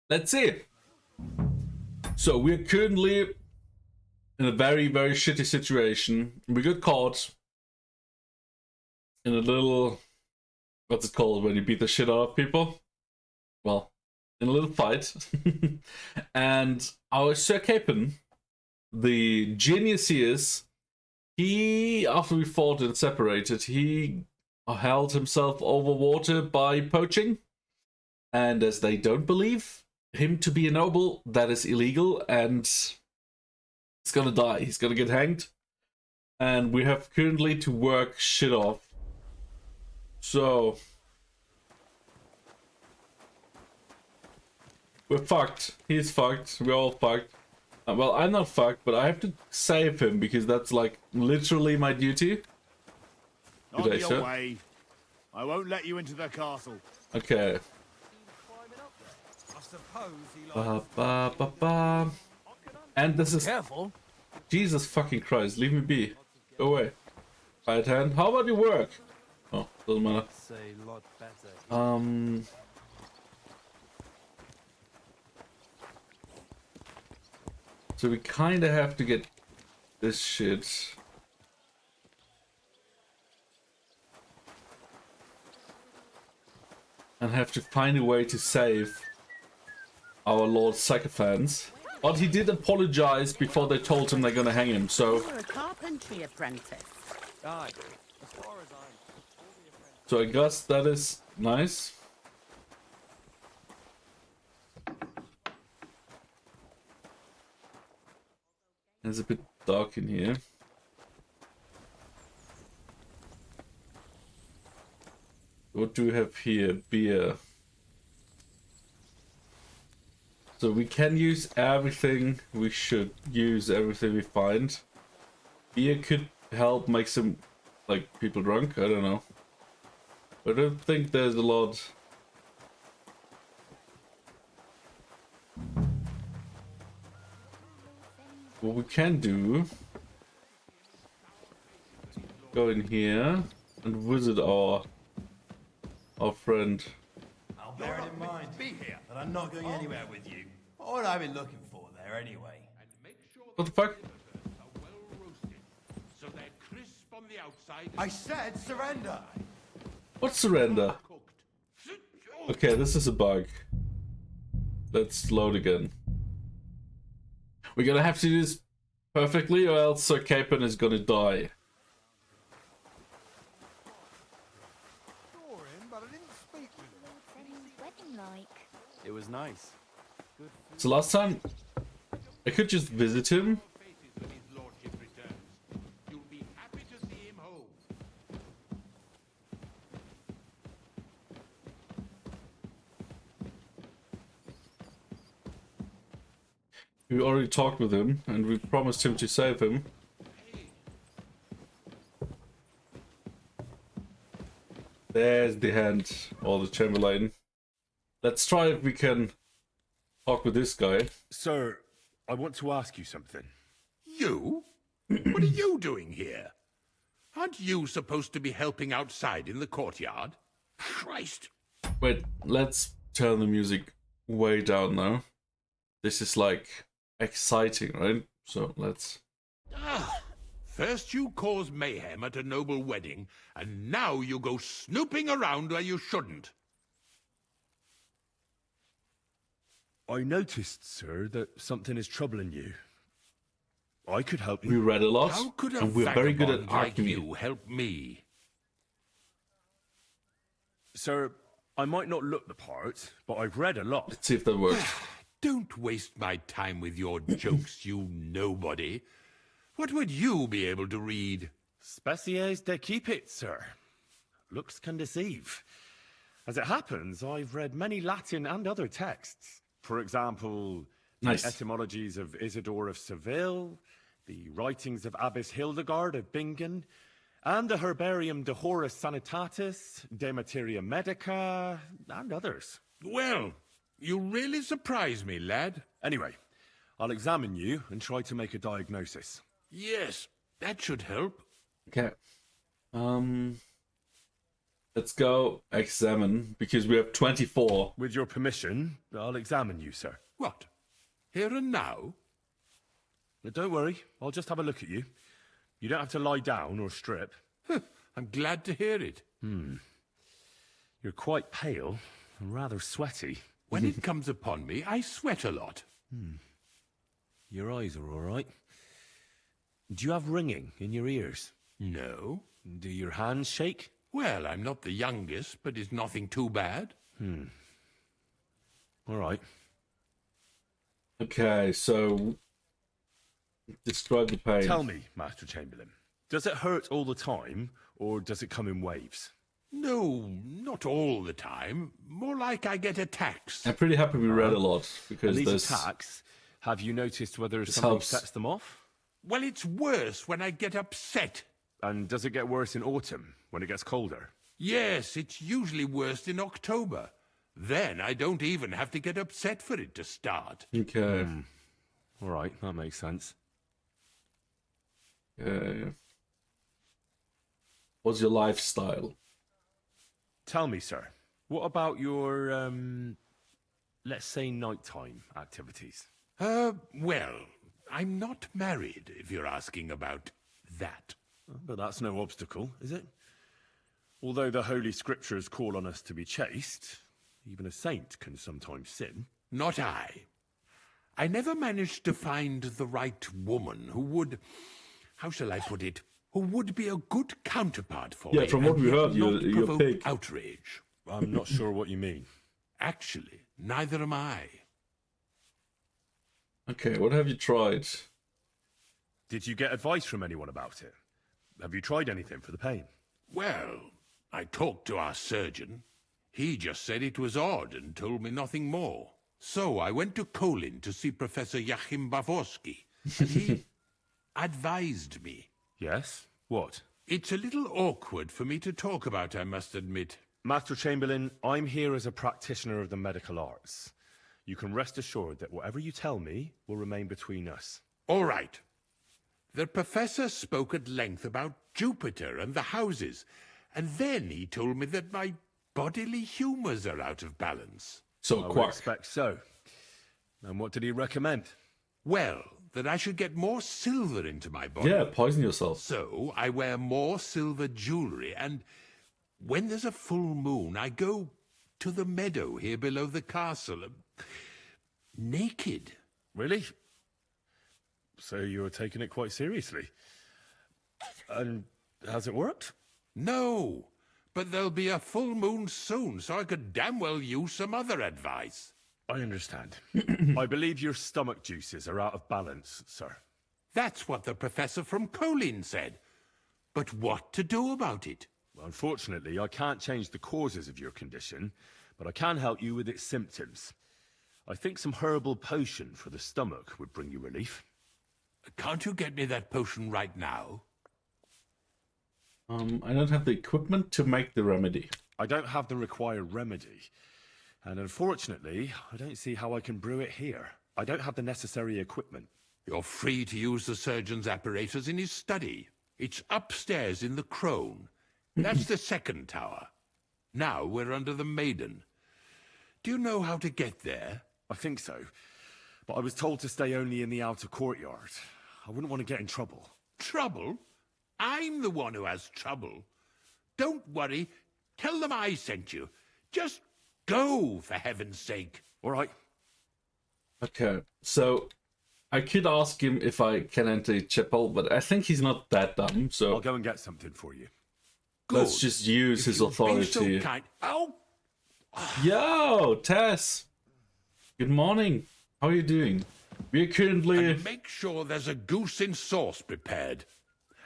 Let's see. So we're currently in a very, very shitty situation. We got caught in a little, what's it called when you beat the shit out of people? Well, in a little fight. And our Sir Capon, the genius he is, he, after we fought and separated, he held himself over water by poaching. And as they don't believe him to be a noble, that is illegal, and he's gonna die. He's gonna get hanged. And we have currently to work shit off. So we're fucked. He's fucked. We're all fucked. Well, I'm not fucked, but I have to save him because that's like literally my duty. On your way. I won't let you into the castle. Okay. And this is careful. Jesus fucking Christ, leave me be. Go away. Right hand. How about your work? Oh, doesn't matter. So we kinda have to get this shit. And have to find a way to save our Lord Sycophants. But he did apologize before they told him they're gonna hang him, so... You're a carpentry apprentice. Aye, as far as I'm... So I guess that is nice. It's a bit dark in here. What do we have here? Beer. So we can use everything. We should use everything we find. Beer could help make some, like, people drunk. I don't know. I don't think there's a lot. What we can do, go in here and visit our friend. I'll bear it in mind that I'm not going anywhere with you. What would I be looking for there anyway? What the fuck? So they're crisp on the outside. I said surrender. What surrender? Okay, this is a bug. Let's load again. We're gonna have to do this perfectly or else Sir Capon is gonna die. It was nice. So last time, I could just visit him. We already talked with him, and we promised him to save him. There's the hand, or the Chamberlain. Let's try if we can talk with this guy. Sir, I want to ask you something. You? What are you doing here? Aren't you supposed to be helping outside in the courtyard? Christ! Wait, let's turn the music way down now. This is like exciting, right? So let's... First you cause mayhem at a noble wedding, and now you go snooping around where you shouldn't. I noticed, sir, that something is troubling you. I could help you. We read a lot, How could a and we're very good at vagabond like alchemy. you help me? Sir, I might not look the part, but I've read a lot. Let's see if that works. Don't waste my time with your jokes, you nobody. What would you be able to read? Species de keep it, sir. Looks can deceive. As it happens, I've read many Latin and other texts. For example, Nice. the etymologies of Isidore of Seville, the writings of Abbess Hildegard of Bingen, and the Herbarium de Horis Sanitatis, De Materia Medica, and others. Well, you really surprise me, lad. Anyway, I'll examine you and try to make a diagnosis. Yes, that should help. Okay. Let's go examine, because we have 24. With your permission, I'll examine you, sir. What? Here and now? But don't worry, I'll just have a look at you. You don't have to lie down or strip. I'm glad to hear it. You're quite pale and rather sweaty. When it comes upon me, I sweat a lot. Your eyes are all right. Do you have ringing in your ears? No. Do your hands shake? Well, I'm not the youngest, but it's nothing too bad. All right. Okay, so describe the pain. Tell me, Master Chamberlain, does it hurt all the time, or does it come in waves? No, not all the time. More like I get attacks. I'm pretty happy we read a lot, because And these there's attacks, have you noticed whether This something helps. sets them off? Well, it's worse when I get upset. And does it get worse in autumn, when it gets colder? Yes, it's usually worst in October. Then I don't even have to get upset for it to start. okay. All right, that makes sense. What's your lifestyle? Tell me, sir, what about your, let's say, nighttime activities? Well, I'm not married, if you're asking about that. But that's no obstacle, is it? Although the Holy Scriptures call on us to be chaste, even a saint can sometimes sin. Not I. I never managed to find the right woman who would, how shall I put it, who would be a good counterpart for me. Yeah, from what and we yet heard, you're not a provoke pig. outrage. I'm not sure what you mean. Actually, neither am I. Okay, what have you tried? Did you get advice from anyone about it? Have you tried anything for the pain? Well, I talked to our surgeon. He just said it was odd and told me nothing more. So I went to Kolin to see Professor Joachim Bavorsky, and he advised me. Yes? What? It's a little awkward for me to talk about, I must admit. Master Chamberlain, I'm here as a practitioner of the medical arts. You can rest assured that whatever you tell me will remain between us. All right. The professor spoke at length about Jupiter and the houses, and then he told me that my bodily humors are out of balance. So, I would Quark. expect so. And what did he recommend? Well, that I should get more silver into my body. Yeah, poison yourself. So I wear more silver jewelry, and when there's a full moon, I go to the meadow here below the castle, naked. Really? So you're taking it quite seriously. And has it worked? No, but there'll be a full moon soon, so I could damn well use some other advice. I understand. I believe your stomach juices are out of balance, sir. That's what the professor from Kolin said. But what to do about it? Well, unfortunately, I can't change the causes of your condition, but I can help you with its symptoms. I think some herbal potion for the stomach would bring you relief. Can't you get me that potion right now? I don't have the equipment to make the remedy. I don't have the required remedy. And unfortunately, I don't see how I can brew it here. I don't have the necessary equipment. You're free to use the surgeon's apparatus in his study. It's upstairs in the Crone. That's the second tower. Now we're under the Maiden. Do you know how to get there? I think so. But I was told to stay only in the outer courtyard. I wouldn't want to get in trouble. Trouble? I'm the one who has trouble. Don't worry. Tell them I sent you. Just go, for heaven's sake. All right. Okay, so I could ask him if I can enter the chapel, but I think he's not that dumb, so I'll go and get something for you. let's Good. just use his You'd be authority. so kind. Oh, Yo, Tess! Good morning. How are you doing? We're currently... and make sure there's a goose in sauce prepared.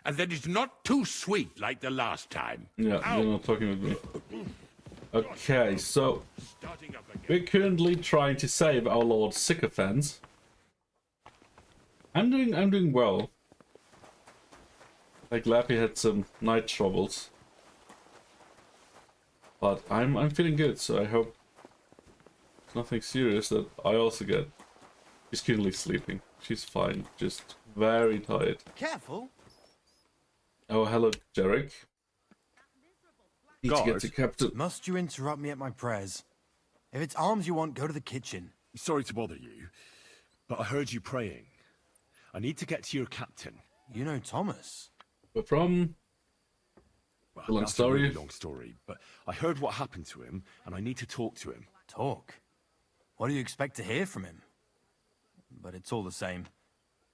And that it's not too sweet like the last time. Yeah, Ow. you're not talking with me. Okay, so Starting up again. we're currently trying to save our Lord Sycophants. I'm doing well. Like Lappy had some night troubles. But I'm feeling good, so I hope it's nothing serious that I also get. She's currently sleeping. She's fine, just very tired. Careful. Oh, hello, Jarek. That miserable black Need to get Guard? to Captain. Must you interrupt me at my prayers? If it's alms you want, go to the kitchen. Sorry to bother you, but I heard you praying. I need to get to your captain. You know Thomas. We're from... Well, Long that's story. a really long story, but I heard what happened to him, and I need to talk to him. Talk? What do you expect to hear from him? But it's all the same.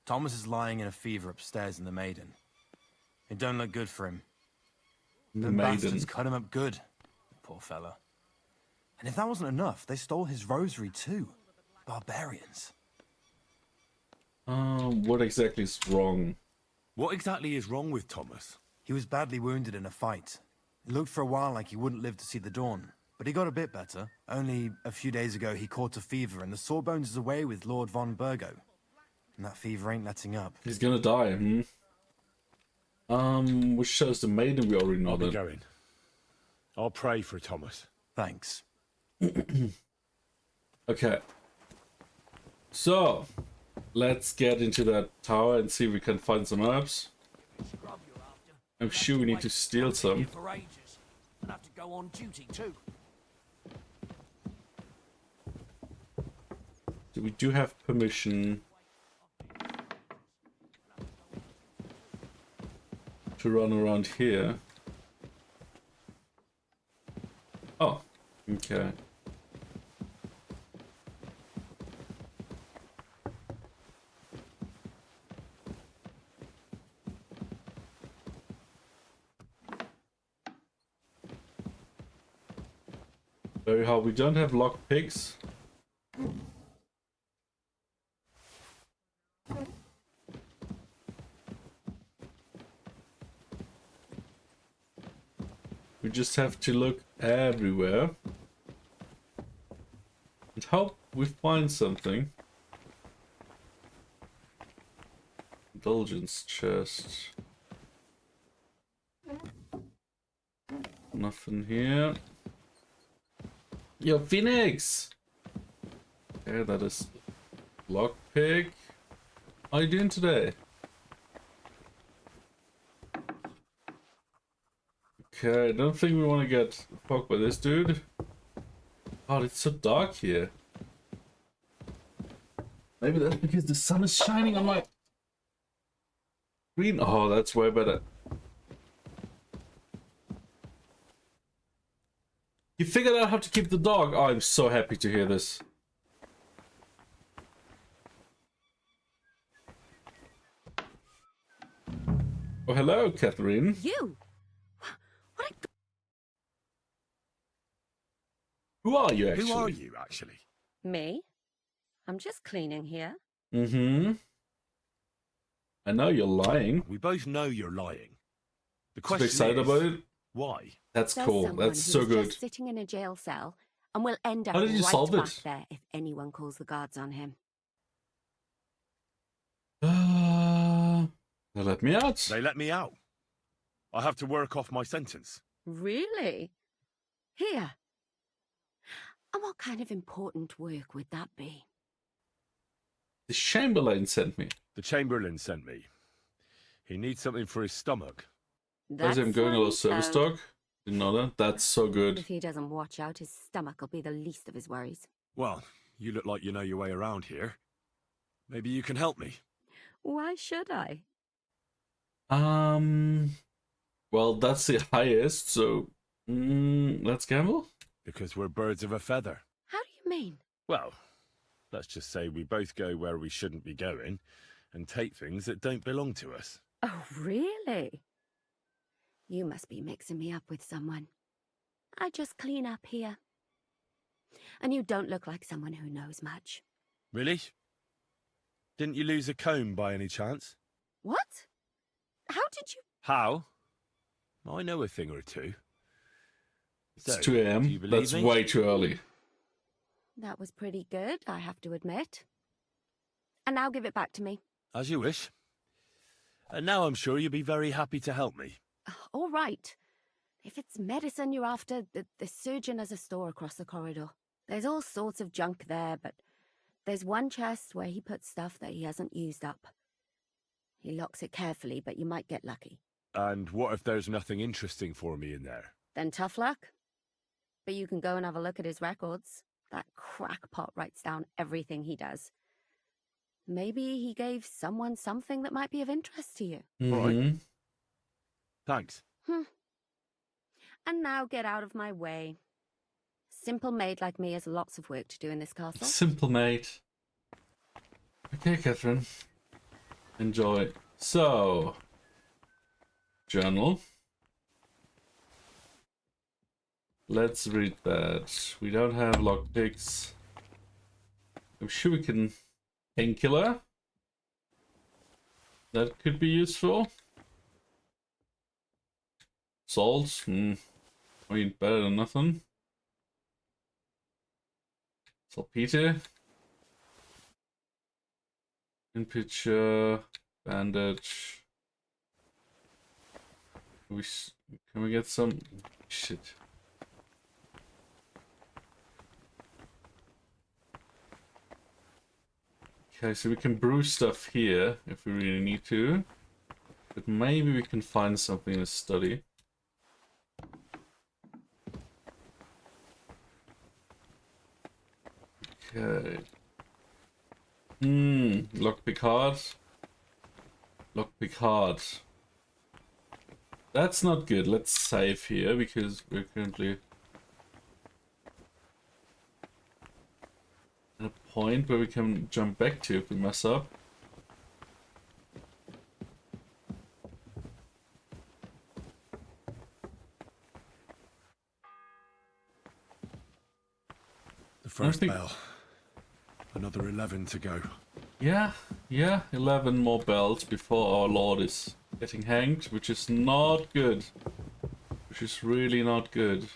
Thomas is lying in a fever upstairs in the Maiden. It don't look good for him. The Maiden. bastards cut him up good, poor fella. And if that wasn't enough, they stole his rosary too. Barbarians. What exactly is wrong? What exactly is wrong with Thomas? He was badly wounded in a fight. It looked for a while like he wouldn't live to see the dawn. But he got a bit better. Only a few days ago he caught a fever and the Sawbones is away with Lord von Bergo. And that fever ain't letting up. He's gonna die, which shows the Maiden we already know I'll be that. going. I'll pray for Thomas. Thanks. Okay. So, let's get into that tower and see if we can find some herbs. Scrub you're after. I'm sure we need to steal some. Here for ages. And have to go on duty too. So we do have permission to run around here. Oh, okay. Very hard. We don't have lock picks. We just have to look everywhere and hope we find something. Indulgence chest. Nothing here. Yo, Phoenix! Okay, that is lockpick. How are you doing today? Okay, I don't think we want to get fucked by this dude. God, it's so dark here. Maybe that's because the sun is shining on my screen. Oh, that's way better. You figured out how to keep the dog. Oh, I'm so happy to hear this. Oh, hello, Catherine. You? What Who are you, actually? Who are you, actually? Me? I'm just cleaning here. Mm-hmm. I know you're lying. We both know you're lying. The So question excited is, about it? why? That's There's cool. someone That's who so was good. just sitting in a jail cell and will end up How did you right solve back it? there if anyone calls the guards on him. They let me out. They let me out. I have to work off my sentence. Really? Here. And what kind of important work would that be? The Chamberlain sent me. The Chamberlain sent me. He needs something for his stomach. As I'm going a little service dog. Didn't know that. That's so good. If he doesn't watch out, his stomach will be the least of his worries. Well, you look like you know your way around here. Maybe you can help me. Why should I? Well, that's the highest, so let's gamble. Because we're birds of a feather. How do you mean? Well, let's just say we both go where we shouldn't be going and take things that don't belong to us. Oh, really? You must be mixing me up with someone. I just clean up here. And you don't look like someone who knows much. Really? Didn't you lose a comb by any chance? What? How did you... How? I know a thing or two. It's So, 2 do a.m. you believe That's me? way too early. That was pretty good, I have to admit. And now give it back to me. As you wish. And now I'm sure you'll be very happy to help me. All right. If it's medicine you're after, the surgeon has a store across the corridor. There's all sorts of junk there, but there's one chest where he puts stuff that he hasn't used up. He locks it carefully, but you might get lucky. And what if there's nothing interesting for me in there? Then tough luck. But you can go and have a look at his records. That crackpot writes down everything he does. Maybe he gave someone something that might be of interest to you. All right. Thanks. And now get out of my way. Simple maid like me has lots of work to do in this castle. Simple maid. Okay, Catherine. Enjoy. So, journal. Let's read that. We don't have lockpicks. I'm sure we can... Painkiller. That could be useful. Salt. I mean, better than nothing. Saltpeter. In picture. Bandage. Can we get some... Shit. Okay, so we can brew stuff here if we really need to. But maybe we can find something in a study. Okay. Lockpick hard. Lockpick hard. That's not good. Let's save here because we're currently at a point where we can jump back to if we mess up. The first bell. Another 11 to go. Yeah, 11 more bells before our lord is getting hanged, which is not good. Which is really not good.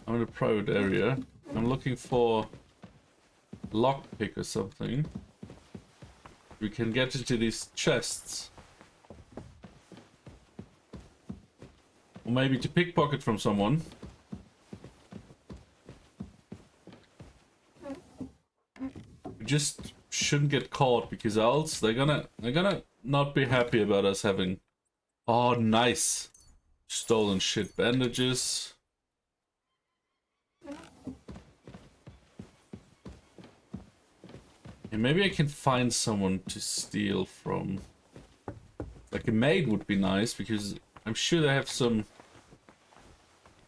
I'm in a private area. I'm looking for a lockpick or something. We can get into these chests. Or maybe to pickpocket from someone. We just shouldn't get caught because else they're gonna not be happy about us having... Oh, nice. Stolen shit. Bandages. Yeah, maybe I can find someone to steal from. Like a maid would be nice because I'm sure they have some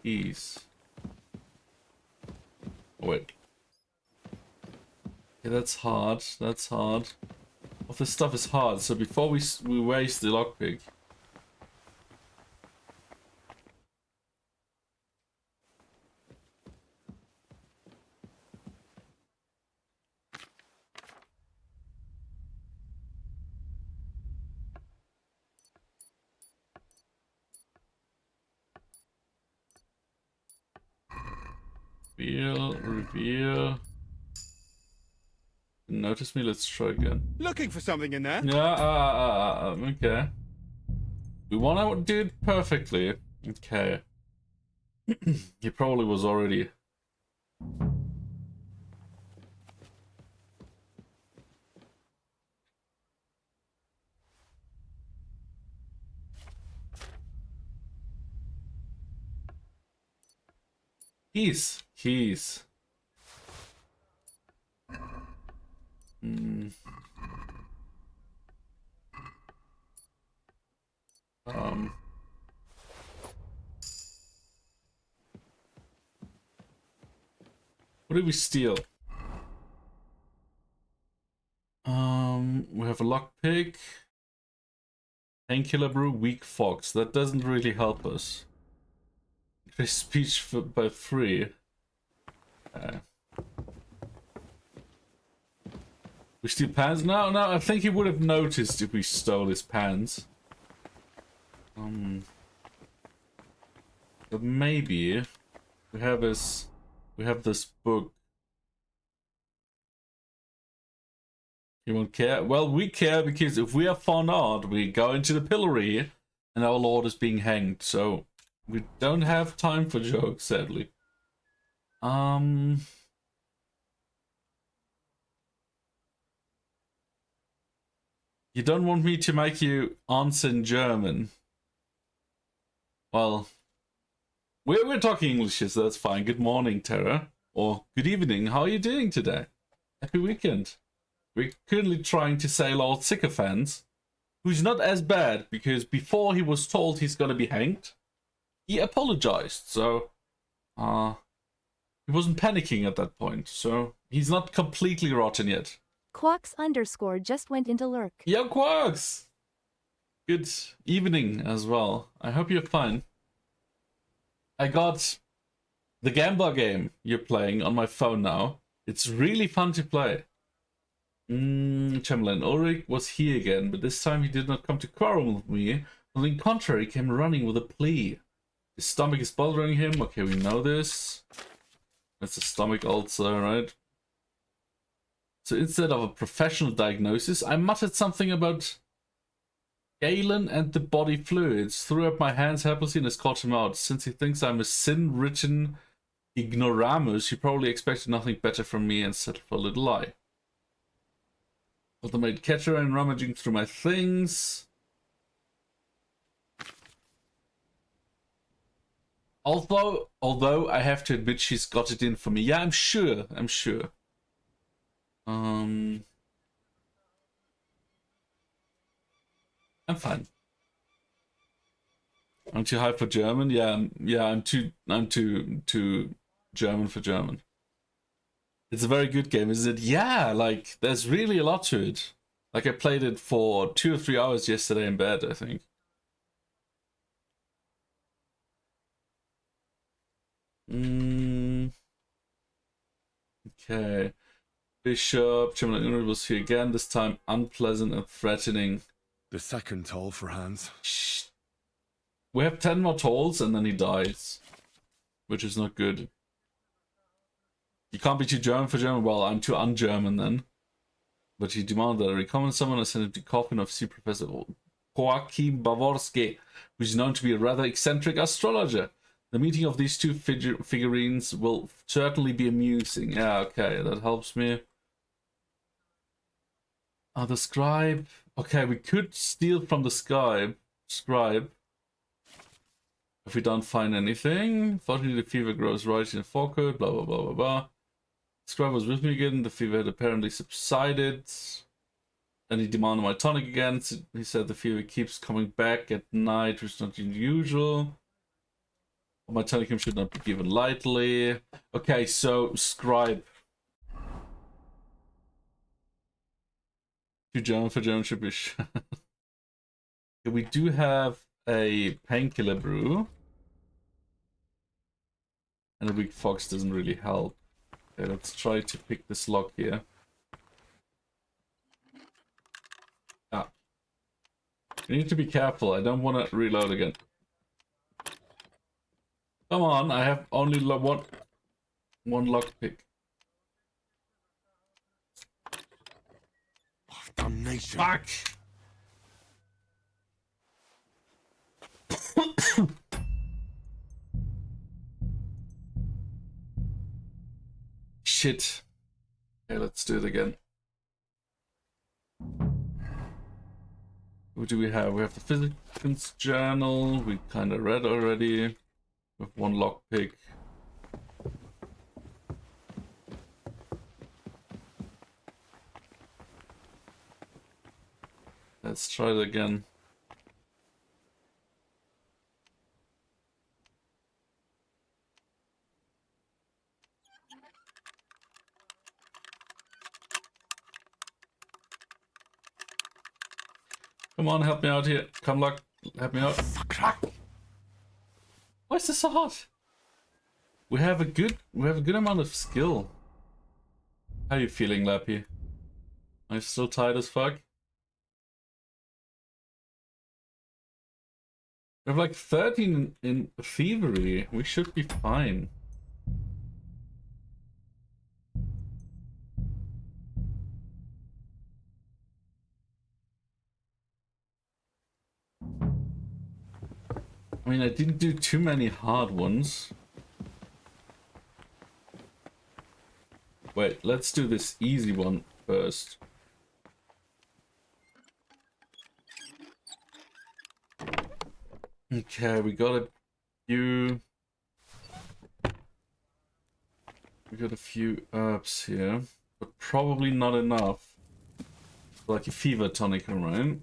keys. Oh, wait. Yeah, that's hard. That's hard. All this stuff is hard. So before we waste the lockpick. Reveal. Notice me, let's try again. Looking for something in there? Yeah, okay. We wanna do it perfectly. Okay. He probably was already... Keys. What did we steal? We have a lockpick. Painkiller brew, weak fox. That doesn't really help us. Increase speech by 3. We steal pans? No, I think he would have noticed if we stole his pans. But maybe we have this book. You won't care? Well, we care because if we are found out, we go into the pillory and our lord is being hanged. So we don't have time for jokes, sadly. You don't want me to make you answer in German. Well, we're talking English, so that's fine. Good morning, Tara. Or good evening. How are you doing today? Happy weekend. We're currently trying to sail out Sycophant, who's not as bad, because before he was told he's gonna be hanged, he apologized. So, he wasn't panicking at that point. So, he's not completely rotten yet. Quax _ just went into lurk. Yo, Quarks! Good evening as well. I hope you're fine. I got the Gambler game you're playing on my phone now. It's really fun to play. Chamberlain Ulrich was here again, but this time he did not come to quarrel with me. On the contrary, he came running with a plea. His stomach is bothering him. Okay, we know this. That's a stomach ulcer, right? So instead of a professional diagnosis, I muttered something about Galen and the body fluids, threw up my hands helplessly and escorted him out. Since he thinks I'm a sin-ridden ignoramus, he probably expected nothing better from me and settled for a little lie. Ultimate catcher and rummaging through my things. Although I have to admit she's got it in for me. Yeah, I'm sure. I'm fine. I'm too high for German. Yeah, I'm too German for German. It's a very good game, isn't it? Yeah, like there's really a lot to it. Like I played it for 2 or 3 hours yesterday in bed, I think. Okay. Bishop, Chamberlain was here again, this time unpleasant and threatening. The second toll for Hans. Shh. We have 10 more tolls and then he dies. Which is not good. You can't be too German for German. Well, I'm too un-German then. But he demanded that I recommend someone. I sent him to coffin of sea Professor Joachim Bavorski, who is known to be a rather eccentric astrologer. The meeting of these two figurines will certainly be amusing. Yeah, okay, that helps me. The scribe. Okay, we could steal from the scribe if we don't find anything. Fortunately, the fever grows right in the forecourt. Blah blah blah blah blah. The scribe was with me again. The fever had apparently subsided. Then he demanded my tonic again. He said the fever keeps coming back at night, which is not unusual. My tonic should not be given lightly. Okay, so scribe. Too German for German should be. We do have a painkiller brew. And a weak fox doesn't really help. Okay, let's try to pick this lock here. Ah. You need to be careful. I don't want to reload again. Come on, I have only one lockpick. Damnation. Fuck! Shit. Okay, let's do it again. What do we have? We have the Physician's Journal. We kind of read already. With one lockpick. Let's try it again. Come on, help me out here. Come, luck, help me out. Fuck. Why is this so hard? We have a good amount of skill. How are you feeling, Lappy? Are you still tired as fuck? We have like 13 in thievery. We should be fine. I mean, I didn't do too many hard ones. Wait, let's do this easy one first. Okay, we got a few. We got a few herbs here, but probably not enough. Like a fever tonic, right?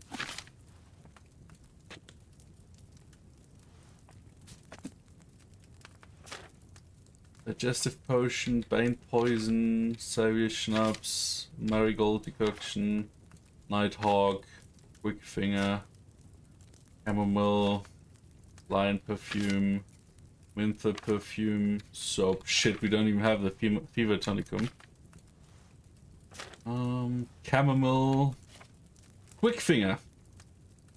Digestive potion, bane poison, savior schnapps, marigold decoction, nighthawk, quick finger, chamomile, lion perfume, winter perfume, soap. Shit, we don't even have the fever tonicum. Chamomile, quick finger.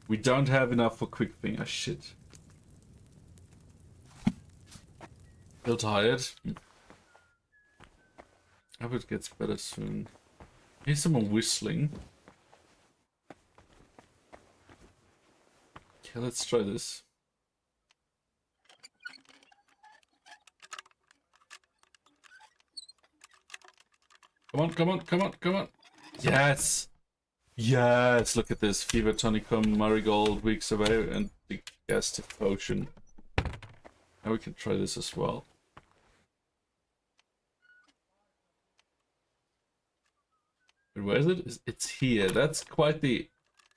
We don't have enough for quick finger. Shit. Still tired. I hope it gets better soon. Here's someone whistling. Okay, let's try this. Come on, come on, come on, come on. Yes! Yes! Look at this. Fever tonicum, marigold, weeks away, and digestive potion. Now we can try this as well. And where is it? It's here. That's quite the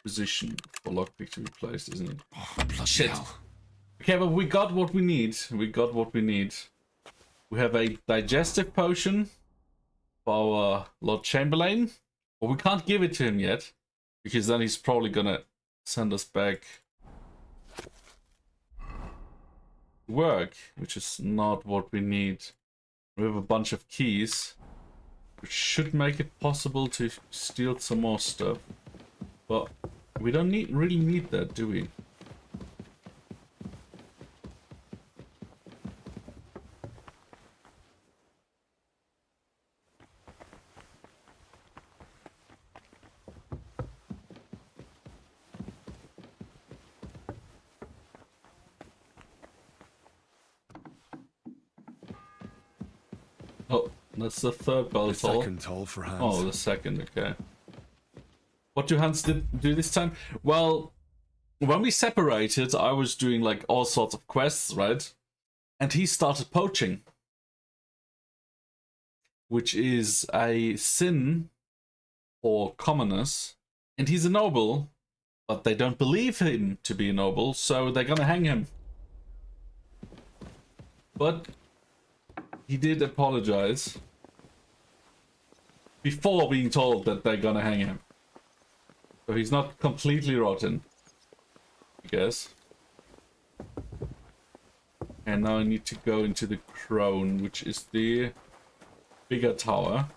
position for lockpick to be placed, isn't it? Oh, bloody Shit. hell. Okay, but we got what we need. We got what we need. We have a digestive potion for our Lord Chamberlain. But we can't give it to him yet, because then he's probably gonna send us back to work, which is not what we need. We have a bunch of keys, which should make it possible to steal some more stuff. But we don't really need that, do we? Oh, that's the third bell The toll. second toll for Hans. Oh, the second, okay. What do Hans do this time? Well, when we separated, I was doing like all sorts of quests, right? And he started poaching. Which is a sin for commoners. And he's a noble, but they don't believe him to be a noble, so they're gonna hang him. But he did apologize before being told that they're gonna hang him. So he's not completely rotten, I guess. And now I need to go into the Crone, which is the bigger tower.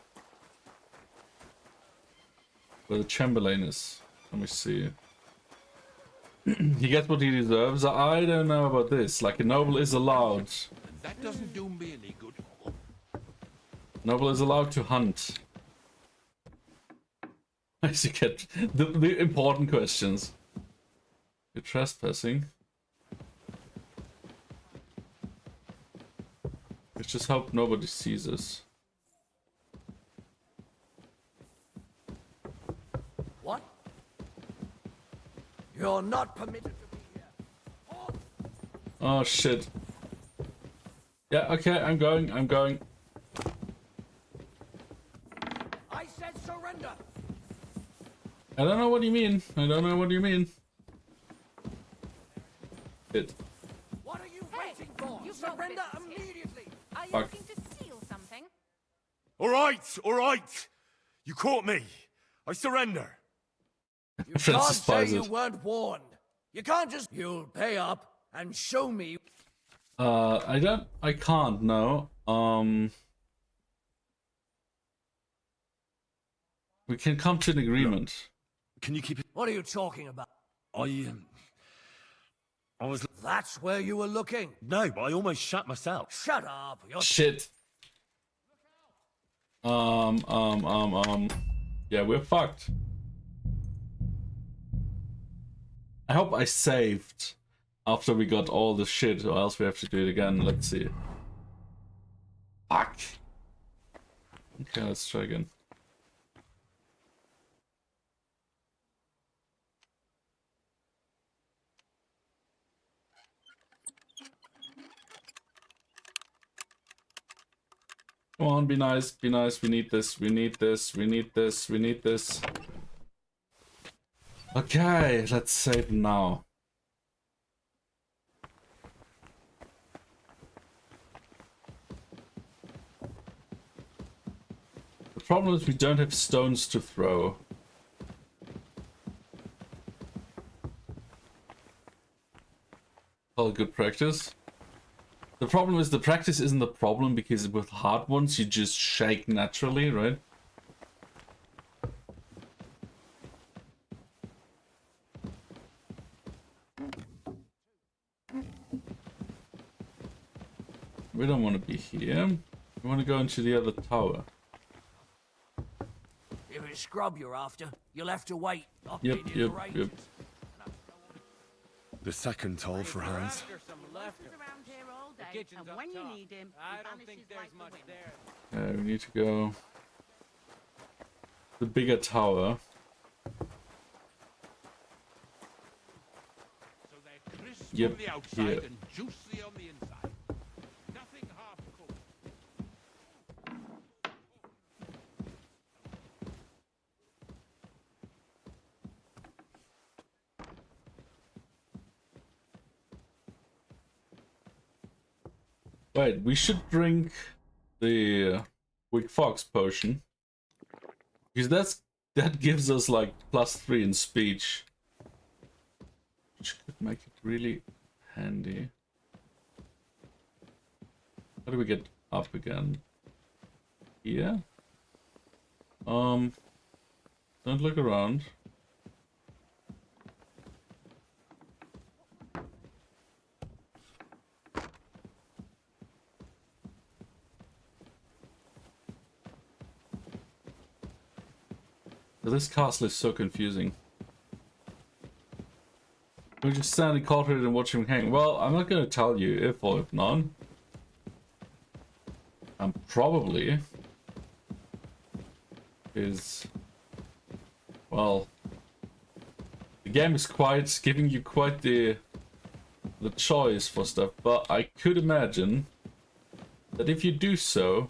Where the Chamberlain is. Let me see. He gets what he deserves. I don't know about this. Like, a noble is allowed. And that doesn't do me any good. Noble is allowed to hunt. As you get the important questions. You're trespassing. Let's just hope nobody sees us. What? You're not permitted to be here. Oh shit. Yeah, okay, I'm going. I said surrender. I don't know what you mean. Shit. What are you waiting for? you Surrender got business here. immediately. Are you Fuck. looking to steal something? All right. You caught me. I surrender. You can't Francis say buys you it. weren't warned. You can't just... You'll pay up and show me... I can't, no. We can come to an agreement. Can you keep it? What are you talking about? I was... That's where you were looking. No, but I almost shat myself. Shut up. You're... Shit. Yeah, we're fucked. I hope I saved after we got all the shit, or else we have to do it again. Let's see. Fuck. Okay, let's try again. Come on, be nice, be nice. We need this, we need this, we need this, we need this. Okay, let's save now. The problem is we don't have stones to throw. All good practice. The problem is the practice isn't the problem because with hard ones you just shake naturally, right? We don't want to be here. We want to go into the other tower. If it's scrub you're after, you'll have to wait. Yep. The second toll for Hans. Around here all day, and when you need him, I don't think there's much there. We need to go the bigger tower. So they're crisp Yep, on the outside here. and juicy on the inside. Nothing half cooked. Wait, we should drink the Wick Fox potion. Because that gives us like +3 in speech. Which could make it really handy. How do we get up again? Here? Don't look around. This castle is so confusing. We're just standing quartered and watching him hang. Well, I'm not gonna tell you if or if not. I'm probably is well. The game is quite giving you quite the choice for stuff, but I could imagine that if you do so,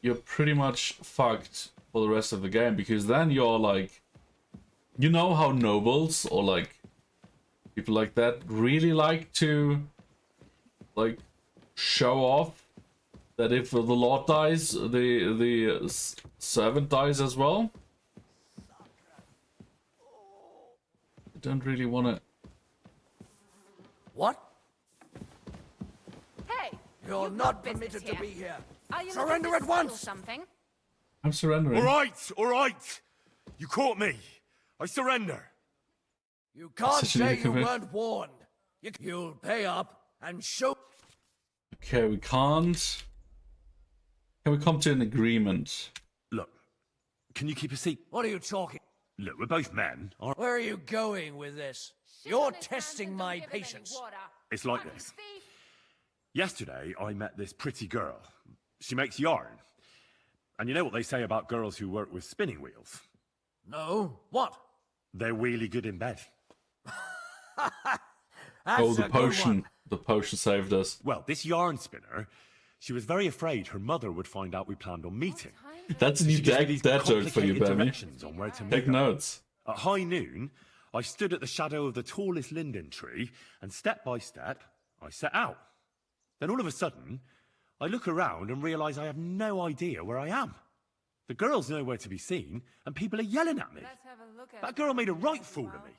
you're pretty much fucked for the rest of the game, because then you're like, you know how nobles or like people like that really like to like show off that if the lord dies, the servant dies as well. I don't really want to. What? Hey, You're you've not got business permitted to here. be here. Are you Surrender looking to at steal once! Something? I'm surrendering. All right. You caught me. I surrender. You can't Such an say idiot you commit. weren't warned. You'll pay up and show. Okay, we can't. Can we come to an agreement? Look, can you keep a seat? What are you talking? Look, we're both men. Where are you going with this? Shit You're on his hands testing and don't my give him any patience. water. It's like Fucking this. thief. Yesterday, I met this pretty girl. She makes yarn. And you know what they say about girls who work with spinning wheels? No. What? They're really good in bed. That's Oh, a the good potion. one. The potion saved us. Well, this yarn spinner, she was very afraid her mother would find out we planned on meeting. That's a new She gives me deck these joke for you, complicated Bammy. directions on where to meet Take her. notes. At high noon, I stood at the shadow of the tallest linden tree, and step by step, I set out. Then all of a sudden, I look around and realize I have no idea where I am. The girl's nowhere to be seen, and people are yelling at me. Let's have a look at That girl made a right fool of me.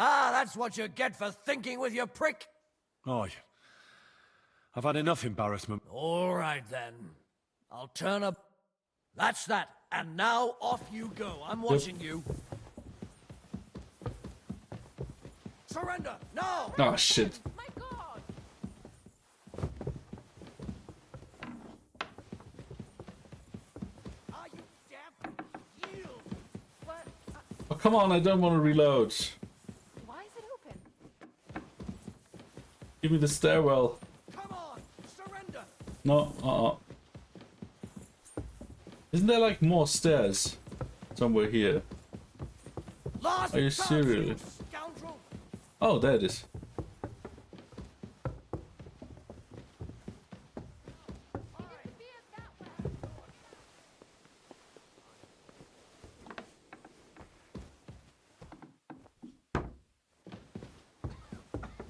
Ah, that's what you get for thinking with your prick. Aye. I've had enough embarrassment. All right, then. I'll turn up. That's that. And now off you go. I'm watching you. Surrender! No! Oh shit. My God! Are you deaf? Yield! What? Oh come on, I don't want to reload. Why is it open? Give me the stairwell. Come on! Surrender! No, Isn't there like more stairs somewhere here? Last Are you chance, serious? you scoundrel! Oh, there it is.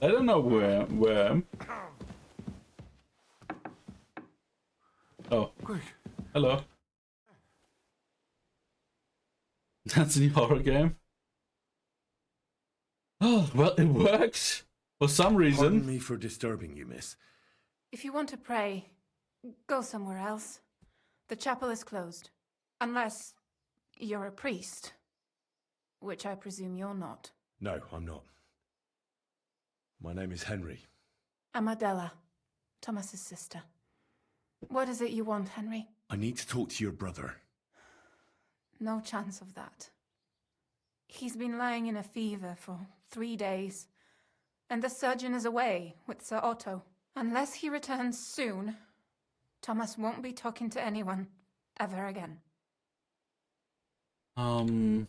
I don't know where. Oh. Quick. Hello. That's a new horror game. Oh, well, it works. For some reason. Pardon me for disturbing you, miss. If you want to pray, go somewhere else. The chapel is closed. Unless you're a priest. Which I presume you're not. No, I'm not. My name is Henry. I'm Adela, Thomas's sister. What is it you want, Henry? I need to talk to your brother. No chance of that. He's been lying in a fever for 3 days. And the surgeon is away with Sir Otto. Unless he returns soon, Thomas won't be talking to anyone ever again. I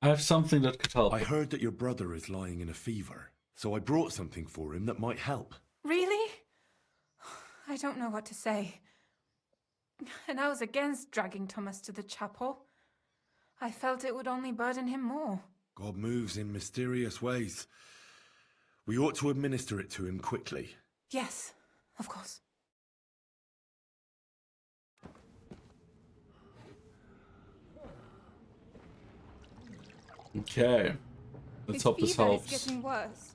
have something that could help. I heard that your brother is lying in a fever, so I brought something for him that might help. Really? I don't know what to say. And I was against dragging Thomas to the chapel. I felt it would only burden him more. God moves in mysterious ways. We ought to administer it to him quickly. Yes, of course. Okay. Let's hope this helps. It's getting worse.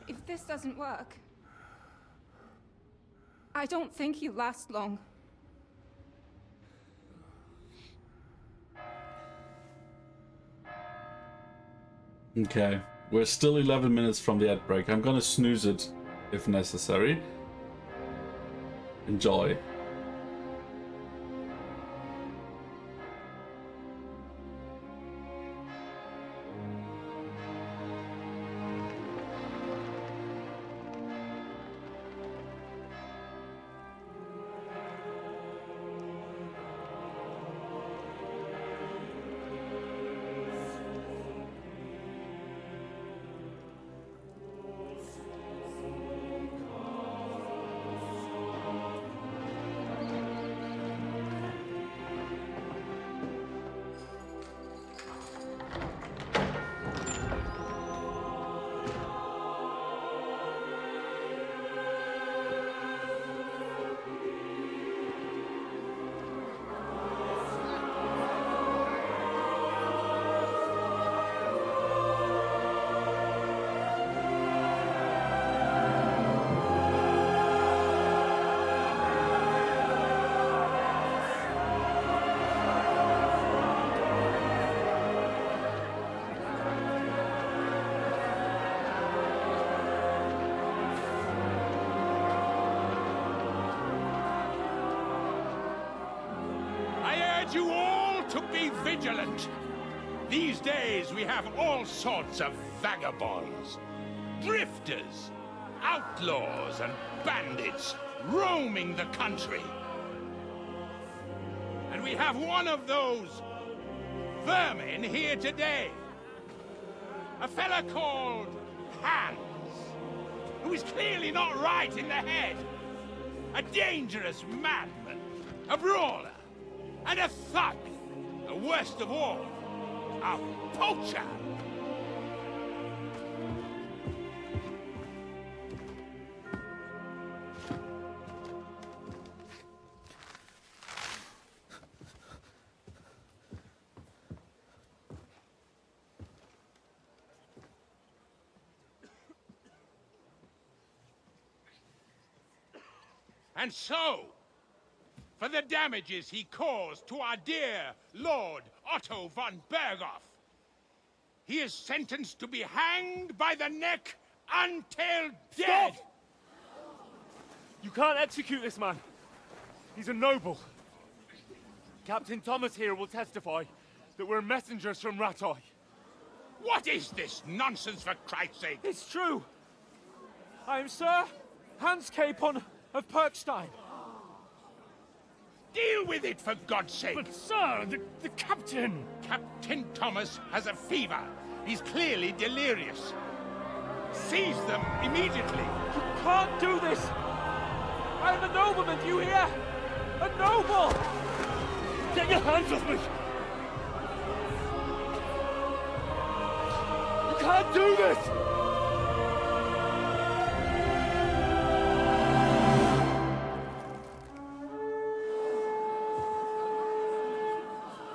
If this doesn't work, I don't think he'll last long. Okay. We're still 11 minutes from the ad break. I'm gonna snooze it if necessary. Enjoy. You all to be vigilant. These days we have all sorts of vagabonds, drifters, outlaws and bandits roaming the country. And we have one of those vermin here today. A fella called Hans, who is clearly not right in the head. A dangerous madman, a brawler, and a thug, the worst of all, a poacher. And so, for the damages he caused to our dear Lord Otto von Bergov, he is sentenced to be hanged by the neck until dead! Stop! You can't execute this man. He's a noble. Captain Thomas here will testify that we're messengers from Ratoi. What is this nonsense, for Christ's sake? It's true. I am Sir Hans Capon of Perkstein. Deal with it, for God's sake! But sir, the captain! Captain Thomas has a fever. He's clearly delirious. Seize them immediately. You can't do this! I am a nobleman, do you hear? A noble! Get your hands off me! can't do this!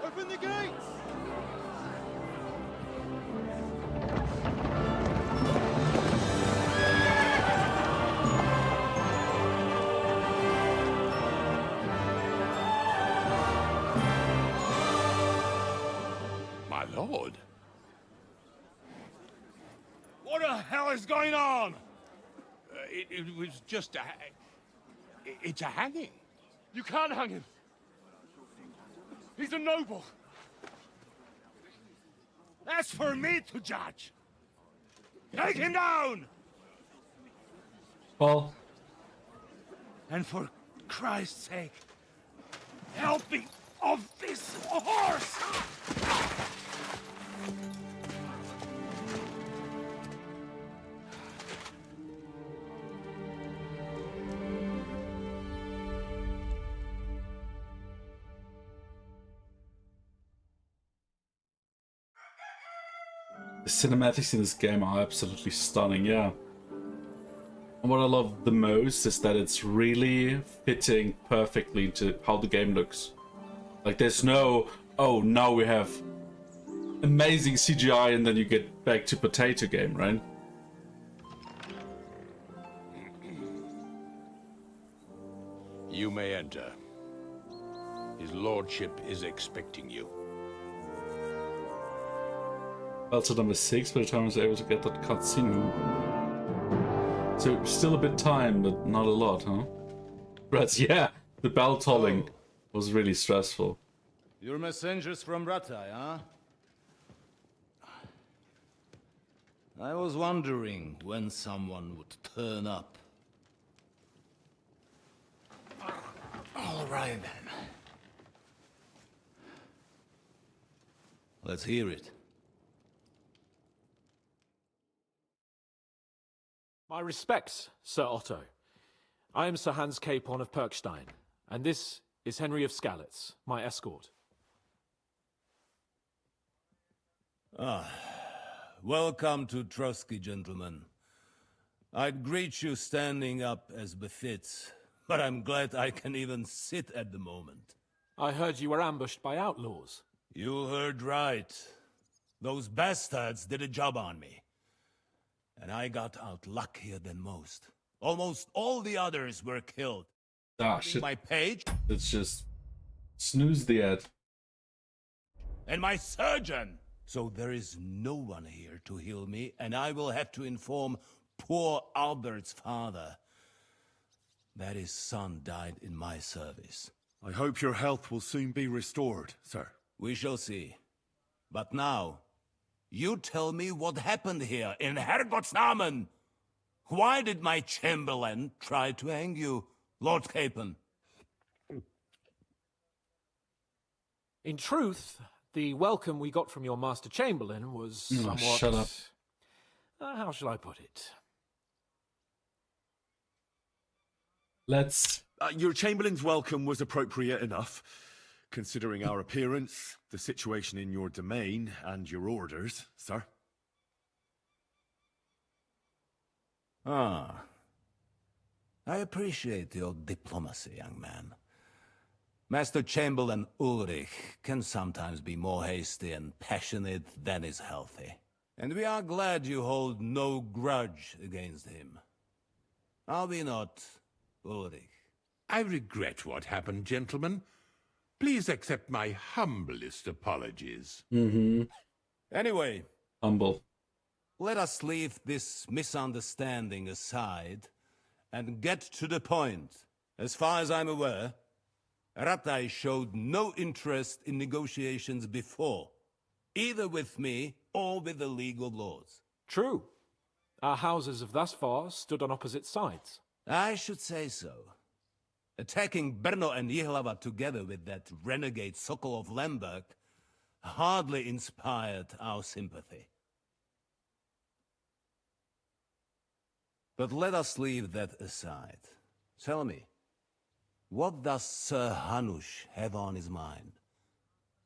Open the gates! My lord. What the hell is going on? It was just it's a hanging. You can't hang him. He's a noble. That's for me to judge. Take him down! Well, And for Christ's sake, help me off this horse! the cinematics in this game are absolutely stunning, yeah. And what I love the most is that it's really fitting perfectly into how the game looks. Like there's no, oh, now we have amazing CGI and then you get back to potato game, right? You may enter. His lordship is expecting you. Also number 6 by the time I was able to get that cutscene. So still a bit time, but not a lot, huh? Right, yeah, the bell tolling was really stressful. You're messengers from Ratai, huh? I was wondering when someone would turn up. All right, then. Let's hear it. My respects, Sir Otto. I am Sir Hans Capon of Perkstein, and this is Henry of Skalitz, my escort. Welcome to Trotsky, gentlemen. I'd greet you standing up as befits, but I'm glad I can even sit at the moment. I heard you were ambushed by outlaws. You heard right. Those bastards did a job on me. And I got out luckier than most. Almost all the others were killed. Ah, shit. My page. It's just snooze the ad. And my surgeon. So there is no one here to heal me, and I will have to inform poor Albert's father that his son died in my service. I hope your health will soon be restored, sir. We shall see. But now, you tell me what happened here in Herrgottsnamen. Why did my chamberlain try to hang you, Lord Capon? In truth, the welcome we got from your Master Chamberlain was somewhat... Shut up. How shall I put it? Let's... Your Chamberlain's welcome was appropriate enough, considering our appearance, the situation in your domain, and your orders, sir. I appreciate your diplomacy, young man. Master Chamberlain Ulrich can sometimes be more hasty and passionate than is healthy. And we are glad you hold no grudge against him. Are we not, Ulrich? I regret what happened, gentlemen. Please accept my humblest apologies. Anyway, Humble. let us leave this misunderstanding aside and get to the point. As far as I'm aware, Ratai showed no interest in negotiations before, either with me or with the League of Lords. True. Our houses have thus far stood on opposite sides. I should say so. Attacking Brno and Jihlava together with that renegade Sokol of Lemberg hardly inspired our sympathy. But let us leave that aside. Tell me, what does Sir Hanush have on his mind?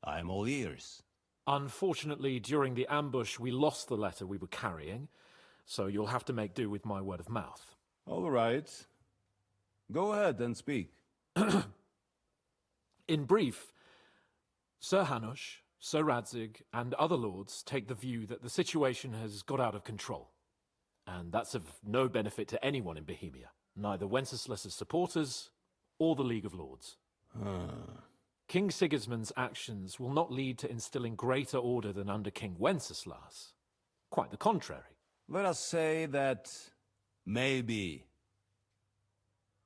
I am all ears. Unfortunately, during the ambush, we lost the letter we were carrying, so you'll have to make do with my word of mouth. All right. Go ahead and speak. In brief, Sir Hanush, Sir Radzig, and other lords take the view that the situation has got out of control. And that's of no benefit to anyone in Bohemia, neither Wenceslas's supporters or the League of Lords. King Sigismund's actions will not lead to instilling greater order than under King Wenceslas. Quite the contrary. Let us say that maybe.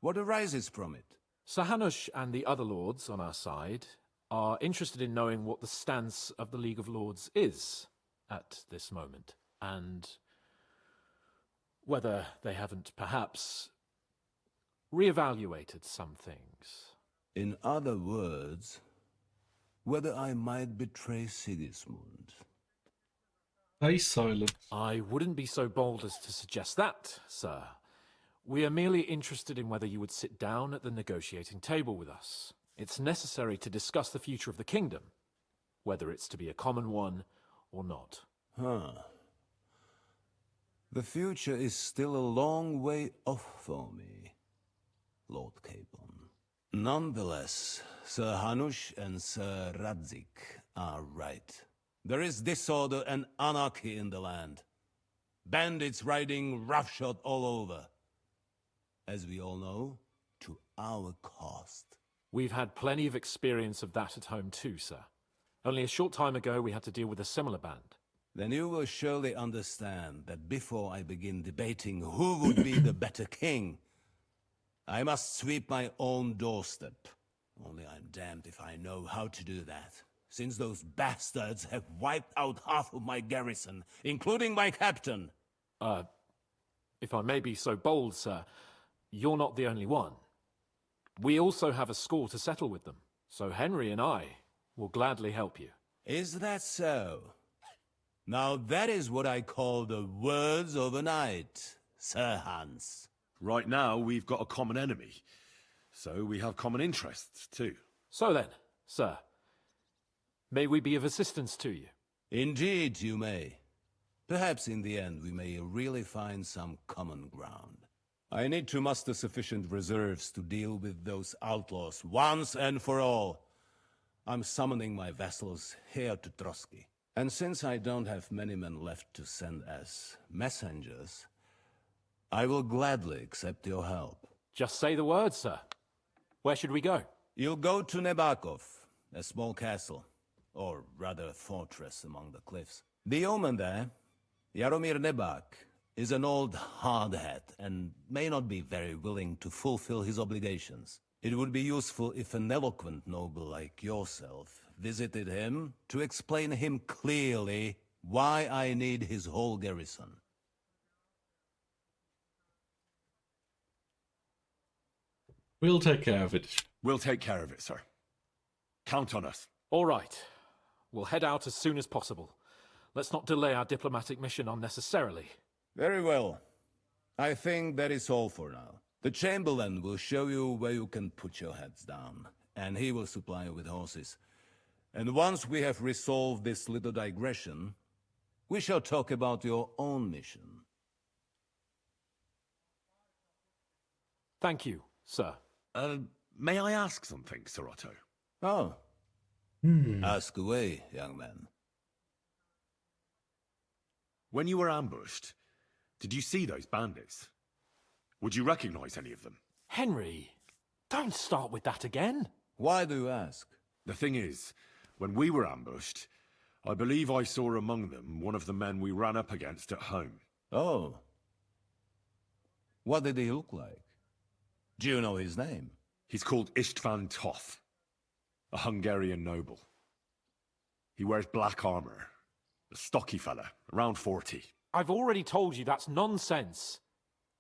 What arises from it? Sir Hanush and the other lords on our side are interested in knowing what the stance of the League of Lords is at this moment, and whether they haven't perhaps reevaluated some things. In other words, whether I might betray Sigismund. Stay silent. I wouldn't be so bold as to suggest that, sir. We are merely interested in whether you would sit down at the negotiating table with us. It's necessary to discuss the future of the kingdom, whether it's to be a common one or not. The future is still a long way off for me, Lord Capon. Nonetheless, Sir Hanush and Sir Radzig are right. There is disorder and anarchy in the land. Bandits riding roughshod all over. As we all know, to our cost. We've had plenty of experience of that at home too, sir. Only a short time ago we had to deal with a similar band. Then you will surely understand that before I begin debating who would be the better king, I must sweep my own doorstep. Only I'm damned if I know how to do that, since those bastards have wiped out half of my garrison, including my captain. If I may be so bold, sir, you're not the only one. We also have a score to settle with them, so Henry and I will gladly help you. Is that so? Now that is what I call the words of a knight, Sir Hans. Right now, we've got a common enemy, so we have common interests, too. So then, sir, may we be of assistance to you? Indeed, you may. Perhaps in the end we may really find some common ground. I need to muster sufficient reserves to deal with those outlaws once and for all. I'm summoning my vassals here to Trotsky. And since I don't have many men left to send as messengers, I will gladly accept your help. Just say the word, sir. Where should we go? You'll go to Nebakov, a small castle, or rather a fortress among the cliffs. The yeoman there, Jaromir Nebak, is an old hardhat and may not be very willing to fulfill his obligations. It would be useful if an eloquent noble like yourself visited him to explain him clearly why I need his whole garrison. We'll take care of it. We'll take care of it, sir. Count on us. All right. We'll head out as soon as possible. Let's not delay our diplomatic mission unnecessarily. Very well. I think that is all for now. The Chamberlain will show you where you can put your heads down, and he will supply you with horses. And once we have resolved this little digression, we shall talk about your own mission. Thank you, sir. May I ask something, Sir Otto? Oh. Ask away, young man. When you were ambushed, did you see those bandits? Would you recognize any of them? Henry, don't start with that again. Why do you ask? The thing is, when we were ambushed, I believe I saw among them one of the men we ran up against at home. Oh. What did he look like? Do you know his name? He's called Istvan Toth, a Hungarian noble. He wears black armor. A stocky fella, around 40. I've already told you that's nonsense.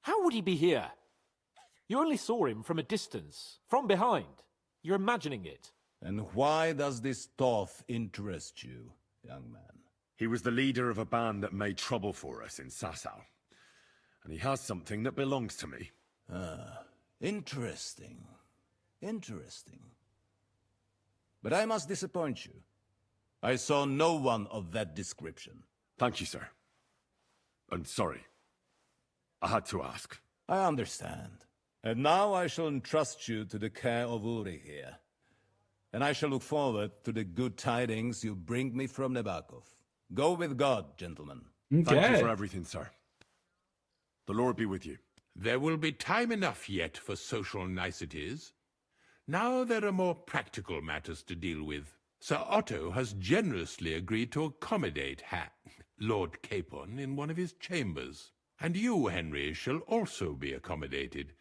How would he be here? You only saw him from a distance, from behind. You're imagining it. And why does this Toth interest you, young man? He was the leader of a band that made trouble for us in Sasau. And he has something that belongs to me. Interesting. Interesting. But I must disappoint you. I saw no one of that description. Thank you, sir. I'm sorry. I had to ask. I understand. And now I shall entrust you to the care of Uri here. And I shall look forward to the good tidings you bring me from Nebakov. Go with God, gentlemen. Okay. Thank you for everything, sir. The Lord be with you. There will be time enough yet for social niceties. Now there are more practical matters to deal with. Sir Otto has generously agreed to accommodate Lord Capon in one of his chambers. And you, Henry, shall also be accommodated,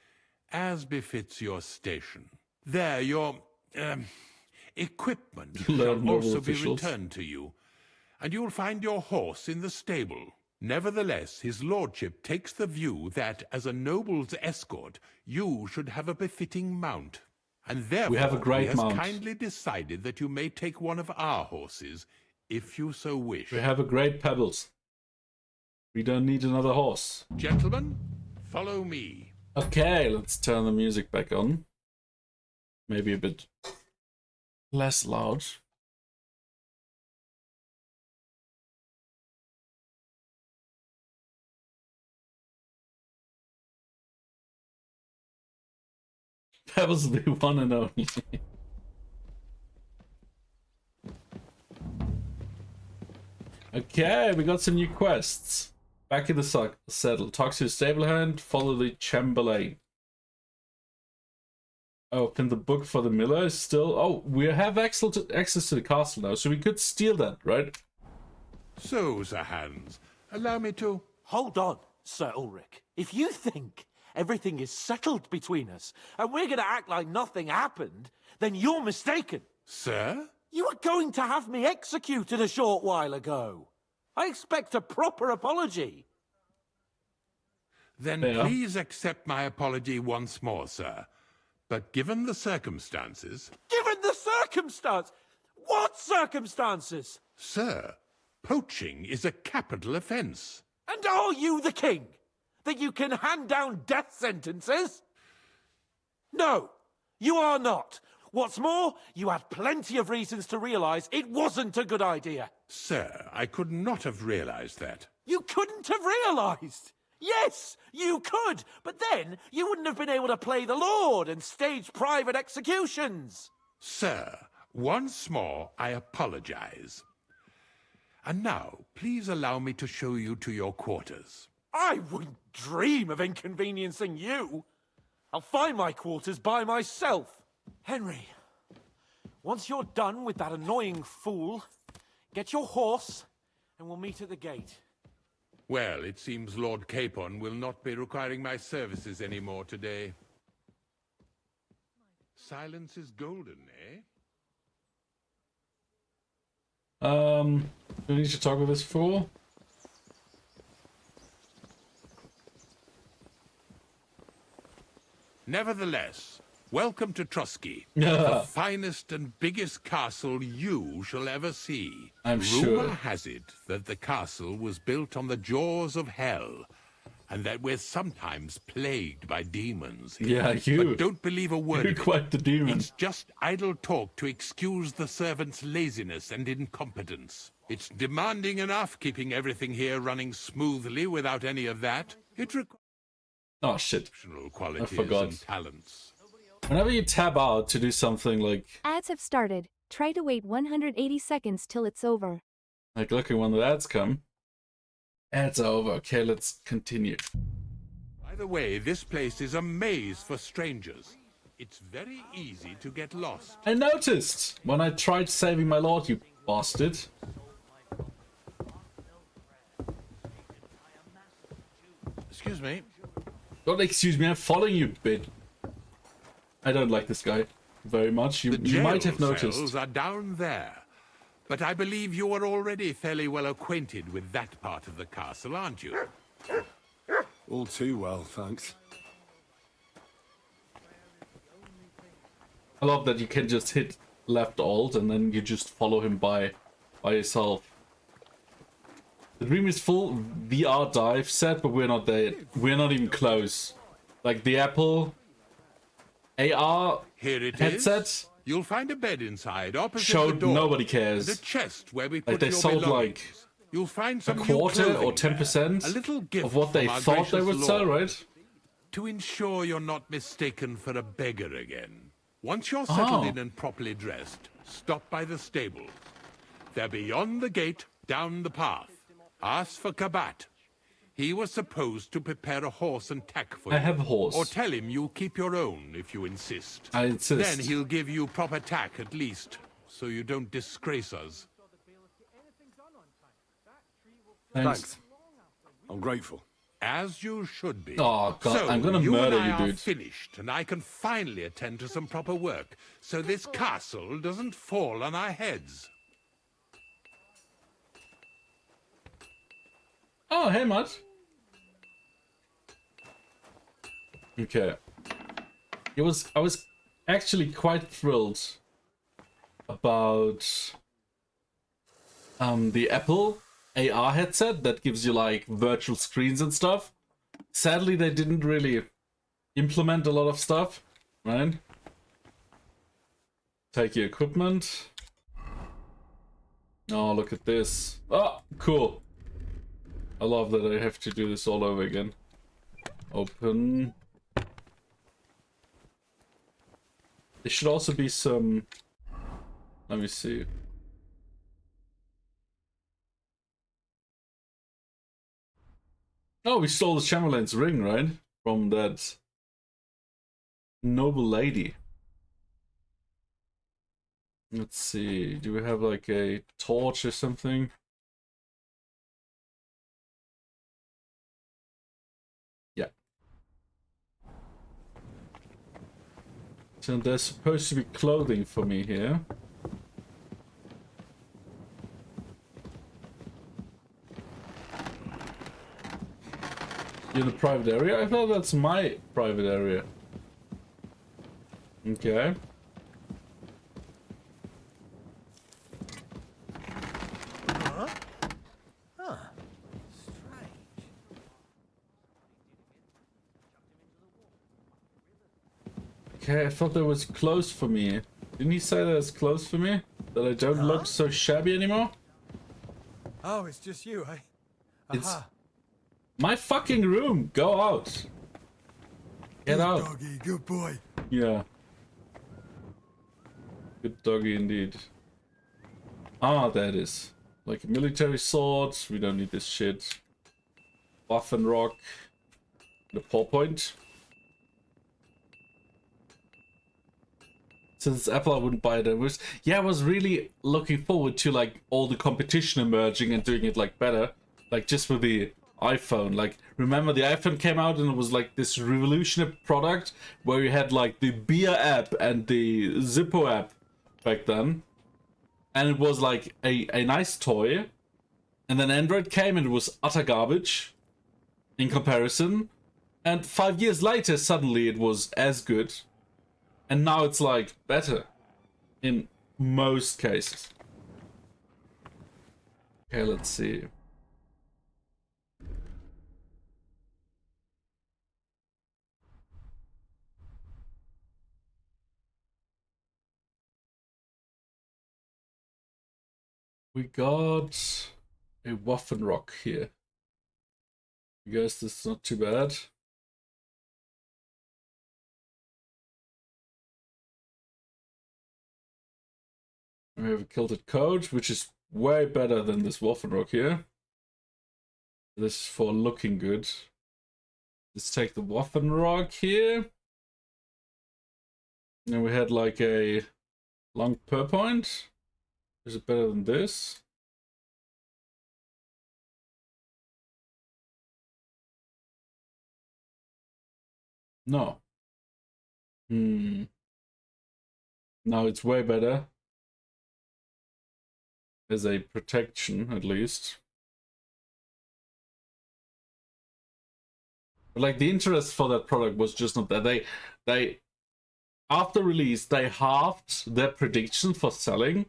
as befits your station. There, your equipment shall also be returned to you, and you'll find your horse in the stable. Nevertheless, his lordship takes the view that, as a noble's escort, you should have a befitting mount. And therefore, we have a great he has mount. kindly decided that you may take one of our horses, if you so wish. We have a great Pebbles. We don't need another horse. Gentlemen, follow me. Okay, let's turn the music back on. Maybe a bit less loud. Pebbles the one and only. Okay, we got some new quests. Back in the saddle. Talk to the stable hand. Follow the chamberlain. Open the book for the miller. Still. Oh, we have access to the castle now, so we could steal that, right? So, Sir Hans, allow me to... Hold on, Sir Ulrich. If you think everything is settled between us, and we're going to act like nothing happened, then you're mistaken. Sir? You were going to have me executed a short while ago. I expect a proper apology. Then please accept my apology once more, sir. But given the circumstances... Given the circumstance? What circumstances? Sir, poaching is a capital offence. And are you the king? That you can hand down death sentences? No, you are not. What's more, you had plenty of reasons to realise it wasn't a good idea. Sir, I could not have realised that. You couldn't have realised? Yes, you could, but then you wouldn't have been able to play the Lord and stage private executions. Sir, once more I apologise. And now, please allow me to show you to your quarters. I wouldn't dream of inconveniencing you. I'll find my quarters by myself. Henry, once you're done with that annoying fool, get your horse and we'll meet at the gate. Well, it seems Lord Capon will not be requiring my services anymore today. Silence is golden, eh? Do we need to talk with this fool? Nevertheless, welcome to Trusky, the finest and biggest castle you shall ever see. I'm sure. Rumor has it that the castle was built on the jaws of hell, and that we're sometimes plagued by demons here. Yeah, you. But don't believe a word You're of it. quite the demon. It's just idle talk to excuse the servants' laziness and incompetence. It's demanding enough keeping everything here running smoothly without any of that. It requires Oh shit. exceptional qualities forgot. and talents. Whenever you tab out to do something like Ads have started. Try to wait 180 seconds till it's over. looking when the ads come. Ads are over. Okay, let's continue. By the way, this place is a maze for strangers. It's very easy to get lost. I noticed when I tried saving my lord, you bastard. Excuse me. Don't excuse me, I'm following you, bit. I don't like this guy very much. You The might have jail noticed. cells are down there. But I believe you are already fairly well acquainted with that part of the castle, aren't you? All too well, thanks. I love that you can just hit left alt and then you just follow him by yourself. The dream is full VR dive set, but we're not there yet. We're not even close. Like the Apple AR Here it headset is. You'll find a bed inside, opposite the Showed door. nobody cares. And a chest where we Like put they your sold belongings. like You'll find a some new quarter or clothing there. 10% A little gift of what they from our thought they gracious would sell, Lord. right? To ensure you're not mistaken for a beggar again. Once you're settled Oh. in and properly dressed, stop by the stable. They're beyond the gate, down the path. Ask for Kabat. He was supposed to prepare a horse and tack for you. I have a horse. Or tell him you'll keep your own if you insist. I insist. Then he'll give you proper tack at least, so you don't disgrace us. Thanks. I'm grateful. As you should be. Oh, God, so, I'm gonna you murder and I you, are dude. finished, and I can finally attend to some proper work, so this castle doesn't fall on our heads. Oh, hey, Matt. Okay. I was actually quite thrilled about the Apple AR headset that gives you like virtual screens and stuff. Sadly, they didn't really implement a lot of stuff, right? Take your equipment. Oh, look at this. Oh, cool. I love that I have to do this all over again. Open. There should also be some... Let me see. Oh, we stole the Chamberlain's ring, right? From that noble lady. Let's see. Do we have like a torch or something? Yeah. So there's supposed to be clothing for me here. In the private area? I thought that's my private area. Okay. Huh? Huh. Strange. Okay, I thought that was closed for me. Didn't he say that it's closed for me? That I don't look so shabby anymore? Oh, it's just you, eh? It's my fucking room. Go out. Get out. Doggy, good boy. Yeah. Good doggy indeed. Ah, there it is. Like a military sword. We don't need this shit. Buff and rock. The paw point. Since Apple, I wouldn't buy it. Yeah, I was really looking forward to like all the competition emerging and doing it like better. Like just with the iPhone. Like, remember the iPhone came out and it was like this revolutionary product where you had like the beer app and the Zippo app back then. And it was like a nice toy. And then Android came and it was utter garbage in comparison. And 5 years later, suddenly it was as good. And now it's like better in most cases. Okay, let's see. We got a Waffenrock here. I guess this is not too bad. We have a Kilted Coat, which is way better than this Waffenrock here. This is for looking good. Let's take the Waffenrock here. And we had like a long Purpoint. Is it better than this? No. No, it's way better. As a protection, at least. But like the interest for that product was just not there. They after release they halved their prediction for selling.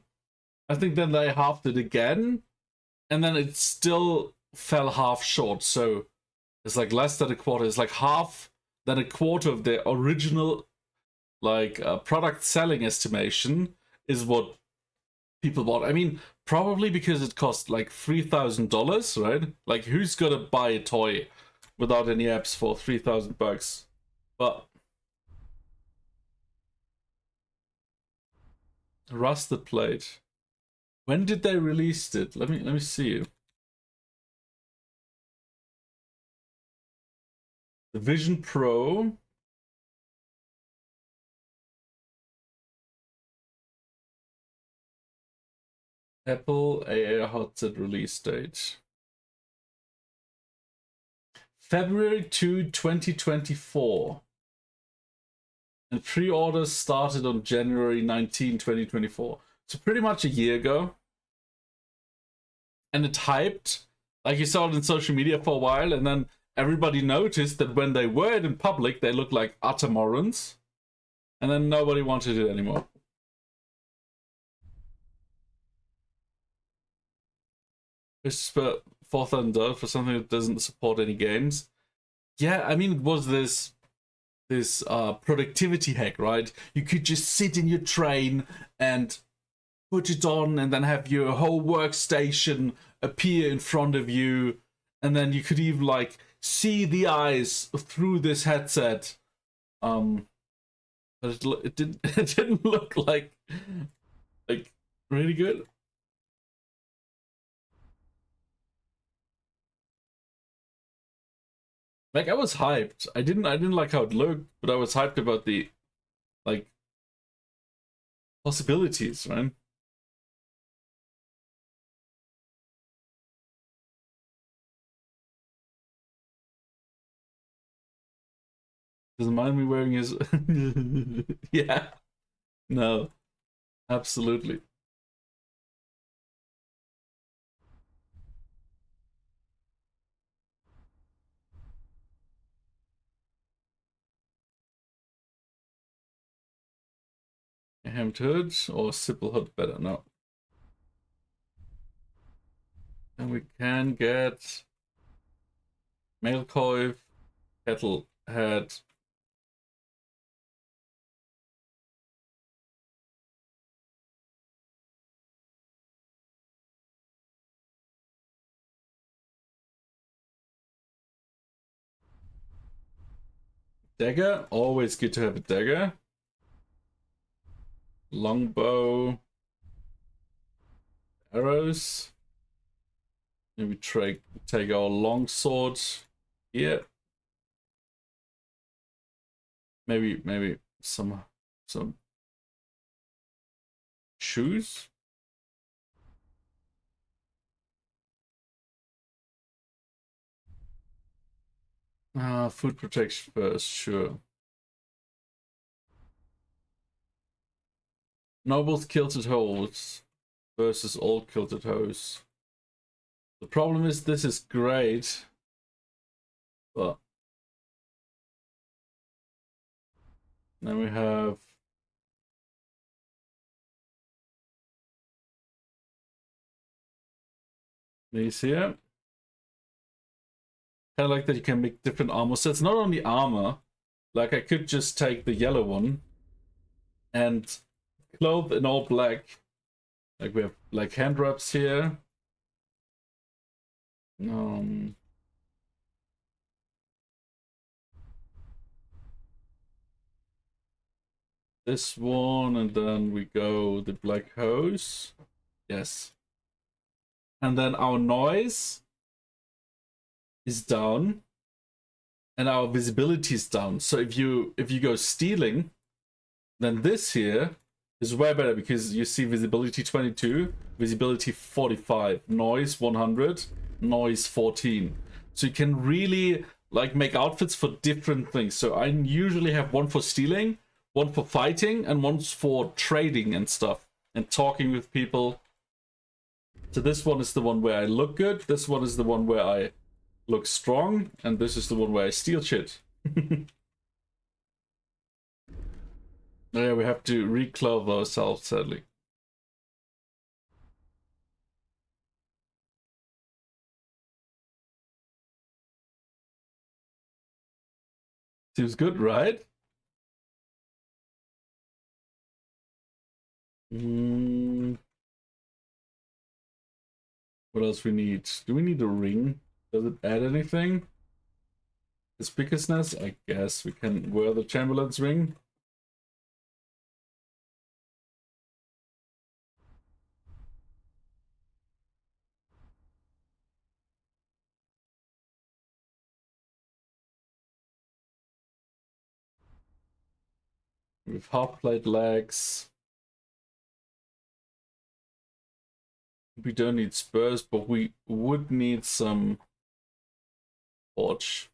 I think then they halved it again, and then it still fell half short. So it's like less than a quarter. It's like half than a quarter of the original like product selling estimation is what people bought. I mean, probably because it cost like $3,000, right? Like, who's gonna buy a toy without any apps for $3,000? But rusted plate. When did they release it? Let me see. The Vision Pro. Apple AR headset release date. February 2, 2024. And pre-orders started on January 19, 2024. So pretty much a year ago. And it hyped. Like, you saw it in social media for a while, and then everybody noticed that when they were in public, they looked like utter morons. And then nobody wanted it anymore. It's for $4,000 for something that doesn't support any games. Yeah, I mean, it was this productivity hack, right? You could just sit in your train and put it on and then have your whole workstation appear in front of you, and then you could even like see the eyes through this headset. But it didn't it didn't look like really good. Like, I was hyped. I didn't like how it looked, but I was hyped about the like possibilities, right? Doesn't mind me wearing his yeah. No. Absolutely. Hemmed hood or simple hood better? No. And we can get mail coif, kettle head. Dagger, always good to have a dagger. Longbow. Arrows. Maybe take our long sword here. Maybe some shoes. Food protection first, sure. Nobles kilted holes versus all kilted hose. The problem is this is great, but then we have these here. Kind of like that you can make different armor sets. Not only armor, like I could just take the yellow one and clothe in all black. Like we have like hand wraps here. This one, and then we go the black hose. Yes. And then our noise is down. And our visibility is down. So if you go stealing, then this here is way better because you see visibility 22, visibility 45, noise 100, noise 14. So you can really like make outfits for different things. So I usually have one for stealing, one for fighting, and one for trading and stuff and talking with people. So this one is the one where I look good. This one is the one where I look strong, and this is the one where I steal shit. Yeah, we have to reclothe ourselves, sadly. Seems good, right? What else we need? Do we need a ring? Does it add anything? Conspicuousness? I guess we can wear the Chamberlain's ring. With half-plate legs. We don't need spurs, but we would need some torch.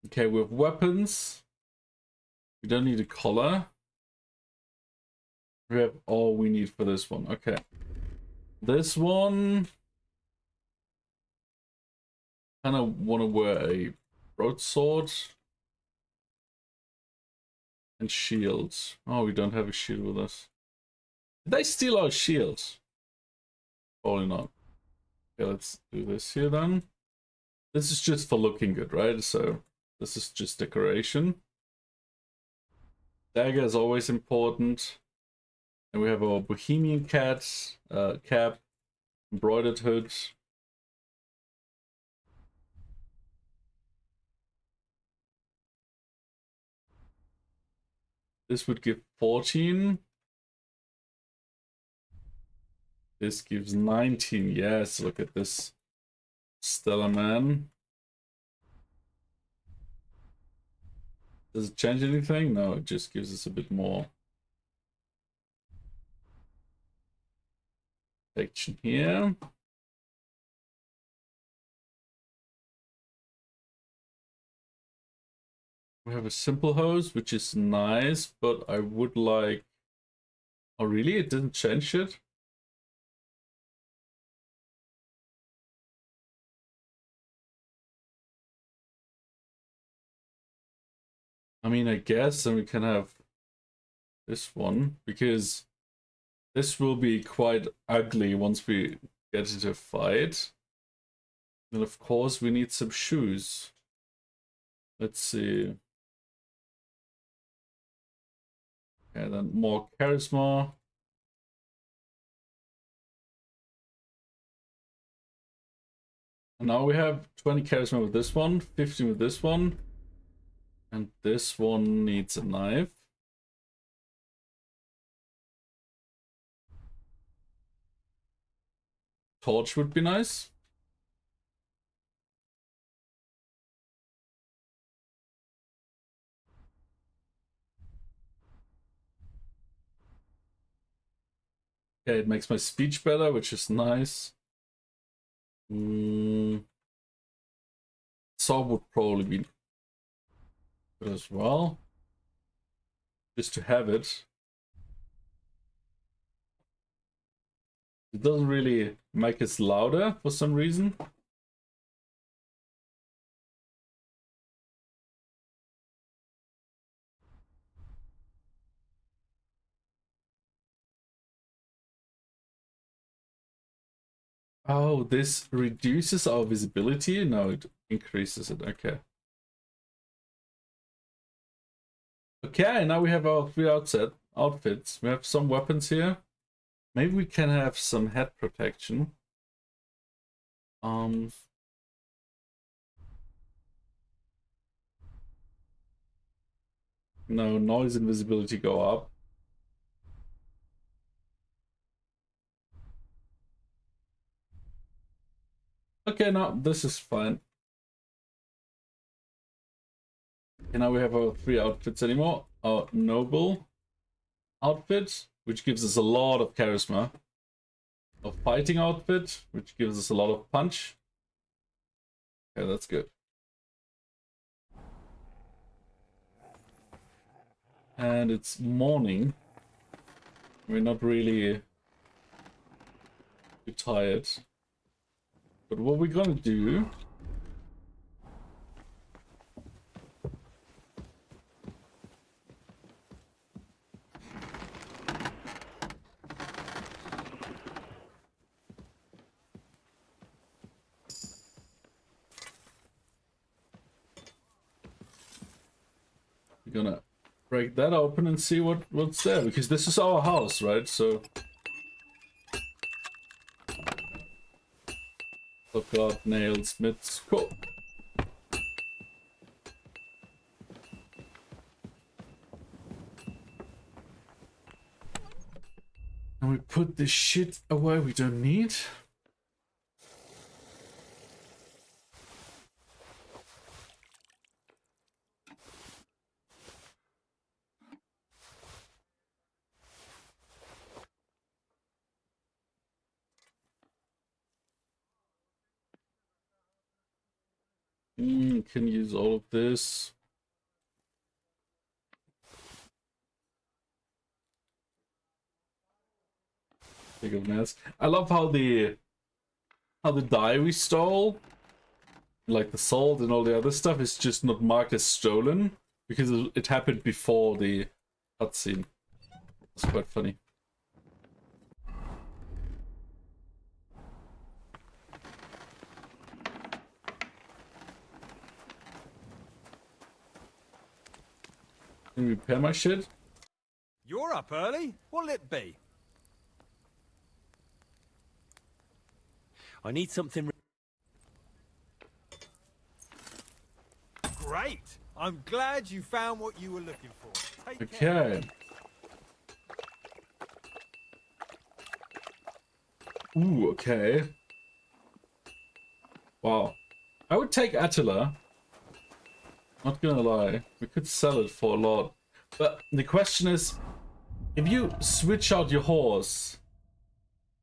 Okay, with weapons. We don't need a collar. We have all we need for this one. Okay. This one. Kind of want to wear a broadsword. And shields. Oh, we don't have a shield with us. Did they steal our shields? Probably not. Okay, let's do this here then. This is just for looking good, right? So this is just decoration. Dagger is always important. And we have our Bohemian cat cap, embroidered hood. This would give 14. This gives 19. Yes, look at this. Stellar man. Does it change anything? No, it just gives us a bit more protection here. We have a simple hose, which is nice, but I would like... Oh, really? It didn't change it? I mean, I guess then we can have this one, because this will be quite ugly once we get into a fight. And of course, we need some shoes. Let's see. Okay, then more charisma. And now we have 20 charisma with this one, 15 with this one. And this one needs a knife. Torch would be nice. Okay, it makes my speech better, which is nice. Saw would probably be good as well. Just to have it. It doesn't really make us louder for some reason. Oh, this reduces our visibility? No, it increases it. Okay. Okay, now we have our 3 outfits. We have some weapons here. Maybe we can have some head protection. No, noise and visibility go up. Okay, now this is fine. And now we have our 3 outfits anymore. Our noble outfit, which gives us a lot of charisma. A fighting outfit, which gives us a lot of punch. Okay, that's good. And it's morning. We're not really too tired. But what we're gonna do... We're gonna break that open and see what's there, because this is our house, right? So. Oh god, nails, mitts, cool. And we put this shit away we don't need. Can use all of this. Big of a mess. I love how the dye we stole, like the salt and all the other stuff, is just not marked as stolen because it happened before the cutscene. It's quite funny. Can you repair my shit? You're up early. What'll it be? I need something. Great. I'm glad you found what you were looking for. Take Okay. Ooh, okay. Wow. I would take Attila. Not gonna lie. We could sell it for a lot. But the question is, if you switch out your horse,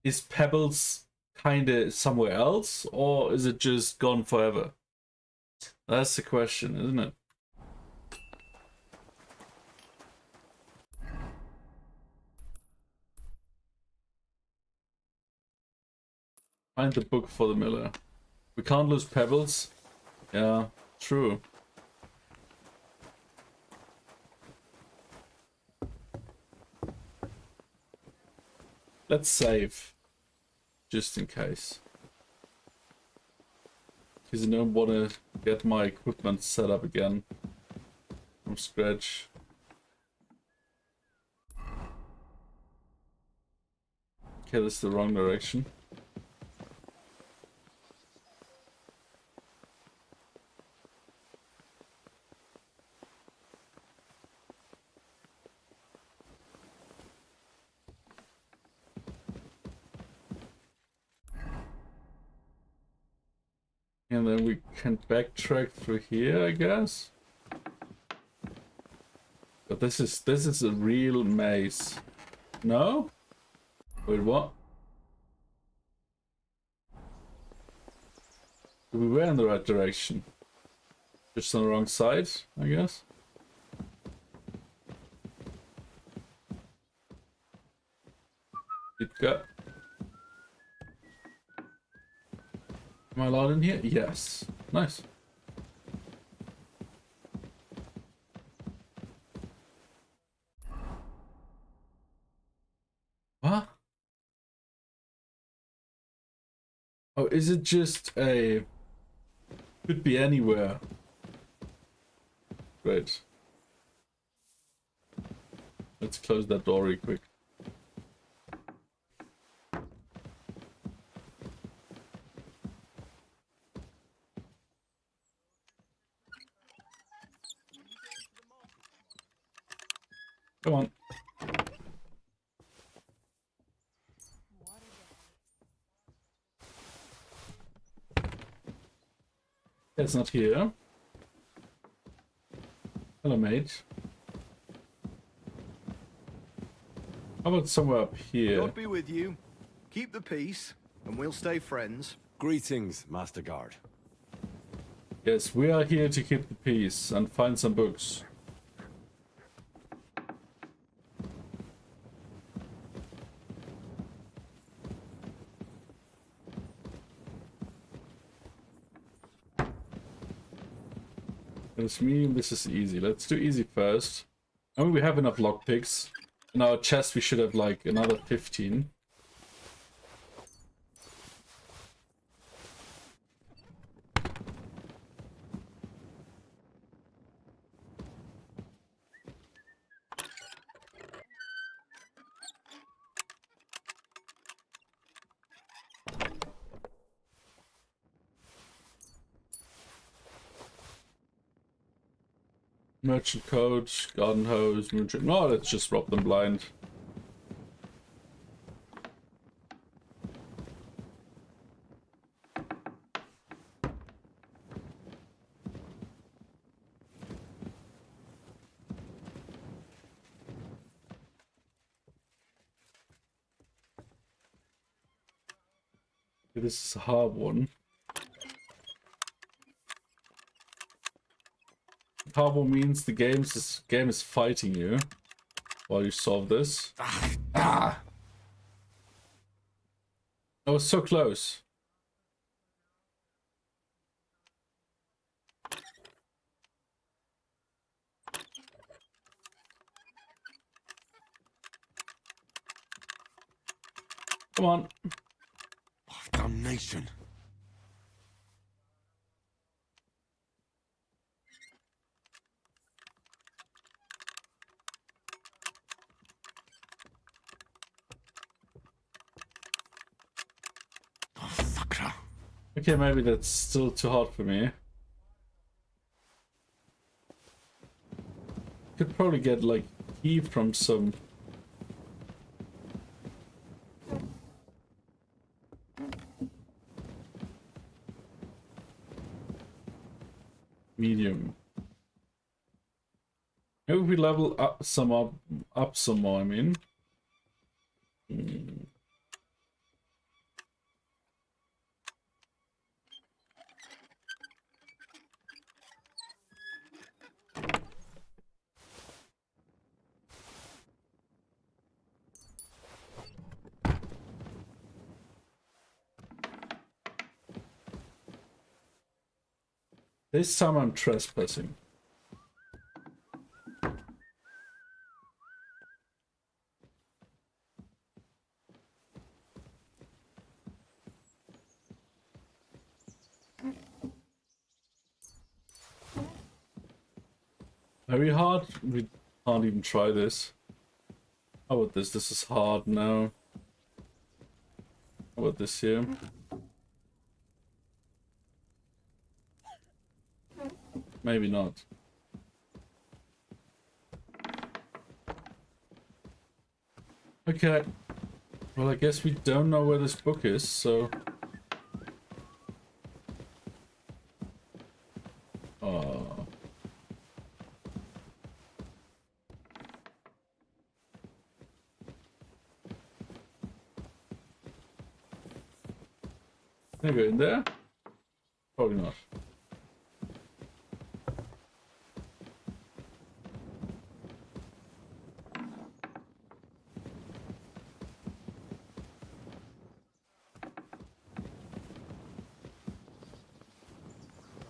is Pebbles kinda somewhere else? Or is it just gone forever? That's the question, isn't it? Find the book for the miller. We can't lose Pebbles. Yeah, true. Let's save. Just in case. Because I don't want to get my equipment set up again. From scratch. Okay, that's the wrong direction. And then we can backtrack through here, I guess. But this is a real maze. No? Wait, what? We were in the right direction. Just on the wrong side, I guess. It got. Am I allowed in here? Yes. Nice. What? Oh, is it just a... Could be anywhere. Great. Let's close that door real quick. Come on. It's not here. Hello, mate. How about somewhere up here? God be with you. Keep the peace, and we'll stay friends. Greetings, Master Guard. Yes, we are here to keep the peace and find some books. This mean this is easy. Let's do easy first. I mean, we have enough lockpicks. In our chest, we should have like another 15. Merchant coat, garden hose, moonshine. No, let's just rob them blind. This is a hard one. Hard one means the game is fighting you while you solve this. Ah! I was so close. Come on. Damnation. Okay, maybe that's still too hard for me. Could probably get like key from some. Medium. Maybe we level up some more. I mean. This time I'm trespassing. Very hard? We can't even try this. How about this? This is hard now. How about this here? Maybe not. Okay. Well, I guess we don't know where this book is, so... Can I go in there? Probably not.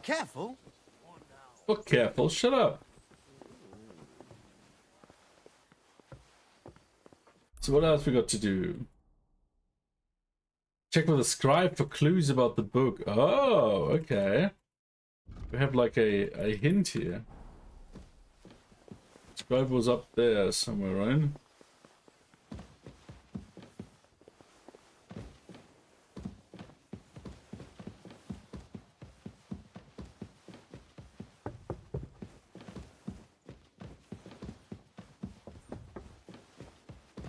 Careful. Oh, careful. Shut up. So what else we got to do? Check with the scribe for clues about the book. Oh, okay. We have like a hint here. Scribe was up there somewhere, right?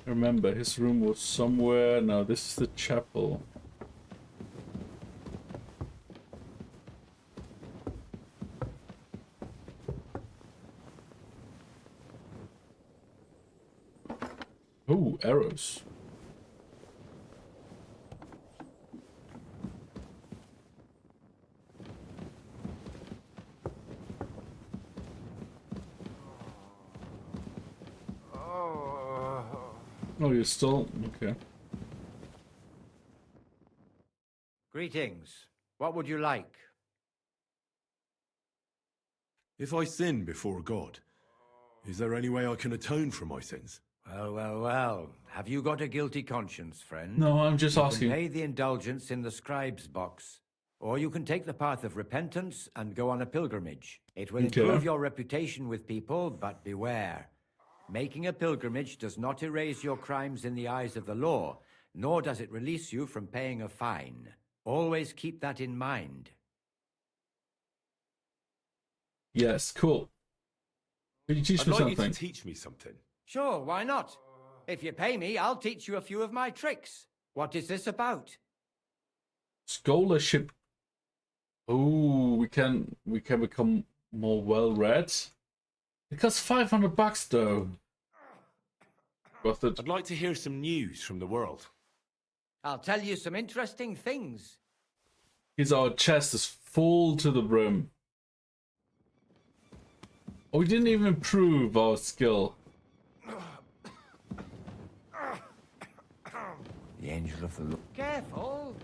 Remember, his room was somewhere. No, this is the chapel. Oh, arrows. Oh, you're still... okay. Greetings. What would you like? If I sin before God, is there any way I can atone for my sins? Well. Have you got a guilty conscience, friend? No, I'm just asking. You can pay the indulgence in the scribe's box, or you can take the path of repentance and go on a pilgrimage. It will improve your reputation with people, but beware. Making a pilgrimage does not erase your crimes in the eyes of the law, nor does it release you from paying a fine. Always keep that in mind. Yes, cool. Can you teach I'd me like something? you to teach me something. Sure, why not? If you pay me, I'll teach you a few of my tricks. What is this about? Scholarship. Oh, we can become more well-read. It costs $500 though. Worth it. I'd like to hear some news from the world. I'll tell you some interesting things. Our chest is full to the brim. Oh, we didn't even improve our skill. The Angel of the Lord. Careful!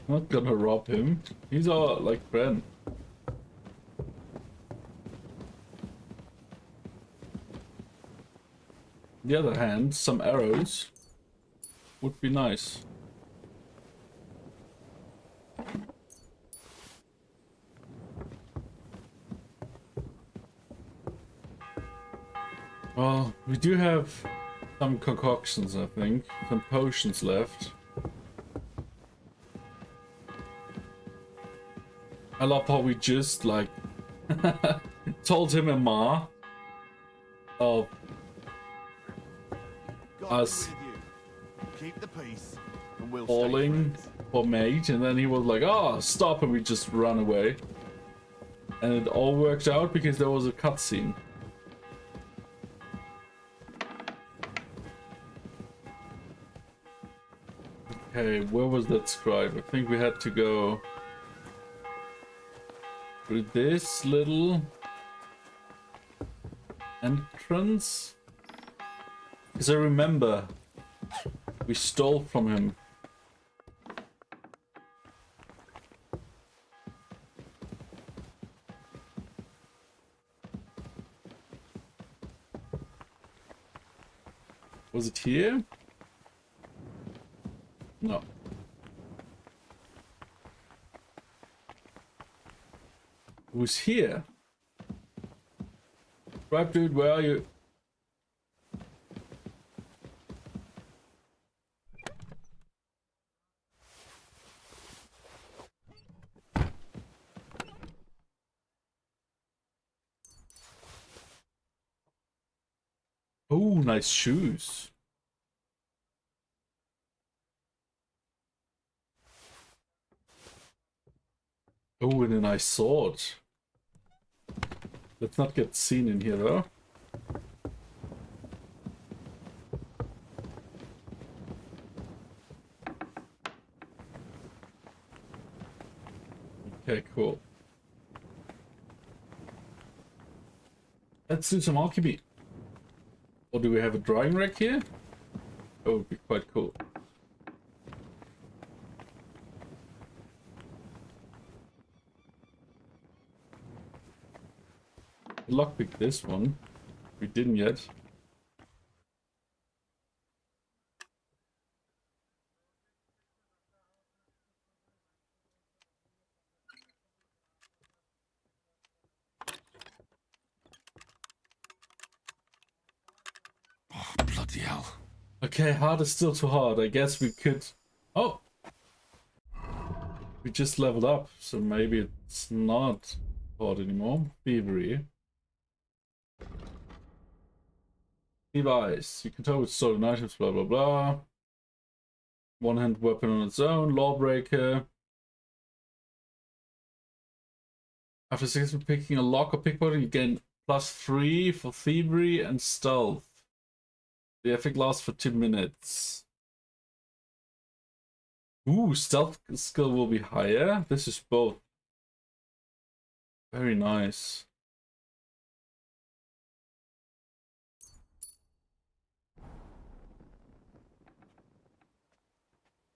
Not gonna rob him. He's our like friend. On the other hand, some arrows would be nice. Well, we do have some concoctions, I think. Some potions left. I love how we just, like, told him a ma of us Keep the peace, and we'll falling for mate, and then he was like, oh, stop, and we just run away. And it all worked out because there was a cutscene. Okay, where was that scribe? I think we had to go through this little entrance. Because I remember we stole from him. Was it here? No. Who's here? Right, dude, where are you? Oh, nice shoes. Oh, and a nice sword. Let's not get seen in here, though. Okay, cool. Let's do some alchemy. Or do we have a drying rack here? That would be quite cool. Lockpick this one. We didn't yet. Oh, bloody hell. Okay, hard is still too hard. I guess we could... Oh! We just leveled up, so maybe it's not hard anymore. Thievery. Device. You can tell with stolen items, blah blah blah. One-hand weapon on its own. Lawbreaker. After successfully picking a lock or pickpocketing, you gain +3 for thievery and stealth. The effect lasts for 2 minutes. Ooh, stealth skill will be higher. This is both. Very nice.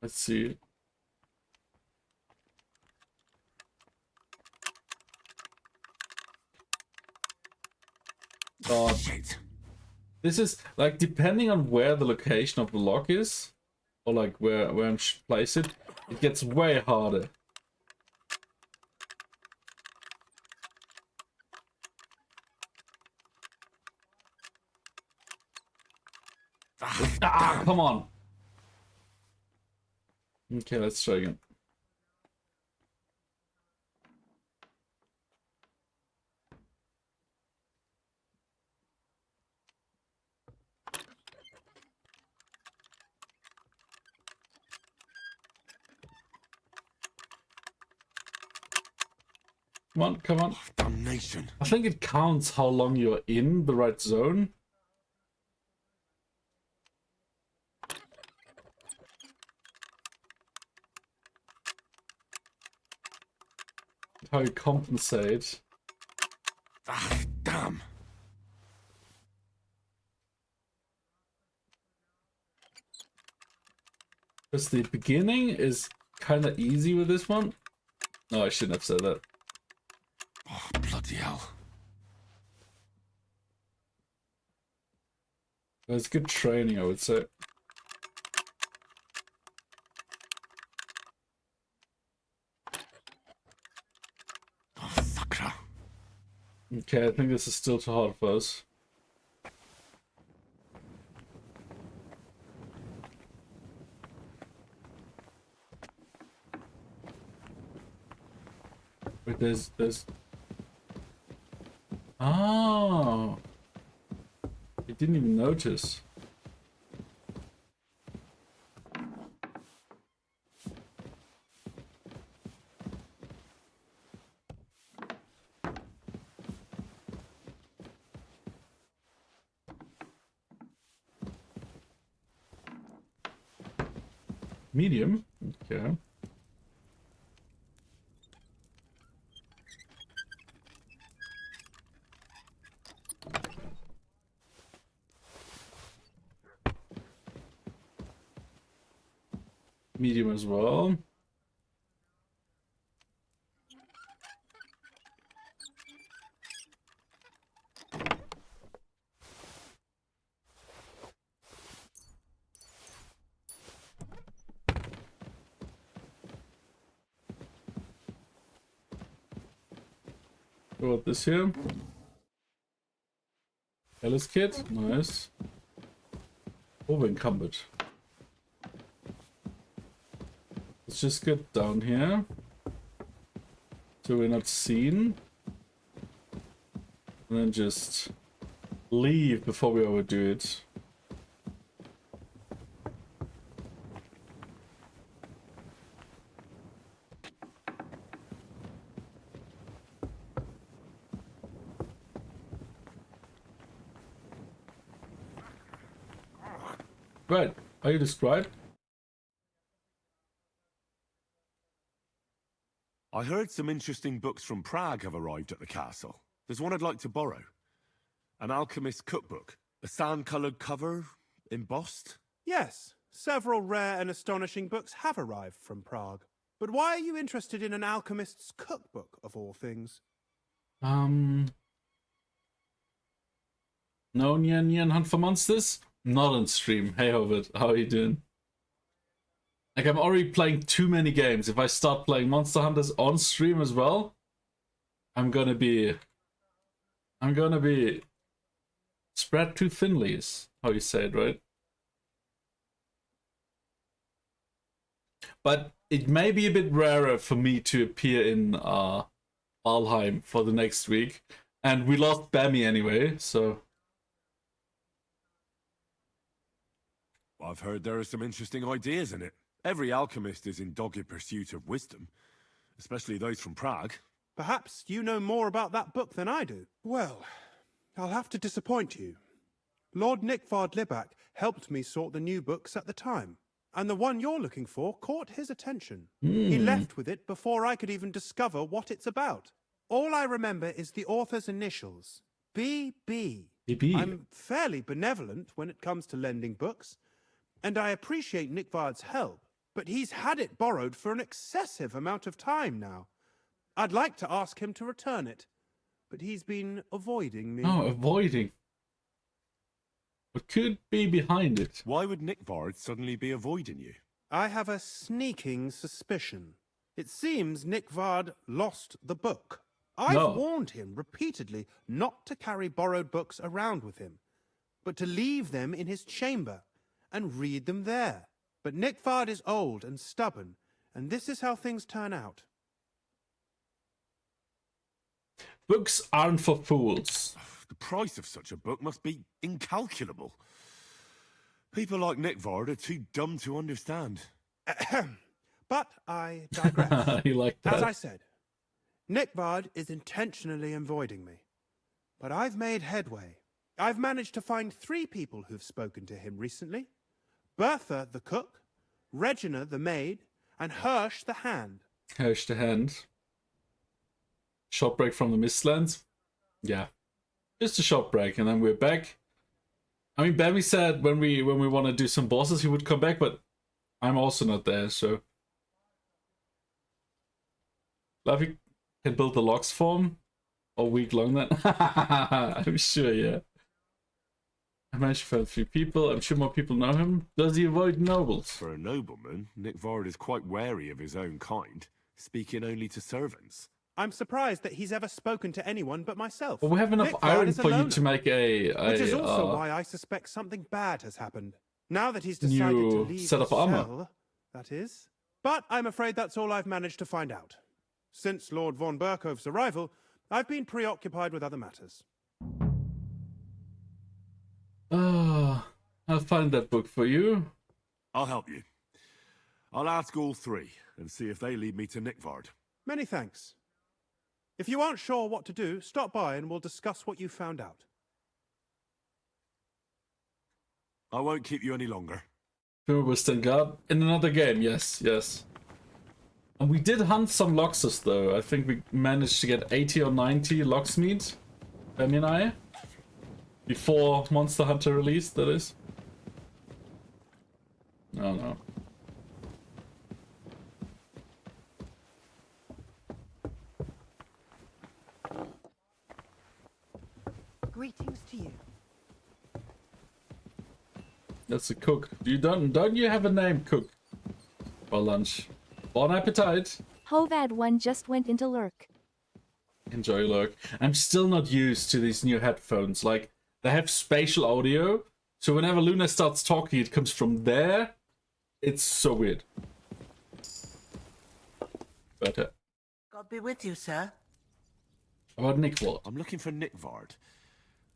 Let's see. God. This is like depending on where the location of the lock is, or like where I should place it, it gets way harder. Ah, come on. Okay, let's try again. Come on, come on. Damnation. I think it counts how long you're in the right zone. How you compensate. Ah, damn. Because the beginning is kind of easy with this one. No, I shouldn't have said that. Oh, bloody hell. It's good training, I would say. Okay, I think this is still too hard for us. Wait, there's... Oh! I didn't even notice. Medium? Okay. Medium as well. What about this here? Alice kit, nice. Over encumbered. Let's just get down here, so we're not seen, and then just leave before we overdo it. Right, are you described? I heard some interesting books from Prague have arrived at the castle. There's one I'd like to borrow. An alchemist's cookbook. A sand-coloured cover, embossed. Yes, several rare and astonishing books have arrived from Prague. But why are you interested in an alchemist's cookbook, of all things? No Nyan Hunt for Monsters? Not on stream. Hey Howard, how are you doing? Like, I'm already playing too many games. If I start playing Monster Hunters on stream as well, I'm gonna be spread too thinly, is how you say it, right? But it may be a bit rarer for me to appear in Valheim for the next week. And we lost Bammy anyway, so... I've heard there are some interesting ideas in it. Every alchemist is in dogged pursuit of wisdom, especially those from Prague. Perhaps you know more about that book than I do. Well, I'll have to disappoint you. Lord Nickvard Libak helped me sort the new books at the time, and the one you're looking for caught his attention. He left with it before I could even discover what it's about. All I remember is the author's initials, B.B. B.B. I'm fairly benevolent when it comes to lending books, and I appreciate Nickvard's help, but he's had it borrowed for an excessive amount of time now. I'd like to ask him to return it, but he's been avoiding me. Oh, avoiding. What could be behind it? Why would Nickvard suddenly be avoiding you? I have a sneaking suspicion. It seems Nickvard lost the book. I've warned him repeatedly not to carry borrowed books around with him, but to leave them in his chamber and read them there. But Nickvard is old and stubborn, and this is how things turn out. Books aren't for fools. The price of such a book must be incalculable. People like Nickvard are too dumb to understand. But I digress. You like that? As I said, Nickvard is intentionally avoiding me. But I've made headway. I've managed to find 3 people who've spoken to him recently. Bertha, the cook, Regina, the maid, and Hirsch, the hand. Hirsch the hand. Short break from the Mistlands. Yeah. Just a short break, and then we're back. I mean, Bammy said when we want to do some bosses, he would come back, but I'm also not there, so... Lavi can build the logs for him. A week long then. I'm sure, yeah. I managed to find 3 people. I'm sure more people know him. Does he avoid nobles? For a nobleman, Nickvard is quite wary of his own kind, speaking only to servants. I'm surprised that he's ever spoken to anyone but myself. Well, we have enough Nickvard iron is a for you loner, to make a which is also why I suspect something bad has happened. Now that he's decided new to leave set of the armor. cell, that is. But I'm afraid that's all I've managed to find out. Since Lord von Berkov's arrival, I've been preoccupied with other matters. I'll find that book for you. I'll help you. I'll ask all 3 and see if they lead me to Nickvard. Many thanks. If you aren't sure what to do, stop by and we'll discuss what you found out. I won't keep you any longer. Guard in another game, yes. And we did hunt some Loxus though. I think we managed to get 80 or 90 Locksmeat, Bammy and I. Before Monster Hunter released, that is. Oh no. Greetings to you. That's a cook. Don't you have a name, cook? For lunch. Bon appetit. Hovad 1 just went into lurk. Enjoy lurk. I'm still not used to these new headphones. Like, they have spatial audio, so whenever Luna starts talking, it comes from there. It's so weird. But God be with you, sir. about Nickvard? I'm looking for Nickvard.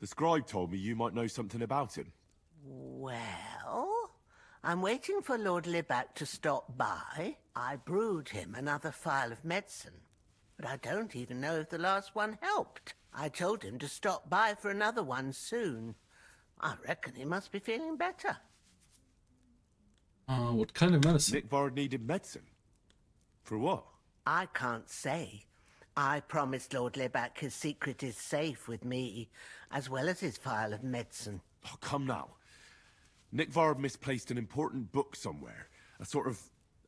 The scribe told me you might know something about him. Well, I'm waiting for Lord Libac to stop by. I brewed him another phial of medicine, but I don't even know if the last one helped. I told him to stop by for another one soon. I reckon he must be feeling better. What kind of medicine? Nickvard needed medicine. For what? I can't say. I promised Lord Libac his secret is safe with me, as well as his phial of medicine. Oh, come now. Nickvard misplaced an important book somewhere. A sort of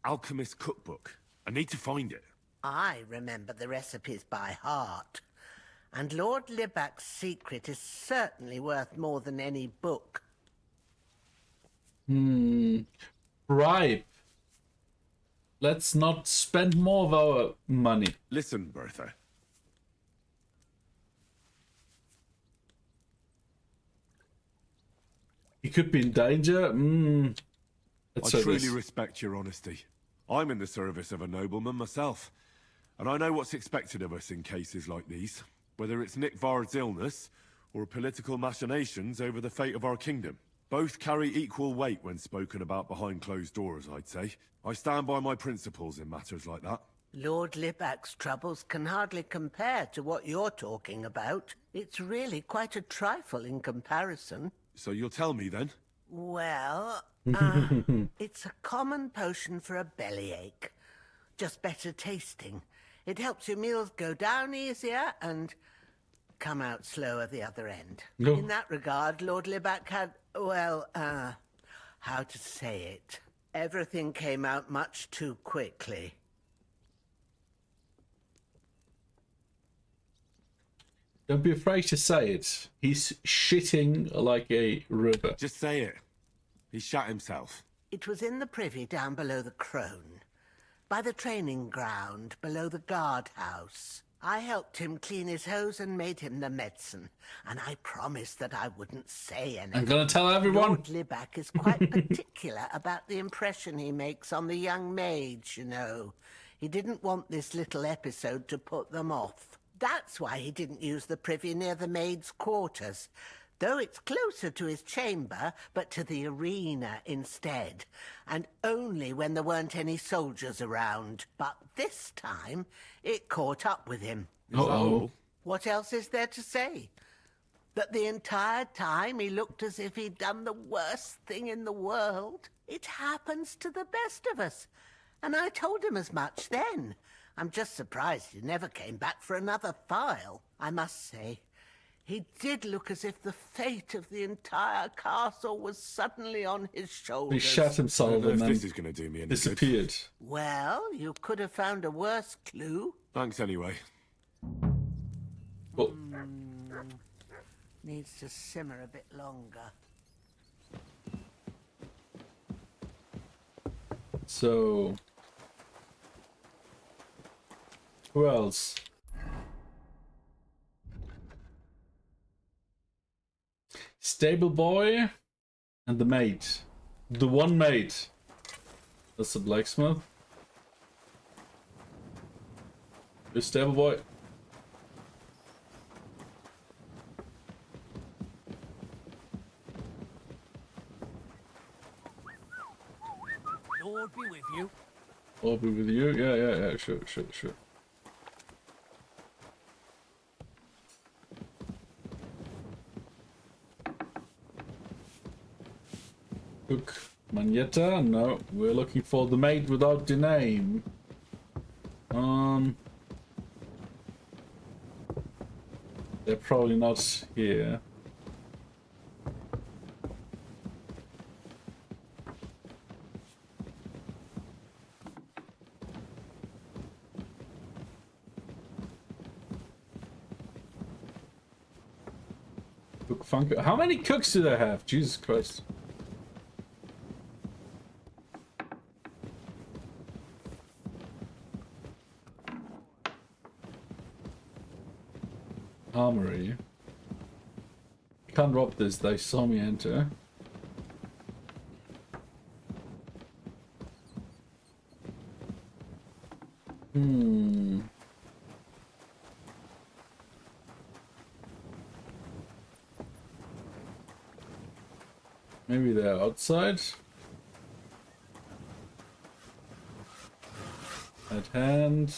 alchemist cookbook. I need to find it. I remember the recipes by heart. And Lord Libac's secret is certainly worth more than any book. Bribe. Let's not spend more of our money. Listen, Bertha. He could be in danger. I truly respect your honesty. I'm in the service of a nobleman myself, and I know what's expected of us in cases like these, whether it's Nickvard's illness or political machinations over the fate of our kingdom. Both carry equal weight when spoken about behind closed doors, I'd say. I stand by my principles in matters like that. Lord Libac's troubles can hardly compare to what you're talking about. It's really quite a trifle in comparison. So you'll tell me then? Well, it's a common potion for a bellyache. Just better tasting. It helps your meals go down easier and come out slower the other end. No. In that regard, Lord Libac had, well, how to say it? Everything came out much too quickly. Don't be afraid to say it. He's shitting like a river. Just say it. He shot himself. It was in the privy down below the Crone, by the training ground below the guardhouse. I helped him clean his hose and made him the medicine, and I promised that I wouldn't say anything. I'm gonna tell everyone. Lord Libac is quite particular about the impression he makes on the young maids, you know. He didn't want this little episode to put them off. That's why he didn't use the privy near the maids' quarters. though it's closer to his chamber, but to the arena instead, and only when there weren't any soldiers around. But this time, it caught up with him. Uh-oh. What else is there to say? That the entire time he looked as if he'd done the worst thing in the world. It happens to the best of us. And I told him as much then. I'm just surprised he never came back for another file. I must say, he did look as if the fate of the entire castle was suddenly on his shoulders. He shot himself and then this is going to do me any disappeared. Good. Well, you could have found a worse clue. Thanks anyway. Oh. Needs to simmer a bit longer. So, who else? Stable boy and the maid. The one maid. That's the blacksmith. The stable boy. Lord be with you. I'll be with you. Yeah. Sure. Cook Magneta? No, we're looking for the maid without the name. They're probably not here. Cook Funko. How many cooks do they have? Jesus Christ. Armory. Can't rob this, they saw me enter. Maybe they're outside. Hide hand.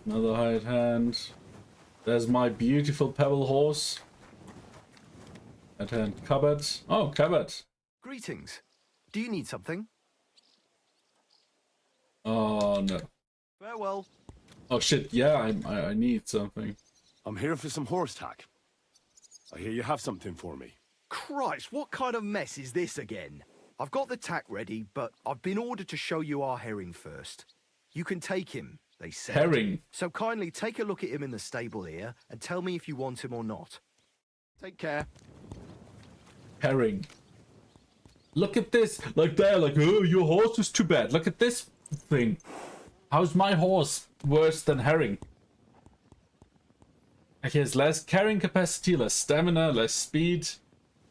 Another hide hand. There's my beautiful pebble horse. Hide hand cupboard. Oh, cupboard. Greetings. Do you need something? Oh no. Farewell. Oh shit, yeah, I need something. I'm here for some horse tack. I hear you have something for me. Christ, what kind of mess is this again? I've got the tack ready, but I've been ordered to show you our herring first. You can take him, they said. Herring. So kindly take a look at him in the stable here and tell me if you want him or not. Take care. Herring. Look at this. Like they're like, oh, your horse is too bad. Look at this thing. How's my horse worse than herring? He has less carrying capacity, less stamina, less speed.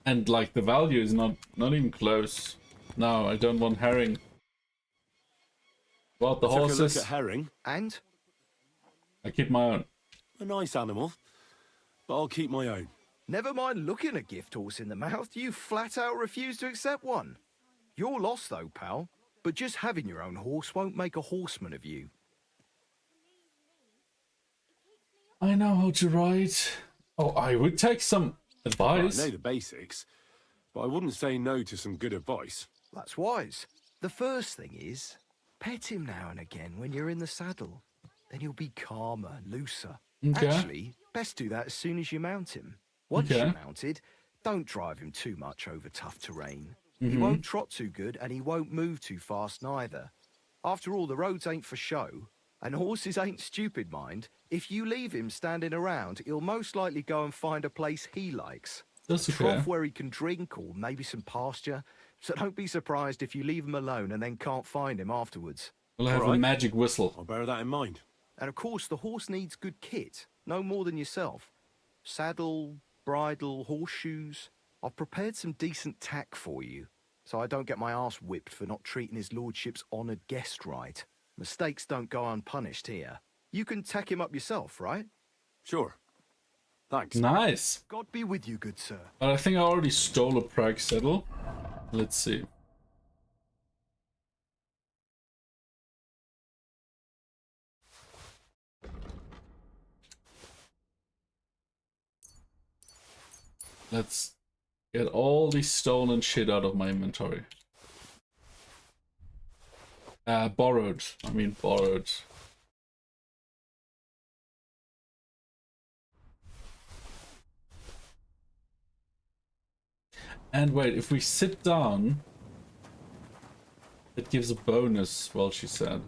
And like the value is not even close. No, I don't want herring. What the horses? Look at herring. And? I keep my own. A nice animal, but I'll keep my own. Never mind looking a gift horse in the mouth, you flat out refuse to accept one. You're lost though, pal. But just having your own horse won't make a horseman of you. I know how to ride. Oh, I would take some advice. I know the basics, but I wouldn't say no to some good advice. That's wise. The first thing is, pet him now and again when you're in the saddle. Then he'll be calmer, looser. Okay. Actually, best do that as soon as you mount him. Once you're mounted, don't drive him too much over tough terrain. He won't trot too good and he won't move too fast neither. After all, the roads ain't for show. And horses ain't stupid, mind. If you leave him standing around, he'll most likely go and find a place he likes. That's okay. A trough where he can drink or maybe some pasture. So don't be surprised if you leave him alone and then can't find him afterwards. We'll have a magic whistle. I'll bear that in mind. And of course, the horse needs good kit. No more than yourself. Saddle, bridle, horseshoes. I've prepared some decent tack for you, so I don't get my arse whipped for not treating his lordship's honoured guest right. Mistakes don't go unpunished here. You can tack him up yourself, right? Sure. Thanks. Nice. God be with you, good sir. But I think I already stole a Prague saddle. Let's see. Let's get all the stolen shit out of my inventory. Borrowed. I mean borrowed. And wait, if we sit down, it gives a bonus, well, she said.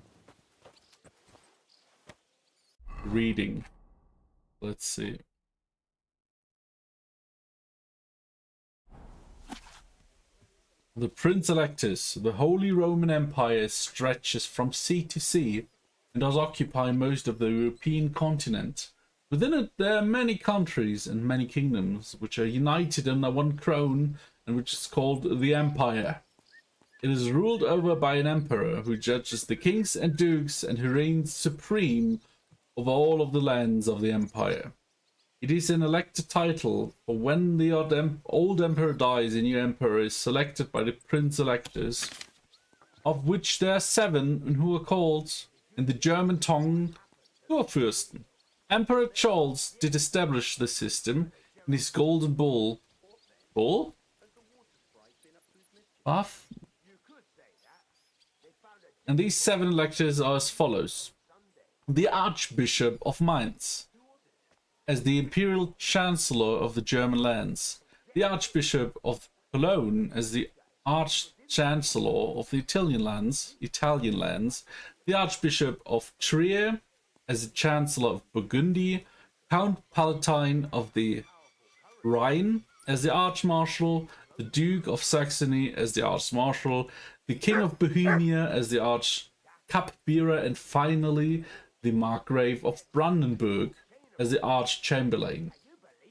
Reading. Let's see. The Prince Electus, the Holy Roman Empire stretches from sea to sea and does occupy most of the European continent. Within it, there are many countries and many kingdoms which are united under one crown and which is called the Empire. It is ruled over by an emperor who judges the kings and dukes and who reigns supreme over all of the lands of the empire. It is an elected title, for when the old emperor dies, a new emperor is selected by the Prince Electors, of which there are 7 and who are called, in the German tongue, Kurfürsten. Emperor Charles did establish the system in his golden bull. Bull? Buff? And these 7 electors are as follows. The Archbishop of Mainz, as the Imperial Chancellor of the German lands. The Archbishop of Cologne, as the Arch-Chancellor of the Italian lands. The Archbishop of Trier, as the Chancellor of Burgundy. Count Palatine of the Rhine, as the Archmarshal. The Duke of Saxony, as the Archmarshal. The King of Bohemia, as the Arch-Cupbearer. And finally, the Margrave of Brandenburg, as the Arch-Chamberlain.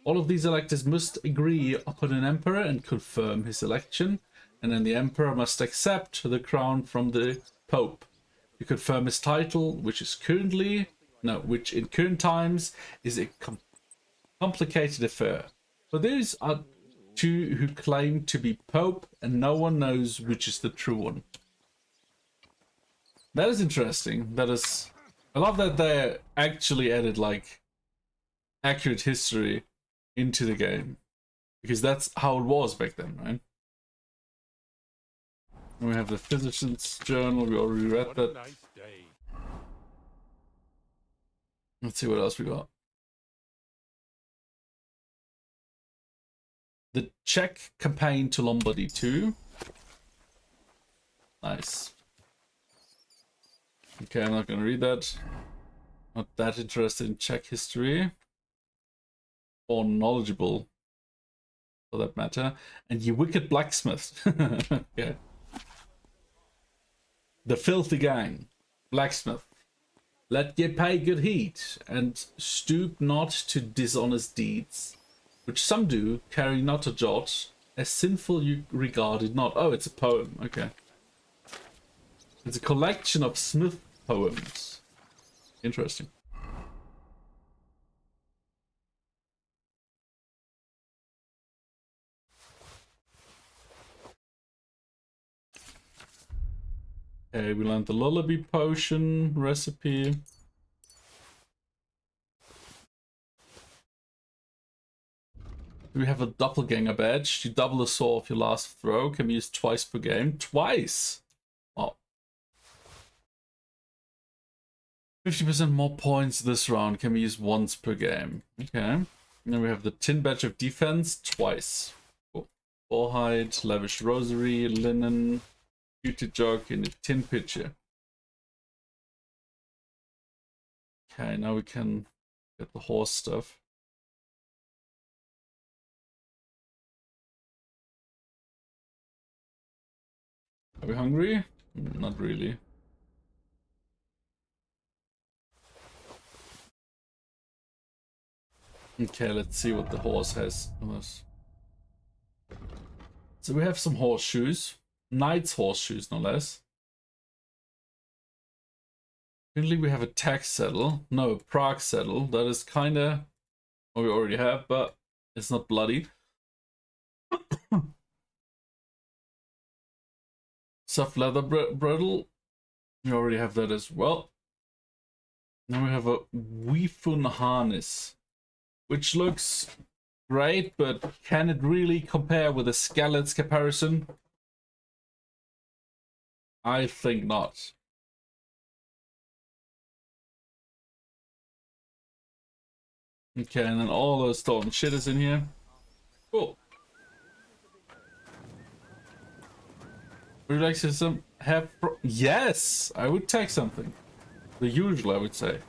All of these electors must agree upon an emperor and confirm his election, and then the emperor must accept the crown from the Pope to confirm his title, which in current times is a complicated affair. But these are 2 who claim to be Pope, and no one knows which is the true one. That is interesting. I love that they actually added like accurate history into the game, because that's how it was back then, right? And we have the physician's journal. We already read that. Nice day. Let's see what else we got. The Czech campaign to Lombardy 2. Nice. Okay, I'm not gonna read that. Not that interested in Czech history. Or knowledgeable, for that matter. And you wicked blacksmith. Yeah. The filthy gang. Blacksmith. Let ye pay good heed, and stoop not to dishonest deeds, which some do, carry not a jot, as sinful you regard it not. Oh, it's a poem, okay. It's a collection of Smith poems. Interesting. Okay, we learned the lullaby potion recipe. We have a doppelganger badge. You double the score of your last throw. Can be used twice per game. Twice! Wow. 50% more points this round. Can be used once per game. Okay. And then we have the tin badge of defense. Twice. Cool. Rawhide, lavish rosary, linen, beauty jug, and a tin pitcher. Okay, now we can get the horse stuff. Are we hungry? Not really. Okay, let's see what the horse has on us. So we have some horseshoes. Knight's horseshoes, no less. Currently we have a tax saddle. No, a Prague saddle. That is kinda Or we already have, but it's not bloody. Soft leather bridle. We already have that as well. Now we have a Weefun harness, which looks great, but can it really compare with a Skelet's caparison? I think not. Okay, and then all those stolen shit is in here. Cool. Would you like to some have? Yes, I would take something. The usual, I would say,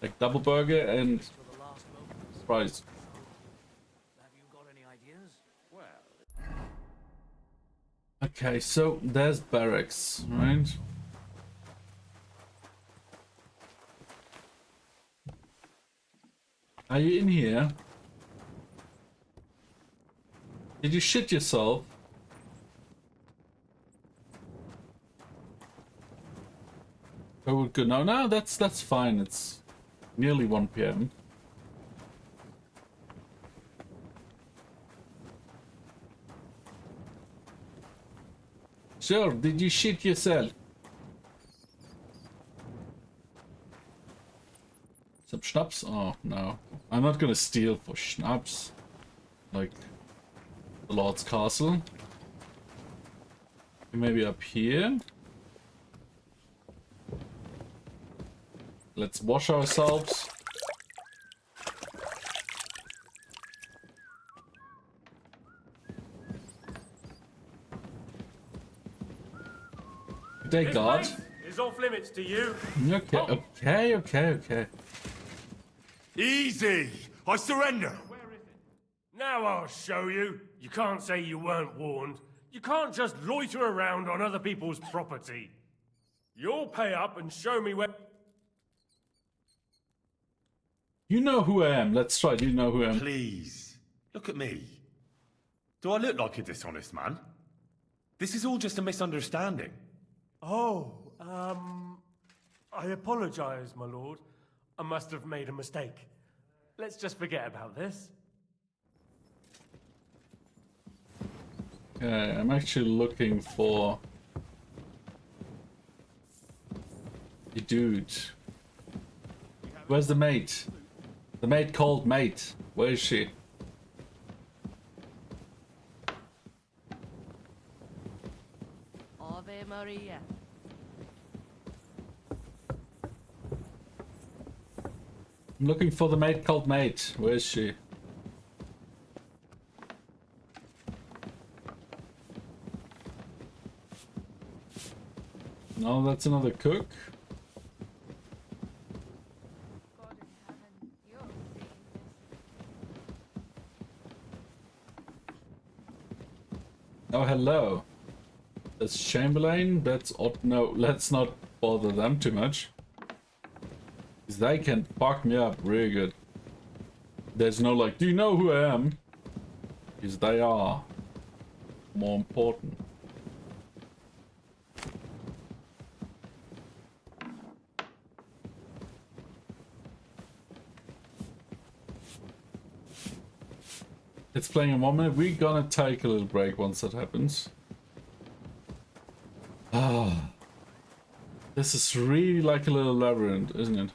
like double burger and fries. Okay, so there's barracks, right? Are you in here? Did you shit yourself? Oh, good. No, that's fine. It's nearly 1 p.m. Sure, did you shit yourself? Some schnapps? Oh, no. I'm not gonna steal for schnapps. Like the Lord's Castle. Maybe up here. Let's wash ourselves. Good day, God. Is off limits to you. Okay. Easy! I surrender! Where is it? Now I'll show you. You can't say you weren't warned. You can't just loiter around on other people's property. You'll pay up and show me where... You know who I am. Let's try. Do you know who I am? Please, look at me. Do I look like a dishonest man? This is all just a misunderstanding. Oh, I apologize, my lord. I must have made a mistake. Let's just forget about this. Okay, I'm actually looking for a dude. Where's the mate? The mate called mate. Where is she? Ave Maria. I'm looking for the mate called mate. Where is she? No, that's another cook. Oh, hello. That's Chamberlain. That's odd. No, let's not bother them too much. Because they can fuck me up really good. There's no like, do you know who I am? Because they are more important. It's playing in 1 minute. We're gonna take a little break once that happens. Ah, this is really like a little labyrinth, isn't it?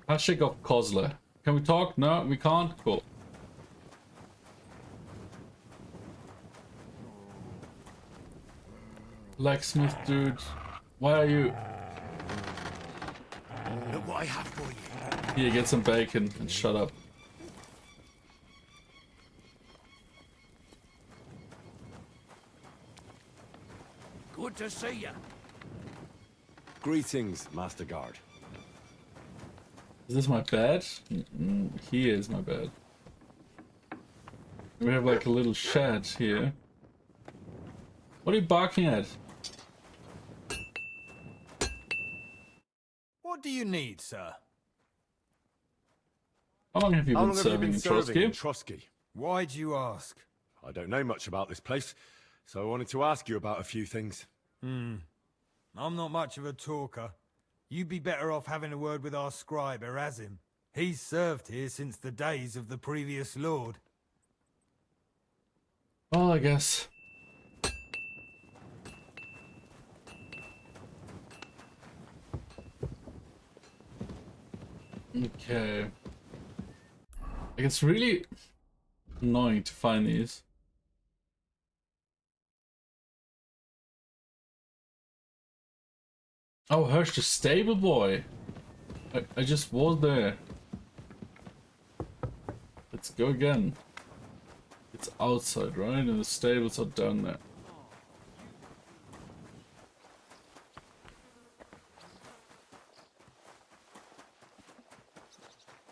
Hashtag of Kozler. Can we talk? No, we can't. Cool. Blacksmith dude, why are you? Look what I have for you. Here, get some bacon and shut up. Good to see you. Greetings, Master Guard. Is this my bed? He is my bed. We have like a little shed here. What are you barking at? What do you need, sir? How long have you been serving in Trotsky? Why do you ask? I don't know much about this place, so I wanted to ask you about a few things. I'm not much of a talker. You'd be better off having a word with our scribe, Erasim. He's served here since the days of the previous lord. Well, I guess. Okay. Like, it's really annoying to find these. Oh, Hirsch, the stable boy. I just was there. Let's go again. It's outside, right? And the stables are down there.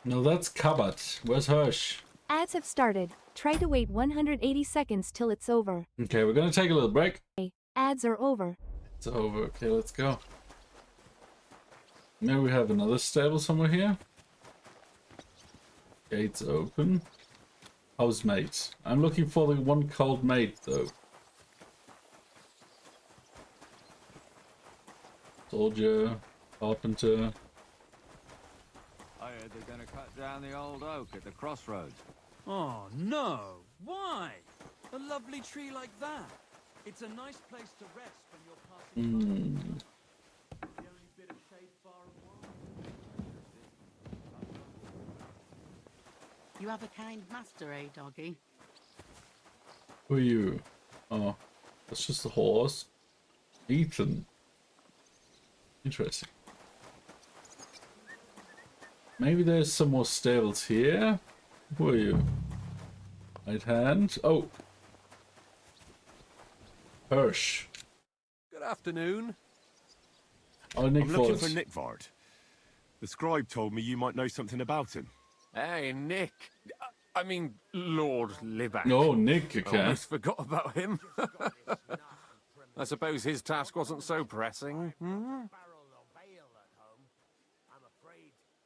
No, that's cupboard. Where's Hirsch? Ads have started. Try to wait 180 seconds till it's over. Okay, we're gonna take a little break. Ads are over. It's over. Okay, let's go. Maybe we have another stable somewhere here. Gates open. Housemate. I'm looking for the one called mate though. Soldier. Carpenter. I heard they're going to cut down the old oak at the crossroads. Oh, no. Why? A lovely tree like that. It's a nice place to rest when you're passing by. The only bit of shade far and wide. You have a kind master, eh, doggy? Who are you? Oh, that's just a horse. Ethan. Interesting. Maybe there's some more stables here. Who are you? Right hand. Oh. Hirsch. Good afternoon. Oh, Nick I'm looking for Nickvard. The scribe told me you might know something about him. Hey, Nick. I mean, Lord Libac. Oh, Nick, okay. I almost forgot about him. I suppose his task wasn't so pressing. Hmm?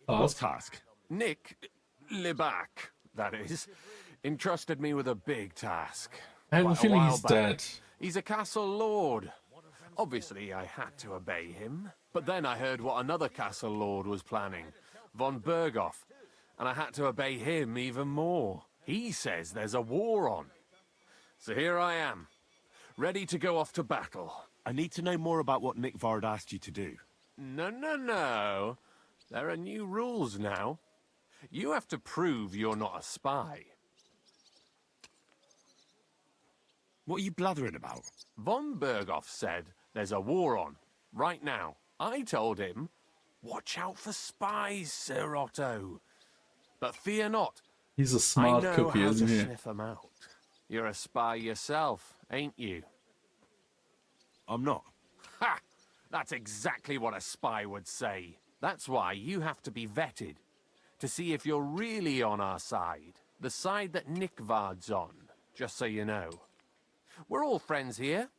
What task? Nick Libac, that is, entrusted me with a big task. I have a Quite feeling while he's back. dead. He's a castle lord. Obviously, I had to obey him. But then I heard what another castle lord was planning, von Bergovs, and I had to obey him even more. He says there's a war on. So here I am, ready to go off to battle. I need to know more about what Nickvard asked you to do. No. There are new rules now. You have to prove you're not a spy. What are you blathering about? Von Bergovs said there's a war on, right now. I told him, watch out for spies, Sir Otto. But fear not. He's a smart I know cookie, how isn't to he? sniff 'em out. You're a spy yourself, ain't you? I'm not. Ha! That's exactly what a spy would say. That's why you have to be vetted, to see if you're really on our side. The side that Nickvard's on, just so you know. We're all friends here.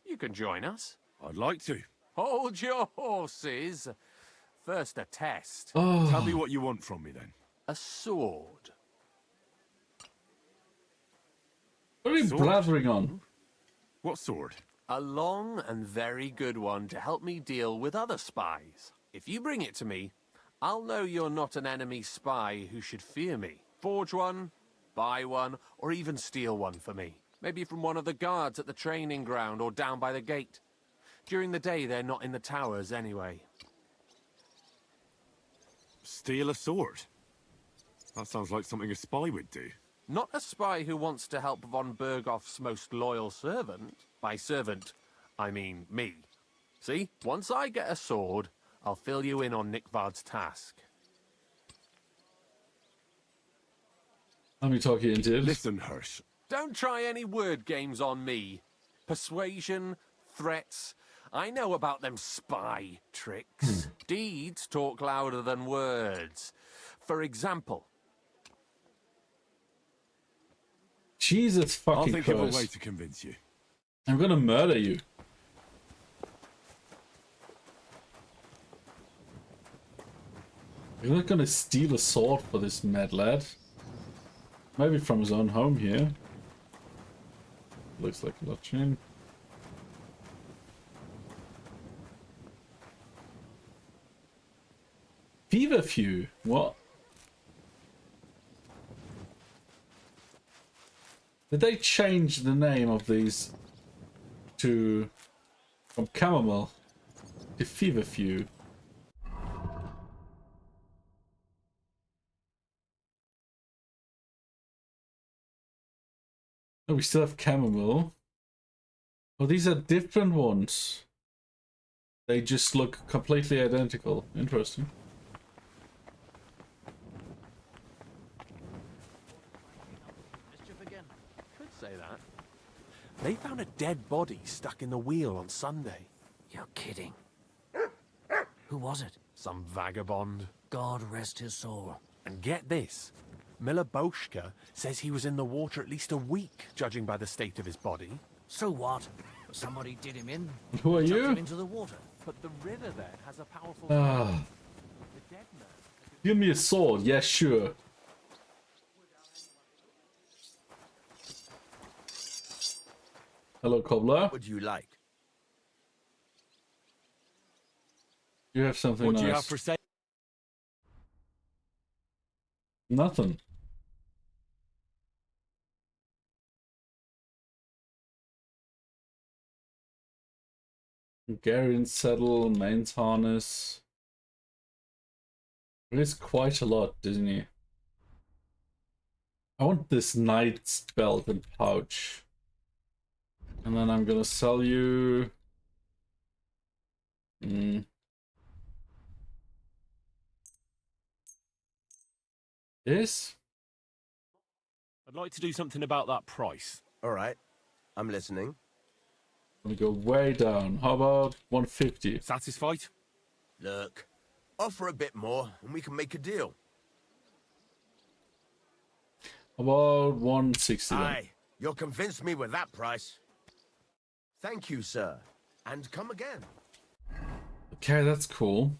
You can join us. I'd like to. Hold your horses. First a test. Oh. Tell me what you want from me then. A sword. What are you blathering on? What sword? A long and very good one to help me deal with other spies. If you bring it to me, I'll know you're not an enemy spy who should fear me. Forge one, buy one, or even steal one for me. Maybe from one of the guards at the training ground or down by the gate. During the day, they're not in the towers anyway. Steal a sword? That sounds like something a spy would do. Not a spy who wants to help von Bergovs' most loyal servant. By servant, I mean me. See, once I get a sword, I'll fill you in on Nickvard's task. Let me talk you into it. Listen, Hirsch. Don't try any word games on me. Persuasion, threats. I know about them spy tricks. Deeds talk louder than words. For example... Jesus fucking I'll think Christ. of a way to convince you. I'm gonna murder you. You're not gonna steal a sword for this mad lad. Maybe from his own home here. Looks like a latrine. Feverfew? What? Did they change the name of these to from chamomile to feverfew? Oh, we still have chamomile. Oh, these are different ones. They just look completely identical. Interesting. Could say that. They found a dead body stuck in the wheel on Sunday. You're kidding. Who was it? Some vagabond. God rest his soul. And get this. Miller Boschka says he was in the water at least a week, judging by the state of his body. So what? Somebody did him in. Who are chucked you? him into the water. But the river there has a powerful... Ah. The dead man... Give me a sword. Yes, sure. Hello, cobbler. What would you like? You have something What nice. do you have for sale? Nothing. Hungarian saddle, mains harness. There is quite a lot, isn't he? I want this knight's belt and pouch. And then I'm gonna sell you... This? I'd like to do something about that price. All right. I'm listening. Let me go way down. How about 150? Satisfied? Look, offer a bit more and we can make a deal. How about 160 then? Aye, you'll convince me with that price. Thank you, sir. And come again. Okay, that's cool.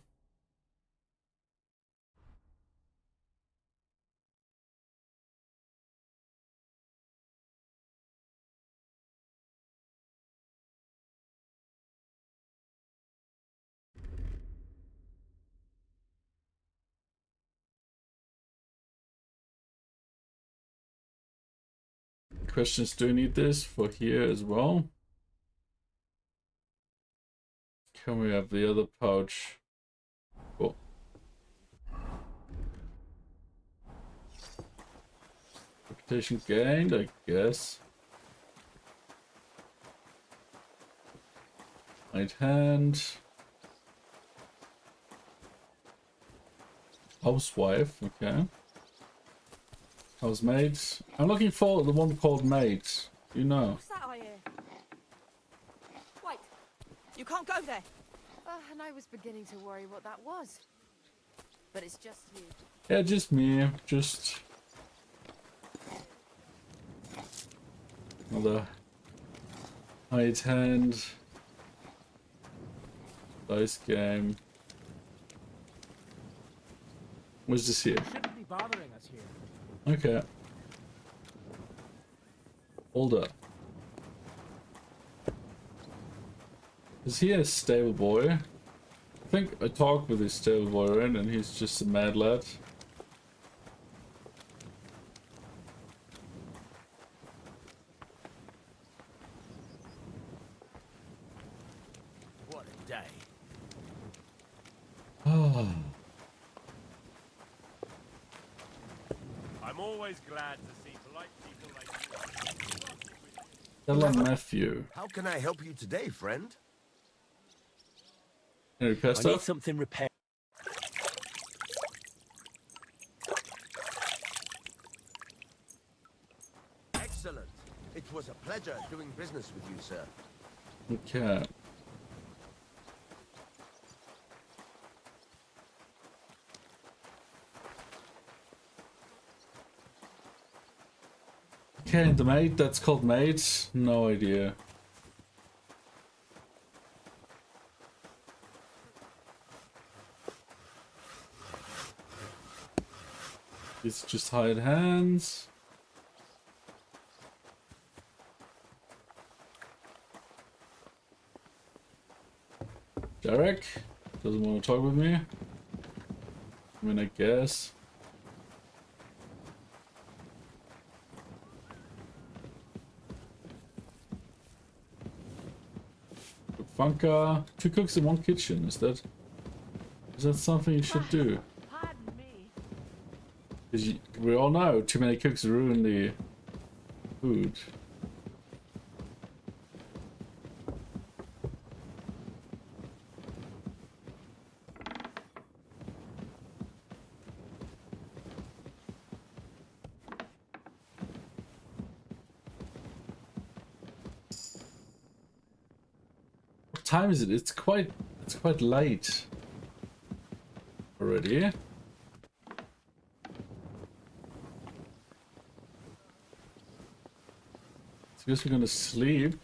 Questions, do you need this for here as well? Can we have the other pouch? Cool. Reputation gained, I guess. Right hand. Housewife, okay. Housemaid. I'm looking for the one called maid. You know. What's that I hear? Wait, you can't go there. And I was beginning to worry what that was. But it's just you. Yeah, just me. Just another right hand. Dice game. What's this here? Shouldn't be bothering us here. Okay. Hold up. Is he a stable boy? I think I talked with his stable boy, right? And he's just a mad lad. What a day. Oh. I'm always glad to see polite people like you. Hello, Matthew. How can I help you today, friend? Can you repair I need stuff? something repaired. Excellent. It was a pleasure doing business with you, sir. Okay. Okay, the maid, that's called maid? No idea. It's just hired hands. Derek doesn't want to talk with me. I mean, I guess. bunker. 2 cooks in 1 kitchen. Is that something you should do? Pardon me. Because we all know too many cooks ruin the food. What time is it? It's quite late already. So I guess we're gonna sleep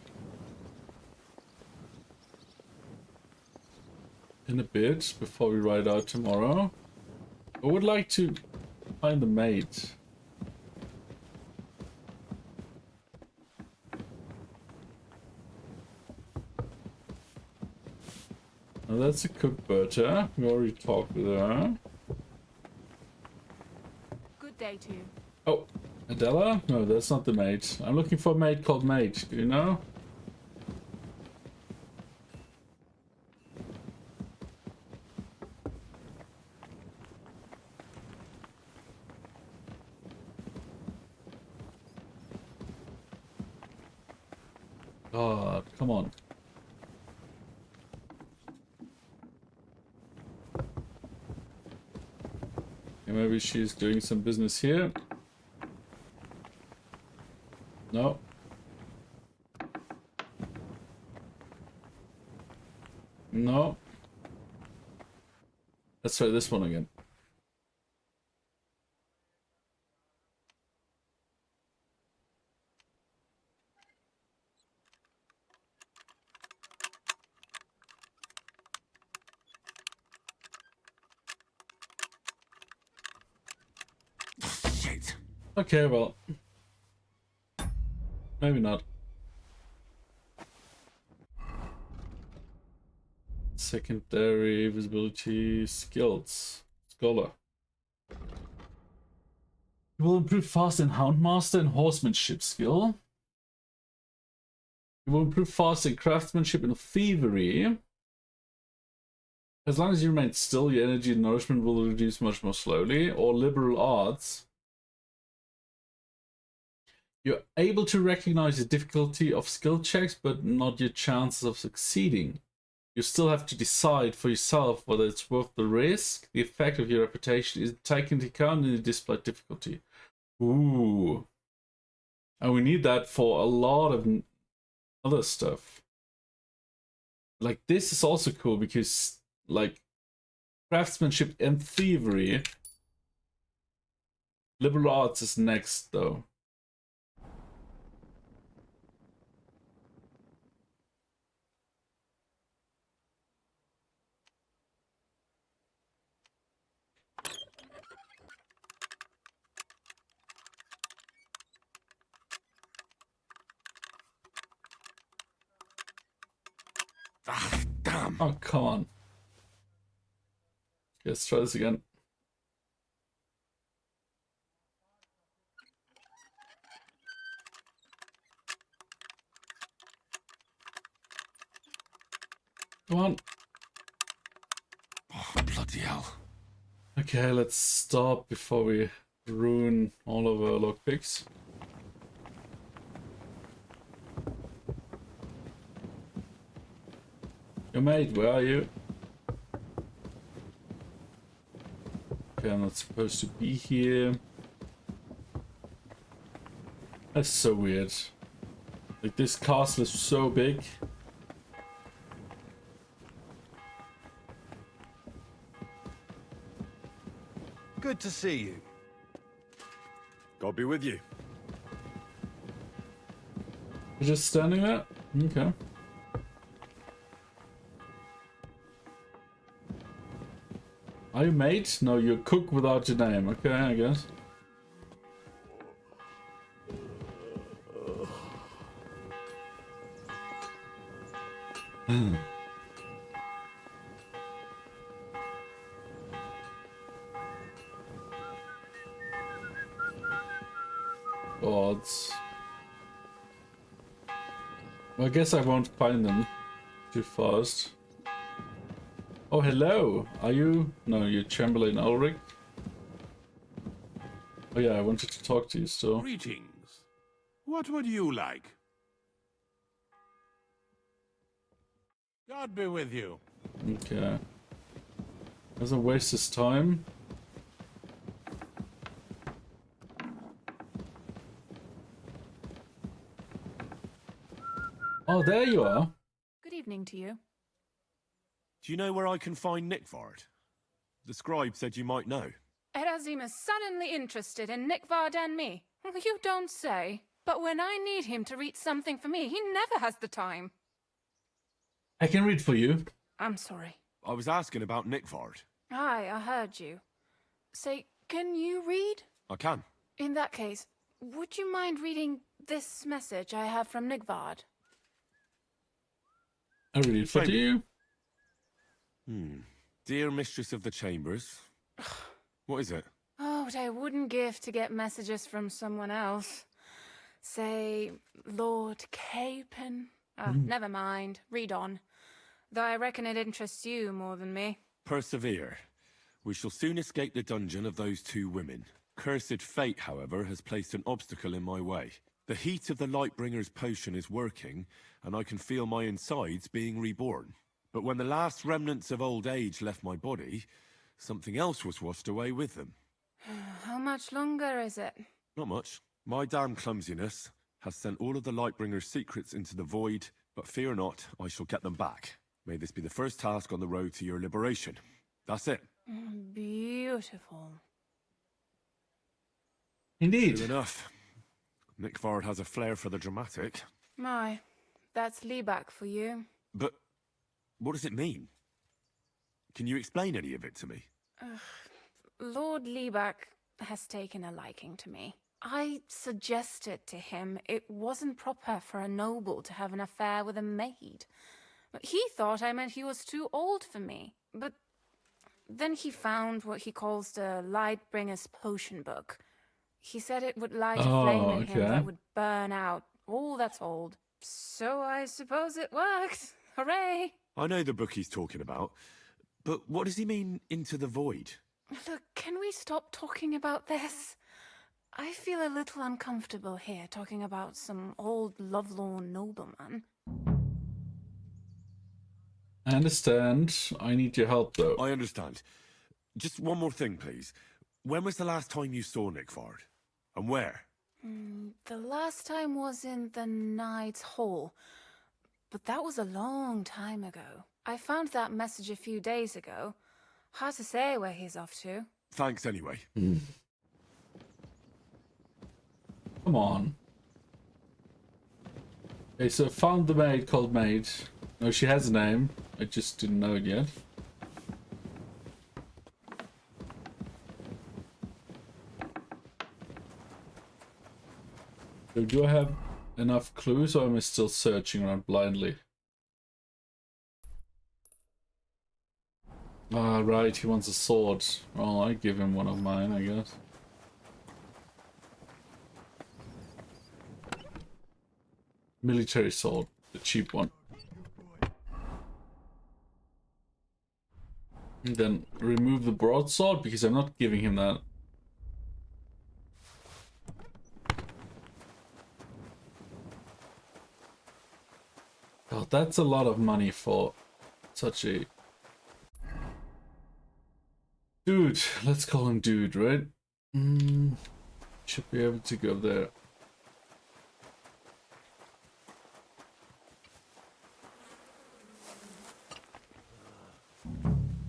in a bit before we ride out tomorrow. I would like to find the mate. Now that's a cook Berta. We already talked with her. Good day to you. Oh, Adela? No, that's not the mate. I'm looking for a mate called Mate. Do you know? God, come on. Okay, maybe she's doing some business here. No. No. Let's try this one again. Shit. Okay, well. Maybe not. Secondary visibility skills. Scholar. You will improve fast in Houndmaster and horsemanship skill. You will improve fast in craftsmanship and thievery. As long as you remain still, your energy and nourishment will reduce much more slowly. Or liberal arts. You're able to recognize the difficulty of skill checks, but not your chances of succeeding. You still have to decide for yourself whether it's worth the risk. The effect of your reputation is taken into account in the display difficulty. Ooh. And we need that for a lot of other stuff. Like, this is also cool because, like, craftsmanship and thievery. Liberal arts is next, though. Ah, damn. Oh, come on. Let's try this again. Come on. Oh, bloody hell. Okay, let's stop before we ruin all of our lockpicks. Yo, mate, where are you? Okay, I'm not supposed to be here. That's so weird. Like, this castle is so big. Good to see you. God be with you. You're just standing there? Okay. Are you mate? No, you're cook without your name. Okay, I guess. Gods. Well, I guess I won't find them. Too fast. Oh, hello. Are you? No, you're Chamberlain Ulrich. Oh yeah, I wanted to talk to you still. Greetings. What would you like? God be with you. Okay. Doesn't waste his time. Oh, there you are. Good evening to you. Do you know where I can find Nickvard? The scribe said you might know. Erazim is suddenly interested in Nickvard and me. You don't say. But when I need him to read something for me, he never has the time. I can read for you. I'm sorry. I was asking about Nickvard. Aye, I heard you. Say, can you read? I can. In that case, would you mind reading this message I have from Nickvard? I read it for you. Dear Mistress of the Chambers. What is it? Oh, what I wouldn't give to get messages from someone else. Say, Lord Capon. Never mind. Read on. Though I reckon it interests you more than me. Persevere. We shall soon escape the dungeon of those two women. Cursed fate, however, has placed an obstacle in my way. The heat of the Lightbringer's potion is working, and I can feel my insides being reborn. But when the last remnants of old age left my body, something else was washed away with them. How much longer is it? Not much. My damn clumsiness has sent all of the Lightbringer's secrets into the void, but fear not, I shall get them back. May this be the first task on the road to your liberation. That's it. Beautiful. Indeed. True enough. Nickvard has a flair for the dramatic. My, that's Liebach for you. But what does it mean? Can you explain any of it to me? Lord Liebach has taken a liking to me. I suggested to him it wasn't proper for a noble to have an affair with a maid. He thought I meant he was too old for me. But then he found what he calls the Lightbringer's potion book. He said it would light a flame in him that would burn out all that's old. So I suppose it worked. Hooray! I know the book he's talking about, but what does he mean, into the void? Look, can we stop talking about this? I feel a little uncomfortable here, talking about some old lovelorn nobleman. I understand. I need your help, though. I understand. Just one more thing, please. When was the last time you saw Nickvard? And where? The last time was in the Knight's Hall. But that was a long time ago. I found that message a few days ago. Hard to say where he's off to. Thanks anyway. Come on. Okay, so found the maid called Maid. No, she has a name. I just didn't know it yet. So do I have enough clues, or am I still searching around blindly? Ah, right, he wants a sword. Well, I give him one of mine, I guess. Military sword, the cheap one. And then remove the broadsword, because I'm not giving him that. God, that's a lot of money for such a... Dude, let's call him Dude, right? Should be able to go there.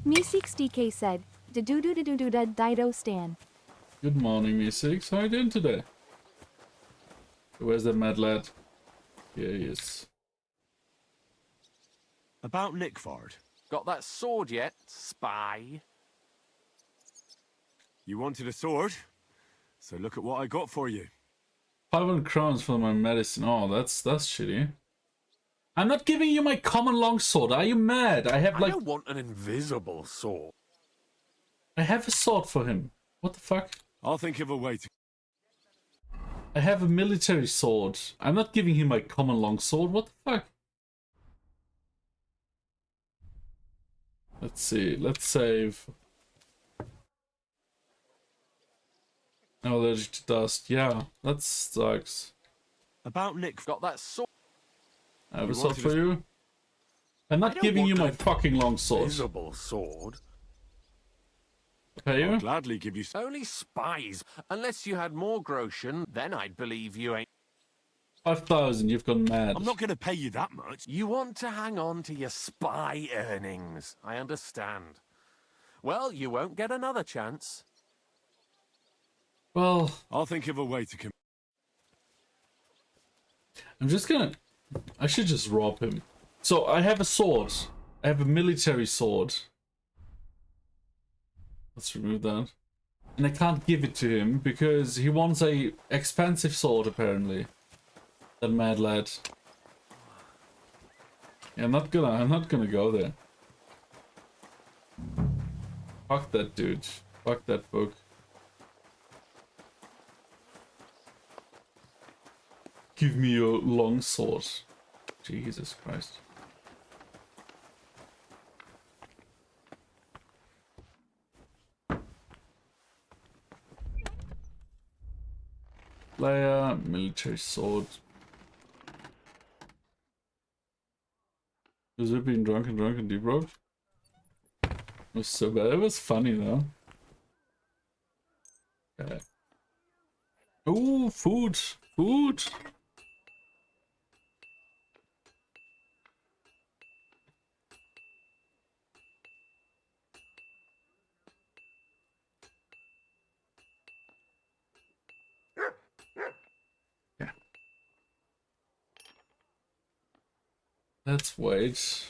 Me60k said, Dido Stan. Good morning, Me6. How are you doing today? Where's that mad lad? Here he is. About Nickvard. Got that sword yet, spy? You wanted a sword? So look at what I got for you. 500 crowns for my medicine. Oh, that's shitty. I'm not giving you my common longsword. Are you mad? I have like... I don't want an invisible sword. I have a sword for him. What the fuck? I'll think of a way to... I have a military sword. I'm not giving him my common longsword. What the fuck? Let's see. Let's save. Allergic to dust. Yeah, that sucks. About Nick. Got that sword. I have a sword for you. I'm not giving you my fucking long sword. Visible sword. Pay you? I'll gladly give you. Only spies. Unless you had more groschen, then I'd believe you ain't. 5,000. You've gone mad. I'm not going to pay you that much. You want to hang on to your spy earnings. I understand. Well, you won't get another chance. Well, I'll think of a way to. I'm just gonna. I should just rob him. So I have a sword. I have a military sword. Let's remove that. And I can't give it to him because he wants a expensive sword apparently. That mad lad. Yeah, I'm not gonna go there. Fuck that dude. Fuck that book. Give me your long sword. Jesus Christ. Player, military sword. Was it being drunk and deep road? It was so bad. It was funny though. Okay. Oh, food! Food! Let's wait.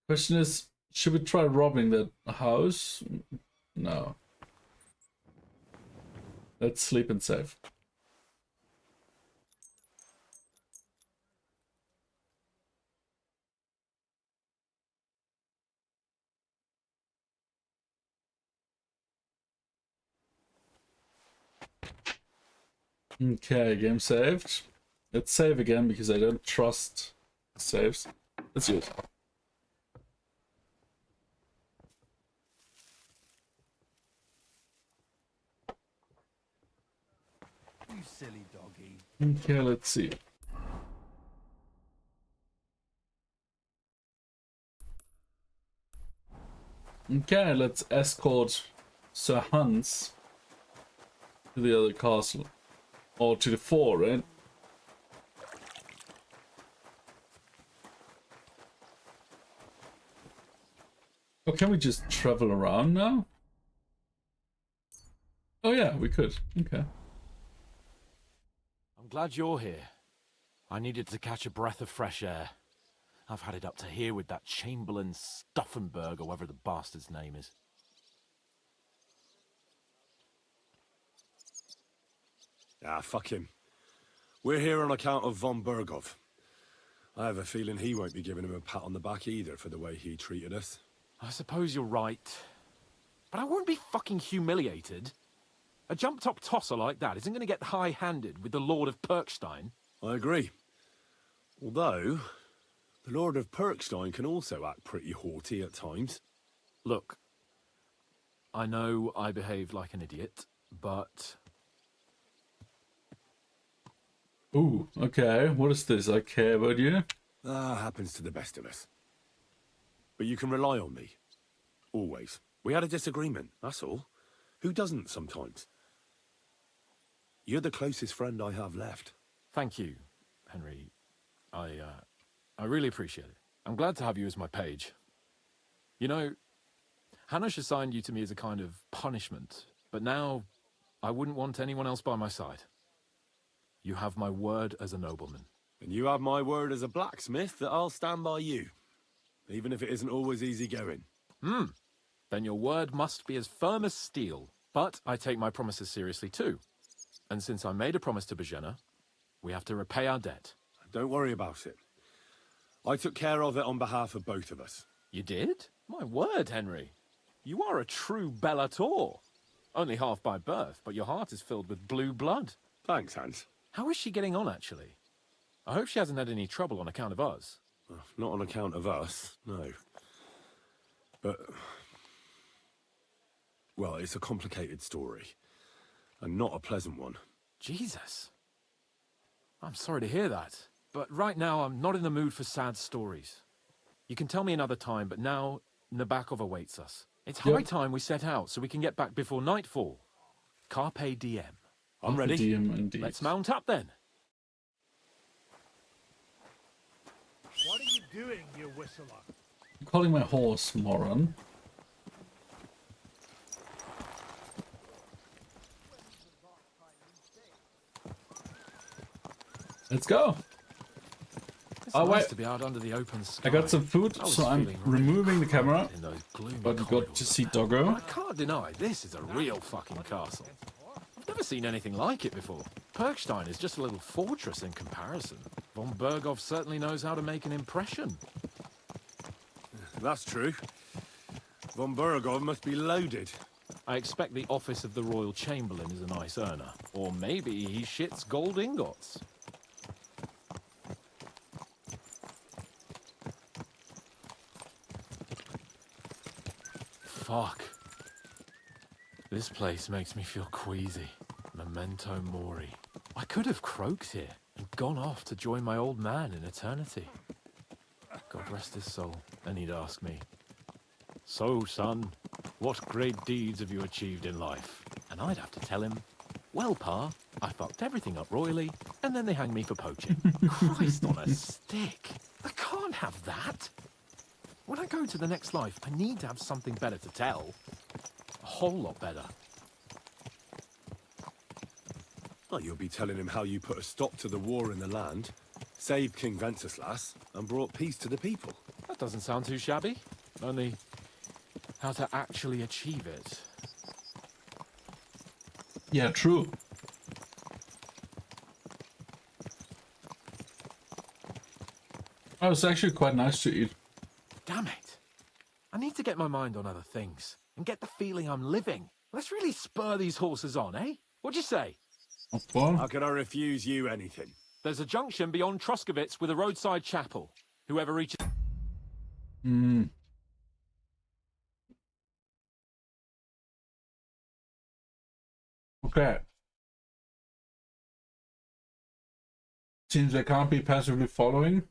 Question is, should we try robbing that house? No. Let's sleep and save. Okay, game saved. Let's save again because I don't trust saves. Let's use it. You silly doggy. Okay, let's see. Okay, let's escort Sir Hans to the other castle. Or to the fort, right? Oh, can we just travel around now? Oh yeah, we could. Okay. I'm glad you're here. I needed to catch a breath of fresh air. I've had it up to here with that Chamberlain Stuffenberg, or whatever the bastard's name is. Ah, fuck him. We're here on account of von Bergov. I have a feeling he won't be giving him a pat on the back either for the way he treated us. I suppose you're right. But I won't be fucking humiliated. A jump-top tosser like that isn't going to get high-handed with the Lord of Perkstein. I agree. Although, the Lord of Perkstein can also act pretty haughty at times. Look, I know I behaved like an idiot, but... Ooh, okay. What is this? I care about you? Happens to the best of us. But you can rely on me. Always. We had a disagreement, that's all. Who doesn't sometimes? You're the closest friend I have left. Thank you, Henry. I really appreciate it. I'm glad to have you as my page. You know, Hanush assigned you to me as a kind of punishment, but now I wouldn't want anyone else by my side. You have my word as a nobleman. And you have my word as a blacksmith that I'll stand by you. Even if it isn't always easy going. Then your word must be as firm as steel. But I take my promises seriously too. And since I made a promise to Bajena, we have to repay our debt. Don't worry about it. I took care of it on behalf of both of us. You did? My word, Henry. You are a true Bellator. Only half by birth, but your heart is filled with blue blood. Thanks, Hans. How is she getting on, actually? I hope she hasn't had any trouble on account of us. Not on account of us, no. But... well, it's a complicated story. And not a pleasant one. Jesus. I'm sorry to hear that. But right now, I'm not in the mood for sad stories. You can tell me another time, but now Nabokov awaits us. It's high time we set out so we can get back before nightfall. Carpe diem. I'm ready. Diem, indeed. Let's mount up then. What are you doing, you whistler? I'm calling my horse moron. Let's go. It's Oh, nice wait. to be out under the open sky. I got some food, so I'm removing the camera. But we got to see Doggo. I can't deny this is a real fucking castle. I've never seen anything like it before. Perkstein is just a little fortress in comparison. Von Bergovs certainly knows how to make an impression. That's true. Von Bergovs must be loaded. I expect the office of the Royal Chamberlain is a nice earner. Or maybe he shits gold ingots. Fuck. This place makes me feel queasy. Memento mori. I could have croaked here and gone off to join my old man in eternity. God rest his soul. And he'd ask me, "So, son, what great deeds have you achieved in life?" And I'd have to tell him, "Well, Pa, I fucked everything up royally, and then they hanged me for poaching." Christ on a stick. I can't have that. When I go to the next life, I need to have something better to tell. A whole lot better. Well, you'll be telling him how you put a stop to the war in the land, saved King Wenceslas, and brought peace to the people. That doesn't sound too shabby. Only how to actually achieve it. Yeah, true. Oh, it's actually quite nice to eat. Damn it. I need to get my mind on other things and get the feeling I'm living. Let's really spur these horses on, eh? What'd you say? How could I refuse you anything? There's a junction beyond Troskovitz with a roadside chapel. Whoever reaches... Hmm. Okay. Seems I can't be passively following.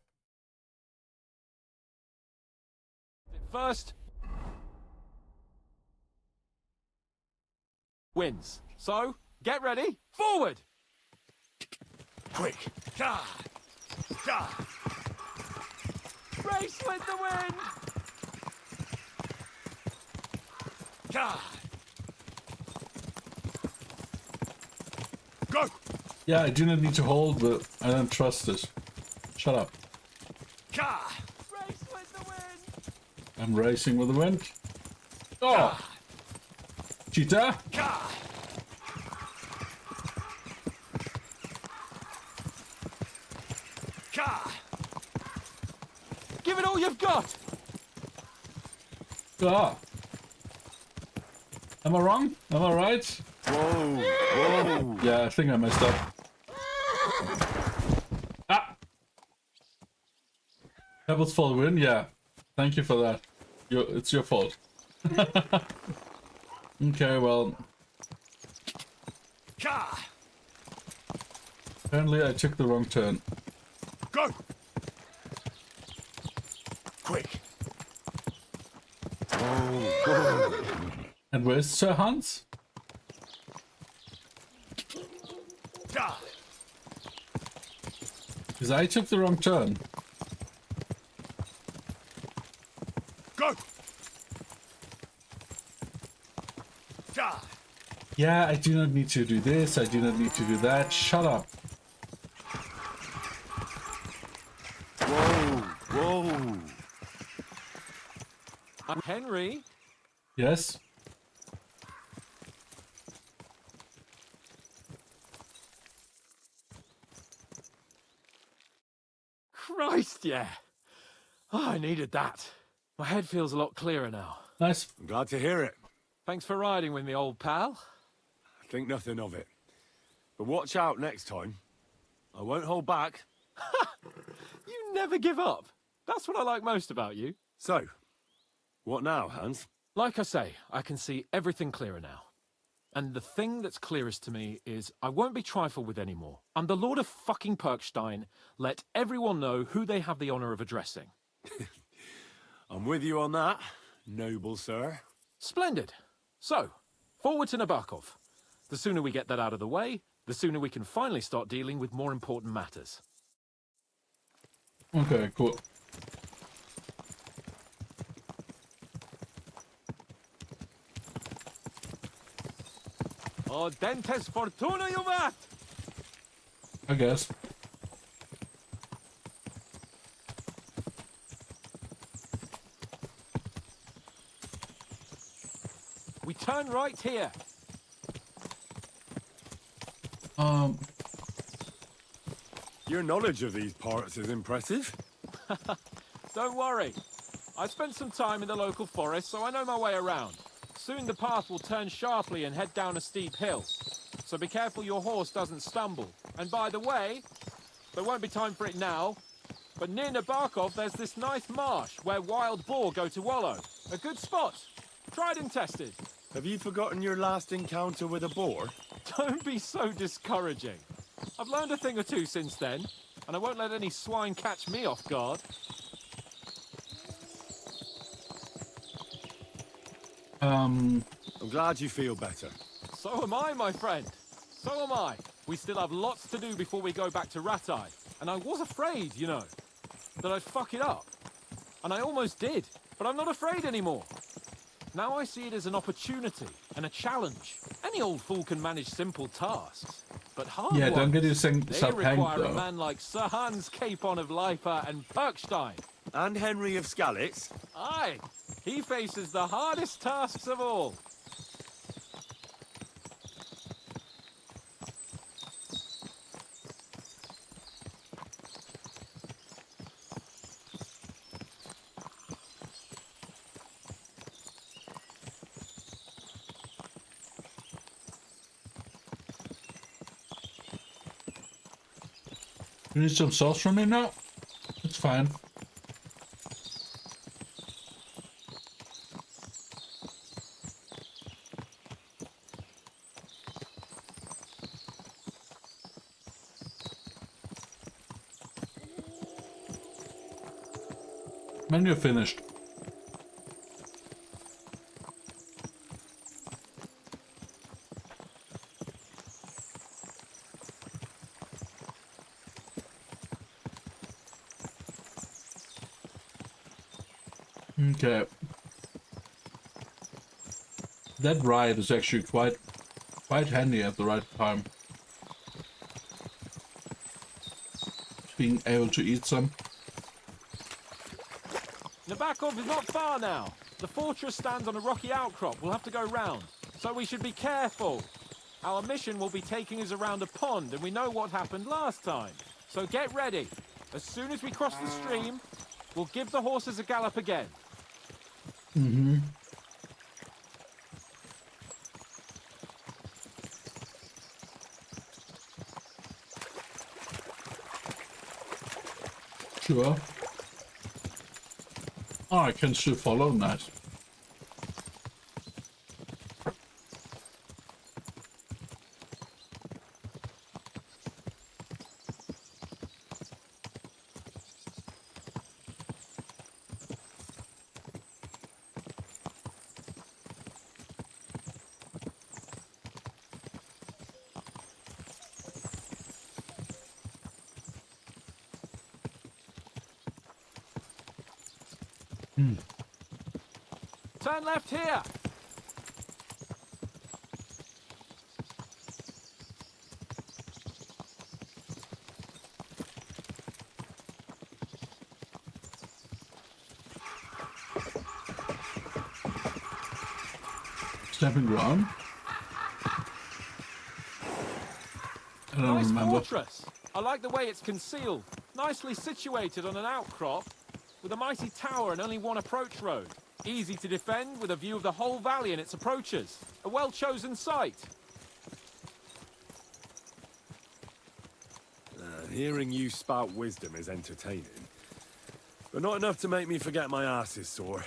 First wins. So, get ready. Forward! Quick! Race with the wind! Go! Yeah, I do not need to hold, but I don't trust this. Shut up. Race with the wind! I'm racing with the wind. Oh! Cheetah! Give it all you've got! Ah! Am I wrong? Am I right? Whoa! Whoa! Yeah, I think I messed up. Ah! Pebbles for the win? Yeah. Thank you for that. It's your fault. Okay, well. Apparently I took the wrong turn. Go! Quick! Oh, go! And where's Sir Hans? Because I took the wrong turn. Go! Yeah, I do not need to do this, I do not need to do that. Shut up. Whoa! Whoa! Henry? Yes? Christ, yeah. Oh, I needed that. My head feels a lot clearer now. Nice. I'm glad to hear it. Thanks for riding with me, old pal. Think nothing of it. But watch out next time. I won't hold back. You never give up. That's what I like most about you. So, What now, Hans? Like I say, I can see everything clearer now. And the thing that's clearest to me is I won't be trifled with anymore. I'm the Lord of fucking Perkstein. Let everyone know who they have the honor of addressing. I'm with you on that, noble sir. Splendid. So, forward to Nabokov. The sooner we get that out of the way, the sooner we can finally start dealing with more important matters. Okay, cool. Oh, dentes fortuna juvat! I guess. We turn right here. Your knowledge of these parts is impressive. Don't worry. I spent some time in the local forest, so I know my way around. Soon the path will turn sharply and head down a steep hill. So be careful your horse doesn't stumble. And by the way, there won't be time for it now, but near Nabokov there's this nice marsh where wild boar go to wallow. A good spot. Tried and tested. Have you forgotten your last encounter with a boar? Don't be so discouraging. I've learned a thing or two since then, and I won't let any swine catch me off guard. I'm glad you feel better. So am I, my friend. So am I. We still have lots to do before we go back to Ratai. And I was afraid, you know, that I'd fuck it up. And I almost did, but I'm not afraid anymore. Now I see it as an opportunity and a challenge. Any old fool can manage simple tasks, but hard Yeah, ones, don't get they yourself hanged, require though. a man like Sir Hans Capon of Leipa and Perkstein. And Henry of Skalitz. Aye, he faces the hardest tasks of all. You need some sauce from me now? It's fine. When you're finished. Okay. That ride is actually quite handy at the right time. Being able to eat some. Nabokov is not far now. The fortress stands on a rocky outcrop. We'll have to go round. So we should be careful. Our mission will be taking us around a pond, and we know what happened last time. So get ready. As soon as we cross the stream, we'll give the horses a gallop again. Mm-hmm. Sure. Oh, I can still follow that. Turn left here. Stepping ground. I don't Nice remember. fortress. I like the way it's concealed. Nicely situated on an outcrop with a mighty tower and only one approach road. Easy to defend with a view of the whole valley and its approaches. A well-chosen site. Hearing you spout wisdom is entertaining, but not enough to make me forget my ass is sore.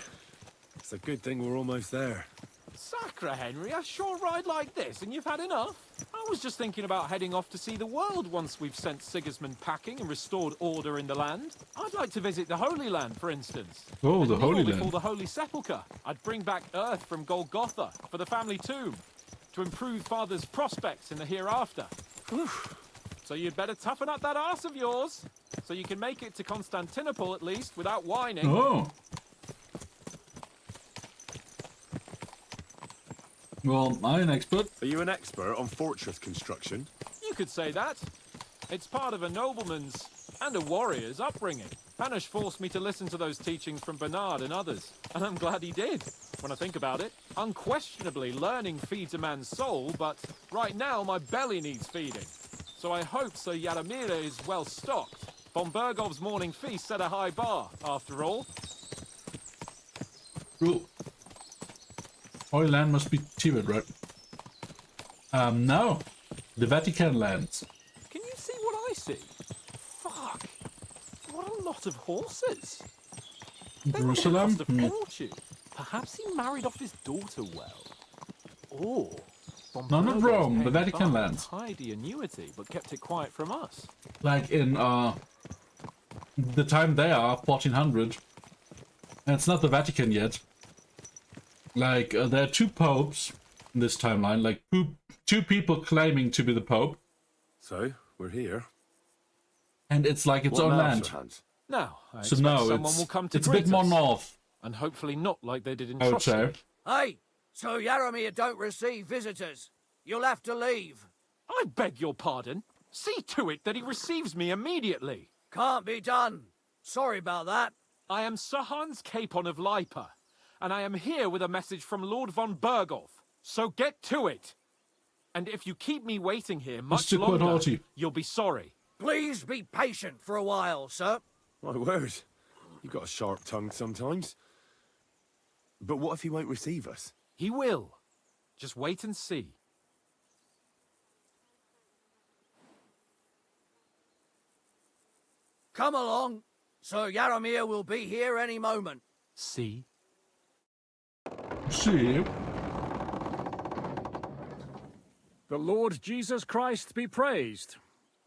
It's a good thing we're almost there. Sacre, Henry, a short ride like this and you've had enough? I was just thinking about heading off to see the world once we've sent Sigismund packing and restored order in the land. I'd like to visit the Holy Land, for instance. Oh, the Holy Land. Before the Holy Sepulchre. I'd bring back earth from Golgotha for the family tomb to improve Father's prospects in the hereafter. Whew. So you'd better toughen up that arse of yours so you can make it to Constantinople at least without whining. Oh. Well, I'm an expert. Are you an expert on fortress construction? You could say that. It's part of a nobleman's and a warrior's upbringing. Panish forced me to listen to those teachings from Bernard and others, and I'm glad he did. When I think about it, unquestionably learning feeds a man's soul, but right now my belly needs feeding. So I hope Sir Yaramira is well stocked. Von Bergov's morning feast set a high bar, after all. Cool. Holy Land must be Tibet, right? No. The Vatican lands. Can you see what I see? Fuck. What a lot of horses. Jerusalem? They must have fortune. Perhaps he married off his daughter well. Or... No, not Rome, the Vatican lands. Tidy annuity, but kept it quiet from us. Like in, the time they are, 1400. And it's not the Vatican yet. Like, there are two popes in this timeline, like two people claiming to be the pope. So, we're here. And it's like its own land. Now, I So expect no, someone will come to it's a greet bit more us. north. And hopefully not like they did in I would say. Trotsky. Hey, so Yaramir don't receive visitors. You'll have to leave. I beg your pardon. See to it that he receives me immediately. Can't be done. Sorry about that. I am Sir Hans Capon of Lipa, and I am here with a message from Lord von Bergov. So get to it. And if you keep me waiting here much Mr. longer, Quadhati. you'll be sorry. Please be patient for a while, sir. My word. You've got a sharp tongue sometimes. But what if he won't receive us? He will. Just wait and see. Come along. Sir Yaramir will be here any moment. See? See? The Lord Jesus Christ be praised.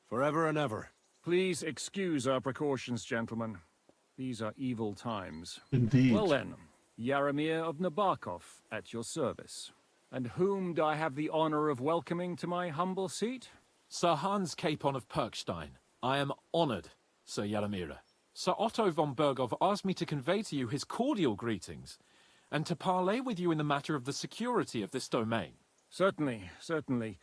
Forever and ever. Please excuse our precautions, gentlemen. These are evil times. Indeed. Well then, Yaramir of Nabokov at your service. And whom do I have the honor of welcoming to my humble seat? Sir Hans Capon of Perkstein. I am honored, Sir Yaramira. Sir Otto von Bergov asked me to convey to you his cordial greetings, and to parley with you in the matter of the security of this domain. Certainly, certainly.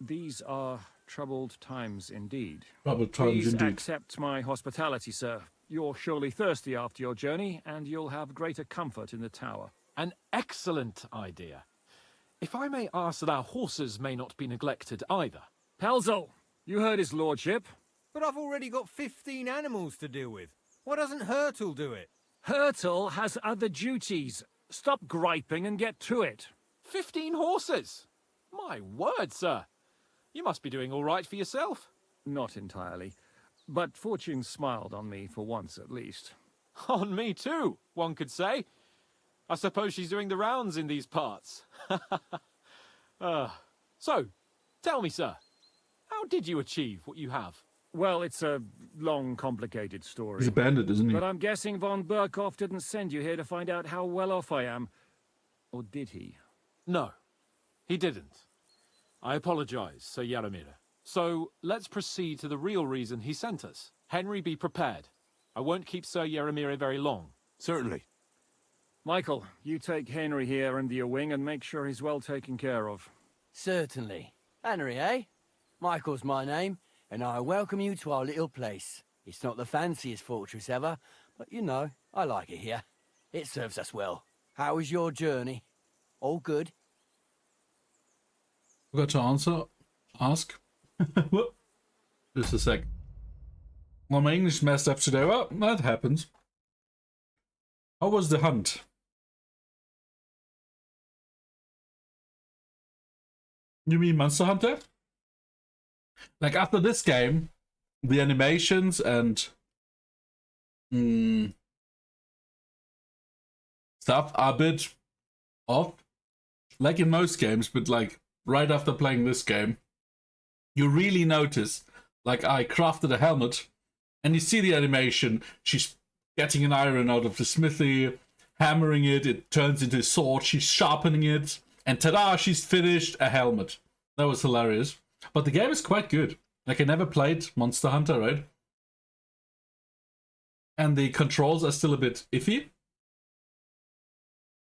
These are troubled times indeed. Troubled times Please indeed. accept my hospitality, sir. You're surely thirsty after your journey, and you'll have greater comfort in the tower. An excellent idea. If I may ask that our horses may not be neglected either. Pelzel, you heard his lordship. But I've already got 15 animals to deal with. Why doesn't Hurtle do it? Hurtle has other duties. Stop griping and get to it. 15 horses? My word, sir. You must be doing all right for yourself. Not entirely. But fortune smiled on me for once at least. On me too, one could say. I suppose she's doing the rounds in these parts. So, tell me, sir, how did you achieve what you have? Well, it's a long, complicated story. He's a bandit, isn't he? But I'm guessing von Berkov didn't send you here to find out how well off I am. Or did he? No, he didn't. I apologize, Sir Yaramira. So, let's proceed to the real reason he sent us. Henry, be prepared. I won't keep Sir Yaramira very long. Certainly. Michael, you take Henry here under your wing and make sure he's well taken care of. Certainly. Henry, eh? Michael's my name, and I welcome you to our little place. It's not the fanciest fortress ever, but you know, I like it here. It serves us well. How was your journey? All good? Forgot to ask. What? Just a sec. Well, my English messed up today. Well, that happens. How was the hunt? You mean Monster Hunter? Like, after this game, the animations and stuff are a bit off, like in most games, but like right after playing this game, you really notice, like I crafted a helmet, and you see the animation, she's getting an iron out of the smithy, hammering it, it turns into a sword, she's sharpening it, and ta-da, she's finished a helmet. That was hilarious. But the game is quite good. Like, I never played Monster Hunter, right? And the controls are still a bit iffy.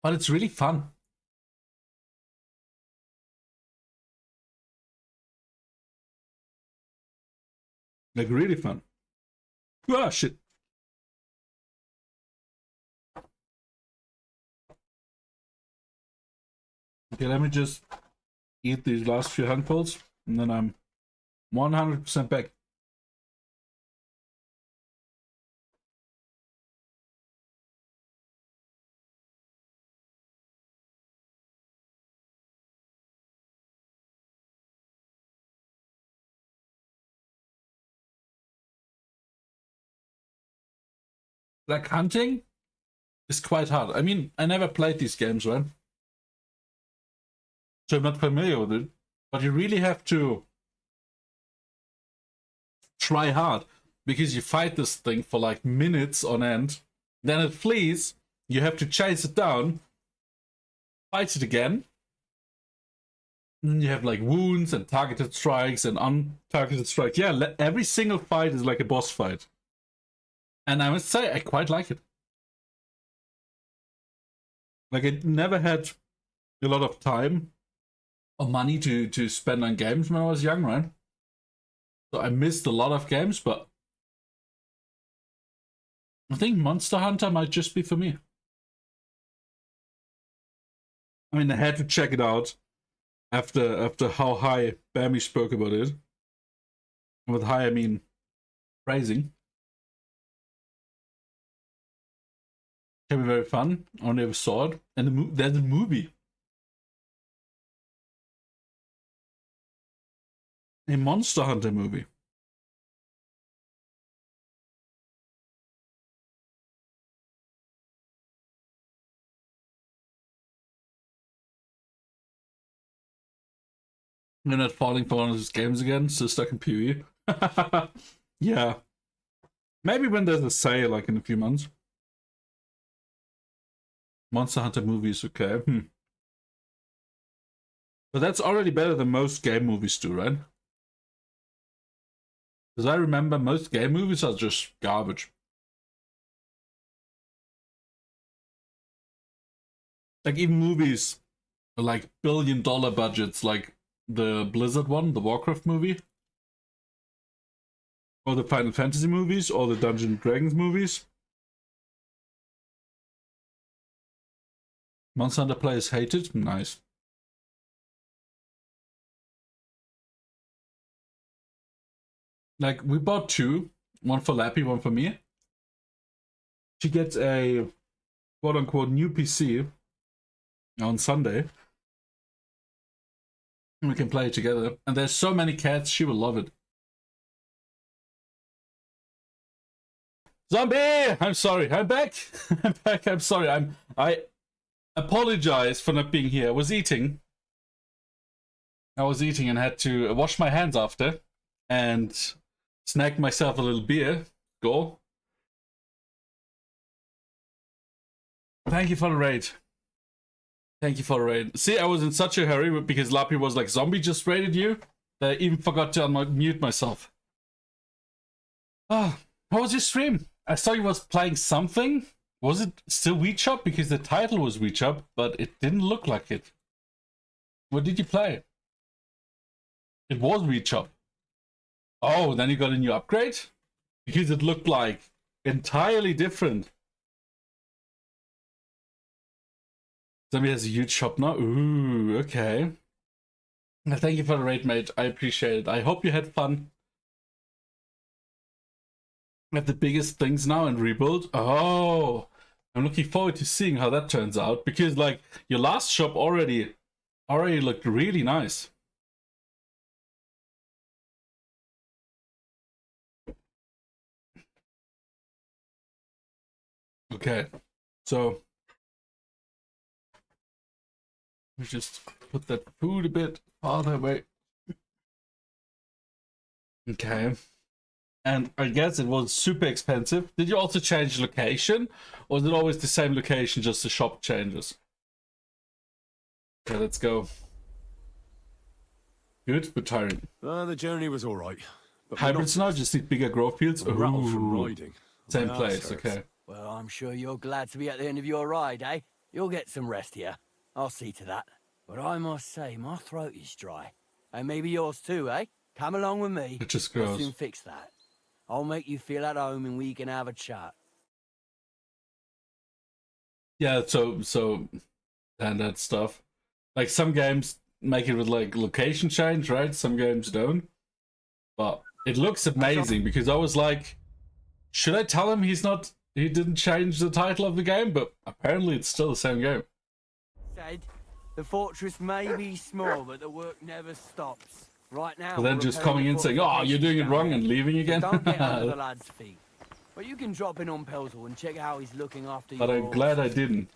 But it's really fun. Like, really fun. Ah, shit. Okay, let me just eat these last few handfuls, and then I'm 100% back. Like, hunting is quite hard. I mean, I never played these games, right? So I'm not familiar with it. But you really have to try hard, because you fight this thing for like minutes on end, then it flees, you have to chase it down, fight it again, and then you have like wounds and targeted strikes and untargeted strikes. Yeah, every single fight is like a boss fight. And I must say, I quite like it. Like, I never had a lot of time or money to spend on games when I was young, right? So I missed a lot of games, but I think Monster Hunter might just be for me. I mean, I had to check it out after how high Bammy spoke about it. And with high, I mean praising. Can be very fun. I only ever saw it. And there's a movie. A Monster Hunter movie. You're not falling for one of those games again, so stuck in PvE. Yeah. Maybe when there's a sale, like in a few months. Monster Hunter movie is okay. But that's already better than most game movies do, right? Because I remember most game movies are just garbage. Like, even movies like billion-dollar budgets, like the Blizzard one, the Warcraft movie, or the Final Fantasy movies, or the Dungeons and Dragons movies. Monster Hunter players hate it. Nice. Like, we bought two, one for Lappy, one for me. She gets a quote-unquote new PC on Sunday. We can play it together. And there's so many cats, she will love it. Zombie! I'm sorry. I'm back. I'm back. I'm sorry. I apologize for not being here. I was eating and had to wash my hands after and snagged myself a little beer. Go. Thank you for the raid. Thank you for the raid. See, I was in such a hurry because Lappy was like, zombie just raided you, that I even forgot to unmute myself. Ah, how was your stream? I saw you was playing something. Was it still Witch Up? Because the title was Witch Up, but it didn't look like it. What did you play? It was Witch Up. Oh, then you got a new upgrade? Because it looked like entirely different. Zombie has a huge shop now. Ooh, okay. Thank you for the raid, mate. I appreciate it. I hope you had fun. We have the biggest things now in Rebuild. Oh, I'm looking forward to seeing how that turns out. Because, like, your last shop already looked really nice. Okay, so Just put that food a bit farther away. Okay. And I guess it was super expensive. Did you also change location? Or is it always the same location, just the shop changes? Okay, let's go. Good, but tiring. The journey was all right. Hybrids now just need bigger growth fields. Rattled from riding. Same My place, ass hurts. okay. Well, I'm sure you're glad to be at the end of your ride, eh? You'll get some rest here. I'll see to that. But I must say, my throat is dry. And maybe yours too, eh? Come along with me. It just I'll grows. soon fix that. I'll make you feel at home and we can have a chat. Yeah, so and that stuff. Like some games make it with like location change, right? Some games don't. But it looks amazing because I was like, should I tell him he didn't change the title of the game? But apparently it's still the same game. Said, the fortress may be small, but the work never stops. Right now, But then we're just repairing coming the in saying, "Oh, you're doing it down wrong," there. and leaving again. Don't get under the lad's feet. But you can drop in on Pelzel and check how he's looking after you. But I'm glad I didn't.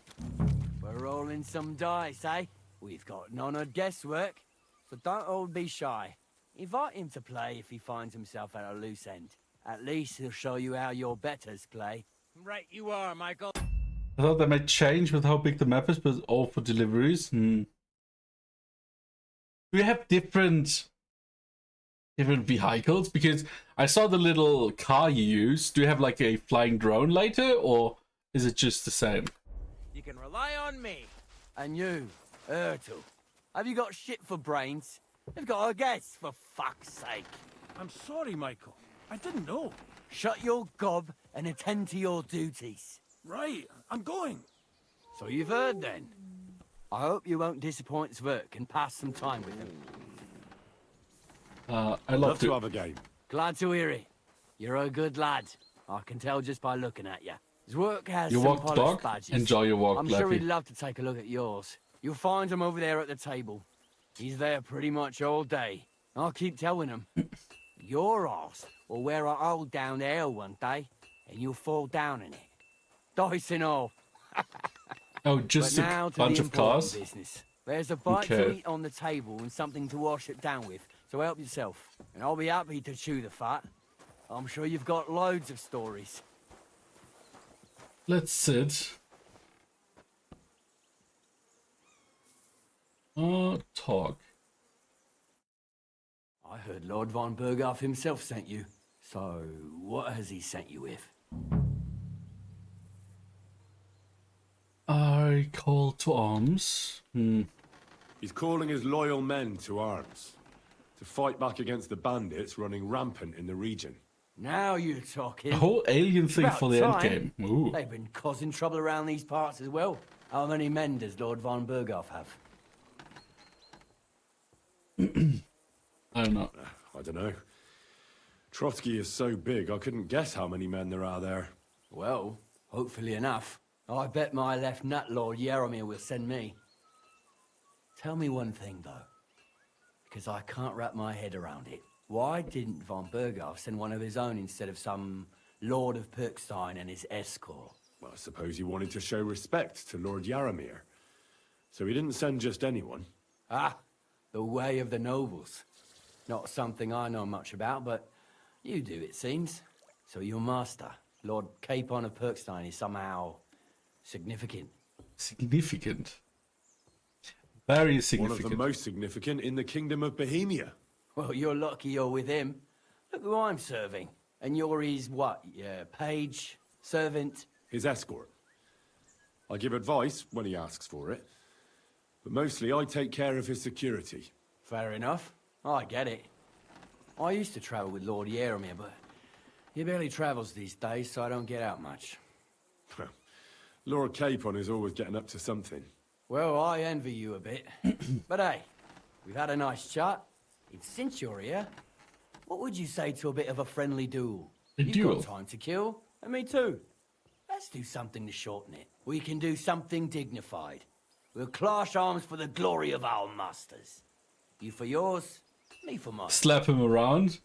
We're rolling some dice, eh? We've got none of guesswork, so don't all be shy. Invite him to play if he finds himself at a loose end. At least he'll show you how your betters play. Right you are, Michael. I thought they might change with how big the map is, but all for deliveries. Do we have different vehicles? Because I saw the little car you use. Do you have like a flying drone later, or is it just the same? You can rely on me. And you, Ertl, have you got shit for brains? You've got a guess, for fuck's sake. I'm sorry, Michael. I didn't know. Shut your gob and attend to your duties. Right, I'm going. So you've heard then. I hope you won't disappoint Zwerk and pass some time with him. I love to have a game. Glad to hear it. You're a good lad. I can tell just by looking at you. Zwerk has You some walk the polished dog? badges. Enjoy your walk, I'm sure Lappy. he'd love to take a look at yours. You'll find him over there at the table. He's there pretty much all day. I'll keep telling him. Your arse will wear a hole down the hill one day, and you'll fall down in it. Dice and all. Oh, just But a now to bunch the of important cars? business. There's a bite to Okay. eat on the table and something to wash it down with, so help yourself. And I'll be happy to chew the fat. I'm sure you've got loads of stories. Let's sit. Talk. I heard Lord von Berghoff himself sent you. So, what has he sent you with? I call to arms. He's calling his loyal men to arms. To fight back against the bandits running rampant in the region. Now you're talking. A whole alien thing About for the time. end game. Ooh. They've been causing trouble around these parts as well. How many men does Lord von Berghoff have? I don't know. I don't know. Trotsky is so big, I couldn't guess how many men there are there. Well, hopefully enough. I bet my left nut Lord Yaromir will send me. Tell me one thing, though. Because I can't wrap my head around it. Why didn't von Berghoff send one of his own instead of some Lord of Perkstein and his escort? Well, I suppose he wanted to show respect to Lord Yaromir. So he didn't send just anyone. Ah, the way of the nobles. Not something I know much about, but you do, it seems. So your master, Lord Capon of Perkstein, is somehow significant. Significant. Very One significant. of the most significant in the Kingdom of Bohemia. Well, you're lucky you're with him. Look who I'm serving. And you're his, what, page, servant? His escort. I give advice when he asks for it. But mostly I take care of his security. Fair enough. I get it. I used to travel with Lord Yaromir, but he barely travels these days, so I don't get out much. Lord Capon is always getting up to something. Well, I envy you a bit. But hey, we've had a nice chat. And since you're here, what would you say to a bit of a friendly duel? You've duel? got time to kill, and me too. Let's do something to shorten it. We can do something dignified. We'll clash arms for the glory of our masters. You for yours, me for mine. Slap him around.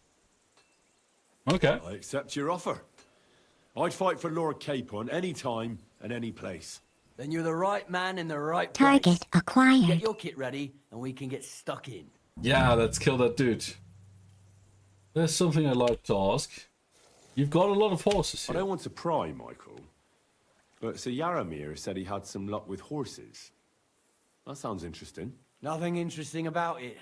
Okay. I accept your offer. I'd fight for Lord Capon any time and any place. Then you're the right man in the right Target place. acquired. Get your kit ready, and we can get stuck in. Yeah, let's kill that dude. There's something I'd like to ask. You've got a lot of horses here. I don't want to pry, Michael, but Sir Yaramir said he had some luck with horses. That sounds interesting. Nothing interesting about it.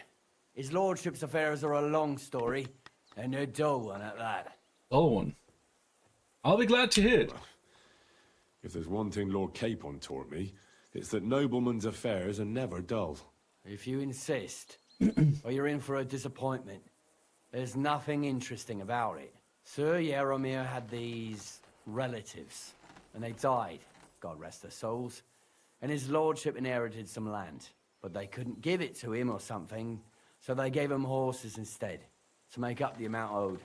His lordship's affairs are a long story, and a dull one at that. Dull one? I'll be glad to hear it. If there's one thing Lord Capon taught me, it's that noblemen's affairs are never dull. If you insist, or you're in for a disappointment. There's nothing interesting about it. Sir Yaramir had these relatives, and they died, God rest their souls, and his lordship inherited some land, but they couldn't give it to him or something, so they gave him horses instead, to make up the amount owed.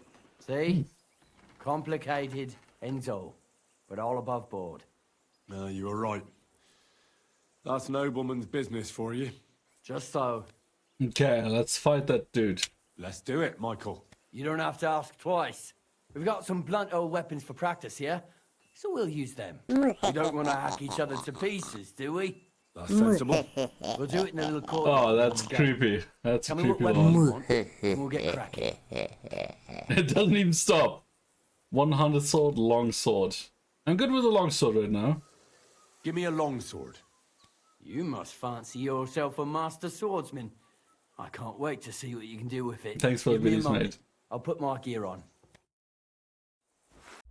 See? Complicated and dull, but all above board. You were right. That's nobleman's business for you. Just so. Okay, let's fight that dude. Let's do it, Michael. You don't have to ask twice. We've got some blunt old weapons for practice here, so we'll use them. We don't want to hack each other to pieces, do we? That's sensible. We'll do it in a little corner. Oh, that's creepy. That's Tell a me what creepy weapons you one. want, and we'll get cracking. It doesn't even stop. 100 sword, long sword. I'm good with a long sword right now. Give me a long sword. You must fancy yourself a master swordsman. I can't wait to see what you can do with it. Thanks for the Give me a videos, moment. mate. I'll put my gear on.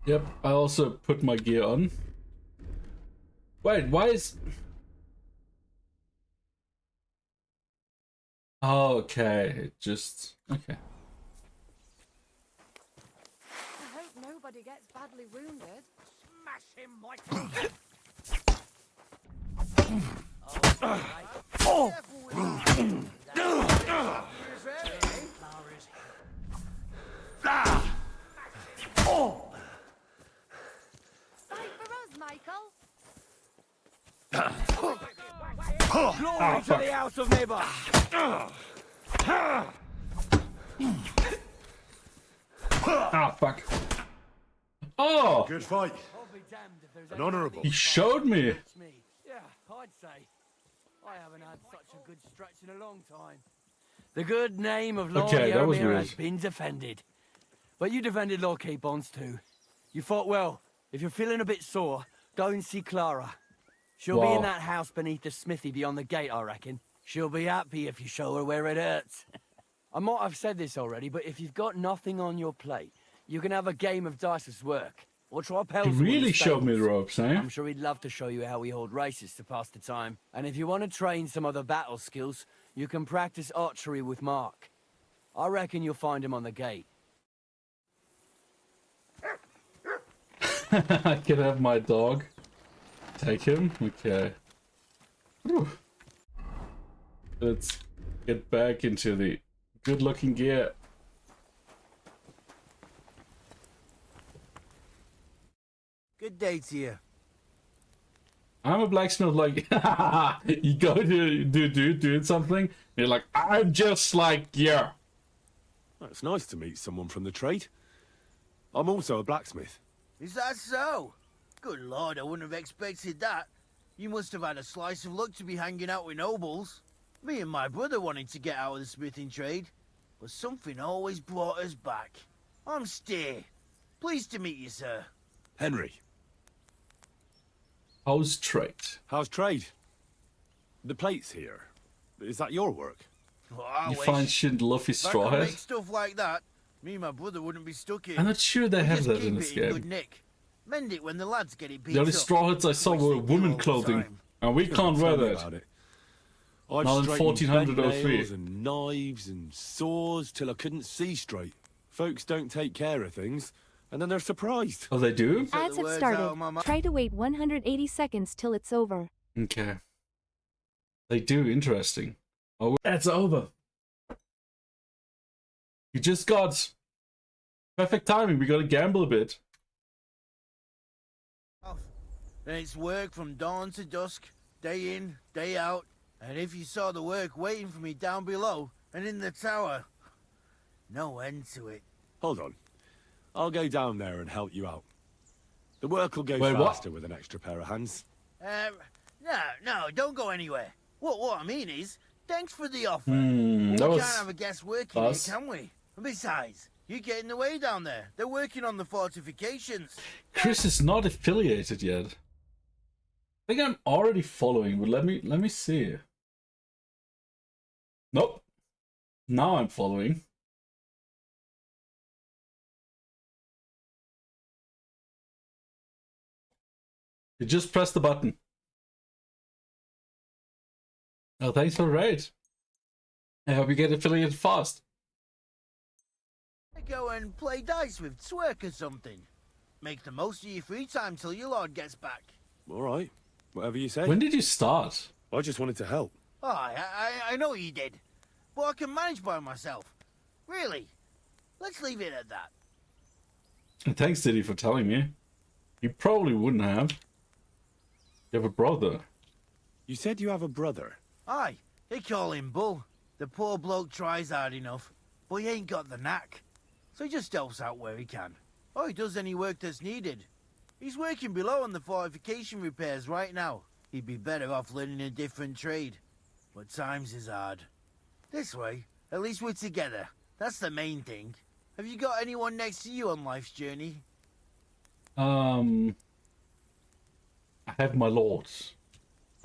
Yep, I also put my gear on. Wait, why is... Oh, okay, it just... Okay. I hope nobody gets badly wounded. Smash him, Michael! Fight for us, Michael! Glory to the House of Neighbor! Ah, fuck. Oh! Good fight. An honourable. He showed me. Yeah, I'd say. I haven't had such a good stretch in a long time. The good name of Lord Okay, that was Yaramir weird. has been defended. But you defended Lord Capon's too. You fought well. If you're feeling a bit sore, go and see Clara. She'll be Wow. in that house beneath the smithy beyond the gate, I reckon. She'll be happy if you show her where it hurts. I might have said this already, but if you've got nothing on your plate, you can have a game of dice's work. Or try He Pelzer in really the showed me the stables. ropes, eh? I'm sure he'd love to show you how we hold races to pass the time. And if you want to train some other battle skills, you can practice archery with Mark. I reckon you'll find him on the gate. I can have my dog. Take him? Okay. Whew. Let's get back into the good-looking gear. Good day to you. I'm a blacksmith, like, you go to doing something, and you're like, I'm just like you. Well, it's nice to meet someone from the trade. I'm also a blacksmith. Is that so? Good lord, I wouldn't have expected that. You must have had a slice of luck to be hanging out with nobles. Me and my brother wanted to get out of the smithing trade, but something always brought us back. I'm Steer. Pleased to meet you, sir. Henry. How's trade? How's trade? The plates here. Is that your work? Well, I You wish. find shit luffy If I straw could hat? make stuff like that, me and my brother wouldn't be stuck here. I'm not sure they We have just that keep in it this in good game. nick. Mend it when the lads get it beat The only up. straw hats I saw Which were they do women all the clothing, time. and we can't wear Tell me that. about it. I've Not in straightened 1403. nails and knives and saws till I couldn't see straight. Folks don't take care of things, and then they're surprised. Oh, they do? Ads have started. Try to wait 180 seconds till it's over. Okay. They do, interesting. Oh, it's over. You just got perfect timing. We gotta gamble a bit. And it's work from dawn to dusk, day in, day out. And if you saw the work waiting for me down below and in the tower, no end to it. Hold on. I'll go down there and help you out. The work will go Wait, what? faster with an extra pair of hands. No, don't go anywhere. What I mean is, thanks for the offer. that We was can't have a guest working here, can we? And besides, you get in the way down there. They're working on the fortifications. Chris is not affiliated yet. I think I'm already following, but let me see. Nope. Now I'm following. You just press the button. Oh, thanks for the raid. I hope you get affiliated fast. Go and play dice with Twerk or something. Make the most of your free time till your lord gets back. All right. Whatever you say. When did you start? I just wanted to help. Oh, I know you did. But I can manage by myself. Really. Let's leave it at that. And thanks, Diddy, for telling me. You probably wouldn't have. You have a brother. You said you have a brother? Aye, they call him Bull. The poor bloke tries hard enough, but he ain't got the knack. So he just helps out where he can. Or he does any work that's needed. He's working below on the fortification repairs right now. He'd be better off learning a different trade. But times is hard. This way, at least we're together. That's the main thing. Have you got anyone next to you on life's journey? I have my lord.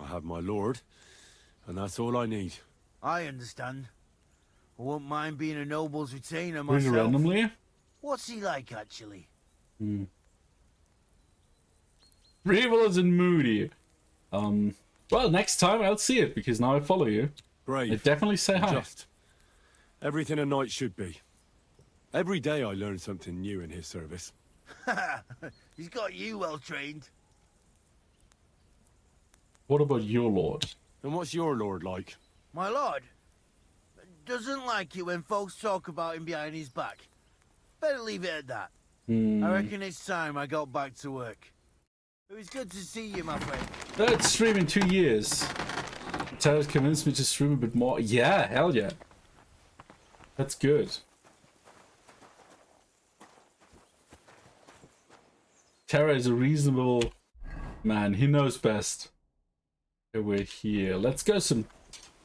I have my lord, and that's all I need. I understand. I won't mind being a noble's retainer myself. Really randomly? What's he like, actually? Frivolous and moody. Well, next time I'll see it, because now I follow you. Brave. I definitely say hi. Just. Everything a knight should be. Every day I learn something new in his service. He's got you well trained. What about your lord? And what's your lord like? My lord doesn't like it when folks talk about him behind his back. Better leave it at that. I reckon it's time I got back to work. It was good to see you, my friend. Let's stream in 2 years. Tara's convinced me to stream a bit more. Yeah, hell yeah. That's good. Tara is a reasonable man. He knows best. Okay, we're here. Let's go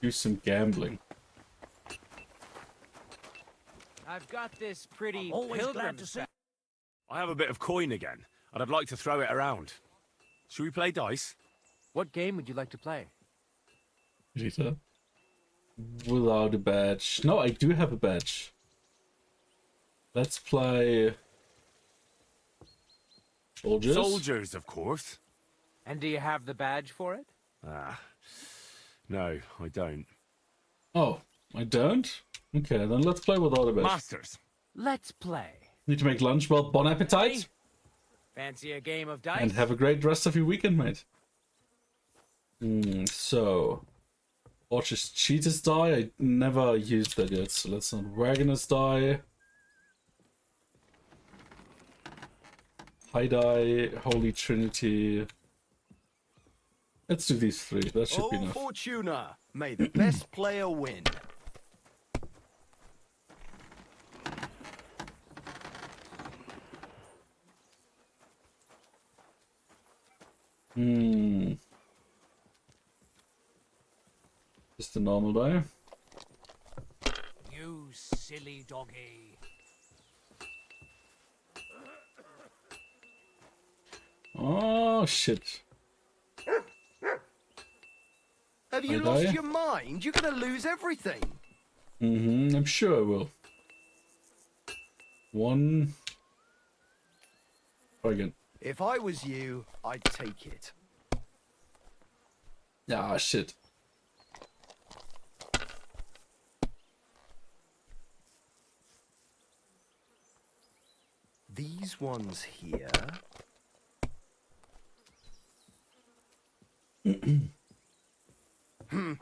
do some gambling. I've got this pretty always glad to see. I have a bit of coin again, and I'd like to throw it around. Should we play dice? What game would you like to play? Rita? Without a badge. No, I do have a badge. Let's play... Soldiers? Soldiers, of course. And do you have the badge for it? No, I don't. Oh, I don't? Okay, then let's play without a badge. Masters. Let's play. Need to make lunch. Well, bon appetit. Fancy a game of dice? And have a great rest of your weekend, mate. So... Orchard's Cheetah's die. I never used that yet, so let's not. Wagoner's die. High die. Holy Trinity. Let's do these three. That should be enough. Fortuna, may the best player win. Just a normal die. You silly doggy. Oh shit. Have you lost your mind? You're gonna lose everything. I'm sure I will. One. Try again. If I was you, I'd take it. Ah, shit. These ones here. So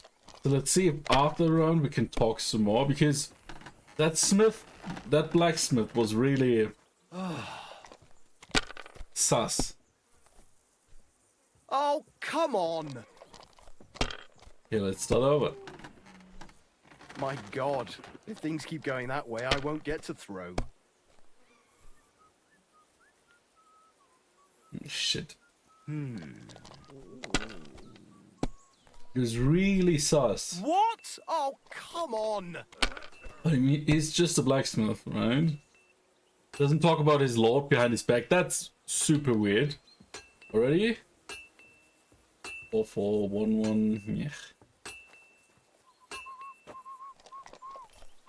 let's see if after the round we can talk some more, because that blacksmith was really sus. Oh, come on! Okay, let's start over. My God, if things keep going that way, I won't get to throw. Shit. He was really sus. What? Oh, come on! I mean, he's just a blacksmith, right? Doesn't talk about his lord behind his back. That's super weird. Already? 4-4-1-1.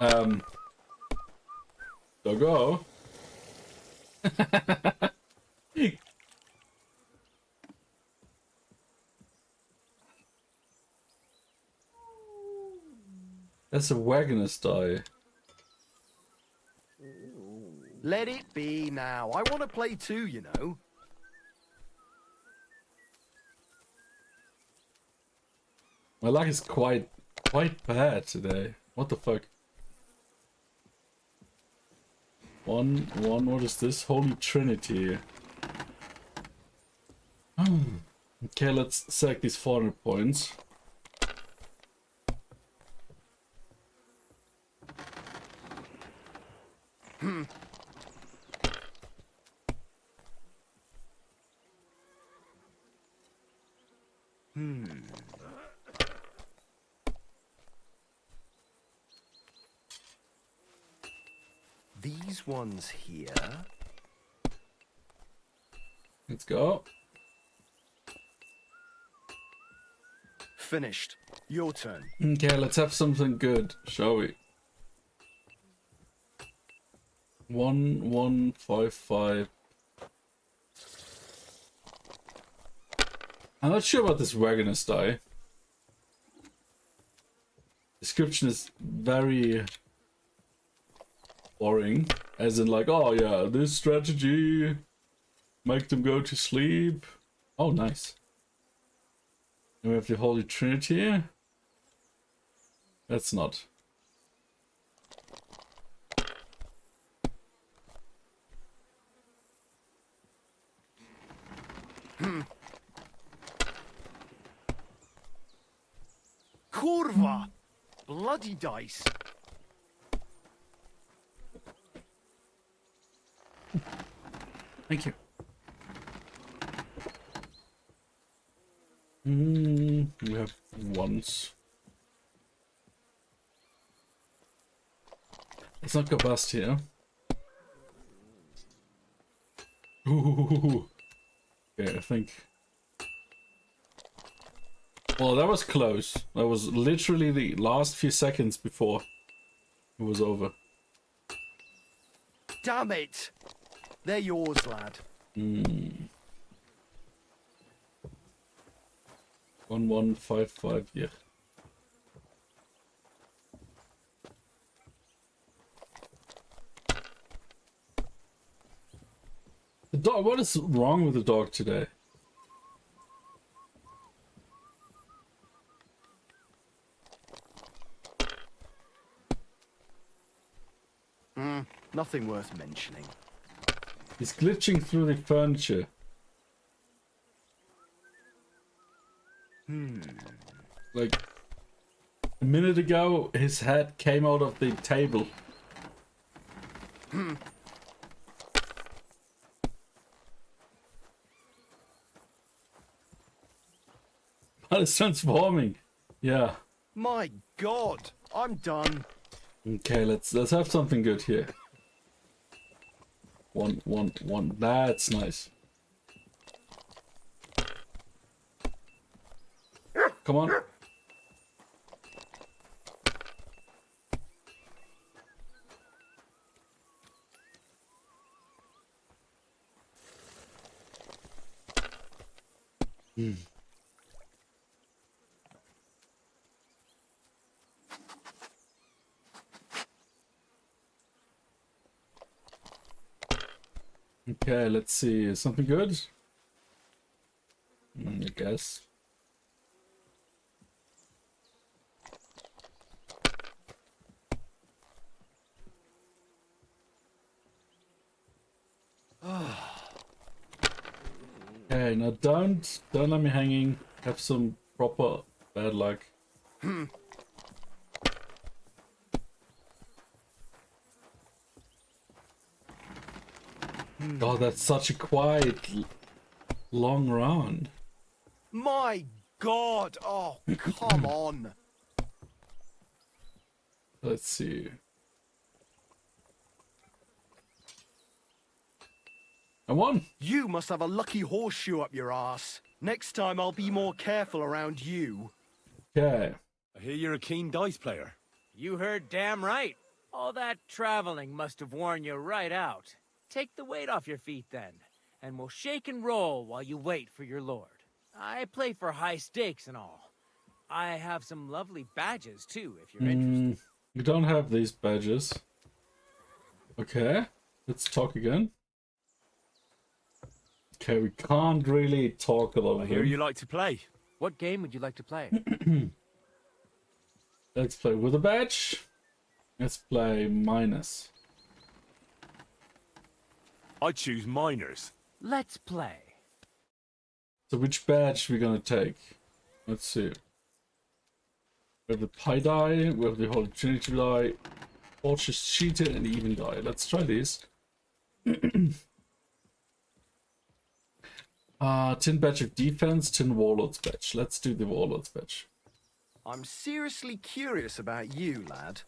Yeah. Doggo. That's a wagoner's die. Let it be now. I want to play too, you know. My luck is quite bad today. What the fuck? One, what is this? Holy Trinity. Okay, let's sack these 400 points. These ones here. Let's go. Finished. Your turn. Okay, let's have something good, shall we? 1-1-5-5. I'm not sure about this wagoner's die. Description is very boring, as in like, oh yeah, this strategy, make them go to sleep. Oh, nice. And we have the Holy Trinity. That's not. Kurva! Bloody dice. Thank you. We have ones. Let's not go bust here. Ooh. Okay, I think. Well, that was close. That was literally the last few seconds before it was over. Damn it! They're yours, lad. 1-1-5-5, yeah. The dog. What is wrong with the dog today? Nothing worth mentioning. He's glitching through the furniture. Like a minute ago, his head came out of the table. But it's transforming. Yeah. My God, I'm done. Okay, let's have something good here. 1-1-1. That's nice. Come on. Okay, let's see. Something good? I guess. Okay, now don't let me hanging. Have some proper bad luck. God, that's such a quiet, long round. My God! Oh, come on. Let's see. I won. You must have a lucky horseshoe up your ass. Next time I'll be more careful around you. Okay. I hear you're a keen dice player. You heard damn right. All that traveling must have worn you right out. Take the weight off your feet then, and we'll shake and roll while you wait for your lord. I play for high stakes and all. I have some lovely badges too, if you're interested. You don't have these badges. Okay, let's talk again. Okay, we can't really talk a lot. I hear you like to play. What game would you like to play? Let's play with a badge. Let's play minus. I choose minors. Let's play. So which badge we gonna take? Let's see. We have the pie die, we have the Holy Trinity die, Fortress cheated, and even die. Let's try these. 10 badge of defense, 10 warlords badge. Let's do the warlords badge. I'm seriously curious about you, lad.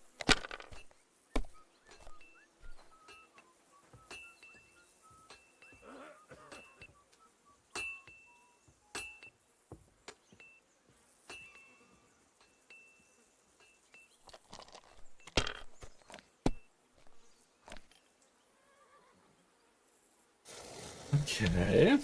Okay.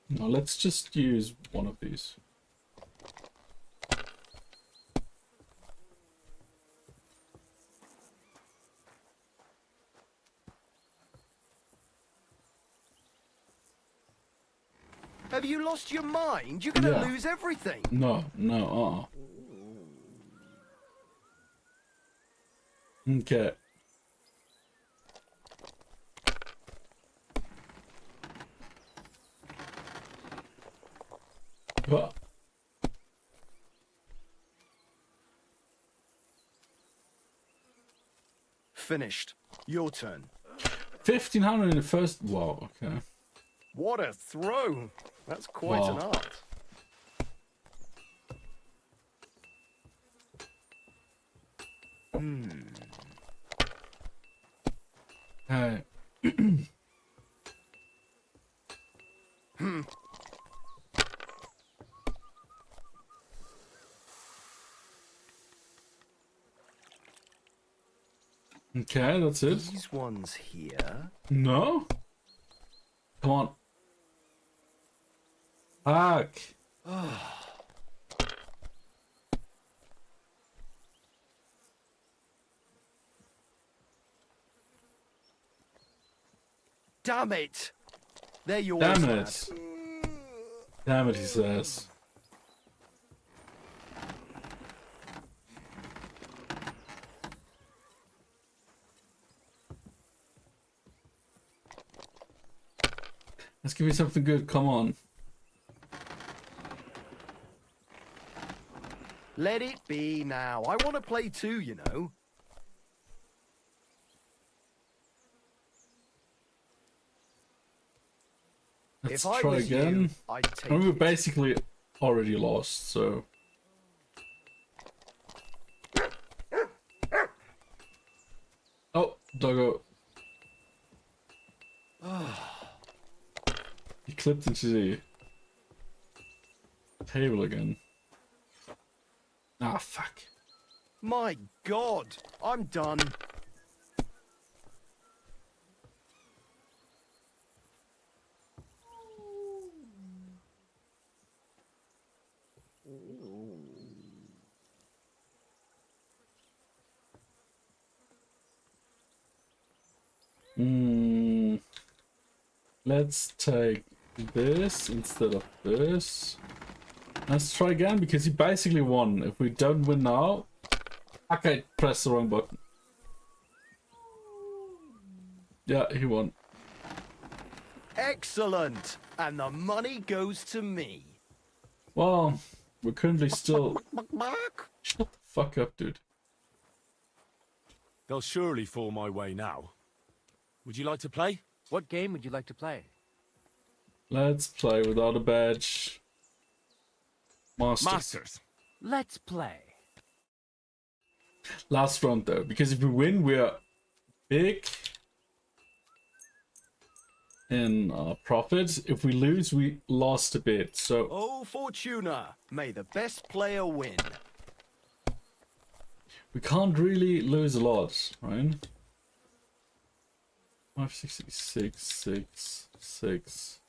Now let's just use one of these. Have you lost your mind? You're gonna lose everything. No, no, Okay. Well. Finished. Your turn. 1500 in the first. Wow, okay. What a throw! That's quite an art. Hey. Okay, that's it. These ones here. No? Come on. Fuck. Damn it! They're yours, Damn lad. it. Damn it, he says. Let's give me something good, come on. Let it be now. I want to play too, you know. Let's If I try was again. you, I'd take And we're it. basically already lost, so. Oh, doggo. He clipped into the table again. Ah, fuck. My God, I'm done. Let's take this instead of this. Let's try again because he basically won. If we don't win now, okay, press the wrong button. Yeah, he won. Excellent. And the money goes to me. Well, we're currently still... Shut the fuck up, dude. They'll surely fall my way now. Would you like to play? What game would you like to play? Let's play without a badge. Masters. Let's play. Last round though, because if we win, we're big in profit. If we lose, we lost a bit. So. Oh, Fortuna! May the best player win. We can't really lose a lot, right? 566, 6, 6.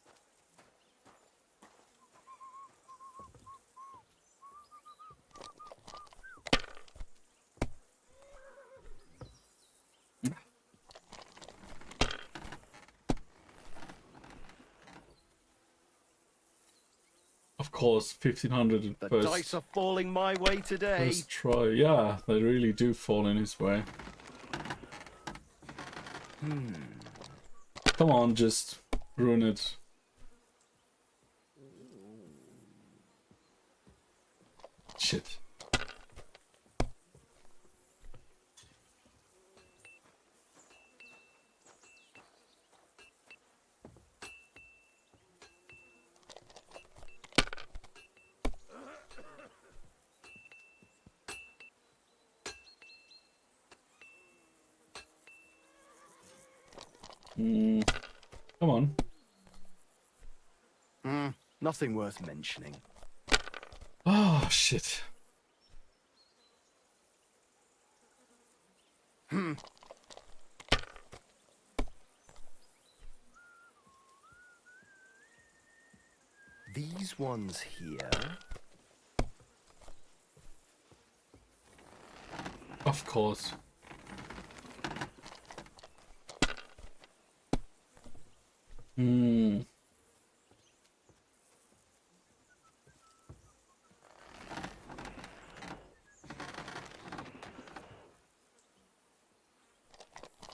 Of course, 1500 at The first. dice are falling my way today. First try, yeah, they really do fall in his way. Come on, just ruin it. Shit. Come on. Nothing worth mentioning. Oh, shit. These ones here. Of course.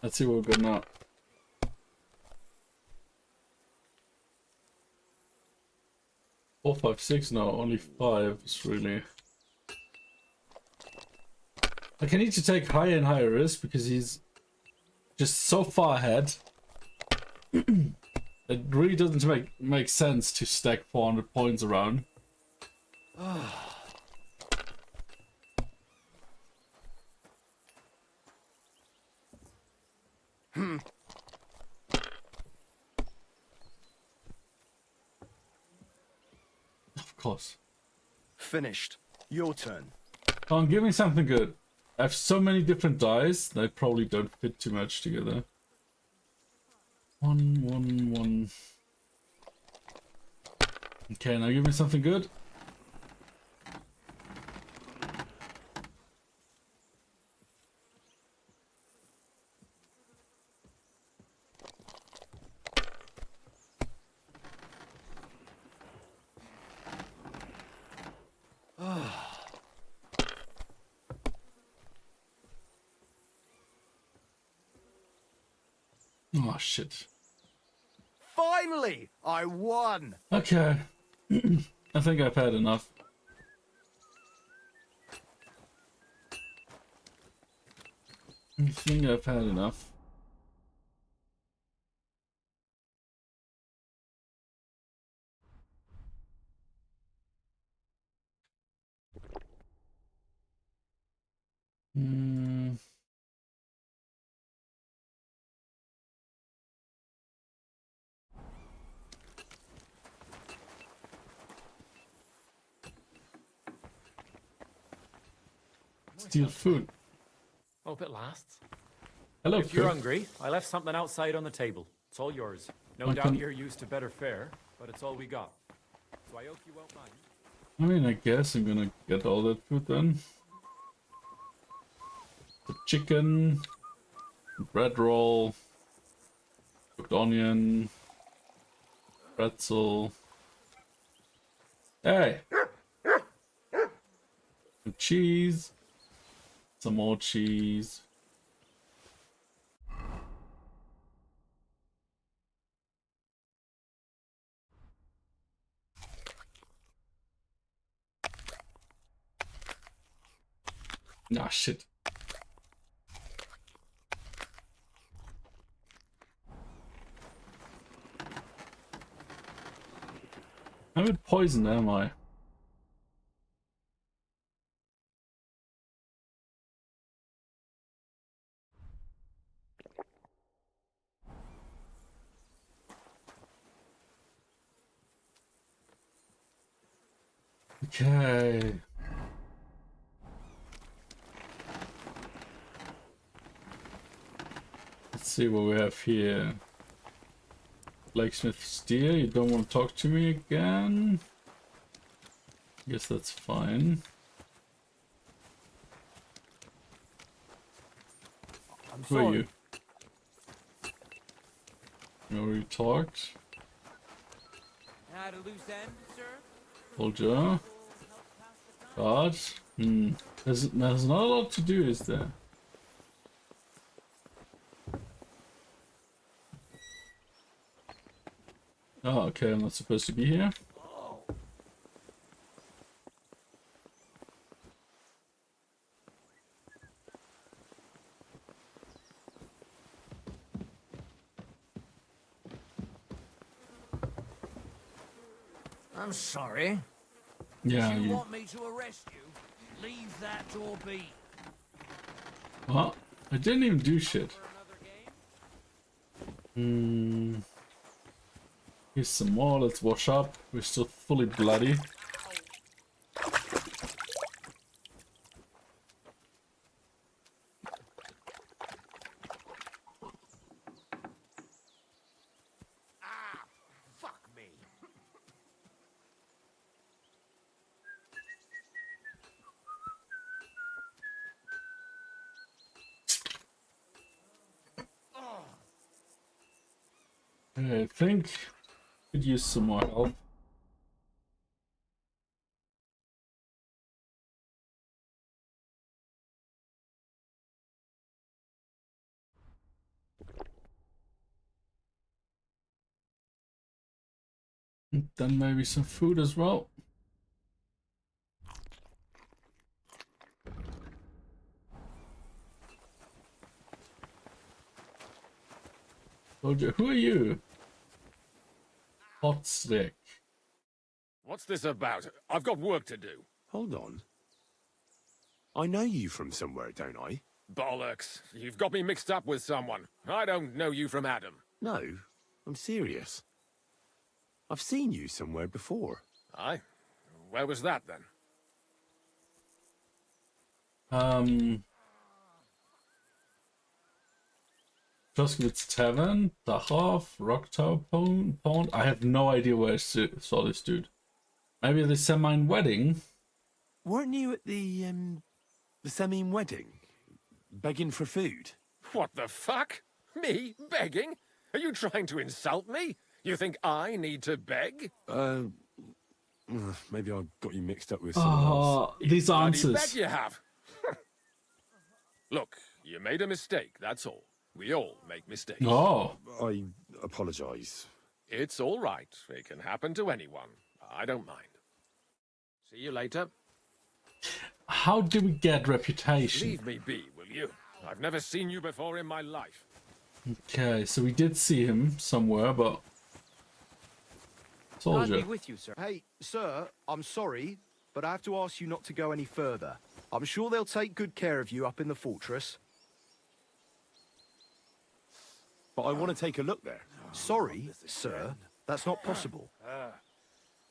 Let's see what we've got now. Four, 5, 6. No, only 5 is really. Like, I need to take higher and higher risk because he's just so far ahead. It really doesn't make sense to stack 400 points around. Of course. Finished. Your turn. Come on, give me something good. I have so many different dice, they probably don't fit too much together. 1, 1, 1. Okay, now give me something good. Oh shit. Finally, I won. Okay. I think I've had enough. I think I've had enough. Steal food. Hope it lasts. Hello, if you're cook. hungry, I left something outside on the table. It's all yours. No doubt you're used to better fare, but it's all we got. So I hope you won't mind. I mean, I guess I'm gonna get all that food then. The chicken, bread roll, cooked onion, pretzel. Hey! Some cheese. Some more cheese. Ah, shit. I'm a bit poisoned, am I? Okay. Let's see what we have here. Blacksmith Steer, you don't want to talk to me again? Guess that's fine. Who are you? You already talked. Had a loose end, sir? Soldier. God. There's not a lot to do, is there? Oh, okay, I'm not supposed to be here. I'm sorry. Yeah, If you you... want me to arrest you, leave that door be. Well, I didn't even do shit. Here's some more, let's wash up. We're still fully bloody. Fuck me. I think could use some more help. Then maybe some food as well. Soldier, who are you? Hot stick. What's this about? I've got work to do. Hold on. I know you from somewhere, don't I? Bollocks. You've got me mixed up with someone. I don't know you from Adam. No, I'm serious. I've seen you somewhere before. Aye? Where was that, then? Tuskowitz Tavern, Dachau, Rock Tower Pond. I have no idea where I saw this dude. Maybe the Semine wedding? Weren't you at the Semine wedding? Begging for food? What the fuck? Me? Begging? Are you trying to insult me? You think I need to beg? Maybe I got you mixed up with someone else. These answers. Bet you have. Look, you made a mistake, that's all. We all make mistakes. Oh. I apologize. It's all right. It can happen to anyone. I don't mind. See you later. How do we get reputation? Leave me be, will you? I've never seen you before in my life. Okay, so we did see him somewhere, but... Soldier. I'll be with you, sir. Hey, sir, I'm sorry, but I have to ask you not to go any further. I'm sure they'll take good care of you up in the fortress. But I want to take a look there. Sorry, sir, that's not possible.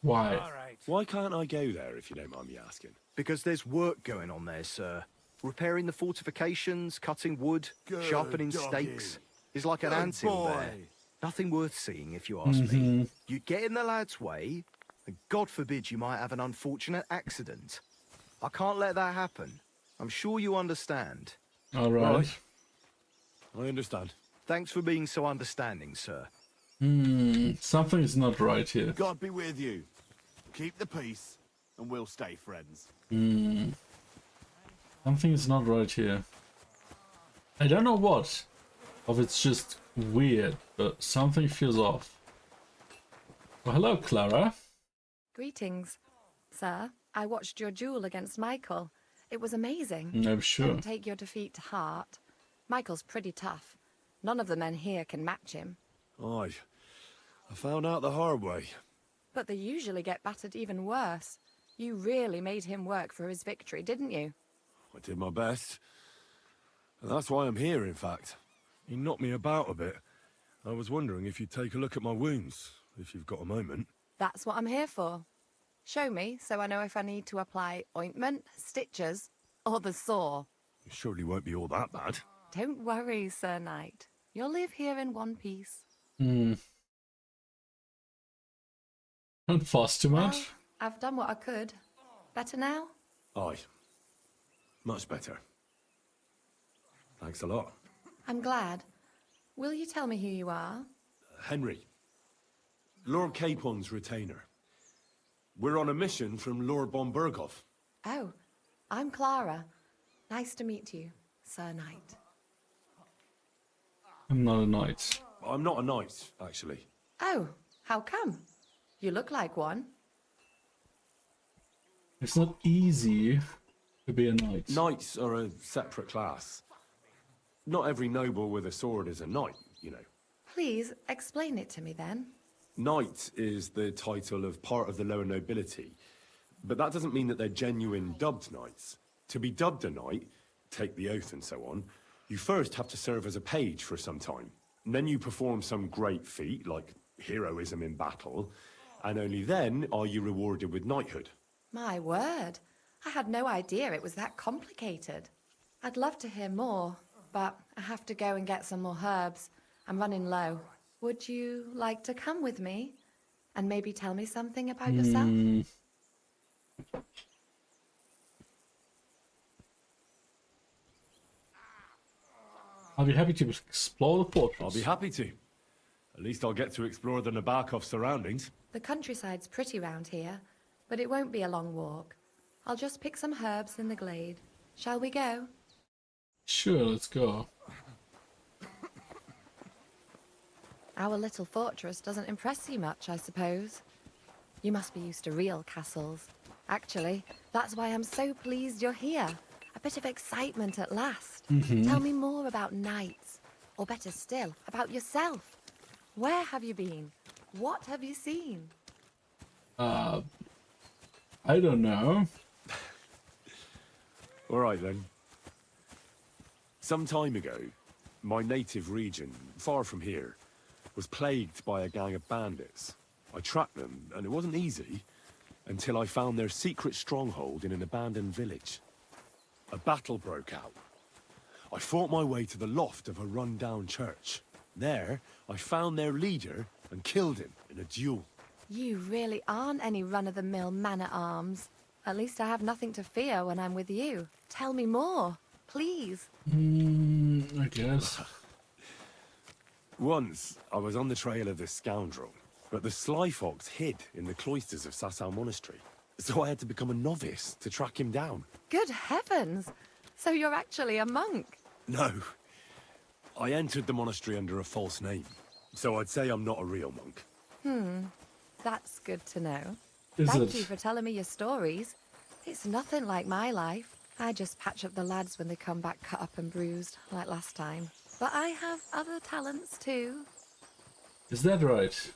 Why? Why can't I go there, if you don't mind me asking? Because there's work going on there, sir. Repairing the fortifications, cutting wood, sharpening stakes. It's like an anthill there. Nothing worth seeing, if you ask me. You get in the lad's way, and God forbid you might have an unfortunate accident. I can't let that happen. I'm sure you understand. All right. I understand. Thanks for being so understanding, sir. Something is not right here. God be with you. Keep the peace, and we'll stay friends. Something is not right here. I don't know what. Or if it's just weird, but something feels off. Well, hello, Clara. Greetings, sir. I watched your duel against Michael. It was amazing. I'm sure. Don't take your defeat to heart. Michael's pretty tough. None of the men here can match him. Aye. I found out the hard way. But they usually get battered even worse. You really made him work for his victory, didn't you? I did my best. And that's why I'm here, in fact. He knocked me about a bit. I was wondering if you'd take a look at my wounds, if you've got a moment. That's what I'm here for. Show me, so I know if I need to apply ointment, stitches, or the saw. It surely won't be all that bad. Don't worry, Sir Knight. You'll live here in one piece. Don't fuss too much. Well, I've done what I could. Better now? Aye. Much better. Thanks a lot. I'm glad. Will you tell me who you are? Henry. Lord Capon's retainer. We're on a mission from Lord von Bergov. Oh, I'm Clara. Nice to meet you, Sir Knight. I'm not a knight. I'm not a knight, actually. Oh, how come? You look like one. It's not easy to be a knight. Knights are a separate class. Not every noble with a sword is a knight, you know. Please, explain it to me then. Knight is the title of part of the lower nobility, but that doesn't mean that they're genuine dubbed knights. To be dubbed a knight, take the oath and so on, you first have to serve as a page for some time. And then you perform some great feat, like heroism in battle, and only then are you rewarded with knighthood. My word. I had no idea it was that complicated. I'd love to hear more, but I have to go and get some more herbs. I'm running low. Would you like to come with me? And maybe tell me something about yourself? I'll be happy to explore the fortress. I'll be happy to. At least I'll get to explore the Nabokov surroundings. The countryside's pretty round here, but it won't be a long walk. I'll just pick some herbs in the glade. Shall we go? Sure, let's go. Our little fortress doesn't impress you much, I suppose. You must be used to real castles. Actually, that's why I'm so pleased you're here. A bit of excitement at last. Tell me more about knights. Or better still, about yourself. Where have you been? What have you seen? I don't know. All right, then. Some time ago, my native region, far from here, was plagued by a gang of bandits. I tracked them, and it wasn't easy, until I found their secret stronghold in an abandoned village. A battle broke out. I fought my way to the loft of a run-down church. There, I found their leader and killed him in a duel. You really aren't any run-of-the-mill man-at-arms. At least I have nothing to fear when I'm with you. Tell me more, please. I guess. Once, I was on the trail of this scoundrel, but the sly fox hid in the cloisters of Sasau Monastery. So I had to become a novice to track him down. Good heavens! So you're actually a monk? No. I entered the monastery under a false name, so I'd say I'm not a real monk. That's good to know. Is Thank it? you for telling me your stories. It's nothing like my life. I just patch up the lads when they come back cut up and bruised, like last time. But I have other talents too. Is that right?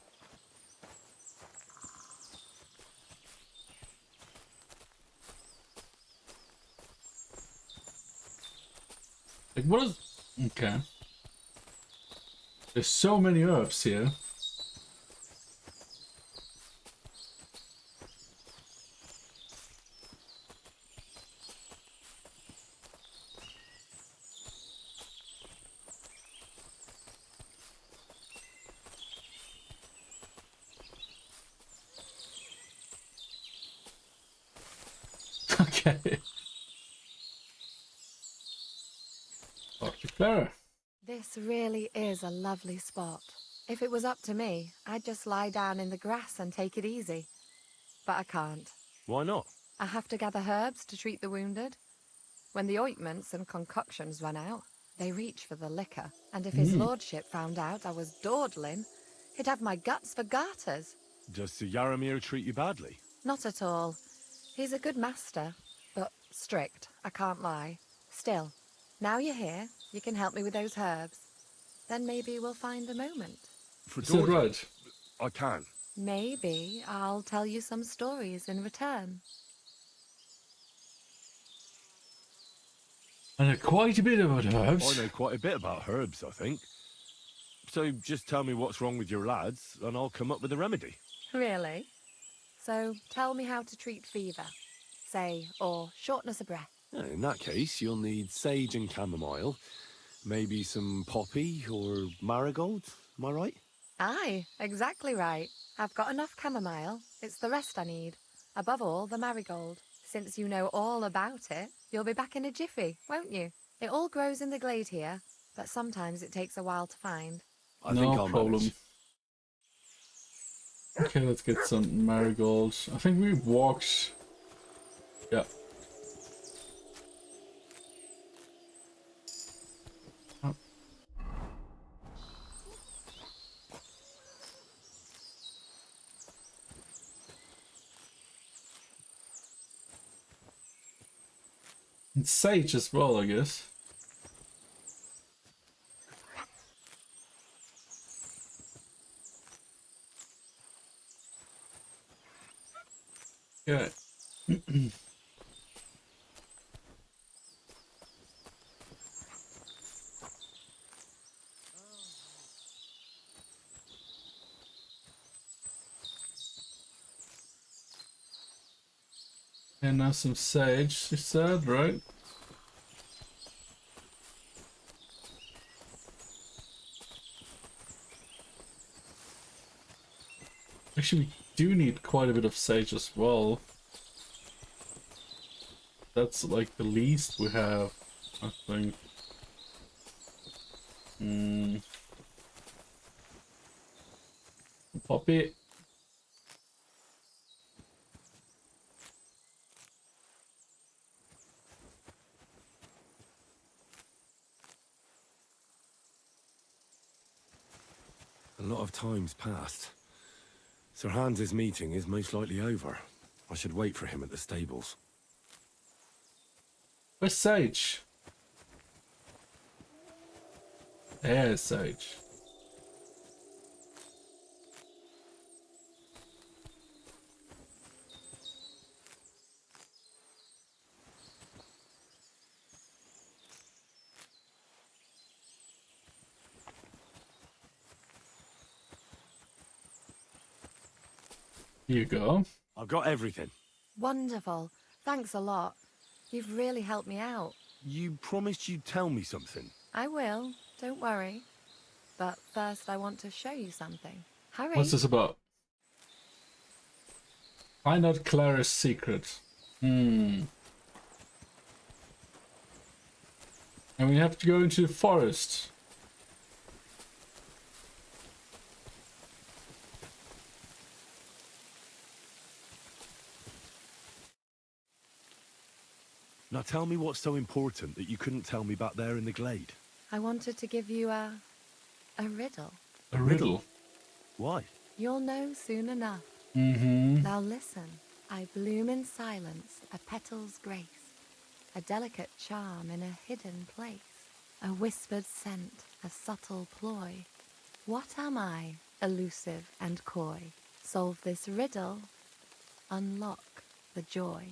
Like, what is... Okay. There's so many herbs here. Okay. Dr. Clara. This really is a lovely spot. If it was up to me, I'd just lie down in the grass and take it easy. But I can't. Why not? I have to gather herbs to treat the wounded. When the ointments and concoctions run out, they reach for the liquor. And if his lordship found out I was dawdling, he'd have my guts for garters. Does Sir Yaramir treat you badly? Not at all. He's a good master, but strict, I can't lie. Still, now you're here, you can help me with those herbs. Then maybe we'll find a moment. For Is that daughter, right? I can. Maybe I'll tell you some stories in return. I know quite a bit about I herbs. know quite a bit about herbs, I think. So just tell me what's wrong with your lads, and I'll come up with a remedy. Really? So tell me how to treat fever, say, or shortness of breath. In that case, you'll need sage and chamomile, maybe some poppy or marigold, am I right? Aye, exactly right. I've got enough chamomile. It's the rest I need. Above all, the marigold. Since you know all about it, you'll be back in a jiffy, won't you? It all grows in the glade here, but sometimes it takes a while to find. I think No I'll problem. manage. Okay, let's get some marigolds. I think we walked. Yeah. Oh. And sage as well, I guess. Yeah. And now some sage, you said, right? Actually, we do need quite a bit of sage as well. That's like the least we have, I think. Poppy. A lot of time's passed. Sir Hans's meeting is most likely over. I should wait for him at the stables. Where's Sage? There's Sage. Here you go. I've got everything. Wonderful. Thanks a lot. You've really helped me out. You promised you'd tell me something. I will. Don't worry. But first I want to show you something. Hurry. What's this about? Find out Clara's secret. And we have to go into the forest. Now tell me what's so important that you couldn't tell me back there in the glade. I wanted to give you a riddle. A riddle? Why? You'll know soon enough. Now listen. I bloom in silence, a petal's grace, a delicate charm in a hidden place, a whispered scent, a subtle ploy. What am I, elusive and coy? Solve this riddle, unlock the joy.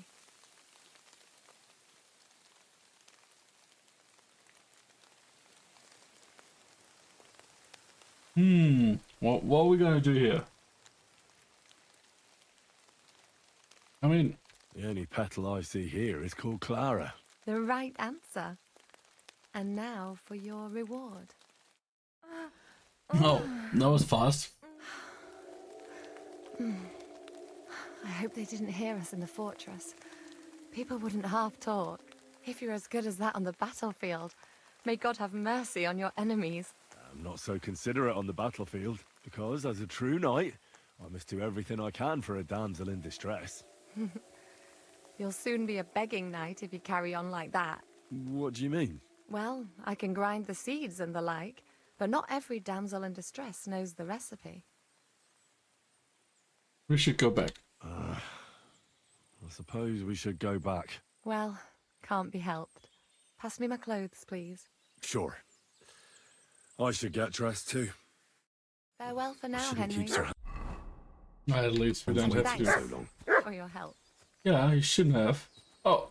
What are we gonna do here? I mean, the only petal I see here is called Clara. The right answer. And now for your reward. Oh, that was fast. I hope they didn't hear us in the fortress. People wouldn't half talk. If you're as good as that on the battlefield, may God have mercy on your enemies. I'm not so considerate on the battlefield, because as a true knight, I must do everything I can for a damsel in distress. You'll soon be a begging knight if you carry on like that. What do you mean? Well, I can grind the seeds and the like, but not every damsel in distress knows the recipe. We should go back. I suppose we should go back. Well, can't be helped. Pass me my clothes, please. Sure. I should get dressed too. Farewell for now, Shouldn't Henry. keep her At least we don't have Thanks to. so long. for your help. Yeah, you shouldn't have. Oh.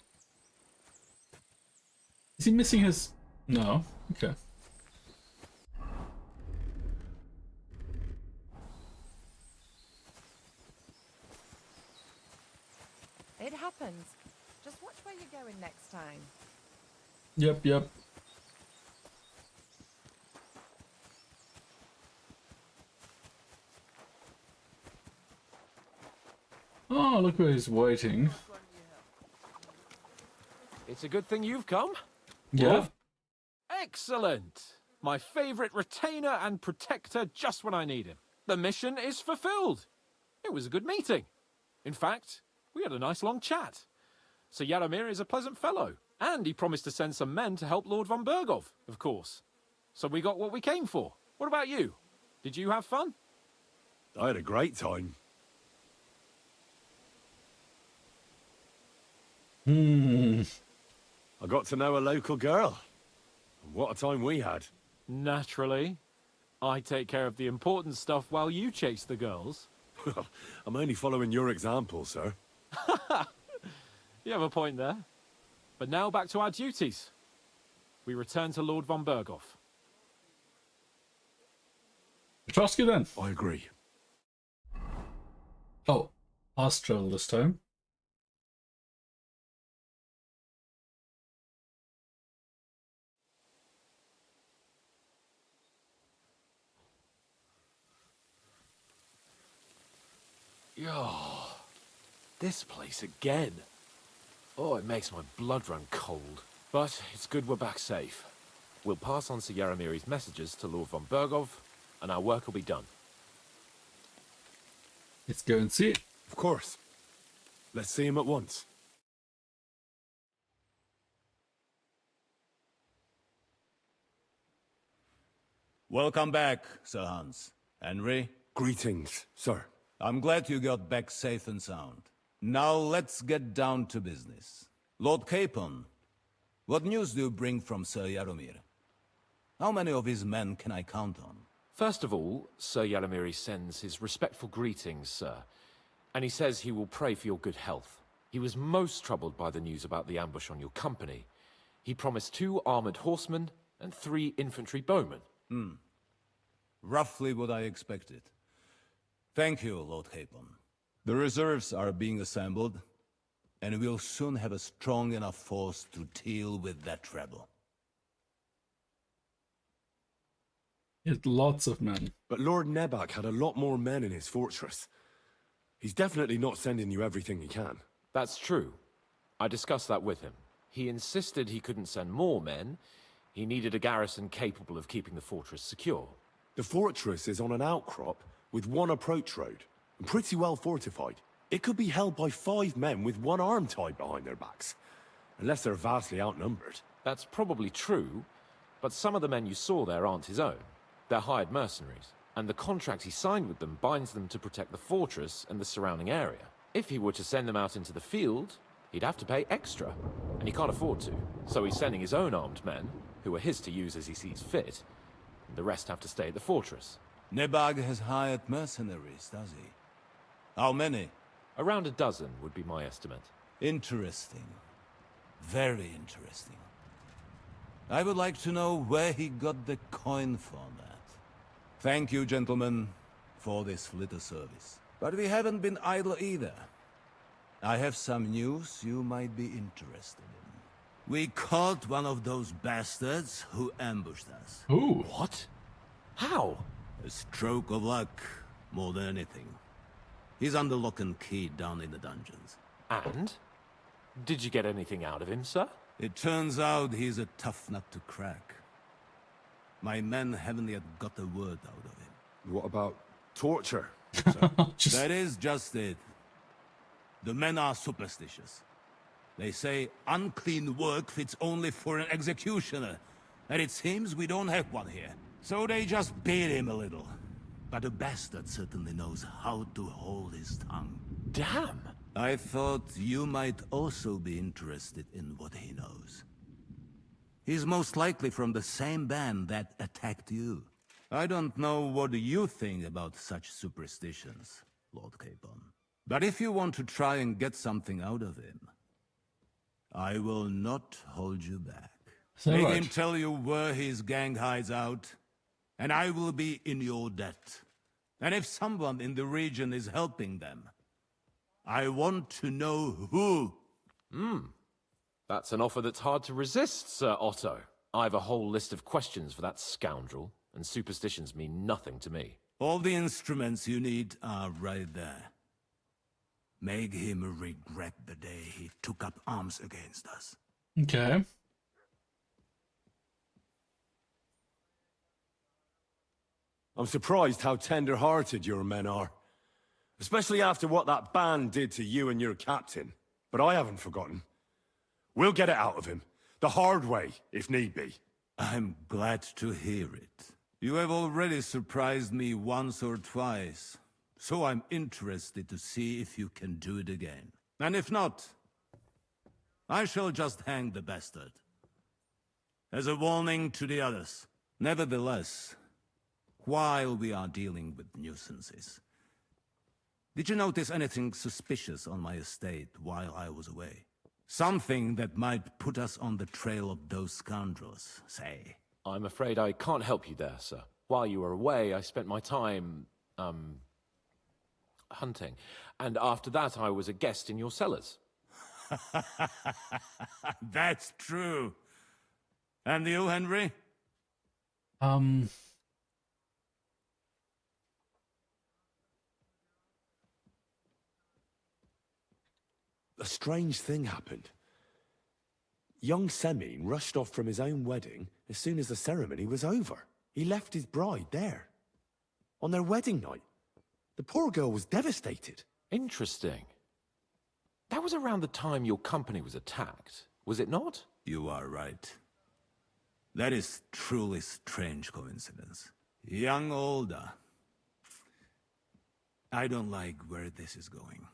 Is he missing his... No. Okay. It happens. Just watch where you're going next time. Yep. Oh, look where he's waiting. It's a good thing you've come. Yeah. Excellent! My favorite retainer and protector just when I need him. The mission is fulfilled. It was a good meeting. In fact, we had a nice long chat. Sir Yaramir is a pleasant fellow, and he promised to send some men to help Lord von Bergov, of course. So we got what we came for. What about you? Did you have fun? I had a great time. I got to know a local girl. What a time we had. Naturally. I take care of the important stuff while you chase the girls. I'm only following your example, sir. You have a point there. But now back to our duties. We return to Lord von Bergov. Trust you then. I agree. Oh, Astral this time. Yo, this place again. Oh, it makes my blood run cold. But it's good we're back safe. We'll pass on Sir Yaramiri's messages to Lord von Bergov, and our work will be done. Let's go and see it. Of course. Let's see him at once. Welcome back, Sir Hans. Henry? Greetings, sir. I'm glad you got back safe and sound. Now let's get down to business. Lord Capon, what news do you bring from Sir Yaramir? How many of his men can I count on? First of all, Sir Yaramiri sends his respectful greetings, sir. And he says he will pray for your good health. He was most troubled by the news about the ambush on your company. He promised 2 armored horsemen and 3 infantry bowmen. Roughly what I expected. Thank you, Lord Capon. The reserves are being assembled, and we'll soon have a strong enough force to deal with that treble. It's lots of men. But Lord Nebak had a lot more men in his fortress. He's definitely not sending you everything he can. That's true. I discussed that with him. He insisted he couldn't send more men. He needed a garrison capable of keeping the fortress secure. The fortress is on an outcrop with 1 approach road, and pretty well fortified. It could be held by 5 men with 1 arm tied behind their backs, unless they're vastly outnumbered. That's probably true, but some of the men you saw there aren't his own. They're hired mercenaries, and the contract he signed with them binds them to protect the fortress and the surrounding area. If he were to send them out into the field, he'd have to pay extra, and he can't afford to. So he's sending his own armed men, who are his to use as he sees fit, and the rest have to stay at the fortress. Nebag has hired mercenaries, does he? How many? Around a dozen would be my estimate. Interesting. Very interesting. I would like to know where he got the coin for that. Thank you, gentlemen, for this little service. But we haven't been idle either. I have some news you might be interested in. We caught one of those bastards who ambushed us. Ooh. What? How? A stroke of luck, more than anything. He's under lock and key down in the dungeons. And? Did you get anything out of him, sir? It turns out he's a tough nut to crack. My men haven't yet got a word out of him. What about torture? That is just it. The men are superstitious. They say unclean work fits only for an executioner, and it seems we don't have one here. So they just beat him a little. But the bastard certainly knows how to hold his tongue. Damn! I thought you might also be interested in what he knows. He's most likely from the same band that attacked you. I don't know what you think about such superstitions, Lord Capon. But if you want to try and get something out of him, I will not hold you back. Make him tell you where his gang hides out, and I will be in your debt. And if someone in the region is helping them, I want to know who. That's an offer that's hard to resist, Sir Otto. I have a whole list of questions for that scoundrel, and superstitions mean nothing to me. All the instruments you need are right there. Make him regret the day he took up arms against us. Okay. I'm surprised how tender-hearted your men are. Especially after what that band did to you and your captain. But I haven't forgotten. We'll get it out of him. The hard way, if need be. I'm glad to hear it. You have already surprised me once or twice, so I'm interested to see if you can do it again. And if not, I shall just hang the bastard. As a warning to the others. Nevertheless, while we are dealing with nuisances, did you notice anything suspicious on my estate while I was away? Something that might put us on the trail of those scoundrels, say. I'm afraid I can't help you there, sir. While you were away, I spent my time, hunting. And after that, I was a guest in your cellars. That's true. And you, Henry? A strange thing happened. Young Semine rushed off from his own wedding as soon as the ceremony was over. He left his bride there. On their wedding night. The poor girl was devastated. Interesting. That was around the time your company was attacked, was it not? You are right. That is truly strange coincidence. Young Olda. I don't like where this is going.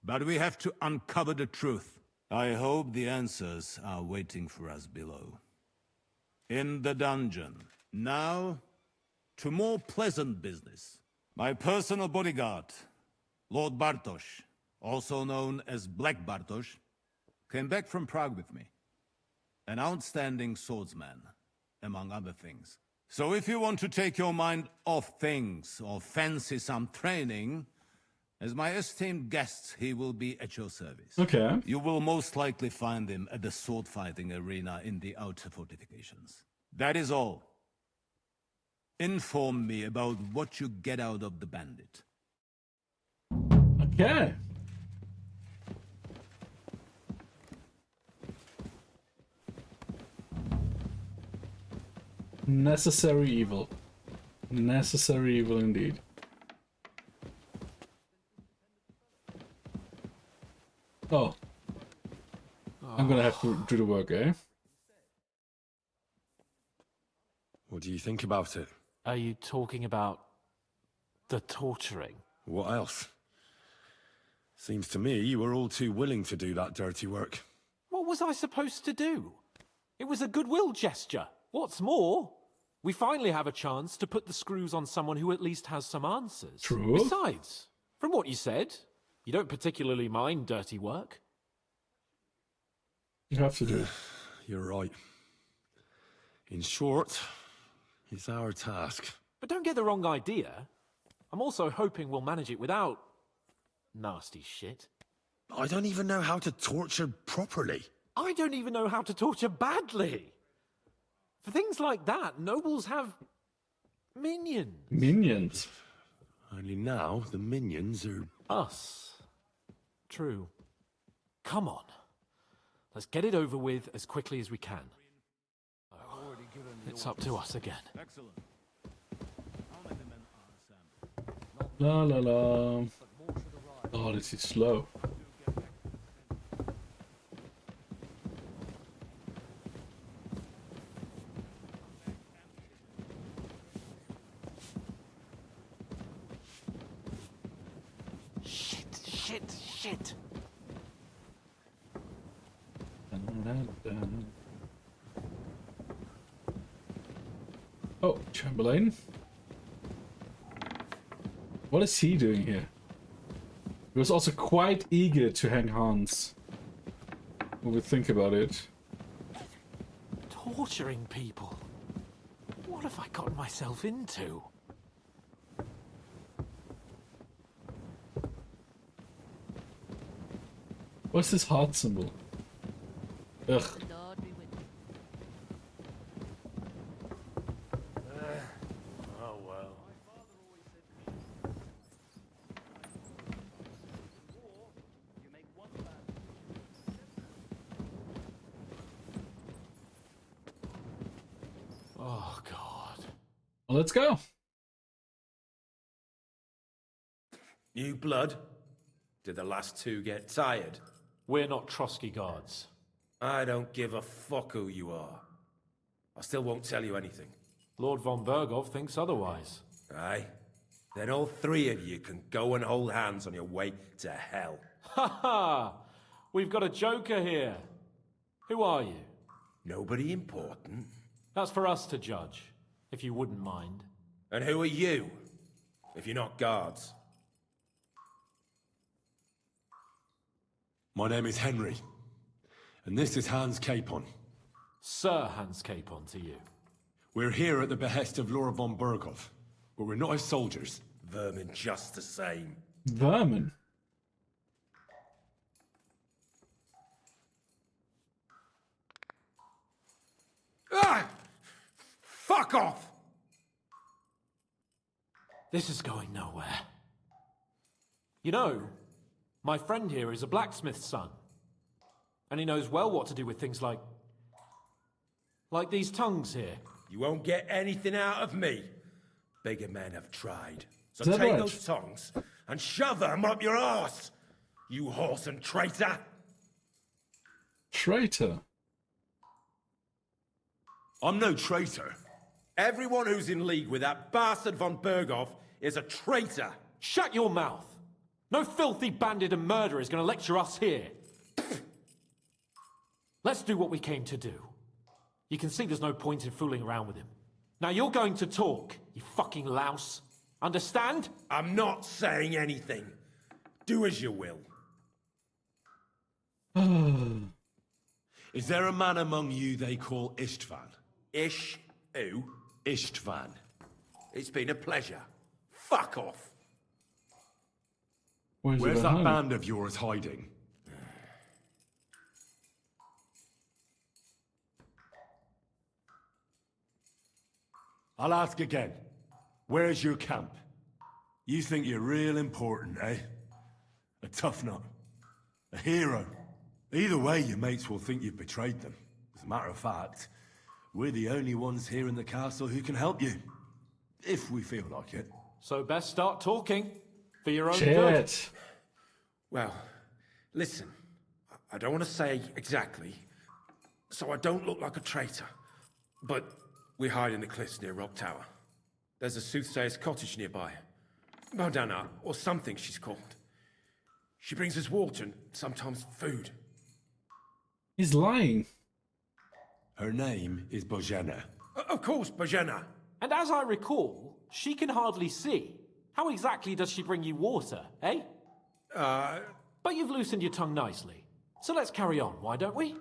But we have to uncover the truth. I hope the answers are waiting for us below. In the dungeon. Now, to more pleasant business. My personal bodyguard, Lord Bartosz, also known as Black Bartosz, came back from Prague with me. An outstanding swordsman, among other things. So if you want to take your mind off things or fancy some training, as my esteemed guest, he will be at your service. Okay. You will most likely find him at the sword-fighting arena in the outer fortifications. That is all. Inform me about what you get out of the bandit. Okay. Necessary evil. Necessary evil indeed. Oh. I'm gonna have to do the work, eh? What do you think about it? Are you talking about the torturing? What else? Seems to me you were all too willing to do that dirty work. What was I supposed to do? It was a goodwill gesture. What's more, we finally have a chance to put the screws on someone who at least has some answers. True. Besides, from what you said, you don't particularly mind dirty work. You have to do it. You're right. In short, it's our task. But don't get the wrong idea. I'm also hoping we'll manage it without nasty shit. I don't even know how to torture properly. I don't even know how to torture badly. For things like that, nobles have minions. Minions? Only now the minions are... Us. True. Come on. Let's get it over with as quickly as we can. Oh, it's up to us again. Excellent. La la la. Oh, this is slow. Oh, Chamberlain. What is he doing here? He was also quite eager to hang Hans. When we think about it. Torturing people. What have I gotten myself into? What's this heart symbol? Ugh. Oh well. Oh, God. Well, let's go. New blood? Did the last two get tired? We're not Trotsky guards. I don't give a fuck who you are. I still won't tell you anything. Lord von Bergov thinks otherwise. Aye? Then all three of you can go and hold hands on your way to hell. Ha ha! We've got a joker here. Who are you? Nobody important. That's for us to judge, if you wouldn't mind. And who are you, if you're not guards? My name is Henry, and this is Hans Capon. Sir Hans Capon to you. We're here at the behest of Lord von Bergov, but we're not his soldiers. Vermin just the same. Vermin? Ah! Fuck off! This is going nowhere. You know, my friend here is a blacksmith's son. And he knows well what to do with things like these tongues here. You won't get anything out of me. Bigger men have tried. So Is that take right? those tongs and shove them up your arse, you horse and traitor. Traitor? I'm no traitor. Everyone who's in league with that bastard von Bergov is a traitor. Shut your mouth! No filthy bandit and murderer is going to lecture us here. Let's do what we came to do. You can see there's no point in fooling around with him. Now you're going to talk, you fucking louse. Understand? I'm not saying anything. Do as you will. Is there a man among you they call Istvan? Ish who? Istvan. It's been a pleasure. Fuck off. Where's that band of yours hiding? I'll ask again. Where's your camp? You think you're real important, eh? A tough nut. A hero. Either way, your mates will think you've betrayed them. As a matter of fact, we're the only ones here in the castle who can help you. If we feel like it. So best start talking. For your own Shit. good. Well, listen. I don't want to say exactly, so I don't look like a traitor. But we hide in the cliffs near Rock Tower. There's a soothsayer's cottage nearby. Modana, or something she's called. She brings us water and sometimes food. He's lying. Her name is Bojana. Of course, Bojana. And as I recall, she can hardly see. How exactly does she bring you water, eh? But you've loosened your tongue nicely. So let's carry on, why don't we?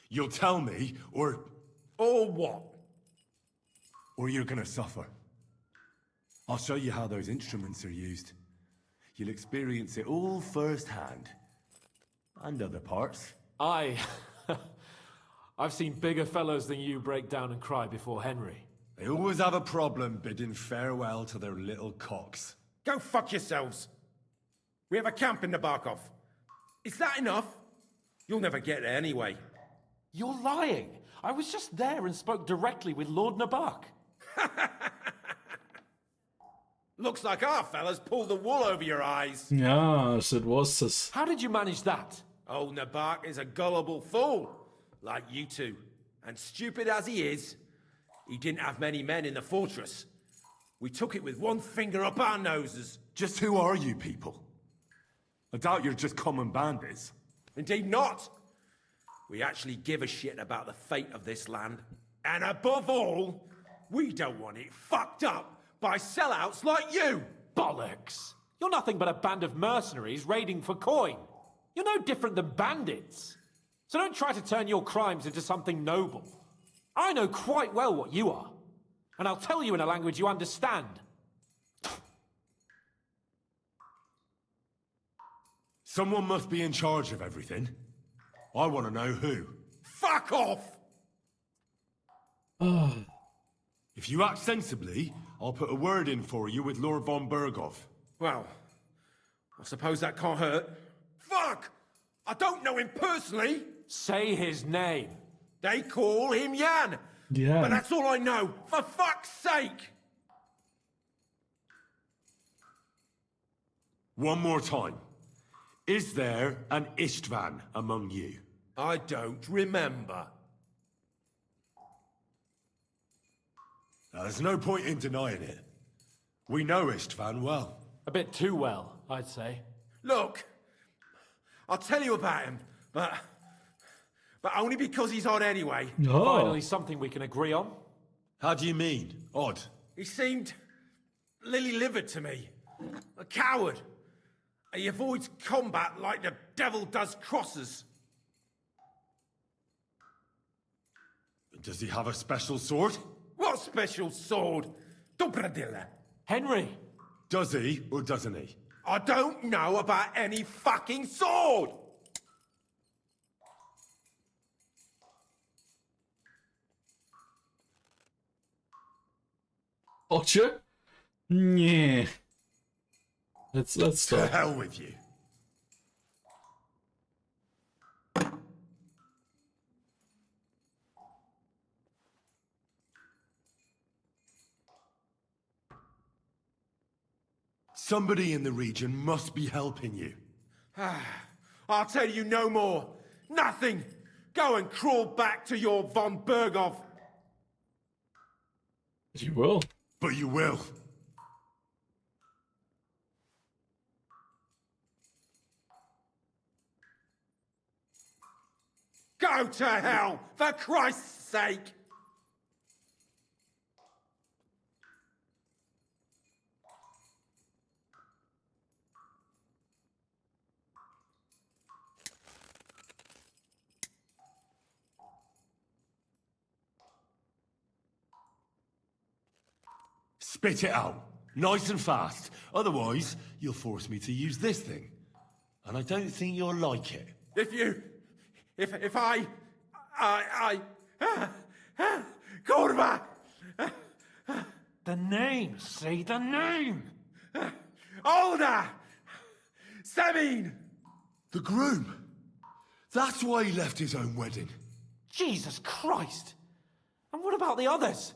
You'll tell me, or what? Or you're gonna suffer. I'll show you how those instruments are used. You'll experience it all firsthand. And other parts. I've seen bigger fellows than you break down and cry before Henry. They always have a problem bidding farewell to their little cocks. Go fuck yourselves. We have a camp in the Barkov. Is that enough? You'll never get there anyway. You're lying. I was just there and spoke directly with Lord Nabak. Looks like our fellas pulled the wool over your eyes. Yes, it was this. How did you manage that? Old Nabak is a gullible fool, like you two. And stupid as he is, he didn't have many men in the fortress. We took it with one finger up our noses. Just who are you people? I doubt you're just common bandits. Indeed not. We actually give a shit about the fate of this land. And above all, we don't want it fucked up by sellouts like you. Bollocks! You're nothing but a band of mercenaries raiding for coin. You're no different than bandits. So don't try to turn your crimes into something noble. I know quite well what you are. And I'll tell you in a language you understand. Someone must be in charge of everything. I want to know who. Fuck off! If you act sensibly, I'll put a word in for you with Lord von Bergov. Well, I suppose that can't hurt. Fuck! I don't know him personally. Say his name. They call him Jan. Yeah. But that's all I know. For fuck's sake! One more time. Is there an Istvan among you? I don't remember. Now, there's no point in denying it. We know Istvan well. A bit too well, I'd say. Look, I'll tell you about him, but only because he's odd anyway. Oh. Finally something we can agree on. How do you mean, odd? He seemed lily-livered to me. A coward. He avoids combat like the devil does crosses. Does he have a special sword? What special sword? Dobradilla. Henry! Does he, or doesn't he? I don't know about any fucking sword! Oczy? Nie. Let's To stop. hell with you. Somebody in the region must be helping you. I'll tell you no more. Nothing. Go and crawl back to your von Bergov. You will. But you will. Go to hell, for Christ's sake! Spit it out. Nice and fast. Otherwise, you'll force me to use this thing. And I don't think you'll like it. If I Korva! The name, say the name! Olda! Sabine! The groom. That's why he left his own wedding. Jesus Christ! And what about the others?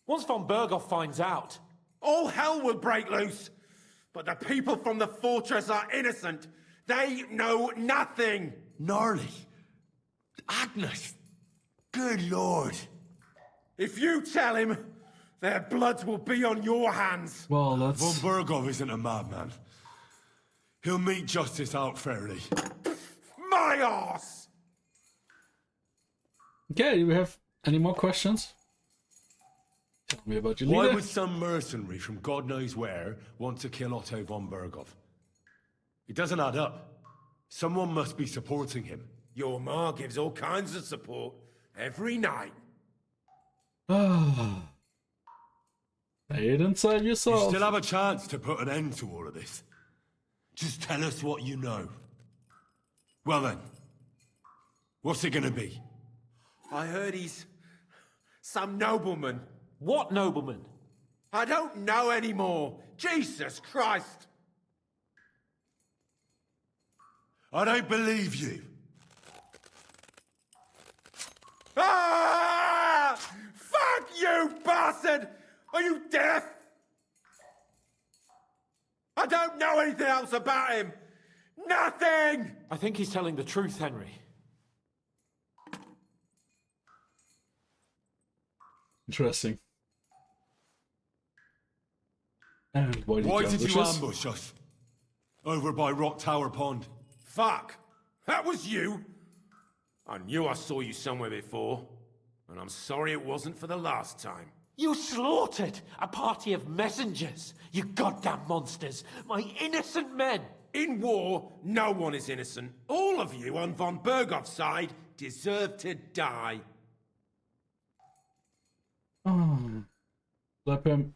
Once von Bergov finds out... All hell will break loose! But the people from the fortress are innocent! They know nothing! Gnarly. Agnes. Good lord. If you tell him, their blood will be on your hands! Well, that's... Von Bergov isn't a madman. He'll mete justice out fairly. My arse! Okay, do we have any more questions? Tell me about your Why leader. would some mercenary from God knows where want to kill Otto von Bergov? It doesn't add up. Someone must be supporting him. Your ma gives all kinds of support every night. Ah. Say it inside You yourself. still have a chance to put an end to all of this. Just tell us what you know. Well then, what's it gonna be? I heard he's some nobleman. What nobleman? I don't know anymore. Jesus Christ! I don't believe you. Ah! Fuck you, bastard! Are you deaf? I don't know anything else about him. Nothing! I think he's telling the truth, Henry. Interesting. And why did Why you did ambush you us? ambush us? Over by Rock Tower Pond. Fuck! That was you? I knew I saw you somewhere before, and I'm sorry it wasn't for the last time. You slaughtered a party of messengers, you goddamn monsters! My innocent men! In war, no one is innocent. All of you on von Bergov's side deserve to die. Oh. Slap him.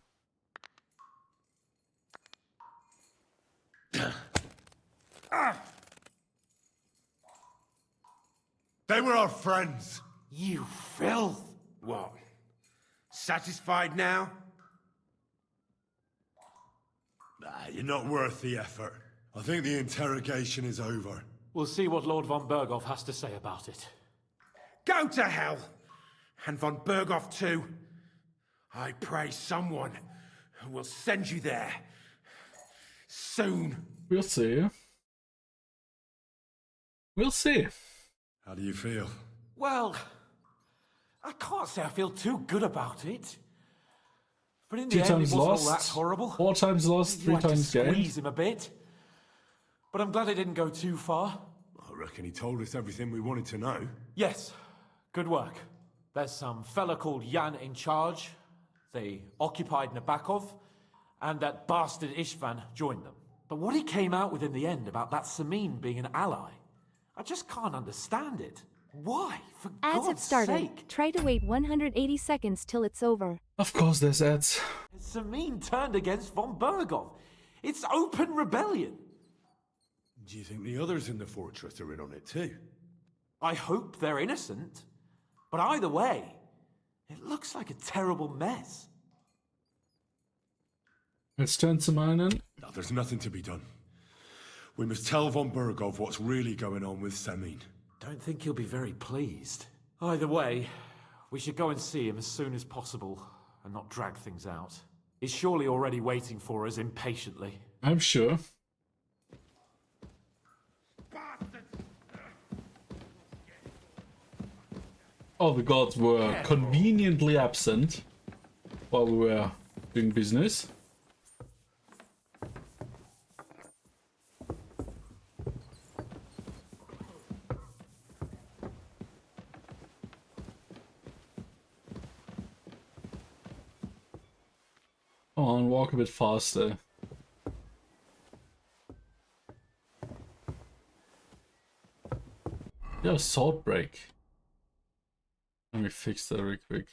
They were our friends. You filth! What? Satisfied now? You're not worth the effort. I think the interrogation is over. We'll see what Lord von Bergov has to say about it. Go to hell! And von Bergov too. I pray someone will send you there. Soon. We'll see. We'll see. How do you feel? Well, I can't say I feel too good about it. But in the Two end, it times wasn't lost. all that horrible. 4 times lost, 3 You had to times gained. squeeze him a bit. But I'm glad it didn't go too far. I reckon he told us everything we wanted to know. Yes, good work. There's some fella called Jan in charge. They occupied Nabokov, and that bastard Istvan joined them. But what he came out with in the end about that Samin being an ally, I just can't understand it. Why? For Ads have God's started. sake. Try to wait 180 seconds till it's over. Of course there's ads. Samin turned against von Bergov. It's open rebellion. Do you think the others in the fortress are in on it too? I hope they're innocent. But either way, it looks like a terrible mess. Let's turn some iron in. No, there's nothing to be done. We must tell von Bergov what's really going on with Samin. Don't think he'll be very pleased. Either way, we should go and see him as soon as possible and not drag things out. He's surely already waiting for us impatiently. I'm sure. All the gods were conveniently absent while we were doing business. Come on, walk a bit faster. Yeah, sword break. Let me fix that real quick.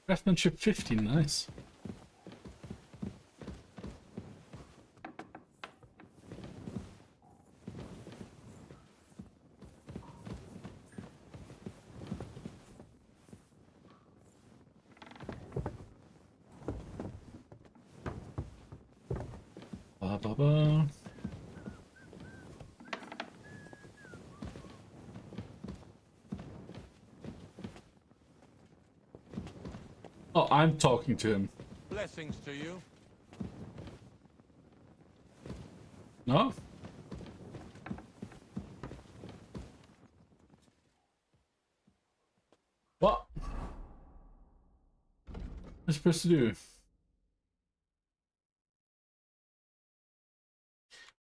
Craftsmanship 50, nice. Ba ba ba. Oh, I'm talking to him. Blessings to you. No? What? What am I supposed to do?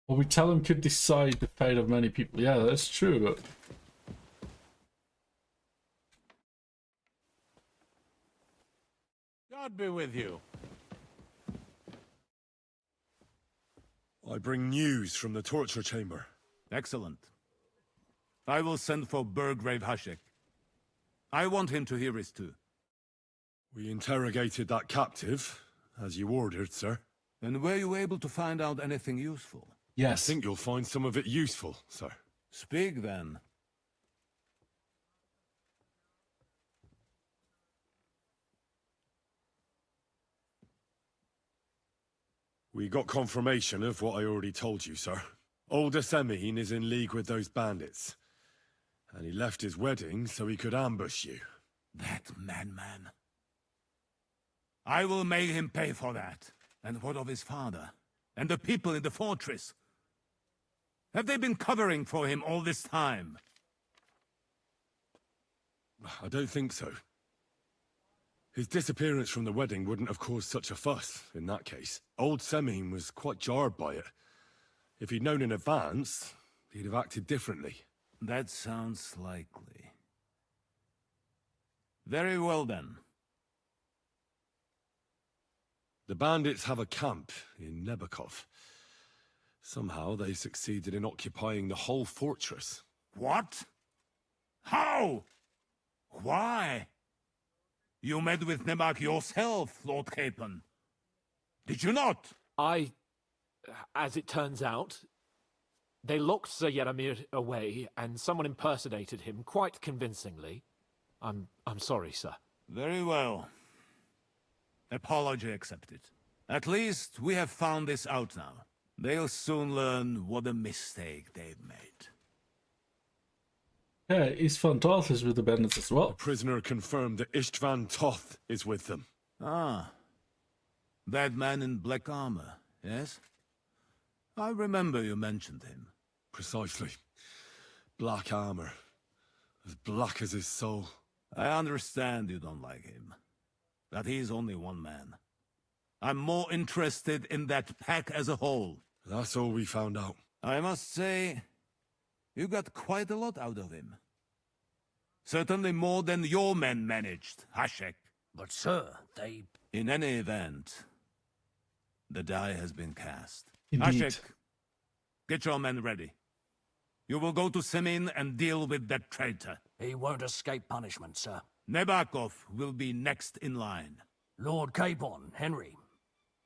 What we tell him could decide the fate of many people. Yeah, that's true, but... God be with you. I bring news from the torture chamber. Excellent. I will send for Burgrave Hashek. I want him to hear it too. We interrogated that captive, as you ordered, sir. And were you able to find out anything useful? Yes. I think you'll find some of it useful, sir. Speak then. We got confirmation of what I already told you, sir. Old Asemin is in league with those bandits. And he left his wedding so he could ambush you. That madman. I will make him pay for that. And what of his father? And the people in the fortress? Have they been covering for him all this time? I don't think so. His disappearance from the wedding wouldn't have caused such a fuss, in that case. Old Semine was quite jarred by it. If he'd known in advance, he'd have acted differently. That sounds likely. Very well then. The bandits have a camp in Nebakov. Somehow they succeeded in occupying the whole fortress. What? How? Why? You met with Nebak yourself, Lord Capon. Did you not? As it turns out, they locked Sir Yaramir away, and someone impersonated him quite convincingly. I'm sorry, sir. Very well. Apology accepted. At least we have found this out now. They'll soon learn what a mistake they've made. Yeah, Istvan Toth is with the bandits as well. The prisoner confirmed that Istvan Toth is with them. Ah. That man in black armor, yes? I remember you mentioned him. Precisely. Black armor. As black as his soul. I understand you don't like him. But he's only one man. I'm more interested in that pack as a whole. That's all we found out. I must say, you got quite a lot out of him. Certainly more than your men managed, Hashek. But sir, they... In any event, the die has been cast. Indeed. Hashek, get your men ready. You will go to Semin and deal with that traitor. He won't escape punishment, sir. Nebakov will be next in line. Lord Capon, Henry.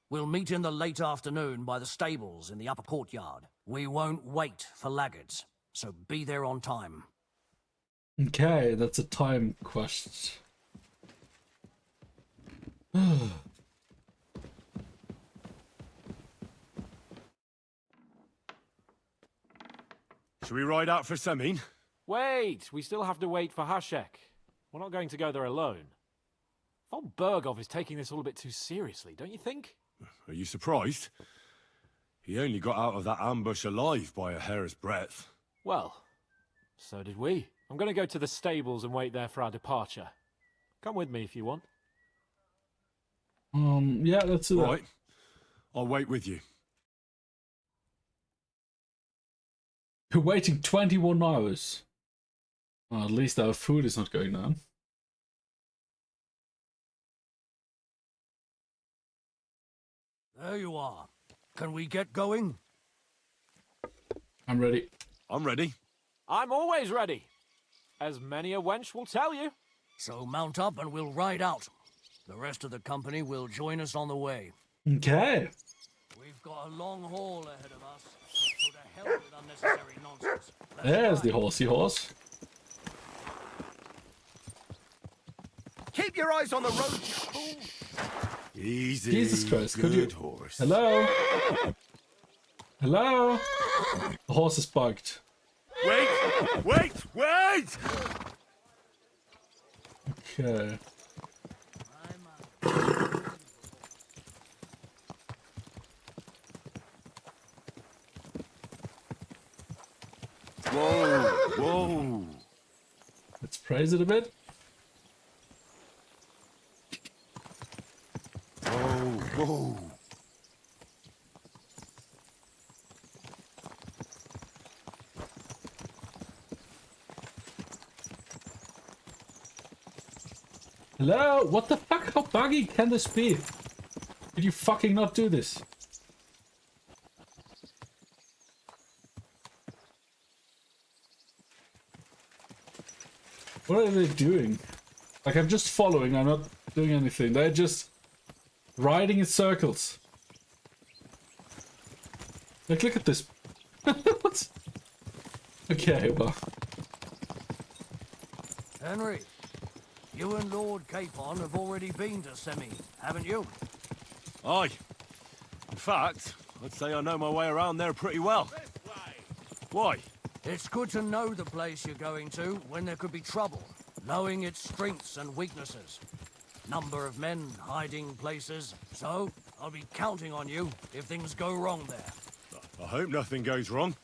We'll meet in the late afternoon by the stables in the upper courtyard. We won't wait for laggards, so be there on time. Okay, that's a time quest. Should we ride out for Semin? Wait, we still have to wait for Hashek. We're not going to go there alone. Von Bergov is taking this all a bit too seriously, don't you think? Are you surprised? He only got out of that ambush alive by a hair's breadth. Well, so did we. I'm going to go to the stables and wait there for our departure. Come with me if you want. Yeah, let's do that. Right. I'll wait with you. We're waiting 21 hours. Well, at least our food is not going down. There you are. Can we get going? I'm ready. I'm ready. I'm always ready. As many a wench will tell you. So mount up and we'll ride out. The rest of the company will join us on the way. Okay. We've got a long haul ahead of us. So to hell with unnecessary nonsense. There's the horsey horse. Keep your eyes on the road, you fool! Easy. Jesus Christ, could you... Horse. Hello? Hello? The horse is bugged. Wait! Wait! Wait! Okay. Whoa! Whoa! Let's praise it a bit. Whoa! Whoa! Hello? What the fuck? How buggy can this be? Did you fucking not do this? What are they doing? Like, I'm just following, I'm not doing anything. They're just riding in circles. Like, look at this. What? Okay, well. Henry, you and Lord Capon have already been to Semi, haven't you? Aye. In fact, I'd say I know my way around there pretty well. Why? It's good to know the place you're going to when there could be trouble, knowing its strengths and weaknesses. number of men, hiding places. So, I'll be counting on you if things go wrong there. I hope nothing goes wrong.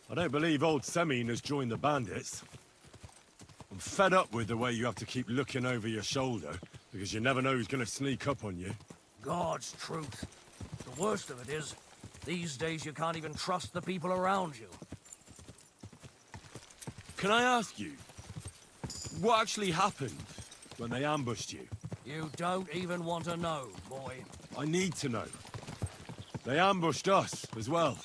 I don't believe old Semine has joined the bandits. I'm fed up with the way you have to keep looking over your shoulder, because you never know who's gonna sneak up on you. God's truth. The worst of it is, these days you can't even trust the people around you. Can I ask you, what actually happened when they ambushed you? You don't even want to know, boy. I need to know. They ambushed us as well.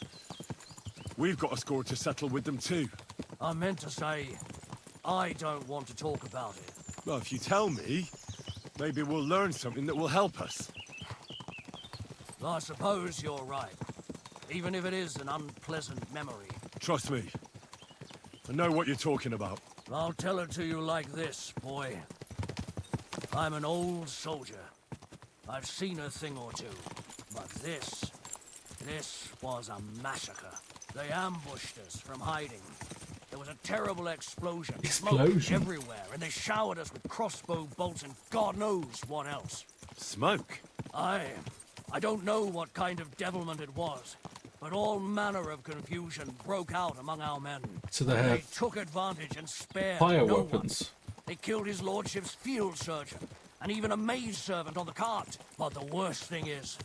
We've got a score to settle with them too. I meant to say, I don't want to talk about it. Well, if you tell me, maybe we'll learn something that will help us. I suppose you're right. Even if it is an unpleasant memory. Trust me. I know what you're talking about. I'll tell it to you like this, boy. I'm an old soldier. I've seen a thing or two. But this was a massacre. They ambushed us from hiding. There was a terrible explosion. Smoke everywhere, and they showered us with crossbow bolts and God knows what else. Smoke? I don't know what kind of devilment it was, but all manner of confusion broke out among our men. So they took advantage and spared fire no weapons. one. They killed his lordship's field surgeon, and even a maid servant on the cart. But the worst thing is,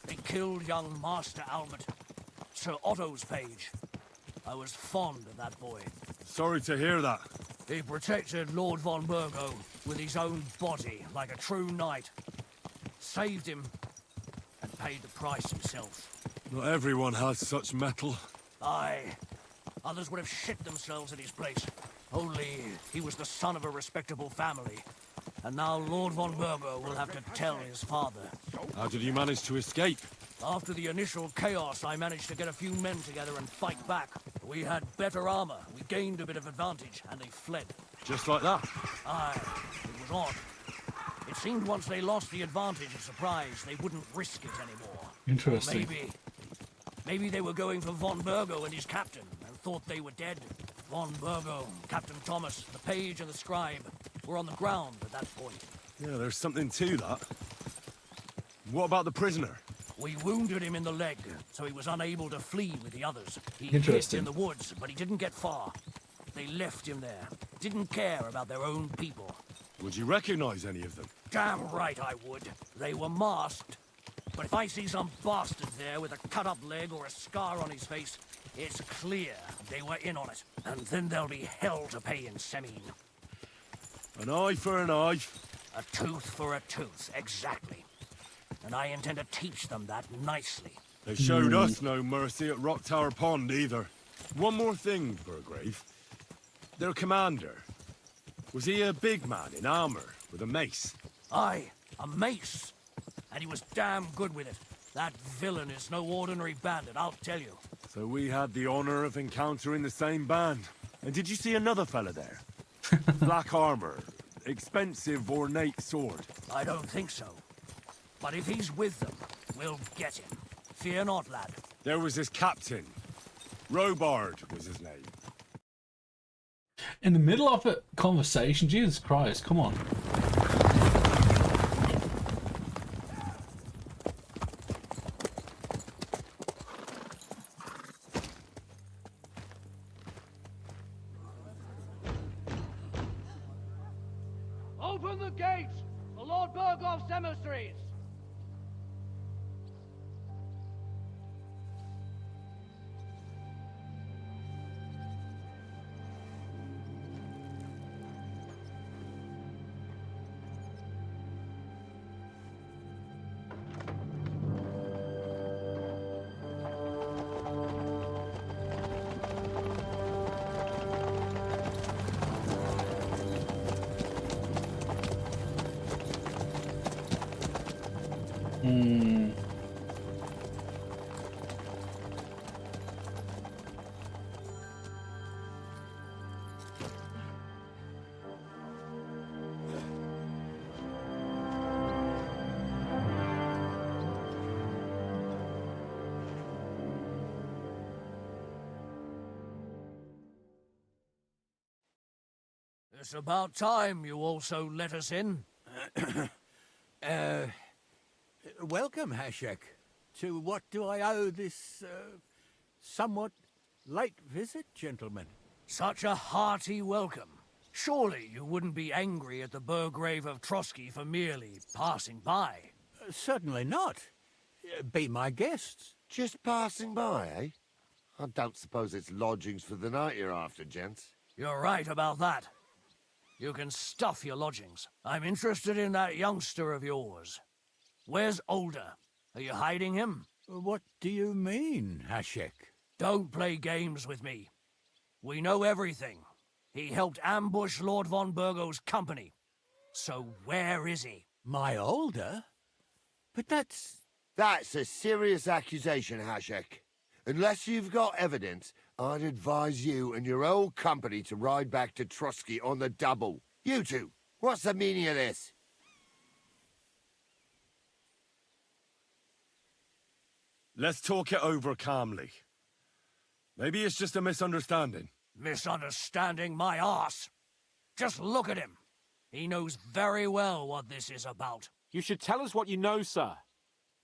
they killed young Master Albert, Sir Otto's page. I was fond of that boy. Sorry to hear that. He protected Lord von Bergo with his own body like a true knight. Saved him, and paid the price himself. Not everyone has such mettle. Aye. Others would have shit themselves at his place. Only he was the son of a respectable family. And now Lord von Bergo will have to tell his father. How did you manage to escape? After the initial chaos, I managed to get a few men together and fight back. We had better armor, we gained a bit of advantage, and they fled. Just like that? Aye. It was odd. It seemed once they lost the advantage of surprise, they wouldn't risk it anymore. Interesting. Maybe they were going for von Bergo and his captain, and thought they were dead. Von Bergo, Captain Thomas, the page and the scribe were on the ground at that point. Yeah, there's something to that. What about the prisoner? We wounded him in the leg, so he was unable to flee with the others. He hid Interesting. in the woods, but he didn't get far. They left him there. Didn't care about their own people. Would you recognize any of them? Damn right I would. They were masked. But if I see some bastard there with a cut-up leg or a scar on his face, it's clear they were in on it. And then there'll be hell to pay in Semine. An eye for an eye. A tooth for a tooth, exactly. And I intend to teach them that nicely. They showed us no mercy at Rock Tower Pond either. One more thing, Burgrave. Their commander. Was he a big man in armor with a mace? Aye, a mace. And he was damn good with it. That villain is no ordinary bandit, I'll tell you. So we had the honor of encountering the same band. And did you see another fella there? Black armor, expensive ornate sword. I don't think so. But if he's with them, we'll get him. Fear not, lad. There was his captain. Robard was his name. In the middle of a conversation, Jesus Christ, come on. Open the gates! The Lord Bergovs' emissaries! It's about time you also let us in. Welcome, Hashek. To what do I owe this, somewhat late visit, gentlemen? Such a hearty welcome. Surely you wouldn't be angry at the Burgrave of Trotsky for merely passing by? Certainly not. Be my guests. Just passing by, eh? I don't suppose it's lodgings for the night you're after, gents. You're right about that. You can stuff your lodgings. I'm interested in that youngster of yours. Where's Older? Are you hiding him? What do you mean, Hashek? Don't play games with me. We know everything. He helped ambush Lord von Bergovs' company. So where is he? My Older? But that's... That's a serious accusation, Hashek. Unless you've got evidence, I'd advise you and your old company to ride back to Trotsky on the double. You two, what's the meaning of this? Let's talk it over calmly. Maybe it's just a misunderstanding. Misunderstanding my arse. Just look at him. He knows very well what this is about. You should tell us what you know, sir.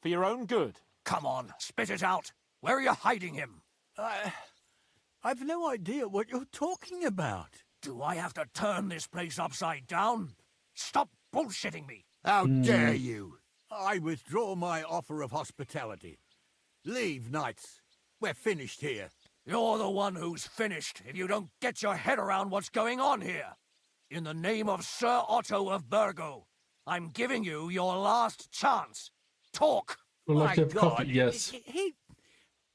For your own good. Come on, spit it out. Where are you hiding him? I've no idea what you're talking about. Do I have to turn this place upside down? Stop bullshitting me. How dare you? I withdraw my offer of hospitality. Leave, knights. We're finished here. You're the one who's finished if you don't get your head around what's going on here. In the name of Sir Otto of Bergo, I'm giving you your last chance. Talk. Well, My God, coffee, yes.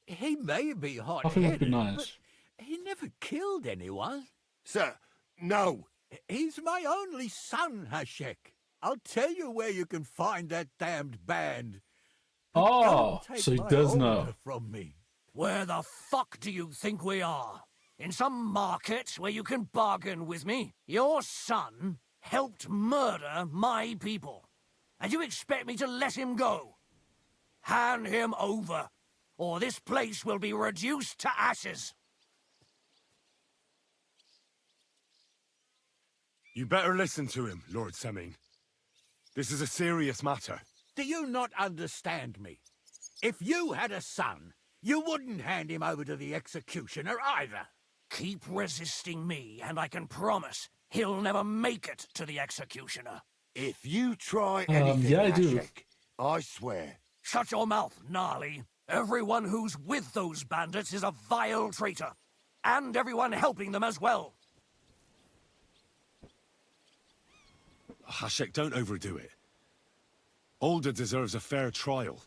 He may be Coffee would be hot-headed, nice. but he never killed anyone. Sir, no. He's my only son, Hashek. I'll tell you where you can find that damned band. But Oh, don't take so he my does know. Older from me. Where the fuck do you think we are? In some market where you can bargain with me? Your son helped murder my people. And you expect me to let him go? Hand him over, or this place will be reduced to ashes. You better listen to him, Lord Seming. This is a serious matter. Do you not understand me? If you had a son, you wouldn't hand him over to the executioner either. Keep resisting me, and I can promise he'll never make it to the executioner. If you try anything, yeah, I do. Hashek, I swear. Shut your mouth, Gnarly. Everyone who's with those bandits is a vile traitor. And everyone helping them as well. Hashek, don't overdo it. Older deserves a fair trial,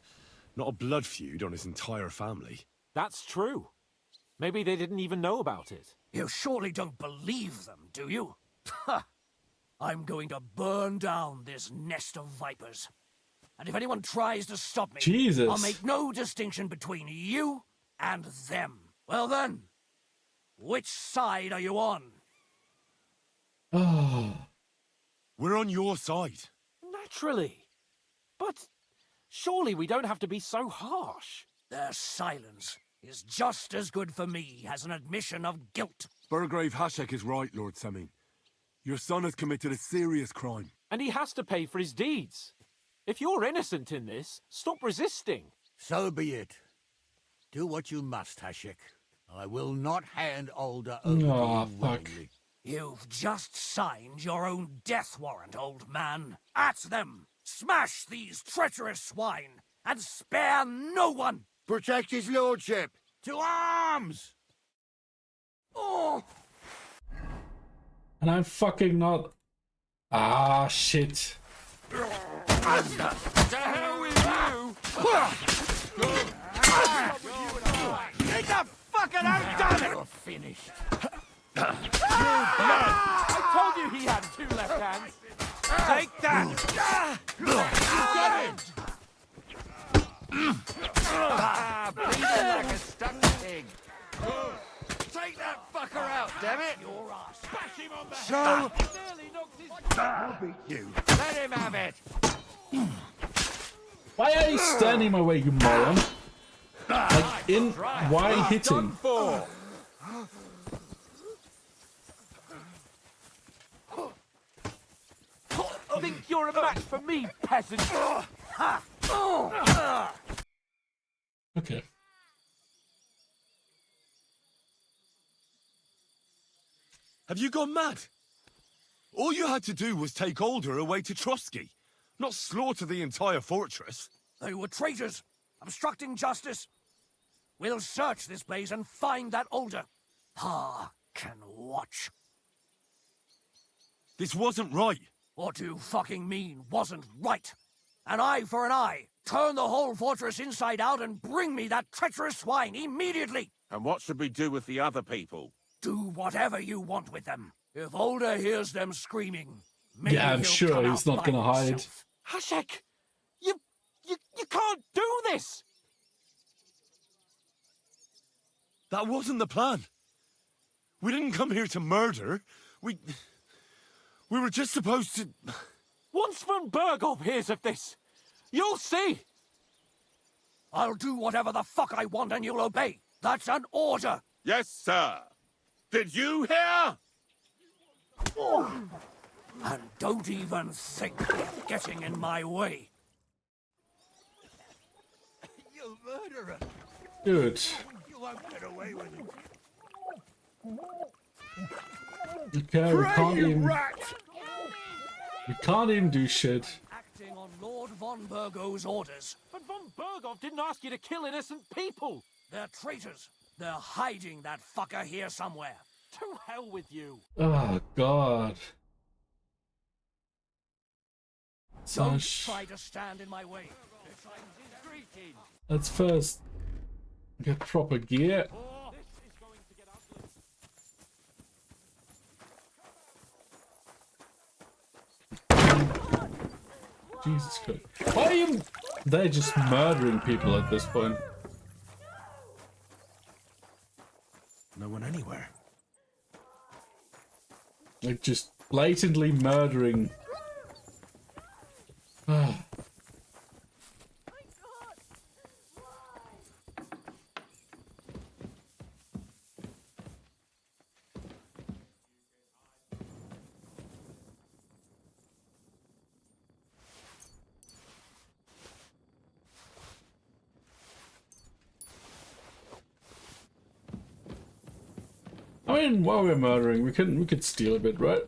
not a blood feud on his entire family. That's true. Maybe they didn't even know about it. You surely don't believe them, do you? Ha! I'm going to burn down this nest of vipers. And if anyone tries to stop me, Jesus. I'll make no distinction between you and them. Well then, which side are you on? Oh. We're on your side. Naturally. But surely we don't have to be so harsh. Their silence is just as good for me as an admission of guilt. Burgrave Hashek is right, Lord Seming. Your son has committed a serious crime. And he has to pay for his deeds. If you're innocent in this, stop resisting. So be it. Do what you must, Hashek. I will not hand Older over to you willingly. You've just signed your own death warrant, old man. At them! Smash these treacherous swine, and spare no one! Protect his lordship! To arms! Oh! And I'm fucking not... Ah, shit. To hell with you! Get the fucking out, damn it! You're finished. I told you he had two left hands. Take that! Breathing like a stuck pig. Take that fucker out, damn it! Bash him on the So, I'll beat you. let him have it. Why are you standing in my way, you moron? Like, why hitting? I think you're a match for me, peasant. Okay. Have you gone mad? All you had to do was take Alder away to Trotsky, not slaughter the entire fortress. They were traitors, obstructing justice. We'll search this place and find that Alder. Pa can watch. This wasn't right. What do you fucking mean, wasn't right? An eye for an eye. Turn the whole fortress inside out and bring me that treacherous swine immediately. And what should we do with the other people? Do whatever you want with them. If Alder hears them screaming, maybe yeah, I'm he'll sure come he's out not by gonna hide. himself. Hashek, you can't do this. That wasn't the plan. We didn't come here to murder. We were just supposed to... Once von Bergov hears of this, you'll see. I'll do whatever the fuck I want and you'll obey. That's an order. Yes, sir. Did you hear? And don't even think of getting in my way. You murderer! Dude. You won't get away with it. Okay, we can't even do shit. Acting on Lord von Bergov's orders. But von Bergov didn't ask you to kill innocent people. They're traitors. They're hiding that fucker here somewhere. To hell with you. Oh god. Don't try to stand in my way. Let's first get proper gear. Jesus Christ. Why are you... They're just murdering people at this point. No one anywhere. Like, just blatantly murdering... I mean, while we're murdering, we could steal a bit, right?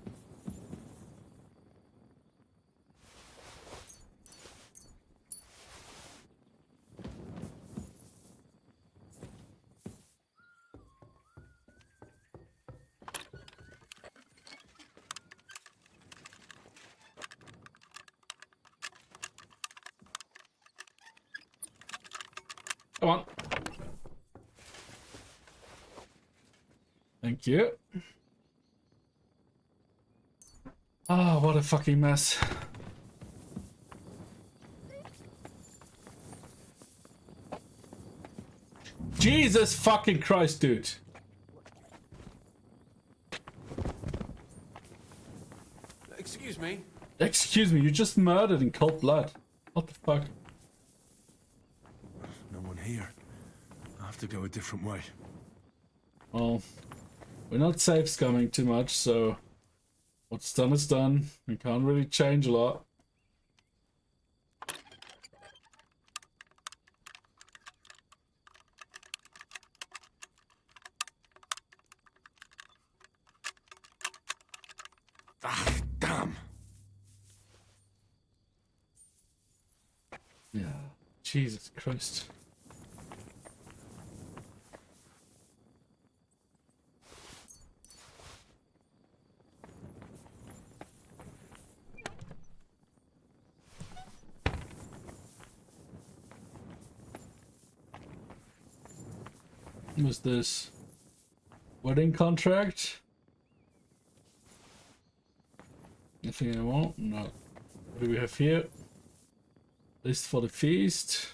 Come on. Thank you. Ah, what a fucking mess. Jesus fucking Christ, dude. Excuse me. Excuse me, you just murdered in cold blood. What the fuck? No one here. I have to go a different way. Well, we're not safe scumming too much, so what's done is done. We can't really change a lot. Ah, damn. Yeah, Jesus Christ. What's this? Wedding contract? Nothing I want? No. What do we have here? List for the feast.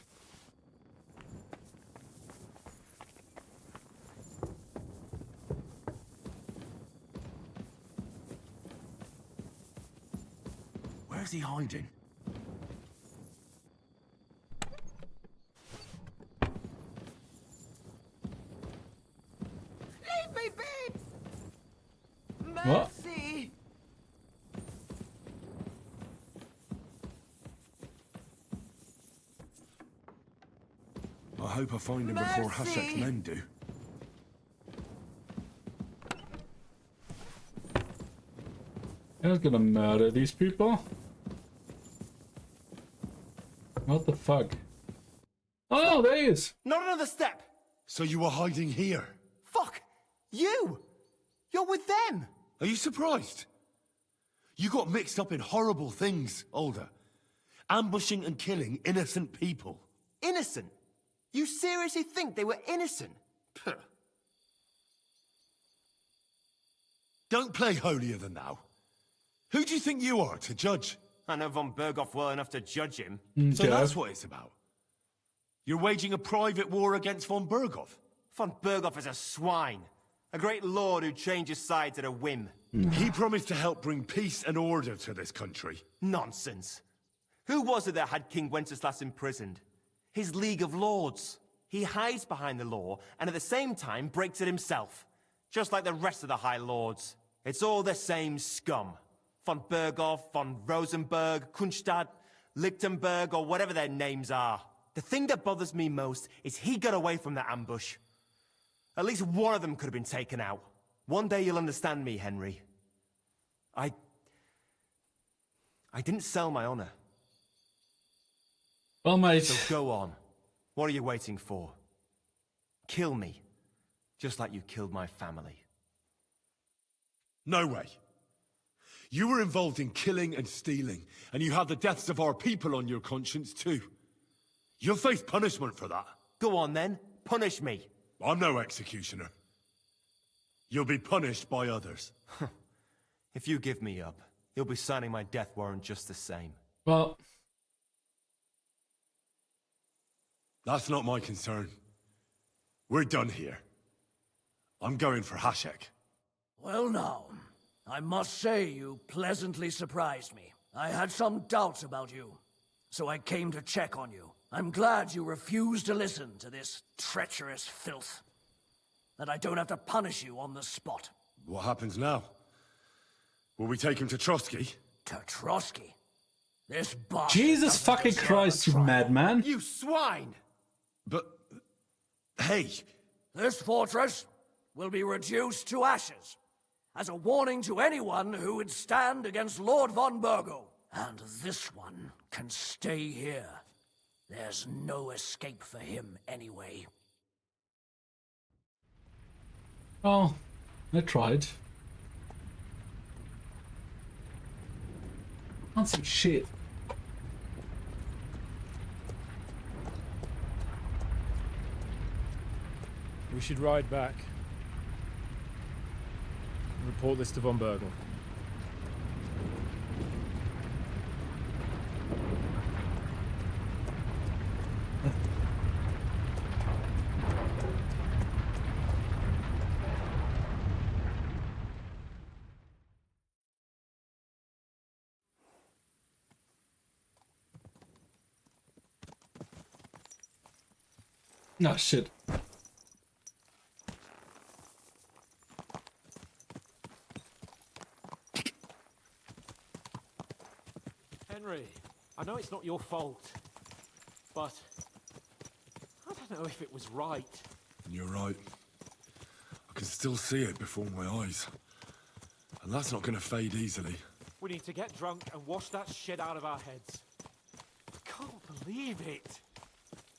Where's he hiding? Leave me be! What? Mercy! hope I find him before Hashek's men do. I'm not gonna murder these people. What the fuck? Oh, there he is! Not another step! So you were hiding here? Fuck! You! You're with them! Are you surprised? You got mixed up in horrible things, Alder. Ambushing and killing innocent people. Innocent? You seriously think they were innocent? Puh. Don't play holier than thou. Who do you think you are to judge? I know von Bergov well enough to judge him. So that's what it's about. You're waging a private war against von Bergov. Von Bergov is a swine. A great lord who changes sides at a whim. He promised to help bring peace and order to this country. Nonsense. Who was it that had King Wenceslas imprisoned? His League of Lords. He hides behind the law, and at the same time breaks it himself. Just like the rest of the High Lords. It's all the same scum. Von Bergov, von Rosenberg, Kunstadt, Lichtenberg, or whatever their names are. The thing that bothers me most is he got away from the ambush. At least one of them could have been taken out. One day you'll understand me, Henry. I didn't sell my honor. Well, mate. So go on. What are you waiting for? Kill me. Just like you killed my family. No way. You were involved in killing and stealing, and you have the deaths of our people on your conscience too. You'll face punishment for that. Go on then, punish me. I'm no executioner. You'll be punished by others. If you give me up, you'll be signing my death warrant just the same. Well, that's not my concern. We're done here. I'm going for Hashek. Well now, I must say you pleasantly surprised me. I had some doubts about you, so I came to check on you. I'm glad you refused to listen to this treacherous filth. That I don't have to punish you on the spot. What happens now? Will we take him to Trotsky? To Trotsky? This bastard Jesus doesn't fucking deserve Christ, a you trial. madman! You swine! But... hey! This fortress will be reduced to ashes, as a warning to anyone who would stand against Lord von Bergo. And this one can stay here. There's no escape for him anyway. Oh, I tried. Can't see shit. We should ride back. Report this to von Bergel. No shit. Henry, I know it's not your fault, but I don't know if it was right. You're right. I can still see it before my eyes. And that's not going to fade easily. We need to get drunk and wash that shit out of our heads. I can't believe it.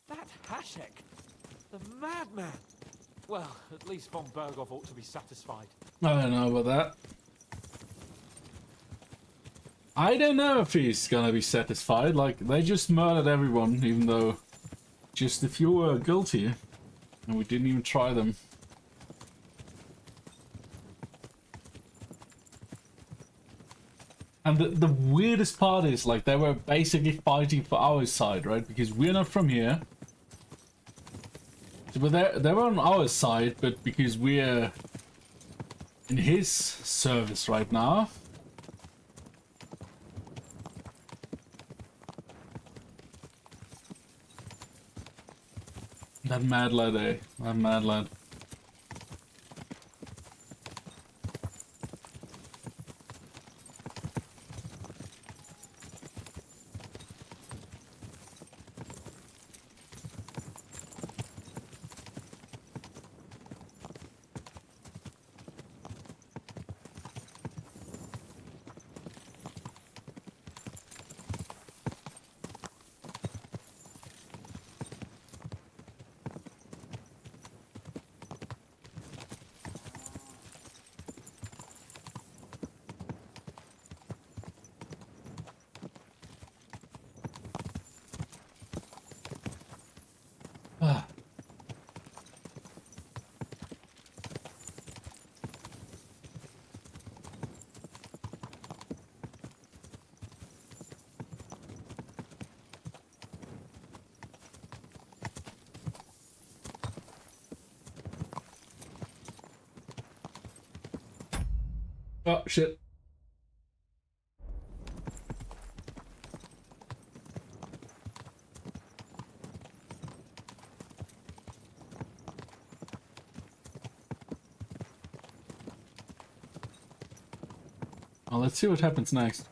That Hashek, the madman. Well, at least von Bergov ought to be satisfied. I don't know about that. I don't know if he's gonna be satisfied. Like, they just murdered everyone, even though just a few were guilty. And we didn't even try them. And the weirdest part is, like, they were basically fighting for our side, right? Because we're not from here. So, but they were on our side, but because we're in his service right now. That mad lad, eh? That mad lad. Oh, shit. Well, let's see what happens next.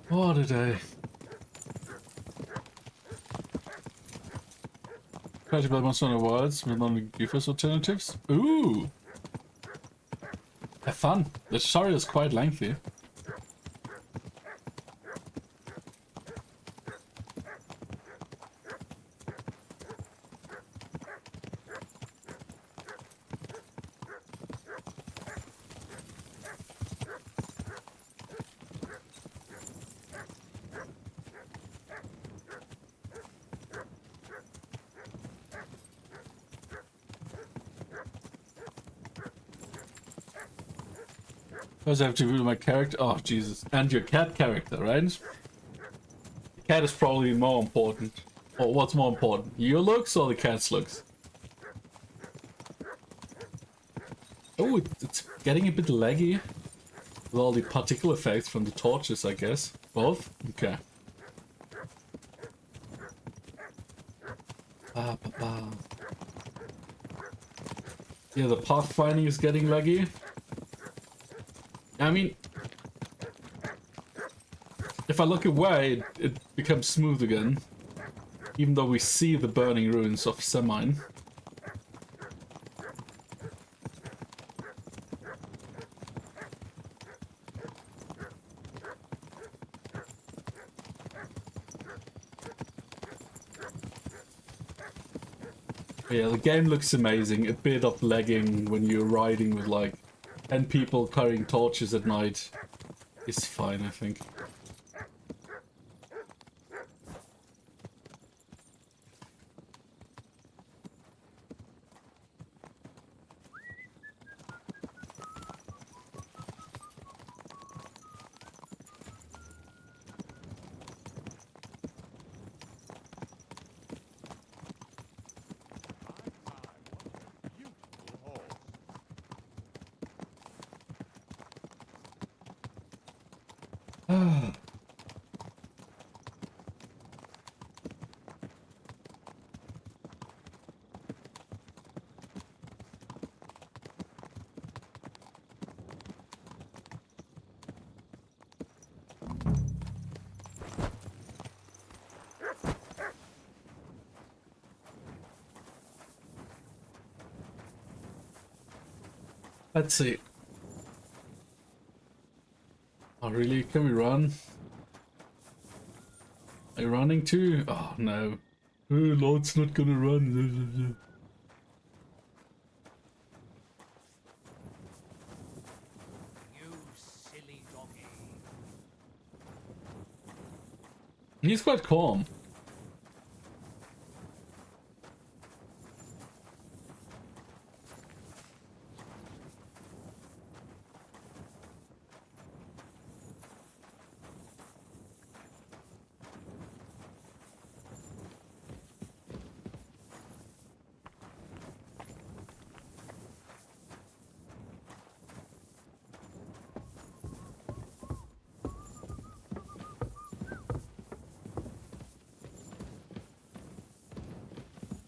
What a day. Try to build monster on the words with non-Goofus alternatives. Ooh! Have fun. The story is quite lengthy. First I have to do my character. Oh, Jesus. And your cat character, right? The cat is probably more important. Or what's more important? Your looks or the cat's looks? Oh, it's getting a bit laggy. With all the particle effects from the torches, I guess. Both? Okay. Yeah, the pathfinding is getting laggy. I mean, if I look away, it becomes smooth again. Even though we see the burning ruins of Semine. Yeah, the game looks amazing. A bit of lagging when you're riding with like 10 people carrying torches at night is fine, I think. Let's see. Oh, really? Can we run? Are you running too? Oh, no. Oh, Lord's not gonna run. You silly doggy. He's quite calm.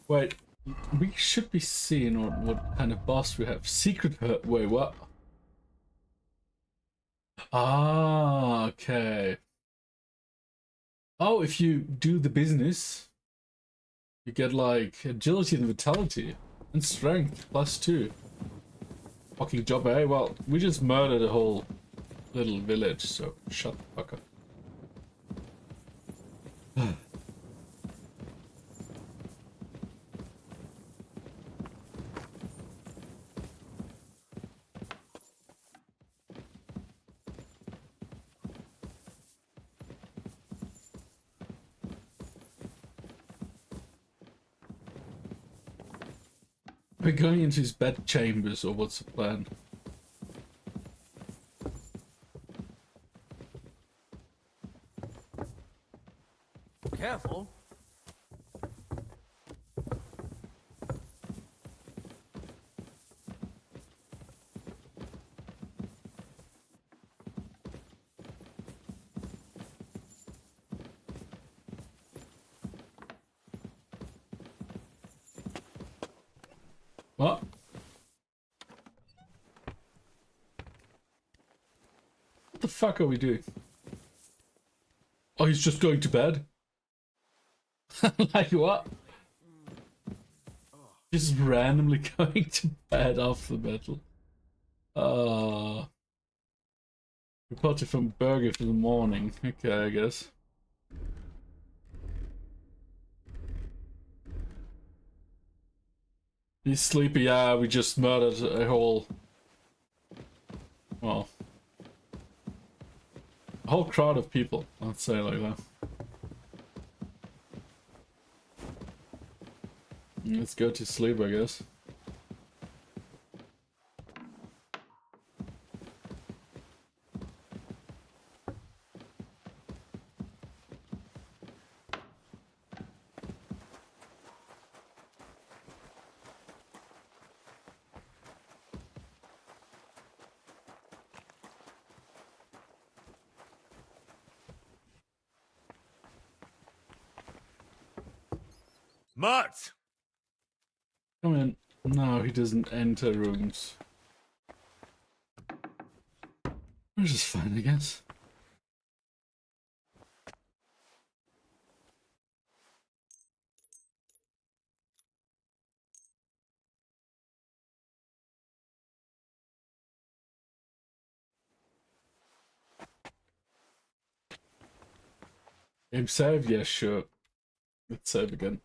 Wait, we should be seeing what kind of boss we have. Secret hurt. Wait, what? Ah, okay. Oh, if you do the business, you get like agility and vitality and strength +2. Fucking job, eh? Well, we just murdered a whole little village, so shut the fuck up. We're going into his bed chambers, or what's the plan? What? What the fuck are we doing? Oh, he's just going to bed? Like what? Just randomly going to bed after the battle. Reported from Bergovs in the morning. Okay, I guess. He's sleepy. Yeah, we just murdered a whole... Well... a whole crowd of people, let's say like that. Let's go to sleep, I guess. Mutt! Come in. No, he doesn't enter rooms. Which is fine, I guess. Game save? Yeah, sure. Let's save again.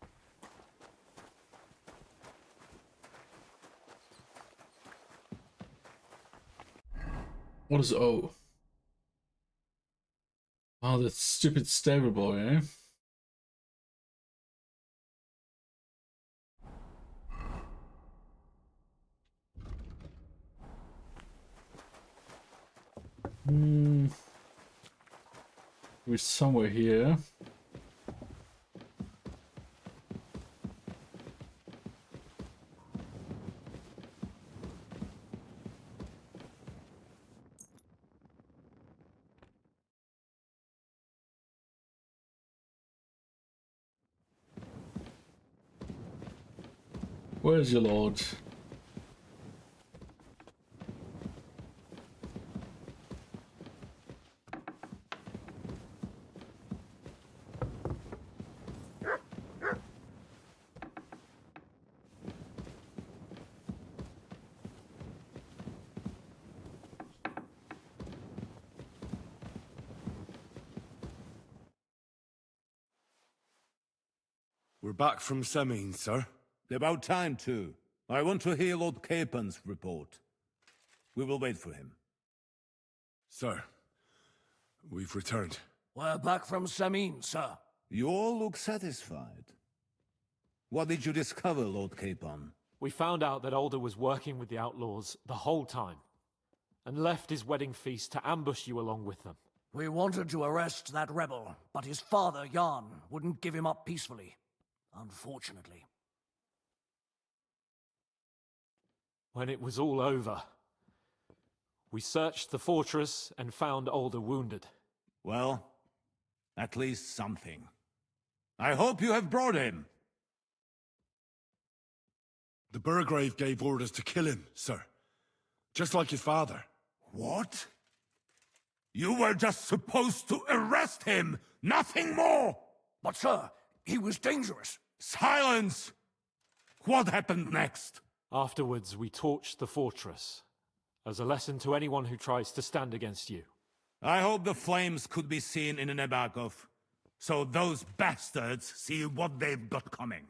What is O? Oh, that stupid stable boy, eh? We're somewhere here. Where's your lord? We're back from Semine, sir. About time, too. I want to hear Lord Capon's report. We will wait for him. Sir, we've returned. We're back from Semine, sir. You all look satisfied. What did you discover, Lord Capon? We found out that Alder was working with the outlaws the whole time, and left his wedding feast to ambush you along with them. We wanted to arrest that rebel, but his father, Jan, wouldn't give him up peacefully. Unfortunately. When it was all over, we searched the fortress and found Alder wounded. Well, at least something. I hope you have brought him. The Burgrave gave orders to kill him, sir. Just like his father. What? You were just supposed to arrest him, nothing more! But sir, he was dangerous. Silence! What happened next? Afterwards, we torched the fortress, as a lesson to anyone who tries to stand against you. I hope the flames could be seen in Nebakov, so those bastards see what they've got coming.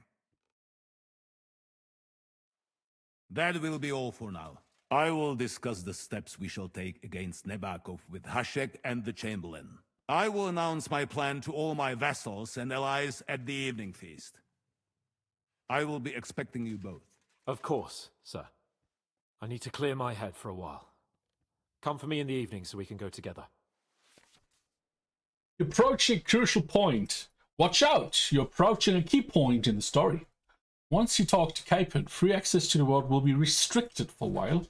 That will be all for now. I will discuss the steps we shall take against Nebakov with Hashek and the Chamberlain. I will announce my plan to all my vassals and allies at the evening feast. I will be expecting you both. Of course, sir. I need to clear my head for a while. Come for me in the evening so we can go together. Approaching a crucial point. Watch out! You're approaching a key point in the story. Once you talk to Capon, free access to the world will be restricted for a while.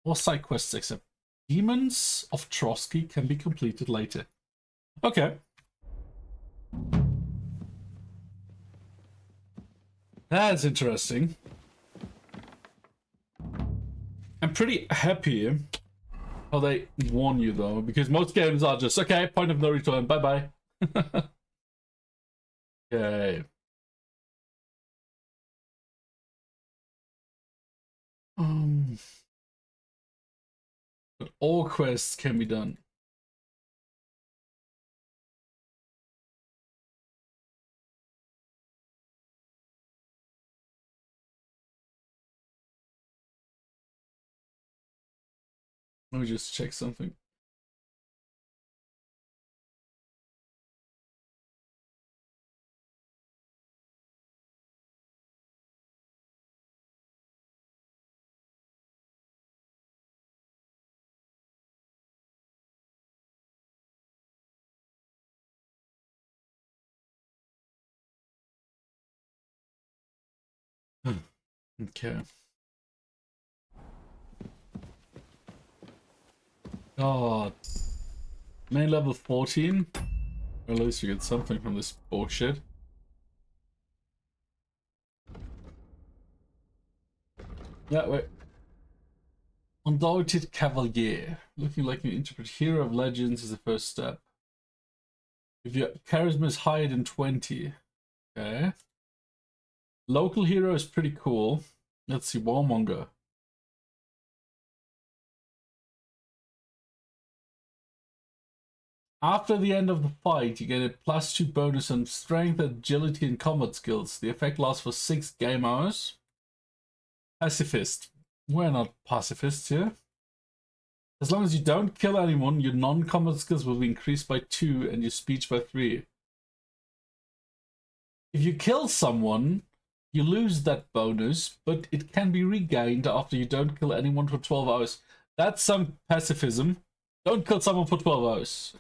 All side quests except Demons of Trotsky can be completed later. Okay. That's interesting. pretty happy how they warn you though, because most games are just, okay, point of no return, bye-bye. Okay. But all quests can be done. Let me just check something. Okay. God. Main level 14. At least you get something from this bullshit. Yeah, wait. Undaunted Cavalier. Looking like an intrepid hero of legends is the first step. If your charisma is higher than 20. Okay. Local hero is pretty cool. Let's see, Warmonger. After the end of the fight, you get a +2 bonus on strength, agility, and combat skills. The effect lasts for 6 game hours. Pacifist. We're not pacifists here. As long as you don't kill anyone, your non-combat skills will be increased by 2 and your speech by 3. If you kill someone, you lose that bonus, but it can be regained after you don't kill anyone for 12 hours. That's some pacifism. Don't kill someone for 12 hours.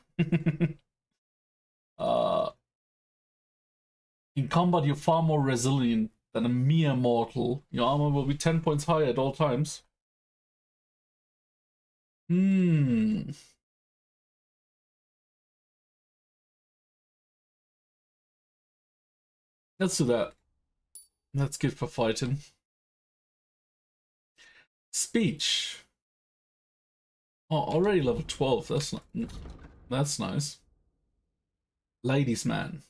In combat, you're far more resilient than a mere mortal. Your armor will be 10 points higher at all times. Let's do that. That's good for fighting. Speech. Oh, already level 12. That's nice. Ladies man.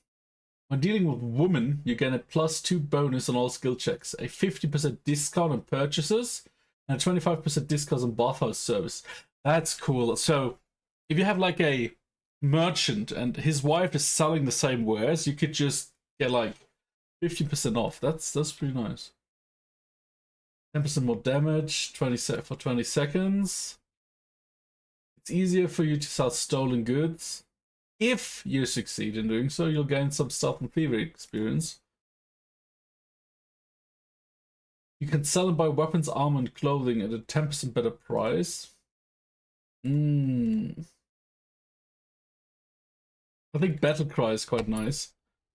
When dealing with women, you get a +2 bonus on all skill checks, a 50% discount on purchases, and a 25% discount on bathhouse service. That's cool. So, if you have like a merchant and his wife is selling the same wares, you could just get like 50% off. That's pretty nice. 10% more damage, 20 for 20 seconds. It's easier for you to sell stolen goods. If you succeed in doing so, you'll gain some stealth and thievery experience. You can sell and buy weapons, armor, and clothing at a 10% better price. I think Battle Cry is quite nice,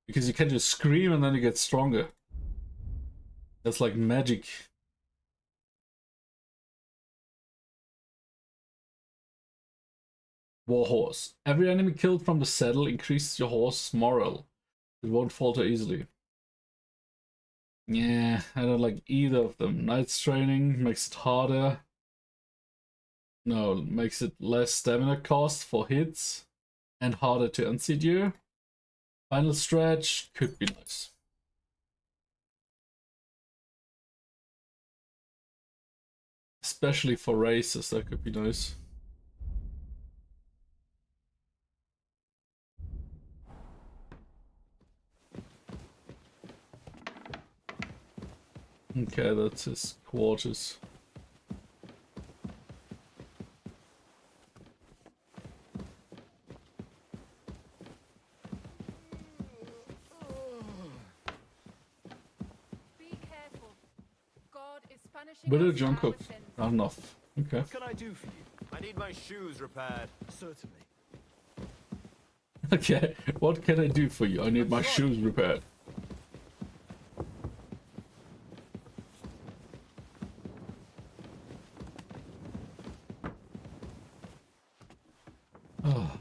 because you can just scream and then you get stronger. That's like magic. Warhorse. Every enemy killed from the saddle increases your horse's morale. It won't falter easily. Yeah, I don't like either of them. Knight's Training makes it harder. No, makes it less stamina cost for hits and harder to unseat you. Final Stretch could be nice. Especially for races, that could be nice. Okay, that's his quarters. Widow Jungkook, not enough. Okay. What can I do for you? I need my shoes repaired. Certainly. Okay, what can I do for you? I need my shoes repaired. Oh.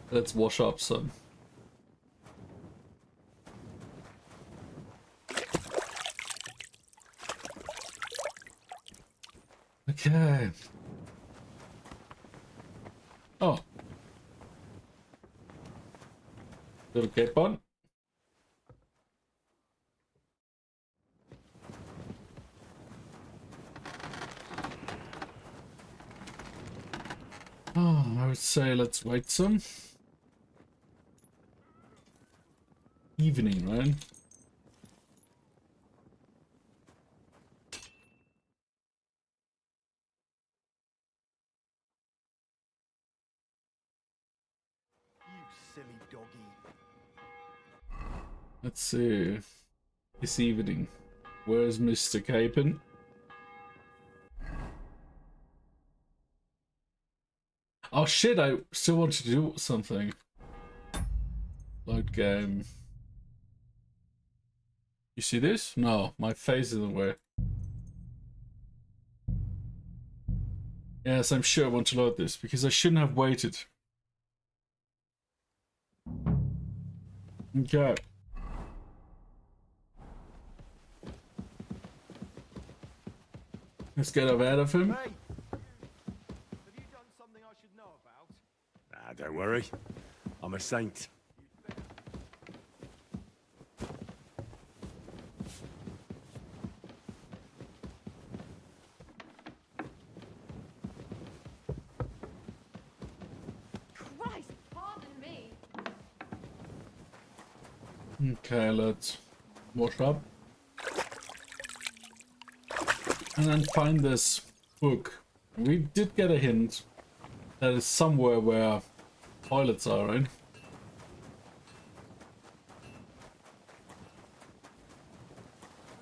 Let's wash up some. Okay. Oh. Little cape on. Oh, I would say let's wait some. Evening, right? Silly doggy. Let's see. This evening. Where's Mr. Capen? Oh shit, I still want to do something. Load game. You see this? No, my face is in the way. Yes, I'm sure I want to load this because I shouldn't have waited. Okay. Let's get ahead of him. Hey, have you done something I should know about? Ah, don't worry. I'm a saint. Christ, pardon me. Okay, let's wash up. And then find this book. We did get a hint that is somewhere where toilets are, right?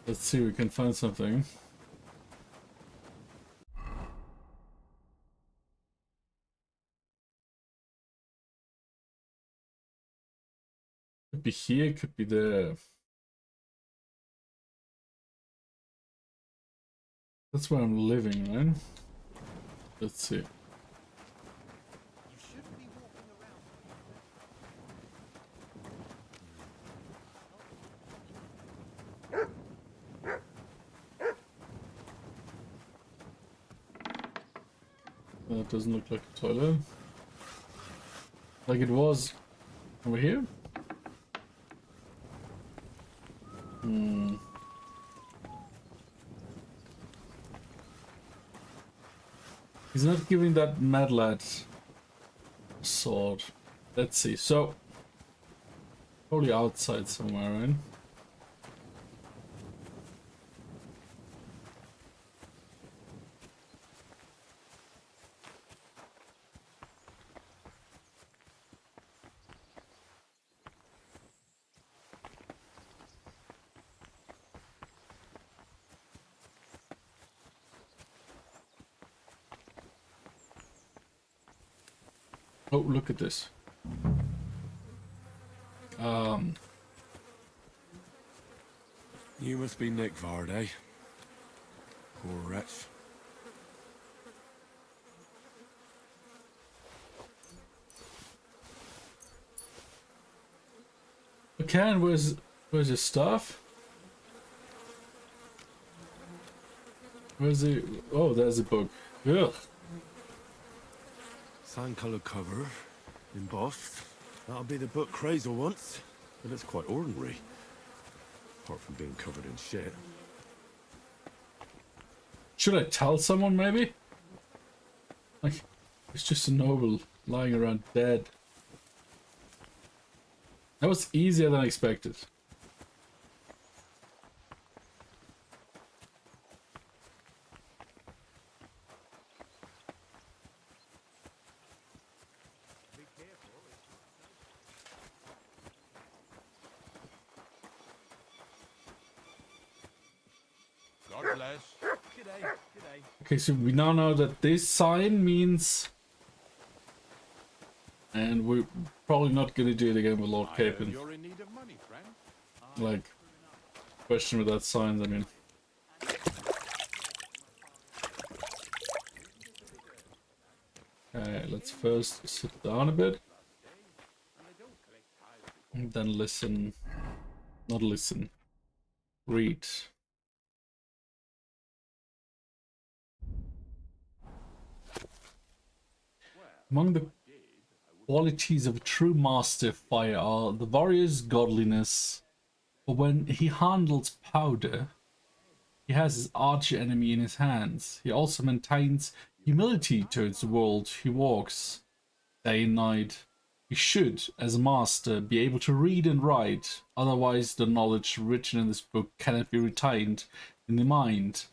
Let's see if we can find something. Could be here, could be there. That's where I'm living, right? Let's see. That doesn't look like a toilet. Like it was over here? Hmm. He's not giving that mad lad sword. Let's see. So, probably outside somewhere, right? Oh, look at this. You must be Nick Vard, eh? Poor wretch. Okay, and where's his stuff? Where's the... Oh, there's a book. Ugh. Sand-coloured cover, embossed. That'll be the book Crazel wants, but it's quite ordinary. Apart from being covered in shit. Should I tell someone, maybe? Like, it's just a noble lying around dead. That was easier than expected. God bless. G'day, g'day. Okay, so we now know that this sign means... And we're probably not gonna do it again with Lord Capen. You're in need of money, friend. Like, question with that sign, I mean. Okay, let's first sit down a bit. And then listen. Not listen. Read. Among the qualities of a true master of fire are the warrior's godliness, for when he handles powder, he has his arch enemy in his hands. He also maintains humility towards the world he walks day and night. He should, as a master, be able to read and write, otherwise the knowledge written in this book cannot be retained in the mind,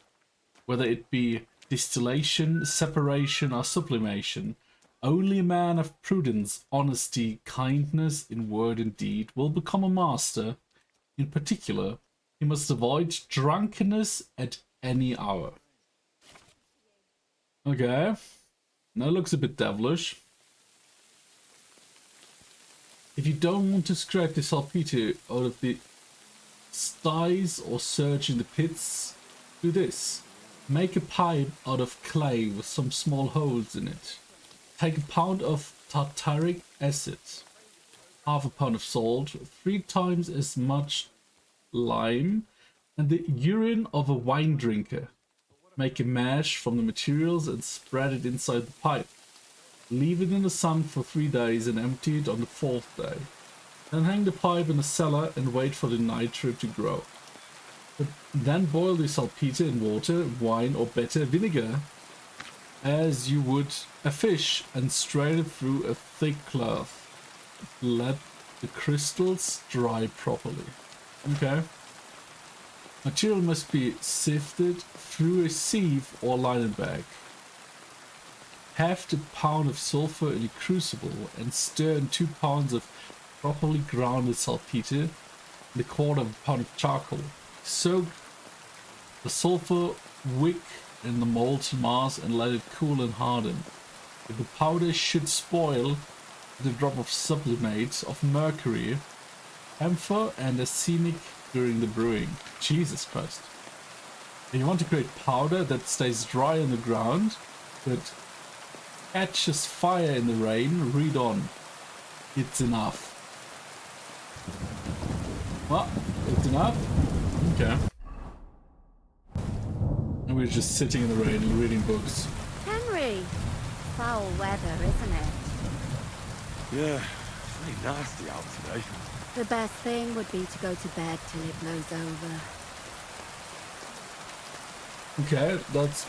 whether it be distillation, separation, or sublimation. Only a man of prudence, honesty, kindness in word and deed will become a master. In particular, he must avoid drunkenness at any hour. Okay, that looks a bit devilish. If you don't want to scrape the saltpeter out of the sties or search in the pits, do this. Make a pipe out of clay with some small holes in it. Take a pound of tartaric acid, half a pound of salt, 3 times as much lime, and the urine of a wine drinker. Make a mash from the materials and spread it inside the pipe. Leave it in the sun for 3 days and empty it on the 4th day. Then hang the pipe in a cellar and wait for the nitrate to grow. Then boil the saltpeter in water, wine, or better, vinegar, as you would a fish, and strain it through a thick cloth. Let the crystals dry properly. Okay. Material must be sifted through a sieve or linen bag. Half a pound of sulfur in a crucible and stir in 2 pounds of properly grounded saltpeter and a quarter of a pound of charcoal. Soak the sulfur wick in the molten mass and let it cool and harden. If the powder should spoil, with a drop of sublimate of mercury, camphor, and arsenic during the brewing. Jesus Christ. If you want to create powder that stays dry on the ground, but catches fire in the rain, read on. It's enough. What? It's enough? Okay. And we're just sitting in the rain and reading books. Henry! Foul weather, isn't it? Yeah, it's really nasty out today. The best thing would be to go to bed till it blows over. Okay, that's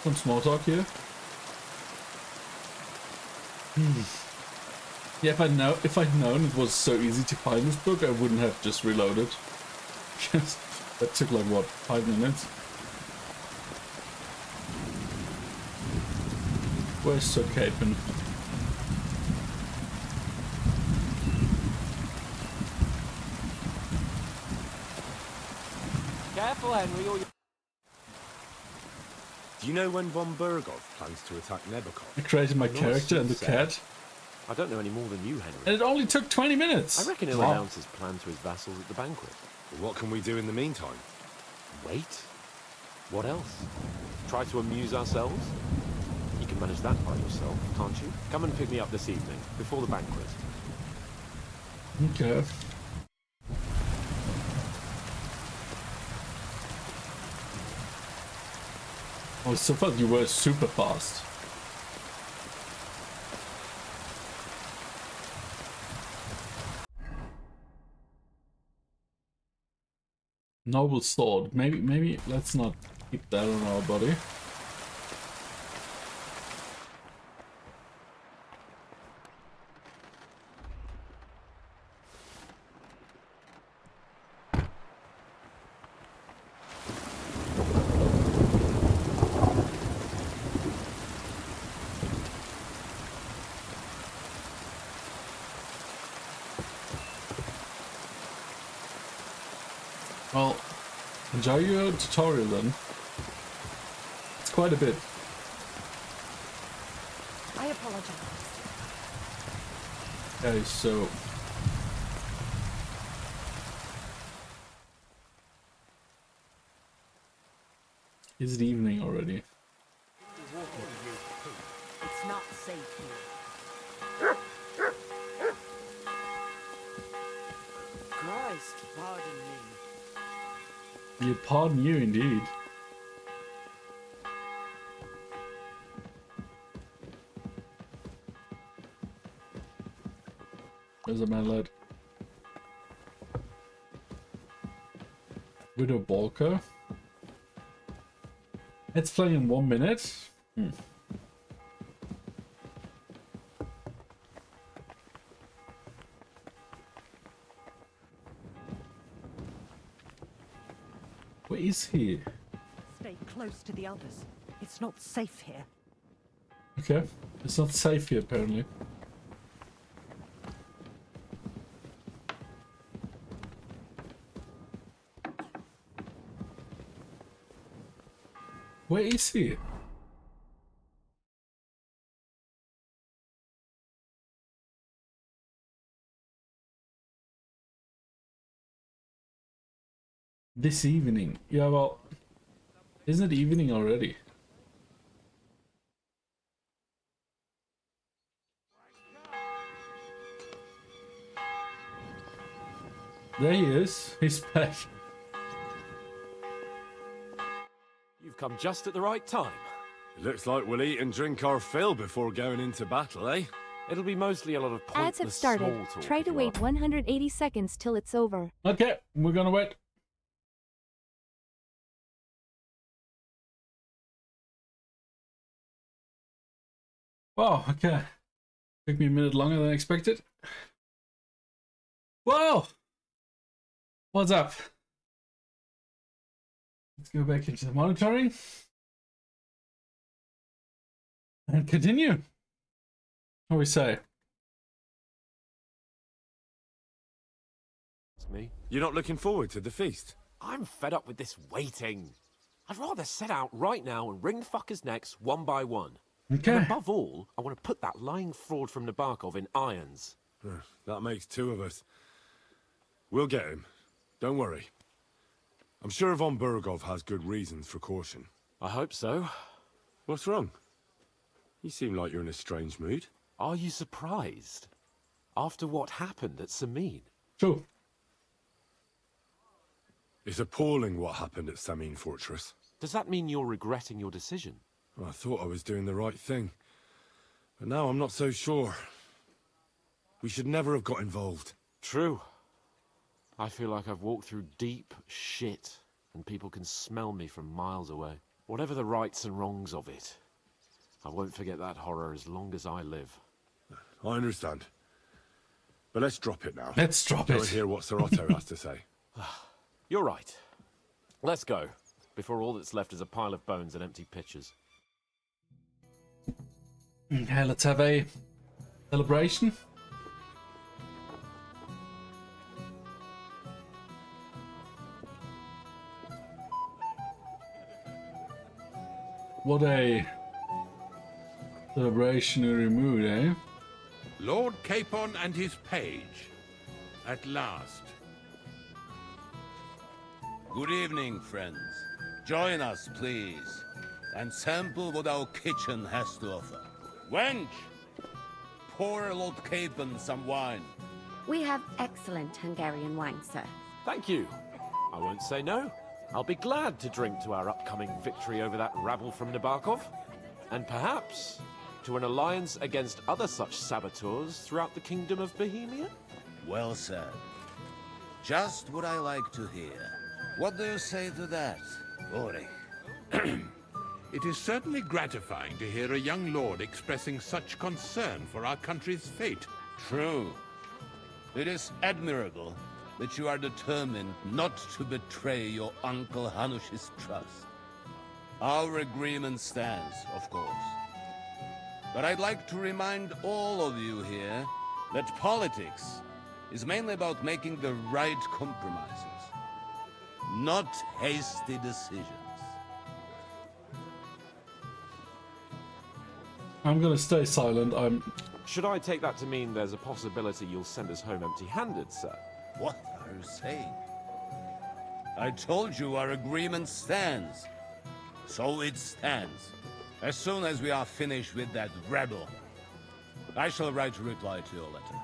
some small talk here. Yeah, if I'd known it was so easy to find this book, I wouldn't have just reloaded. Yes, that took like what, 5 minutes? Where's Sir Capen? Careful, Henry, or you... Do you know when von Bergov plans to attack Nebukov? I created my character and the cat. I don't know any more than you, Henry. And it only took 20 minutes. I reckon he'll announce his plan to his vassals at the banquet. Well, what can we do in the meantime? Wait. What else? Try to amuse ourselves? You can manage that by yourself, can't you? Come and pick me up this evening, before the banquet. Okay. Oh, so far you were super fast. Noble sword. Maybe let's not keep that on our body. Well, enjoy your tutorial then. It's quite a bit. I apologize. Okay, so... Is it evening already? It's not safe here. Christ, pardon me. You pardon you indeed. There's a man lad. Widow Balker. It's playing in 1 minute. Where is he? Stay close to the others. It's not safe here. Okay, it's not safe here apparently. Where is he? This evening. Yeah, well, isn't it evening already? There he is. He's back. You've come just at the right time. It looks like we'll eat and drink our fill before going into battle, eh? It'll be mostly a lot of pointless Ads have started. small talk. Try to wait 180 seconds till it's over. Okay, we're gonna wait. Wow, okay. Took me a minute longer than expected. Whoa! What's up? Let's go back into the monitoring. And continue. What do we say? It's me. You're not looking forward to the feast? I'm fed up with this waiting. I'd rather set out right now and wring the fuckers' necks one by one. Okay. And above all, I want to put that lying fraud from Nabokov in irons. That makes two of us. We'll get him. Don't worry. I'm sure Von Bergov has good reasons for caution. I hope so. What's wrong? You seem like you're in a strange mood. Are you surprised? After what happened at Samin? True. It's appalling what happened at Samin Fortress. Does that mean you're regretting your decision? I thought I was doing the right thing. But now I'm not so sure. We should never have got involved. True. I feel like I've walked through deep shit, and people can smell me from miles away. Whatever the rights and wrongs of it, I won't forget that horror as long as I live. I understand. But let's drop it now. Let's drop Go it. and hear what Sir Otto has to say. You're right. Let's go, before all that's left is a pile of bones and empty pitchers. Okay, let's have a celebration. What a celebrationary mood, eh? Lord Capon and his page. At last. Good evening, friends. Join us, please, and sample what our kitchen has to offer. Wench, pour Lord Capon some wine. We have excellent Hungarian wine, sir. Thank you. I won't say no. I'll be glad to drink to our upcoming victory over that rabble from Nabokov. And perhaps to an alliance against other such saboteurs throughout the Kingdom of Bohemia? Well said. Just what I like to hear. What do you say to that, Ulrich? It is certainly gratifying to hear a young lord expressing such concern for our country's fate. True. It is admirable that you are determined not to betray your Uncle Hanush's trust. Our agreement stands, of course. But I'd like to remind all of you here that politics is mainly about making the right compromises, not hasty decisions. I'm gonna stay silent. Should I take that to mean there's a possibility you'll send us home empty-handed, sir? What are you saying? I told you our agreement stands. So it stands. As soon as we are finished with that rebel, I shall write a reply to your letter.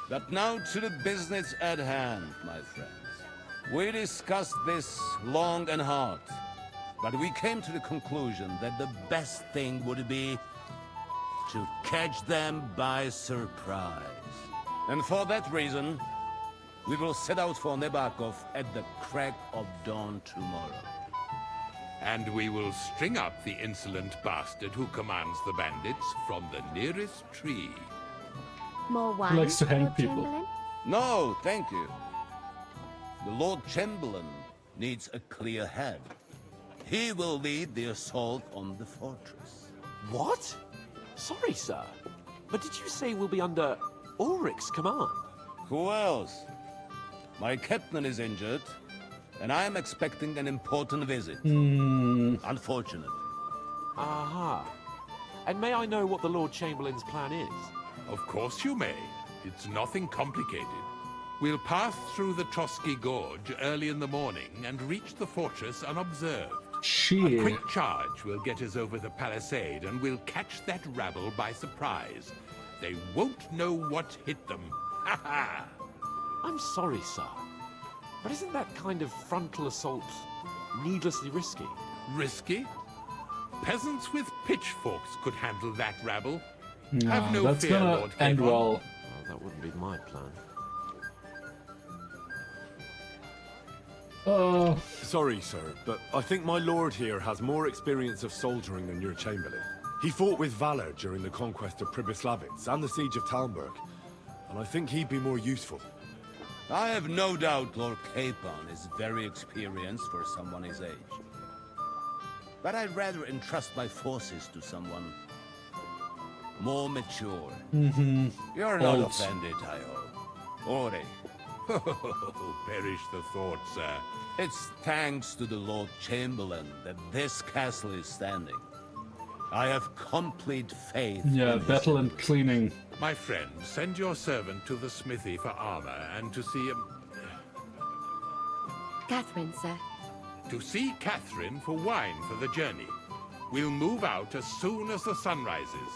But now to the business at hand, my friends. We discussed this long and hard, but we came to the conclusion that the best thing would be to catch them by surprise. And for that reason, we will set out for Nebakov at the crack of dawn tomorrow. And we will string up the insolent bastard who commands the bandits from the nearest tree. More wine? He likes to hang Lord people. Chamberlain? No, thank you. The Lord Chamberlain needs a clear head. He will lead the assault on the fortress. What? Sorry, sir. But did you say we'll be under Ulrich's command? Who else? My captain is injured, and I am expecting an important visit. Unfortunate. Aha. And may I know what the Lord Chamberlain's plan is? Of course you may. It's nothing complicated. We'll pass through the Trotsky Gorge early in the morning and reach the fortress unobserved. Shit. A quick charge will get us over the palisade and we'll catch that rabble by surprise. They won't know what hit them. Ha ha! I'm sorry, sir. But isn't that kind of frontal assault needlessly risky? Risky? Peasants with pitchforks could handle that rabble. No, Have no that's fear, gonna Lord end Capon. well. Well, that wouldn't be my plan. Sorry, sir, but I think my lord here has more experience of soldiering than your chamberlain. He fought with valor during the conquest of Pribyslavitz and the siege of Talmberg, and I think he'd be more useful. I have no doubt Lord Capon is very experienced for someone his age. But I'd rather entrust my forces to someone more mature. You're not Old. offended, I hope. Ori. Perish the thought, sir. It's thanks to the Lord Chamberlain that this castle is standing. I have complete faith Yeah, in his battle and cleaning. My friend, send your servant to the smithy for armor and to see Catherine, sir. To see Catherine for wine for the journey. We'll move out as soon as the sun rises.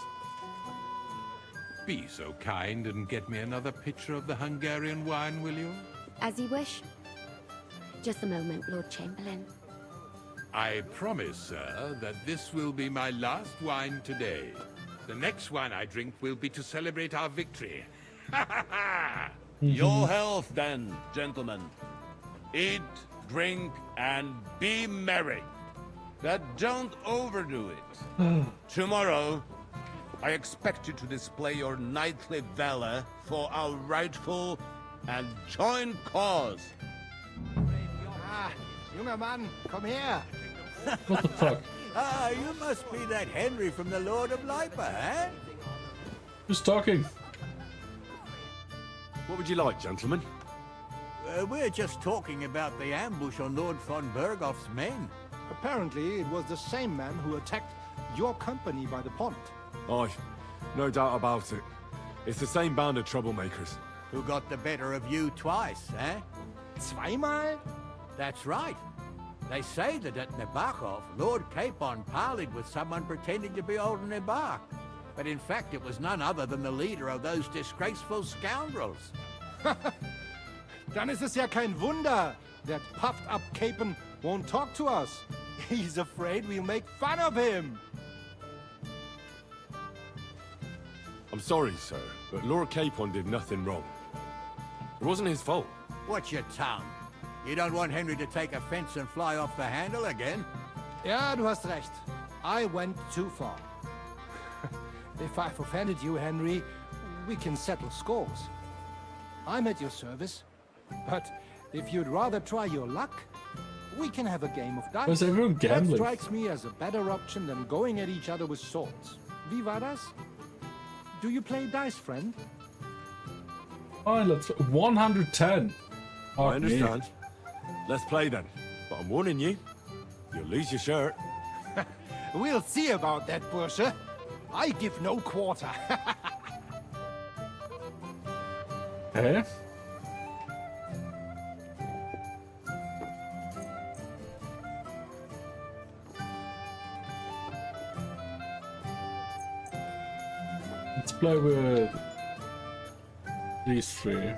Be so kind and get me another pitcher of the Hungarian wine, will you? As you wish. Just a moment, Lord Chamberlain. I promise, sir, that this will be my last wine today. The next wine I drink will be to celebrate our victory. Ha ha ha! Your health, then, gentlemen. Eat, drink, and be merry. But don't overdo it. Tomorrow, I expect you to display your knightly valor for our rightful and joint cause. Ah, junger Mann, komm her. What the fuck? Ah, you must be that Henry from the Lord of Lipa, eh? Who's talking? What would you like, gentlemen? We're just talking about the ambush on Lord von Bergov's men. Apparently, it was the same man who attacked your company by the pond. Aye, no doubt about it. It's the same band of troublemakers. Who got the better of you twice, eh? Zweimal? That's right. They say that at Nebakov, Lord Capon parleyed with someone pretending to be old Nebak. But in fact, it was none other than the leader of those disgraceful scoundrels. Dann ist es ja kein Wunder. That puffed-up Capon won't talk to us. He's afraid we'll make fun of him. I'm sorry, sir, but Lord Capon did nothing wrong. It wasn't his fault. Watch your tongue. You don't want Henry to take offense and fly off the handle again? Ja, du hast recht. I went too far. If I've offended you, Henry, we can settle scores. I'm at your service. But if you'd rather try your luck, we can have a game of dice. Where's everyone That gambling? strikes me as a better option than going at each other with swords. Wie war das? Do you play dice, friend? Fine, let's 110. I understand. Let's play then. But I'm warning you, you'll lose your shirt. We'll see about that, Bursche. I give no quarter. Okay. Let's play with these three.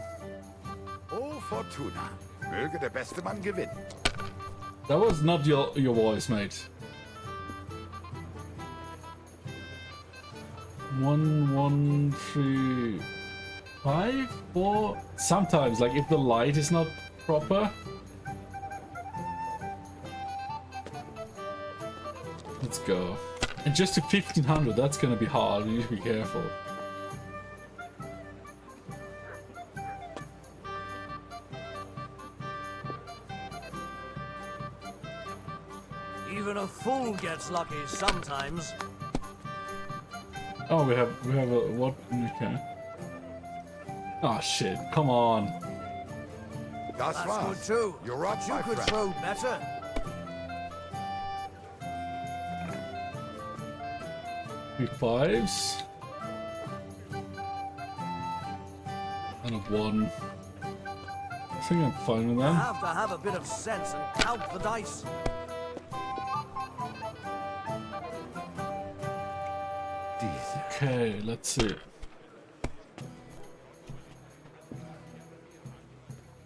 Oh, Fortuna. Möge der beste Mann gewinnen. That was not your voice, mate. 1, 1, 3. 5, 4. Sometimes, like if the light is not proper. Let's go. And just to 1500, that's gonna be hard. You need to be careful. Even a fool gets lucky sometimes. Oh, we have a what? Okay. Oh shit! Come on. That's good too. You're up, but you my could friend. throw better. Three 5s. And a 1. I think I'm fine with You them. have to have a bit of sense and count the dice. Okay, let's see.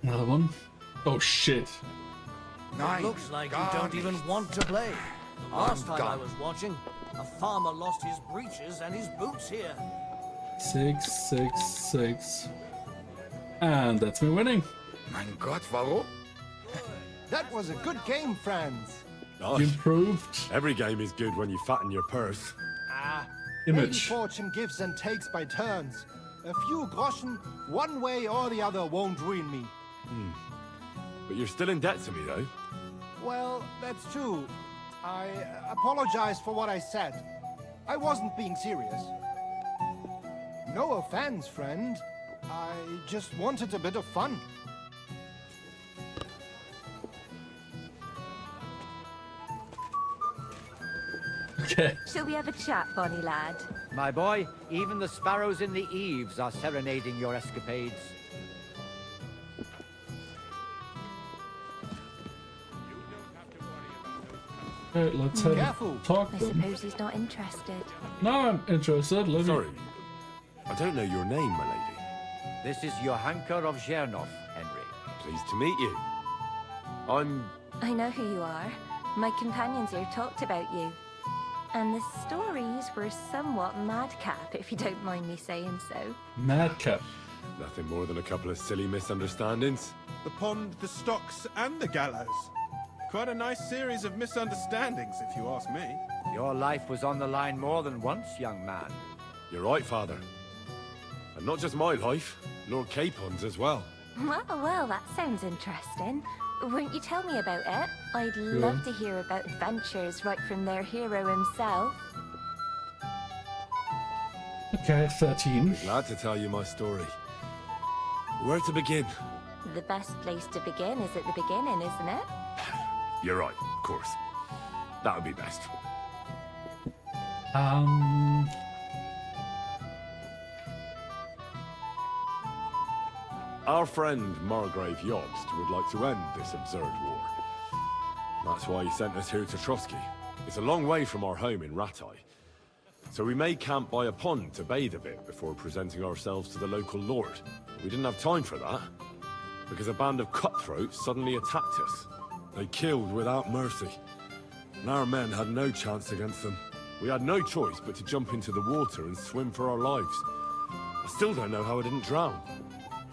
Another one. Oh shit. It looks like you don't even want to play. Last time I done. was watching, a farmer lost his breeches and his boots here. 6, 6, 6. And that's me winning. Mein Gott, warum? That was a good game, friends. Nice. Improved. Every game is good when you fatten your purse. Maybe Image. fortune gives and takes by turns. A few groschen, one way or the other, won't ruin me. But you're still in debt to me, though. Well, that's true. I apologize for what I said. I wasn't being serious. No offense, friend. I just wanted a bit of fun. Okay. Shall we have a chat, bonny lad? My boy, even the sparrows in the eaves are serenading your escapades. Okay, let's have Careful. a talk. I suppose he's not interested. No, I'm interested. Let me... Sorry. I don't know your name, my lady. This is Johanka of Zhernov, Henry. Pleased to meet you. I'm... I know who you are. My companions here talked about you. And the stories were somewhat madcap, if you don't mind me saying so. Madcap. nothing more than a couple of silly misunderstandings. The pond, the stocks, and the gallows. Quite a nice series of misunderstandings, if you ask me. Your life was on the line more than once, young man. You're right, Father. And not just my life, Lord Capon's as well. Well, that sounds interesting. Won't you tell me about it? I'd love to hear about adventures right from their hero himself. Okay, 13. Glad to tell you my story. Where to begin? The best place to begin is at the beginning, isn't it? You're right, of course. That would be best. Our friend Margrave Jobst would like to end this absurd war. That's why he sent us here to Trotsky. It's a long way from our home in Ratai. So we made camp by a pond to bathe a bit before presenting ourselves to the local lord. We didn't have time for that, because a band of cutthroats suddenly attacked us. They killed without mercy, and our men had no chance against them. We had no choice but to jump into the water and swim for our lives. I still don't know how I didn't drown.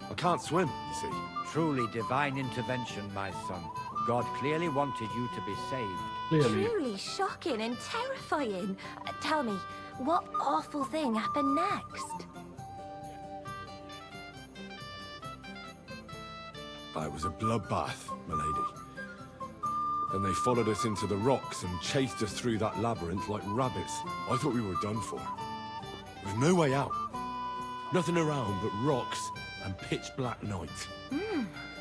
I can't swim, you see. Truly divine intervention, my son. God clearly wanted you to be saved. Clearly. Truly shocking and terrifying. Tell me, what awful thing happened next? It was a bloodbath, my lady. Then they followed us into the rocks and chased us through that labyrinth like rabbits. I thought we were done for. There was no way out. Nothing around but rocks and pitch black night.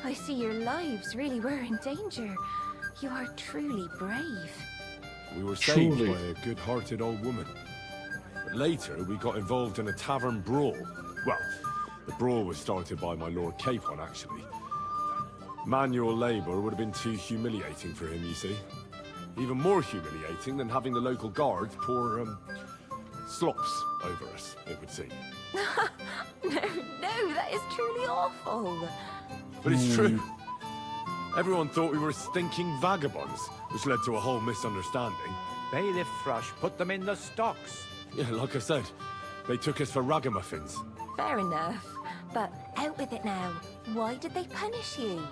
I see your lives really were in danger. You are truly brave. We were saved Truly. by a good-hearted old woman. But later, we got involved in a tavern brawl. Well, the brawl was started by my Lord Capon, actually. Manual labor would have been too humiliating for him, you see. Even more humiliating than having the local guard pour, slops over us, it would seem. No, that is truly awful. But it's true. Everyone thought we were stinking vagabonds, which led to a whole misunderstanding. Bailiff Thrush put them in the stocks. Yeah, like I said, they took us for ragamuffins. Fair enough. But out with it now. Why did they punish you?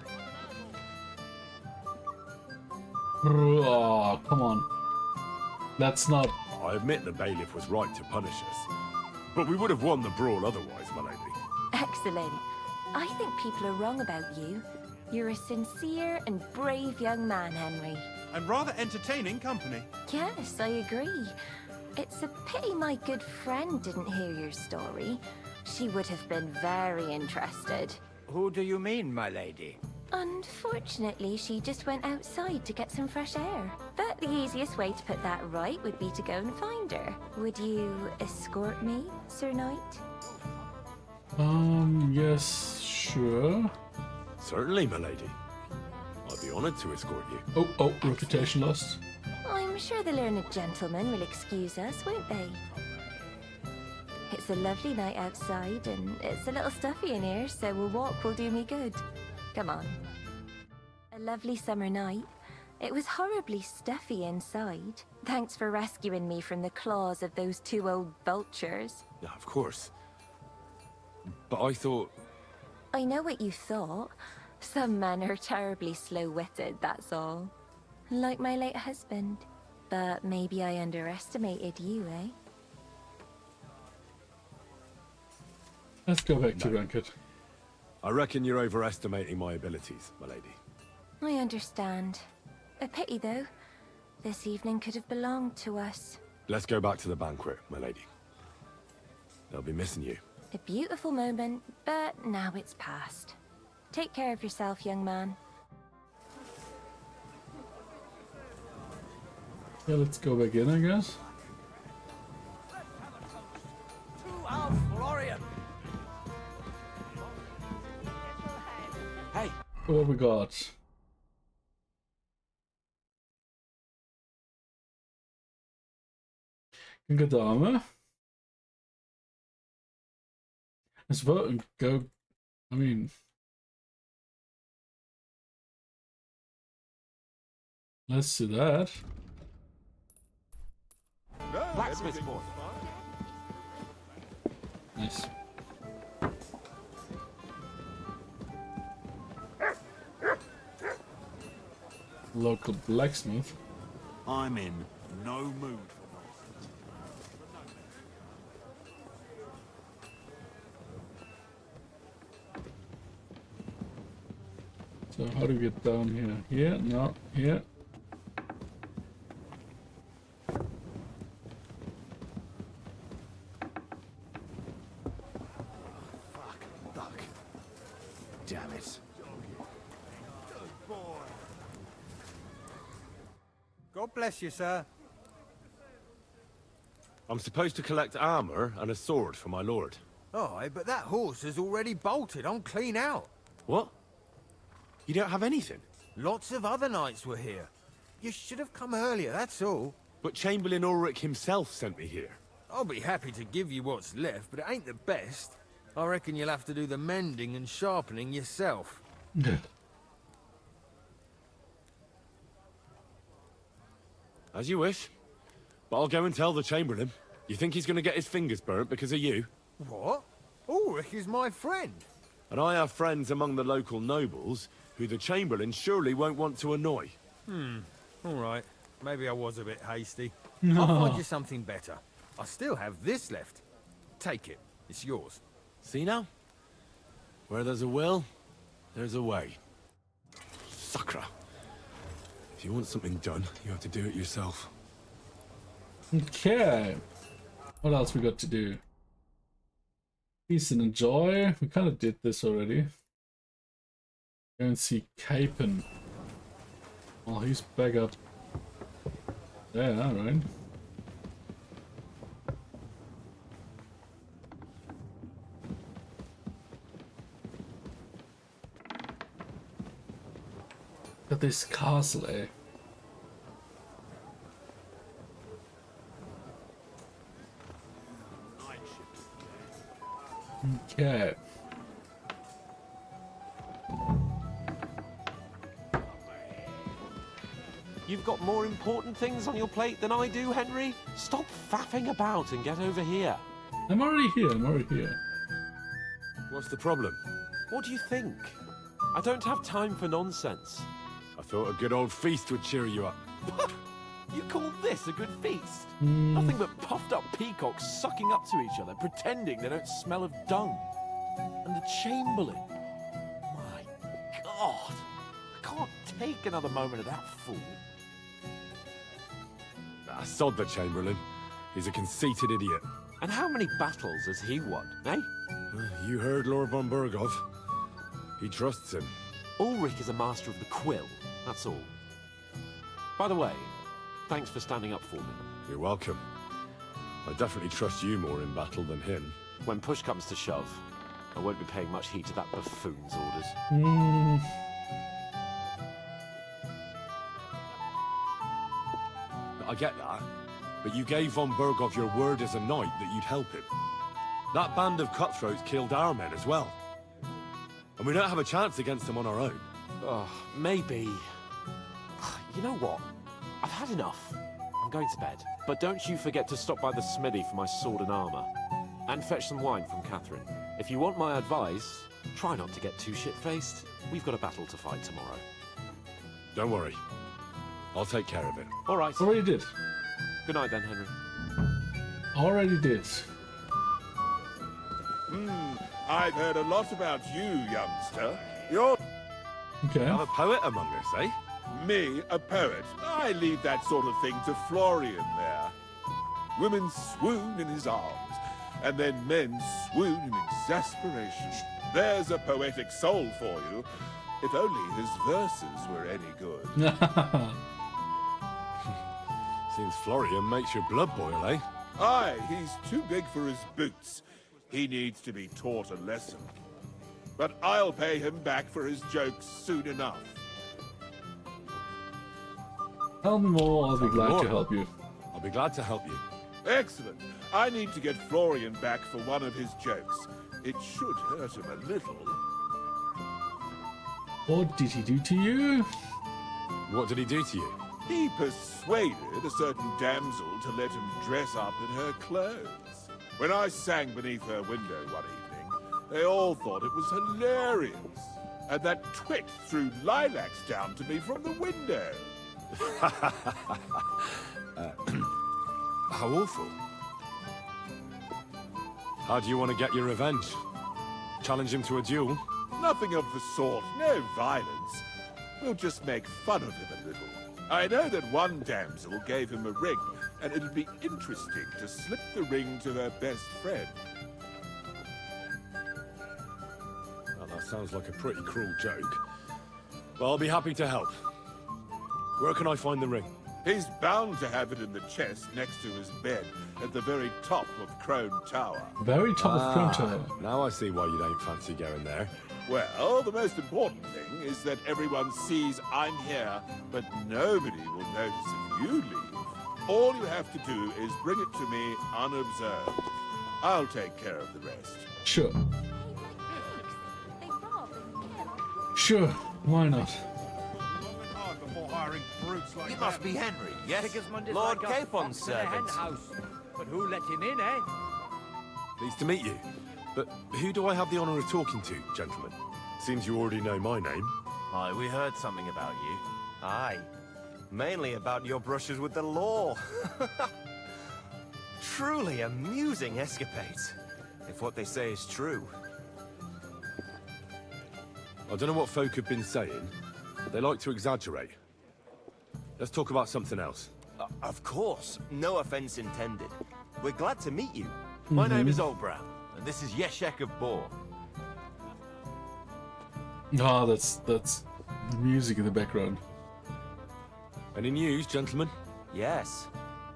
Oh, come on. That's not... I admit the bailiff was right to punish us. But we would have won the brawl otherwise, my lady. Excellent. I think people are wrong about you. You're a sincere and brave young man, Henry. And rather entertaining company. Yes, I agree. It's a pity my good friend didn't hear your story. She would have been very interested. Who do you mean, my lady? Unfortunately, she just went outside to get some fresh air. But the easiest way to put that right would be to go and find her. Would you escort me, Sir Knight? Yes, sure. Certainly, my lady. I'd be honored to escort you. Oh, reputation lost. I'm sure the learned gentlemen will excuse us, won't they? It's a lovely night outside, and it's a little stuffy in here, so a walk will do me good. Come on. A lovely summer night. It was horribly stuffy inside. Thanks for rescuing me from the claws of those two old vultures. Yeah, of course. But I thought... I know what you thought. Some men are terribly slow-witted, that's all. Like my late husband. But maybe I underestimated you, eh? Let's go back to Ranked. I reckon you're overestimating my abilities, my lady. I understand. A pity, though. This evening could have belonged to us. Let's go back to the banquet, my lady. They'll be missing you. A beautiful moment, but now it's past. Take care of yourself, young man. Yeah, let's go back in, I guess. Hey. What have we got? Junge Dame. Let's vote and go. I mean, let's do that. Blacksmith's boy. Nice. Local blacksmith. I'm in no mood for nonsense. So how do we get down here? Here? No, here. Fuck. Damn it. God bless you, sir. I'm supposed to collect armor and a sword for my lord. Aye, but that horse has already bolted on clean out. What? You don't have anything? Lots of other knights were here. You should have come earlier, that's all. But Chamberlain Ulrich himself sent me here. I'll be happy to give you what's left, but it ain't the best. I reckon you'll have to do the mending and sharpening yourself. As you wish. But I'll go and tell the Chamberlain. You think he's going to get his fingers burnt because of you? What? Ulrich is my friend. And I have friends among the local nobles who the Chamberlain surely won't want to annoy. All right. Maybe I was a bit hasty. No. I'll find you something better. I still have this left. Take it. It's yours. See now? Where there's a will, there's a way. Sucker. If you want something done, you have to do it yourself. Okay. What else we got to do? Peace and enjoy. We kind of did this already. Go and see Capen. Oh, he's back up there, right? Got this castle, eh? Okay. You've got more important things on your plate than I do, Henry? Stop faffing about and get over here. I'm already here, I'm already here. What's the problem? What do you think? I don't have time for nonsense. I thought a good old feast would cheer you up. You call this a good feast? Nothing but puffed up peacocks sucking up to each other, pretending they don't smell of dung. And the Chamberlain. My God. I can't take another moment of that fool. Ah, sod the Chamberlain. He's a conceited idiot. And how many battles has he won, eh? You heard Lord von Bergov. He trusts him. Ulrich is a master of the quill, that's all. By the way, thanks for standing up for me. You're welcome. I definitely trust you more in battle than him. When push comes to shove, I won't be paying much heed to that buffoon's orders. I get that, but you gave von Bergov your word as a knight that you'd help him. That band of cutthroats killed our men as well. And we don't have a chance against them on our own. Oh, maybe. You know what? I've had enough. I'm going to bed. But don't you forget to stop by the smithy for my sword and armor. And fetch some wine from Catherine. If you want my advice, try not to get too shit-faced. We've got a battle to fight tomorrow. Don't worry. I'll take care of it. All right. Already did. Good night then, Henry. Already did. I've heard a lot about you, youngster. You're... Okay. I'm a poet among us, eh? Me, a poet. I leave that sort of thing to Florian there. Women swoon in his arms, and then men swoon in exasperation. There's a poetic soul for you. If only his verses were any good. Seems Florian makes your blood boil, eh? Aye, he's too big for his boots. He needs to be taught a lesson. But I'll pay him back for his jokes soon enough. Tell me more, I'll be glad to help you. I'll be glad to help you. Excellent. I need to get Florian back for one of his jokes. It should hurt him a little. What did he do to you? What did he do to you? He persuaded a certain damsel to let him dress up in her clothes. When I sang beneath her window one evening, they all thought it was hilarious. And that twit threw lilacs down to me from the window. How awful. How do you want to get your revenge? Challenge him to a duel? Nothing of the sort. No violence. We'll just make fun of him a little. I know that one damsel gave him a ring, and it'll be interesting to slip the ring to her best friend. Well, that sounds like a pretty cruel joke. But I'll be happy to help. Where can I find the ring? He's bound to have it in the chest next to his bed at the very top of Crone Tower. Very top of Crone Tower. Now I see why you don't fancy going there. Well, the most important thing is that everyone sees I'm here, but nobody will notice if you leave. All you have to do is bring it to me unobserved. I'll take care of the rest. Sure. Sure, why not? You must be Henry, yes? Lord Capon's servant. But who let him in, eh? Pleased to meet you. But who do I have the honor of talking to, gentlemen? Seems you already know my name. Aye, we heard something about you. Aye. Mainly about your brushes with the law. Truly amusing escapades, if what they say is true. I don't know what folk have been saying. They like to exaggerate. Let's talk about something else. Of course. No offense intended. We're glad to meet you. My name is Olbram, and this is Yeshek of Bor. Ah, that's the music in the background. Any news, gentlemen? Yes.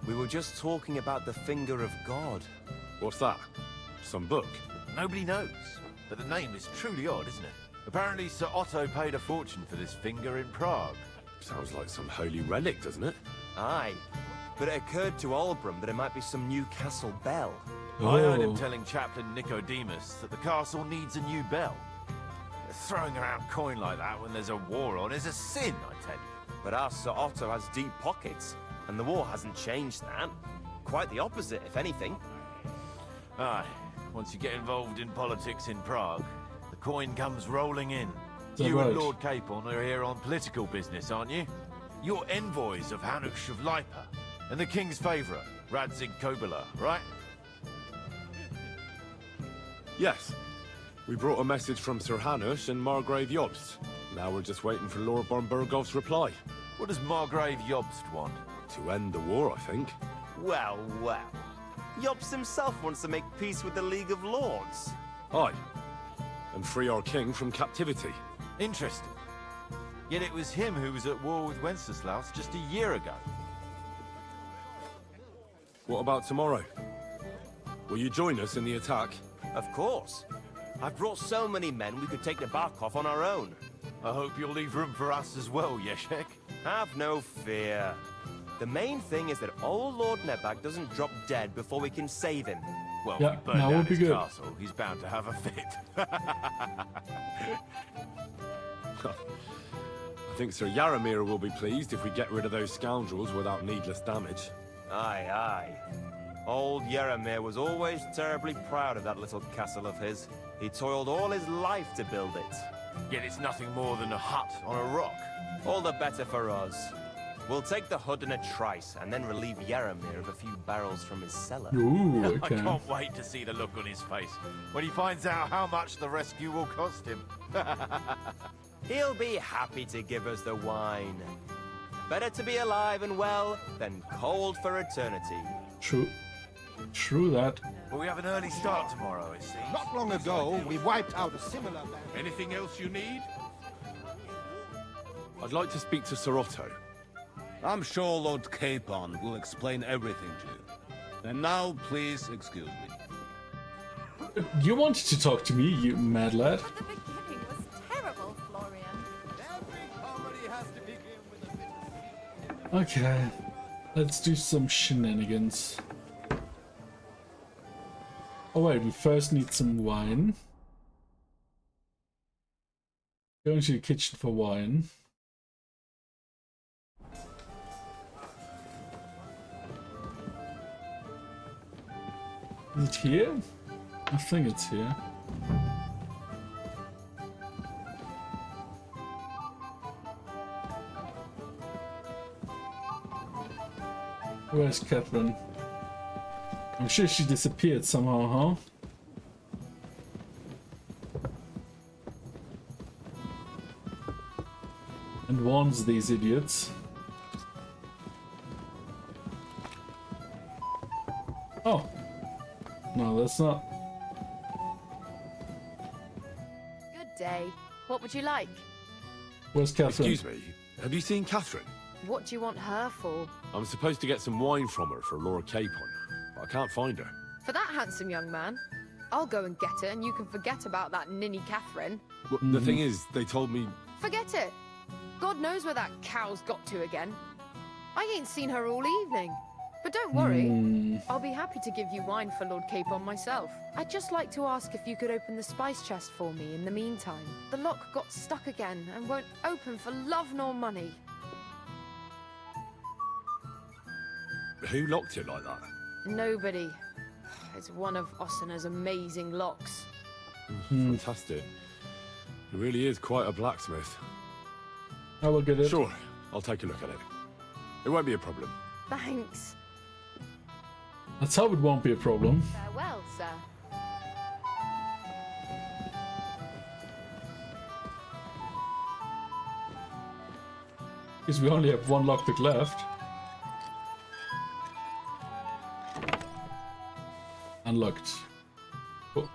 We were just talking about the Finger of God. What's that? Some book? Nobody knows, but the name is truly odd, isn't it? Apparently Sir Otto paid a fortune for this finger in Prague. Sounds like some holy relic, doesn't it? Aye. But it occurred to Olbram that it might be some new castle bell. I heard him telling Chaplain Nicodemus that the castle needs a new bell. Throwing around coin like that when there's a war on is a sin, I tell you. But our Sir Otto has deep pockets, and the war hasn't changed that. Quite the opposite, if anything. Aye. once you get involved in politics in Prague, the coin comes rolling in. that You right? and Lord Capon are here on political business, aren't you? You're envoys of Hanush of Lipa, and the king's favourite, Radzig Kobyla, right? Yes. We brought a message from Sir Hanush and Margrave Jobst. Now we're just waiting for Lord von Bergov's reply. What does Margrave Jobst want? To end the war, I think. Well, well. Jobst himself wants to make peace with the League of Lords. Aye. And free our king from captivity. Interesting. Yet it was him who was at war with Wenceslaus just a year ago. What about tomorrow? Will you join us in the attack? Of course. I've brought so many men we could take the Barkov on our own. I hope you'll leave room for us as well, Yeshek. Have no fear. The main thing is that old Lord Nebag doesn't drop dead before we can save him. Well, Yeah, we burn that down would be his good. castle. He's bound to have a fit. I think Sir Yaramir will be pleased if we get rid of those scoundrels without needless damage. Aye, aye. Old Yaramir was always terribly proud of that little castle of his. He toiled all his life to build it. Yet it's nothing more than a hut on a rock. All the better for us. We'll take the hood in a trice, and then relieve Yaramir of a few barrels from his cellar. Ooh, I okay. can't wait to see the look on his face when he finds out how much the rescue will cost him. He'll be happy to give us the wine. Better to be alive and well than cold for eternity. True. True that. Well, we have an early start tomorrow, it seems. Not long ago, we wiped out a similar band. Anything else you need? I'd like to speak to Sir Otto. I'm sure Lord Capon will explain everything to you. And now, please excuse me. You wanted to talk to me, you mad lad. The beginning was terrible, Florian. Every comedy has to begin with a bit of... Okay. Let's do some shenanigans. Oh wait, we first need some wine. Go into the kitchen for wine. Is it here? I think it's here. Where's Catherine? I'm sure she disappeared somehow, huh? And warns these idiots. Oh. No, that's not. Good day. What would you like? Where's Catherine? Excuse me, have you seen Catherine? What do you want her for? I'm supposed to get some wine from her for Lord Capon, but I can't find her. For that handsome young man? I'll go and get it, and you can forget about that ninny Catherine. Well, the thing is, they told me... Forget it! God knows where that cow's got to again. I ain't seen her all evening. But don't worry, I'll be happy to give you wine for Lord Capon myself. I'd just like to ask if you could open the spice chest for me in the meantime. The lock got stuck again and won't open for love nor money. Who locked it like that? Nobody. It's one of Osina's amazing locks. Fantastic. He really is quite a blacksmith. I'll look at it. Sure, I'll take a look at it. It won't be a problem. Thanks. Let's hope it won't be a problem. Farewell, sir. Because we only have one lockpick left. Unlocked. Oh.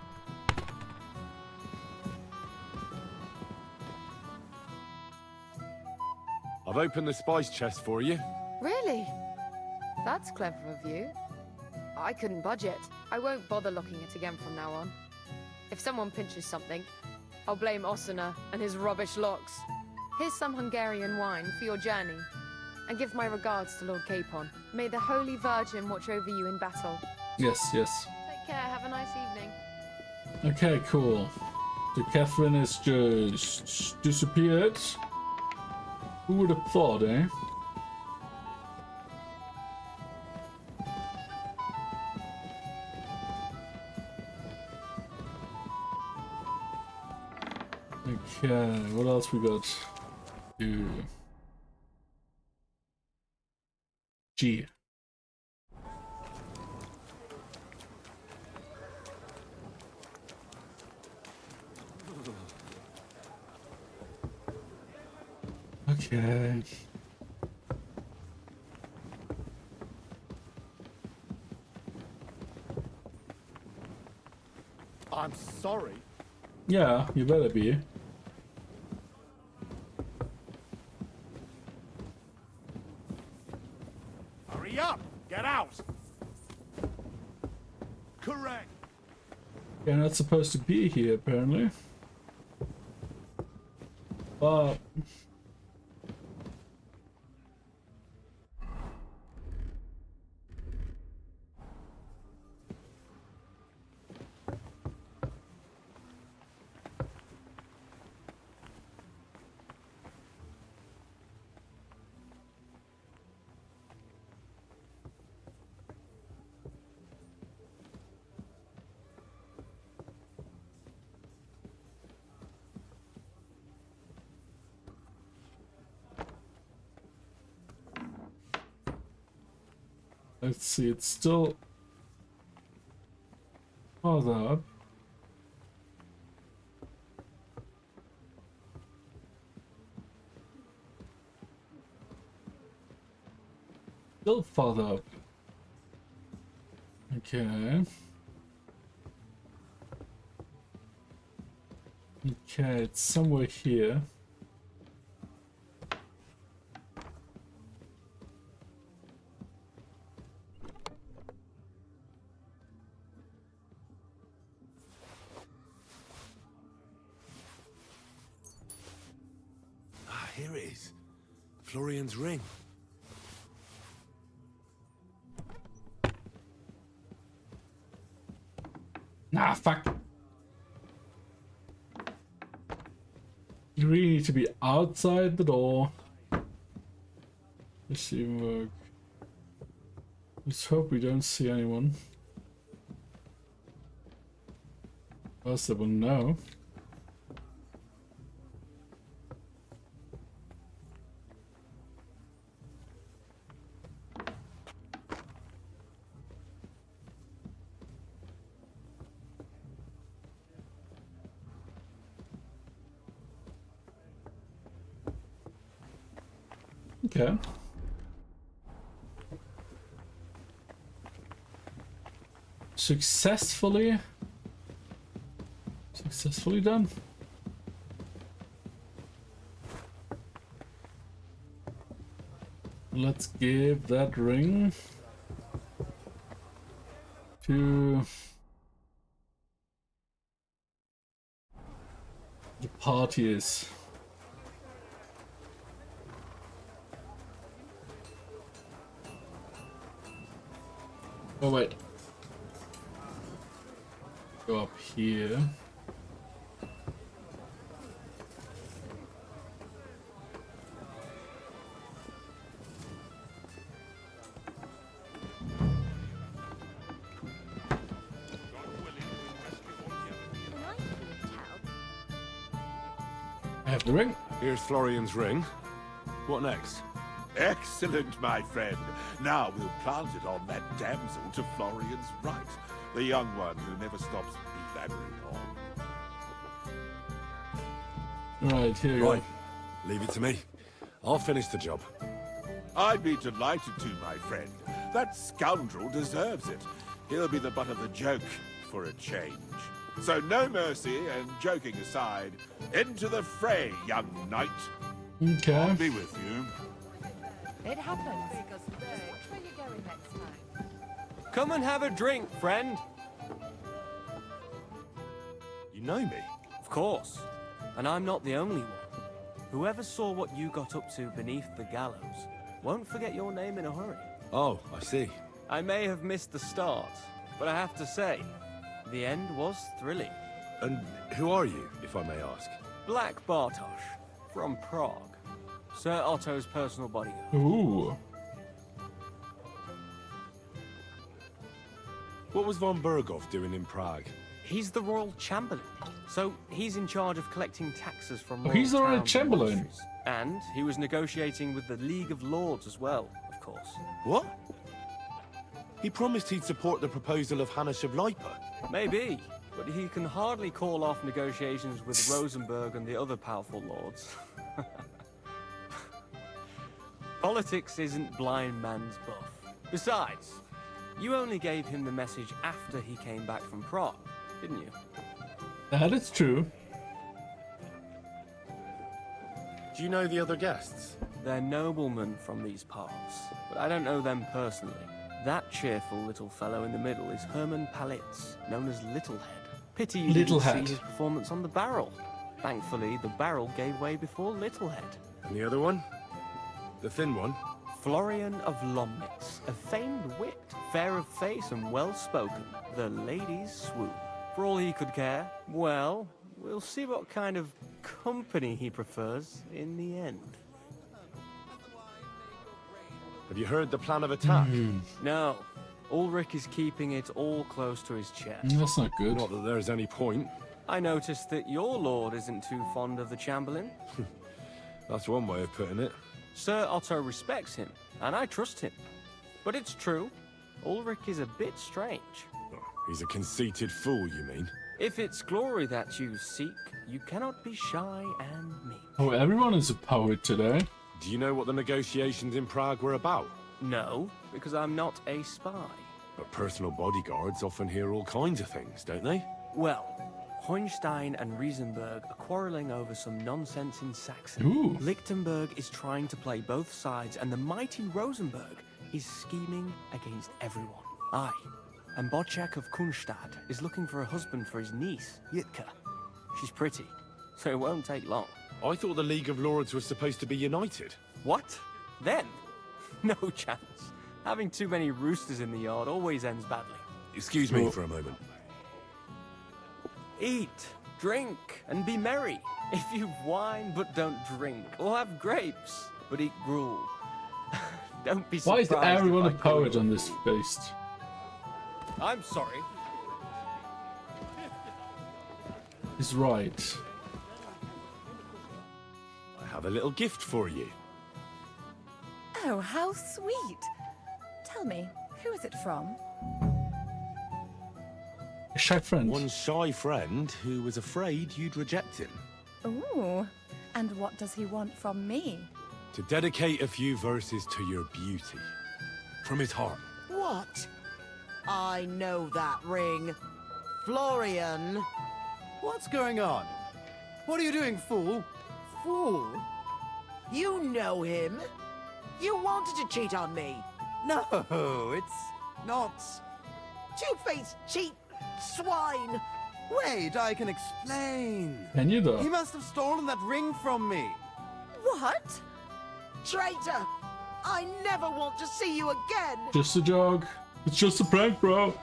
I've opened the spice chest for you. Really? That's clever of you. I couldn't budget. I won't bother locking it again from now on. If someone pinches something, I'll blame Osina and his rubbish locks. Here's some Hungarian wine for your journey. And give my regards to Lord Capon. May the Holy Virgin watch over you in battle. Yes, yes. Take care, have a nice evening. Okay, cool. So Catherine has just disappeared. Who would have thought, eh? Okay, what else we got? G. Okay. I'm sorry. Yeah, you better be. Hurry up! Get out! Correct. You're not supposed to be here, apparently. But let's see, it's still farther up. Still farther up. Okay. Okay, it's somewhere here. Ah, here it is. Florian's ring. Nah, fuck. You really need to be outside the door. This even work. Let's hope we don't see anyone. Else they will know. Okay. Successfully done. Let's give that ring to the parties. Oh wait. Go up here. I have the ring. Here's Florian's ring. What next? Excellent, my friend. Now we'll plant it on that damsel to Florian's right. The young one who never stops blabbering on. Right, here you go. Leave it to me. I'll finish the job. I'd be delighted to, my friend. That scoundrel deserves it. He'll be the butt of a joke for a change. So no mercy, and joking aside, into the fray, young knight. Okay. I'll be with you. It happens. Just watch where you're going next time. Come and have a drink, friend. You know me? Of course. And I'm not the only one. Whoever saw what you got up to beneath the gallows won't forget your name in a hurry. Oh, I see. I may have missed the start, but I have to say, the end was thrilling. And who are you, if I may ask? Black Bartosz, from Prague. Sir Otto's personal bodyguard. Ooh. What was von Bergov doing in Prague? He's the royal chamberlain, so he's in charge of collecting taxes from Oh, he's the royal towns and chamberlain. monasteries. And he was negotiating with the League of Lords as well, of course. What? He promised he'd support the proposal of Hannah Shavliper. Maybe, but he can hardly call off negotiations with Rosenberg and the other powerful lords. Politics isn't blind man's buff. Besides, you only gave him the message after he came back from Prague, didn't you? That is true. Do you know the other guests? They're noblemen from these parts, but I don't know them personally. That cheerful little fellow in the middle is Herman Palitz, known as Littlehead. Pity you didn't see his performance on the barrel. Thankfully, the barrel gave way before Littlehead. And the other one? The thin one? Florian of Lomnitz, a famed wit, fair of face and well-spoken. The ladies swoon. For all he could care, well, we'll see what kind of company he prefers in the end. Have you heard the plan of attack? No. Ulrich is keeping it all close to his chest. That's not good. Not that there's any point. I noticed that your lord isn't too fond of the Chamberlain. That's one way of putting it. Sir Otto respects him, and I trust him. But it's true, Ulrich is a bit strange. He's a conceited fool, you mean? If it's glory that you seek, you cannot be shy and meek. Oh, everyone is a poet today. Do you know what the negotiations in Prague were about? No, because I'm not a spy. But personal bodyguards often hear all kinds of things, don't they? Well, Hohenstein and Riesenberg are quarreling over some nonsense in Saxony. Ooh. Lichtenberg is trying to play both sides, and the mighty Rosenberg is scheming against everyone. Aye, and Bocek of Kunstadt is looking for a husband for his niece, Yitka. She's pretty, so it won't take long. I thought the League of Lords was supposed to be united. What? Then? No chance. Having too many roosters in the yard always ends badly. Excuse me for a moment. Eat, drink, and be merry. If you've wine but don't drink, or have grapes but eat gruel. Don't be Why surprised. is everyone a if I call poet you on this feast? I'm sorry. He's right. I have a little gift for you. Oh, how sweet. Tell me, who is it from? A shy friend. One shy friend who was afraid you'd reject him. Ooh, and what does he want from me? To dedicate a few verses to your beauty. From his heart. What? I know that ring. Florian. What's going on? What are you doing, fool? Fool? You know him. You wanted to cheat on me. No, it's not. Two-faced cheat swine. Wait, I can explain. Can you though? He must have stolen that ring from me. What? Traitor! I never want to see you again! Just a joke. It's just a prank, bro.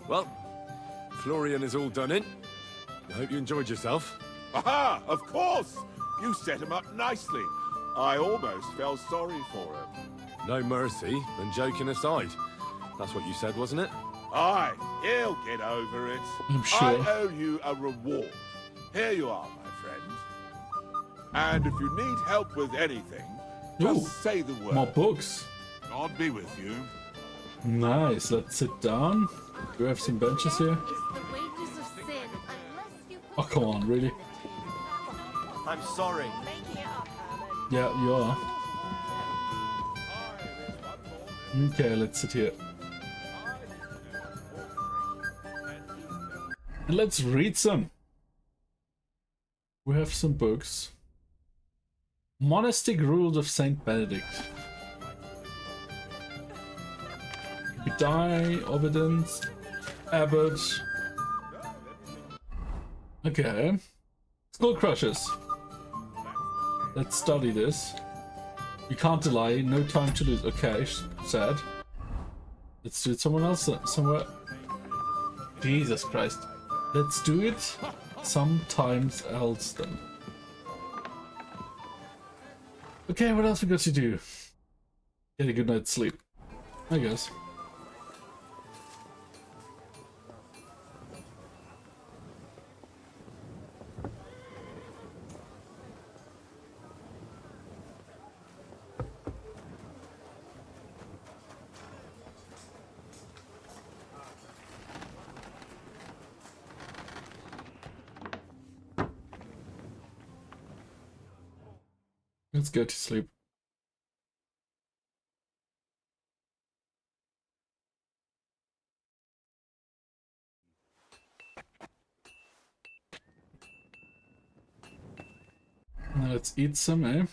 Well, Florian is all done in. I hope you enjoyed yourself. Aha! Of course! You set him up nicely. I almost felt sorry for him. No mercy, and joking aside. That's what you said, wasn't it? Aye, he'll get over it. I'm sure. I owe you a reward. Here you are, my friend. And if you need help with anything, just Ooh, say the word. more books. God be with you. Nice. Let's sit down. Do we have some benches here? Oh, come on, really? I'm sorry. Yeah, you are. Okay, let's sit here. And let's read some. We have some books. Monastic Rules of Saint Benedict. Die, Obedience, Abbot. Okay. Skull Crushers. Let's study this. You can't delay, no time to lose. Okay, sad. Let's do it somewhere else, somewhere. Jesus Christ. Let's do it sometimes else then. Okay, what else we got to do? Get a good night's sleep, I guess. Let's go to sleep. Now let's eat some, eh?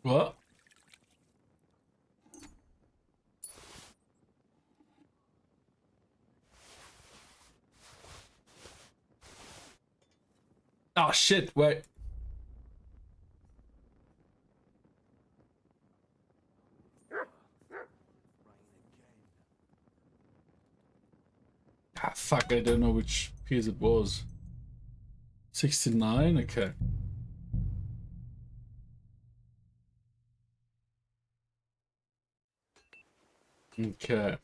What? Oh shit, wait. Ah, fuck, I don't know which piece it was. 69? Okay. Okay.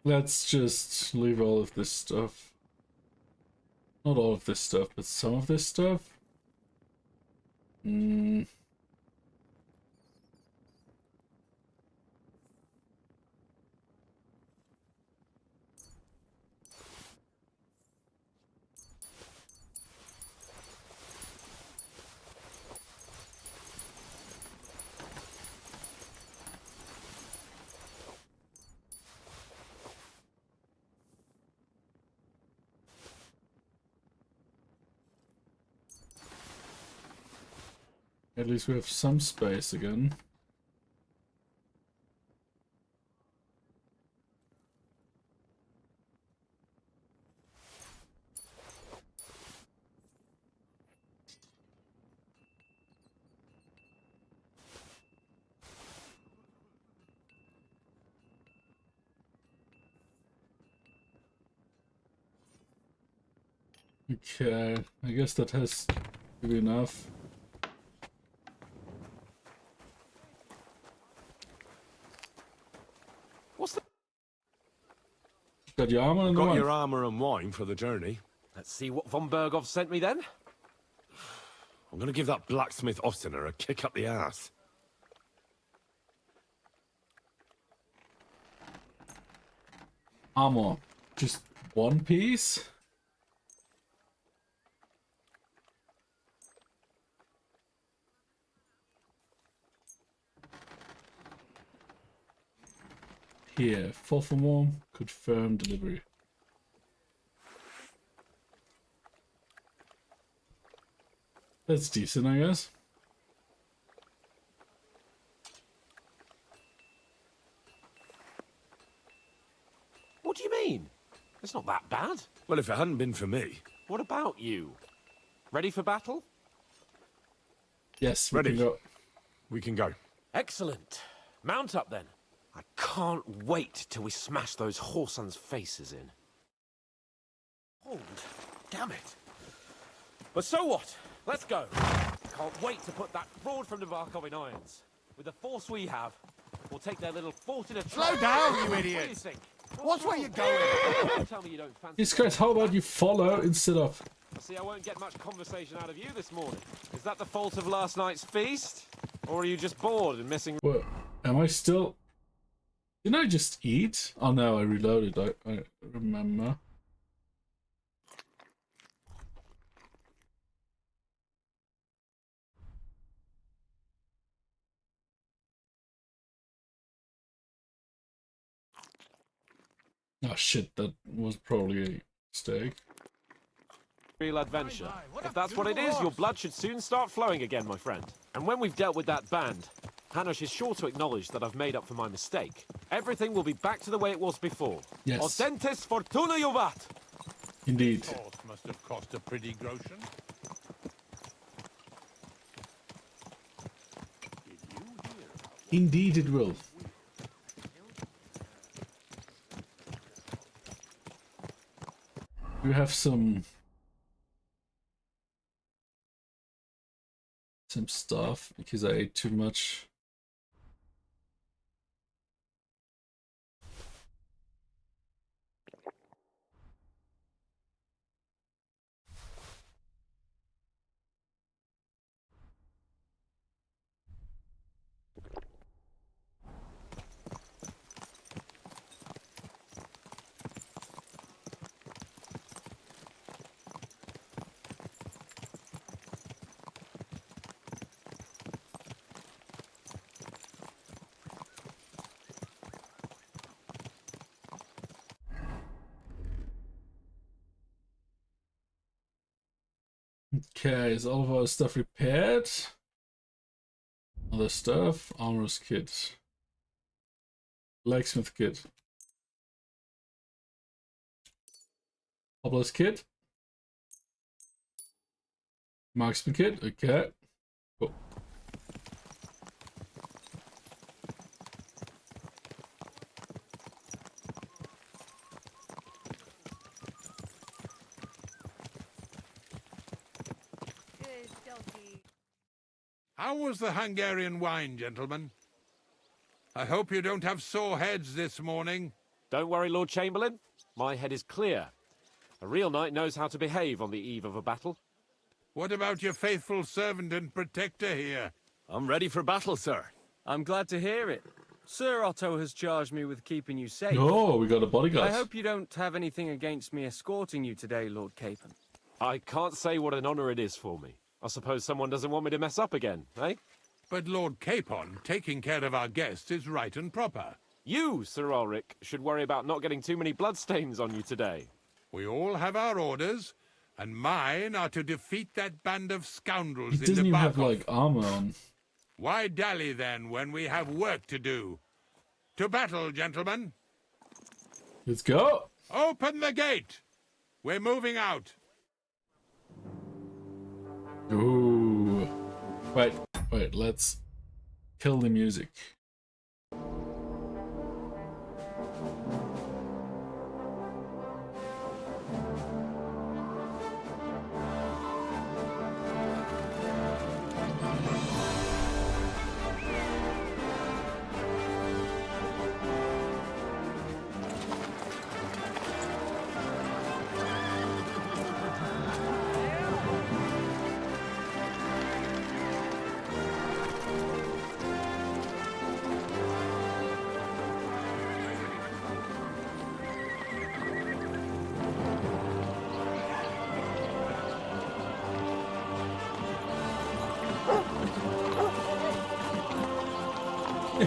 Let's just leave all of this stuff. Not all of this stuff, but some of this stuff. At least we have some space again. Okay, I guess that has to be enough. What's the... Got your armor and Got wine. your armor and wine for the journey. Let's see what von Bergovs sent me then. I'm gonna give that blacksmith Ostener a kick up the ass. Armor. Just one piece? Here, 4 for more. Confirm delivery. That's decent, I guess. What do you mean? It's not that bad. Well, if it hadn't been for me. What about you? Ready for battle? Yes, we ready. can go. We can go. Excellent. Mount up then. I can't wait till we smash those whoresons' faces in. Hold. Damn it. But so what? Let's go. Can't wait to put that fraud from Navarkov in irons. With the force we have, we'll take their little fort in a... Slow down, you What do idiot! you think? Watch where you're going! Tell me you don't fancy... Jesus Christ, how about you follow instead of... See, I won't get much conversation out of you this morning. Is that the fault of last night's feast? Or are you just bored and missing... What? Am I still... Didn't I just eat? Oh no, I reloaded. I remember. Oh shit, that was probably a mistake. real adventure. If that's what it is, your blood should soon start flowing again, my friend. And when we've dealt with that band, Hanush is sure to acknowledge that I've made up for my mistake. Everything will be back to the way it was before. Yes. Audentis fortuna juvat! Indeed. This horse must have cost a pretty groschen. Indeed it will. We have some stuff because I ate too much. Okay, is all of our stuff repaired? Other stuff, armorer's kit, blacksmith kit, cobbler's kit, marksman kit. Okay, cool. How was the Hungarian wine, gentlemen? I hope you don't have sore heads this morning. Don't worry, Lord Chamberlain. My head is clear. A real knight knows how to behave on the eve of a battle. What about your faithful servant and protector here? I'm ready for battle, sir. I'm glad to hear it. Sir Otto has charged me with keeping you safe. Oh, we got a bodyguard. I hope you don't have anything against me escorting you today, Lord Capon. I can't say what an honor it is for me. I suppose someone doesn't want me to mess up again, eh? But Lord Capon, taking care of our guests is right and proper. You, Sir Ulrich, should worry about not getting too many bloodstains on you today. We all have our orders, and mine are to defeat that band of scoundrels He doesn't in even Debakov. have like armor on. Why dally then when we have work to do? To battle, gentlemen. Let's go. Open the gate. We're moving out. Ooh. Wait, let's kill the music.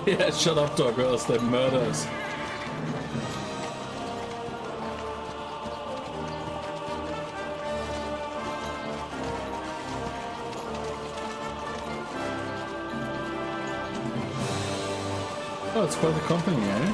Yeah, shut up, dog, or else they murder us. Oh, it's quite the company, eh?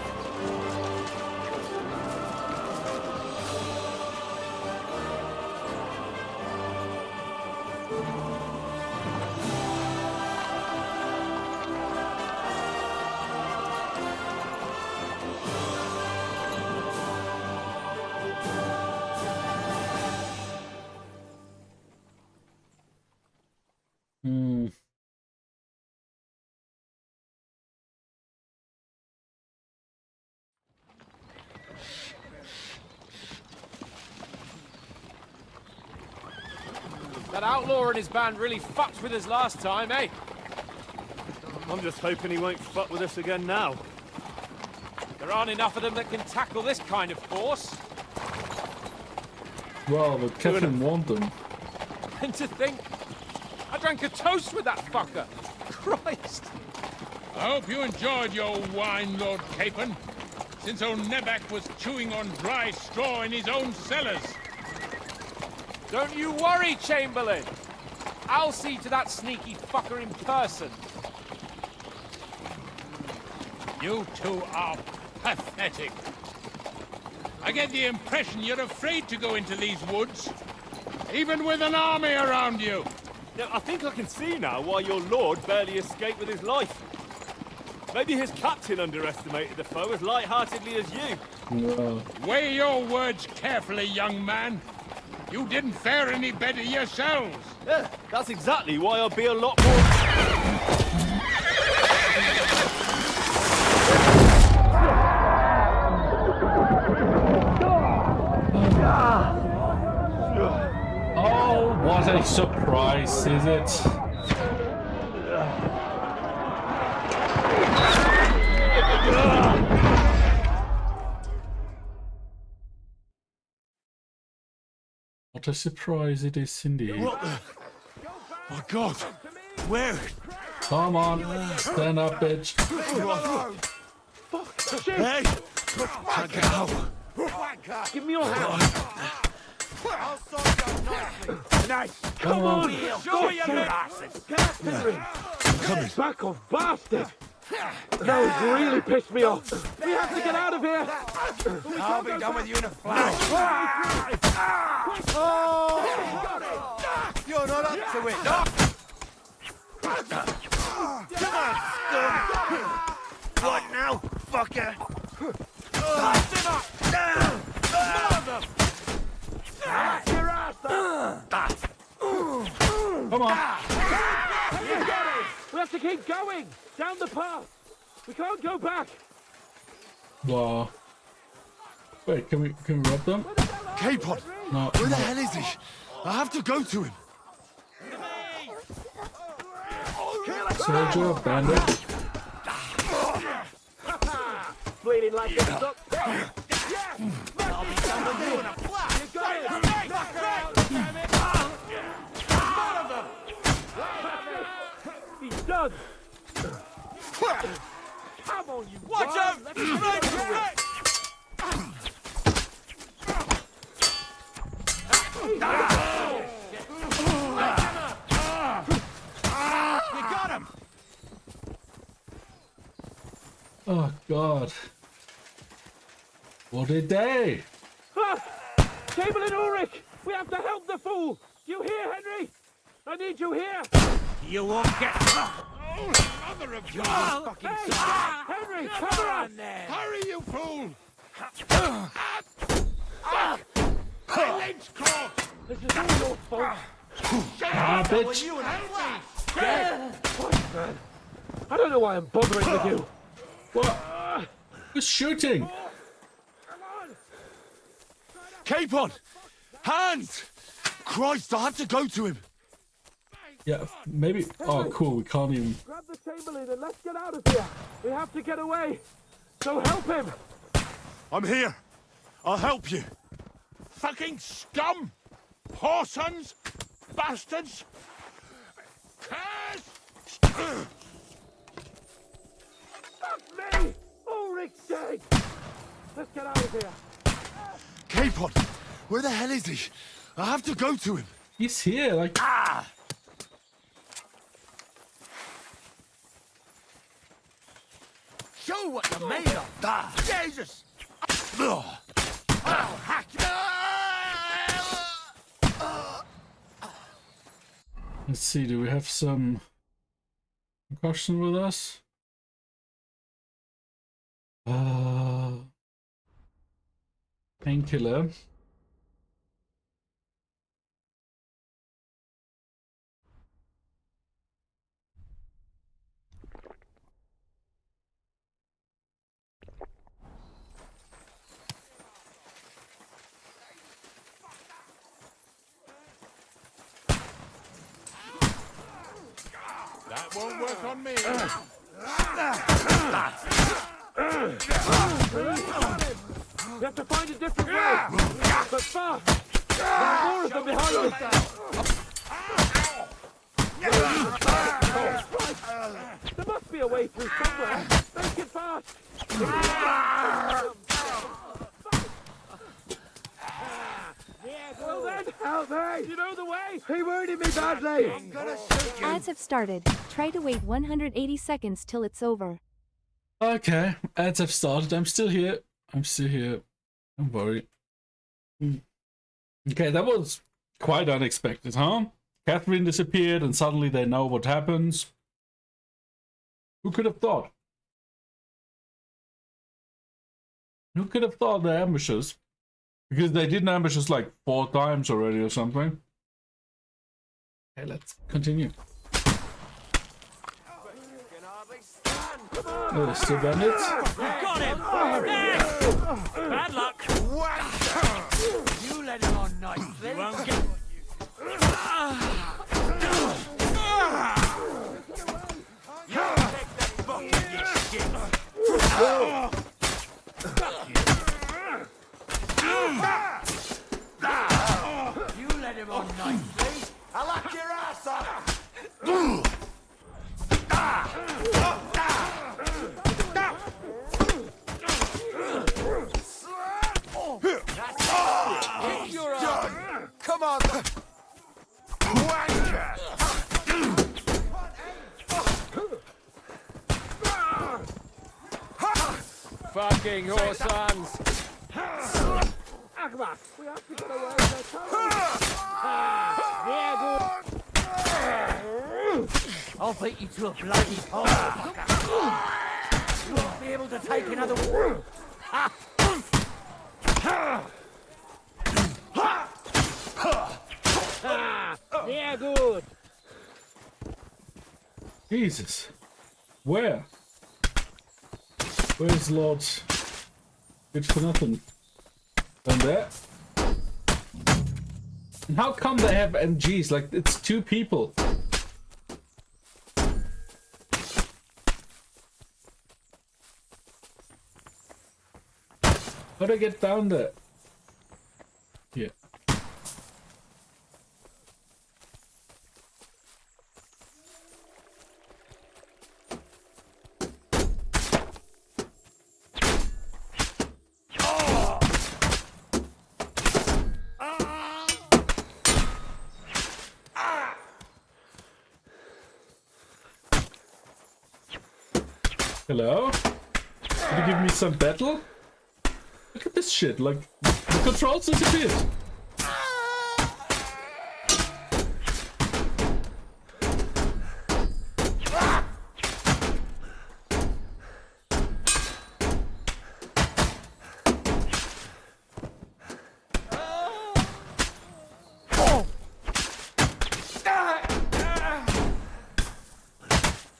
That outlaw and his band really fucked with us last time, eh? I'm just hoping he won't fuck with us again now. There aren't enough of them that can tackle this kind of force. Well, but Catherine warned them. And to think, I drank a toast with that fucker. Christ. I hope you enjoyed your wine, Lord Capon, since old Nebak was chewing on dry straw in his own cellars. Don't you worry, Chamberlain. I'll see to that sneaky fucker in person. You two are pathetic. I get the impression you're afraid to go into these woods, even with an army around you. Yeah, I think I can see now why your lord barely escaped with his life. Maybe his captain underestimated the foe as light-heartedly as you. No. Weigh your words carefully, young man. You didn't fare any better yourselves. Yeah, that's exactly why I'll be a lot more... Oh, what a surprise, is it? What a surprise it is indeed. What the? My God! Where? Come on, stand up, bitch. Hey! Can't get out. Give me your hand. I'll sort you out nicely. Nice. Come on. Show me your asses. Coming. Back off, bastard. That was really pissed me off. We have to get out of here. I'll be done with you in a flash. Oh! You're not up to it. What now, fucker? Come on. We have to keep going down the path. We can't go back. Wow. Wait, can we rob them? Capon! No. Where the hell is he? I have to go to him. Soldier, bandit. Bleeding like a duck. I'll be done with you in a flash. You got it. Knock her out, damn it. One of them. He's done. Come on, you. Watch out! Let's right to it. You got him. Oh God. What a day! Chamberlain Ulrich, we have to help the fool. You hear, Henry? I need you here. You won't get... Mother of God! Fucking Henry, cover us! Hurry, you fool! My legs caught! This is all your fault. Ah, bitch! You in a flash. What, man? I don't know why I'm bothering with you. What? Who's shooting? Capon! Hands! Christ, I have to go to him. Yeah, maybe. Oh, cool. We can't even. Grab the Chamberlain and let's get out of here. We have to get away. So help him. I'm here. I'll help you. Fucking scum! Whoresons! Bastards! Curse! Fuck me! Ulrich's dead. Let's get out of here. Capon, where the hell is he? I have to go to him. He's here, like. Show what you're made of. Jesus! Ugh. I'll hack you. Let's see. Do we have some concussion with us? Painkiller. That won't work on me. We have to find a different way. But fast. There are more of them behind us. There must be a way through somewhere. Make it fast. Well then, Help me! You know the way? He wounded me badly! I'm gonna shoot you! Ads have started. Try to wait 180 seconds till it's over. Okay, ads have started. I'm still here. Don't worry. Okay, that was quite unexpected, huh? Catherine disappeared and suddenly they know what happens. Who could have thought? Who could have thought the ambushes? Because they didn't ambush us like 4 times already or something. Okay, let's continue. Oh, there's still bandits. Got him! Bad luck! You let him on nicely. You won't get what you... Take that bucket, you shit! You let him on nicely. I'll lock your ass up! Come on! Wanker! Fucking horse hands! Agma, we have to get away with it. I'll beat you to a bloody pulp. You won't be able to take another one. They're good. Jesus. Where? Where's Lord Good for Nothing? And there? And how come they have MGs? Like, it's 2 people. How do I get down there? Here. Hello? Can you give me some battle? Look at this shit, like, the controls disappeared.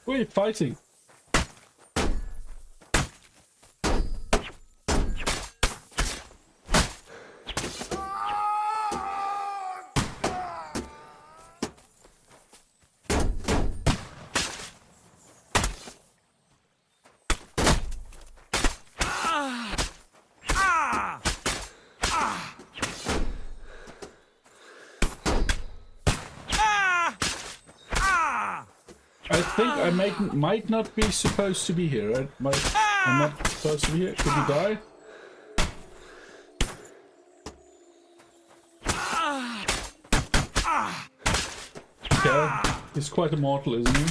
Who are you fighting? I think I might not be supposed to be here. I'm not supposed to be here. Could you die? Okay, he's quite immortal, isn't he?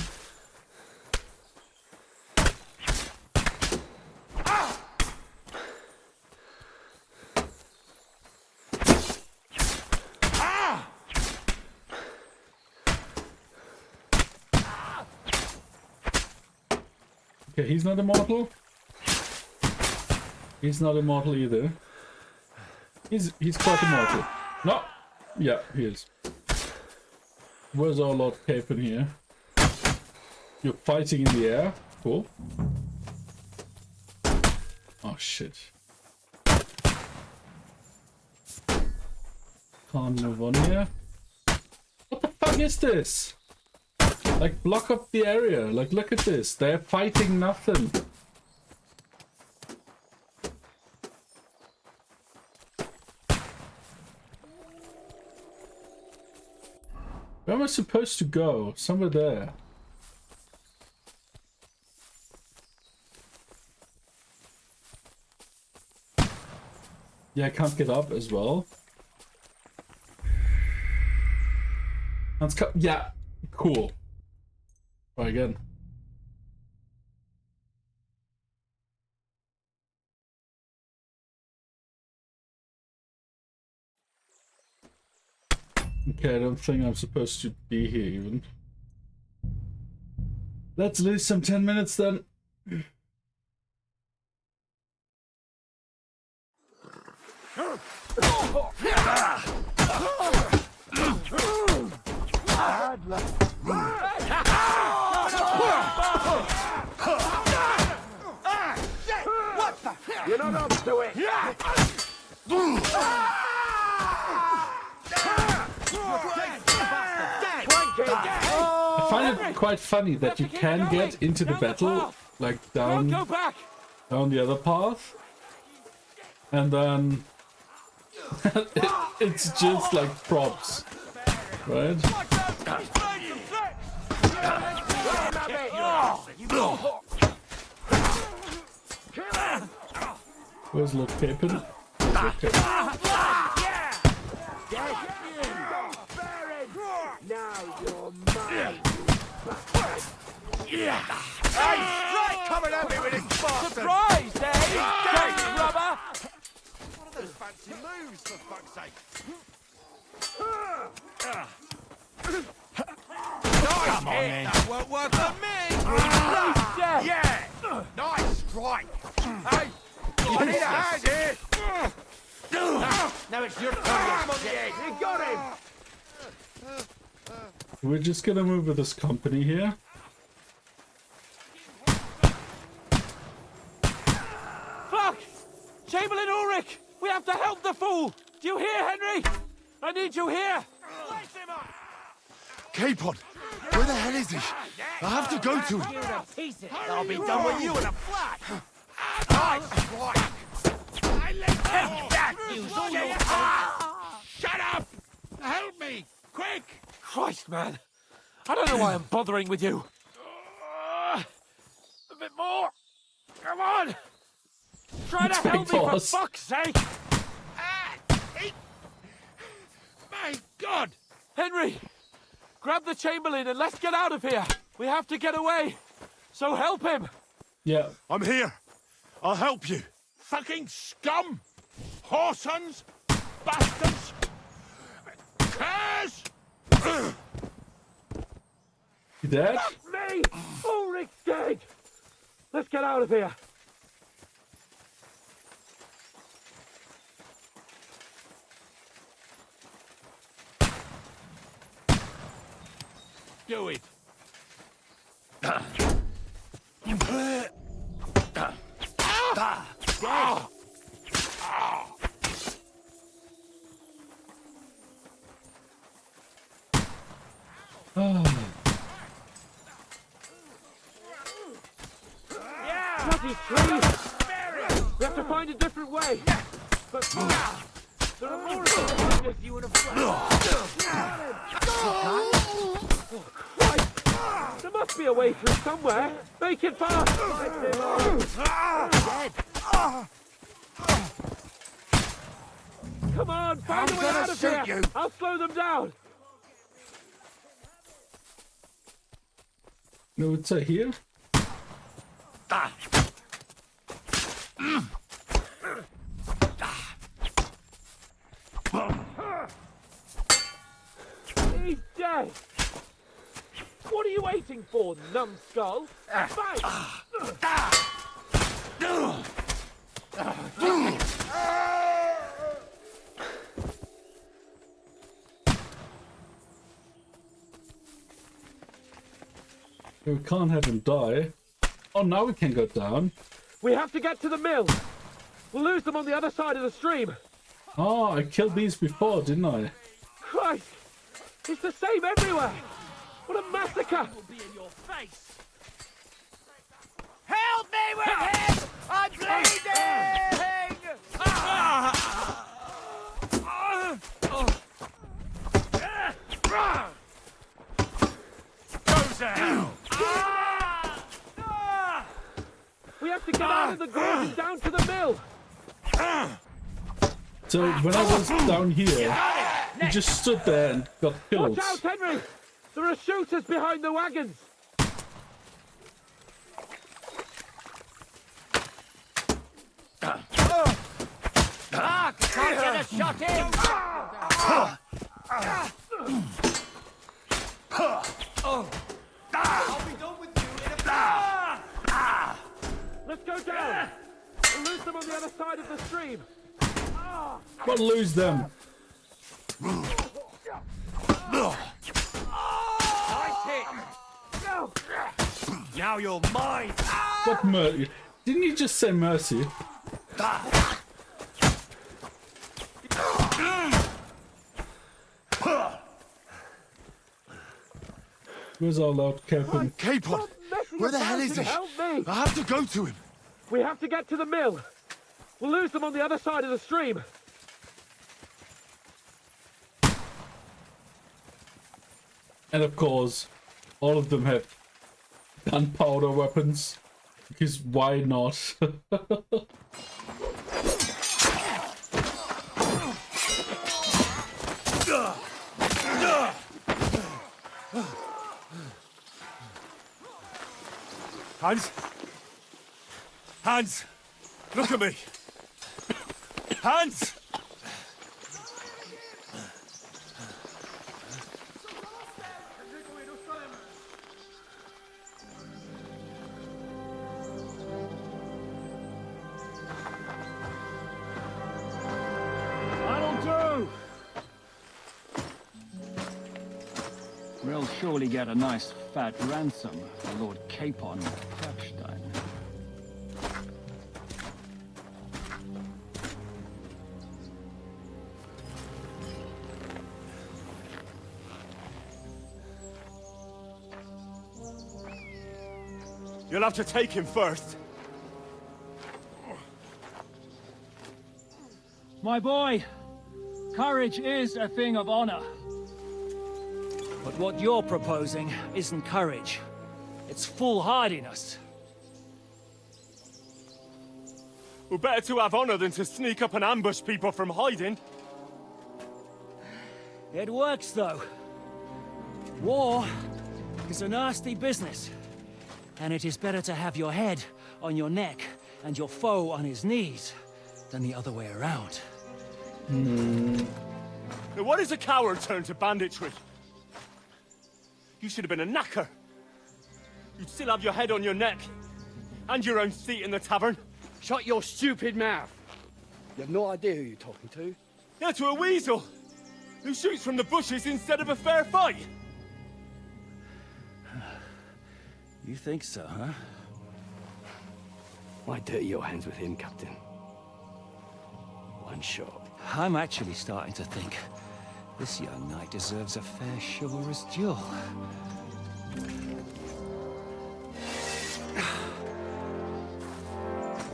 Okay, he's not immortal. He's not immortal either. He's quite immortal. No! Yeah, he is. Where's our Lord Capon here? You're fighting in the air. Cool. Oh shit. Can't move on here. What the fuck is this? Like, block up the area. Like, look at this. They're fighting nothing. Where am I supposed to go? Somewhere there. Yeah, I can't get up as well. Yeah, cool. Try again. Okay, I don't think I'm supposed to be here even. Let's lose some 10 minutes then. You're not up to it! I find it quite funny that you can get into the battle, like down the other path, and then it's just like props, right? Where's Lord Capon? Okay. Right, coming at me with his bastard! Surprise, eh? Thanks, rubber! What are those fancy moves, for fuck's sake? Come on, then. That won't work on me! Yeah! Nice strike! Hey! I need a hand here! Now it's your turn, you got him! We're just gonna move with this company here. Fuck! Chamberlain Ulrich! We have to help the fool! Do you hear, Henry? I need you here! Capon! Where the hell is he? I have to go to him. I'll be done with you in a flash! Nice strike! Take that, you Shut up! Help me! Quick! Christ, man! I don't know why I'm bothering with you. A bit more! Come on! Try to help me for fuck's sake! My God! Henry! Grab the Chamberlain and let's get out of here! We have to get away! So help him! Yeah. I'm here! I'll help you! Fucking scum! Whoresons! Bastards! Curs! You dead? Fuck me! Ulrich's dead! Let's get out of here! Do it! Bloody trees! We have to find a different way! But there are more of them behind us, you would have Christ! There must be a way through somewhere! Make it fast! Come on, find a way out of here! I'll slow them down! No, it's here. He's dead! What are you waiting for, numbskull? Fight! We can't have him die. Oh, now we can go down. We have to get to the mill. We'll lose them on the other side of the stream. Oh, I killed these before, didn't I? Christ! It's the same everywhere! What a massacre! Help me with him! I'm bleeding! Goes down! We have to get out of the gorge and down to the mill! So when I was down here, He just stood there and got killed. Watch out, Henry! There are shooters behind the wagons! Can't get a shot in! I'll be done with you in a... Let's go down! We'll lose them on the other side of the stream! But lose them. Nice hit! Now you're mine! What mercy? Didn't he just say mercy? Where's our Lord Capon? Capon! Where the hell is he? Help me! I have to go to him. We have to get to the mill. We'll lose them on the other side of the stream. And of course, all of them have gunpowder weapons. Because why not? Hans? Hans! Look at me! Hans! That'll do! We'll surely get a nice fat ransom for Lord Capon Krepstein. You'll have to take him first. My boy, courage is a thing of honor. But what you're proposing isn't courage. It's foolhardiness. We're better to have honor than to sneak up and ambush people from hiding. It works, though. War is a nasty business. And it is better to have your head on your neck and your foe on his knees than the other way around. Now what is a coward turned to banditry? You should have been a knacker. You'd still have your head on your neck. And your own seat in the tavern. Shut your stupid mouth. You have no idea who you're talking to. Yeah, to a weasel. Who shoots from the bushes instead of a fair fight. You think so, huh? Why dirty your hands with him, Captain? One shot. I'm actually starting to think this young knight deserves a fair chivalrous duel.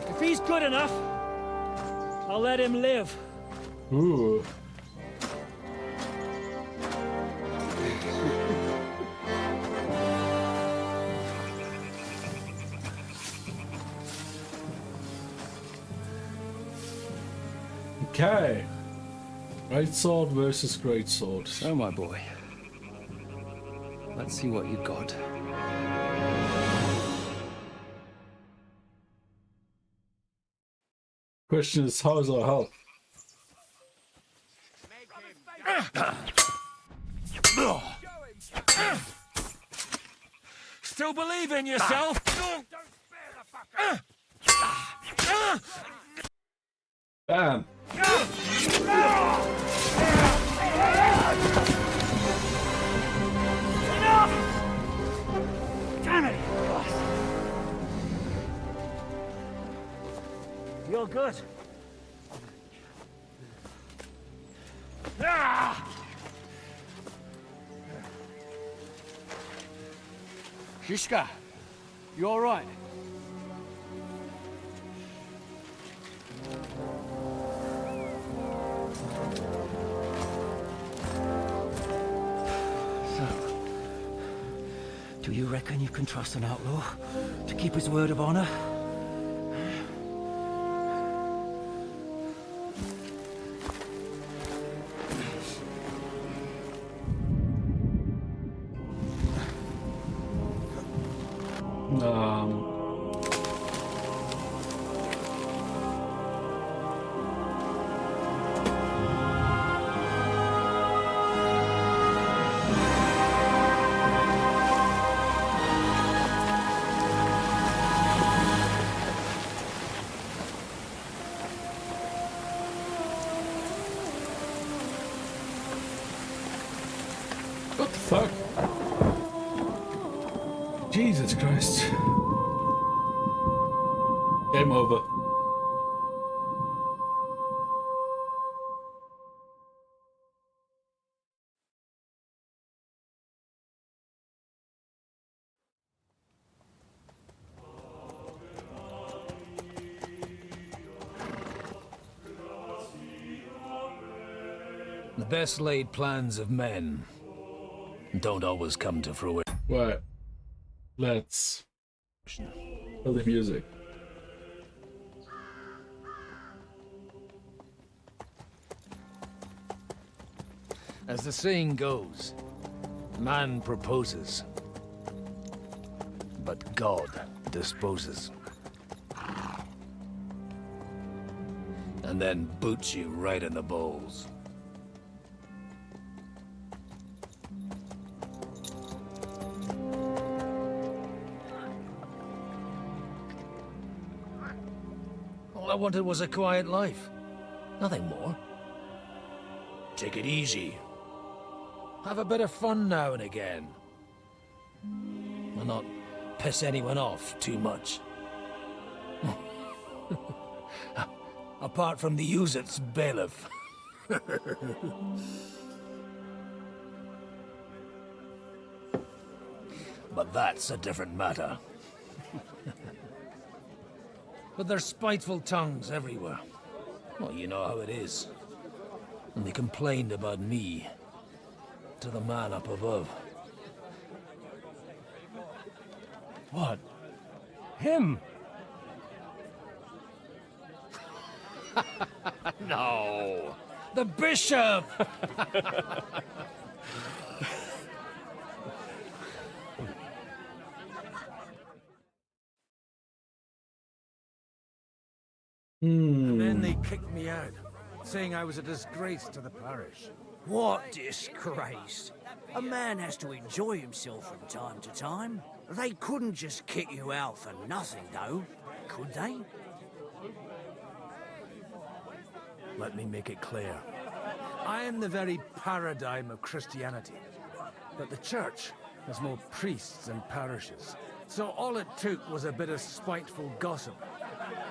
If he's good enough, I'll let him live. Ooh. Okay. Great sword versus great sword. So, my boy, let's see what you got. Question is, how is our health? Still believe in yourself? Bam. Damn it! You're good. Shishka, you all right? Do you reckon you can trust an outlaw to keep his word of honor? What the fuck? Jesus Christ. Game over. The best laid plans of men don't always come to fruition. Right. Let's play the music. As the saying goes, man proposes, but God disposes. And then boots you right in the balls. All I wanted was a quiet life. Nothing more. Take it easy. Have a bit of fun now and again. And not piss anyone off too much. Apart from the use-its bailiff. But that's a different matter. But there's spiteful tongues everywhere. Well, you know how it is. And they complained about me to the man up above. What? Him? No! The bishop! And then they kicked me out, saying I was a disgrace to the parish. What disgrace? A man has to enjoy himself from time to time. They couldn't just kick you out for nothing, though, could they? Let me make it clear. I am the very paradigm of Christianity. But the church has more priests than parishes. So all it took was a bit of spiteful gossip.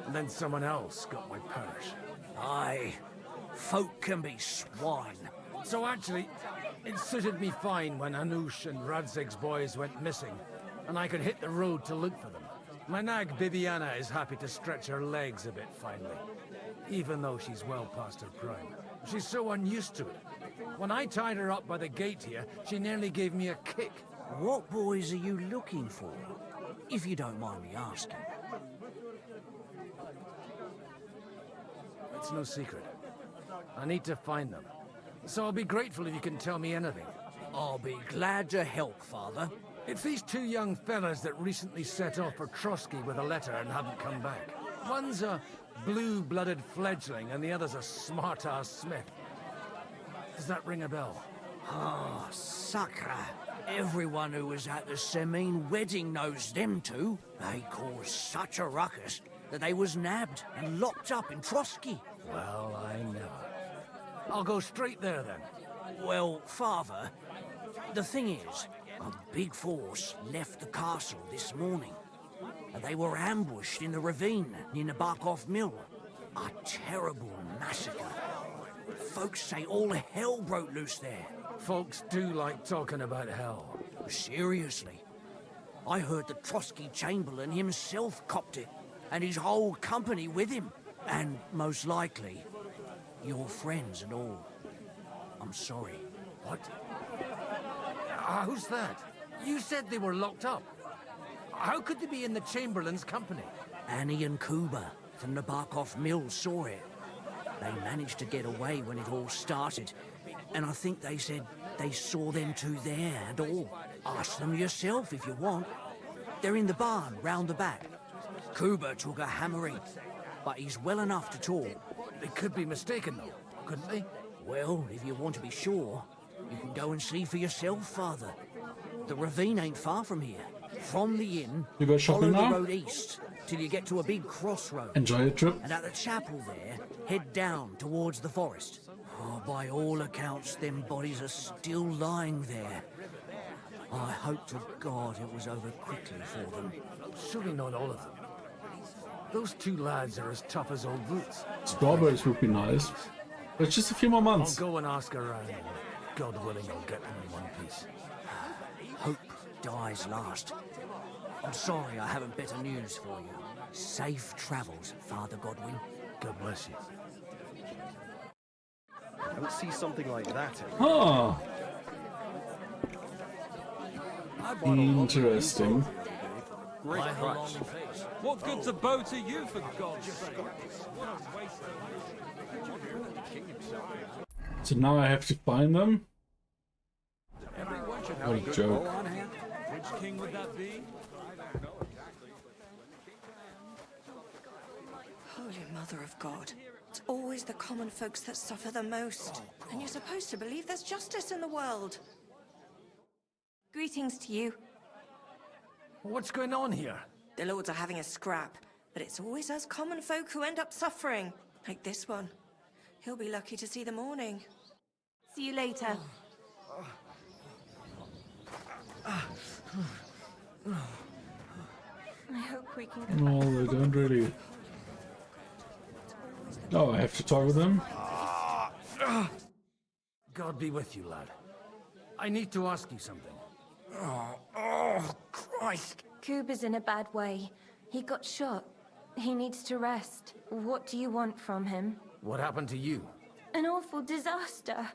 And then someone else got my parish. Aye, folk can be swine. So actually, it suited me fine when Anush and Radzig's boys went missing, and I could hit the road to look for them. My nag Bibiana is happy to stretch her legs a bit finally, even though she's well past her prime. She's so unused to it. When I tied her up by the gate here, she nearly gave me a kick. What boys are you looking for, if you don't mind me asking? It's no secret. I need to find them. So I'll be grateful if you can tell me anything. I'll be glad to help, Father. It's these two young fellas that recently set off for Trotsky with a letter and haven't come back. One's a blue-blooded fledgling and the other's a smart-ass smith. Does that ring a bell? Ah, sucker. Everyone who was at the Semine wedding knows them two. They caused such a ruckus that they was nabbed and locked up in Trotsky. Well, I never. I'll go straight there, then. Well, Father, the thing is, a big force left the castle this morning. And they were ambushed in the ravine near the Bergovs mill. A terrible massacre. Folks say all hell broke loose there. Folks do like talking about hell. Seriously. I heard the Trotsky Chamberlain himself copped it, and his whole company with him. And most likely, your friends and all. I'm sorry. What? Who's that? You said they were locked up. How could they be in the Chamberlain's company? Annie and Kuba from the Bergovs mill saw it. They managed to get away when it all started. And I think they said they saw them two there and all. Ask them yourself if you want. They're in the barn, round the back. Kuba took a hammering, but he's well enough to talk. They could be mistaken, though, couldn't they? Well, if you want to be sure, you can go and see for yourself, Father. The ravine ain't far from here. From the inn, You go follow shopping the now? road east till you get to a big crossroad. Enjoy your trip. And at the chapel there, head down towards the forest. Oh, by all accounts, them bodies are still lying there. I hope to God it was over quickly for them. Surely not all of them. Those two lads are as tough as old boots. Strawberries would be nice. But just a few more months. I'll go and ask around. God willing, I'll get them in one piece. Hope dies last. I'm sorry I haven't better news for you. Safe travels, Father Godwin. God bless you. I don't see something like that. Oh. Interesting. Great price. What good's a bow to you, for God's sake? So now I have to find them. What a joke. Which king would that be? Holy Mother of God. It's always the common folks that suffer the most. And you're supposed to believe there's justice in the world. Greetings to you. What's going on here? The lords are having a scrap, but it's always us common folk who end up suffering. Like this one. He'll be lucky to see the morning. See you later. I hope we can go No, they don't really. Oh, I have to talk with them? God be with you, lad. I need to ask you something. Oh, Christ. Kuba's in a bad way. He got shot. He needs to rest. What do you want from him? What happened to you? An awful disaster.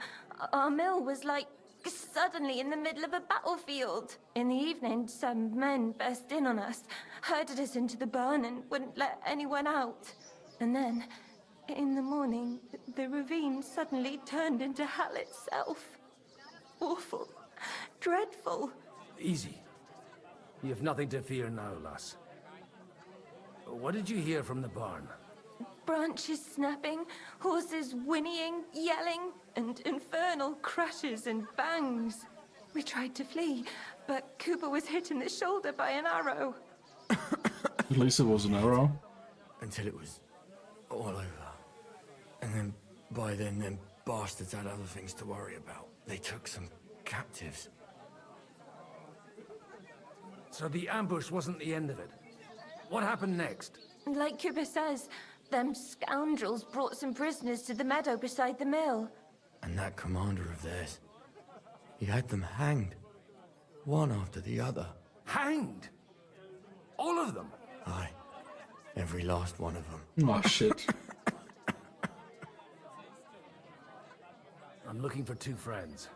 Our mill was like suddenly in the middle of a battlefield. In the evening, some men burst in on us, herded us into the barn and wouldn't let anyone out. And then, in the morning, the ravine suddenly turned into hell itself. Awful. Dreadful. Easy. You have nothing to fear now, lass. What did you hear from the barn? Branches snapping, horses whinnying, yelling, and infernal crashes and bangs. We tried to flee, but Kuba was hit in the shoulder by an arrow. At least it was an arrow. Until it was all over. And then, by then, them bastards had other things to worry about. They took some captives. So the ambush wasn't the end of it. What happened next? Like Kuba says, them scoundrels brought some prisoners to the meadow beside the mill. And that commander of theirs, he had them hanged. One after the other. Hanged? All of them? Aye. Every last one of them. Oh, shit. I'm looking for two friends.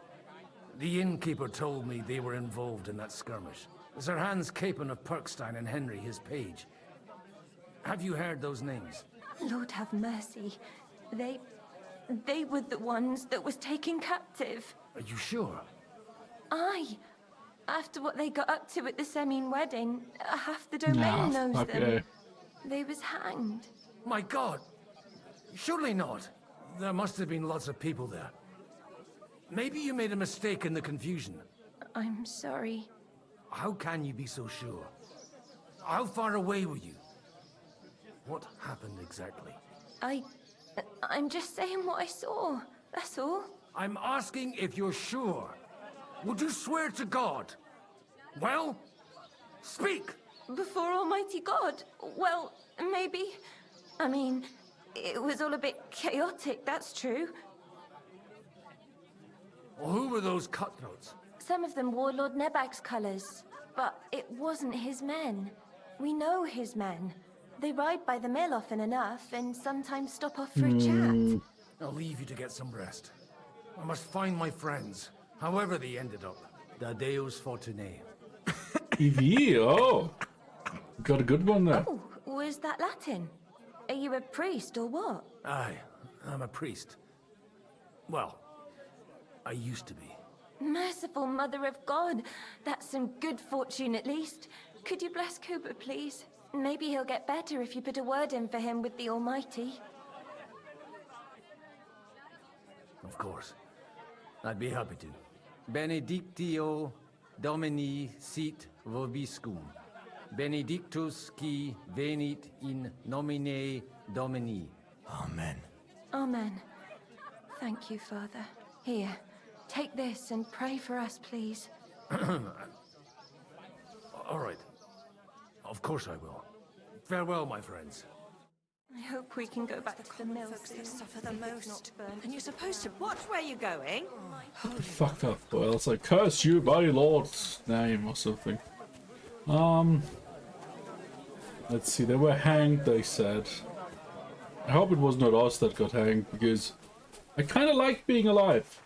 The innkeeper told me they were involved in that skirmish. Sir Hans Capon of Perkstein and Henry, his page. Have you heard those names? Lord have mercy. They were the ones that was taken captive. Are you sure? Aye. After what they got up to at the Semine wedding, half the domain knows okay. them. They was hanged. My God! Surely not. There must have been lots of people there. Maybe you made a mistake in the confusion. I'm sorry. How can you be so sure? How far away were you? What happened exactly? I'm just saying what I saw. That's all. I'm asking if you're sure. Would you swear to God? Well, speak! Before Almighty God? Well, maybe. I mean, it was all a bit chaotic, that's true. Well, who were those cutthroats? Some of them wore Lord Nebag's colours, but it wasn't his men. We know his men. They ride by the mill often enough, and sometimes stop off for a chat. I'll leave you to get some rest. I must find my friends, however they ended up. Da Deus Fortunae. EV, oh. Got a good one there. Oh, was that Latin? Are you a priest or what? Aye, I'm a priest. Well, I used to be. Merciful Mother of God. That's some good fortune at least. Could you bless Cooper, please? Maybe he'll get better if you put a word in for him with the Almighty. Of course. I'd be happy to. Benedictio Domini sit vobiscum. Benedictus qui venit in nomine Domini. Amen. Amen. Thank you, Father. Here, take this and pray for us, please. All right. Of course I will. Farewell, my friends. I hope we can go back to the mill Folks that soon. suffer the most. And you're supposed to watch where you're going. Fucked up. Well, it's like, curse you by Lord's name or something. Let's see, they were hanged, they said. I hope it was not us that got hanged, because I kind of like being alive.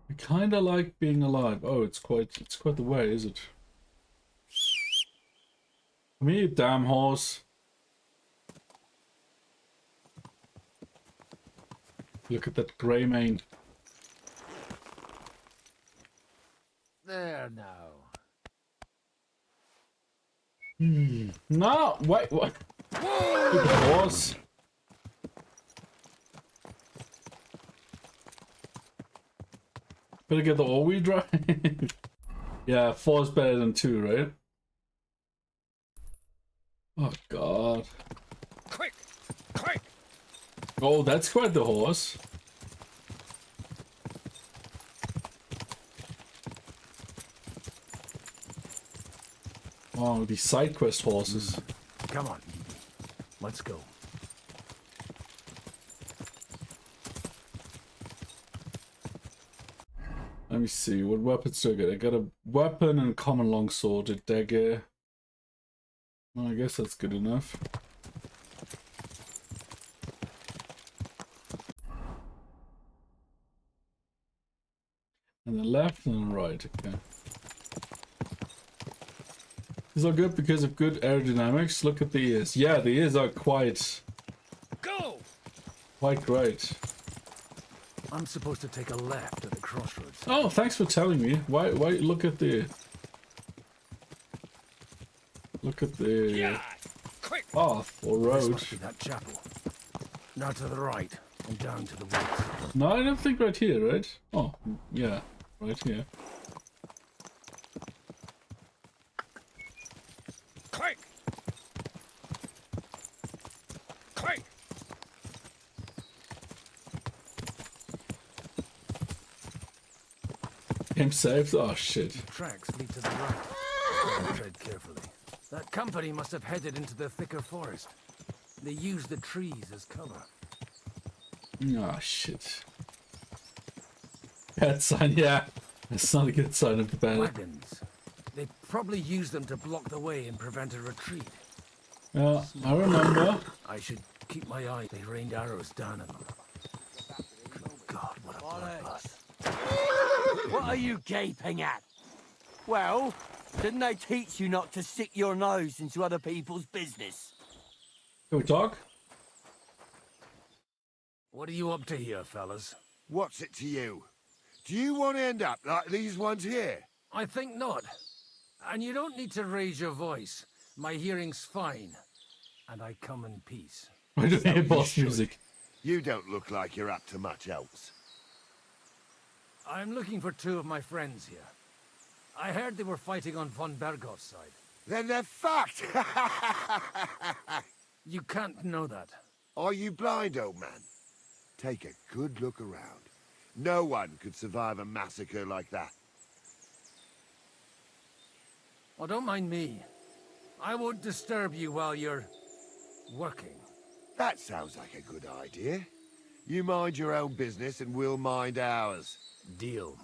I kind of like being alive. Oh, it's quite the way, is it? Come here, you damn horse. Look at that grey mane. There now. No, wait, what? Stupid horse. Better get the all-wheel drive. Yeah, 4 is better than 2, right? Oh god. Quick! Quick! Oh, that's quite the horse. Oh, these side quest horses. Come on. Let's go. Let me see, what weapons do I get? I got a weapon and common longsword, a dagger. Well, I guess that's good enough. And the left and the right, okay. These are good because of good aerodynamics. Look at the ears. Yeah, the ears are quite great. I'm supposed to take a left at the crossroads. Oh, thanks for telling me. Why look at the path or road. This must be that chapel. Now to the right and down to the woods. No, I don't think right here, right? Oh, yeah, right here. Quick! Quick! Him saved? Oh shit. Tracks lead to the right. Tread carefully. That company must have headed into the thicker forest. They used the trees as cover. Oh shit. Bad sign, yeah. That's not a good sign of the battle. Wagons. They probably used them to block the way and prevent a retreat. Yeah, I remember. I should keep my eye. They rained arrows down at them. Good God, what a bloodlust. What are you gaping at? Well, didn't they teach you not to stick your nose into other people's business? Can we talk? What are you up to here, fellas? What's it to you? Do you want to end up like these ones here? I think not. And you don't need to raise your voice. My hearing's fine. And I come in peace. Why do they hear boss music? You don't look like you're up to much else. I'm looking for 2 of my friends here. I heard they were fighting on von Bergovs' side. Then they're fucked! You can't know that. Are you blind, old man? Take a good look around. No one could survive a massacre like that. Oh, don't mind me. I won't disturb you while you're working. That sounds like a good idea. You mind your own business and we'll mind ours. Deal.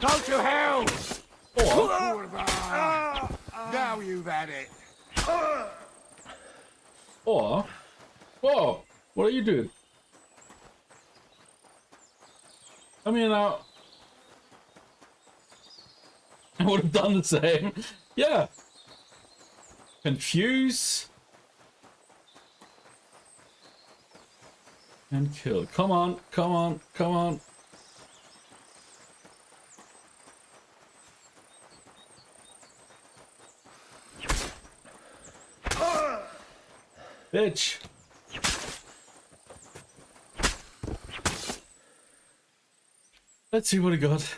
Go to hell! Now you've had it. Or, whoa, what are you doing? I mean, I would have done the same. Yeah. Confuse. And kill. Come on, come on, come on. Bitch. Let's see what he got.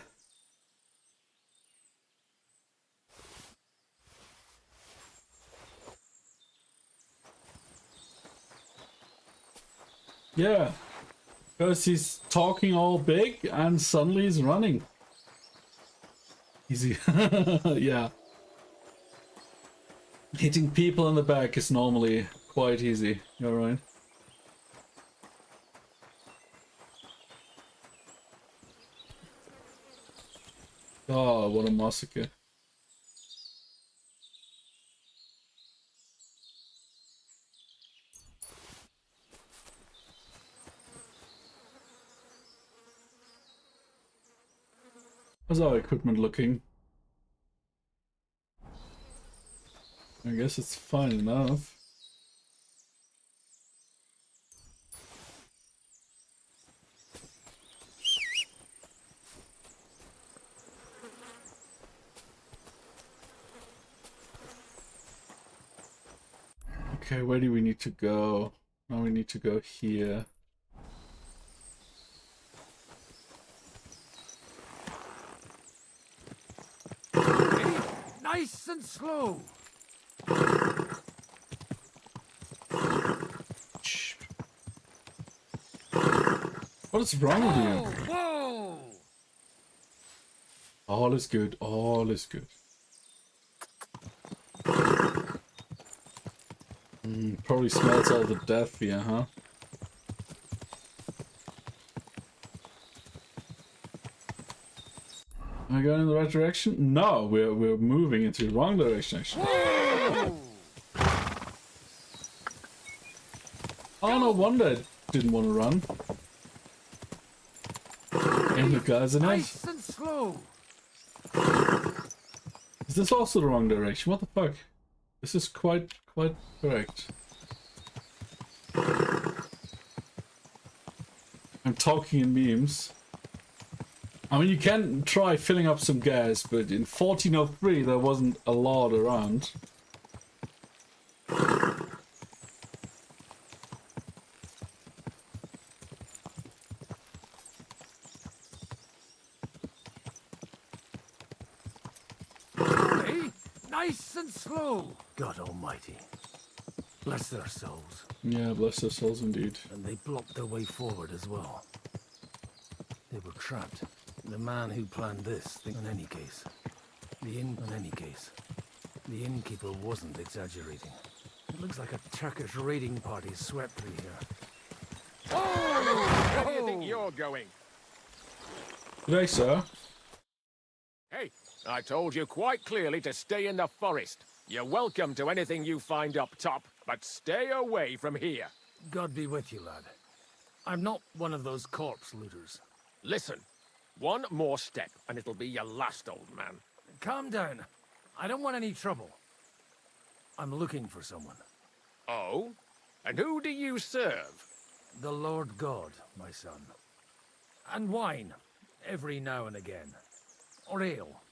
Yeah, because he's talking all big and suddenly he's running. Easy. Yeah. Hitting people in the back is normally quite easy. You're right. Oh, what a massacre. How's our equipment looking? I guess it's fine enough. Okay, where do we need to go? Now we need to go here. Nice and slow. What is wrong with you? Whoa! All is good. All is good. Probably smells all the death here, huh? Am I going in the right direction? No, we're moving into the wrong direction actually. Oh, no wonder it didn't want to run. And the guys in it. Nice and slow. Is this also the wrong direction? What the fuck? This is quite correct. I'm talking in memes. I mean, you can try filling up some gas, but in 1403 there wasn't a lot around. Nice and slow. God almighty. Bless their souls. Yeah, bless their souls indeed. And they blocked their way forward as well. They were trapped. The man who planned this, in any case. The innkeeper wasn't exaggerating. It looks like a Turkish raiding party swept through here. Where do you think you're going? Today, sir. Hey, I told you quite clearly to stay in the forest. You're welcome to anything you find up top, but stay away from here. God be with you, lad. I'm not one of those corpse looters. Listen, one more step and it'll be your last, old man. Calm down. I don't want any trouble. I'm looking for someone. Oh? And who do you serve? The Lord God, my son. And wine, every now and again. Or ale.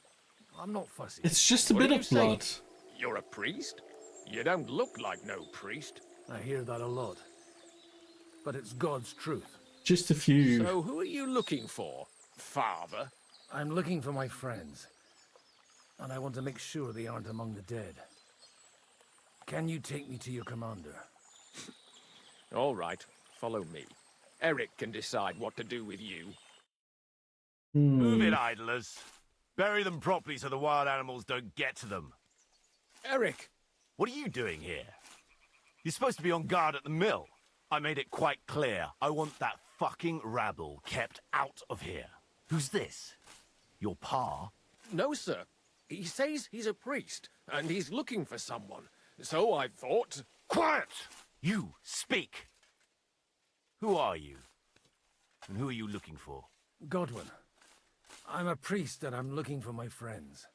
I'm not fussy. It's just a What bit are you of blood. saying? You're a priest? You don't look like no priest. I hear that a lot. But it's God's truth. Just a few. So who are you looking for, Father? I'm looking for my friends. And I want to make sure they aren't among the dead. Can you take me to your commander? All right, follow me. Eric can decide what to do with you. Move it, idlers. Bury them properly so the wild animals don't get to them. Eric! What are you doing here? You're supposed to be on guard at the mill. I made it quite clear. I want that fucking rabble kept out of here. Who's this? Your pa? No, sir. He says he's a priest, and he's looking for someone. So I thought... Quiet! You, speak! Who are you? And who are you looking for? Godwin. I'm a priest and I'm looking for my friends.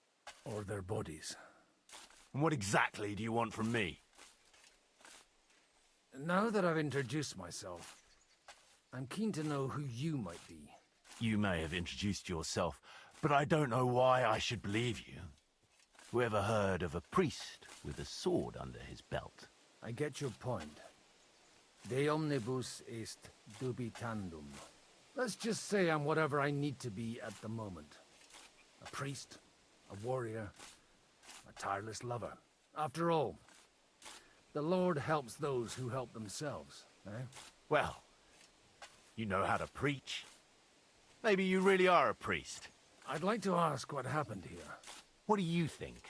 Or their bodies. And what exactly do you want from me? Now that I've introduced myself, I'm keen to know who you might be. You may have introduced yourself, but I don't know why I should believe you. Whoever heard of a priest with a sword under his belt? I get your point. De omnibus est dubitandum. Let's just say I'm whatever I need to be at the moment. A priest, a warrior, a tireless lover. After all, the Lord helps those who help themselves, eh? Well, you know how to preach. Maybe you really are a priest. I'd like to ask what happened here. What do you think?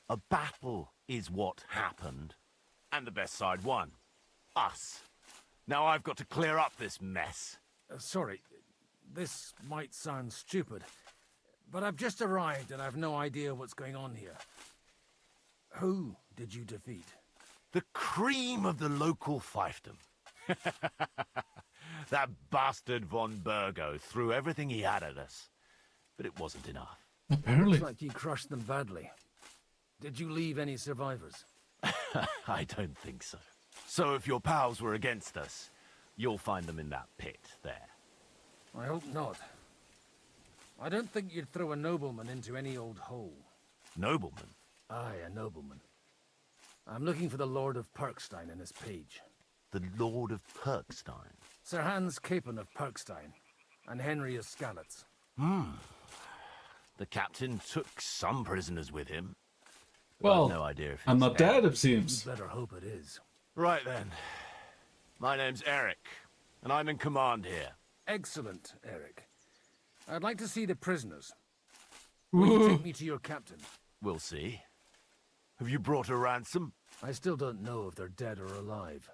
A battle is what happened, and the best side won. Us. Now I've got to clear up this mess. Sorry, this might sound stupid, but I've just arrived and I've no idea what's going on here. Who did you defeat? The cream of the local fiefdom. That bastard von Bergovs threw everything he had at us, but it wasn't enough. Apparently. Looks like you crushed them badly. Did you leave any survivors? I don't think so. So if your pals were against us, you'll find them in that pit there. I hope not. I don't think you'd throw a nobleman into any old hole. Nobleman? Aye, a nobleman. I'm looking for the Lord of Perkstein in this page. The Lord of Perkstein? Sir Hans Capon of Perkstein, and Henry of Skalitz. The captain took some prisoners with him. Well, I've no idea if I'm it's not dead, it seems. You better hope it is. Right then. My name's Eric, and I'm in command here. Excellent, Eric. I'd like to see the prisoners. Will you take me to your captain? We'll see. Have you brought a ransom? I still don't know if they're dead or alive.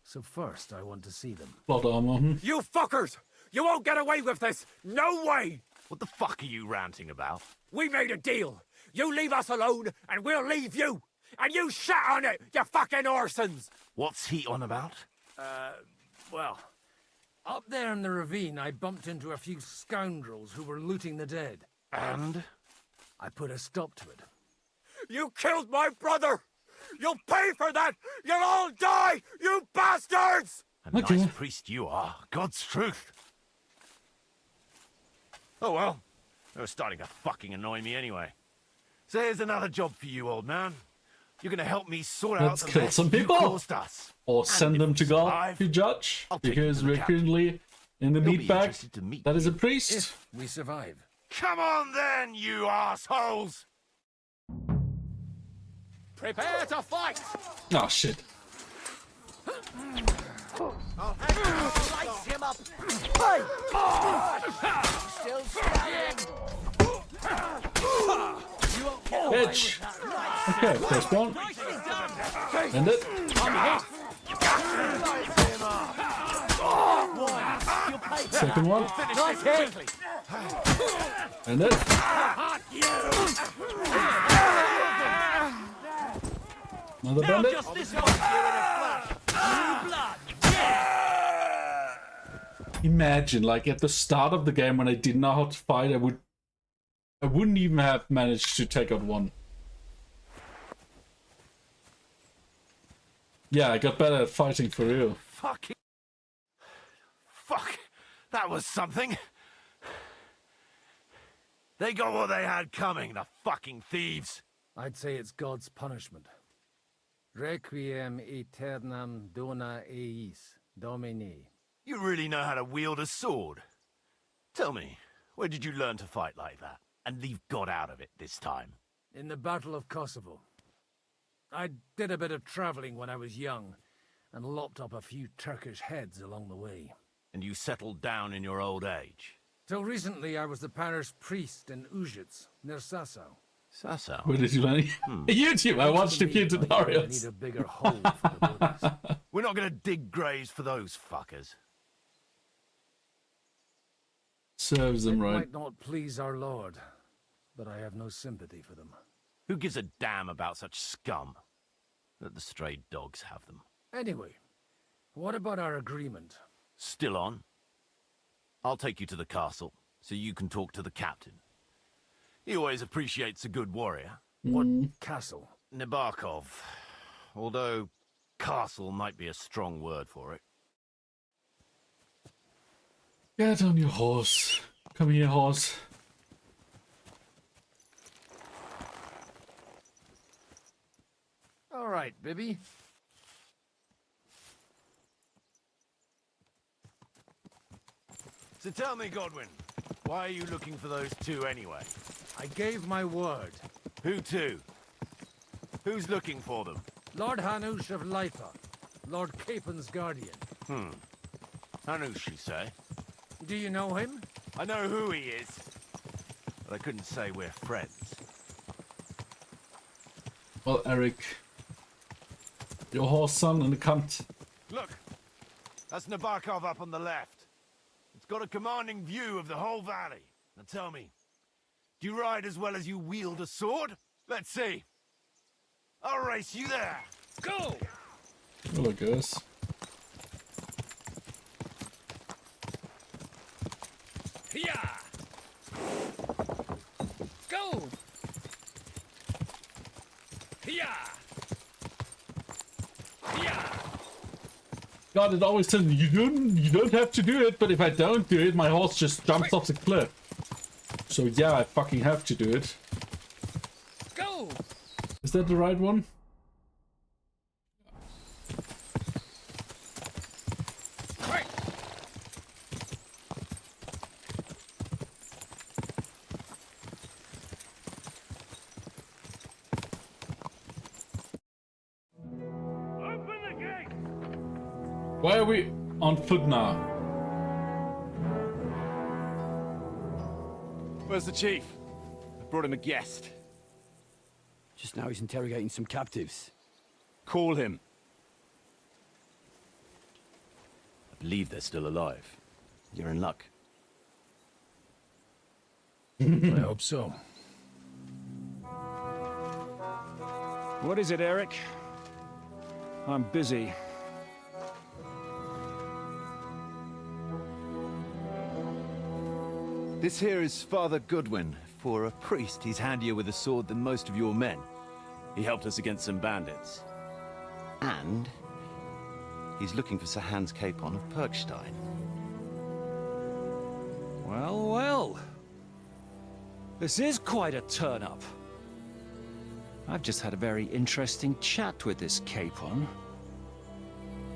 So first, I want to see them. Plot armor. You fuckers! You won't get away with this! No way! What the fuck are you ranting about? We made a deal. You leave us alone, and we'll leave you! And you shat on it, you fucking orsons! What's he on about? Well, up there in the ravine, I bumped into a few scoundrels who were looting the dead. And? I put a stop to it. You killed my brother! You'll pay for that! You'll all die, you bastards! A nice priest you are. God's truth. Oh well. They were starting to fucking annoy me anyway. So here's another job for you, old man. You're gonna help me sort out Let's the kill mess some you people! caused us. Or And send if them we to God survive, to judge. I'll take Because them to we're the captain. currently in the He'll meat be bag. interested to meet That is a you. priest. If we survive. Come on then, you assholes! Prepare to fight! Oh shit. I'll have to slice him up. Hey! Still standing. You won't get away Bitch. with that. Okay, first one. End it. Second one. Nice hit. End it. Another Now bandit. just this one. You're in a flash. New blood. Imagine, like at the start of the game when I didn't know how to fight, I wouldn't even have managed to take out one. Yeah, I got better at fighting for real. Fuck. That was something. They got what they had coming, the fucking thieves. I'd say it's God's punishment. Requiem aeternam dona eis, Domini. You really know how to wield a sword. Tell me, where did you learn to fight like that? And leave God out of it this time? In the Battle of Kosovo. I did a bit of traveling when I was young, and lopped up a few Turkish heads along the way. And you settled down in your old age? Till recently, I was the parish priest in Ujits, near Sasau. Sasau? Where did you learn? YouTube. I watched a few I need tutorials. a bigger hole for the bodies. We're not gonna dig graves for those fuckers. Serves them It right. might not please our Lord, but I have no sympathy for them. Who gives a damn about such scum? Let the stray dogs have them. Anyway, what about our agreement? Still on? I'll take you to the castle, so you can talk to the captain. He always appreciates a good warrior. What castle? Nabokov. Although castle might be a strong word for it. Get on your horse. Come here, horse. All right, Bibby. So tell me, Godwin, why are you looking for those two anyway? I gave my word. Who to? Who's looking for them? Lord Hanush of Lipa, Lord Capen's guardian. Hanush, you say? Do you know him? I know who he is, but I couldn't say we're friends. Well, Eric, your horse son and the cunt. Look, that's Nabokov up on the left. It's got a commanding view of the whole valley. Now tell me, do you ride as well as you wield a sword? Let's see. I'll race you there. Go! Oh, I guess. Yeah. Go. Yeah. Yeah. God, it always says you don't have to do it, but if I don't do it, my horse just jumps off the cliff. So yeah, I fucking have to do it. Go. Is that the right one? Why are we on foot now? Where's the chief? I brought him a guest. Just now he's interrogating some captives. Call him. I believe they're still alive. You're in luck. I hope so. What is it, Eric? I'm busy. This here is Father Goodwin. For a priest, he's handier with a sword than most of your men. He helped us against some bandits. And he's looking for Sir Hans Capon of Perkstein. Well, well. This is quite a turn-up. I've just had a very interesting chat with this Capon.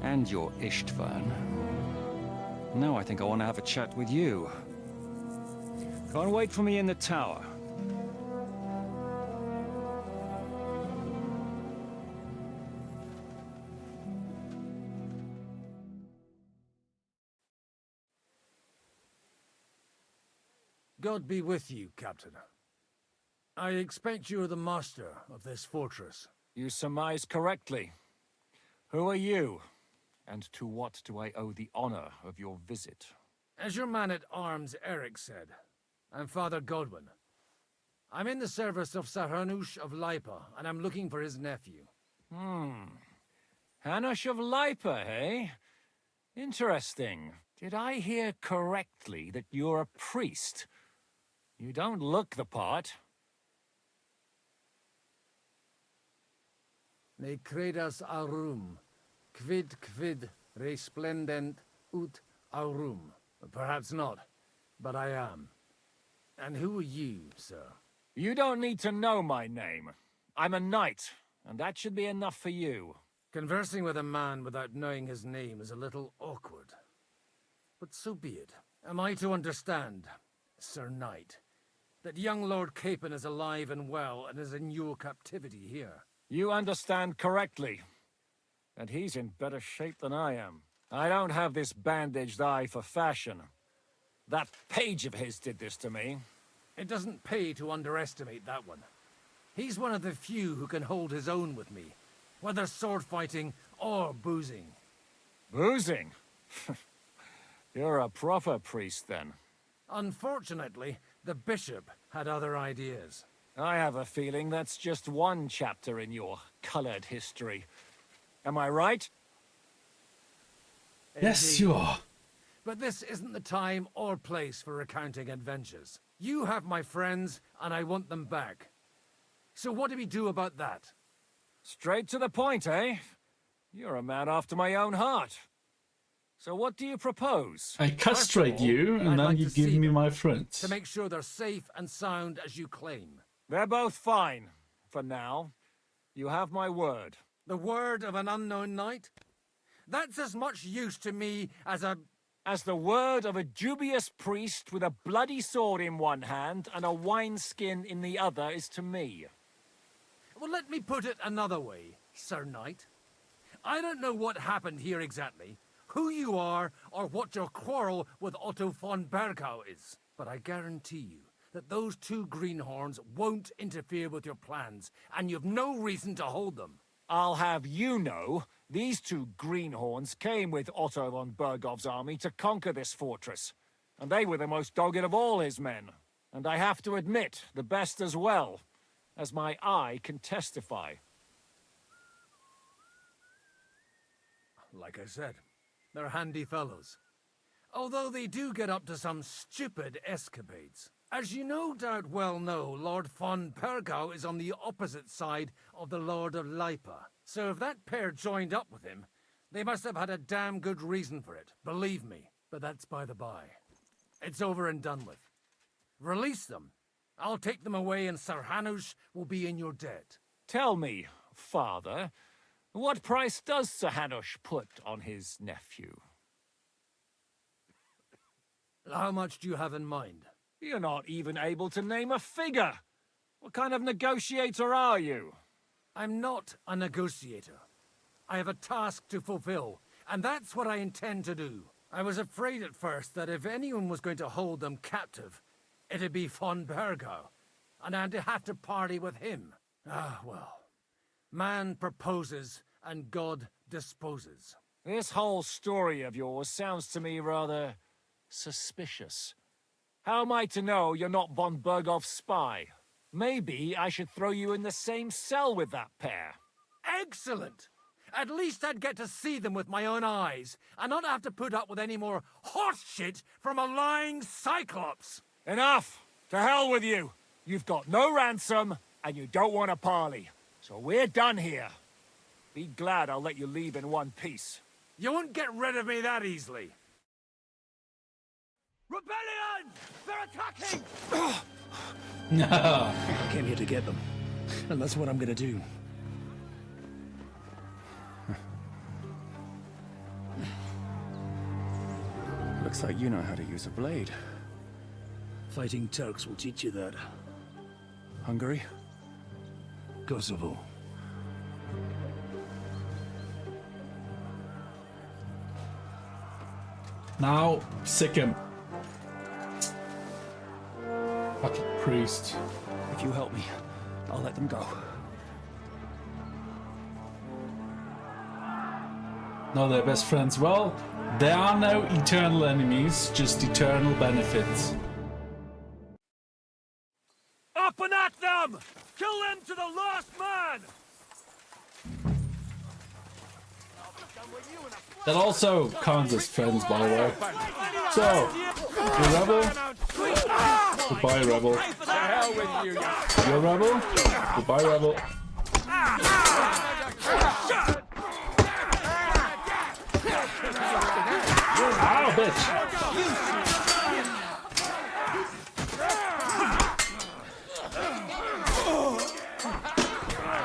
And your Istvan. Now I think I want to have a chat with you. Can't wait for me in the tower. God be with you, Captain. I expect you are the master of this fortress. You surmise correctly. Who are you? And to what do I owe the honor of your visit? As your man-at-arms Eric said, I'm Father Godwin. I'm in the service of Sir Hanush of Lipa, and I'm looking for his nephew. Hanush of Lipa, eh? Interesting. Did I hear correctly that you're a priest? You don't look the part. Ne credas aurum, quid resplendent ut aurum. Perhaps not, but I am. And who are you, sir? You don't need to know my name. I'm a knight, and that should be enough for you. Conversing with a man without knowing his name is a little awkward. But so be it. Am I to understand, Sir Knight, that young Lord Capon is alive and well and is in your captivity here? You understand correctly. And he's in better shape than I am. I don't have this bandaged eye for fashion. That page of his did this to me. It doesn't pay to underestimate that one. He's one of the few who can hold his own with me, whether sword fighting or boozing. Boozing? You're a proper priest, then. Unfortunately, the bishop had other ideas. I have a feeling that's just one chapter in your colored history. Am I right? Yes, you are. But this isn't the time or place for recounting adventures. You have my friends, and I want them back. So what do we do about that? Straight to the point, eh? You're a man after my own heart. So what do you propose? I castrate you, and I'd then like you to give see me them, my friends. to make sure they're safe and sound as you claim. They're both fine, for now. You have my word. The word of an unknown knight? That's as much use to me as the word of a dubious priest with a bloody sword in one hand and a wineskin in the other is to me. Well, let me put it another way, Sir Knight. I don't know what happened here exactly, who you are, or what your quarrel with Otto von Bergau is. But I guarantee you that those two greenhorns won't interfere with your plans, and you've no reason to hold them. I'll have you know, these two greenhorns came with Otto von Bergov's army to conquer this fortress, and they were the most dogged of all his men. And I have to admit, the best as well, as my eye can testify. Like I said, they're handy fellows. Although they do get up to some stupid escapades. As you no doubt well know, Lord von Bergau is on the opposite side of the Lord of Lipa. So if that pair joined up with him, they must have had a damn good reason for it, believe me. But that's by the by. It's over and done with. Release them. I'll take them away and Sir Hanush will be in your debt. Tell me, father, what price does Sir Hanush put on his nephew? How much do you have in mind? You're not even able to name a figure. What kind of negotiator are you? I'm not a negotiator. I have a task to fulfill, and that's what I intend to do. I was afraid at first that if anyone was going to hold them captive, it'd be von Bergau, and I'd have to party with him. Ah, well. Man proposes, and God disposes. This whole story of yours sounds to me rather suspicious. How am I to know you're not von Bergov's spy? Maybe I should throw you in the same cell with that pair. Excellent! At least I'd get to see them with my own eyes, and not have to put up with any more horse shit from a lying cyclops! Enough! To hell with you! You've got no ransom, and you don't want a parley. So we're done here. Be glad I'll let you leave in one piece. You won't get rid of me that easily. Rebellion! They're attacking! No. I came here to get them, and that's what I'm gonna do. Looks like you know how to use a blade. Fighting Turks will teach you that. Hungary? Kosovo. Now, sick him. Fucking priest. If you help me, I'll let them go. No, they're best friends. Well, there are no eternal enemies, just eternal benefits. Up and at them! Kill them to the last man! That also counts as friends, by the way. So, you rebel? Goodbye, rebel. To hell with you, You're a rebel? Goodbye, rebel. Ow, bitch!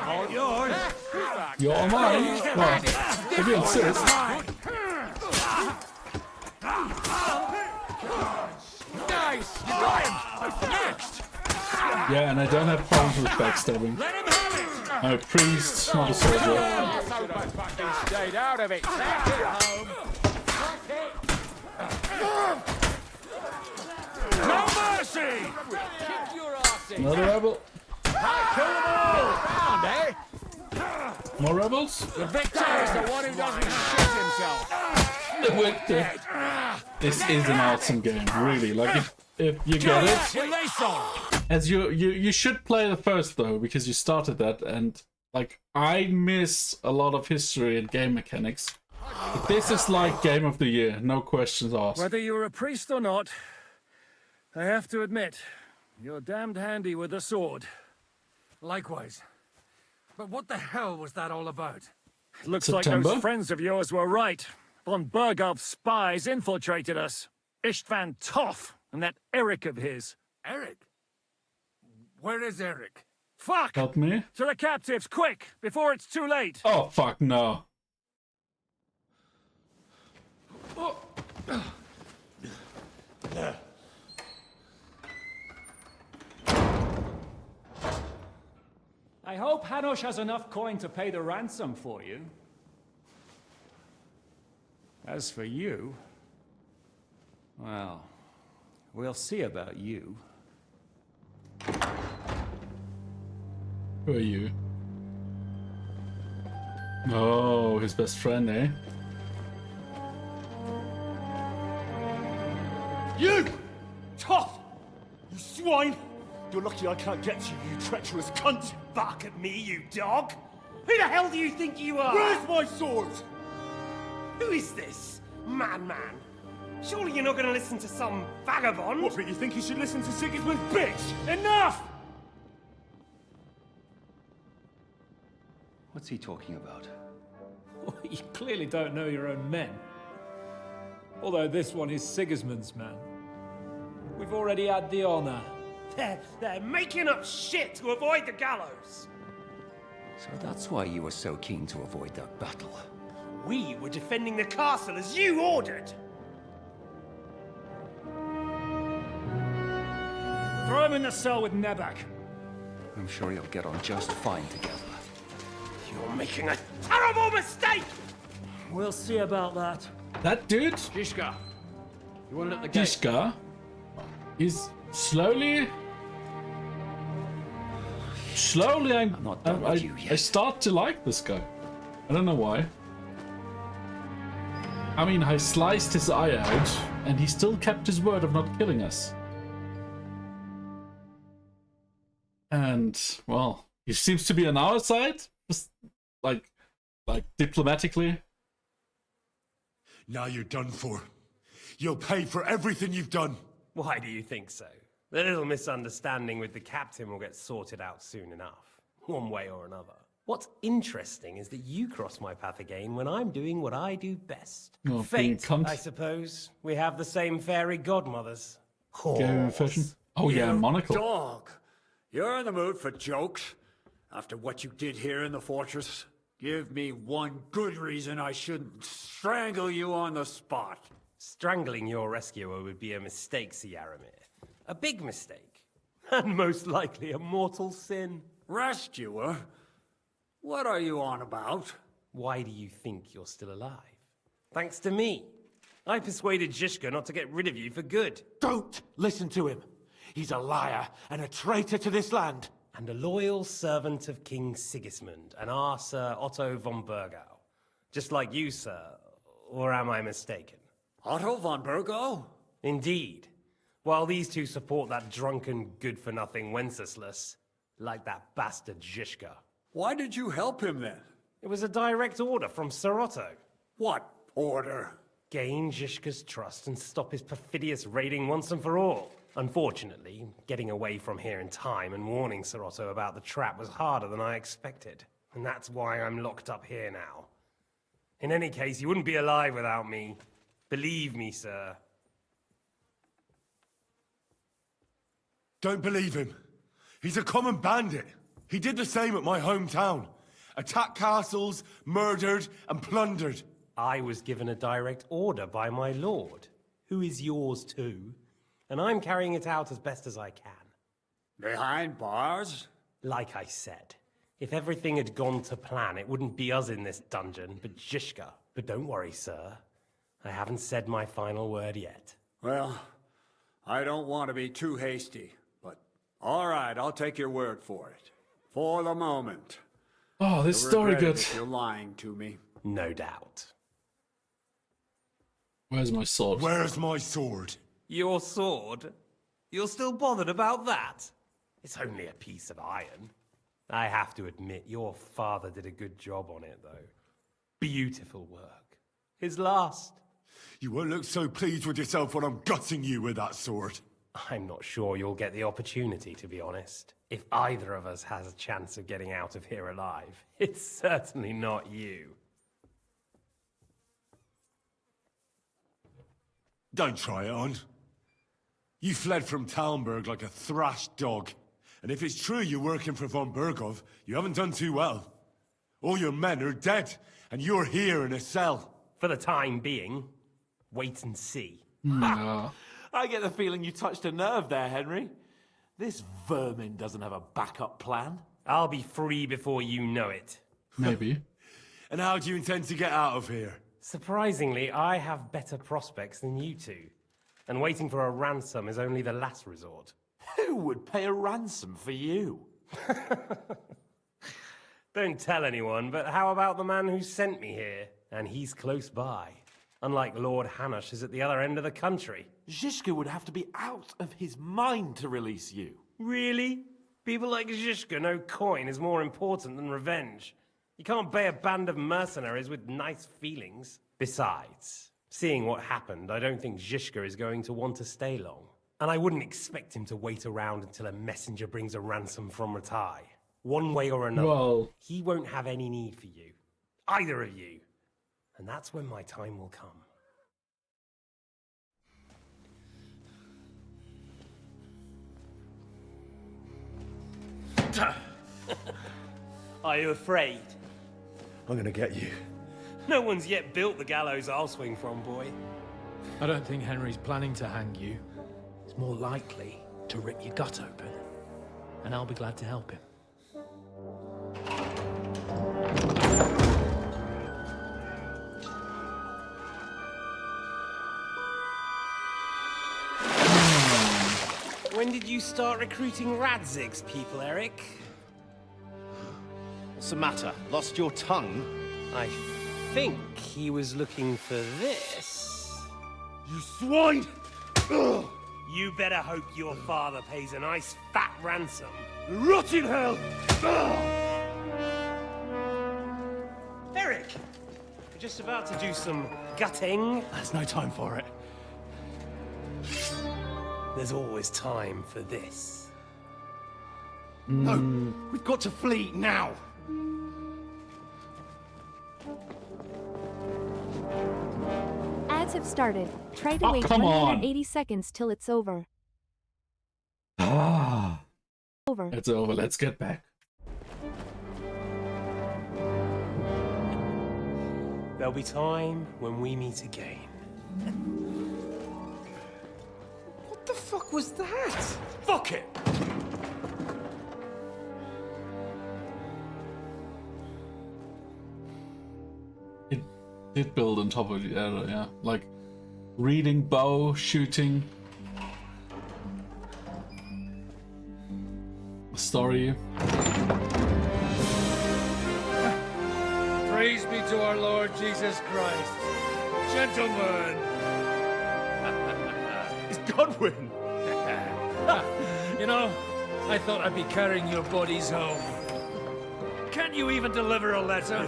All yours. You're all mine. Well, if you insist. Nice! Next! Yeah, and I don't have problems with backstabbing. I'm a priest, not a soldier. Stayed out of it. Take it home. No mercy! Kick your arse in. Another rebel. Kill them all! Round, eh? More rebels? The victor is the one who doesn't shit himself. The victor. This is an awesome game, really. Like, if you get it, as you should play the first though, because you started that, and like I miss a lot of history and game mechanics. But this is like game of the year, no questions asked. Whether you're a priest or not, I have to admit, you're damned handy with a sword. Likewise. But what the hell was that all about? Looks September? like those friends of yours were right. Von Bergovs spies infiltrated us. Istvan Toth and that Eric of his. Eric? Where is Eric? Fuck! Help me? To the captives, quick, before it's too late. Oh, fuck, no. I hope Hanush has enough coin to pay the ransom for you. As for you, well, we'll see about you. Who are you? Oh, his best friend, eh? You! Tough! You swine! You're lucky I can't get to you, you treacherous cunt! Bark at me, you dog! Who the hell do you think you are? Where's my sword? Who is this? Man. Surely you're not going to listen to some vagabond? What, but you think you should listen to Sigismund's bitch? Enough! What's he talking about? You clearly don't know your own men. Although this one is Sigismund's man. We've already had the honor. They're making up shit to avoid the gallows. So that's why you were so keen to avoid that battle. We were defending the castle as you ordered. Throw him in the cell with Nebak. I'm sure you'll get on just fine together. You're making a terrible mistake! We'll see about that. That dude? Jishka, you want to let the gate? Jishka is slowly, I start to like this guy. I don't know why. I mean, I sliced his eye out, and he still kept his word of not killing us. And, well, he seems to be on our side, just like diplomatically. Now you're done for. You'll pay for everything you've done. Why do you think so? The little misunderstanding with the captain will get sorted out soon enough, one way or another. What's interesting is that you cross my path again when I'm doing what I do best. Oh, Fate, I suppose. We have the same fairy godmothers. Oh yeah, monocle. Dog, you're in the mood for jokes? After what you did here in the fortress? Give me one good reason I shouldn't strangle you on the spot. Strangling your rescuer would be a mistake, Yaramir. A big mistake. And most likely a mortal sin. Rescuer? What are you on about? Why do you think you're still alive? Thanks to me. I persuaded Zhishka not to get rid of you for good. Don't listen to him. He's a liar and a traitor to this land. And a loyal servant of King Sigismund and our Sir Otto von Bergau. Just like you, sir. Or am I mistaken? Otto von Bergau? Indeed. While these two support that drunken, good-for-nothing Wenceslas, like that bastard Zhishka. Why did you help him then? It was a direct order from Sir Otto. What order? Gain Zhishka's trust and stop his perfidious raiding once and for all. Unfortunately, getting away from here in time and warning Sir Otto about the trap was harder than I expected. And that's why I'm locked up here now. In any case, you wouldn't be alive without me. Believe me, sir. Don't believe him. He's a common bandit. He did the same at my hometown. Attacked castles, murdered, and plundered. I was given a direct order by my lord, who is yours too, and I'm carrying it out as best as I can. Behind bars? Like I said, if everything had gone to plan, it wouldn't be us in this dungeon, but Zhishka. But don't worry, sir. I haven't said my final word yet. Well, I don't want to be too hasty, but all right, I'll take your word for it. For the moment. Oh, this story good. You're lying to me. No doubt. Where's my sword? Where's my sword? Your sword? You're still bothered about that? It's only a piece of iron. I have to admit, your father did a good job on it, though. Beautiful work. His last. You won't look so pleased with yourself when I'm gutting you with that sword. I'm not sure you'll get the opportunity, to be honest. If either of us has a chance of getting out of here alive, it's certainly not you. Don't try it on. You fled from Talmberg like a thrashed dog. And if it's true you're working for von Bergov, you haven't done too well. All your men are dead, and you're here in a cell. For the time being, wait and see. No. I get the feeling you touched a nerve there, Henry. This vermin doesn't have a backup plan. I'll be free before you know it. Maybe. And how do you intend to get out of here? Surprisingly, I have better prospects than you two. And waiting for a ransom is only the last resort. Who would pay a ransom for you? Don't tell anyone, but how about the man who sent me here? And he's close by. Unlike Lord Hanush is at the other end of the country. Zhishka would have to be out of his mind to release you. Really? People like Zhishka know coin is more important than revenge. You can't pay a band of mercenaries with nice feelings. Besides, seeing what happened, I don't think Zhishka is going to want to stay long. And I wouldn't expect him to wait around until a messenger brings a ransom from Ratai. One way or another, well, he won't have any need for you. Either of you. And that's when my time will come. Are you afraid? I'm gonna get you. No one's yet built the gallows I'll swing from, boy. I don't think Henry's planning to hang you. He's more likely to rip your gut open. And I'll be glad to help him. When did you start recruiting Radzig's people, Eric? What's the matter? Lost your tongue? I think he was looking for this. You swine! Ugh. You better hope your father pays a nice fat ransom. Rot in hell! Ugh. Eric! We're just about to do some gutting. There's no time for it. There's always time for this. No, we've got to flee now. Ads have started. Try to Oh, wait come 180 seconds till it's over. Ah. Over. It's over. Let's get back. There'll be time when we meet again. What the fuck was that? Fuck it! It did build on top of the other, yeah. Like reading, bow, shooting, story. Praise be to our Lord Jesus Christ. Gentlemen! It's Godwin! You know, I thought I'd be carrying your bodies home. Can't you even deliver a letter?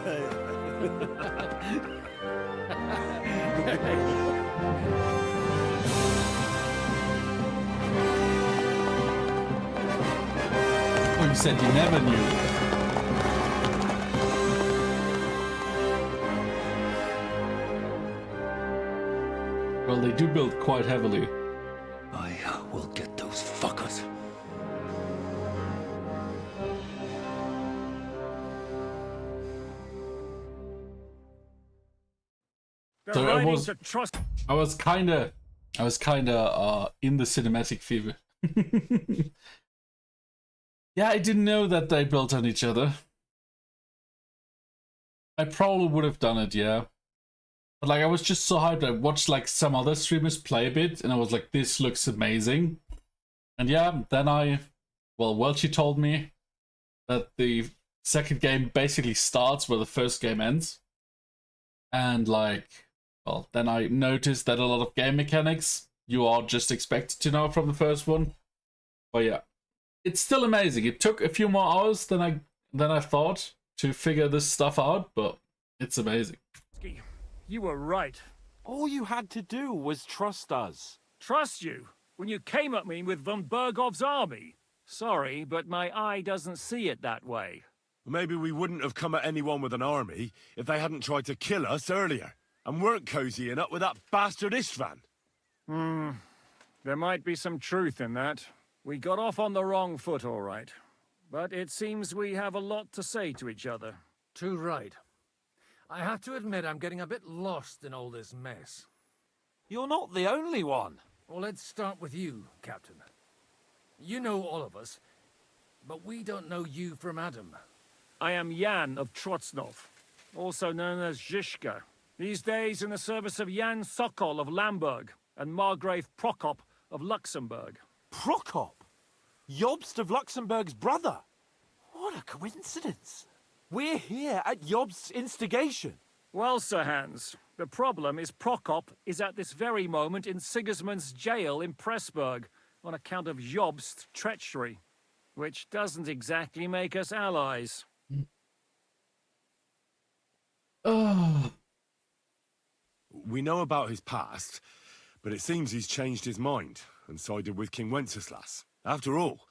Oh, you said you never knew. Well, they do build quite heavily. I will get those fuckers. So I was kinda in the cinematic fever. Yeah, I didn't know that they built on each other. I probably would have done it, yeah. But like, I was just so hyped. I watched like some other streamers play a bit, and I was like, this looks amazing. And yeah, then Welchie told me that the second game basically starts where the first game ends. And like, well, then I noticed that a lot of game mechanics you are just expected to know from the first one. But yeah, it's still amazing. It took a few more hours than I thought to figure this stuff out, but it's amazing. You were right. All you had to do was trust us. Trust you? When you came at me with von Bergov's army? Sorry, but my eye doesn't see it that way. Maybe we wouldn't have come at anyone with an army if they hadn't tried to kill us earlier, and weren't cozying up with that bastard Istvan. There might be some truth in that. We got off on the wrong foot, all right. But it seems we have a lot to say to each other. Too right. I have to admit I'm getting a bit lost in all this mess. You're not the only one. Well, let's start with you, Captain. You know all of us, but we don't know you from Adam. I am Jan of Trotsnov, also known as Zhishka. These days in the service of Jan Sokol of Lamberg and Margrave Prokop of Luxembourg. Prokop? Jobst of Luxembourg's brother? What a coincidence. We're here at Jobst's instigation. Well, Sir Hans, the problem is Prokop is at this very moment in Sigismund's jail in Pressburg on account of Jobst's treachery, which doesn't exactly make us allies. We know about his past, but it seems he's changed his mind and sided with King Wenceslas. After all,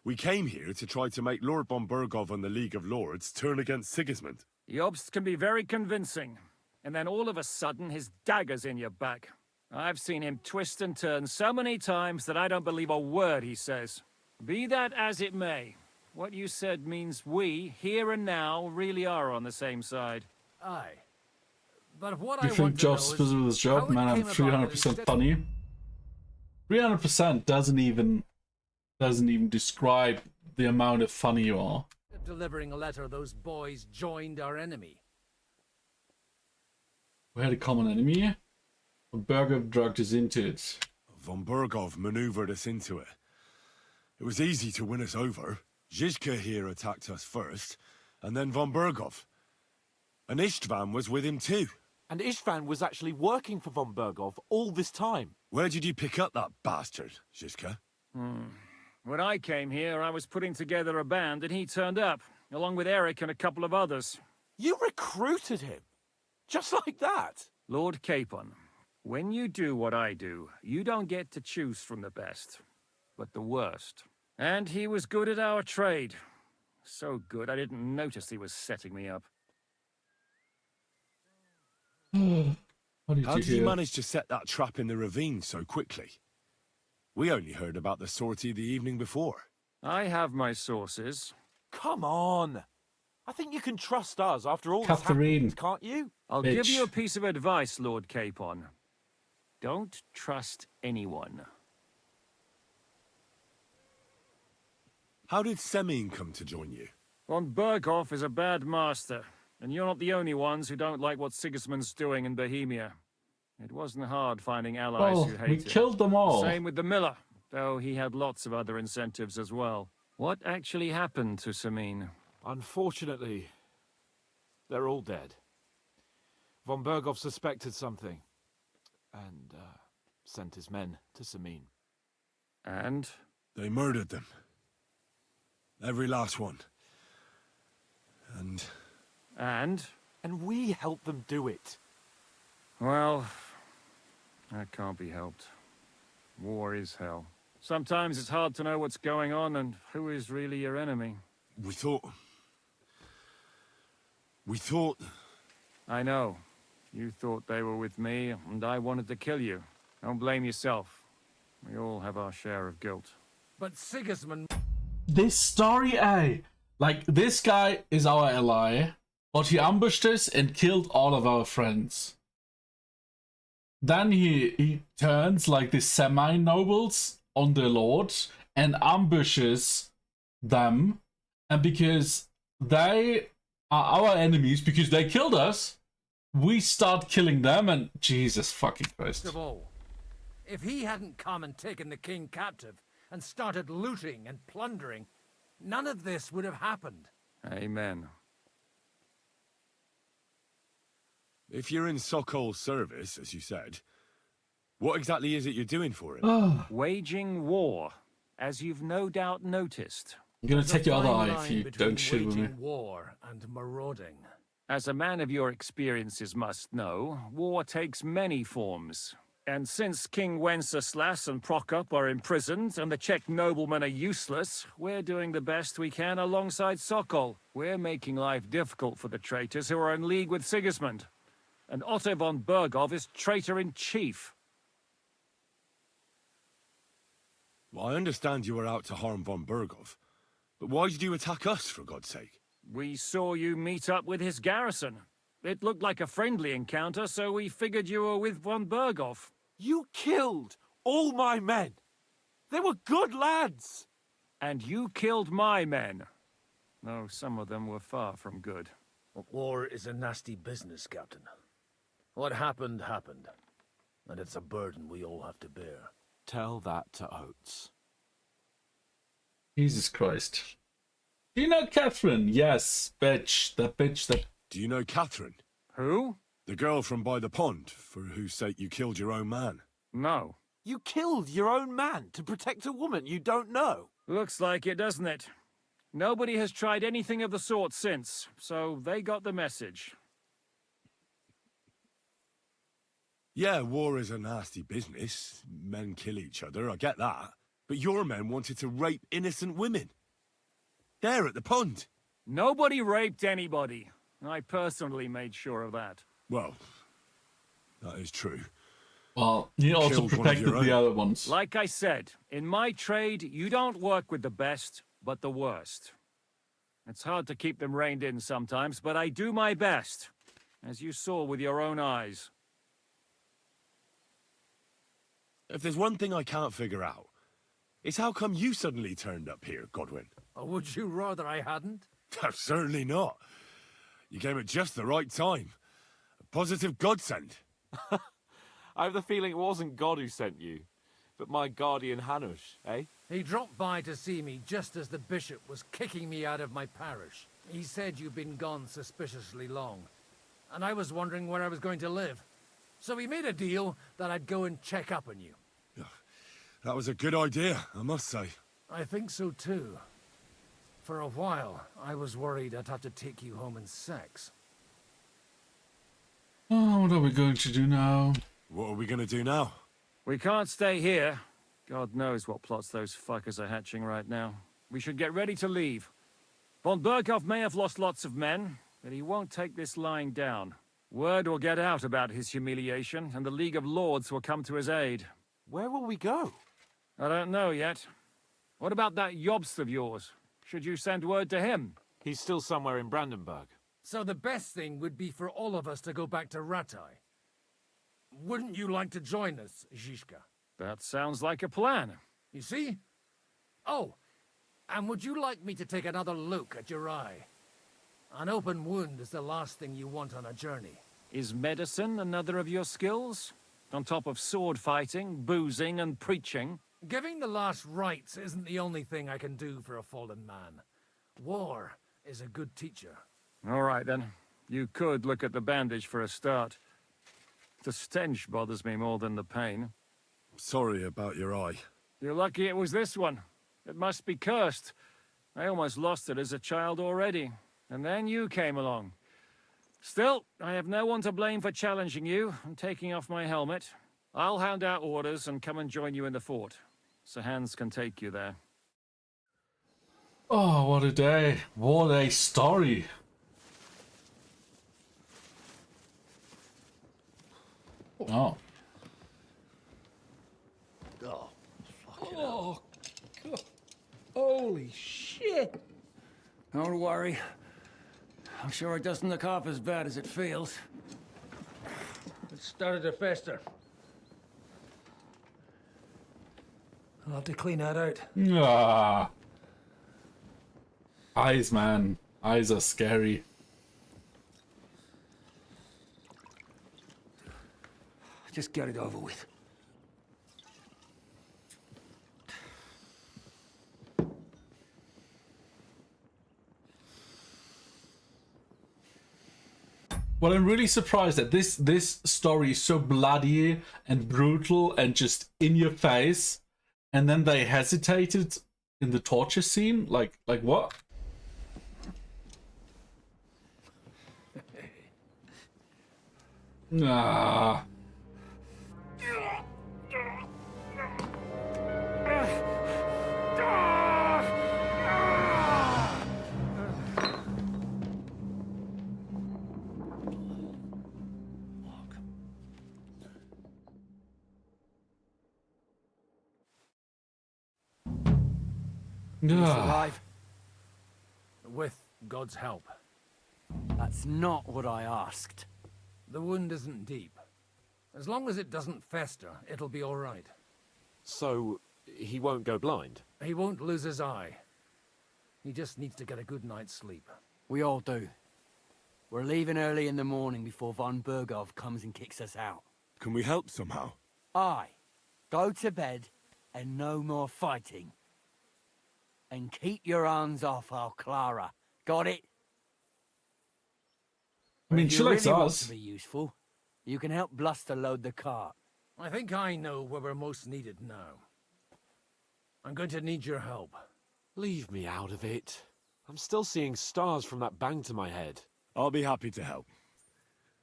we came here to try to make Lord von Bergov and the League of Lords turn against Sigismund. Jobst can be very convincing, and then all of a sudden his dagger's in your back. I've seen him twist and turn so many times that I don't believe a word he says. Be that as it may, what you said means we, here and now, really are on the same side. Aye. But what You I think want to know Job's is busy with his job? how it Man, I'm came about 300% that funny. 300% doesn't even describe the amount of funny you are. delivering a letter, those boys joined our enemy. We had a common enemy. Bergov dragged us into it. Von Bergov maneuvered us into it. It was easy to win us over. Zhizka here attacked us first, and then von Bergov. And Istvan was with him too. And Istvan was actually working for von Bergov all this time. Where did you pick up that bastard, Zhizka? When I came here, I was putting together a band, and he turned up, along with Eric and a couple of others. You recruited him? Just like that? Lord Capon, when you do what I do, you don't get to choose from the best, but the worst. And he was good at our trade. So good, I didn't notice he was setting me up. How did you manage to set that trap in the ravine so quickly? We only heard about the sortie the evening before. I have my sources. Come on. I think you can trust us after all Catherine. this happened, can't you? I'll give you a piece of advice, Lord Capon. Don't trust anyone. How did Semyon come to join you? Von Bergov is a bad master, and you're not the only ones who don't like what Sigismund's doing in Bohemia. It wasn't hard finding allies who hated we killed them all. Same with the miller, though he had lots of other incentives as well. What actually happened to Semyon? Unfortunately, they're all dead. Von Bergov suspected something, and sent his men to Semyon. And? They murdered them. Every last one. And? And we helped them do it. Well, that can't be helped. War is hell. Sometimes it's hard to know what's going on and who is really your enemy. We thought... I know. You thought they were with me, and I wanted to kill you. Don't blame yourself. We all have our share of guilt. But Sigismund... This story, like, this guy is our ally, but he ambushed us and killed all of our friends. Then he turns like the semi-nobles on the Lord and ambushes them, and because they are our enemies, because they killed us, we start killing them, and Jesus fucking Christ. First of all, if he hadn't come and taken the king captive and started looting and plundering, none of this would have happened. Amen. If you're in Sokol's service, as you said, what exactly is it you're doing for him? Waging war, as you've no doubt noticed. I'm gonna take your other Fine eye if line you between don't shoot with me. waging war and marauding. As a man of your experiences must know, war takes many forms. And since King Wenceslas and Prokop are imprisoned and the Czech noblemen are useless, we're doing the best we can alongside Sokol. We're making life difficult for the traitors who are in league with Sigismund. And Otto von Bergov is traitor-in-chief. Well, I understand you were out to harm von Bergov, but why did you attack us, for God's sake? We saw you meet up with his garrison. It looked like a friendly encounter, so we figured you were with von Bergov. You killed all my men. They were good lads. And you killed my men. Though some of them were far from good. War is a nasty business, Captain. What happened, happened. And it's a burden we all have to bear. Tell that to Oates. Jesus Christ. Do you know Catherine? Yes, bitch. That bitch that... Do you know Catherine? Who? The girl from by the pond, for whose sake you killed your own man. No. You killed your own man to protect a woman you don't know. Looks like it, doesn't it? Nobody has tried anything of the sort since, so they got the message. Yeah, war is a nasty business. Men kill each other, I get that. But your men wanted to rape innocent women. There at the pond. Nobody raped anybody. I personally made sure of that. Well, that is true. Well, you also protected the other ones. Like I said, in my trade, you don't work with the best, but the worst. It's hard to keep them reined in sometimes, but I do my best, as you saw with your own eyes. If there's one thing I can't figure out, it's how come you suddenly turned up here, Godwin? Or would you rather I hadn't? Certainly not. You came at just the right time. A positive godsend. I have the feeling it wasn't God who sent you, but my guardian Hanush, eh? He dropped by to see me just as the bishop was kicking me out of my parish. He said you'd been gone suspiciously long, and I was wondering where I was going to live. So we made a deal that I'd go and check up on you. That was a good idea, I must say. I think so too. For a while, I was worried I'd have to take you home in sex. Oh, what are we going to do now? What are we going to do now? We can't stay here. God knows what plots those fuckers are hatching right now. We should get ready to leave. Von Bergov may have lost lots of men, but he won't take this lying down. Word will get out about his humiliation, and the League of Lords will come to his aid. Where will we go? I don't know yet. What about that Jobst of yours? Should you send word to him? He's still somewhere in Brandenburg. So the best thing would be for all of us to go back to Ratai. Wouldn't you like to join us, Zizka? That sounds like a plan. You see? Oh, and would you like me to take another look at your eye? An open wound is the last thing you want on a journey. Is medicine another of your skills? On top of sword fighting, boozing, and preaching? Giving the last rites isn't the only thing I can do for a fallen man. War is a good teacher. All right, then. You could look at the bandage for a start. The stench bothers me more than the pain. Sorry about your eye. You're lucky it was this one. It must be cursed. I almost lost it as a child already. And then you came along. Still, I have no one to blame for challenging you and taking off my helmet. I'll hand out orders and come and join you in the fort. Sir Hans can take you there. Oh, what a day. What a story. Oh. Oh, God. Holy shit. Don't worry. I'm sure it doesn't look half as bad as it feels. It started to fester. I'll have to clean that out. Ah. Eyes, man. Eyes are scary. Just get it over with. Well, I'm really surprised that this story is so bloody and brutal and just in your face, and then they hesitated in the torture scene. Like what? Ah. You survive? With God's help. That's not what I asked. The wound isn't deep. As long as it doesn't fester, it'll be all right. So, he won't go blind? He won't lose his eye. He just needs to get a good night's sleep. We all do. We're leaving early in the morning before von Bergov comes and kicks us out. Can we help somehow? Aye. Go to bed and no more fighting. And keep your hands off our Clara. Got it? I mean, if she you likes really want us. to be useful, you can help Bluster load the cart. I think I know where we're most needed now. I'm going to need your help. Leave me out of it. I'm still seeing stars from that bang to my head. I'll be happy to help.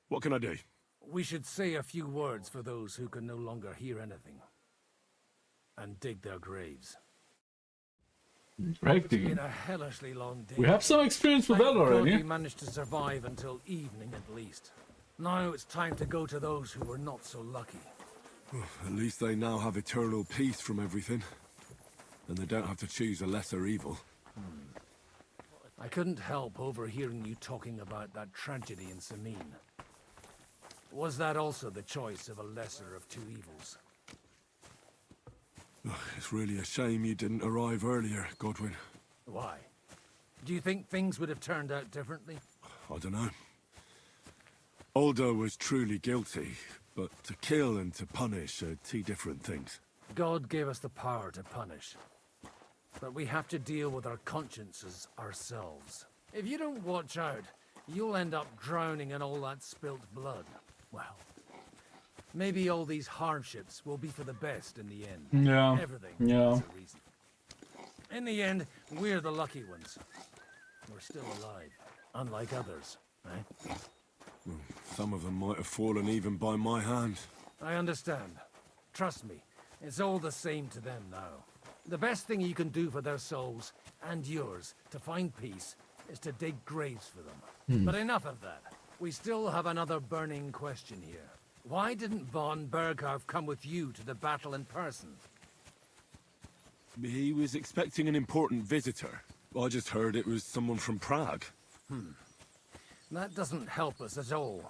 What can I do? We should say a few words for those who can no longer hear anything. And dig their graves. Grave It's digging. been a hellishly long day. We have some experience with that Thank God already. we managed to survive until evening at least. Now it's time to go to those who were not so lucky. At least they now have eternal peace from everything. And they don't have to choose a lesser evil. I couldn't help overhearing you talking about that tragedy in Samine. Was that also the choice of a lesser of two evils? It's really a shame you didn't arrive earlier, Godwin. Why? Do you think things would have turned out differently? I don't know. Aldo was truly guilty, but to kill and to punish are two different things. God gave us the power to punish. But we have to deal with our consciences ourselves. If you don't watch out, you'll end up drowning in all that spilt blood. Well, maybe all these hardships will be for the best in the end. Yeah. Everything Yeah. has a reason. In the end, we're the lucky ones. We're still alive, unlike others, right? Some of them might have fallen even by my hand. I understand. Trust me, it's all the same to them now. The best thing you can do for their souls, and yours, to find peace, is to dig graves for them. But enough of that. We still have another burning question here. Why didn't von Bergov come with you to the battle in person? He was expecting an important visitor. I just heard it was someone from Prague. That doesn't help us at all.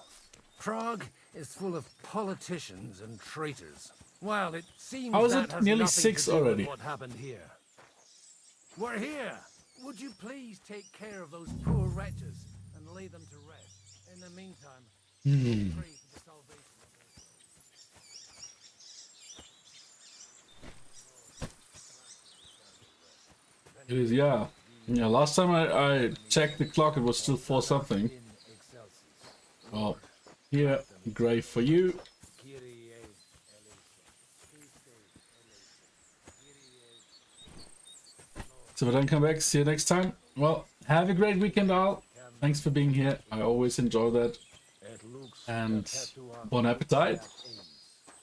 Prague is full of politicians and traitors. Well, it seems How is that it has nearly nothing 6 to do with already? what happened here. We're here. Would you please take care of those poor wretches and lay them to rest? In the meantime, pray for the salvation of It is, yeah. Yeah, last time I checked the clock, it was still 4 something. Oh, here, grave for you. So we don't come back, see you next time. Well, have a great weekend, all. Thanks for being here. I always enjoy that. And bon appetit.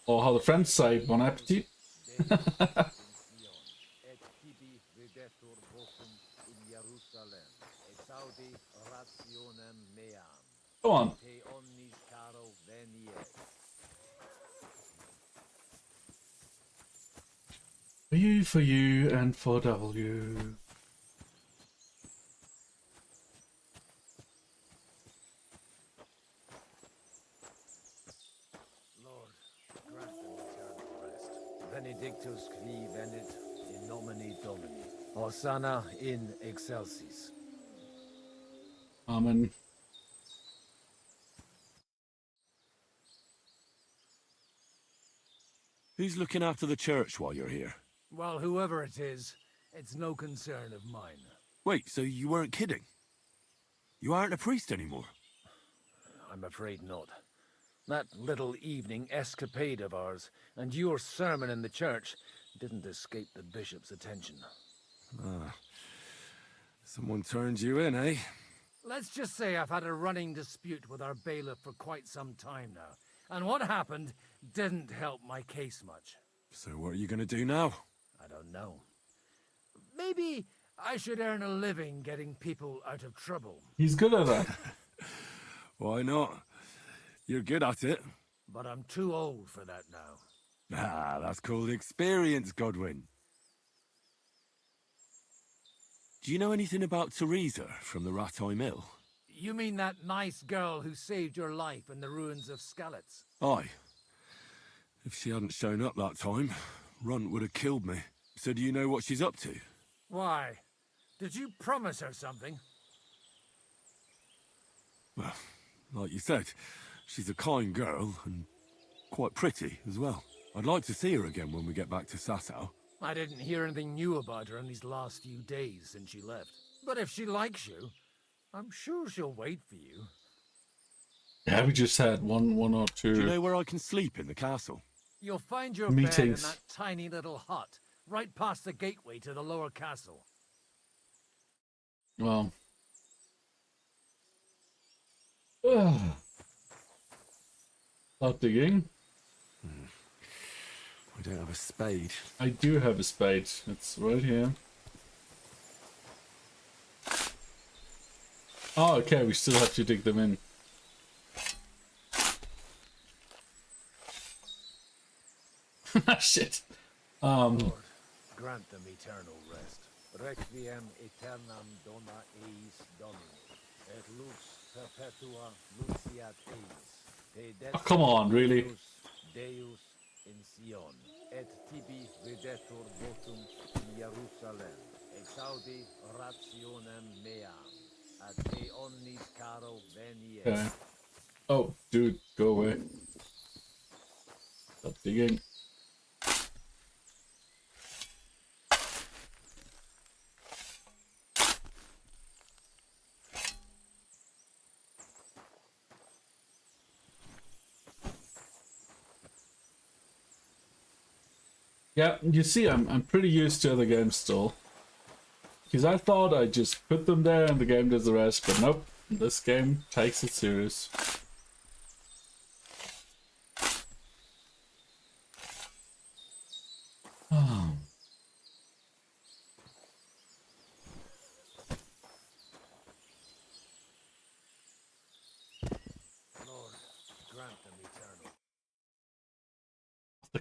Or how the French say, bon appetit. Go on. For you, and for W. Lord, grant them eternal rest. Benedictus qui venit in nomine Domini. Hosanna in excelsis. Amen. Who's looking after the church while you're here? Well, whoever it is, it's no concern of mine. Wait, so you weren't kidding? You aren't a priest anymore? I'm afraid not. That little evening escapade of ours, and your sermon in the church, didn't escape the bishop's attention. Ah. Someone turned you in, eh? Let's just say I've had a running dispute with our bailiff for quite some time now. And what happened didn't help my case much. So what are you gonna do now? I don't know. Maybe I should earn a living getting people out of trouble. He's good at that. Why not? You're good at it. But I'm too old for that now. Ah, that's called experience, Godwin. Do you know anything about Teresa from the Rattay Mill? You mean that nice girl who saved your life in the ruins of Skalitz? Aye. If she hadn't shown up that time, Runt would have killed me. So do you know what she's up to? Why? Did you promise her something? Well, like you said, she's a kind girl and quite pretty as well. I'd like to see her again when we get back to Sasau. I didn't hear anything new about her in these last few days since she left. But if she likes you, I'm sure she'll wait for you. Yeah, we just had one or two. Do you know where I can sleep in the castle? You'll find your Meetings. bed in that tiny little hut, right past the gateway to the lower castle. Well. Start digging. I don't have a spade. I do have a spade. It's right here. Oh, okay. We still have to dig them in. Shit. Lord, grant them eternal rest. Requiem aeternam dona eis domini, et lux perpetua luciat eis. Oh, come on, really? Deus in Sion, et tibi videtur votum in Jerusalem, exaudi rationem meam, ad te omnis caro venie. Okay. Oh, dude, go away. Stop digging. Yeah, you see, I'm pretty used to other games still. Because I thought I'd just put them there and the game does the rest, but nope. This game takes it serious. Oh. Lord, grant them eternal.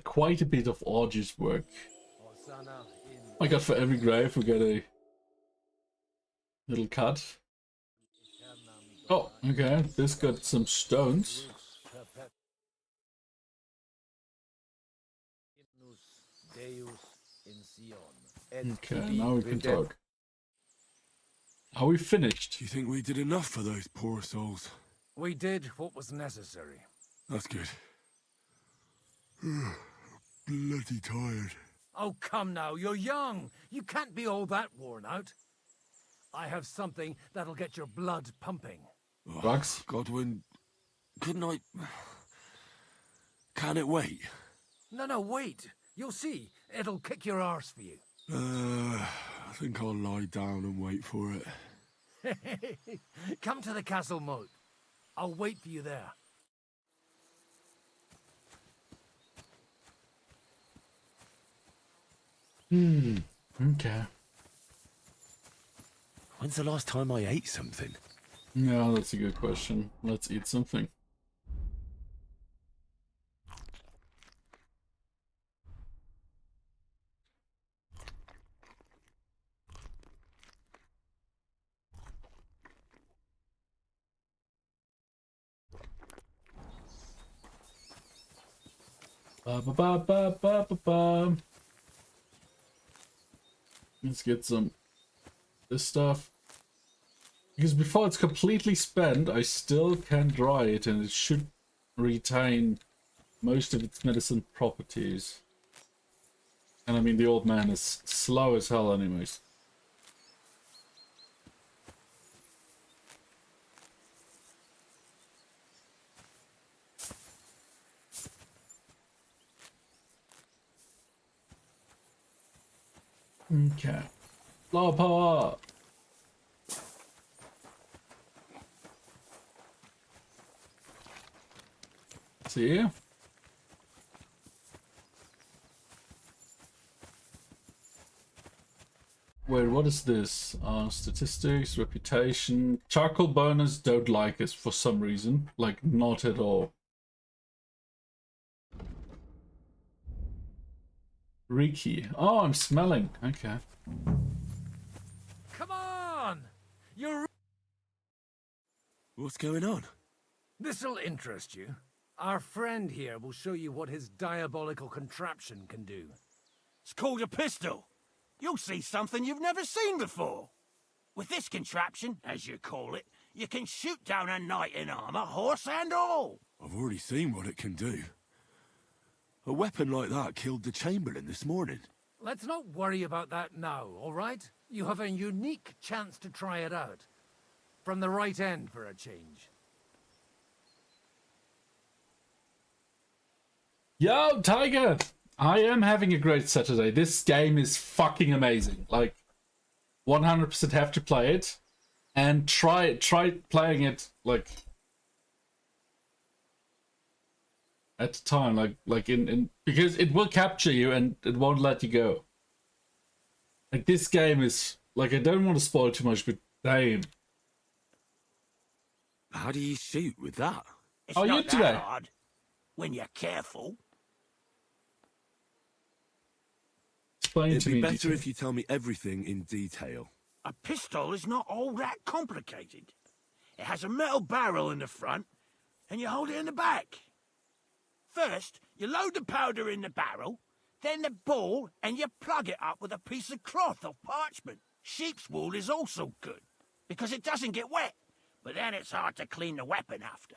Quite a bit of arduous work. Hosanna in I got for every grave we get a little cut. Oh, okay. This got some stones. Okay, now we can talk. Are we finished? Do you think we did enough for those poor souls? We did what was necessary. That's good. Bloody tired. Oh, come now, you're young. You can't be all that worn out. I have something that'll get your blood pumping. Bugs? Godwin, couldn't I... Can it wait? No, wait. You'll see. It'll kick your arse for you. I think I'll lie down and wait for it. Come to the castle moat. I'll wait for you there. Okay. When's the last time I ate something? Yeah, that's a good question. Let's eat something. Ba ba ba ba ba ba ba. Let's get some this stuff. Because before it's completely spent, I still can dry it and it should retain most of its medicine properties. And I mean, the old man is slow as hell anyways. Okay. Flower power! See? Wait, what is this? Statistics, reputation. Charcoal bonus don't like us for some reason. Like, not at all. Reiki. Oh, I'm smelling. Okay. Come on! You're... What's going on? This'll interest you. Our friend here will show you what his diabolical contraption can do. It's called a pistol. You'll see something you've never seen before. With this contraption, as you call it, you can shoot down a knight in armor, horse and all. I've already seen what it can do. A weapon like that killed the Chamberlain this morning. Let's not worry about that now, all right? You have a unique chance to try it out. From the right end for a change. Yo, Tiger! I am having a great Saturday. This game is fucking amazing. Like, 100% have to play it. And try playing it, like, at the time, like in because it will capture you and it won't let you go. Like, this game is, like, I don't want to spoil too much, but damn. How do you shoot with that? It's How are you not today? that hard, when you're careful. Explain It'd to be me. better detail. if you tell me everything in detail. A pistol is not all that complicated. It has a metal barrel in the front, and you hold it in the back. First, you load the powder in the barrel, then the ball, and you plug it up with a piece of cloth or parchment. Sheep's wool is also good, because it doesn't get wet, but then it's hard to clean the weapon after.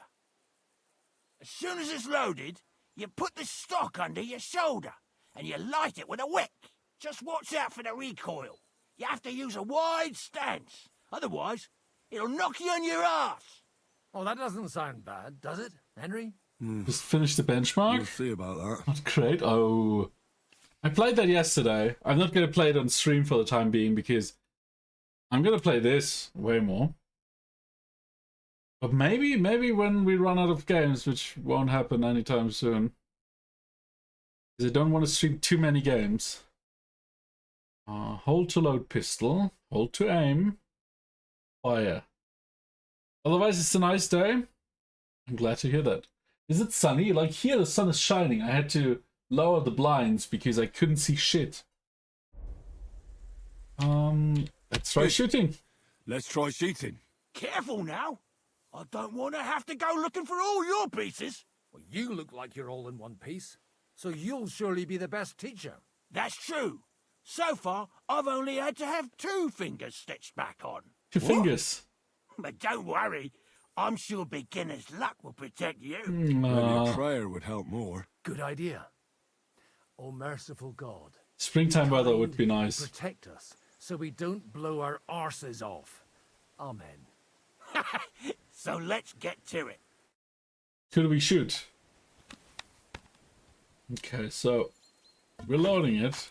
As soon as it's loaded, you put the stock under your shoulder, and you light it with a wick. Just watch out for the recoil. You have to use a wide stance, otherwise it'll knock you on your ass. Oh, that doesn't sound bad, does it, Henry? Just finish the benchmark. We'll see about that. That's great. Oh, I played that yesterday. I'm not gonna play it on stream for the time being because I'm gonna play this way more. But maybe when we run out of games, which won't happen anytime soon, because I don't want to stream too many games. Hold to load pistol, hold to aim, fire. Otherwise, it's a nice day. I'm glad to hear that. Is it sunny? Like here, the sun is shining. I had to lower the blinds because I couldn't see shit. Let's try shooting. Let's try shooting. Careful now. I don't want to have to go looking for all your pieces. Well, you look like you're all in one piece, so you'll surely be the best teacher. That's true. So far, I've only had to have 2 fingers stitched back on. Two fingers. But don't worry. I'm sure beginner's luck will protect you. Maybe a prayer would help more. Good idea. Oh, merciful God. Springtime weather would be nice. Protect us, so we don't blow our arses off. Amen. So let's get to it. Who do we shoot? Okay, so we're loading it.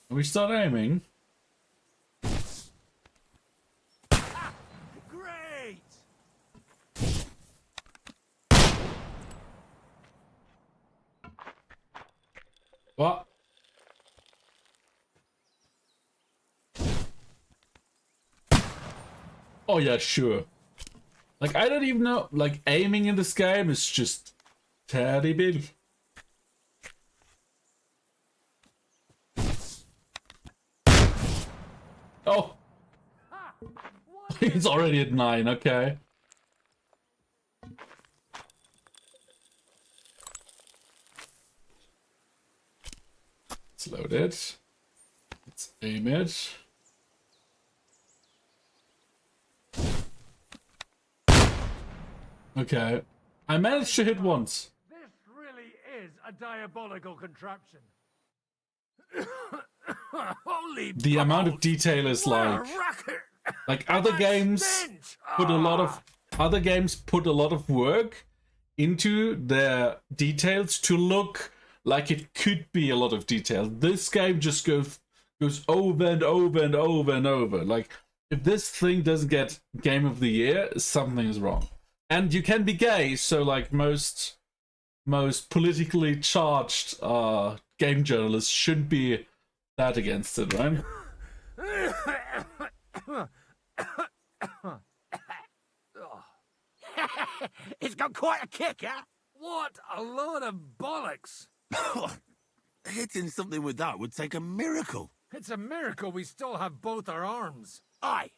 And we start aiming. Great! What? Oh yeah, sure. Like, I don't even know, like, aiming in this game is just terrible. Oh! He's already at 9, okay. Let's load it. Let's aim it. Okay. I managed to hit once. This really is a diabolical contraption. Holy The amount of detail is like other games put a lot of work into their details to look like it could be a lot of detail. This game just goes over and over and over and over. Like, if this thing doesn't get Game of the Year, something is wrong. And you can be gay, so like most politically charged game journalists shouldn't be that against it, right? It's got quite a kick, huh? What a load of bollocks! hitting something with that would take a miracle. It's a miracle we still have both our arms. Aye.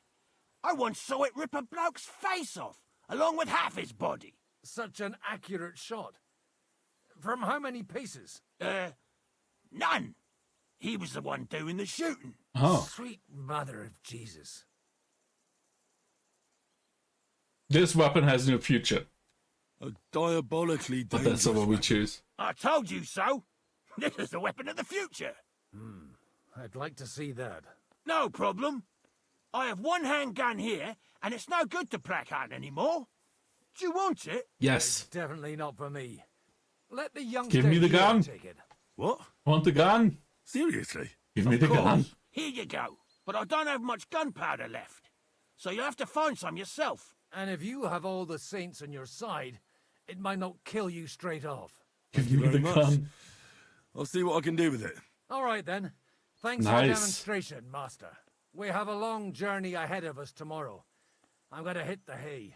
I once saw it rip a bloke's face off, along with half his body. Such an accurate shot. From how many paces? None. He was the one doing the shooting. Oh. Sweet mother of Jesus. This weapon has no future. A diabolically But dangerous that's not what we weapon. choose. I told you so. This is the weapon of the future. I'd like to see that. No problem. I have one handgun here, and it's no good to placard anymore. Do you want it? Yes. It's definitely not for me. Let the youngster Give me the here gun. take it. What? Want the gun? Seriously? Give me the gun. Here you go. But I don't have much gunpowder left. So you have to find some yourself. And if you have all the saints on your side, it might not kill you straight off. Give me the gun. I'll see what I can do with it. All right, then. Thanks for the Nice. demonstration, Master. We have a long journey ahead of us tomorrow. I'm going to hit the hay.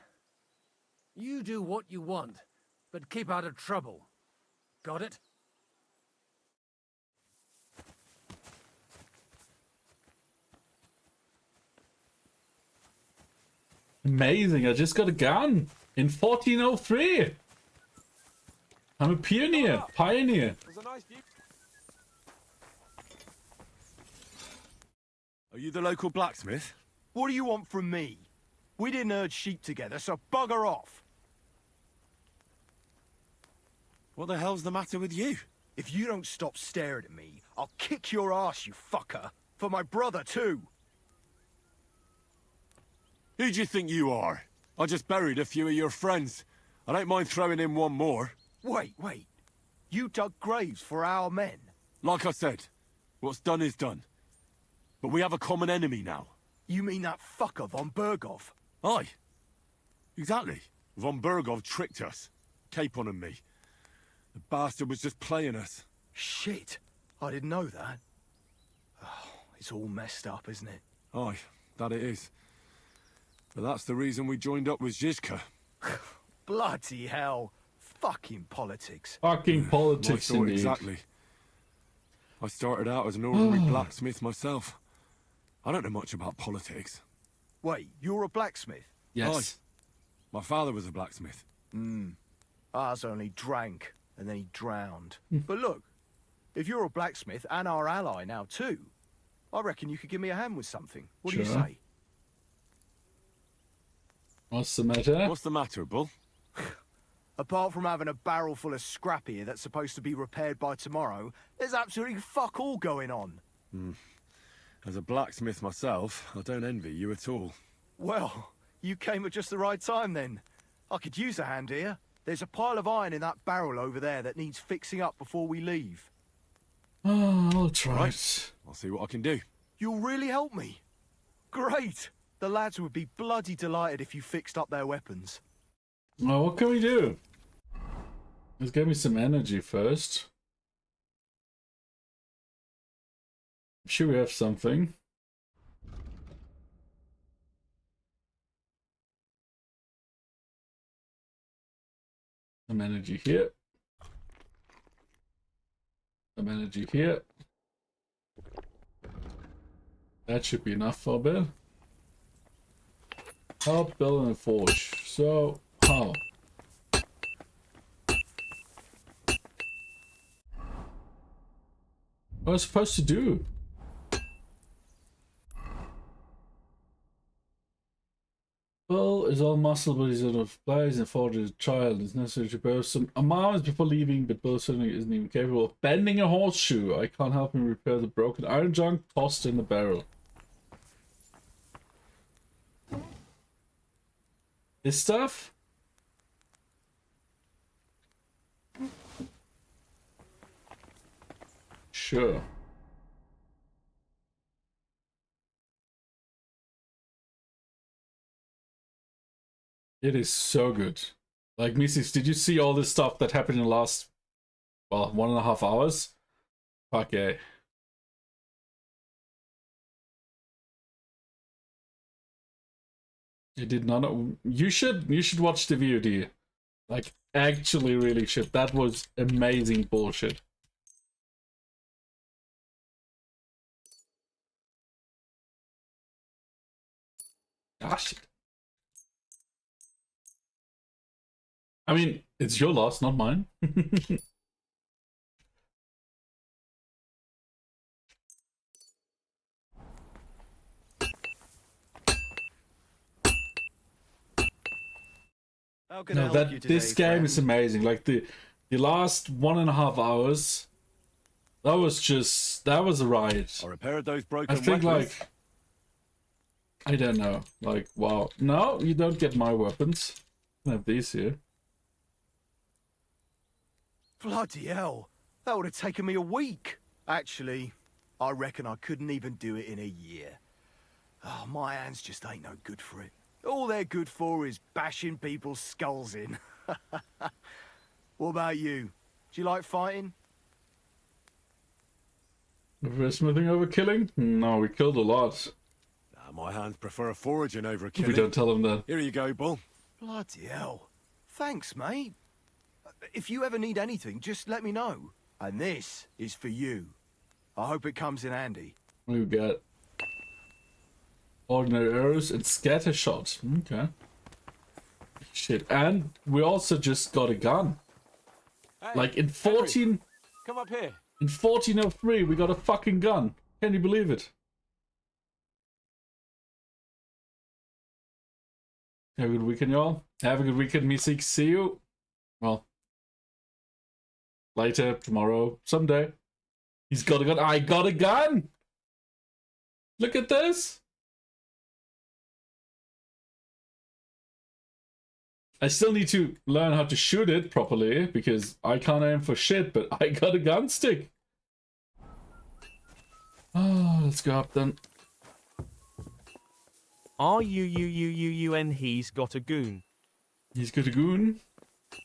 You do what you want, but keep out of trouble. Got it? Amazing, I just got a gun in 1403. I'm a pioneer. Are you the local blacksmith? What do you want from me? We didn't herd sheep together, so bugger off. What the hell's the matter with you? If you don't stop staring at me, I'll kick your ass, you fucker. For my brother, too. Who do you think you are? I just buried a few of your friends. I don't mind throwing in one more. Wait. You dug graves for our men? Like I said, what's done is done. But we have a common enemy now. You mean that fucker von Bergov? Aye. Exactly. Von Bergov tricked us. Capon and me. The bastard was just playing us. Shit. I didn't know that. Oh, it's all messed up, isn't it? Aye, that it is. But that's the reason we joined up with Zizka. Bloody hell. Fucking politics. Fucking politics, My thought indeed. exactly. I started out as an ordinary blacksmith myself. I don't know much about politics. Wait, you're a blacksmith? Yes. Aye. My father was a blacksmith. Ours only drank, and then he drowned. But look, if you're a blacksmith and our ally now too, I reckon you could give me a hand with something. What do you Sure. say? What's the matter? What's the matter, Bull? Apart from having a barrel full of scrap here that's supposed to be repaired by tomorrow, there's absolutely fuck all going on. As a blacksmith myself, I don't envy you at all. Well, you came at just the right time then. I could use a hand here. There's a pile of iron in that barrel over there that needs fixing up before we leave. Oh, I'll try. Right. I'll see what I can do. You'll really help me. Great. The lads would be bloody delighted if you fixed up their weapons. Well, what can we do? Let's get me some energy first. I'm sure we have something. Some energy here. Some energy here. That should be enough for a bit. Help build a forge. So, how? What was I supposed to do? Bull is all muscle, but he's out of flies and forged as a child. It's necessary to burn some amounts before leaving, but Bull certainly isn't even capable of bending a horseshoe. I can't help him repair the broken iron junk tossed in the barrel. This stuff? Sure. It is so good. Like, Mrs., did you see all this stuff that happened in the last, well, 1.5 hours? Fuck yeah. You did not know. You should watch the VOD. Like, actually really should. That was amazing bullshit. Ah, shit. I mean, it's your loss, not mine. How can I No, help that you today, this game is friend? amazing. Like the last 1.5 hours, that was a ride. I repaired those broken I think weapons. like I don't know. Like wow, no, you don't get my weapons. I have these here. Bloody hell. That would have taken me a week. Actually, I reckon I couldn't even do it in a year. Oh, my hands just ain't no good for it. All they're good for is bashing people's skulls in. What about you? Do you like fighting? Prefer smithing over killing? No, we killed a lot. My hands prefer foraging over If killing. we don't tell them that. Here you go, Bull. Bloody hell. Thanks, mate. If you ever need anything, just let me know. And this is for you. I hope it comes in handy. We got ordinary arrows and scatter shot. Okay. Shit, and we also just got a gun. Hey, like in 14, Henry, come up here. in 1403, we got a fucking gun. Can you believe it? Have a good weekend, y'all. Have a good weekend, Meeseek. See you. Well, later, tomorrow, someday. He's got a gun. I got a gun! Look at this! I still need to learn how to shoot it properly, because I can't aim for shit, but I got a gun stick. Oh, let's go up then. R-U-U-U-U-U-N he's got a goon. He's got a goon?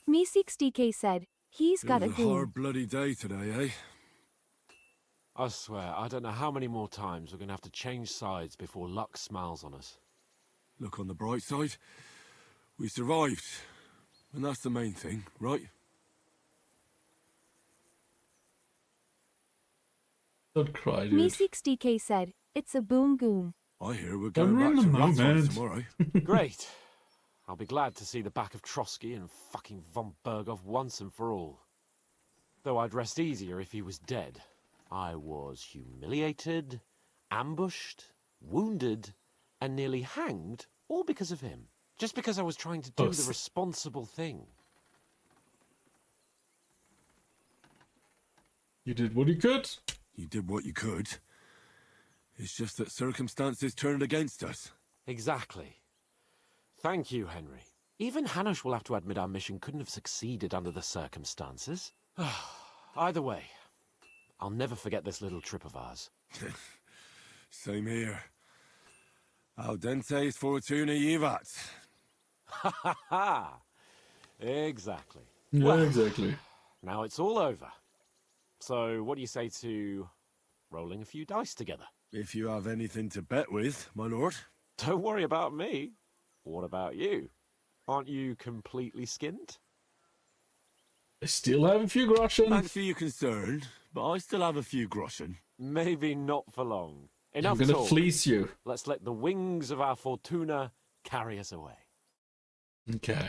Me60k said, he's got a It was a goon. hard bloody day today, eh? I swear, I don't know how many more times we're going to have to change sides before luck smiles on us. Look on the bright side. We survived. And that's the main thing, right? Don't cry, dude. Me60k said, it's a boom goon. I hear we're Don't going ruin back the to Rathline moment. tomorrow. Great. I'll be glad to see the back of Trotsky and fucking von Bergov once and for all. Though I'd rest easier if he was dead. I was humiliated, ambushed, wounded, and nearly hanged, all because of him. Just because I was trying to do the responsible thing. You did what you could. You did what you could. It's just that circumstances turned against us. Exactly. Thank you, Henry. Even Hanush will have to admit our mission couldn't have succeeded under the circumstances. Either way, I'll never forget this little trip of ours. Same here. Al dentes fortuna jivat. Ha ha ha! Exactly. Yeah, Well, exactly. Now it's all over. So what do you say to rolling a few dice together? If you have anything to bet with, my lord. Don't worry about me. What about you? Aren't you completely skinned? I still have a few groschen. Thanks for your concern, but I still have a few groschen. Maybe not for long. Enough I'm gonna talk. fleece you. Let's let the wings of our Fortuna carry us away. Okay.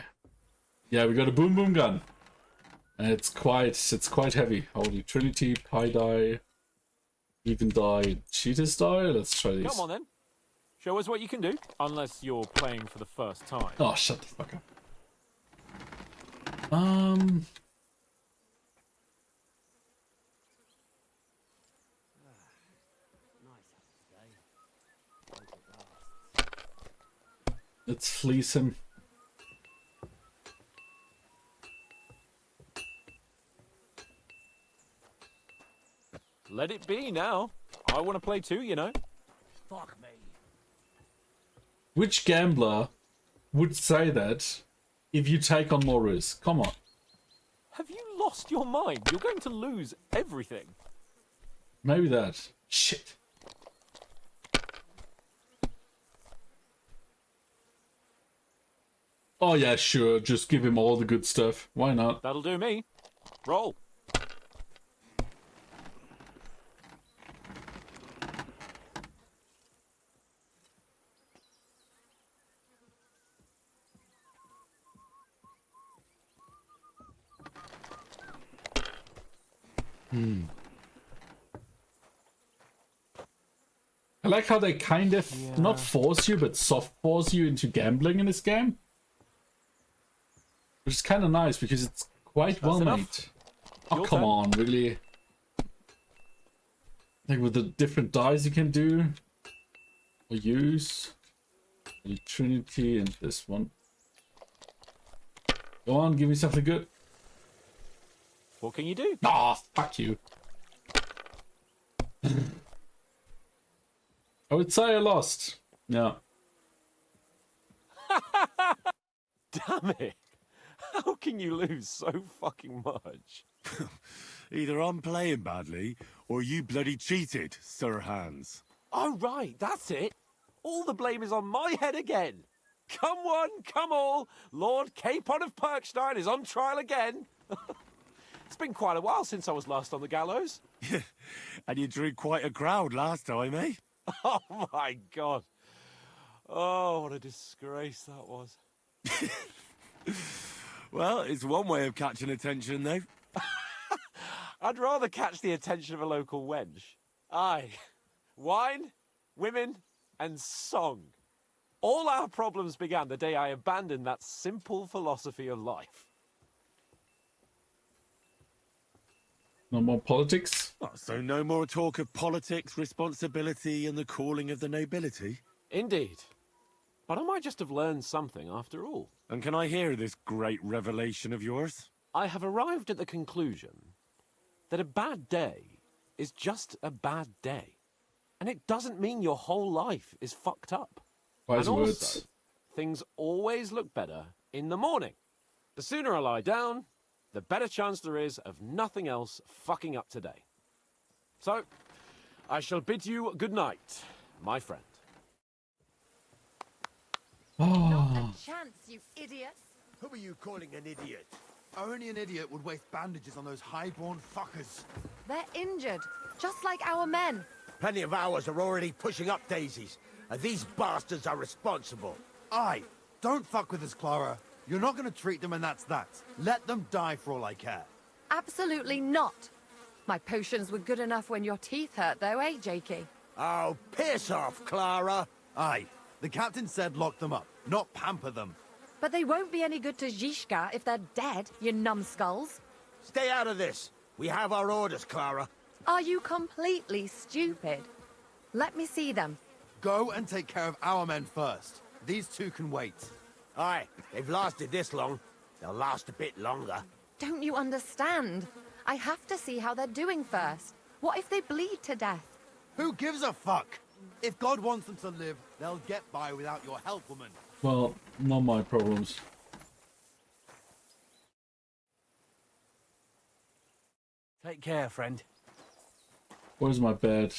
Yeah, we got a boom boom gun. And it's quite heavy. Holy Trinity, Pi die, even die, cheetahs die. Let's try these. Come on then. Show us what you can do. Unless you're playing for the first time. Oh, shut the fuck up. Let's fleece him. Let it be now. I want to play too, you know. Fuck me. Which gambler would say that if you take on more risk? Come on. Have you lost your mind? You're going to lose everything. Maybe that. Shit. Oh yeah, sure. Just give him all the good stuff. Why not? That'll do me. Roll. I like how they kind of not force you, but soft force you into gambling in this game. Which is kind of nice because it's quite well made. Oh, come on, really? Like with the different dice you can do or use. The Trinity and this one. Go on, give me something good. What can you do? Ah, fuck you. I would say I lost. Yeah. Damn it! How can you lose so fucking much? Either I'm playing badly, or you bloody cheated, Sir Hans. Oh, right, that's it. All the blame is on my head again. Come one, come all. Lord Capon of Perkstein is on trial again. It's been quite a while since I was last on the gallows. And you drew quite a crowd last time, eh? Oh, my God. Oh, what a disgrace that was. Well, it's one way of catching attention, though. I'd rather catch the attention of a local wench. Aye. Wine, women, and song. All our problems began the day I abandoned that simple philosophy of life. No more politics? Oh, so no more talk of politics, responsibility, and the calling of the nobility? Indeed. But I might just have learned something after all. And can I hear this great revelation of yours? I have arrived at the conclusion that a bad day is just a bad day. And it doesn't mean your whole life is fucked up. Wise and words. Also, things always look better in the morning. The sooner I lie down, the better chance there is of nothing else fucking up today. So, I shall bid you good night, my friend. Oh. Chance, you idiot. Who are you calling an idiot? Only an idiot would waste bandages on those highborn fuckers. They're injured, just like our men. Plenty of ours are already pushing up daisies, and these bastards are responsible. Aye, don't fuck with us, Clara. You're not gonna treat them and that's that. Let them die for all I care. Absolutely not. My potions were good enough when your teeth hurt, though, eh, Jakey? Oh, piss off, Clara! Aye, the captain said lock them up, not pamper them. But they won't be any good to Zhishka if they're dead, you numbskulls. Stay out of this. We have our orders, Clara. Are you completely stupid? Let me see them. Go and take care of our men first. These two can wait. Aye, they've lasted this long. They'll last a bit longer. Don't you understand? I have to see how they're doing first. What if they bleed to death? Who gives a fuck? If God wants them to live, they'll get by without your help, woman. Well, not my problems. Take care, friend. Where's my bed?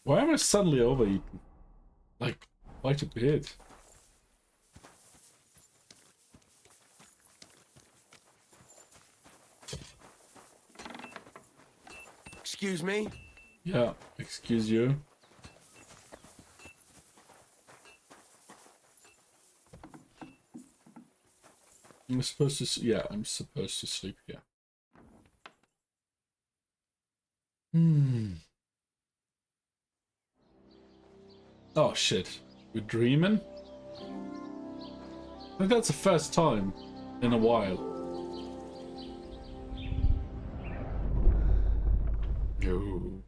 Why am I suddenly overeaten? Like, quite a bit. Excuse me? Yeah, excuse you. I'm supposed to. Yeah, I'm supposed to sleep here. Oh shit, we're dreaming? I think that's the first time in a while. No.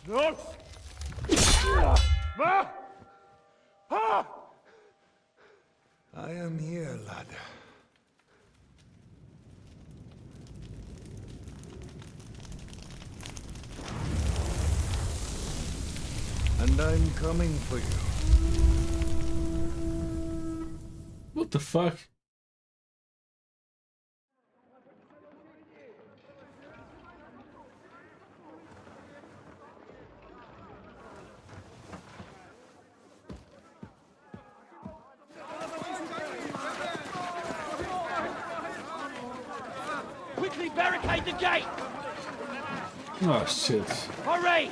No! Ma! Ah! I am here, lad. And I'm coming for you. What the fuck? Quickly barricade the gate! Oh, shit. Hurry!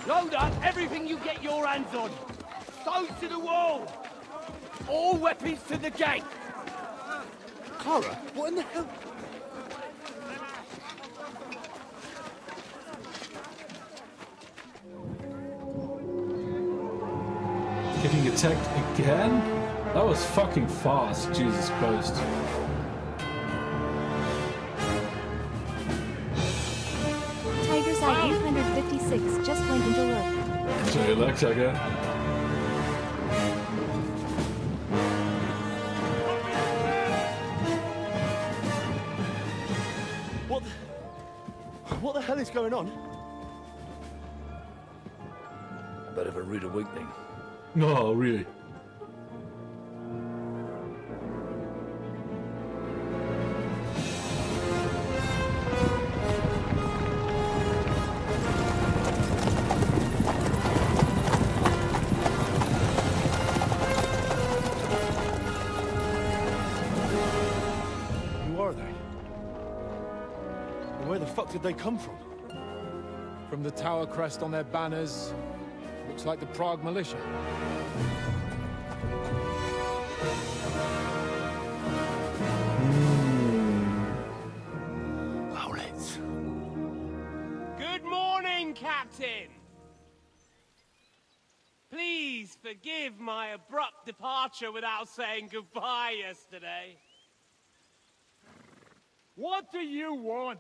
Load up everything you get your hands on. Stones to the wall! All weapons to the gate! Clara, what in the hell? Getting attacked again? That was fucking fast, Jesus Christ. Tiger's Eye 856 just went into look. So you like Tiger? What the hell is going on? A bit of a rude awakening. No, really. Who are they? And where the fuck did they come from? From the tower crest on their banners. Looks like the Prague militia. Owlets. Good morning, Captain! Please forgive my abrupt departure without saying goodbye yesterday. What do you want?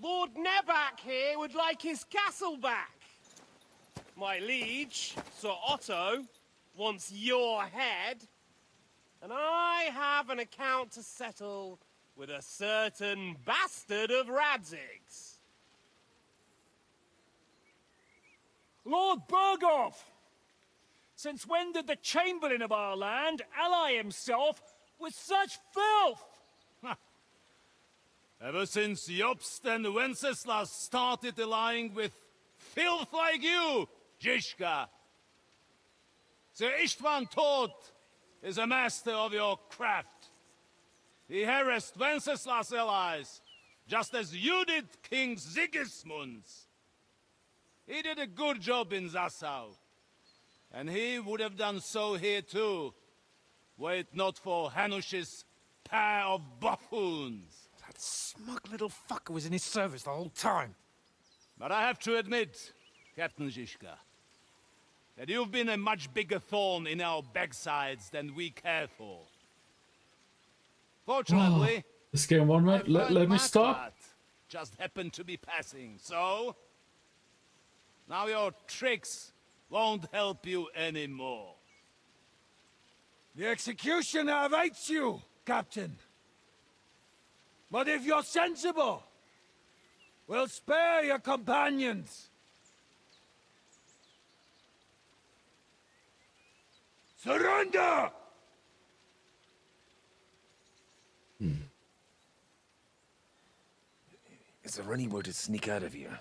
Lord Nebak here would like his castle back. My liege, Sir Otto, wants your head. And I have an account to settle with a certain bastard of Radzig's. Lord Bergov! Since when did the Chamberlain of our land ally himself with such filth? Ever since Jobst and Wenceslas started allying with filth like you, Zizka. Sir Istvan Tod is a master of your craft. He harassed Wenceslas' allies, just as you did King Sigismund's. He did a good job in Zassau, and he would have done so here too, were it not for Hanush's pair of buffoons. That smug little fucker was in his service the whole time. But I have to admit, Captain Zizka, that you've been a much bigger thorn in our backsides than we care for. Fortunately, this game one minute. Let me stop. Part just happened to be passing, so now your tricks won't help you anymore. The executioner awaits you, Captain. But if you're sensible, we'll spare your companions. Surrender! Is there anywhere to sneak out of here?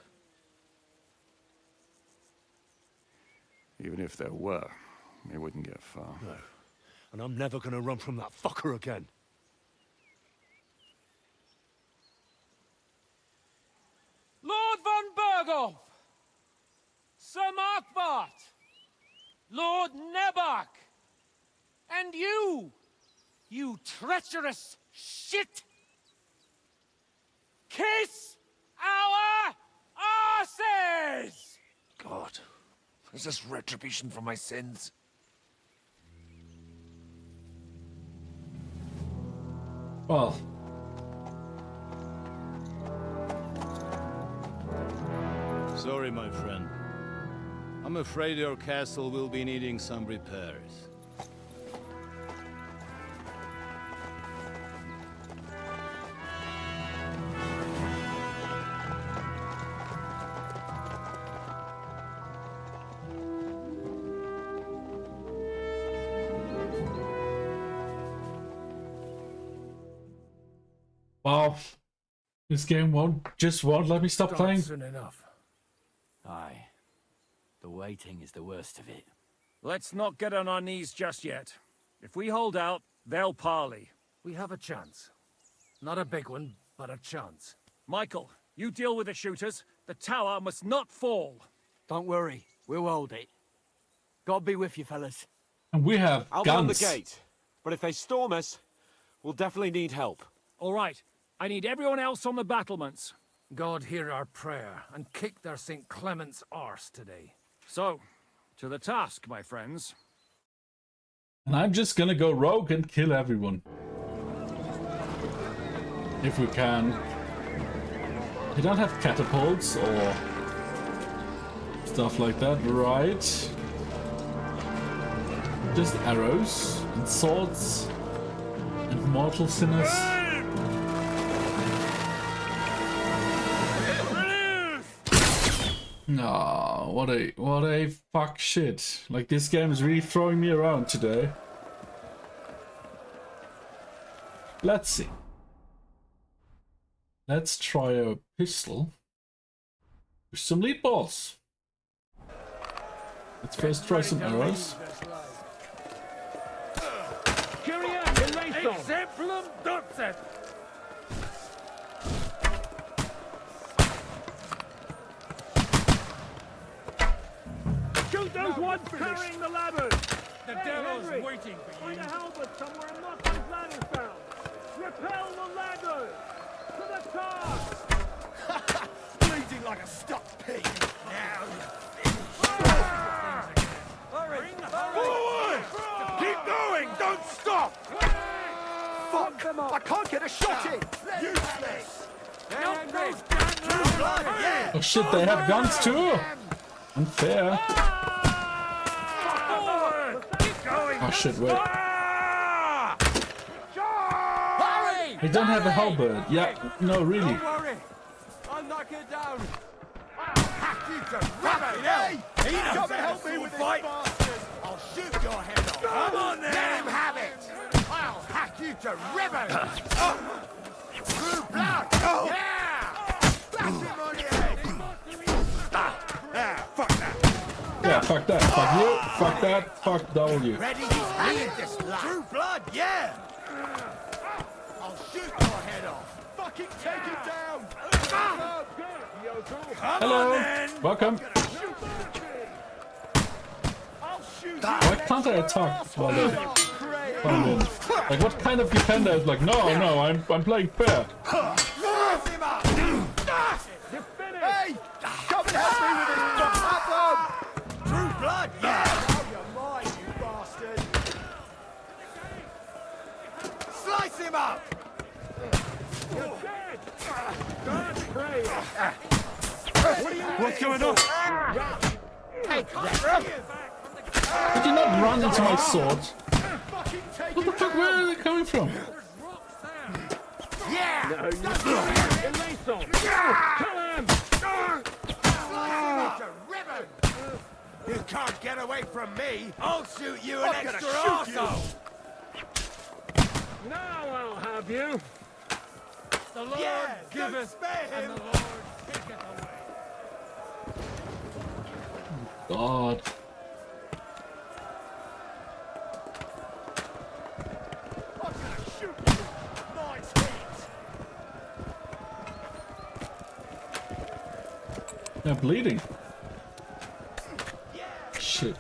Even if there were, we wouldn't get far. No. And I'm never gonna run from that fucker again. Lord von Bergov! Sir Markvart! Lord Nebak! And you treacherous shit! Kiss our asses! God, is this retribution for my sins? Well. Sorry, my friend. I'm afraid your castle will be needing some repairs. Wow. This game won't let me stop playing. Soon enough. Aye. The waiting is the worst of it. Let's not get on our knees just yet. If we hold out, they'll parley. We have a chance. Not a big one, but a chance. Michael, you deal with the shooters. The tower must not fall. Don't worry, we'll hold it. God be with you, fellas. And we have I'll guns. be on the gate, but if they storm us, we'll definitely need help. All right, I need everyone else on the battlements. God hear our prayer and kick their St. Clement's arse today. So, to the task, my friends. And I'm just gonna go rogue and kill everyone. If we can. We don't have catapults or stuff like that, right? Just arrows and swords and mortal sinners. No, what a fuck shit. Like, this game is really throwing me around today. Let's see. Let's try a pistol with some lead balls. Let's first try some arrows. Exemplum docet. Shoot those ones carrying the ladders! The devil's Henry, waiting for you. Find a halberd somewhere and knock those ladders down. Repel the ladders! To the task! Bleeding like a stuck pig. Now Hurry! Forward! Keep going! Don't stop! Fuck! I can't get a shot in! Useless! Knock those damn Blood, yeah! Oh shit, they have guns too! Unfair. Oh shit, wait. They don't have a halberd. Yeah, no, really. Don't worry. I'll knock it down. Hey! Come and help me with this bastard! I'll shoot your head off! Come on then! Let him have it! I'll hack you to ribbons! Through blood! Yeah! Flash him on your head! Fuck that! Yeah, fuck that. Fuck you. Fuck that. Fuck W. Ready? Need this life. True blood, yeah! I'll shoot your head off! Fucking take it down! Hello. Welcome. Why can't I attack while they're coming in? Like, what kind of defender is like, no, I'm playing fair. Hey! Come and help me with this fuck! True blood, yeah! You're mine, you bastard! Slice him up! You're dead! God pray! What's going on? Take that! Did you not run into my sword? What the fuck? Where are they coming from? Yeah! No, you lace on! Kill him! You can't get away from me! I'll shoot you an an extra extra arsehole. Now I'll have you! The Lord giveth, and the Lord taketh away. God. I'm gonna shoot you! Nice hit! They're bleeding. Shit.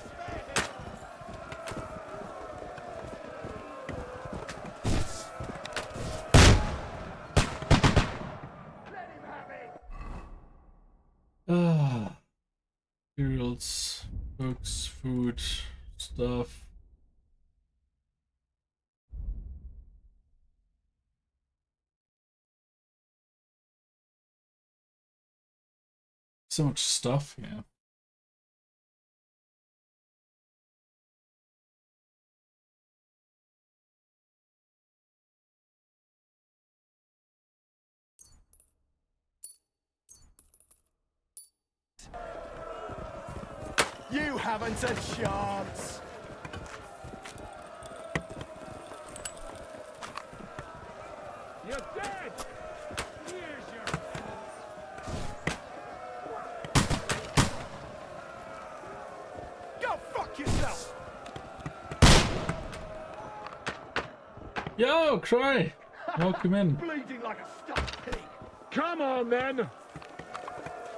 Materials, books, food, stuff. So much stuff, yeah. You haven't a chance! You're dead! Here's your... Go fuck yourself! Yo, cry! Welcome in. Bleeding like a stuffed pig. Come on, then.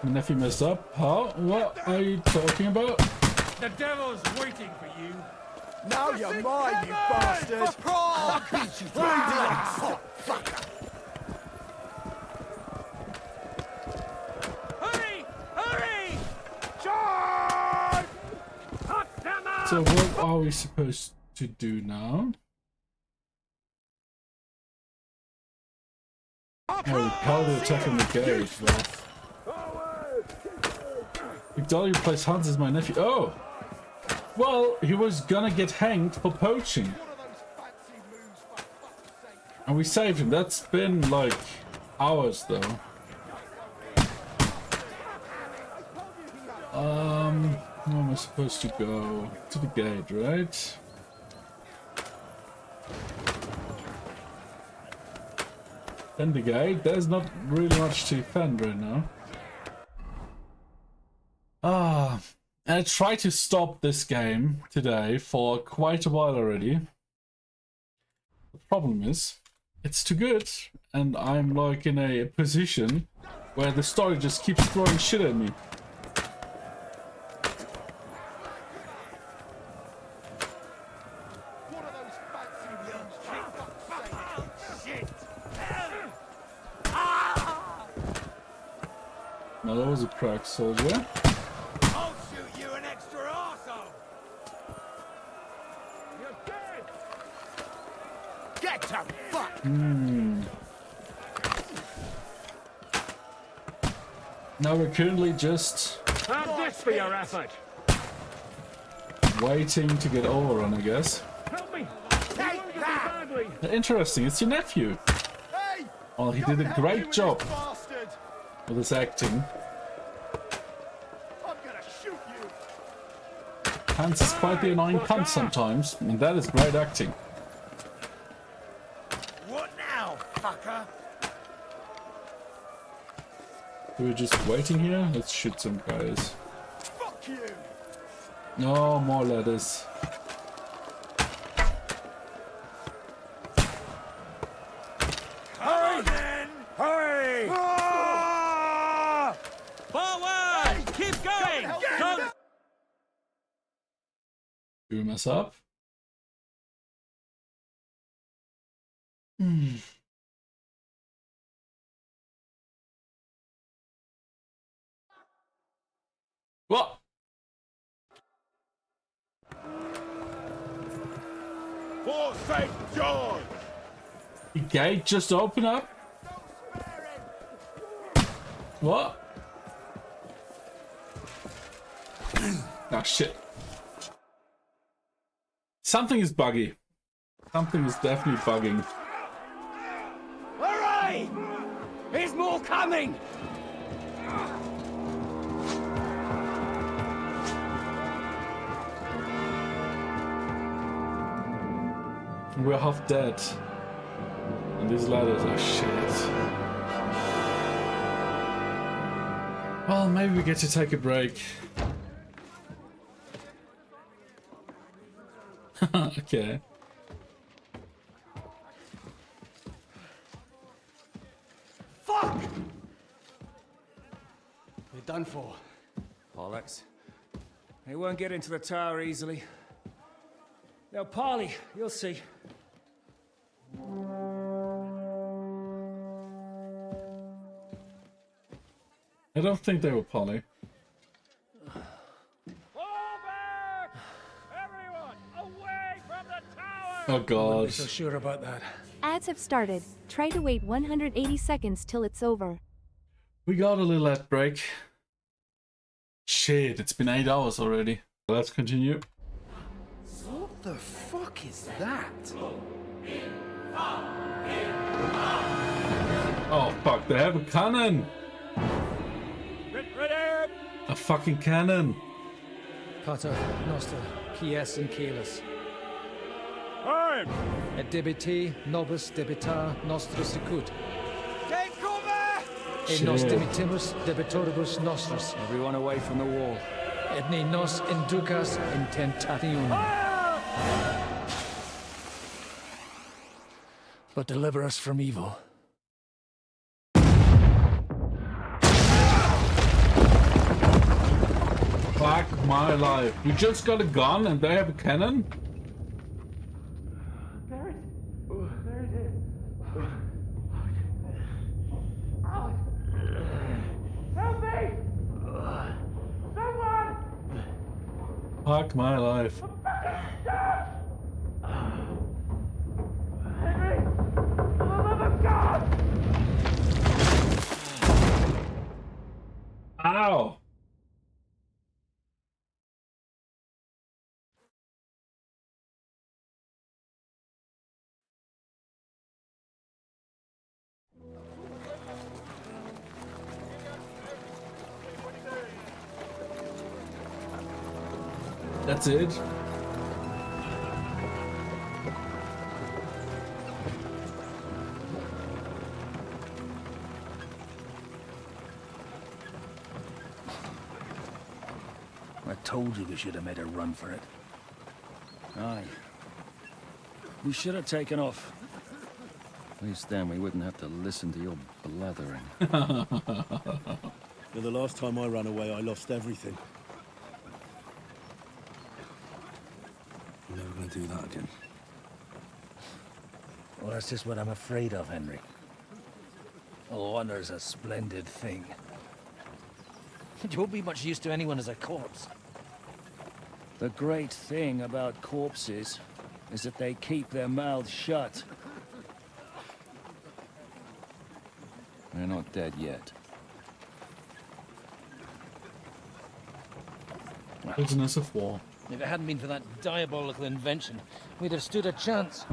My nephew messed up. How? What are you talking about? The devil's waiting for you. Now you're mine, you bastard! For Prague! I'll beat you bleeding like a stuffed fucker! Hurry! Hurry! Charge! Cut them out! So what are we supposed to do now? Oh, how they attacking the gate? Victoria plays Hans as my nephew. Oh! Well, he was gonna get hanged for poaching. And we saved him. That's been like hours though. Where am I supposed to go? To the gate, right? Defend the gate. There's not really much to defend right now. And I tried to stop this game today for quite a while already. The problem is, it's too good, and I'm like in a position where the story just keeps throwing shit at me. Now that was a crack soldier. I'll shoot you an extra arsehole! You're dead! Get to fuck! Now we're currently just Have this for your effort! waiting to get overrun, I guess. Help me! Take that! Interesting, it's your nephew. Hey! Well, he did a great job Bastard! with his acting. I'm gonna shoot you! Hans is quite the annoying cunt sometimes, and that is great acting. What now, fucker? We're just waiting here. Let's shoot some guys. Fuck you! No more ladders. Hurry, then! Hurry! Ah! Forward! Keep going! Don't... Do we mess up? What? For St. George! The gate just opened up? What? Oh shit. Something is buggy. Something is definitely bugging. Hurry! There's more coming! We're half dead. And these ladders are shit. Well, maybe we get to take a break. Okay. Fuck! We're done for. Bollocks. They won't get into the tower easily. Now, parley, you'll see. I don't think they were poly. Oh god. I'm not so sure about that. Ads have started. Try to wait 180 seconds till it's over. We got a little ad break. Shit, it's been 8 hours already. Let's continue. What the fuck is that? Oh fuck, they have a cannon! A fucking cannon! Pater, Noster, Kies and Keyless. Arm! Et debiti, nobis debita nostra sicut. Take cover! Et nos dimitimus debitoribus nostris. Everyone away from the wall. Et ne nos inducas in tentationem. But but deliver us from evil. Fuck my life. We just got a gun and they have a cannon? There it is. Help me! Someone! Fuck my life. Henry! For the love of God! Ow! That's it. I told you we should have made a run for it. Aye. We should have taken off. At least then we wouldn't have to listen to your blathering. The last time I ran away, I lost everything. I'm never gonna do that again. Well, that's just what I'm afraid of, Henry. Honor's a splendid thing. You won't be much use to anyone as a corpse. The great thing about corpses is that they keep their mouths shut. They're not dead yet. Prisoners of war. If it hadn't been for that diabolical invention, we'd have stood a chance.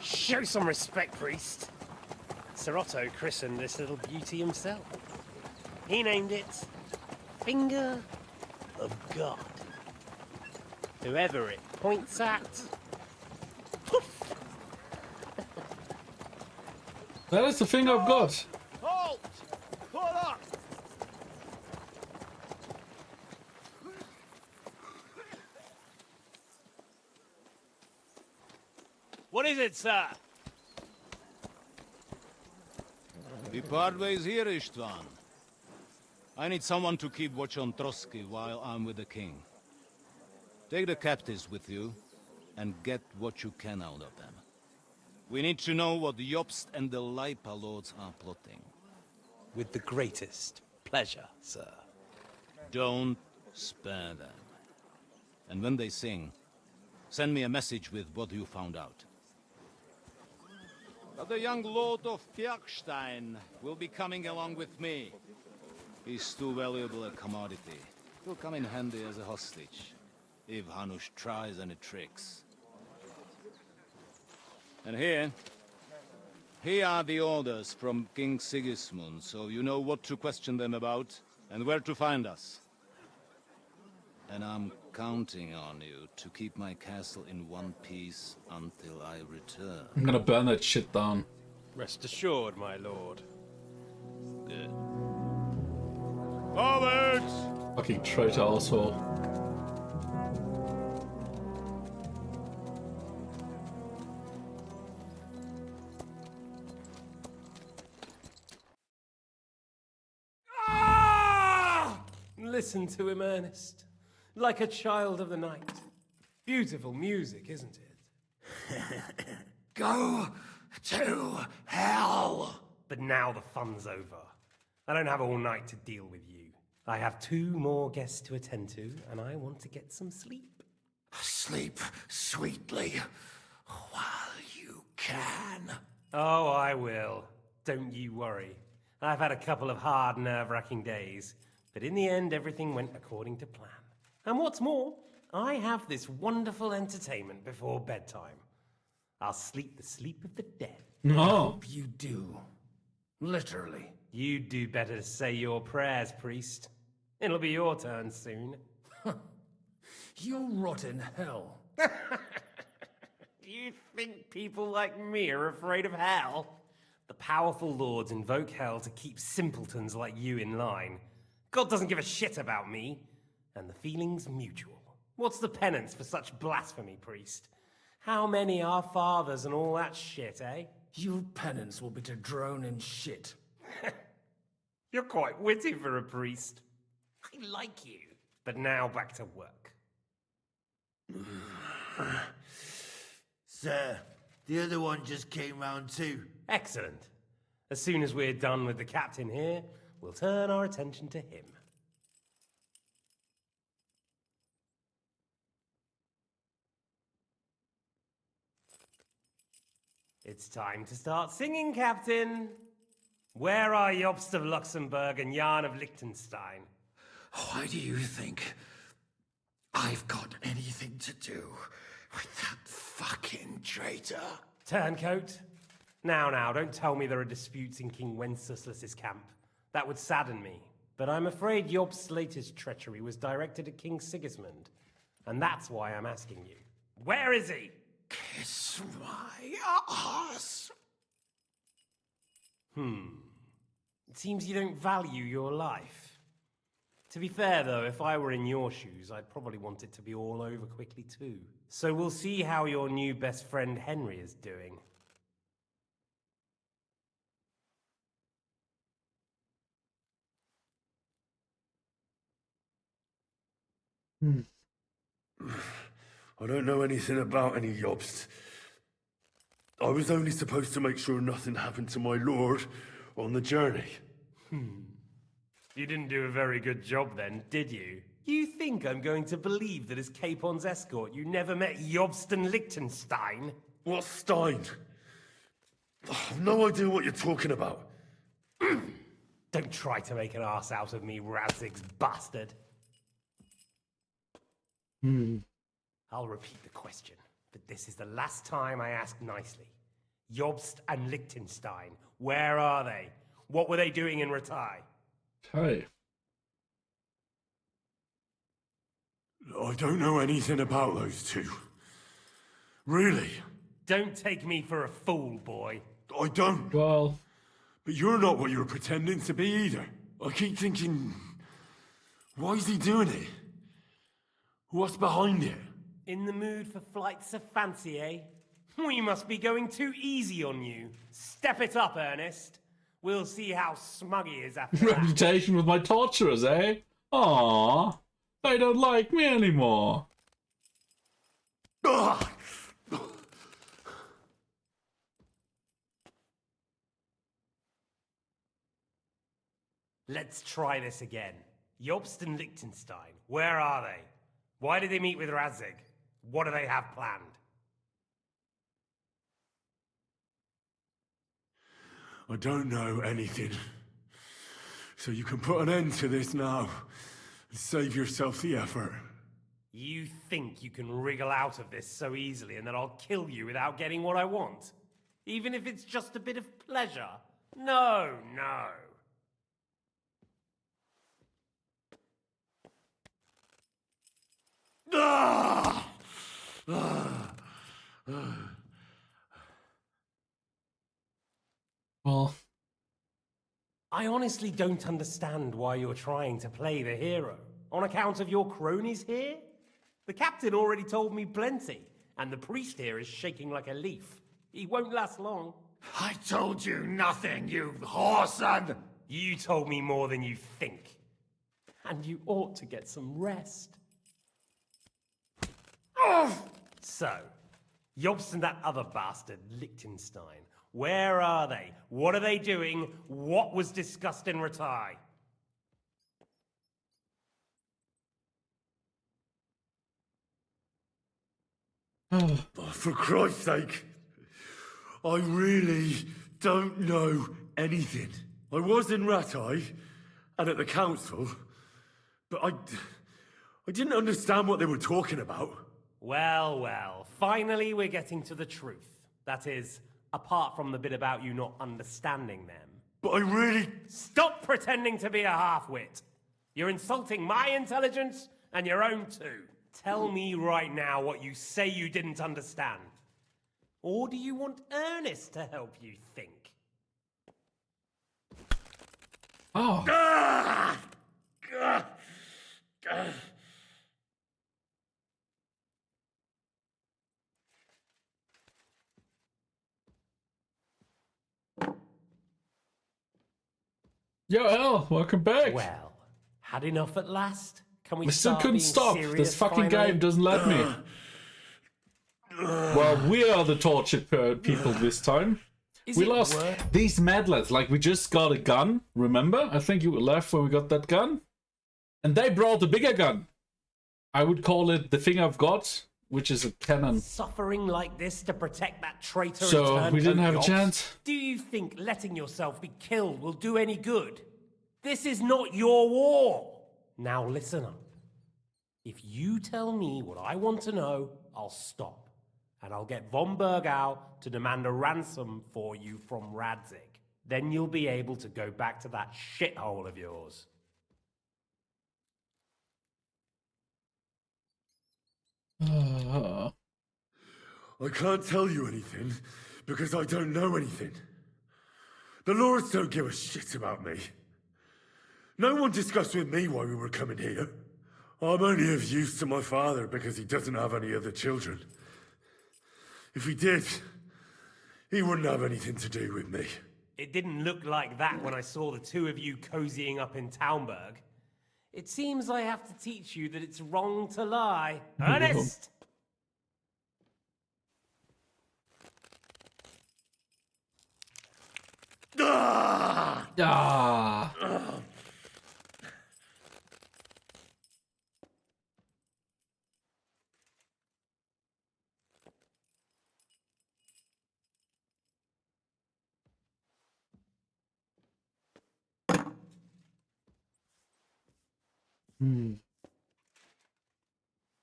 Show some respect, priest. Sir Otto christened this little beauty himself. He named it Finger of God. Whoever it points at, poof! That is the finger of God. Halt! Pull up! What is it, sir? We part ways here, Istvan. I need someone to keep watch on Trotsky while I'm with the king. Take the captives with you, and get what you can out of them. We need to know what the Jobst and the Leipa lords are plotting. With the greatest pleasure, sir. Don't spare them. And when they sing, send me a message with what you found out. But the young lord of Bjergstein will be coming along with me. He's too valuable a commodity. He'll come in handy as a hostage, if Hanush tries any tricks. And here are the orders from King Sigismund, so you know what to question them about, and where to find us. And I'm counting on you to keep my castle in one piece until I return. I'm gonna burn that shit down. Rest assured, my lord. Good. Forwards! Fucking traitor asshole. Listen to him, Ernest. Like a child of the night. Beautiful music, isn't it? Go to hell! But now the fun's over. I don't have all night to deal with you. I have 2 more guests to attend to, and I want to get some sleep. Sleep sweetly while you can. Oh, I will. Don't you worry. I've had a couple of hard, nerve-wracking days, but in the end, everything went according to plan. And what's more, I have this wonderful entertainment before bedtime. I'll sleep the sleep of the dead. No. You do. Literally. You'd do better to say your prayers, priest. It'll be your turn soon. You'll rot in hell. You think people like me are afraid of hell? The powerful lords invoke hell to keep simpletons like you in line. God doesn't give a shit about me, and the feeling's mutual. What's the penance for such blasphemy, priest? How many are fathers and all that shit, eh? Your penance will be to drown in shit. You're quite witty for a priest. I like you. But now back to work. Sir, the other one just came round too. Excellent. As soon as we're done with the captain here, we'll turn our attention to him. It's time to start singing, Captain. Where are Jobst of Luxembourg and Jan of Liechtenstein? Why do you think I've got anything to do with that fucking traitor? Turncoat. Now, don't tell me there are disputes in King Wenceslas's camp. That would sadden me. But I'm afraid Jobst's latest treachery was directed at King Sigismund. And that's why I'm asking you. Where is he? Kiss my ass. It seems you don't value your life. To be fair, though, if I were in your shoes, I'd probably want it to be all over quickly, too. So we'll see how your new best friend Henry is doing. I don't know anything about any Jobst. I was only supposed to make sure nothing happened to my lord on the journey. You didn't do a very good job then, did you? You think I'm going to believe that as Capon's escort you never met Jobst and Liechtenstein? What Stein? I've no idea what you're talking about. Don't try to make an ass out of me, Radzig's bastard. I'll repeat the question, but this is the last time I ask nicely. Jobst and Liechtenstein, where are they? What were they doing in Ratai? Hey. I don't know anything about those two. Really? Don't take me for a fool, boy. I don't. Well... But you're not what you're pretending to be either. I keep thinking... Why is he doing it? What's behind it? In the mood for flights of fancy, eh? We must be going too easy on you. Step it up, Ernest. We'll see how smug he is after that. Reputation with my torturers, eh? Aww. They don't like me anymore. Let's try this again. Jobst and Liechtenstein, where are they? Why did they meet with Radzig? What do they have planned? I don't know anything. So you can put an end to this now and save yourself the effort. You think you can wriggle out of this so easily and that I'll kill you without getting what I want? Even if it's just a bit of pleasure? No. Well... I honestly don't understand why you're trying to play the hero. On account of your cronies here? The captain already told me plenty, and the priest here is shaking like a leaf. He won't last long. I told you nothing, you whoreson! You told me more than you think. And you ought to get some rest. So, Jobst and that other bastard, Liechtenstein. Where are they? What are they doing? What was discussed in Ratai? For Christ's sake, I really don't know anything. I was in Ratai and at the council, but I didn't understand what they were talking about. Well, finally we're getting to the truth. That is, apart from the bit about you not understanding them. But I really... Stop pretending to be a half-wit. You're insulting my intelligence and your own too. Tell me right now what you say you didn't understand. Or do you want Ernest to help you think? Oh. Yo, Al, welcome back. Well, had enough at last? Can we still start couldn't being stop. serious This fucking finally? game doesn't let me. Well, we are the tortured people this time. We lost these meddlers. Like, we just got a gun, remember? I think you left when we got that gun. And they brought a bigger gun. I would call it the Finger of God, which is a cannon. Suffering like this to protect that traitor So, and we didn't have a Bergovs? chance. Do you think letting yourself be killed will do any good? This is not your war. Now listen up. If you tell me what I want to know, I'll stop. And I'll get von Bergow to demand a ransom for you from Radzig. Then you'll be able to go back to that shithole of yours. I can't tell you anything because I don't know anything. The Lords don't give a shit about me. No one discussed with me why we were coming here. I'm only of use to my father because he doesn't have any other children. If he did, he wouldn't have anything to do with me. It didn't look like that when I saw the two of you cozying up in Townburg. It seems I have to teach you that it's wrong to lie. Ernest! Ah! Ah!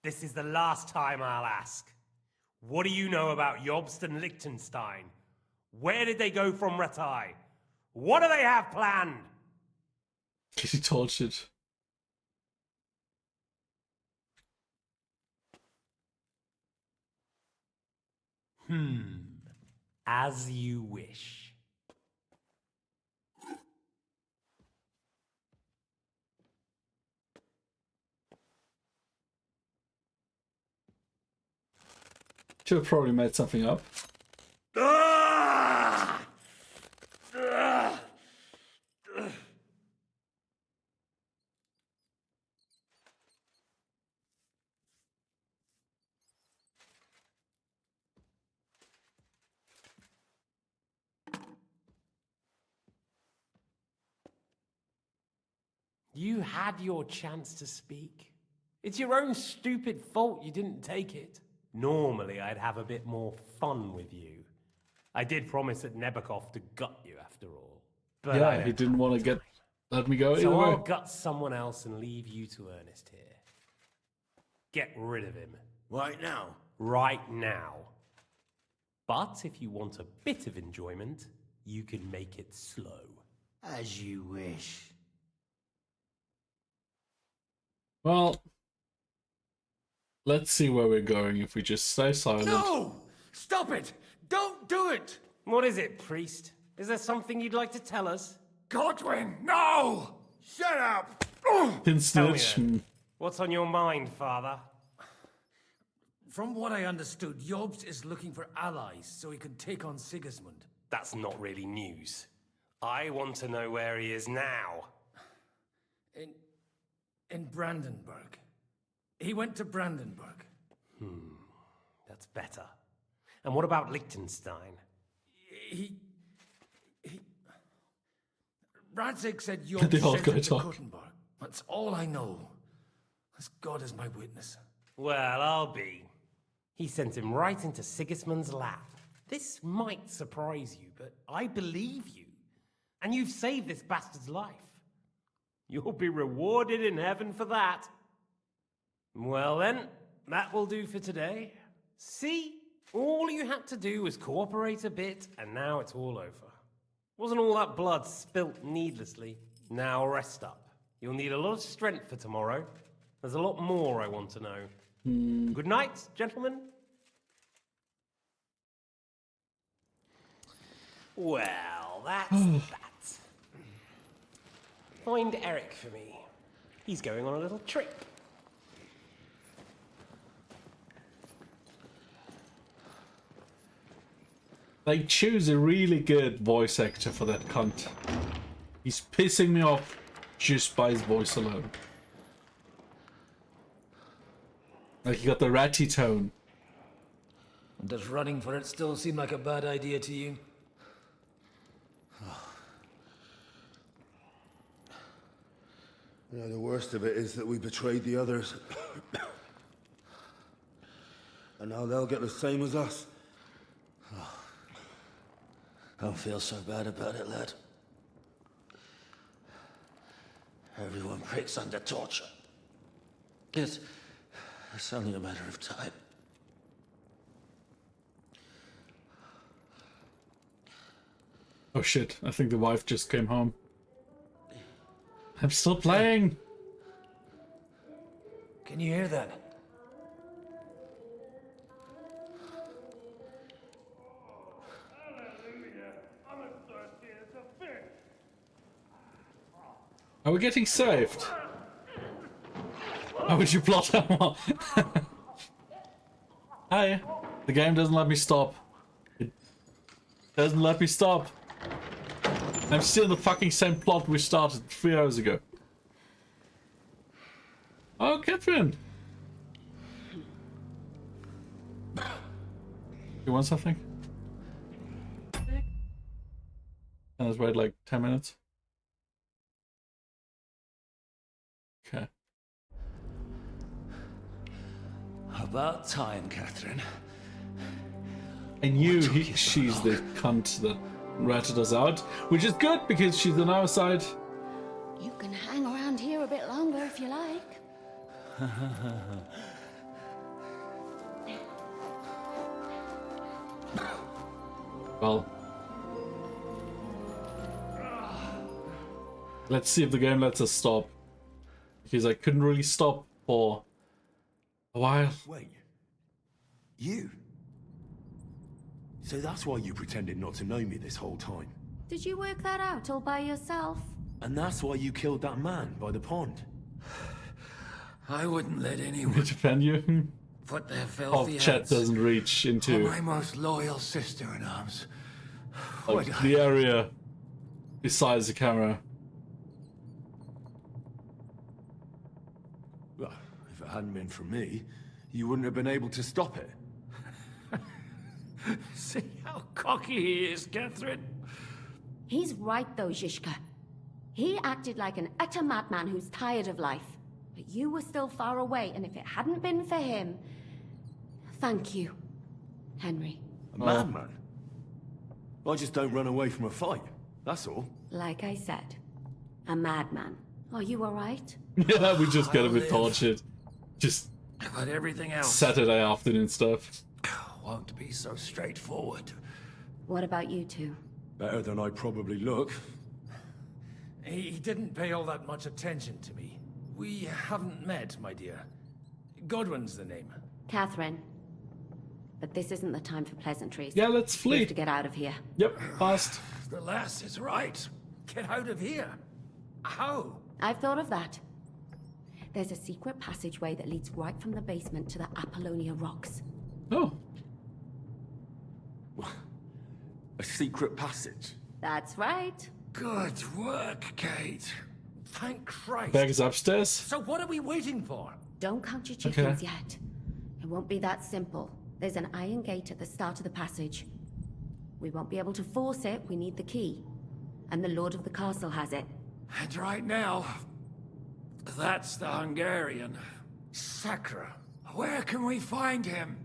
This is the last time I'll ask. What do you know about Jobst and Liechtenstein? Where did they go from Ratai? What do they have planned? He tortured. As you wish. Should have probably made something up. Ah! Ah! You had your chance to speak. It's your own stupid fault you didn't take it. Normally, I'd have a bit more fun with you. I did promise at Nebakov to gut you after all. But yeah, he didn't want to let me go either so way. I'll gut someone else and leave you to Ernest here. Get rid of him. Right now? Right now. But if you want a bit of enjoyment, you can make it slow. As you wish. Well, let's see where we're going if we just stay silent. No! Stop it! Don't do it! What is it, priest? Is there something you'd like to tell us? Godwin, no! Shut up! Can Tell me snitch. then. What's on your mind, father? From what I understood, Jobst is looking for allies so he can take on Sigismund. That's not really news. I want to know where he is now. In Brandenburg. He went to Brandenburg. That's better. And what about Liechtenstein? Radzig said Jobst They all sent go him to talk. Kuttenberg. That's all I know. As God is my witness. Well, I'll be. He sent him right into Sigismund's lap. This might surprise you, but I believe you. And you've saved this bastard's life. You'll be rewarded in heaven for that. Well then, that will do for today. See? All you had to do was cooperate a bit, and now it's all over. Wasn't all that blood spilt needlessly. Now rest up. You'll need a lot of strength for tomorrow. There's a lot more I want to know. Good night, gentlemen. Well, that's that. Find Eric for me. He's going on a little trip. They choose a really good voice actor for that cunt. He's pissing me off just by his voice alone. Like he got the ratty tone. Does running for it still seem like a bad idea to you? You know, the worst of it is that we betrayed the others. And now they'll get the same as us. Don't feel so bad about it, lad. Everyone breaks under torture. It's only a matter of time. Oh shit, I think the wife just came home. I'm still playing! Can you hear that? Are we getting saved? How would you plot that? Hi. The game doesn't let me stop. It doesn't let me stop. I'm still in the fucking same plot we started 3 hours ago. Oh, Catherine! You want something? Can I just wait like 10 minutes? Okay. About time, Catherine. I knew she's the cunt that ratted us out, which is good because she's on our side. You can hang around here a bit longer if you like. Well, let's see if the game lets us stop, because I couldn't really stop for a while. Wait. You? So that's why you pretended not to know me this whole time? Did you work that out all by yourself? And that's why you killed that man by the pond? I wouldn't let anyone defend you. put their Oh, filthy chat hands doesn't reach on into my most loyal sister-in-arms. like, the area besides the camera. Well, if it hadn't been for me, you wouldn't have been able to stop it. See how cocky he is, Catherine? He's right though, Zizka. He acted like an utter madman who's tired of life. But you were still far away, and if it hadn't been for him... Thank you, Henry. A madman? I just don't run away from a fight, that's all. Like I said, a madman. Are you alright? Yeah, we just got a bit tortured. Just But everything else Saturday afternoon stuff. won't be so straightforward. What about you two? Better than I probably look. He didn't pay all that much attention to me. We haven't met, my dear. Godwin's the name. Catherine. But this isn't the time for pleasantries. Yeah, let's flee. We have to get out of here. Yep, fast. The lass is right. Get out of here. How? I've thought of that. There's a secret passageway that leads right from the basement to the Apollonia Rocks. Oh. A secret passage? That's right. Good work, Kate. Thank Christ. Bag is upstairs. So what are we waiting for? Don't count your chickens yet. It won't be that simple. There's an iron gate at the start of the passage. We won't be able to force it, we need the key. And the Lord of the Castle has it. And right now, that's the Hungarian. Sacra. Where can we find him?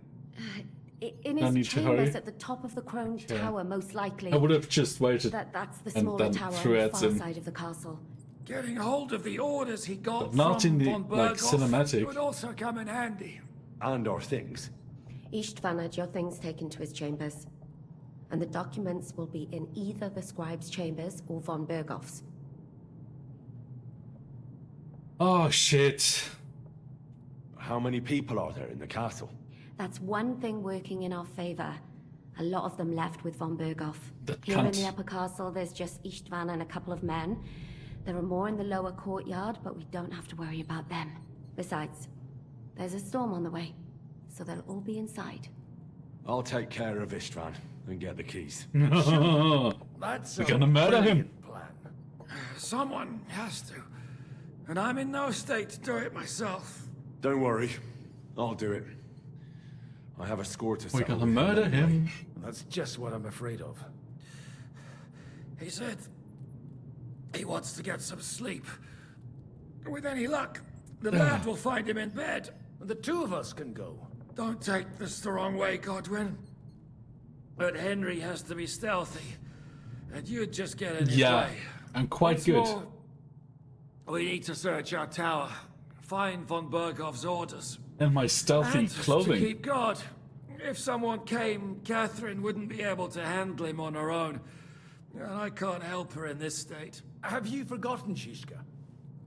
In I need his to hurry. chambers at the top of the Crowned Tower, most likely. I would have just waited. That's the and smaller then tower on threw the ads far in. side of the castle. Getting hold of the orders he got But not from in the, von like, Bergovs cinematic. would also come in handy. And our things. Istvan had your things taken to his chambers. And the documents will be in either the scribe's chambers or von Bergovs. Oh, shit. How many people are there in the castle? That's one thing working in our favor. A lot of them left with von Bergov. That Here in cunt. the upper castle, there's just Istvan and a couple of men. There are more in the lower courtyard, but we don't have to worry about them. Besides, there's a storm on the way, so they'll all be inside. I'll take care of Istvan and get the keys. That's We're gonna murder him. plan. Someone has to. And I'm in no state to do it myself. Don't worry. I'll do it. I have a score to We settle. gotta murder him. That's just what I'm afraid of. He said he wants to get some sleep. With any luck, the lad will find him in bed. The two of us can go. Don't take this the wrong way, Godwin. But Henry has to be stealthy. And you'd just get in his way. I'm quite What's good. more, we need to search our tower. Find von Bergov's orders. And my stealthy And clothing. to keep guard. If someone came, Catherine wouldn't be able to handle him on her own. And I can't help her in this state. Have you forgotten, Shishka?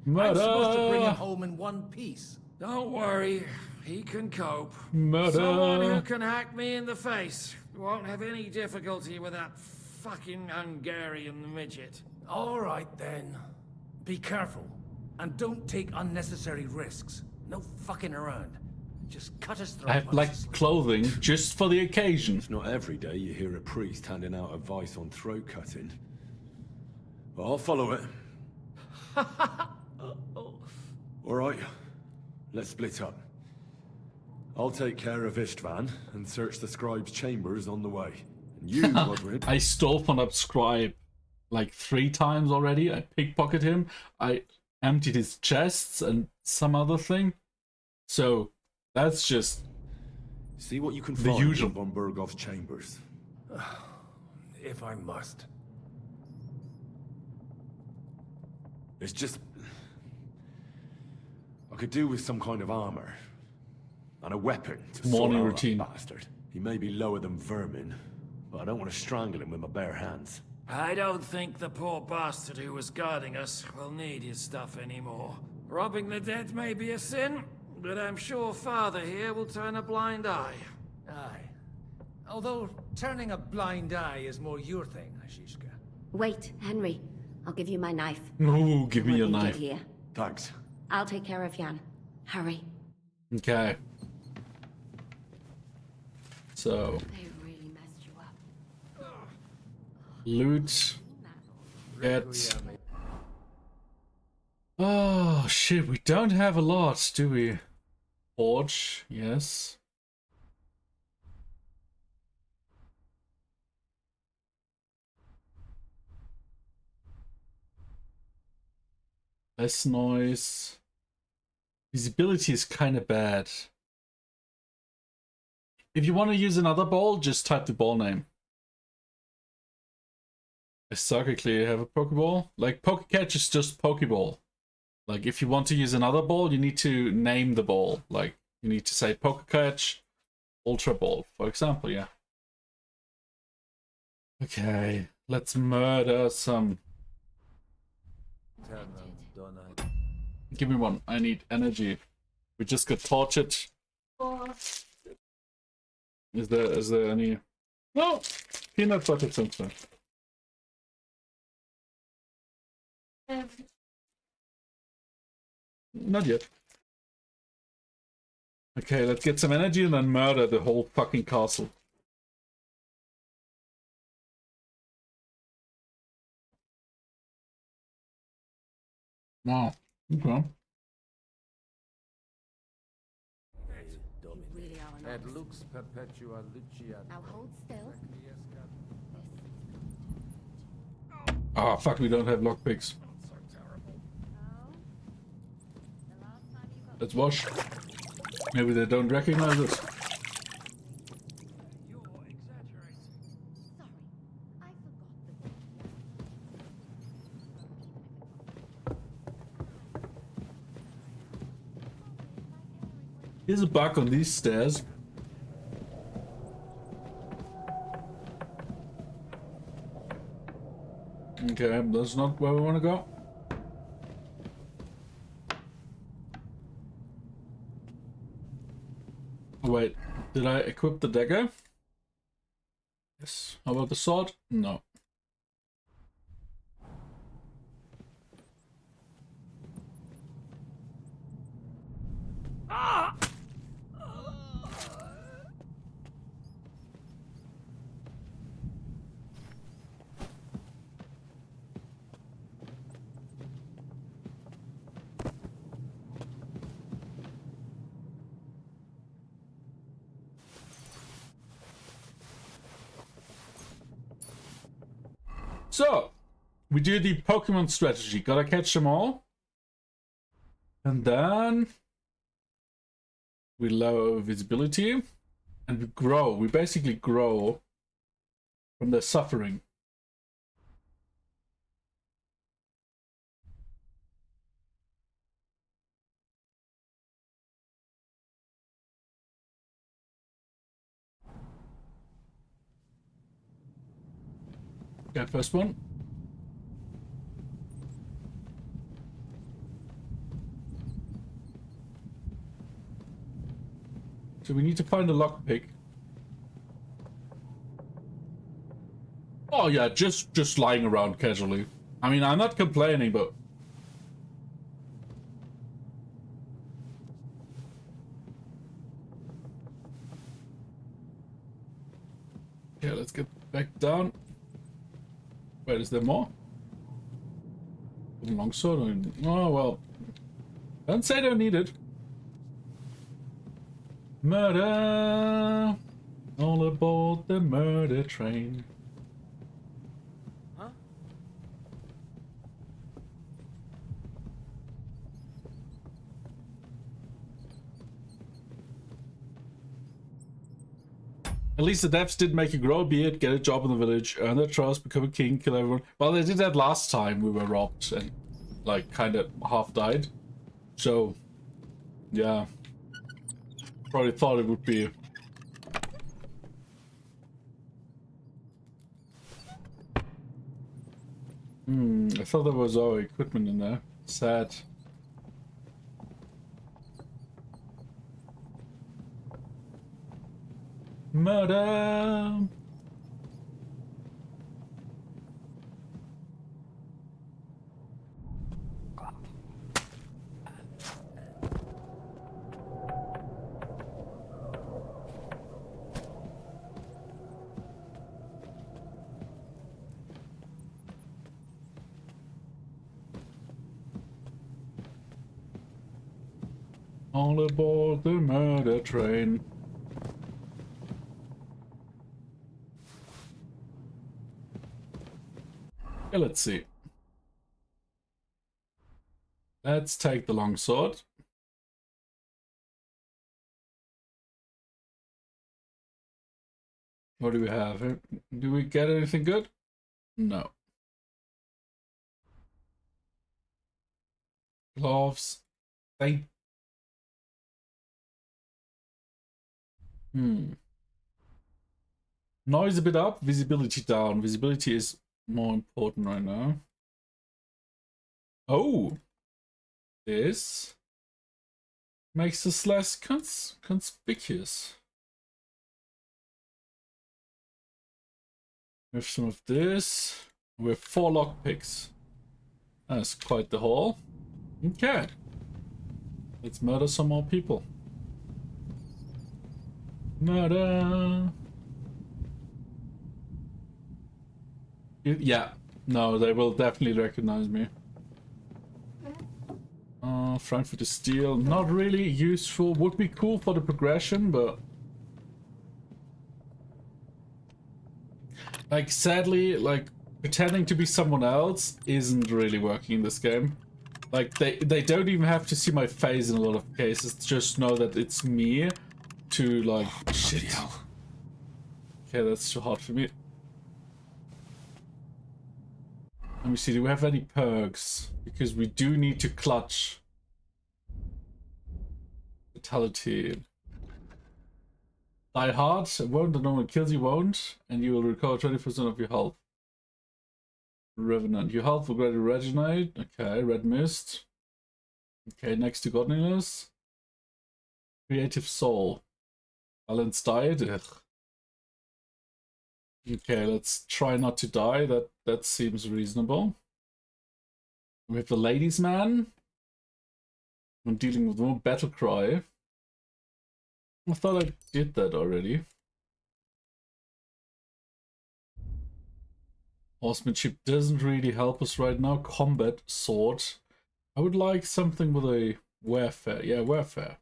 Murder! I'm supposed to bring him home in one piece. Don't worry, he can cope. Murder! Someone who can hack me in the face won't have any difficulty with that fucking Hungarian midget. All right, then. Be careful. And don't take unnecessary risks. No fucking around. Just cut us through. I have black clothing just for the occasion. It's not every day you hear a priest handing out advice on throat cutting. But I'll follow it. Alright, let's split up. I'll take care of Istvan and search the scribe's chambers on the way. And you, Godwin... I stole from that scribe like 3 times already. I pickpocketed him. I emptied his chests and some other thing. So that's just see what you can the find usual. in von Bergov's chambers. If I must. It's just... I could do with some kind of armor. And a weapon to Morning sort out routine. that bastard. He may be lower than vermin, but I don't want to strangle him with my bare hands. I don't think the poor bastard who was guarding us will need his stuff anymore. Robbing the dead may be a sin, but I'm sure Father here will turn a blind eye. Aye. Although turning a blind eye is more your thing, Shishka. Wait, Henry. I'll give you my knife. Ooh, give me When your we get knife. here. Thanks. I'll take care of Jan. Hurry. Okay. So They really messed you up. loot. Get. Oh shit, we don't have a lot, do we? Forge, yes. Less noise. Visibility is kind of bad. If you want to use another ball, just type the ball name. I psychically have a Pokeball. Like, Pokecatch is just Pokeball. Like, if you want to use another ball, you need to name the ball. Like, you need to say Pokecatch Ultra Ball, for example, yeah. Okay, let's murder some. Give me one. I need energy. We just got tortured. Is there any? No, peanut butter something. Not yet. Okay, let's get some energy and then murder the whole fucking castle. Wow. Okay. Et lux perpetua lucia. Now hold still. Ah, fuck, we don't have lockpicks. Let's wash. Maybe they don't recognize us. Here's a bug on these stairs. Okay, that's not where we want to go. Wait, did I equip the dagger? Yes. How about the sword? No. Ah! So, we do the Pokemon strategy. Gotta catch them all. And then we lower visibility. And we grow. We basically grow from their suffering. Okay, first one. So we need to find a lockpick. Oh yeah, just lying around casually. I mean, I'm not complaining, but yeah, let's get back down. Wait, is there more? Longsword? Oh well. Don't say don't need it. Murder! All aboard the murder train. Huh? At least the devs did make you grow a beard, get a job in the village, earn their trust, become a king, kill everyone. Well, they did that last time we were robbed and, like, kind of half died. So, yeah. Probably thought it would be. I thought there was our equipment in there. Sad. Murder! All aboard the murder train. Okay, let's see. Let's take the longsword. What do we have here? Do we get anything good? No. Gloves. They... Noise a bit up, visibility down. Visibility is more important right now. Oh! This makes us less conspicuous. We have some of this. We have 4 lockpicks. That's quite the haul. Okay. Let's murder some more people. Murder! Yeah. No, they will definitely recognize me. Frankfurt is steel. Not really useful. Would be cool for the progression, but... like, sadly, like, pretending to be someone else isn't really working in this game. Like, they don't even have to see my face in a lot of cases. Just know that it's me to, like... shit. Okay, that's too hard for me. Let me see, do we have any perks? Because we do need to clutch. Vitality. Die hard, a wound that normally kills you won't, and you will recover 20% of your health. Revenant, your health will gradually regenerate. Okay, red mist. Okay, next to godliness. Creative soul. Balanced diet. Ugh. Okay, let's try not to die. That seems reasonable. We have the ladies' man. I'm dealing with more battle cry. I thought I did that already. Horsemanship doesn't really help us right now. Combat sword. I would like something with a warfare. Yeah, warfare.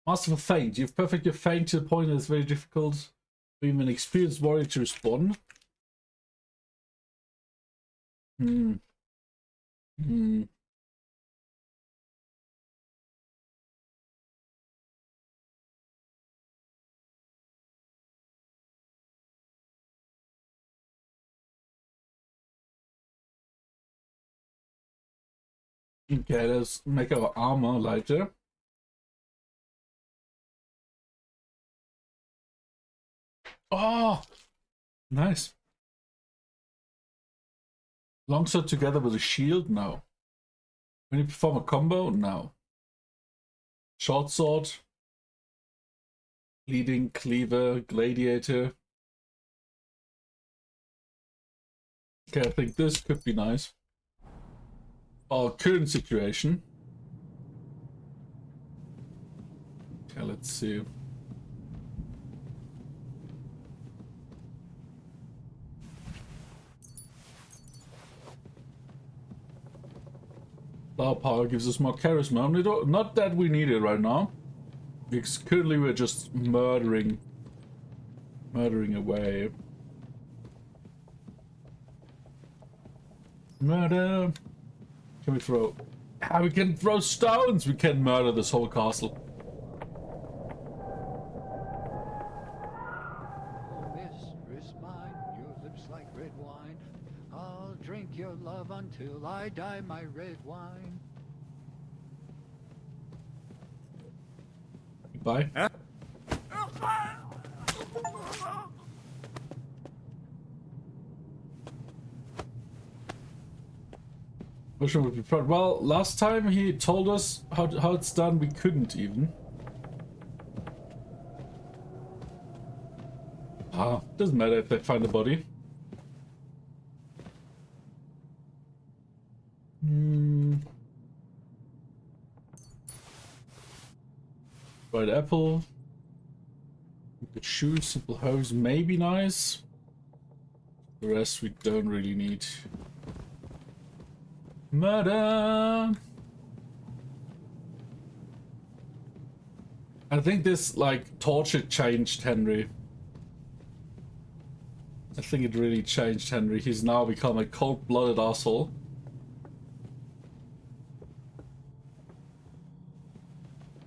Master of feint. You've perfected your feint to the point that it's very difficult for even an experienced warrior to respond. Hmm. Hmm. Okay, let's make our armor lighter. Oh, nice. Longsword together with a shield? No. When you perform a combo? No. Short sword. Leading, cleaver, gladiator. Okay, I think this could be nice. Our current situation. Okay, let's see. Star power gives us more charisma. Not that we need it right now. Because currently we're just murdering away. Murder. Can we throw? Ah, we can throw stones. We can murder this whole castle. Mistress mine, your lips like red wine. I'll drink your love until I die, my red wine. Goodbye. Huh? Which one would be proud? Well, last time he told us how it's done, we couldn't even. Ah, doesn't matter if they find the body. Right apple. Good shoes, simple hose may be nice. The rest we don't really need. Murder! I think this, like, torture changed Henry. I think it really changed Henry. He's now become a cold-blooded asshole.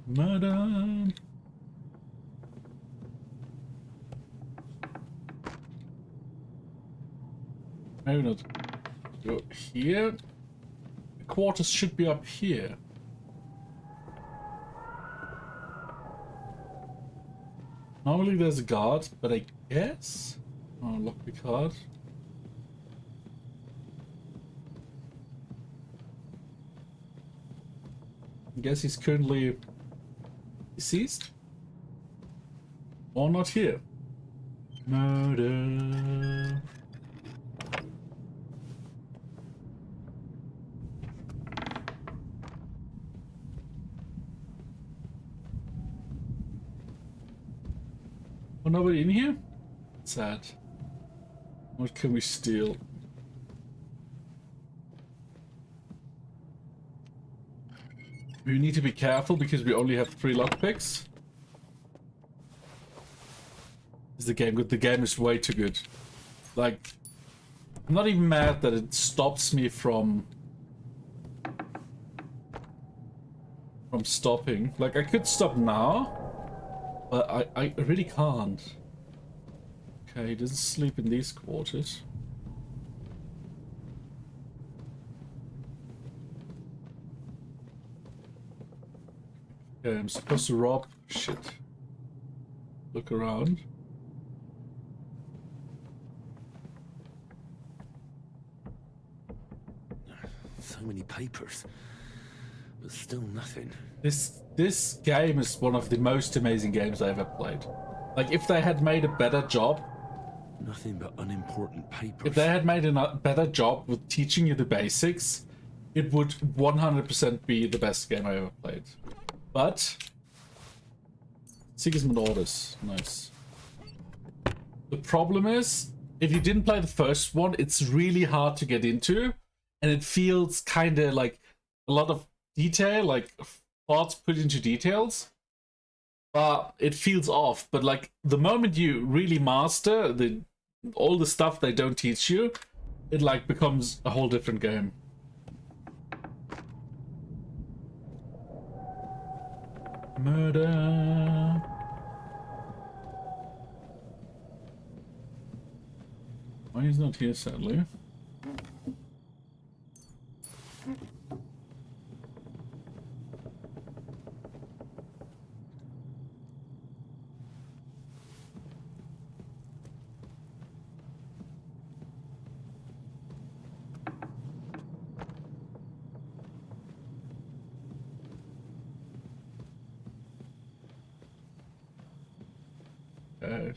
Murder! Maybe not. Go here. The quarters should be up here. Normally there's a guard, but I guess... Oh, lock the card. I guess he's currently deceased. Or not here. Murder. Oh, nobody in here? Sad. What can we steal? We need to be careful because we only have 3 lockpicks. Is the game good? The game is way too good. Like, I'm not even mad that it stops me from stopping. Like, I could stop now, but I really can't. Okay, he doesn't sleep in these quarters. Okay, I'm supposed to rob. Shit. Look around. So many papers, but still nothing. This game is one of the most amazing games I ever played. Like, if they had made a better job... Nothing but unimportant papers. If they had made a better job with teaching you the basics, it would 100% be the best game I ever played. But... Sigismund orders. Nice. The problem is, if you didn't play the first one, it's really hard to get into. And it feels kind of like a lot of detail, like thoughts put into details. But it feels off. But like the moment you really master all the stuff they don't teach you, it like becomes a whole different game. Murder. Oh, he's not here, sadly. Okay.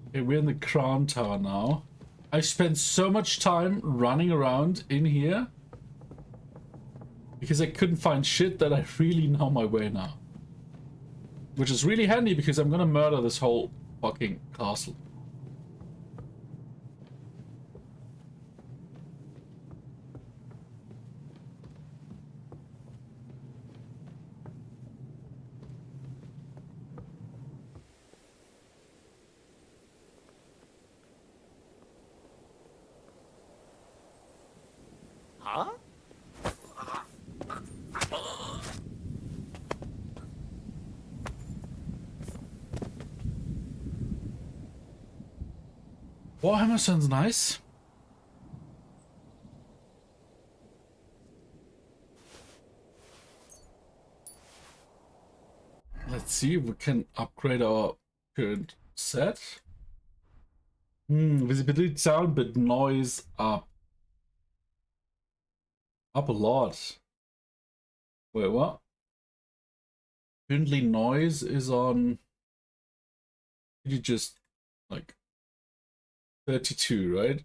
Okay, we're in the Crown Tower now. I spent so much time running around in here because I couldn't find shit that I really know my way now. Which is really handy because I'm gonna murder this whole fucking castle. Huh? Warhammer sounds nice. Let's see if we can upgrade our current set. Visibility down, but noise up. Up a lot. Wait, what? Currently noise is on... Did you just, like... 32, right?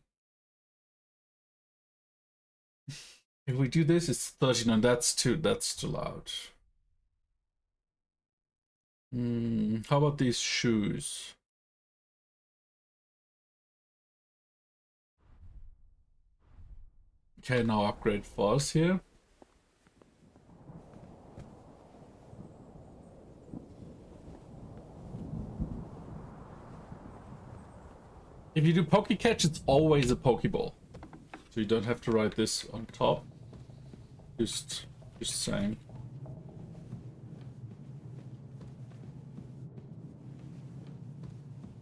If we do this, it's 39. That's too loud. How about these shoes? Okay, now upgrade for us here. If you do Poke Catch, it's always a Pokeball. So you don't have to write this on top. Just saying.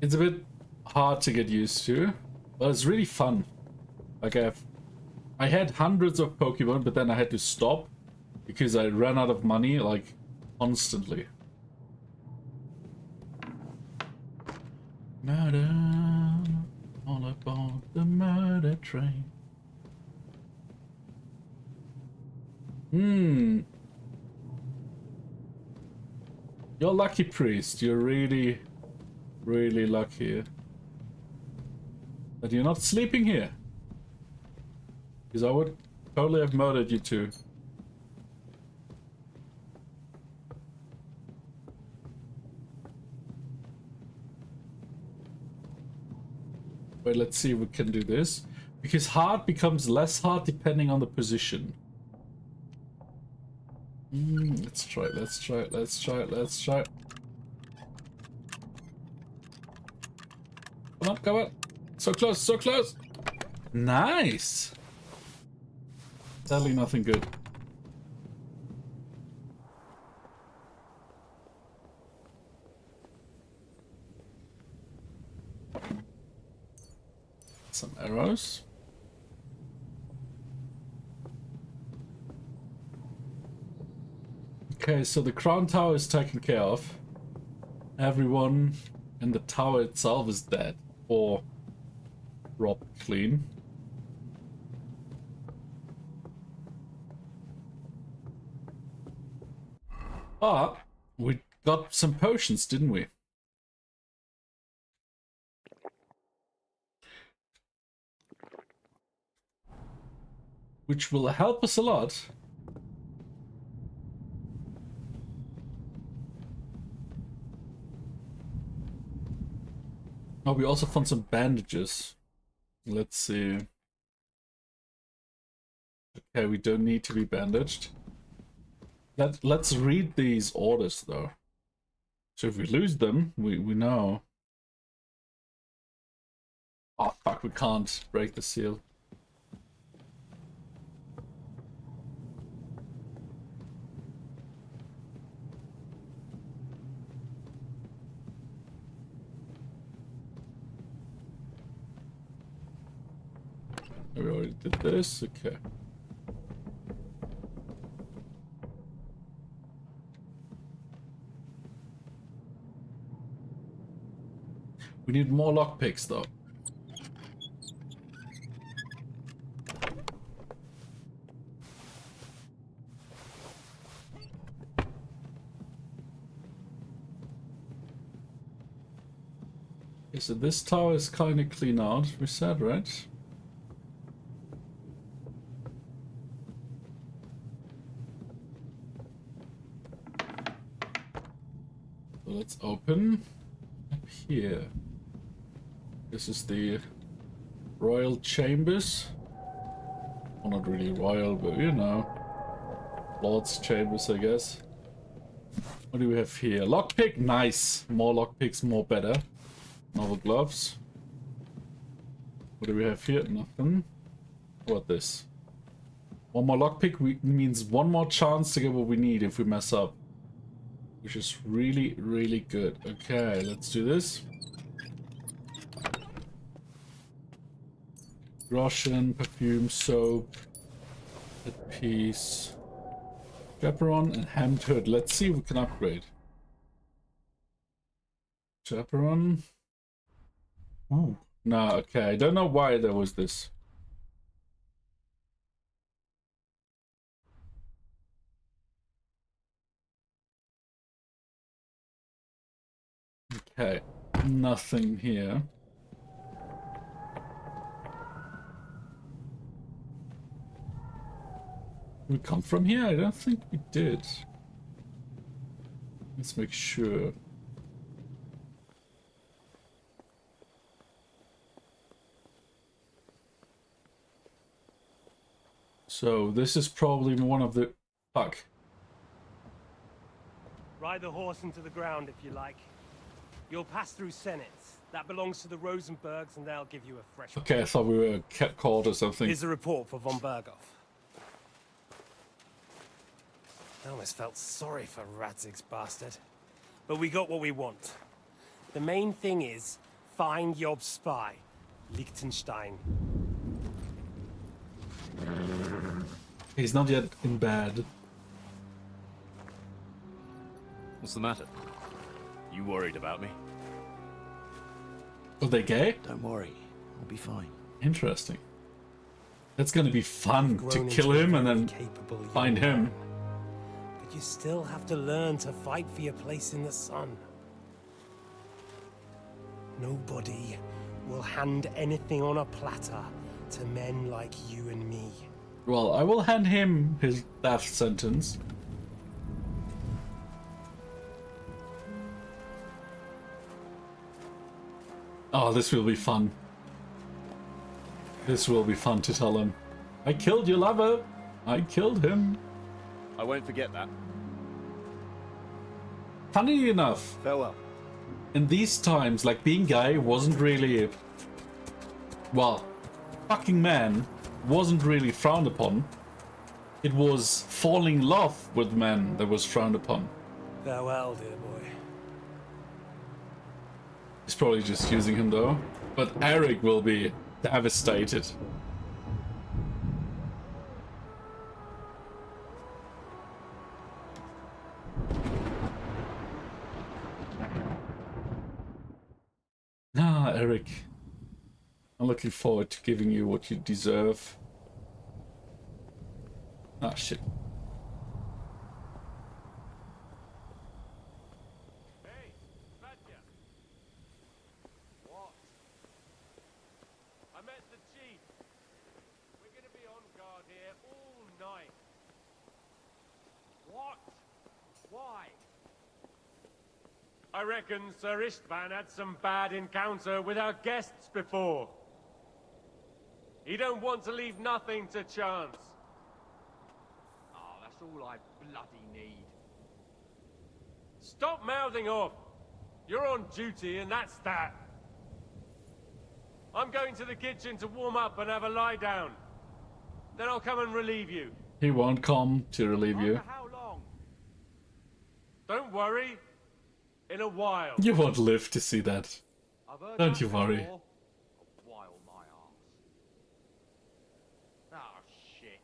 It's a bit hard to get used to, but it's really fun. Like I had hundreds of Pokemon, but then I had to stop because I ran out of money like constantly. Murder, all aboard the murder train. You're lucky, priest. You're really lucky that you're not sleeping here. Because I would totally have murdered you too. Wait, let's see if we can do this. Because hard becomes less hard depending on the position. Let's try it, let's try it, let's try it, let's try it. Come on, come on. So close, so close. Nice. Sadly, nothing good. Some arrows. Okay, so the crown tower is taken care of. Everyone in the tower itself is dead or robbed clean. But we got some potions, didn't we? Which will help us a lot. Oh, we also found some bandages. Let's see. Okay, we don't need to be bandaged. Let's read these orders though. So if we lose them, we know. Oh fuck, we can't break the seal. We already did this, okay. We need more lockpicks though. Okay, so this tower is kind of clean out, we said, right? So let's open up here. This is the royal chambers. Well, not really royal, but you know, lord's chambers, I guess. What do we have here? Lockpick, nice. More lockpicks, more better. Novel gloves. What do we have here? Nothing. What this? One more lockpick means one more chance to get what we need if we mess up. Which is really, really good. Okay, let's do this. Groschen, perfume, soap, headpiece, chaperon, and hemmed hood. Let's see if we can upgrade. Chaperon. Ooh. No, okay. I don't know why there was this. Okay. Nothing here. Did we come from here? I don't think we did. Let's make sure. So this is probably one of the... Fuck. Ride the horse into the ground if you like. You'll pass through Senates. That belongs to the Rosenbergs and they'll give you a fresh... Okay, I thought we were caught or something. Here's a report for von Bergov. I almost felt sorry for Radzig's bastard. But we got what we want. The main thing is, find Job's spy, Liechtenstein. He's not yet in bed. What's the matter? You worried about me? Are they gay? Don't worry, I'll be fine. Interesting. That's gonna be fun to kill him and then find him. But you still have to learn to fight for your place in the sun. Nobody will hand anything on a platter to men like you and me. Well, I will hand him his death sentence. Oh, this will be fun. This will be fun to tell him. I killed your lover. I killed him. I won't forget that. Funny enough, Farewell. in these times, like, being gay wasn't really... Well, fucking man wasn't really frowned upon. It was falling in love with men that was frowned upon. Farewell, dear boy. He's probably just using him though. But Eric will be devastated. Ah, Eric. I'm looking forward to giving you what you deserve. Ah, shit. I reckon Sir Istvan had some bad encounter with our guests before. He don't want to leave nothing to chance. Oh, that's all I bloody need. Stop mouthing off! You're on duty and that's that. I'm going to the kitchen to warm up and have a lie down. Then I'll come and relieve you. He won't come to relieve you. How long? Don't worry. In a while. You won't live to see that. Don't you worry. While my arse. Oh shit.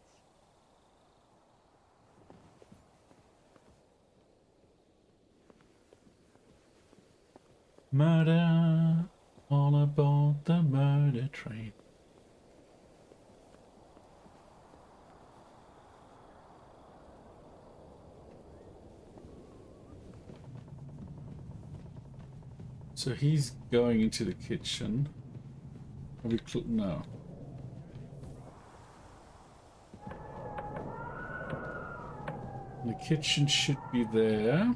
Murder. All aboard the murder train. So he's going into the kitchen. Are we no. The kitchen should be there.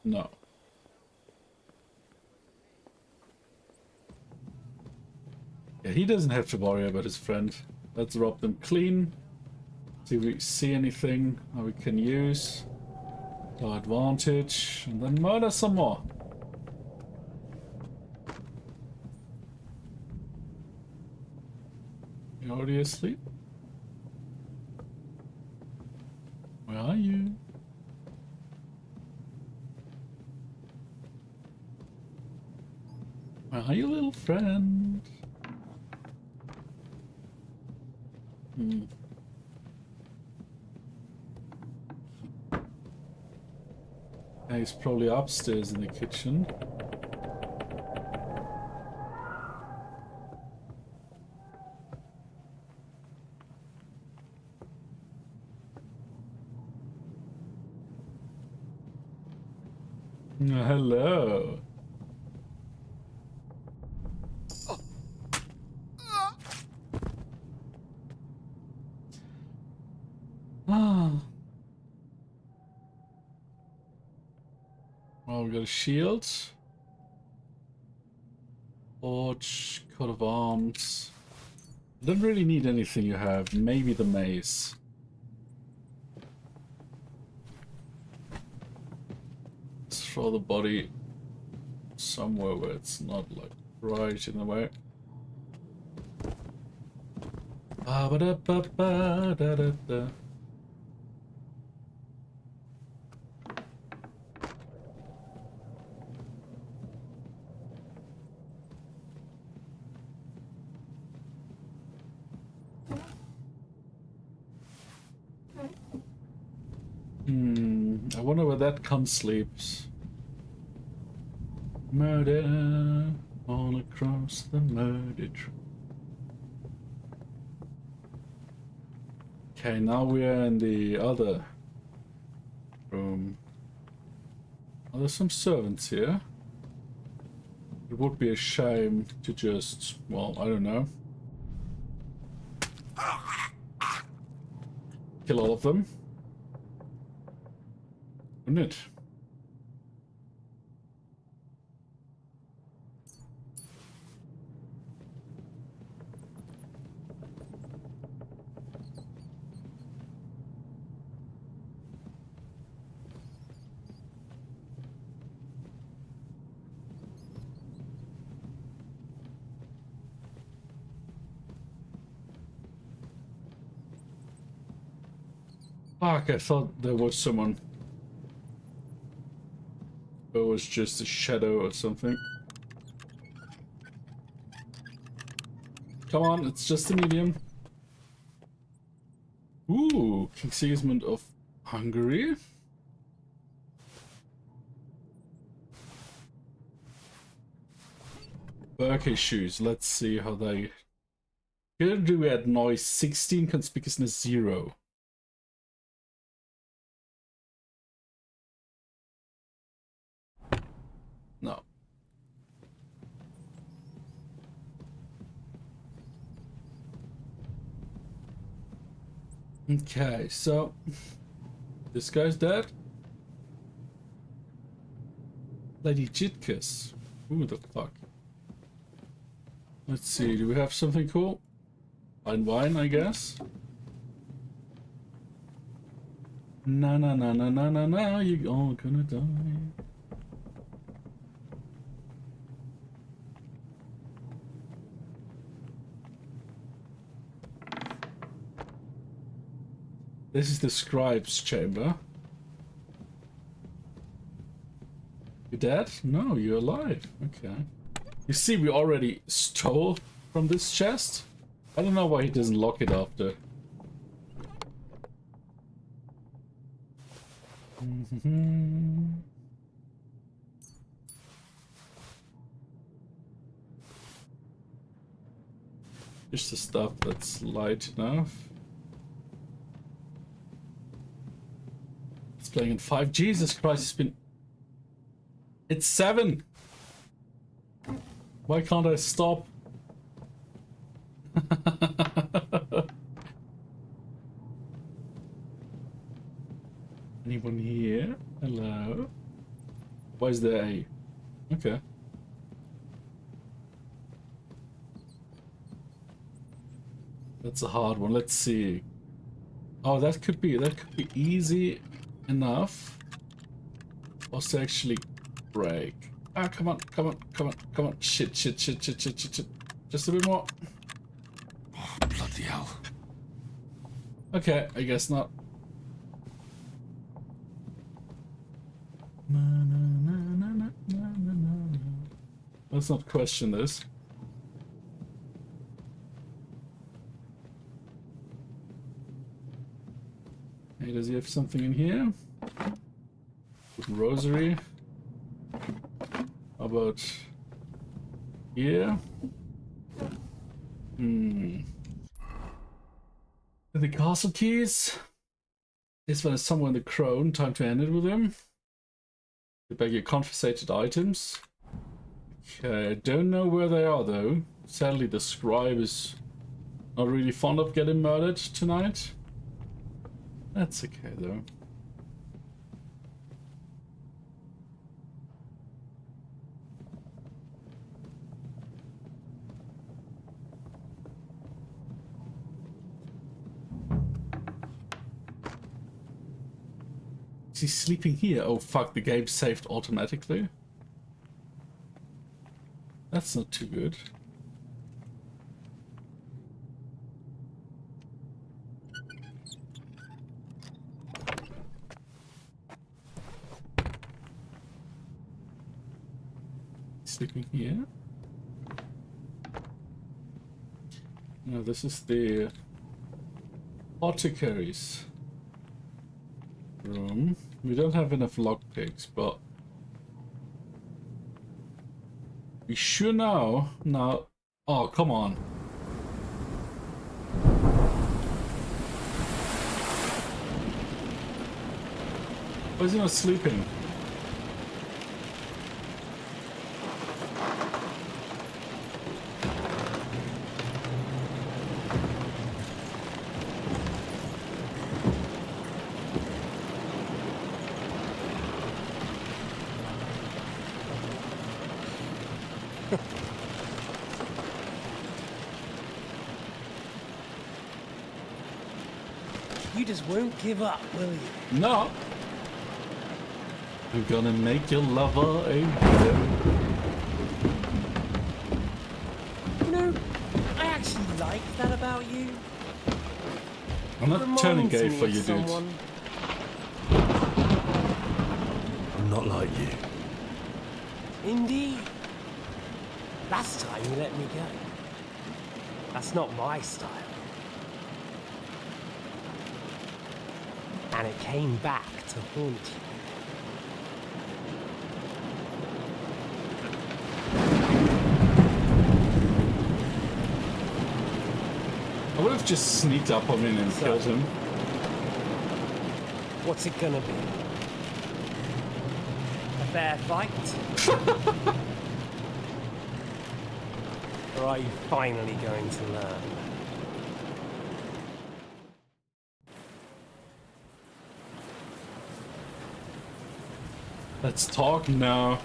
No. Yeah, he doesn't have to worry about his friend. Let's rob them clean. See if we see anything that we can use to our advantage. And then murder some more. You already asleep? Where are you? Where are you, little friend? He's probably upstairs in the kitchen. Hello. Well, we got a shield. Torch, coat of arms. I don't really need anything you have. Maybe the mace. Let's throw the body somewhere where it's not like right in the way. Ba-ba-da-ba-ba-da-da-da. I wonder where that cunt sleeps. Murder all across the murder trail. Okay, now we are in the other room. Oh, there's some servants here. It would be a shame to just, well, I don't know, kill all of them. Wouldn't it? Fuck, I thought there was someone. It was just a shadow or something. Come on, it's just a medium. Ooh, King Sigismund of Hungary. Okay, shoes. Let's see how they. Here do we add noise 16, conspicuousness 0. No. Okay, so this guy's dead. Lady Jitkus. Who the fuck? Let's see, do we have something cool? Fine wine, I guess. Na na na na na na na, you all gonna die. This is the scribe's chamber. You dead? No, you're alive. Okay. You see, we already stole from this chest. I don't know why he doesn't lock it after. Just the stuff that's light enough. It's playing in 5. Jesus Christ, it's been... It's 7! Why can't I stop? Anyone here? Hello? Why is there a... Okay. That's a hard one. Let's see. Oh, that could be easy enough. Or to actually break. Ah, come on, come on, come on, come on. Shit, shit, shit, shit, shit, shit, shit. Just a bit more. Oh, bloody hell. Okay, I guess not. Let's not question this. Hey, does he have something in here? Rosary. How about here? The castle keys. This one is somewhere in the crone. Time to end it with him. Get back your confiscated items. Okay, I don't know where they are though. Sadly, the scribe is not really fond of getting murdered tonight. That's okay though. Is he sleeping here? Oh fuck, the game saved automatically. That's not too good. Sleeping here? No, this is the apothecary's room. We don't have enough lockpicks, but we sure know now. Oh, come on. Why is he not sleeping? You just won't give up, will you? No. We're gonna make your lover a hero. You know, I actually like that about you. I'm not turning gay for you, dude. I'm not like you. Indeed. Last time you let me go. That's not my style. And it came back to haunt you. I would have just sneaked up on him and killed him. What's it gonna be? A fair fight? Or are you finally going to learn? Let's talk now.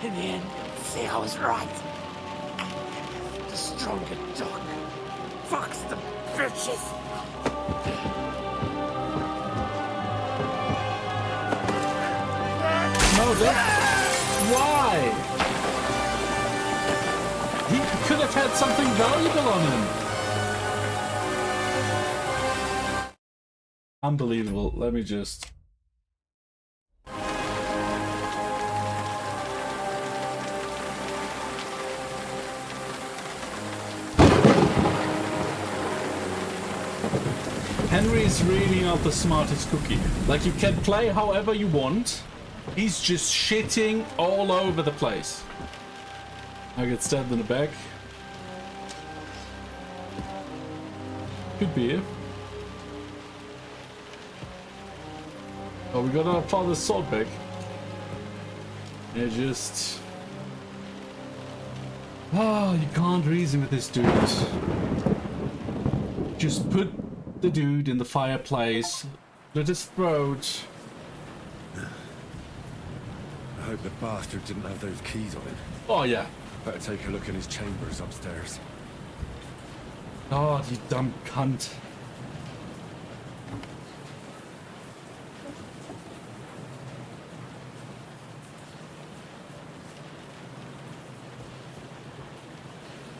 In the end, see, I was right. The stronger dog fucks the bitches. No, why? He could have had something valuable on him. Unbelievable. Let me just... Henry is really not the smartest cookie. Like, you can play however you want. He's just shitting all over the place. I get stabbed in the back. Could be. Oh, we got our father's sword back. Yeah, just... Oh, you can't reason with this dude. Just put the dude in the fireplace. Let his throat. I hope the bastard didn't have those keys on him. Oh, yeah. Better take a look in his chambers upstairs. God, you dumb cunt.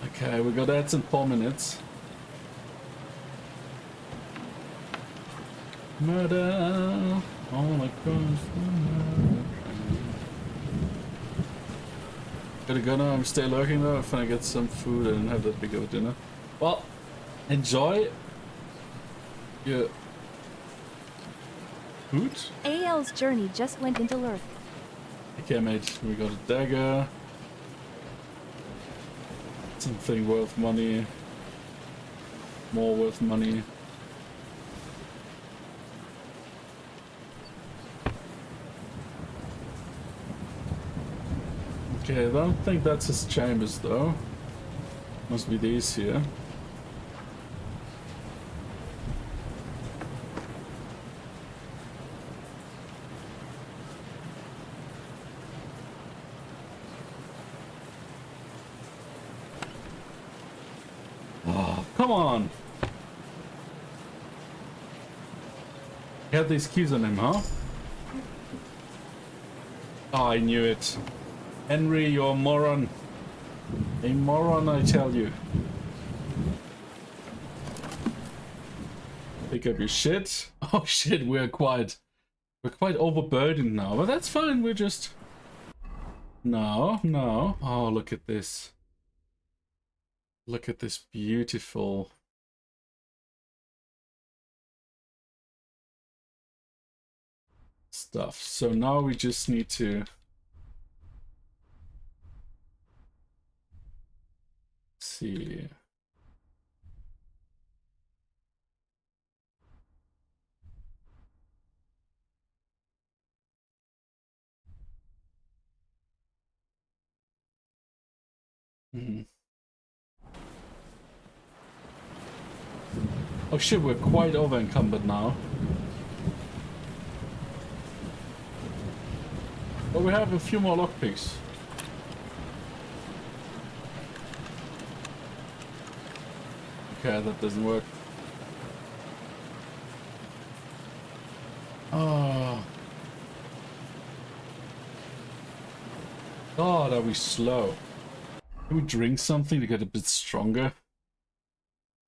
Okay, we got that in 4 minutes. Murder. Oh my gosh. Gotta go now. I'm still lurking though. If I get some food, I didn't have that big of a dinner. Well, enjoy your food. AL's journey just went into lurk. Okay, mate. We got a dagger. Something worth money. More worth money. Okay, I don't think that's his chambers though. Must be these here. Oh, come on! He had these keys on him, huh? Oh, I knew it. Henry, you're a moron. A moron, I tell you. Pick up your shit. Oh shit, we're quite overburdened now, but that's fine. We're just... No. Oh, look at this. Look at this beautiful... stuff. So now we just need to... see. Oh shit, we're quite over encumbered now. But we have a few more lockpicks. Okay, that doesn't work. Oh. God, are we slow? Can we drink something to get a bit stronger?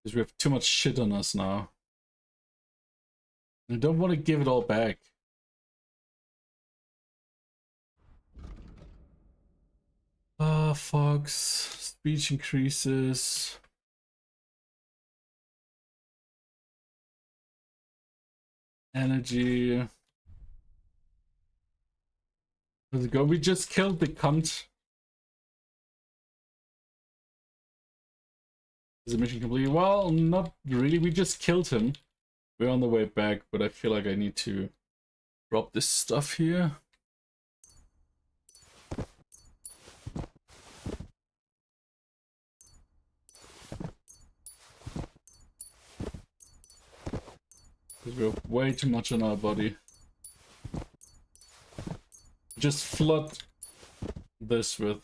Because we have too much shit on us now. I don't want to give it all back. Ah, fox. Speech increases. Energy. Let's go. We just killed the cunt. Is the mission complete? Well, not really. We just killed him. We're on the way back, but I feel like I need to drop this stuff here. Because we have way too much on our body. Just flood this with,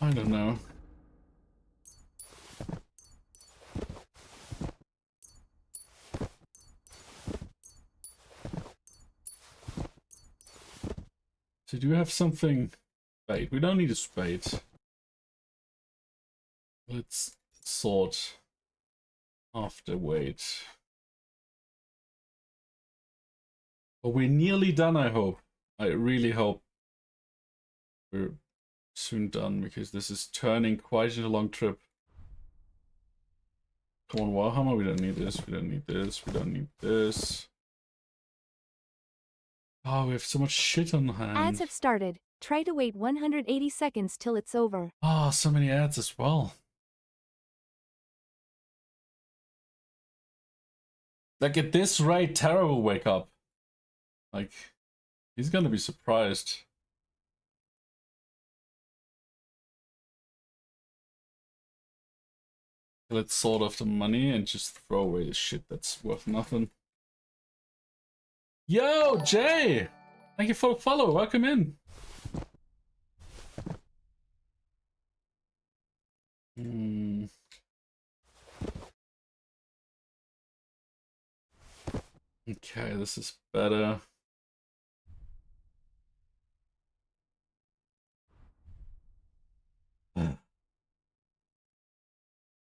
I don't know. So do you have something? Wait, we don't need a spade. Let's sort after weight. But we're nearly done, I hope. I really hope we're soon done, because this is turning quite a long trip. Come on, Warhammer, we don't need this, we don't need this, we don't need this. Oh, we have so much shit on hand. Ads have started. Try to wait 180 seconds till it's over. Ah, so many ads as well. Like, at this rate, Tara will wake up. Like, he's gonna be surprised. Let's sort off the money and just throw away the shit that's worth nothing. Yo, Jay! Thank you for the follow. Welcome in. Okay, this is better.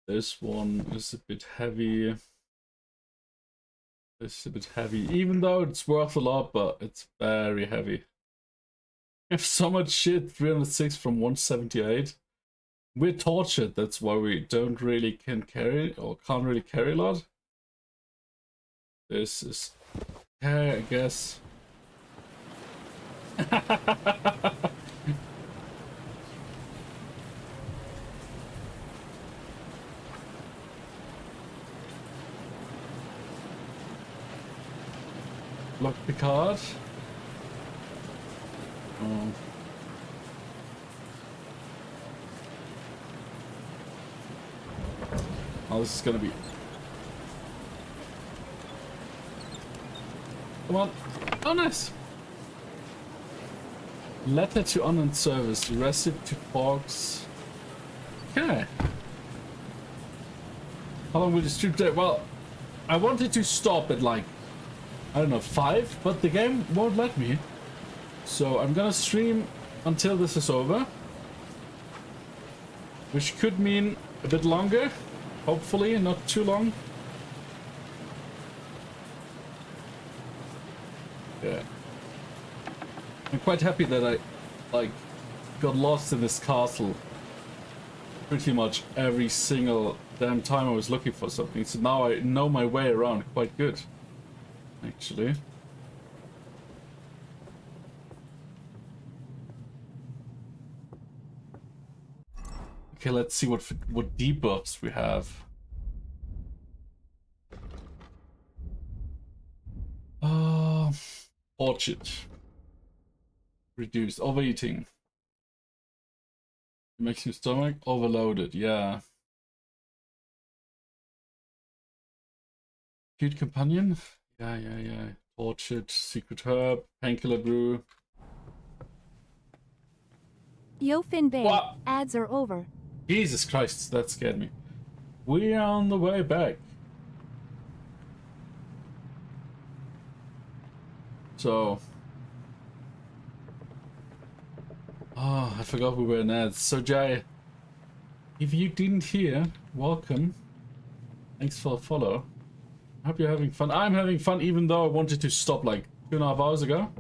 This one is a bit heavy. This is a bit heavy, even though it's worth a lot, but it's very heavy. We have so much shit, 306 from 178. We're tortured, that's why we don't really can't really carry a lot. This is okay, I guess. Lock the card. Oh, this is gonna be. Come on. Oh, nice. Letter to unknown service. Receipt to Fox. Okay. How long will the stream take? Well, I wanted to stop at like, I don't know, 5, but the game won't let me. So I'm gonna stream until this is over. Which could mean a bit longer. Hopefully, not too long. Yeah. I'm quite happy that I, like, got lost in this castle pretty much every single damn time I was looking for something. So now I know my way around quite good, actually. Okay, let's see what debuffs we have. Orchard. Reduced. Overeating. Makes your stomach overloaded, yeah. Cute companion? Yeah. Orchard, secret herb, painkiller brew. Yo, Finbay, What? ads are over. Jesus Christ, that scared me. We are on the way back. So... Oh, I forgot we were in ads. So Jay, if you didn't hear, welcome. Thanks for the follow. I hope you're having fun. I'm having fun even though I wanted to stop like 2.5 hours ago.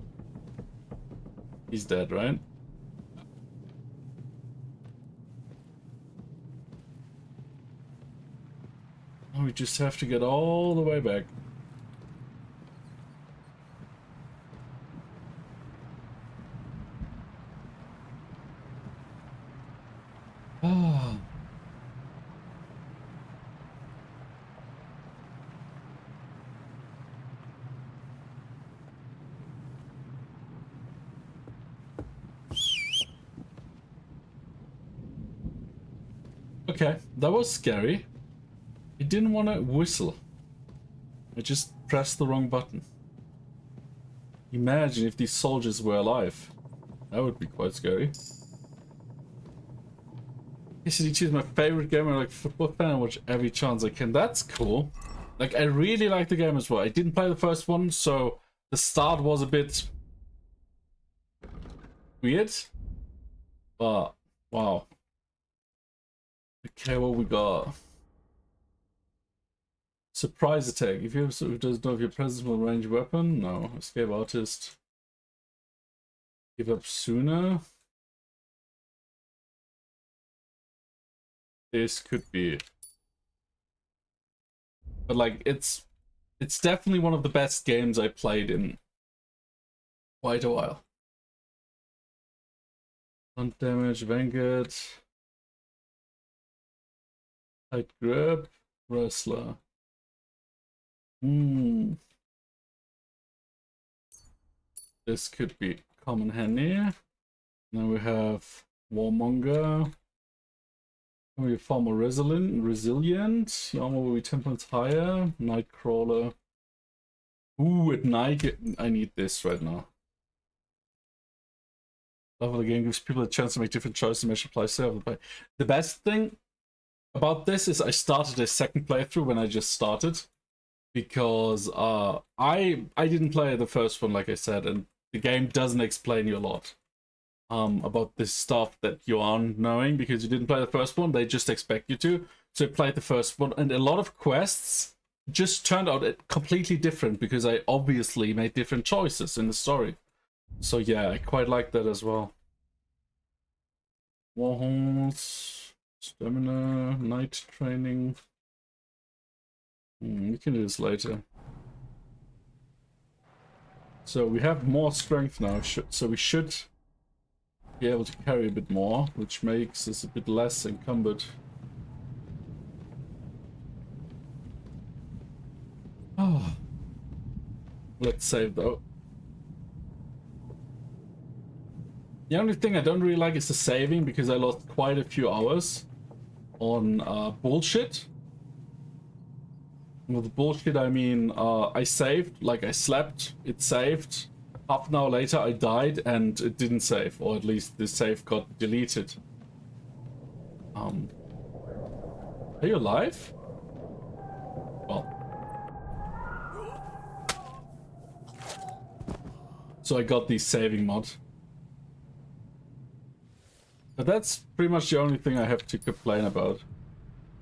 He's dead, right? Oh, we just have to get all the way back. Ah. Okay, that was scary. I didn't want to whistle. I just pressed the wrong button. Imagine if these soldiers were alive. That would be quite scary. ACDG is my favorite game. I'm like football fan. I watch every chance I can. That's cool. Like, I really like the game as well. I didn't play the first one, so the start was a bit weird. But, wow. Okay, what we got? Surprise attack. If you have who doesn't know if your presence will range weapon, no. Escape artist. Give up sooner. This could be it. But like, it's definitely one of the best games I played in quite a while. Blunt damage, Vanguard. Tight grip, wrestler. This could be common handy. Now we have Warmonger. We are far more resilient. Your armor will be 10 points higher. Nightcrawler. Ooh, at night I need this right now. Love of the game gives people a chance to make different choices and match the playstyle of the play. The best thing about this is I started a second playthrough when I just started. Because I didn't play the first one, like I said, and the game doesn't explain you a lot about this stuff that you aren't knowing because you didn't play the first one. They just expect you to. So I played the first one, and a lot of quests just turned out completely different because I obviously made different choices in the story. So yeah, I quite like that as well. Warhorse, stamina, night training. We can do this later. So we have more strength now, so we should be able to carry a bit more, which makes us a bit less encumbered. Oh. Let's save though. The only thing I don't really like is the saving because I lost quite a few hours on bullshit. With bullshit, I mean, I saved, like I slept, it saved. Half an hour later, I died and it didn't save, or at least the save got deleted. Are you alive? Well. So I got the saving mod. But that's pretty much the only thing I have to complain about.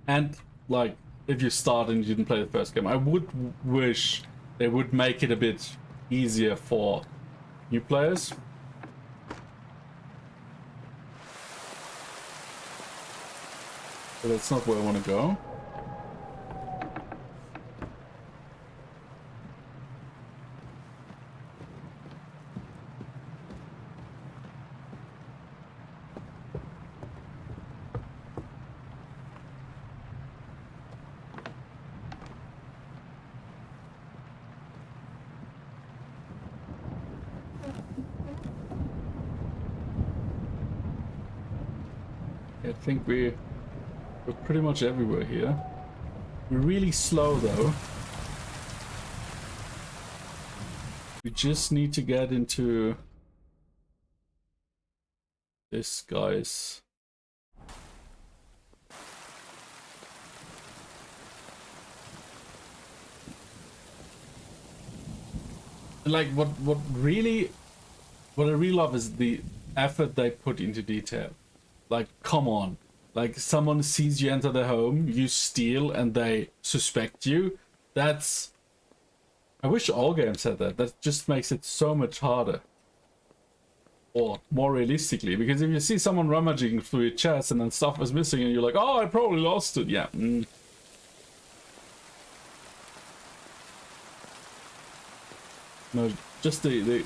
And, like, if you start and you didn't play the first game, I would wish they would make it a bit easier for new players. But that's not where I want to go. I think we're pretty much everywhere here. We're really slow though. We just need to get into this guy's. Like what I really love is the effort they put into detail. Like, come on. Like, someone sees you enter their home, you steal, and they suspect you. That's... I wish all games had that. That just makes it so much harder. Or more realistically. Because if you see someone rummaging through your chest and then stuff is missing and you're like, oh, I probably lost it. Yeah. No, just the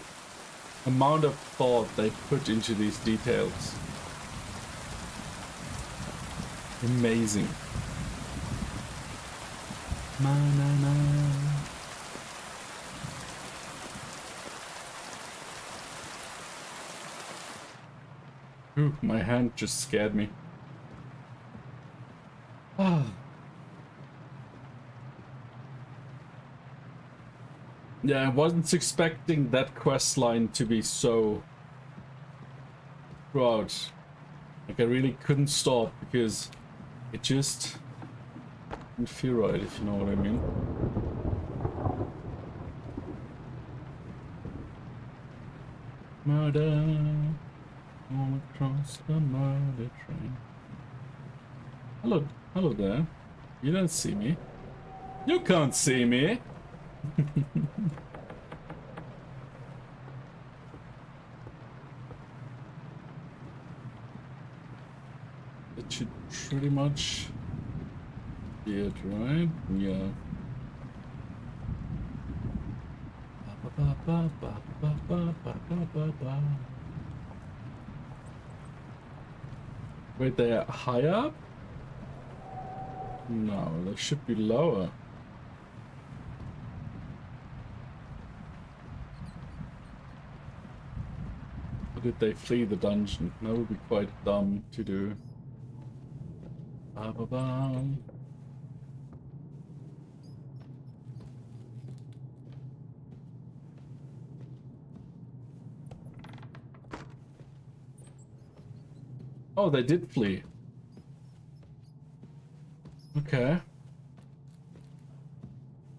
amount of thought they put into these details. Amazing. Ooh, my hand just scared me. Yeah, I wasn't expecting that quest line to be so throughout. Like I really couldn't stop because it just didn't feel right, if you know what I mean. Murder all across the murder train. Hello, hello there. You don't see me. You can't see me. That should pretty much be it, right? Yeah. Wait, they're high up? No, they should be lower. Or did they flee the dungeon? That would be quite dumb to do. Oh, they did flee. Okay.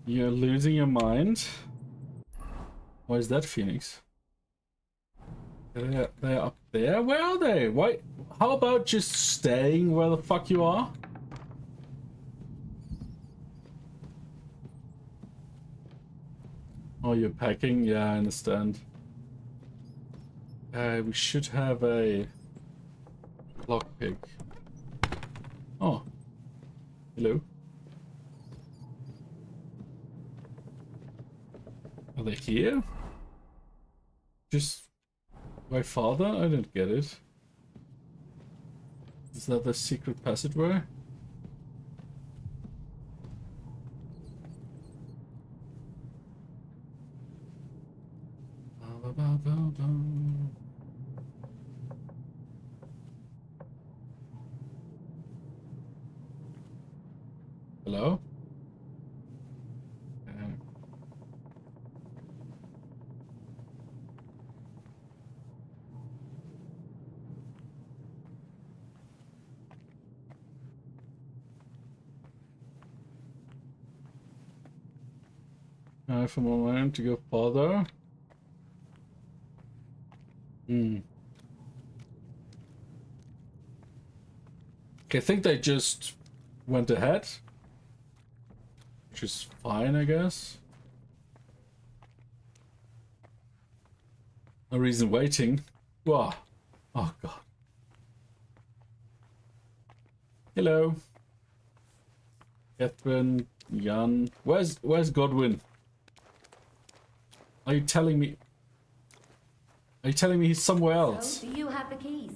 You're losing your mind. Why is that, Phoenix? They're up there? Where are they? Why? How about just staying where the fuck you are? Oh, you're packing? Yeah, I understand. We should have a lockpick. Oh. Hello. Are they here? Just way farther? I don't get it. Is that the secret passageway? Hello? For a moment to go further. Okay, I think they just went ahead. Which is fine, I guess. No reason waiting. Wow. Oh god. Hello. Catherine, Jan. Where's Godwin? Are you telling me? Are you telling me he's somewhere else? So, do you have the keys?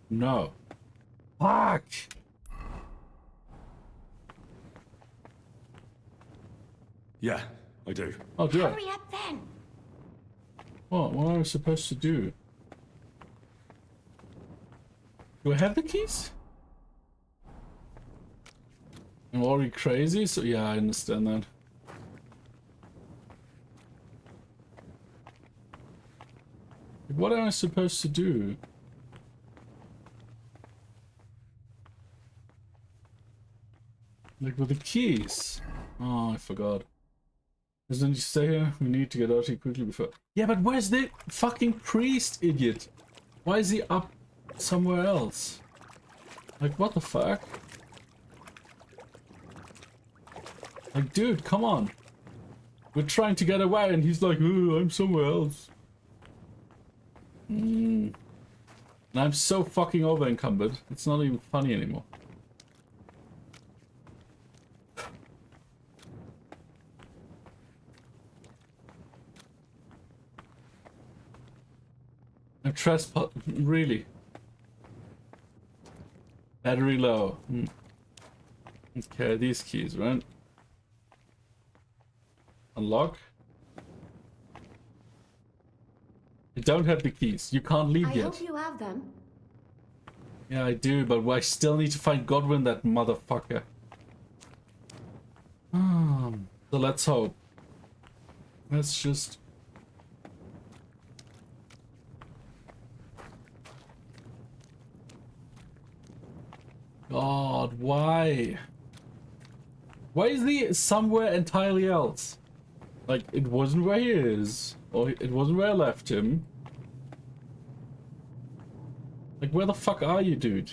No. Fuck! Yeah, I do. Oh, do I? Hurry up then! What am I supposed to do? Do I have the keys? I'm already crazy, so yeah, I understand that. What am I supposed to do? Like with the keys? Oh, I forgot. Doesn't you stay here? We need to get out here quickly before... Yeah, but where's the fucking priest, idiot? Why is he up somewhere else? Like, what the fuck? Like, dude, come on. We're trying to get away and he's like, oh, I'm somewhere else. And I'm so fucking over encumbered. It's not even funny anymore. I'm trespass. Really? Battery low. Okay, these keys, right? Unlock. I don't have the keys. You can't leave I yet. hope you have them. Yeah, I do, but I still need to find Godwin, that motherfucker. So let's hope. Let's just... God, why? Why is he somewhere entirely else? Like, it wasn't where he is, or it wasn't where I left him. Like, where the fuck are you, dude?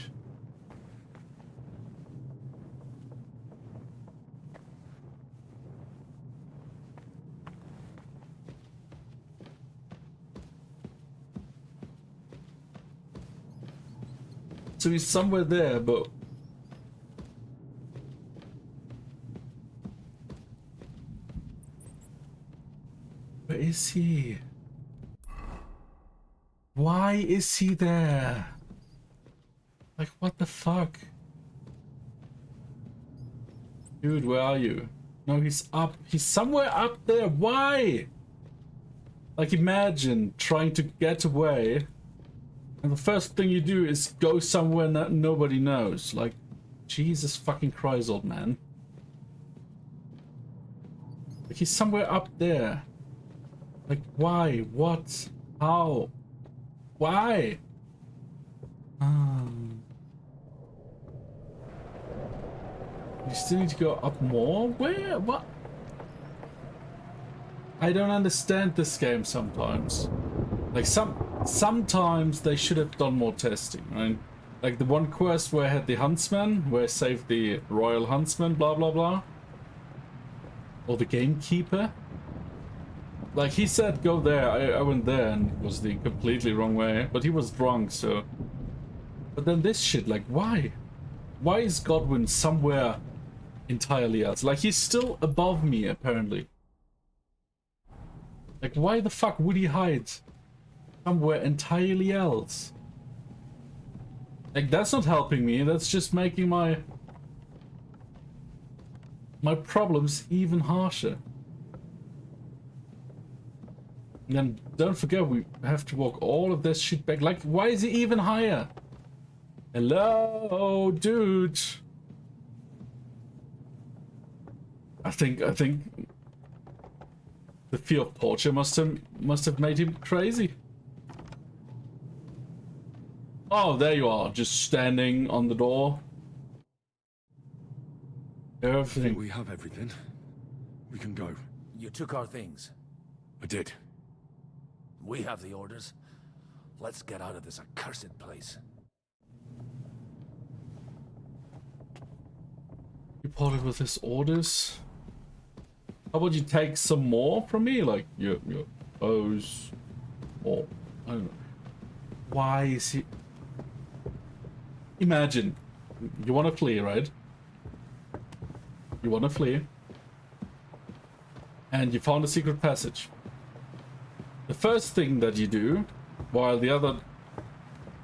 So he's somewhere there, but... Where is he? Why is he there? Like, what the fuck? Dude, where are you? No, he's up. He's somewhere up there. Why? Like, imagine trying to get away, and the first thing you do is go somewhere that nobody knows. Like, Jesus fucking Christ, old man. Like, he's somewhere up there. Like, why? What? How? Why? You still need to go up more? Where? What? I don't understand this game sometimes. Like, sometimes they should have done more testing, right? Like the one quest where I had the huntsman, where I saved the royal huntsman, blah blah blah. Or the gamekeeper. Like, he said go there, I went there and it was the completely wrong way, but he was drunk, so... But then this shit, like, why? Why is Godwin somewhere entirely else? Like, he's still above me, apparently. Like, why the fuck would he hide somewhere entirely else? Like, that's not helping me, that's just making my problems even harsher. And then don't forget, we have to walk all of this shit back. Like, why is he even higher? Hello, dude. I think the fear of torture must have made him crazy. Oh, there you are, just standing on the door. Everything. I think we have everything. We can go. You took our things. I did. We have the orders. Let's get out of this accursed place. You parted with his orders? How about you take some more from me? Like, your O's, or, I don't know. Why is he... Imagine, you want to flee, right? You want to flee. And you found a secret passage. The first thing that you do, while the other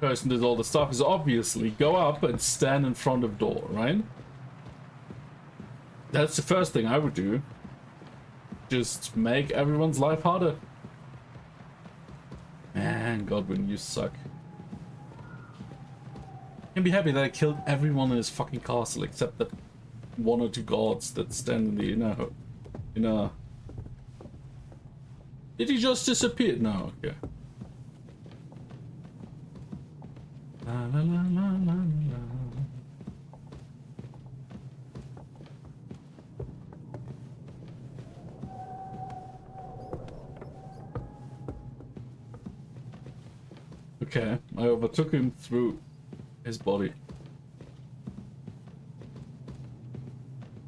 person does all the stuff, is obviously go up and stand in front of the door, right? That's the first thing I would do. Just make everyone's life harder. Man, Godwin, you suck. You can be happy that I killed everyone in his fucking castle except that one or two guards that stand in the inner... Did he just disappear? No, okay. La la la la la la. Okay, I overtook him through his body.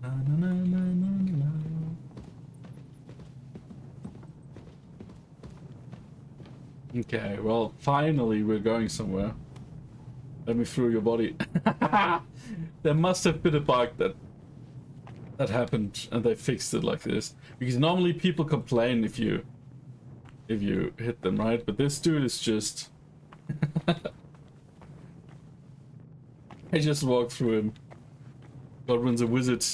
Na, na, na, na, na, na. Okay, well, finally we're going somewhere. Let me through your body. There must have been a bug that happened and they fixed it like this. Because normally people complain if you hit them, right? But this dude is just... I just walked through him. Godwin's a wizard.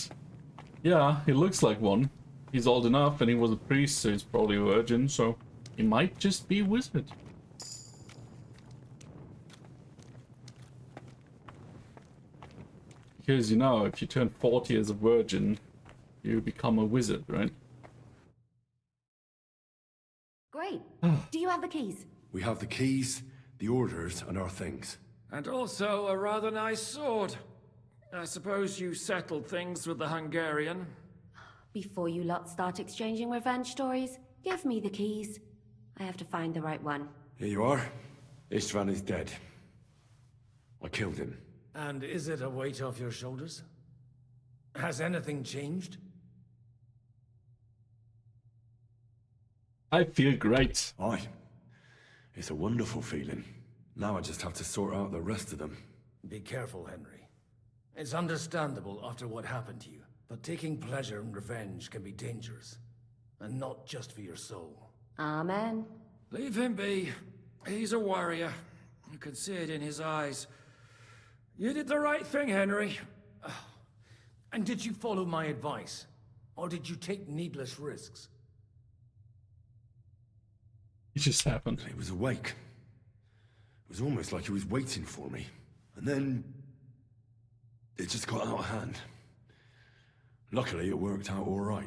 Yeah, he looks like one. He's old enough and he was a priest, so he's probably a virgin, so he might just be a wizard. Because, you know, if you turn 40 as a virgin, you become a wizard, right? Great. Do you have the keys? We have the keys, the orders, and our things. And also a rather nice sword. I suppose you settled things with the Hungarian? Before you lot start exchanging revenge stories, give me the keys. I have to find the right one. Here you are. Istvan is dead. I killed him. And is it a weight off your shoulders? Has anything changed? I feel great. Aye. It's a wonderful feeling. Now I just have to sort out the rest of them. Be careful, Henry. It's understandable after what happened to you, but taking pleasure in revenge can be dangerous. And not just for your soul. Amen. Leave him be. He's a warrior. You can see it in his eyes. You did the right thing, Henry. And did you follow my advice? Or did you take needless risks? It just happened. He was awake. It was almost like he was waiting for me. And then... it just got out of hand. Luckily, it worked out all right.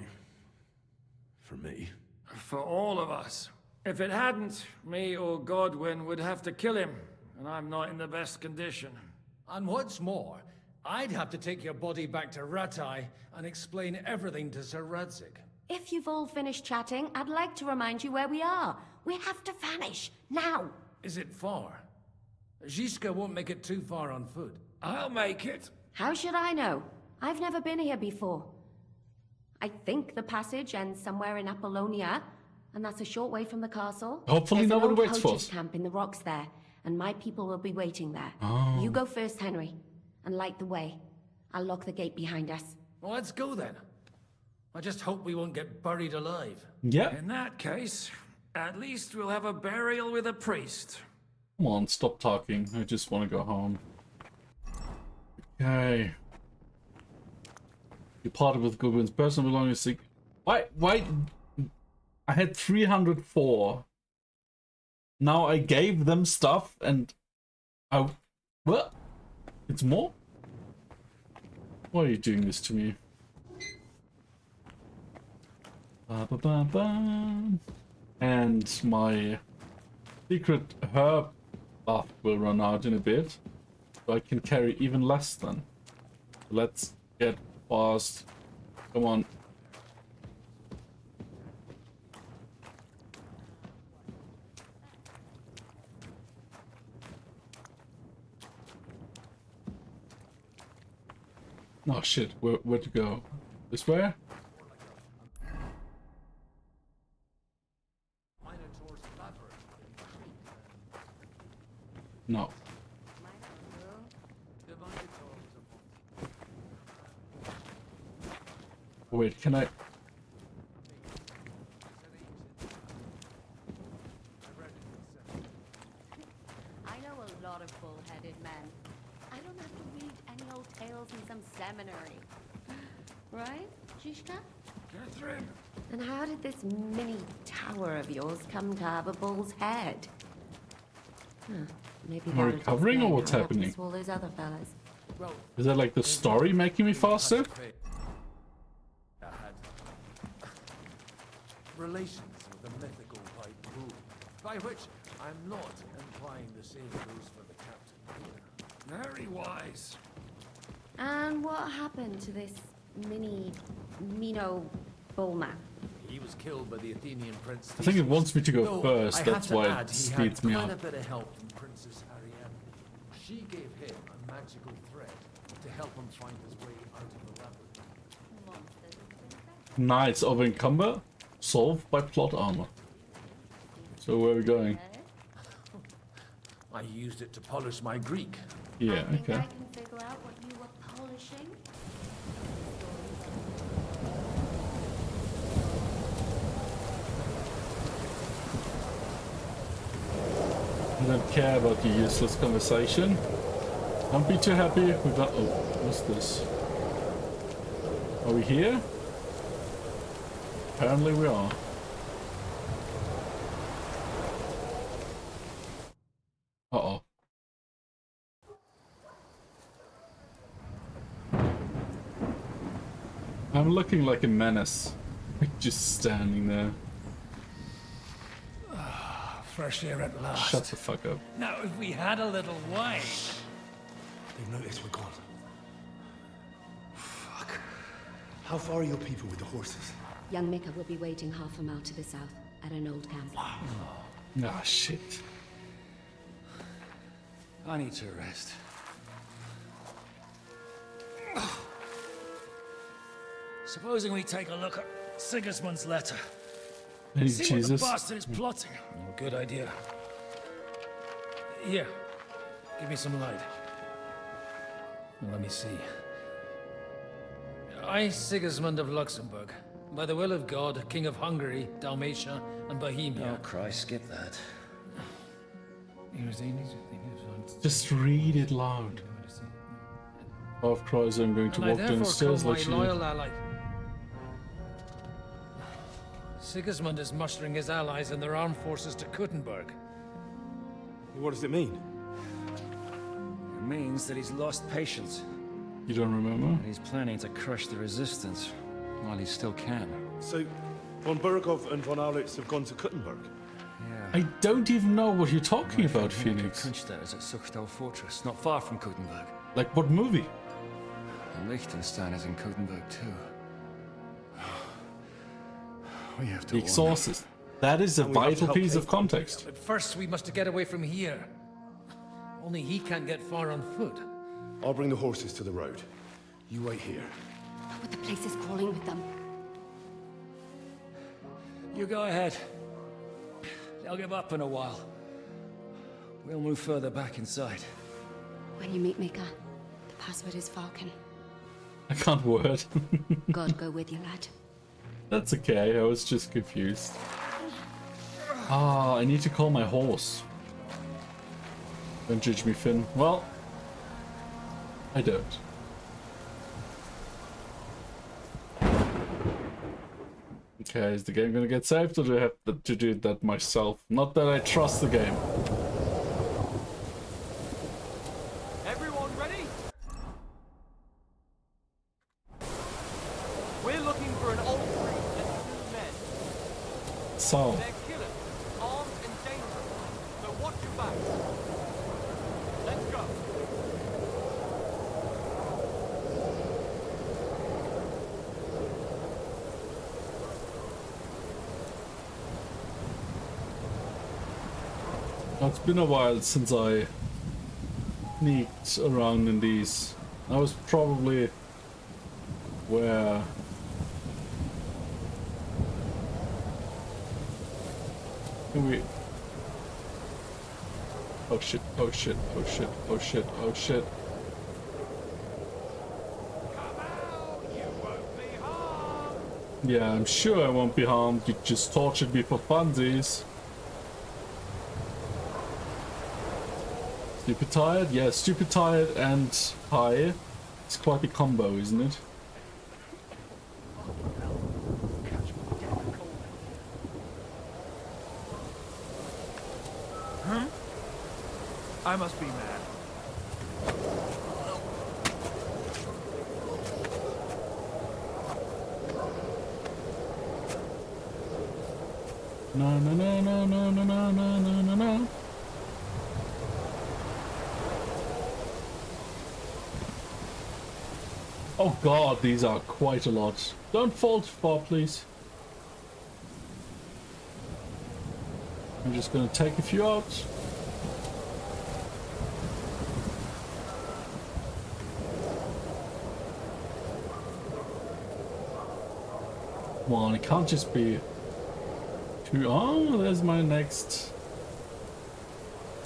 For me. For all of us. If it hadn't, me or Godwin would have to kill him. And I'm not in the best condition. And what's more, I'd have to take your body back to Ratai and explain everything to Sir Radzig. If you've all finished chatting, I'd like to remind you where we are. We have to vanish, now! Is it far? Zizka won't make it too far on foot. I'll make it. How should I know? I've never been here before. I think the passage ends somewhere in Apollonia, and that's a short way from the castle. Hopefully nobody waits for us. There's an old poacher's camp in the rocks there, and my people will be waiting there. Oh. You go first, Henry, and light the way. I'll lock the gate behind us. Well, let's go then. I just hope we won't get buried alive. Yeah. In that case, at least we'll have a burial with a priest. Come on, stop talking. I just want to go home. Okay. You parted with Godwin's personal belongings. Why? I had 304. Now I gave them stuff and what? It's more? Why are you doing this to me? Ba, ba, ba, ba. And my secret herb buff will run out in a bit. So I can carry even less then. Let's get fast. Come on. Oh shit, where to go? This way? No. Wait, can I? I know a lot of bull-headed men. I don't have to read any old tales in some seminary. Right, Zizka? Catherine? And how did this mini tower of yours come to have a bull's head? Maybe Am I recovering or what's happening? All those other fellas. Is that like the story making me faster? I had relations with a mythical white bull, by which I'm not implying the same goes for the captain either. Very wise. And what happened to this Mino bullman? He was killed by the Athenian prince. I think it wants me to go Though first, I that's have to why add, it speeds me He had up. quite a bit of help from Princess Ariane. She gave him a magical thread to help him find his way out of the labyrinth. Knights of Encumber solved by plot armor. So where are we going? I used it to polish my Greek. Yeah, I think okay. I can figure out what you were polishing. I don't care about the useless conversation. Don't be too happy. We got. Oh, what's this? Are we here? Apparently we are. Uh-oh. I'm looking like a menace. Just standing there. Fresh air at last. Shut the fuck up. Now, if we had a little wine. They've noticed we're gone. Fuck. How far are your people with the horses? Young Mika will be waiting half a mile to the south, at an old camp. Ah, shit. I need to rest. Supposing we take a look at Sigismund's letter. Hey, See Jesus. what the bastard is plotting. Oh, good idea. Here, give me some light. Let me see. I, Sigismund of Luxembourg, by the will of God, King of Hungary, Dalmatia, and Bohemia. Oh, Christ, skip that. Just read it loud. Of Christ, I'm going to And I walk therefore downstairs call my like you. loyal ally. Sigismund is mustering his allies and their armed forces to Kuttenberg. What does it mean? It means that he's lost patience. You don't remember? And he's planning to crush the resistance while he still can. So, von Bergov and von Aulitz have gone to Kuttenberg? I don't even know what you're talking about, Phoenix. Kunstad is at Suchtal Fortress, not far from Kuttenberg. Like what movie? And Liechtenstein is in Kuttenberg too. We have to The Exorcist. That is a vital piece of context. But first we must get away from here. Only he can't get far on foot. I'll bring the horses to the road. You wait here. But the place is crawling with them. You go ahead. They'll give up in a while. We'll move further back inside. When you meet Mika, the password is Falcon. I can't word. God go with you, lad. That's okay, I was just confused. Ah, I need to call my horse. Don't judge me, Finn. Well, I don't. Okay, is the game gonna get saved, or do I have to do that myself? Not that I trust the game. Everyone ready? We're looking for an old priest and 2 men. So, They're killers, armed and dangerous. So watch your backs. Let's go. it's been a while since I sneaked around in these. I was probably where can we? Oh shit! Oh shit! Oh shit! Oh shit! Oh shit! Yeah, I'm sure I won't be harmed. You just tortured me for funsies. Stupid tired? Yeah, stupid tired and high. It's quite a combo, isn't it? Huh? I must be mad. No, no, no, no, no, no, no, no, no, no, no. Oh god, these are quite a lot. Don't fall too far, please. I'm just gonna take a few out. Come on, it can't just be too... Oh, there's my next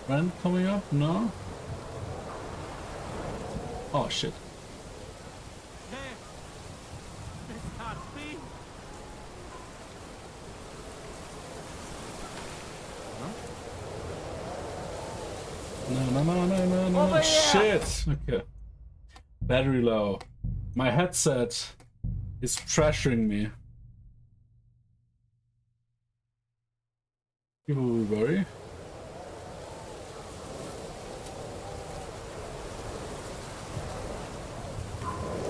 friend coming up. No? Oh shit. No, shit! Okay. Battery low. My headset is pressuring me. People will worry.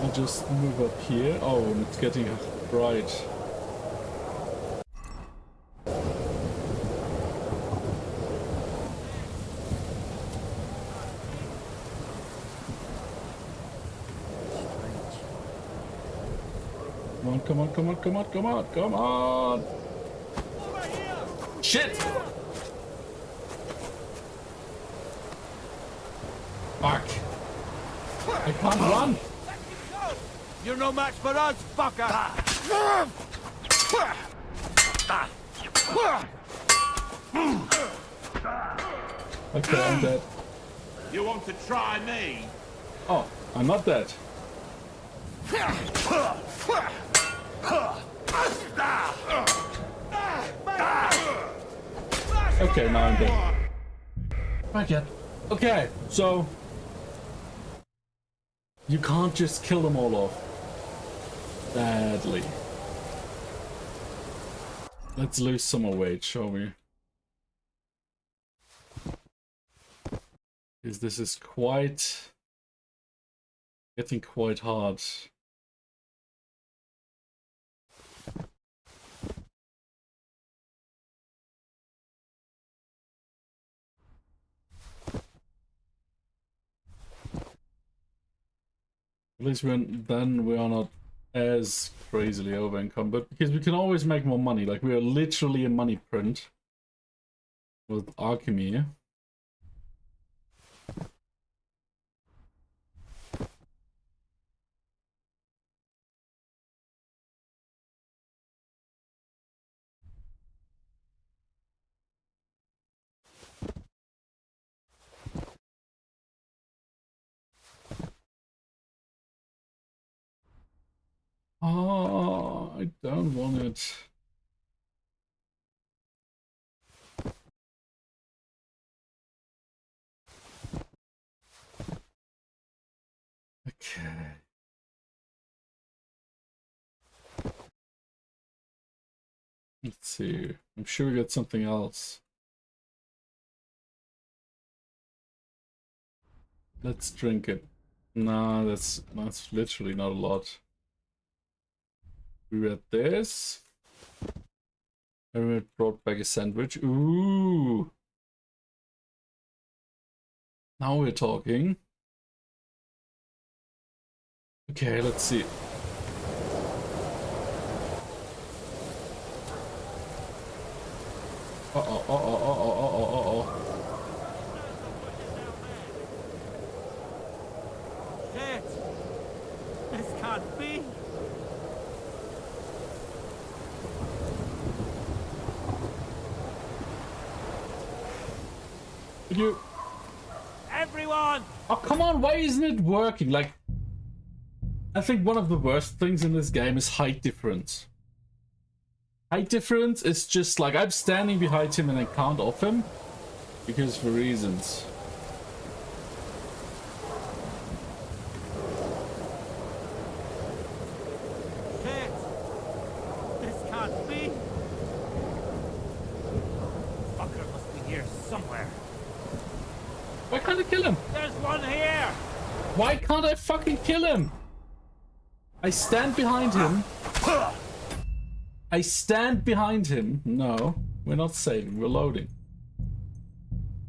I'll just move up here. Oh, and it's getting bright. Come on, come on, come on, come on, come on, come on! Shit! Fuck! I can't run! You're no match for us, fucker! Okay, I'm dead. You want to try me? Oh, I'm not dead. Okay, now I'm dead. Right, yeah. Okay, so you can't just kill them all off. Badly. Let's lose some more weight, shall we? Because this is getting quite hard. At least then we are not as crazily over encumbered, because we can always make more money. Like, we are literally a money print with alchemy. Oh, I don't want it. Okay. Let's see. I'm sure we got something else. Let's drink it. Nah, that's literally not a lot. We read this. I brought back a sandwich. Ooh. Now we're talking. Okay, let's see. Uh-oh, uh-oh, uh-oh, uh-oh, uh-oh. Shit! This can't be! You... Everyone! Oh, come on, why isn't it working? Like, I think one of the worst things in this game is height difference. Height difference is just like, I'm standing behind him and I can't off him. Because for reasons. Shit! This can't be! Fucker must be here somewhere. Why can't I kill him? There's one here! Why can't I fucking kill him? I stand behind him. I stand behind him. No, we're not saving, we're loading.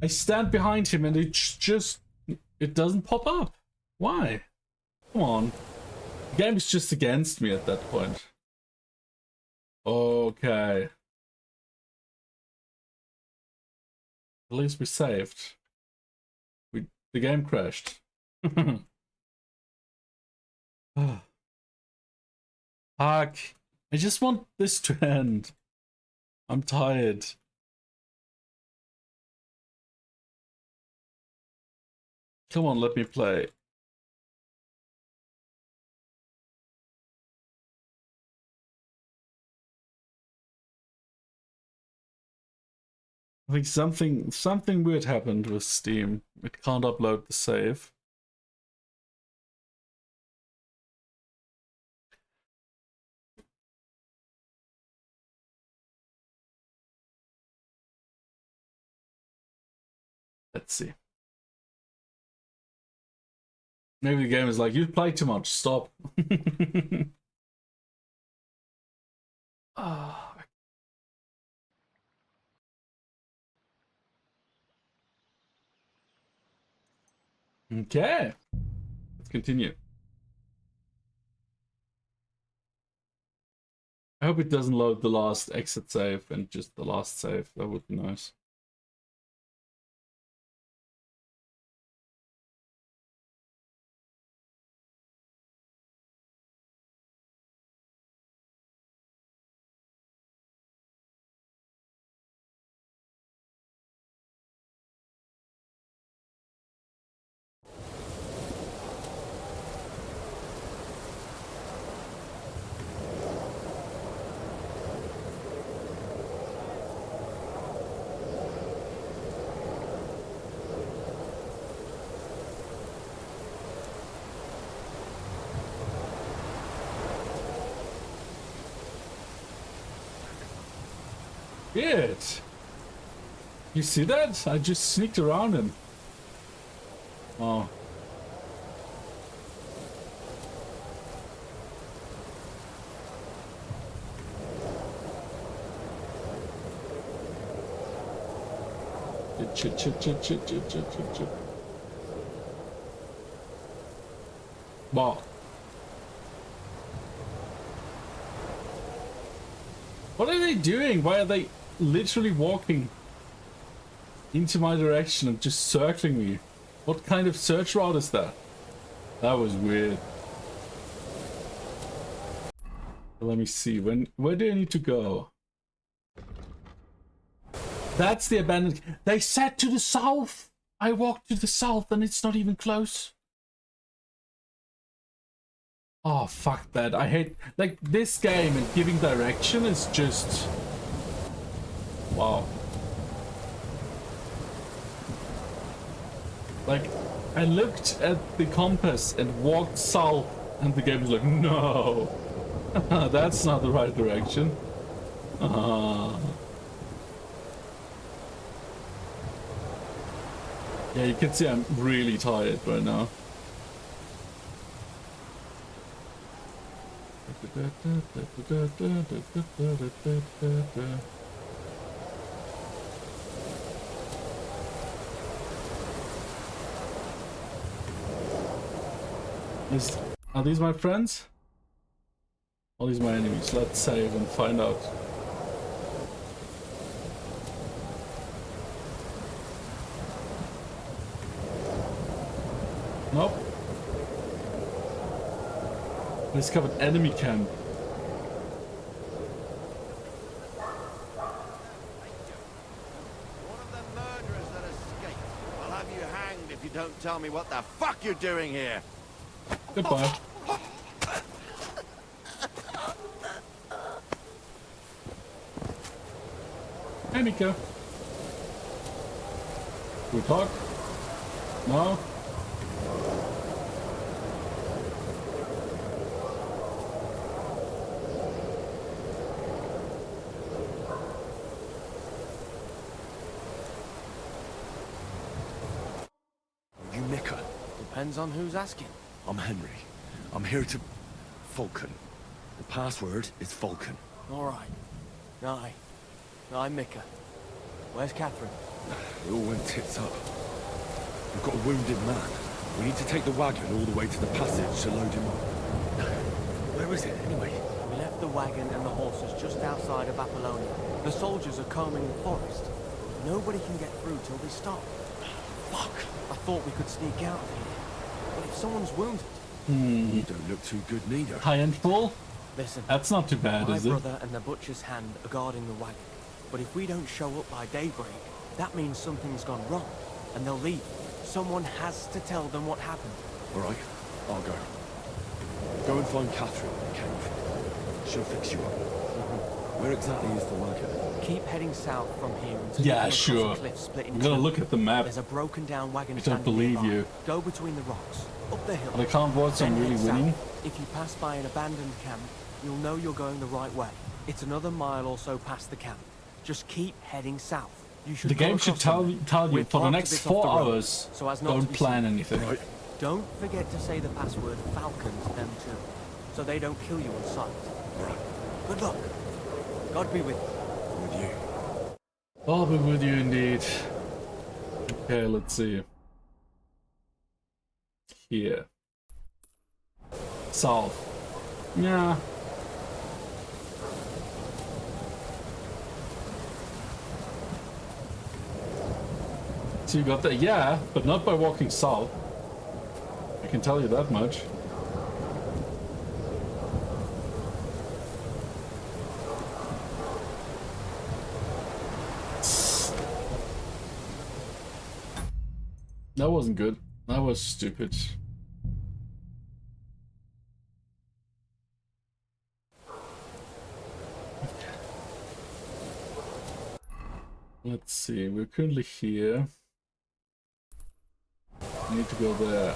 I stand behind him and it doesn't pop up. Why? Come on. The game is just against me at that point. Okay. At least we saved. The game crashed. Fuck. I just want this to end. I'm tired. Come on, let me play. I think something weird happened with Steam. It can't upload the save. Let's see. Maybe the game is like, you play too much, stop. Oh. Okay, let's continue. I hope it doesn't load the last exit save and just the last save. That would be nice. Good. You see that? I just sneaked around him. Oh. Wow. What are they doing? Why are they literally walking into my direction and just circling me? What kind of search route is that? That was weird. Let me see. Where do I need to go? That's the abandoned... They said to the south! I walked to the south and it's not even close. Oh, fuck that. I hate... Like, this game and giving direction is just... Wow. Like, I looked at the compass and walked south and the game was like, no! That's not the right direction. Yeah, you can see I'm really tired right now. Are these my friends? Or are these my enemies? Let's save and find out. Nope. I discovered enemy camp. One of the murderers that escaped. I'll have you hanged if you don't tell me what the fuck you're doing here. Goodbye. Hey, Mika. We talk? No? You Mika? Depends on who's asking. I'm Henry. I'm here to... Falcon. The password is Falcon. Alright. I'm Mika. Where's Catherine? It all went tits up. We've got a wounded man. We need to take the wagon all the way to the passage to load him up. Where is it, anyway? We left the wagon and the horses just outside of Apollonia. The soldiers are combing the forest. Nobody can get through till they stop. Fuck! I thought we could sneak out of here. But if someone's wounded... You don't look too good neither. High-end full? Listen, that's not too bad, is it? My brother and the butcher's hand are guarding the wagon. But if we don't show up by daybreak, that means something's gone wrong, and they'll leave. Someone has to tell them what happened. All right, I'll go. Go and find Catherine in the cave. She'll fix you up. Where exactly is the wagon? Keep heading south from here until Yeah, you sure. I'm gonna look at the map. There's a broken down wagon. I don't believe you. Go between the rocks, up the hill. And I can't watch. I'm really winning. If you pass by an abandoned camp, you'll know you're going the right way. It's another mile or so past the camp. Just keep heading south. You should the game should tell you for the next 4 hours. So as don't plan anything. Right. Don't forget to say the password Falcon to them too, so they don't kill you on sight. Right. Good luck. God be with you. With you. I'll be with you indeed. Okay, let's see. Here. South. Yeah. So you got that, yeah, but not by walking south. I can tell you that much. That wasn't good. That was stupid. Let's see, we're currently here. I need to go there.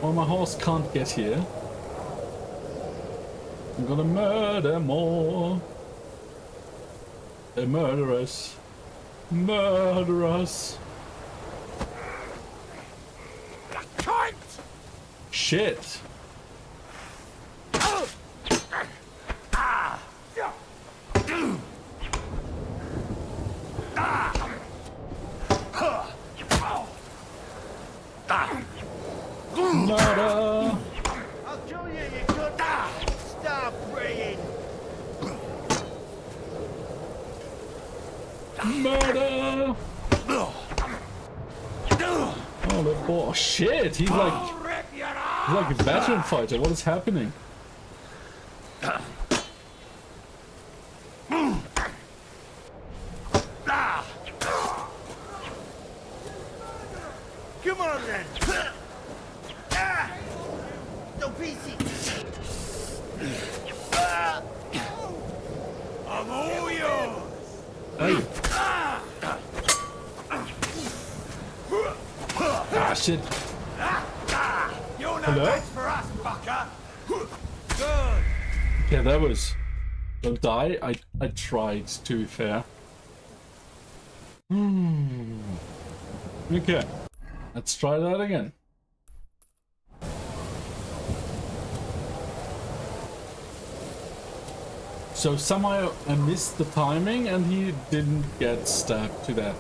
Well, my horse can't get here. I'm gonna murder more. They murder us. Murder us. Shit. Murder. I'll kill you, you could. Stop praying. Murder. Oh, that boy. Oh, shit. He's like a veteran fighter. What is happening? Come on then. No peasy. I'm all yours. Hey. Ah, shit. You're no Hello? match for us, fucker. Good. Yeah, that was... Don't die. I tried, to be fair. Okay. Let's try that again. So somehow I missed the timing and he didn't get stabbed to death.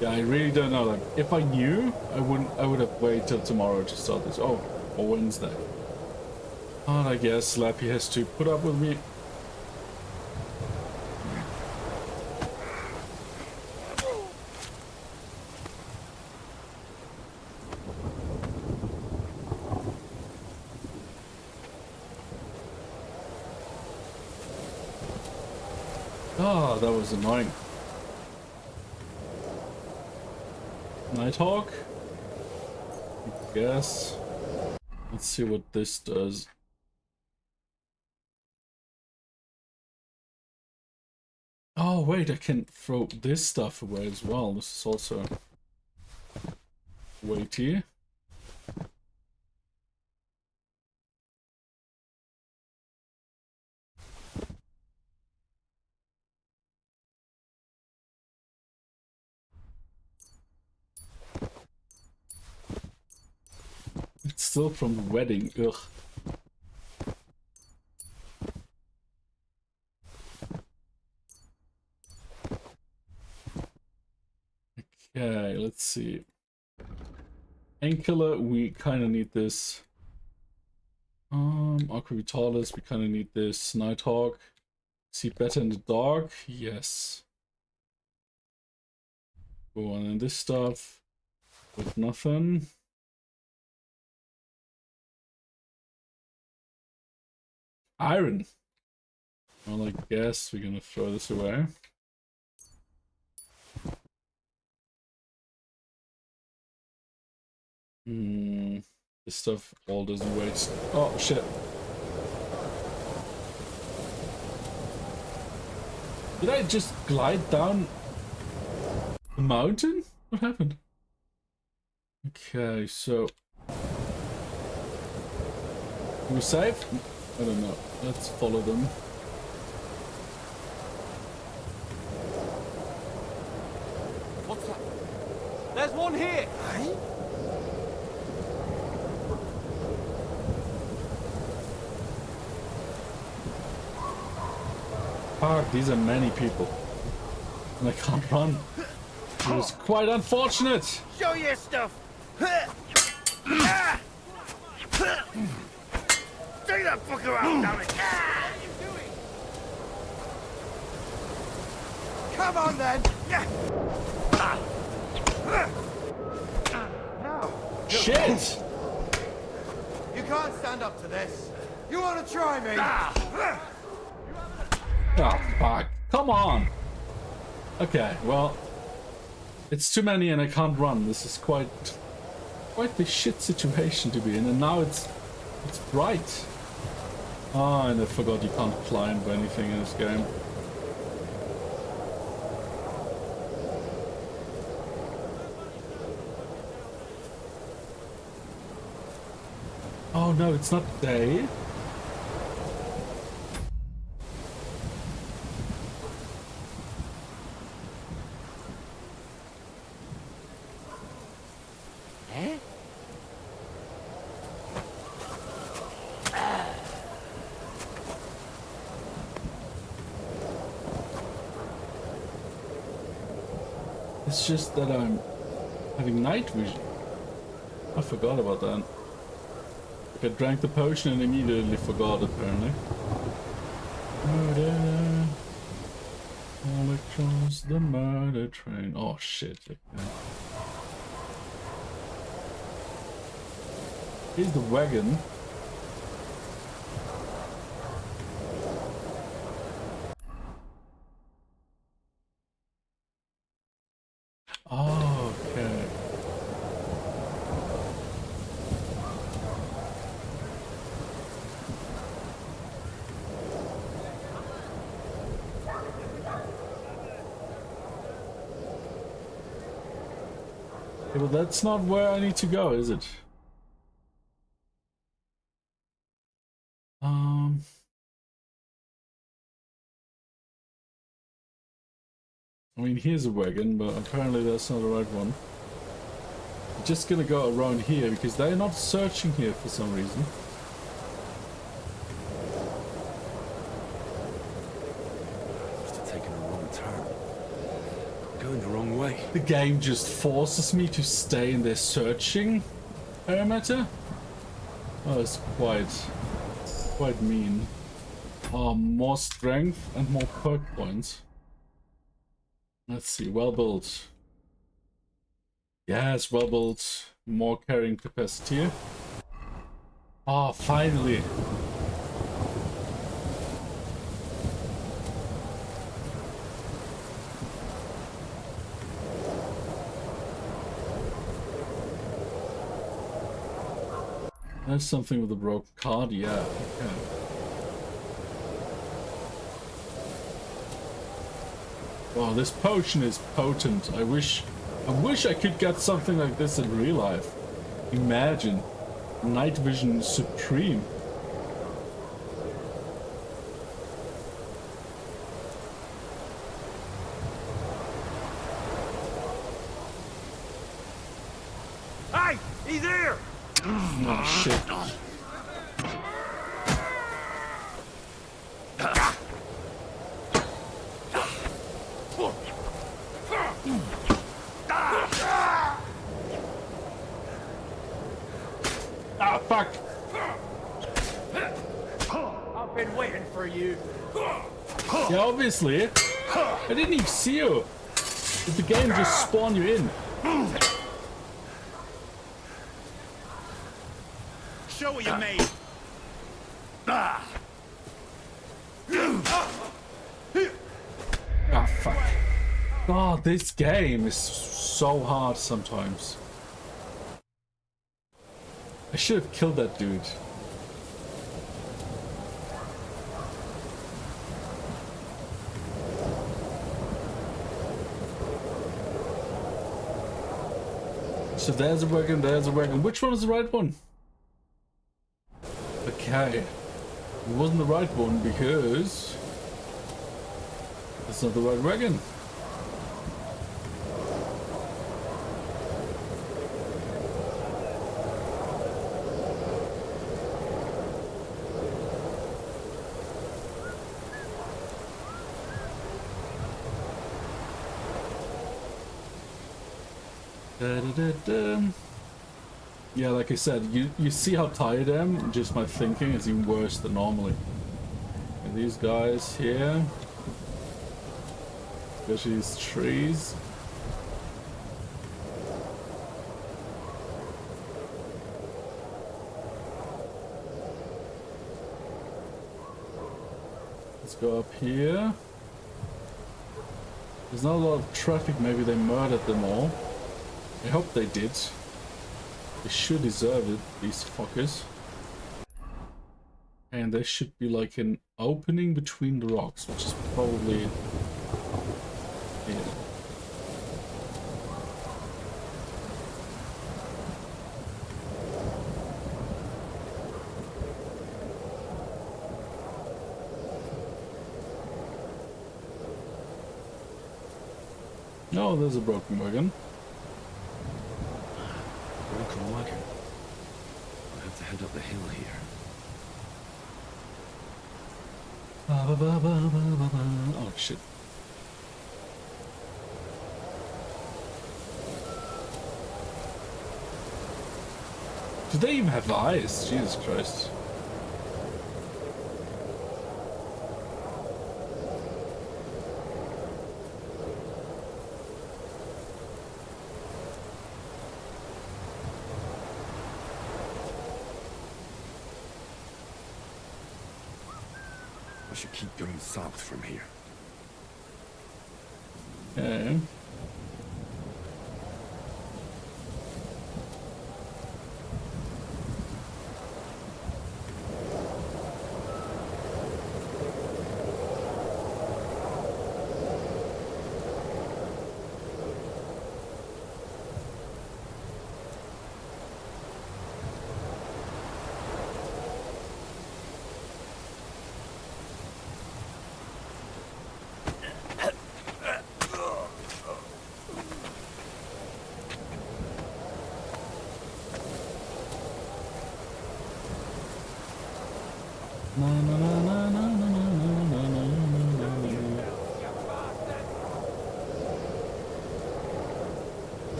Yeah, I really don't know. Like, if I knew, I would have waited till tomorrow to start this. Oh, or Wednesday. And I guess Slappy has to put up with me. Ah, that was annoying. Nighthawk? I guess. Let's see what this does. Oh wait, I can throw this stuff away as well. This is also weighty. It's still from the wedding, ugh. Okay, let's see. Ankler, we kind of need this. Aquavitalis, we kind of need this. Nighthawk, see better in the dark, yes. Go on, and this stuff with nothing. Iron. Well, I guess we're gonna throw this away. This stuff all doesn't waste. Oh shit. Did I just glide down the mountain? What happened? Okay, so are we safe? I don't know. Let's follow them. What's that? There's one here! Fuck, these are many people. And I can't run. It was quite unfortunate. Show your stuff. that fucker out, damn it! Come on then! Shit! You can't stand up to this. You want to try me? Oh, fuck. Come on! Okay, well... It's too many and I can't run. This is quite the shit situation to be in. And now it's bright. Oh, and I forgot you can't climb or anything in this game. Oh no, it's not day. Eh? It's just that I'm having night vision. I forgot about that. I drank the potion and immediately forgot, apparently. Murder. Electrons, the murder train. Oh shit. Okay. Here's the wagon. Oh, okay. Okay, well, that's not where I need to go, is it? I mean, here's a wagon, but apparently that's not the right one. I'm just gonna go around here because they're not searching here for some reason. Must have taken a wrong turn. Going the wrong way. The game just forces me to stay in their searching parameter. Oh, it's quite mean. Oh, more strength and more perk points. Let's see, well built. Yes, well built. More carrying capacity. Oh, finally. There's something with a broken card, yeah. Okay. Wow, this potion is potent. I wish I could get something like this in real life. Imagine. Night vision supreme. Hey! He's here! Oh shit. Ah, fuck! I've been waiting for you. Yeah, obviously. I didn't even see you. Did the game just spawn you in? Show what you made. Ah, fuck. God, this game is so hard sometimes. I should have killed that dude. So there's a wagon, there's a wagon. Which one is the right one? Okay. It wasn't the right one because it's not the right wagon. Da, da, da, da. Yeah, like I said, you see how tired I am? Just my thinking is even worse than normally. And these guys here. Especially these trees. Let's go up here. There's not a lot of traffic, maybe they murdered them all. I hope they did. They should deserve it, these fuckers. And there should be like an opening between the rocks, which is probably here. Oh, there's a broken wagon. Broken wagon. I have to head up the hill here. Oh shit. Do they even have eyes? Jesus Christ. I should keep going south from here. Okay.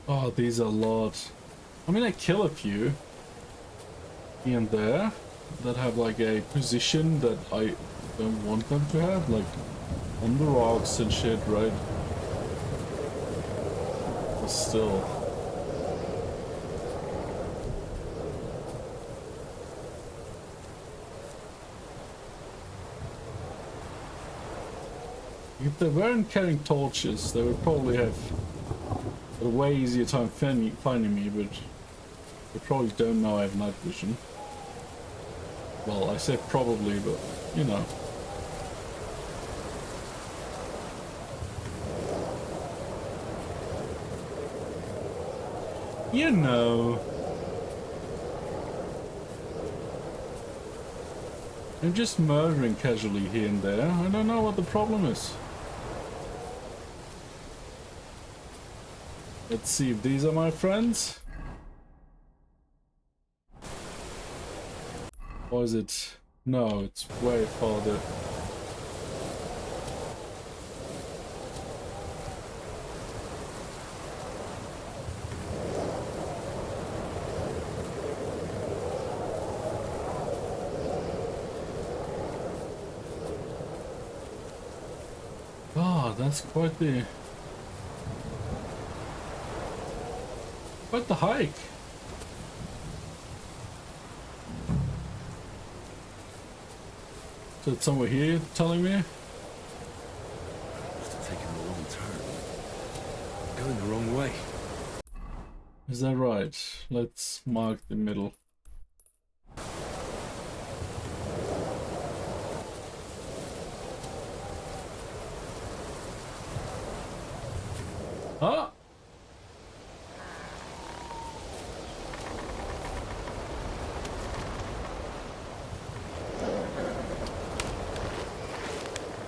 Oh, these are a lot. I mean, I kill a few here and there that have like a position that I don't want them to have, like on the rocks and shit, right? But still. If they weren't carrying torches, they would probably have a way easier time finding me, but they probably don't know I have night vision. Well, I said probably, but you know. You know. I'm just murdering casually here and there. I don't know what the problem is. Let's see if these are my friends. Or is it? No, it's way farther. Oh, that's quite the hike. So it's somewhere here telling me? Must have taken a wrong turn. Going the wrong way. Is that right? Let's mark the middle. Ah!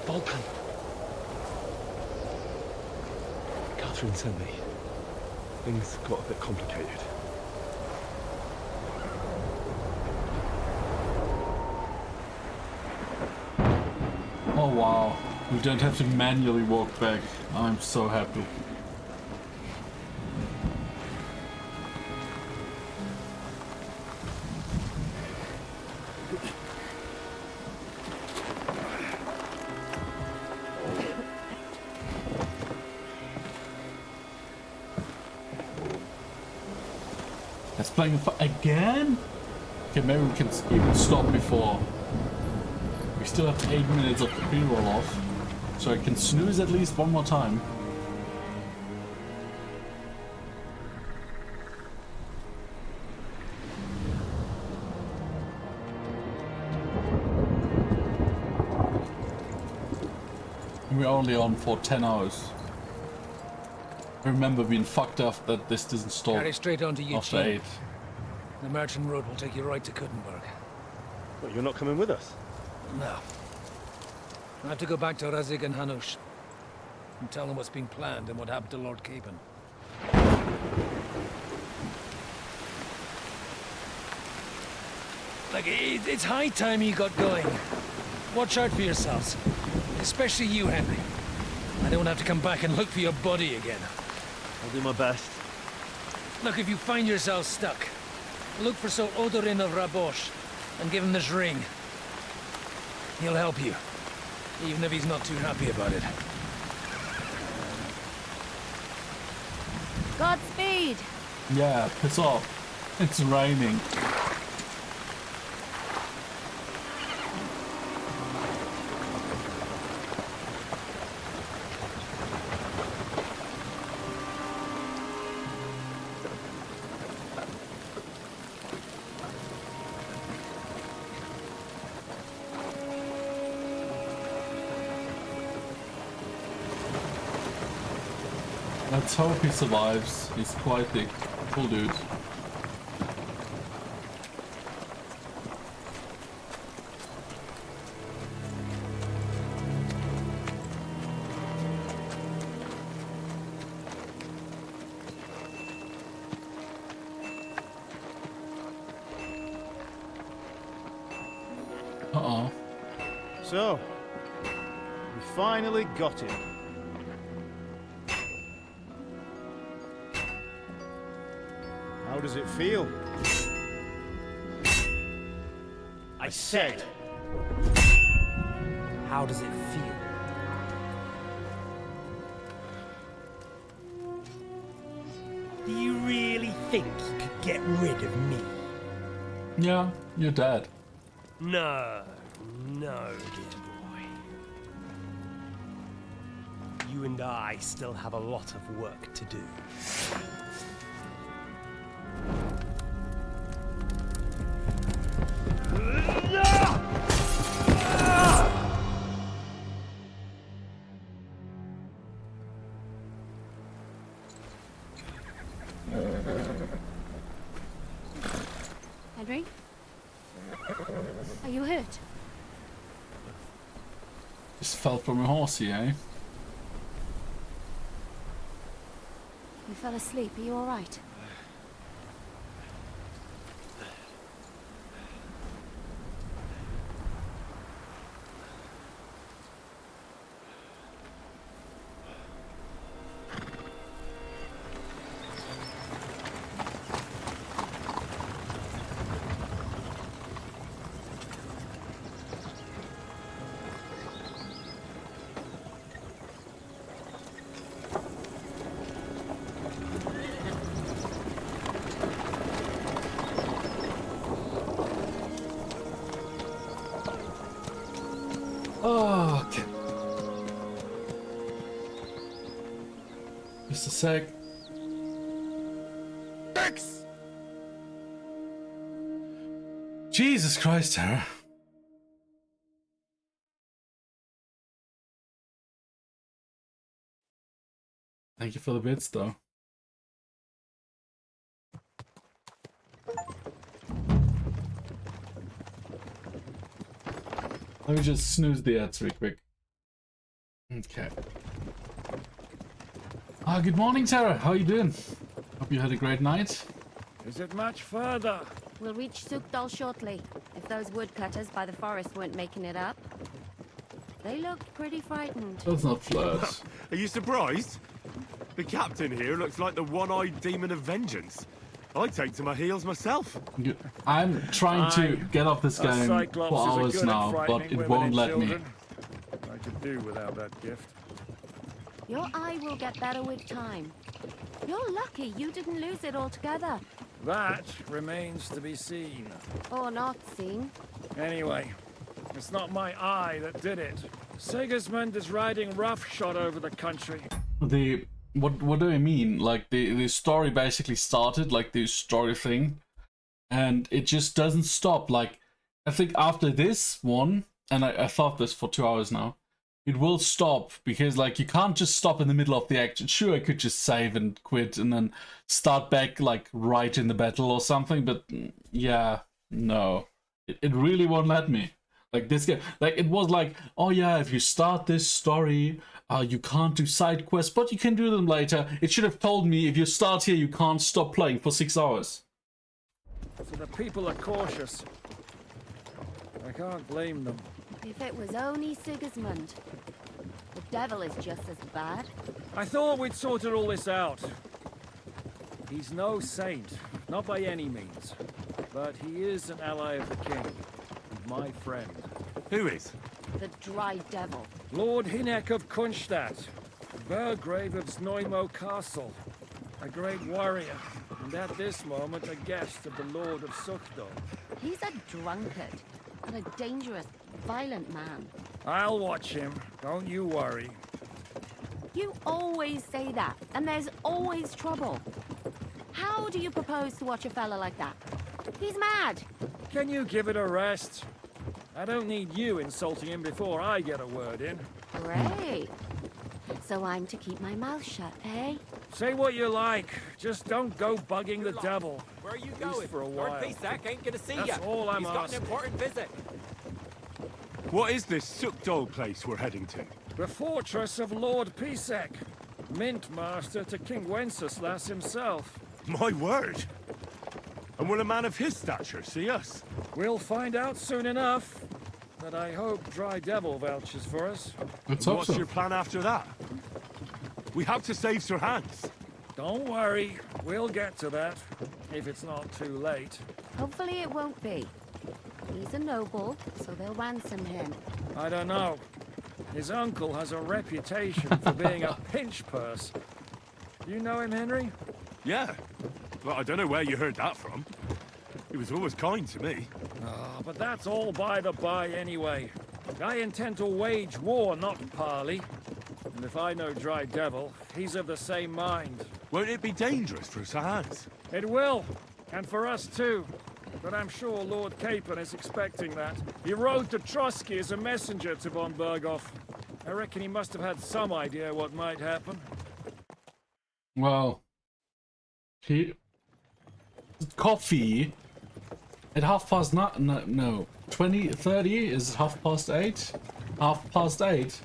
Vulcan. Catherine sent me. Things got a bit complicated. wow. We don't have to manually walk back. I'm so happy. That's playing again? Okay, maybe we can even stop before. We still have 8 minutes of the pre-roll off, so I can snooze at least one more time. And we're only on for 10 hours. I remember being fucked up that this doesn't stop. Carry straight on to after 8. The merchant road will take you right to Kuttenberg. But you're not coming with us? No. I have to go back to Razig and Hanush and tell them what's been planned and what happened to Lord Capon. Like, it's high time you got going. Watch out for yourselves. Especially you, Henry. I don't have to come back and look for your body again. I'll do my best. Look, if you find yourself stuck, look for Sir Odorin of Rabosh and give him this ring. He'll help you, even if he's not too happy about it. Godspeed! Yeah, piss off. It's raining. Let's hope he survives. He's quite the cool dude. Uh-oh. So, we finally got him. How does it feel? I said, how does it feel? Do you really think you could get rid of me? Yeah, you're dead. No, no, dear boy. You and I still have a lot of work to do. Henry? Are you hurt? Just fell from a horsey, eh? You fell asleep. Are you all right? Oh, okay. Just a sec. Thanks. Jesus Christ, Tara. Thank you for the bits, though. Let me just snooze the ads real quick. Okay. Good morning, Tara. How you doing? Hope you had a great night. Is it much further? We'll reach Sukdal shortly, if those woodcutters by the forest weren't making it up. They looked pretty frightened. That's not flirt. Are you surprised? The captain here looks like the one-eyed demon of vengeance. I'd take to my heels myself. I'm trying to get off this game for hours now, but it won't let me. I could do without that gift. Your eye will get better with time. You're lucky you didn't lose it altogether. That remains to be seen. Or not seen. Anyway, it's not my eye that did it. Sigismund is riding roughshod over the country. What do I mean? Like the story basically started, like the story thing, and it just doesn't stop. Like I think after this one, and I thought this for 2 hours now, it will stop because like you can't just stop in the middle of the action. Sure, I could just save and quit and then start back like right in the battle or something, but yeah, no, it really won't let me. Like this game, like it was like, oh yeah, if you start this story, you can't do side quests, but you can do them later. It should have told me if you start here, you can't stop playing for 6 hours. So the people are cautious. I can't blame them. If it was only Sigismund. The devil is just as bad. I thought we'd sorted all this out. He's no saint, not by any means. But he is an ally of the king, and my friend. Who is? The dry devil. Lord Hinek of Kunstadt, Berggrave of Znojmo Castle, a great warrior, and at this moment a guest of the Lord of Sukhdol. He's a drunkard, and a dangerous, violent man. I'll watch him, don't you worry. You always say that, and there's always trouble. How do you propose to watch a fella like that? He's mad. Can you give it a rest? I don't need you insulting him before I get a word in. Great. So I'm to keep my mouth shut, eh? Say what you like, just don't go bugging the devil. Where are you At least going? for a Lord while. Pisak ain't gonna see That's ya. all I'm He's got an asking. important visit. What is this Sukhdol place we're heading to? The fortress of Lord Pisak, mint master to King Wenceslas himself. My word! And will a man of his stature see us? We'll find out soon enough. But I hope Dry Devil vouches for us. What's your plan after that? We have to save Sir Hans. Don't worry, we'll get to that, if it's not too late. Hopefully it won't be. He's a noble, so they'll ransom him. I don't know. His uncle has a reputation for being a pinch purse. You know him, Henry? Yeah. Well, I don't know where you heard that from. He was always kind to me. Ah, but that's all by the by anyway. I intend to wage war, not parley. And if I know Dry Devil, he's of the same mind. Won't it be dangerous for Sir Hans? It will, and for us too. But I'm sure Lord Capon is expecting that. He rode to Trotsky as a messenger to von Bergov. I reckon he must have had some idea what might happen. Well, coffee at 20:30. Is it 8:30? 8:30.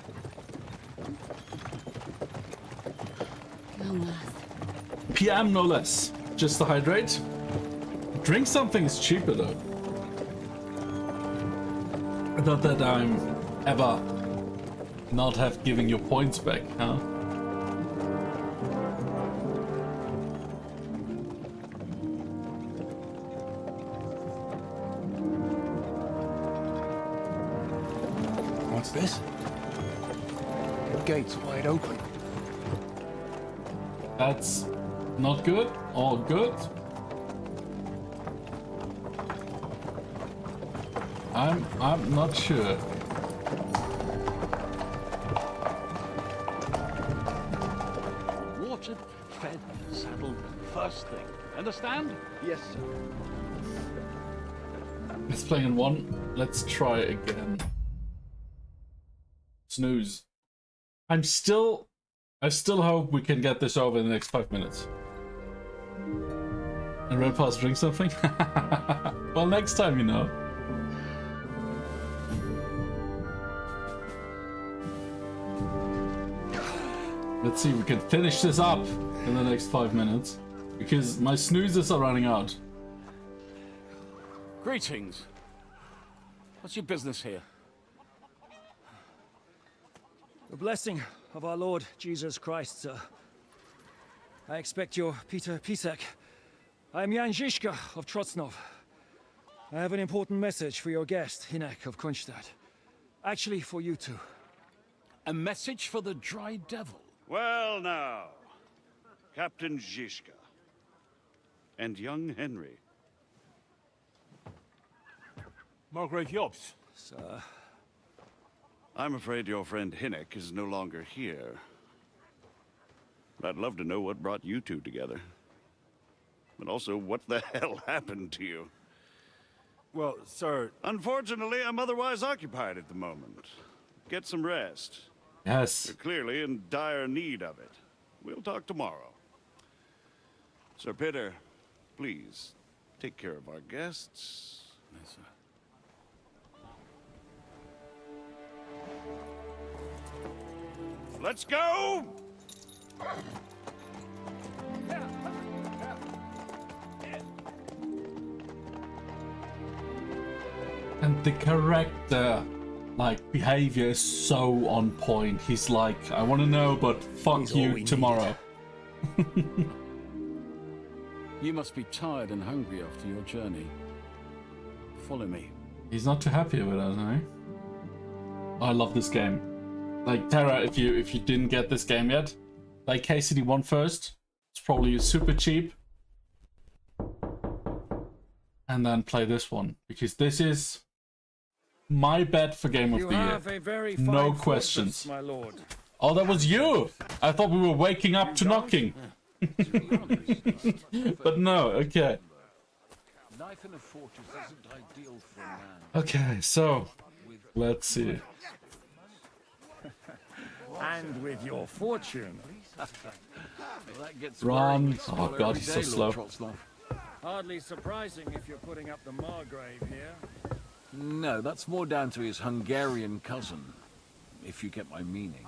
Long last. PM no less. Just to hydrate. Drink something is cheaper though. Not that I'm ever not have giving your points back, huh? What's this? The gate's wide open. That's not good or good. I'm not sure. Watered, fed, saddled, first thing. Understand? Yes, sir. Let's play in one. Let's try again. Snooze. I still hope we can get this over in the next 5 minutes. And Red Pass drink something? Well, next time, you know. Let's see if we can finish this up in the next 5 minutes. Because my snoozes are running out. Greetings. What's your business here? The blessing of our Lord Jesus Christ, sir. I expect you're Peter Pisek. I am Jan Žižka of Trocnov. I have an important message for your guest, Hinek of Kunstadt. Actually, for you two. A message for the Dry Devil? Well now, Captain Žižka. And young Henry. Margrave Jobs. Sir. I'm afraid your friend Hinek is no longer here. But I'd love to know what brought you two together. But also, what the hell happened to you? Well, sir... Unfortunately, I'm otherwise occupied at the moment. Get some rest. Yes. You're clearly in dire need of it. We'll talk tomorrow. Sir Peter, please, take care of our guests. Yes, sir. Let's go! And the character, like, behavior is so on point. He's like, I want to know, but fuck you tomorrow. You must be tired and hungry after your journey. Follow me. He's not too happy with us, eh? I love this game. Like, Terra, if you didn't get this game yet, like KCD1 first. It's probably super cheap. And then play this one, because this is my bet for Game of the Year. No questions. My lord. Oh, that was you! I thought we were waking up to knocking. But no, okay. Life in a fortress isn't ideal for a man. Okay, so let's see. And with your fortune. Run. Oh god, he's so slow. Hardly surprising if you're putting up the Margrave here. No, that's more down to his Hungarian cousin, if you get my meaning.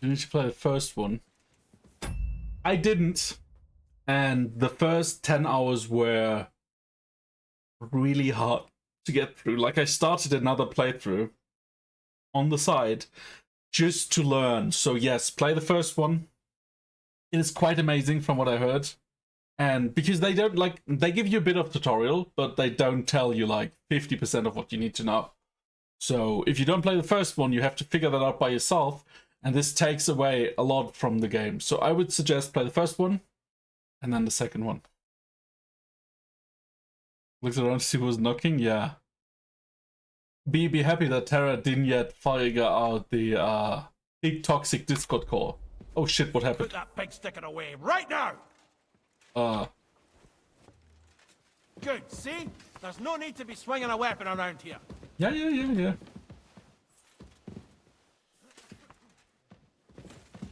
You need to play the first one. I didn't. And the first 10 hours were really hard to get through. Like, I started another playthrough on the side just to learn. So yes, play the first one. It is quite amazing from what I heard. And because they don't, like, they give you a bit of tutorial, but they don't tell you like 50% of what you need to know. So if you don't play the first one, you have to figure that out by yourself. And this takes away a lot from the game. So I would suggest play the first one and then the second one. Looks around to see who's knocking. Yeah. Be happy that Terra didn't yet figure out the big toxic Discord call. Oh shit, what happened? Put that big sticker away right now! Good, see? There's no need to be swinging a weapon around here. Yeah.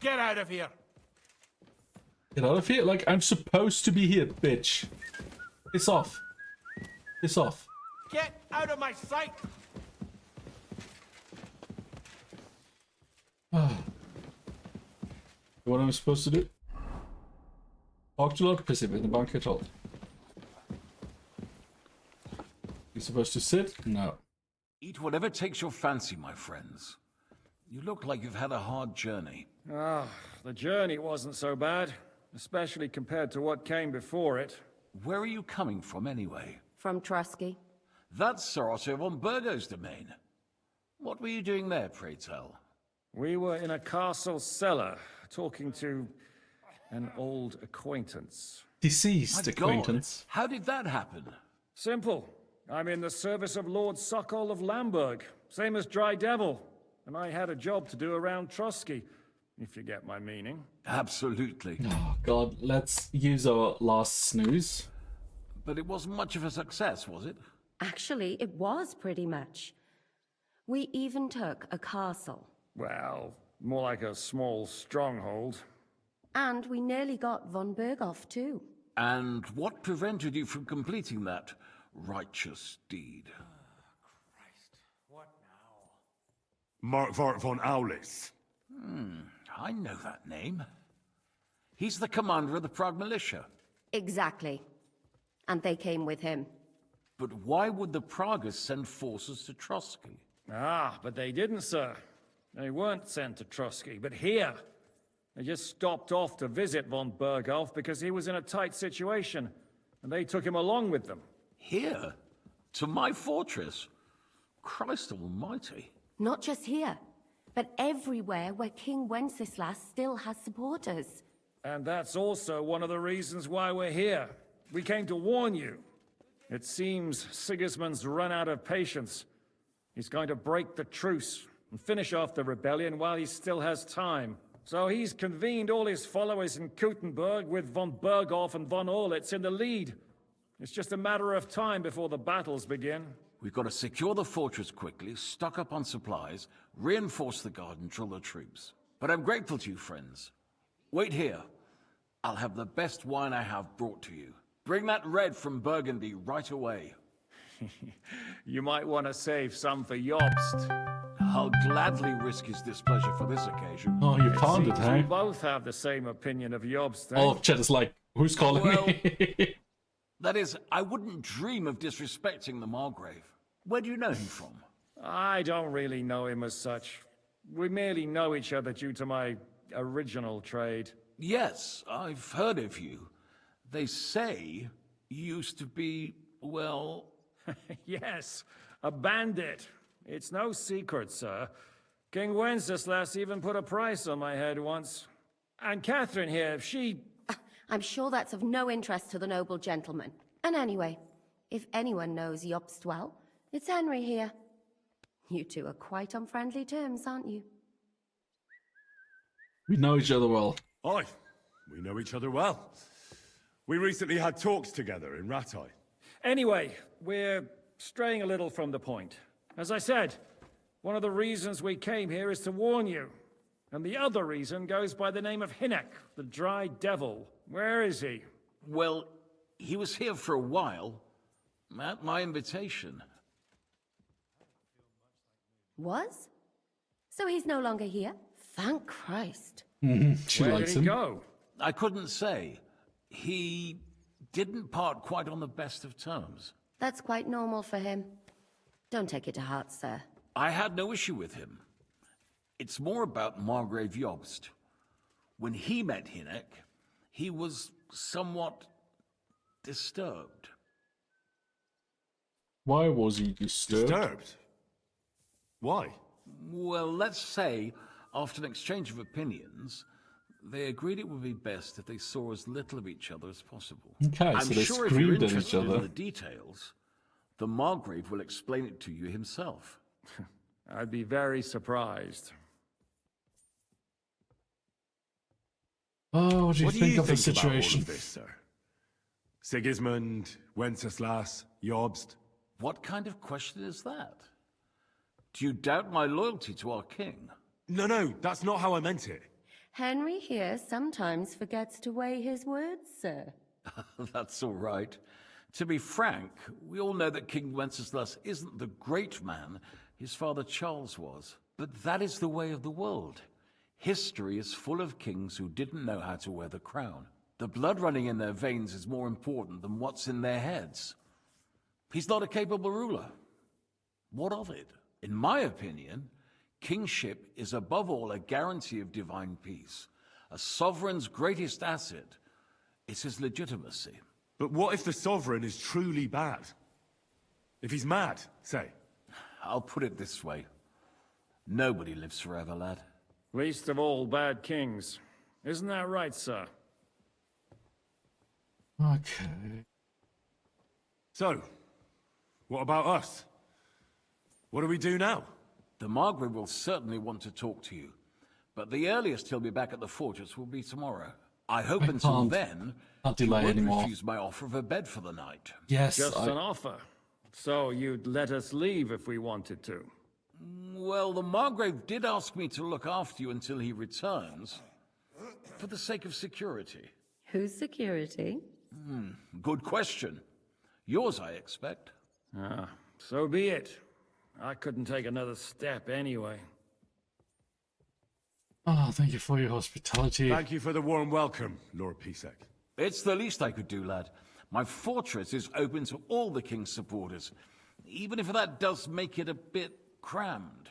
Get out of here. Get out of here? Like, I'm supposed to be here, bitch. Piss off. Piss off. Get out of my sight! What am I supposed to do? Talk to Lord Pissip in the banquet hall. You're supposed to sit? No. Eat whatever takes your fancy, my friends. You look like you've had a hard journey. Ah, the journey wasn't so bad, especially compared to what came before it. Where are you coming from, anyway? From Trusky. That's Sir Otto von Bergovs' domain. What were you doing there, pray tell? We were in a castle cellar, talking to an old acquaintance. Deceased My acquaintance. God, how did that happen? Simple. I'm in the service of Lord Sokol of Lamberg, same as Dry Devil. And I had a job to do around Trusky, if you get my meaning. Absolutely. Oh god, let's use our last snooze. But it wasn't much of a success, was it? Actually, it was pretty much. We even took a castle. Well, more like a small stronghold. And we nearly got von Berghoff too. And what prevented you from completing that righteous deed? Markvart von Aulis. I know that name. He's the commander of the Prague militia. Exactly. And they came with him. But why would the Pragas send forces to Trotsky? Ah, but they didn't, sir. They weren't sent to Trotsky, but here. They just stopped off to visit von Bergov because he was in a tight situation, and they took him along with them. Here? To my fortress? Christ almighty. Not just here, but everywhere where King Wenceslas still has supporters. And that's also one of the reasons why we're here. We came to warn you. It seems Sigismund's run out of patience. He's going to break the truce and finish off the rebellion while he still has time. So he's convened all his followers in Kuttenberg with von Berghoff and von Orlitz in the lead. It's just a matter of time before the battles begin. We've got to secure the fortress quickly, stock up on supplies, reinforce the guard and drill the troops. But I'm grateful to you, friends. Wait here. I'll have the best wine I have brought to you. Bring that red from Burgundy right away. You might want to save some for Jobst. I'll gladly risk his displeasure for this occasion. Oh, you found it, We hey? both have the same opinion of Jobst, eh? All of chat is like, who's calling me? That is, I wouldn't dream of disrespecting the Margrave. Where do you know him from? I don't really know him as such. We merely know each other due to my original trade. Yes, I've heard of you. They say you used to be, well... Yes, a bandit. It's no secret, sir. King Wenceslas even put a price on my head once. And Catherine here, she... I'm sure that's of no interest to the noble gentleman. And anyway, if anyone knows Jobst well, it's Henry here. You two are quite on friendly terms, aren't you? We know each other well. Aye, we know each other well. We recently had talks together in Ratai. Anyway, we're straying a little from the point. As I said, one of the reasons we came here is to warn you. And the other reason goes by the name of Hinek, the Dry Devil. Where is he? Well, he was here for a while, at my invitation. Was? So he's no longer here? Thank Christ. She Where likes did he him. go? I couldn't say. He didn't part quite on the best of terms. That's quite normal for him. Don't take it to heart, sir. I had no issue with him. It's more about Margrave Jobst. When he met Hinek, he was somewhat disturbed. Why was he disturbed? Disturbed? Why? Well, let's say, after an exchange of opinions, they agreed it would be best if they saw as little of each other as possible. Okay, I'm so they sure if you're screamed at each interested in other. the details, the Margrave will explain it to you himself. I'd be very surprised. Oh, what do you What think of the about all situation? of this, sir? Sigismund, Wenceslas, Jobst. What kind of question is that? Do you doubt my loyalty to our king? No, that's not how I meant it. Henry here sometimes forgets to weigh his words, sir. That's all right. To be frank, we all know that King Wenceslas isn't the great man his father Charles was. But that is the way of the world. History is full of kings who didn't know how to wear the crown. The blood running in their veins is more important than what's in their heads. He's not a capable ruler. What of it? In my opinion, kingship is above all a guarantee of divine peace. A sovereign's greatest asset is his legitimacy. But what if the sovereign is truly bad? If he's mad, say? I'll put it this way. Nobody lives forever, lad. Least of all bad kings. Isn't that right, sir? Okay. So, what about us? What do we do now? The Margrave will certainly want to talk to you, but the earliest he'll be back at the fortress will be tomorrow. I hope until then, can't you delay won't anymore. refuse my offer of a bed for the night. Yes, Just an offer. So you'd let us leave if we wanted to. Well, the Margrave did ask me to look after you until he returns, for the sake of security. Whose security? Good question. Yours, I expect. Ah, so be it. I couldn't take another step anyway. Oh, thank you for your hospitality. Thank you for the warm welcome, Lord Pisek. It's the least I could do, lad. My fortress is open to all the king's supporters, even if that does make it a bit crammed.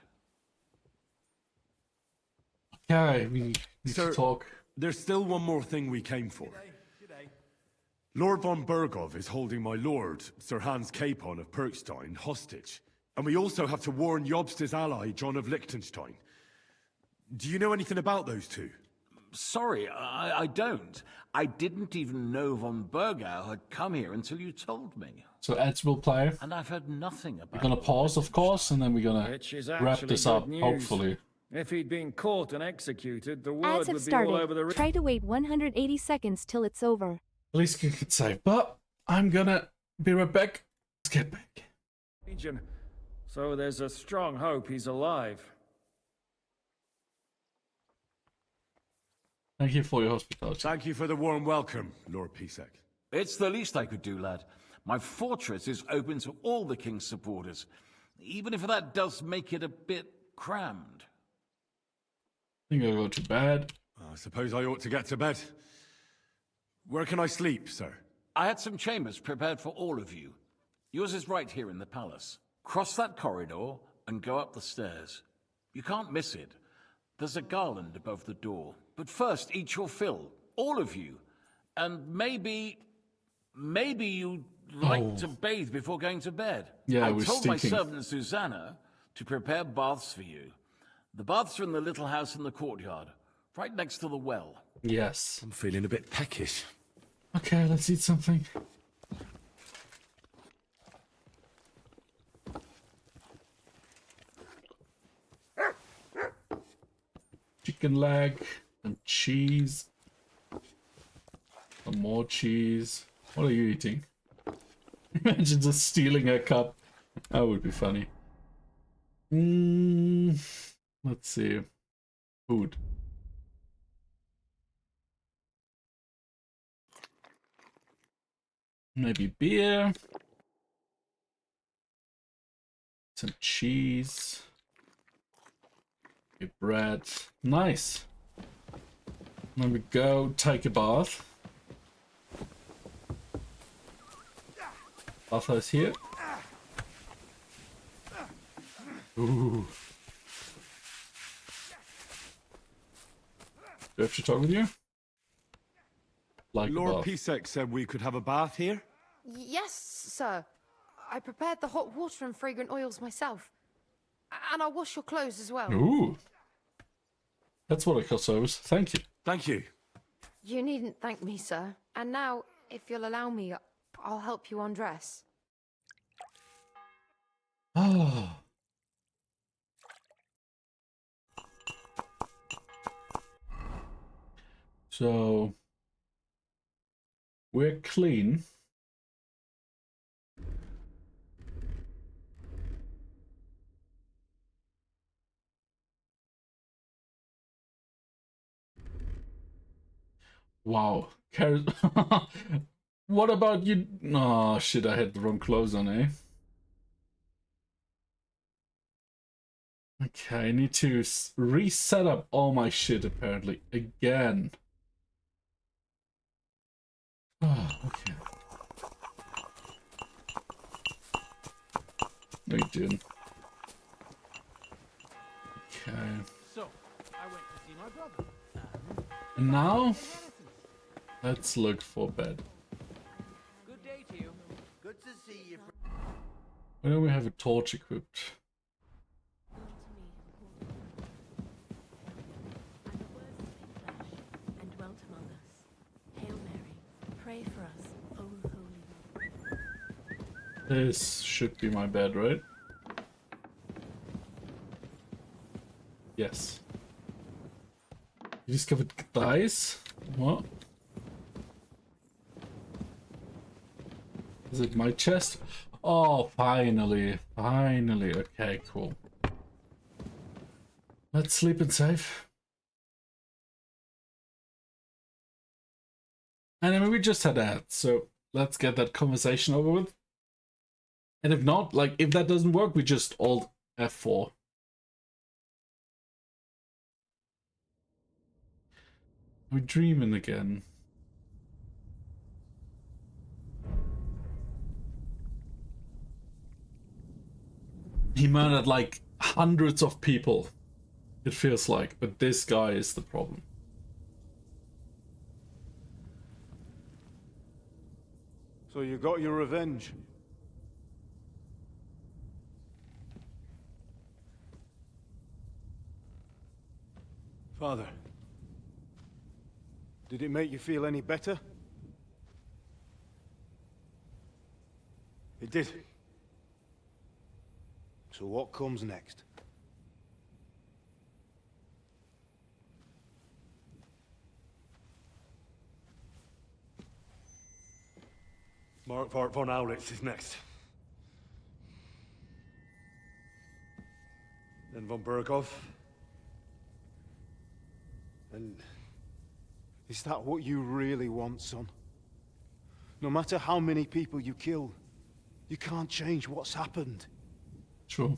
Okay, we need Sir, to talk. There's still one more thing we came for. Lord von Bergov is holding my lord, Sir Hans Capon of Perkstein, hostage. And we also have to warn Jobst's ally, John of Liechtenstein. Do you know anything about those two? Sorry, I don't. I didn't even know von Bergau had come here until you told me. So Eds will play. And I've heard nothing about We're gonna pause, of course, and then we're gonna Which is wrap actually this good up, news. hopefully. If he'd been caught and executed, the Ads word have would be all over started. the... Try to wait 180 seconds till it's over. At least you could save. But I'm gonna be right back. Let's get back. region. So there's a strong hope he's alive. Thank you for your hospitality. Thank you for the warm welcome, Lord Pisek. It's the least I could do, lad. My fortress is open to all the king's supporters, even if that does make it a bit crammed. I think I'll go to bed. I suppose I ought to get to bed. Where can I sleep, sir? I had some chambers prepared for all of you. Yours is right here in the palace. Cross that corridor and go up the stairs. You can't miss it. There's a garland above the door. But first, eat your fill. All of you. And maybe you'd like to bathe before going to bed. Yeah, I we're told my stinking. servant Susanna to prepare baths for you. The baths are in the little house in the courtyard, right next to the well. Yes. I'm feeling a bit peckish. Okay, let's eat something. Chicken leg and cheese. Some more cheese. What are you eating? Imagine just stealing a cup. That would be funny. Let's see. Food. Maybe beer. Some cheese. Okay, bread. Nice. Then we go take a bath. Bathhouse here. Ooh. Do I have to talk with you? Like Lord Pisek said we could have a bath here? Yes, sir. I prepared the hot water and fragrant oils myself. And I'll wash your clothes as well. Ooh. That's what I call service. Thank you. Thank you. You needn't thank me, sir. And now, if you'll allow me, I'll help you undress. Oh. So we're clean. Wow. What about you? Oh shit, I had the wrong clothes on, eh? Okay, I need to reset up all my shit apparently again. Oh, okay. What are you doing? Okay. So, I went to see my brother. And now, let's look for bed. Good day to you. Good to see you. Why don't we have a torch equipped? And dwelt among us. Hail Mary, pray for us, O Holy Mother. This should be my bed, right? Yes. You discovered dice? What? Is it my chest? Oh, finally. Finally. Okay, cool. Let's sleep and save. And I mean, we just had that, so let's get that conversation over with. And if not, like, if that doesn't work, we just alt F4. We're dreaming again. He murdered like hundreds of people, it feels like, but this guy is the problem. So you got your revenge? Father, did it make you feel any better? It did. So what comes next? Mark von Aulitz is next. Then von Bergov. And is that what you really want, son? No matter how many people you kill, you can't change what's happened. True.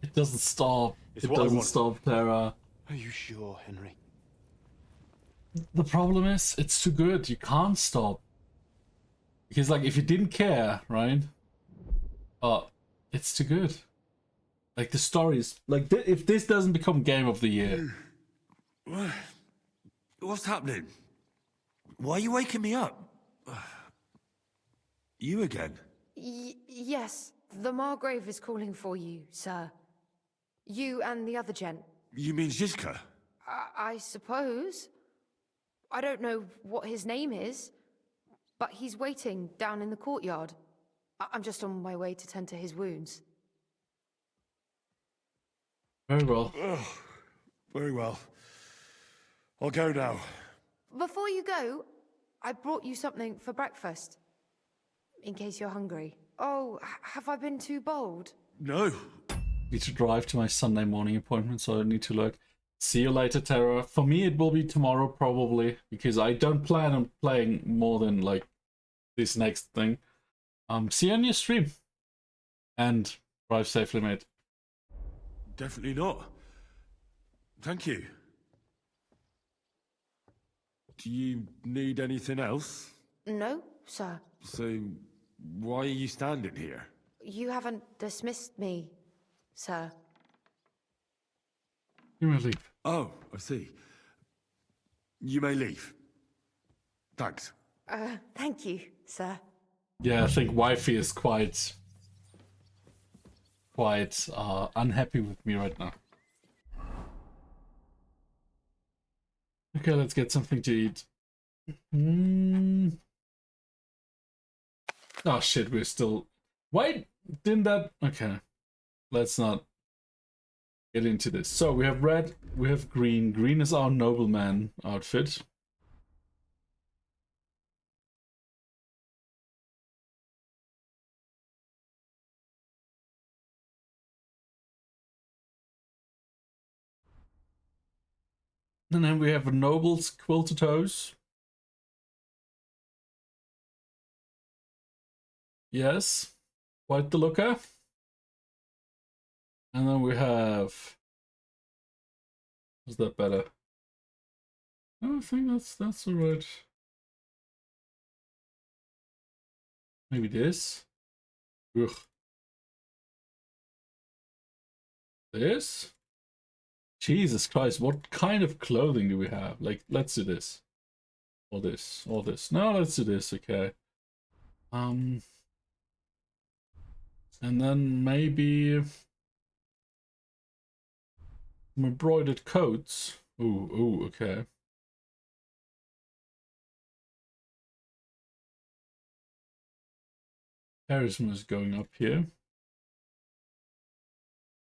It doesn't stop. It doesn't stop, Tara. Are you sure, Henry? The problem is, it's too good. You can't stop. Because, like, if you didn't care, right? It's too good. Like, the stories... Like, if this doesn't become Game of the Year... What's happening? Why are you waking me up? You again? Yes, the Margrave is calling for you, sir. You and the other gent. You mean Zizka? I suppose. I don't know what his name is, but he's waiting down in the courtyard. I'm just on my way to tend to his wounds. Very well. Very well. I'll go now. Before you go, I brought you something for breakfast. In case you're hungry. Oh, have I been too bold? No. Need to drive to my Sunday morning appointment, so I need to look. See you later, Tara. For me, it will be tomorrow, probably, because I don't plan on playing more than, like, this next thing. See you on your stream. And drive safely, mate. Definitely not. Thank you. Do you need anything else? No, sir. So, why are you standing here? You haven't dismissed me, sir. You may leave. Oh, I see. You may leave. Thanks. Thank you, sir. Yeah, I think wifey is quite unhappy with me right now. Okay, let's get something to eat. Oh shit, we're still... Why didn't that... Okay, let's not get into this. So we have red, we have green. Green is our nobleman outfit. And then we have a noble's quilted hose. Yes, quite the looker. And then we have... Is that better? I think that's alright. Maybe this. Ugh. This? Jesus Christ, what kind of clothing do we have? Like, let's do this. Or this. Or this. No, let's do this, okay. And then maybe... some embroidered coats. Ooh, okay. Charisma is going up here.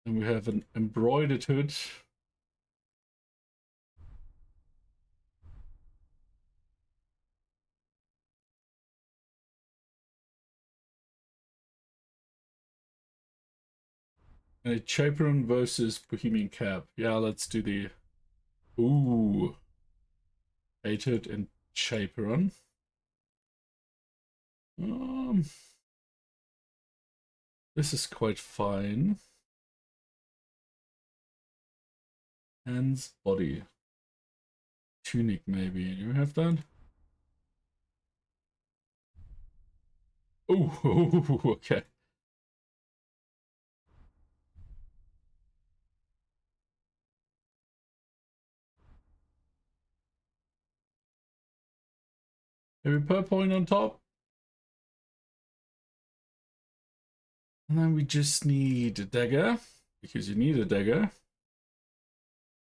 And we have an embroidered hood. And a chaperon versus Bohemian Cap. Yeah, let's do the... Ooh. Hated and chaperon. This is quite fine. Hands, body. Tunic, maybe. You have that? Oh, okay. Maybe per point on top. And then we just need a dagger, because you need a dagger.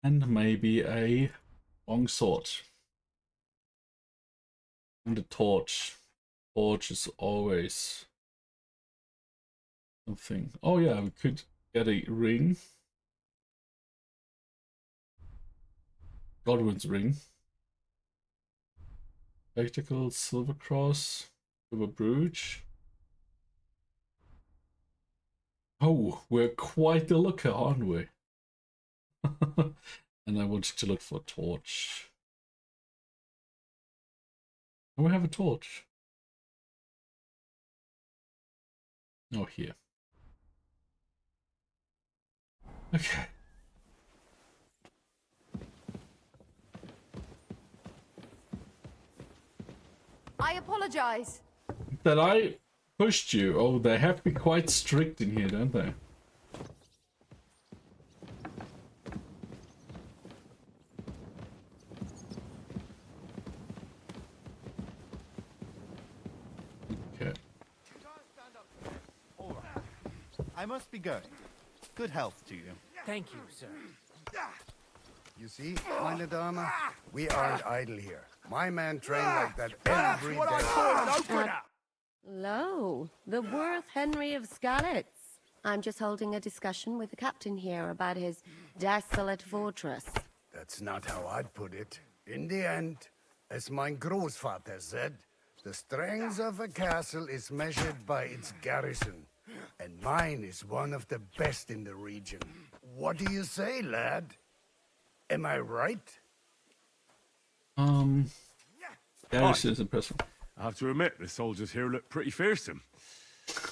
And maybe a long sword. And a torch. Torch is always something. Oh yeah, we could get a ring. Godwin's ring. Spectacles, silver cross, silver brooch. Oh, we're quite the looker, aren't we? And I wanted to look for a torch. Oh, we have a torch. Oh, here. Okay. I apologize. That I pushed you. Oh, they have to be quite strict in here, don't they? Okay. I must be going. Good health to you. Thank you, sir. You see, meine Dame, we aren't idle here. My men train like that every What I day. call an opener! Lo, the worth Henry of Skalitz. I'm just holding a discussion with the captain here about his desolate fortress. That's not how I'd put it. In the end, as mein Großvater said, the strength of a castle is measured by its garrison. And mine is one of the best in the region. What do you say, lad? Am I right? Garrison is impressive. I have to admit, the soldiers here look pretty fearsome.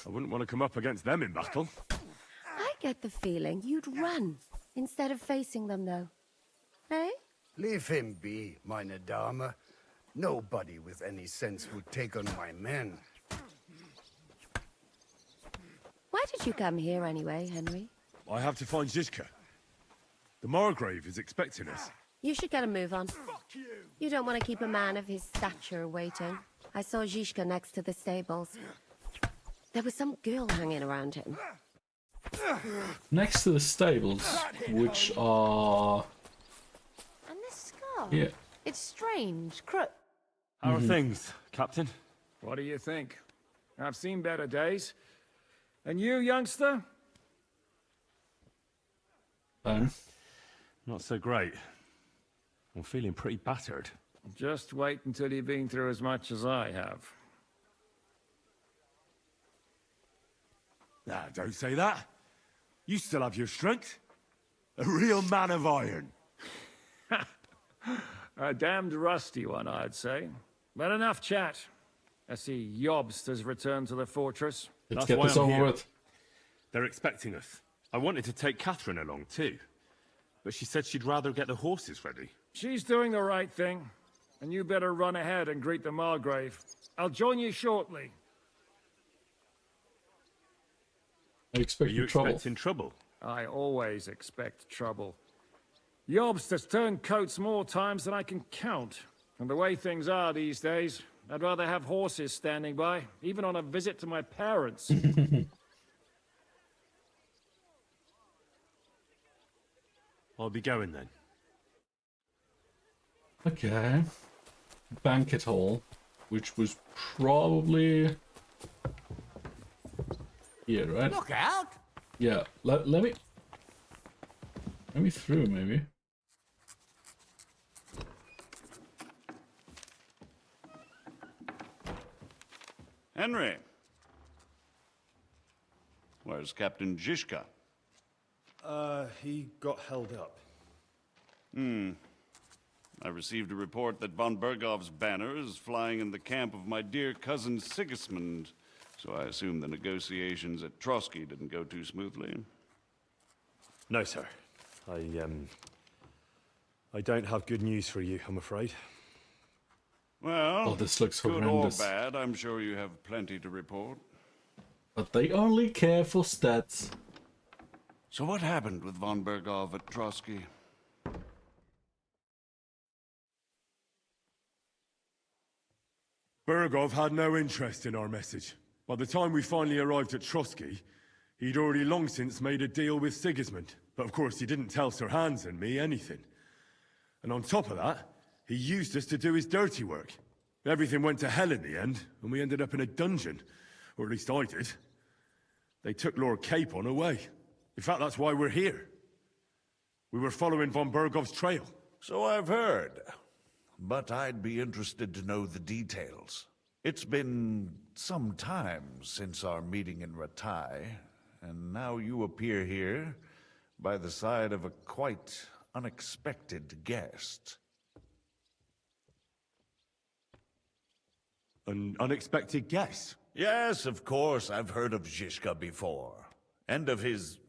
I wouldn't want to come up against them in battle. I get the feeling you'd run instead of facing them, though. Eh? Leave him be, meine Dame. Nobody with any sense would take on my men. Why did you come here anyway, Henry? I have to find Zizka. The Margrave is expecting us. You should get a move on. You don't want to keep a man of his stature waiting. I saw Zizka next to the stables. There was some girl hanging around him. Next to the stables, which are... And this scar. Yeah. It's strange. How are things, Captain? What do you think? I've seen better days. And you, youngster? Not so great. I'm feeling pretty battered. Just wait until you've been through as much as I have. Nah, don't say that. You still have your strength. A real man of iron. A damned rusty one, I'd say. But enough chat. I see Jobst has returned to the fortress. Let's get this over with. They're expecting us. I wanted to take Catherine along too, but she said she'd rather get the horses ready. She's doing the right thing, and you better run ahead and greet the Margrave. I'll join you shortly. Are you expecting trouble? I always expect trouble. Jobst has turned coats more times than I can count. And the way things are these days, I'd rather have horses standing by, even on a visit to my parents. I'll be going then. Okay. Banquet hall, which was probably here, right? Look out! Yeah. Let me through, maybe. Henry. Where's Captain Zizka? He got held up. I received a report that von Bergov's banner is flying in the camp of my dear cousin Sigismund, so I assume the negotiations at Trotsky didn't go too smoothly. No, sir. I don't have good news for you, I'm afraid. Well, Oh, this looks good horrendous. or bad, I'm sure you have plenty to report. But they only care for stats. So what happened with von Bergov at Trotsky? Bergov had no interest in our message. By the time we finally arrived at Trotsky, he'd already long since made a deal with Sigismund. But of course, he didn't tell Sir Hans and me anything. And on top of that, he used us to do his dirty work. Everything went to hell in the end, and we ended up in a dungeon. Or at least I did. They took Lord Capon away. In fact, that's why we're here. We were following von Bergov's trail. So I've heard. But I'd be interested to know the details. It's been some time since our meeting in Ratai, and now you appear here by the side of a quite unexpected guest. An unexpected guest? Yes, of course, I've heard of Zhishka before, and of his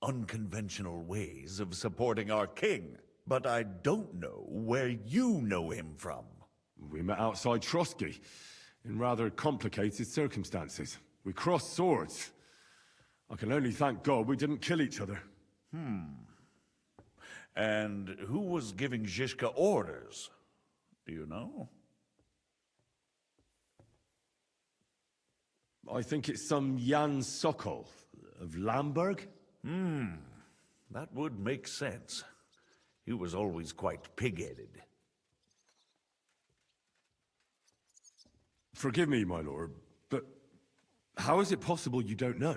unconventional ways of supporting our king. But I don't know where you know him from. We met outside Trotsky, in rather complicated circumstances. We crossed swords. I can only thank God we didn't kill each other. And who was giving Zhishka orders? Do you know? I think it's some Jan Sokol of Lamberg. That would make sense. He was always quite pig-headed. Forgive me, my lord, but how is it possible you don't know?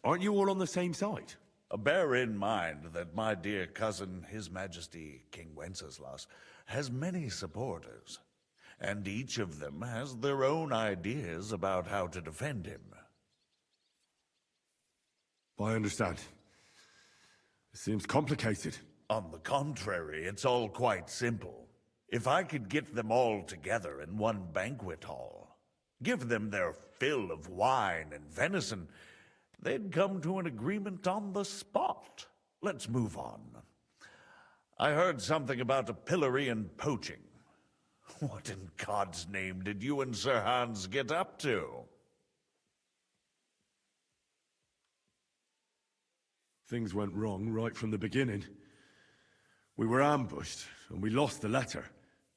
Aren't you all on the same side? Bear in mind that my dear cousin, His Majesty King Wenceslas, has many supporters, and each of them has their own ideas about how to defend him. I understand. It seems complicated. On the contrary, it's all quite simple. If I could get them all together in one banquet hall, give them their fill of wine and venison, they'd come to an agreement on the spot. Let's move on. I heard something about a pillory and poaching. What in God's name did you and Sir Hans get up to? Things went wrong right from the beginning. We were ambushed, and we lost the letter.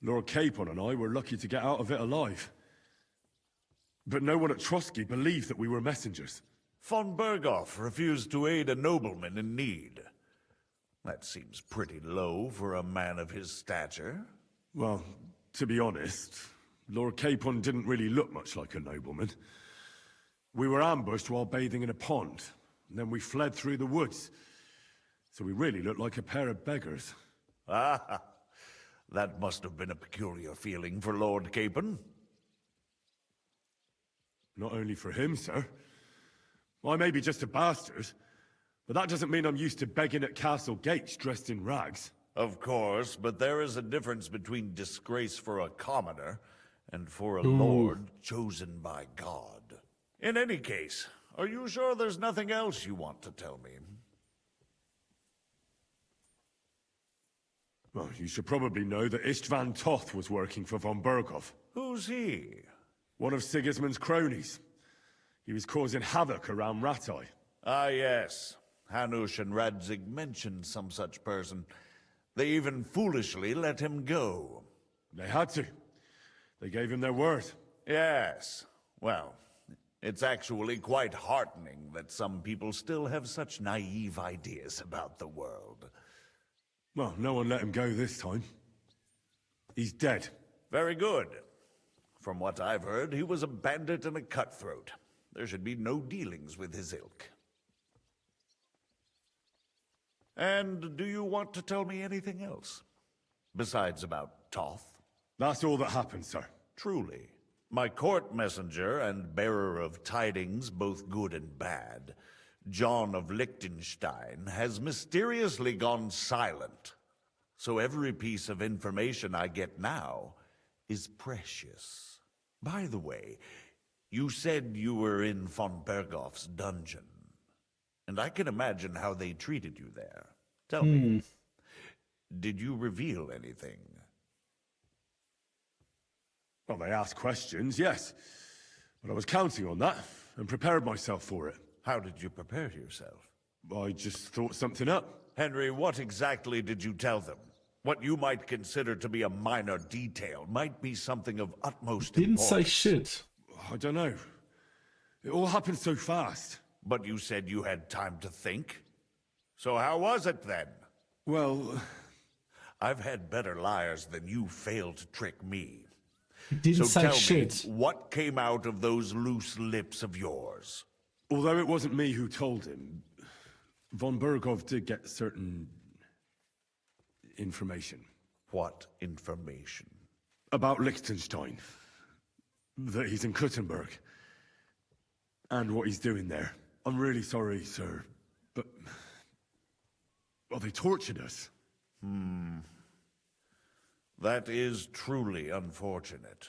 Lord Capon and I were lucky to get out of it alive. But no one at Trotsky believed that we were messengers. Von Bergov refused to aid a nobleman in need. That seems pretty low for a man of his stature. Well, to be honest, Lord Capon didn't really look much like a nobleman. We were ambushed while bathing in a pond, and then we fled through the woods. So we really looked like a pair of beggars. Ah, that must have been a peculiar feeling for Lord Capon. Not only for him, sir. I may be just a bastard, but that doesn't mean I'm used to begging at castle gates dressed in rags. Of course, but there is a difference between disgrace for a commoner and for a Ooh. lord chosen by God. In any case, are you sure there's nothing else you want to tell me? Well, you should probably know that Istvan Toth was working for von Bergov. Who's he? One of Sigismund's cronies. He was causing havoc around Ratai. Ah, yes. Hanush and Radzig mentioned some such person. They even foolishly let him go. They had to. They gave him their word. Yes. Well, it's actually quite heartening that some people still have such naive ideas about the world. Well, no one let him go this time. He's dead. Very good. From what I've heard, he was a bandit and a cutthroat. There should be no dealings with his ilk. And do you want to tell me anything else? Besides about Toth? That's all that happened, sir. Truly. My court messenger and bearer of tidings, both good and bad, John of Liechtenstein, has mysteriously gone silent. So every piece of information I get now is precious. By the way, you said you were in von Bergov's dungeon. And I can imagine how they treated you there. Tell me, did you reveal anything? Well, they asked questions, yes. But I was counting on that, and prepared myself for it. How did you prepare yourself? I just thought something up. Henry, what exactly did you tell them? What you might consider to be a minor detail might be something of utmost Didn't importance. say shit. I don't know. It all happened so fast. But you said you had time to think. So how was it then? Well, I've had better liars than you fail to trick me. He didn't so say tell shit. me, what came out of those loose lips of yours? Although it wasn't me who told him, von Bergov did get certain information. What information? About Liechtenstein. That he's in Kuttenberg. And what he's doing there. I'm really sorry, sir, but... well, they tortured us. That is truly unfortunate.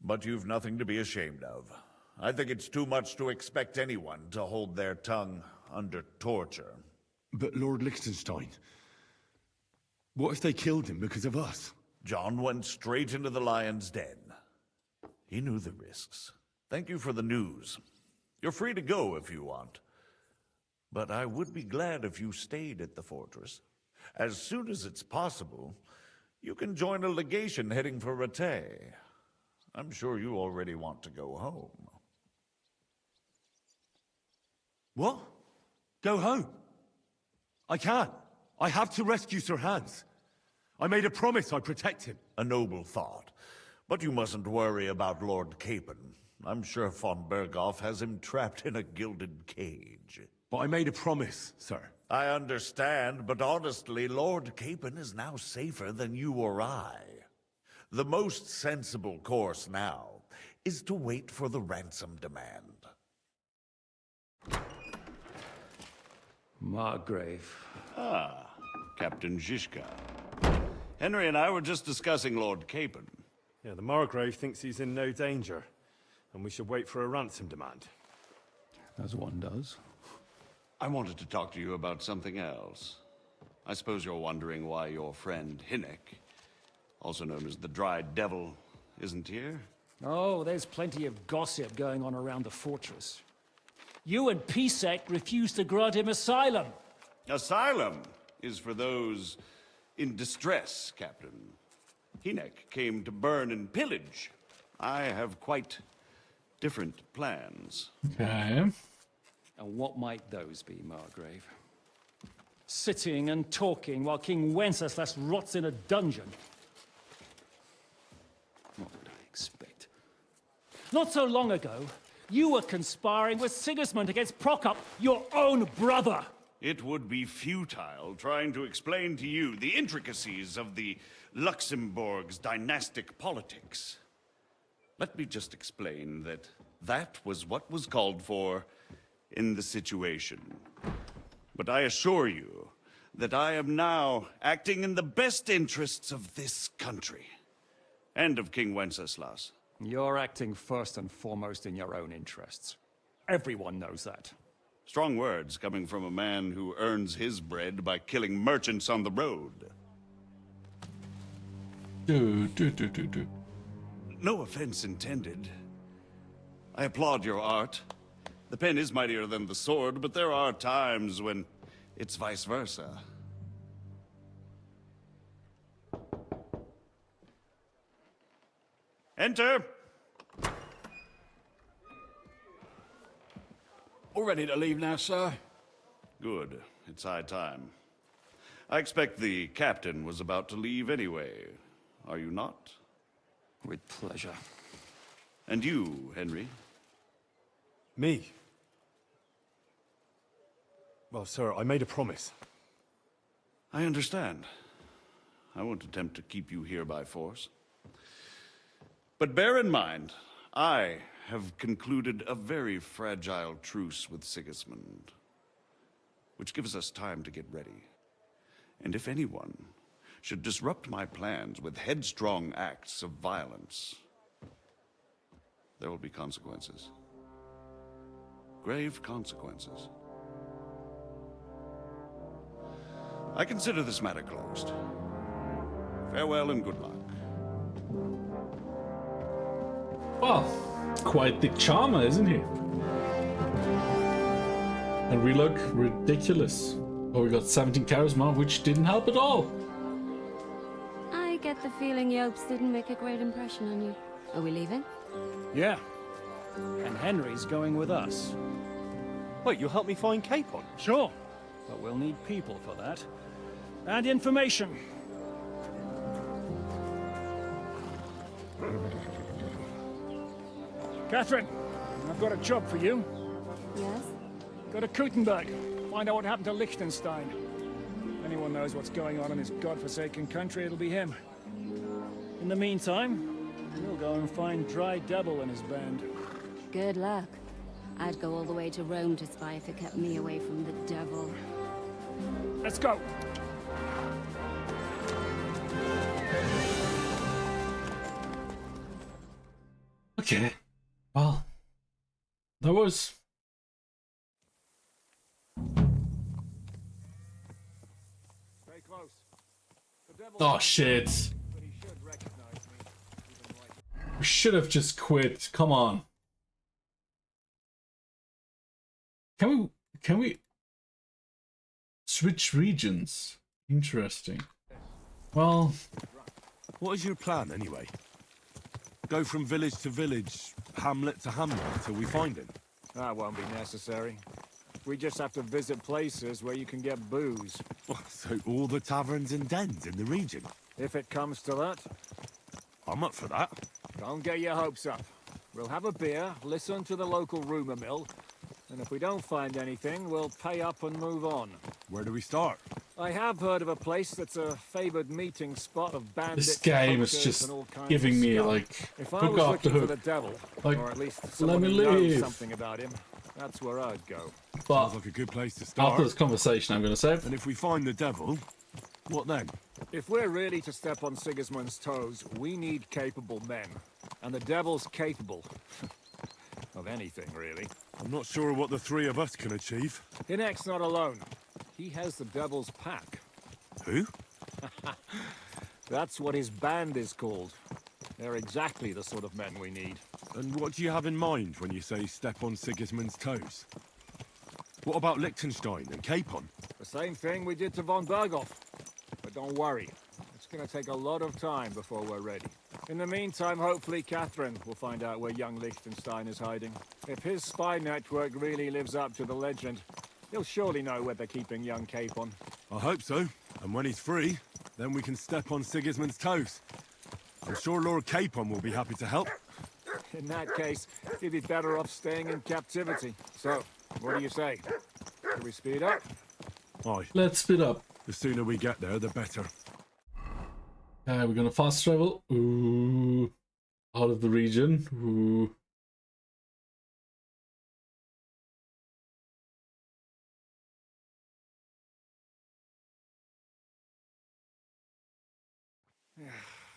But you've nothing to be ashamed of. I think it's too much to expect anyone to hold their tongue under torture. But Lord Liechtenstein... what if they killed him because of us? John went straight into the lion's den. He knew the risks. Thank you for the news. You're free to go if you want. But I would be glad if you stayed at the fortress. As soon as it's possible, you can join a legation heading for Rattay. I'm sure you already want to go home. What? Go home? I can't. I have to rescue Sir Hans. I made a promise I'd protect him. A noble thought. But you mustn't worry about Lord Capon. I'm sure von Bergov has him trapped in a gilded cage. But I made a promise, sir. I understand, but honestly, Lord Capon is now safer than you or I. The most sensible course now is to wait for the ransom demand. Margrave. Ah, Captain Zizka. Henry and I were just discussing Lord Capon. Yeah, the Margrave thinks he's in no danger, and we should wait for a ransom demand. As one does. I wanted to talk to you about something else. I suppose you're wondering why your friend Hinnek, also known as the Dried Devil, isn't here? Oh, there's plenty of gossip going on around the fortress. You and Pisek refused to grant him asylum. Asylum is for those in distress, Captain. Hinnek came to burn and pillage. I have quite different plans. Okay. And what might those be, Margrave? Sitting and talking while King Wenceslas rots in a dungeon. What would I expect? Not so long ago, you were conspiring with Sigismund against Prokop, your own brother. It would be futile trying to explain to you the intricacies of the Luxembourg's dynastic politics. Let me just explain that that was what was called for in the situation. But I assure you that I am now acting in the best interests of this country and of King Wenceslas. You're acting first and foremost in your own interests. Everyone knows that. Strong words coming from a man who earns his bread by killing merchants on the road. No offense intended. I applaud your art. The pen is mightier than the sword, but there are times when it's vice versa. Enter! All ready to leave now, sir? Good. It's high time. I expect the captain was about to leave anyway. Are you not? With pleasure. And you, Henry? Me? Well, sir, I made a promise. I understand. I won't attempt to keep you here by force. But bear in mind, I have concluded a very fragile truce with Sigismund, which gives us time to get ready. And if anyone should disrupt my plans with headstrong acts of violence, there will be consequences. Grave consequences. I consider this matter closed. Farewell and good luck. Well, quite the charmer, isn't he? And we look ridiculous. Oh, we got 17 charisma, which didn't help at all. I get the feeling Yopes didn't make a great impression on you. Are we leaving? Yeah. And Henry's going with us. Wait, you'll help me find Capon? Sure. But we'll need people for that. And information. Catherine, I've got a job for you. Yes? Go to Kuttenberg. Find out what happened to Liechtenstein. If anyone knows what's going on in his godforsaken country, it'll be him. In the meantime, we'll go and find Dry Devil and his band. Good luck. I'd go all the way to Rome to spy if it kept me away from the devil. Let's go! Okay. Well, that was... Stay close. Oh, shit. We should have just quit. Come on. Can we switch regions? Interesting. Well, what is your plan anyway? Go from village to village, hamlet to hamlet until we find him? That won't be necessary. We just have to visit places where you can get booze. So all the taverns and dens in the region? If it comes to that. I'm up for that. Don't get your hopes up. We'll have a beer, listen to the local rumor mill, and if we don't find anything, we'll pay up and move on. Where do we start? I have heard of a place that's a favored meeting spot of bandits. this game is hookers, just and all kinds giving of me scum. like If I hook was after looking for the hook. devil, Like, or at least let someone me who knows leave. something about him, that's where I'd go. But sounds like a good place to start. after this conversation, I'm gonna save. And if we find the devil, what then? If we're really to step on Sigismund's toes, we need capable men. And the devil's capable. of anything, really. I'm not sure what the three of us can achieve. Hinek's not alone. He has the devil's pack. Who? That's what his band is called. They're exactly the sort of men we need. And what do you have in mind when you say step on Sigismund's toes? What about Liechtenstein and Capon? The same thing we did to von Bergov. But don't worry, it's gonna take a lot of time before we're ready. In the meantime, hopefully Catherine will find out where young Liechtenstein is hiding. If his spy network really lives up to the legend, he'll surely know where they're keeping young Capon. I hope so. And when he's free, then we can step on Sigismund's toes. I'm sure Lord Capon will be happy to help. In that case, he'd be better off staying in captivity. So, what do you say? Should we speed up? Aye. Let's speed up. The sooner we get there, the better. We're gonna fast travel. Ooh. Out of the region. Ooh.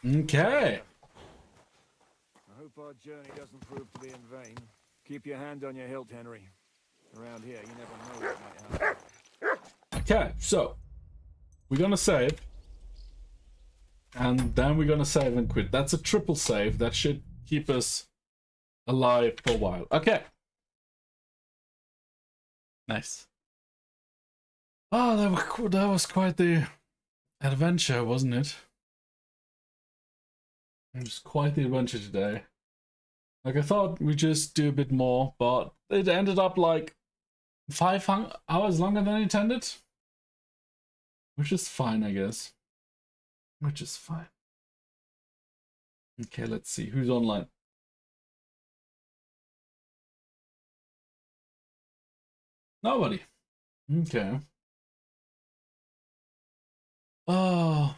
Okay. I hope our journey doesn't prove to be in vain. Keep your hand on your hilt, Henry. Around here, you never know what might happen. Okay, so we're gonna save. And then we're gonna save and quit. That's a triple save. That should keep us alive for a while. Okay. Nice. Oh, that was quite the adventure, wasn't it? It was quite the adventure today. Like, I thought we'd just do a bit more, but it ended up like 5 hours longer than intended. Which is fine, I guess. Which is fine. Okay, let's see. Who's online? Nobody. Okay. Oh.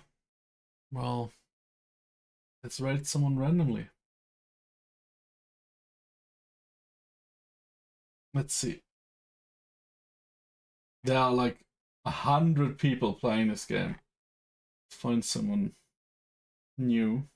Well. Let's rate someone randomly. Let's see. There are like 100 people playing this game. Let's find someone new.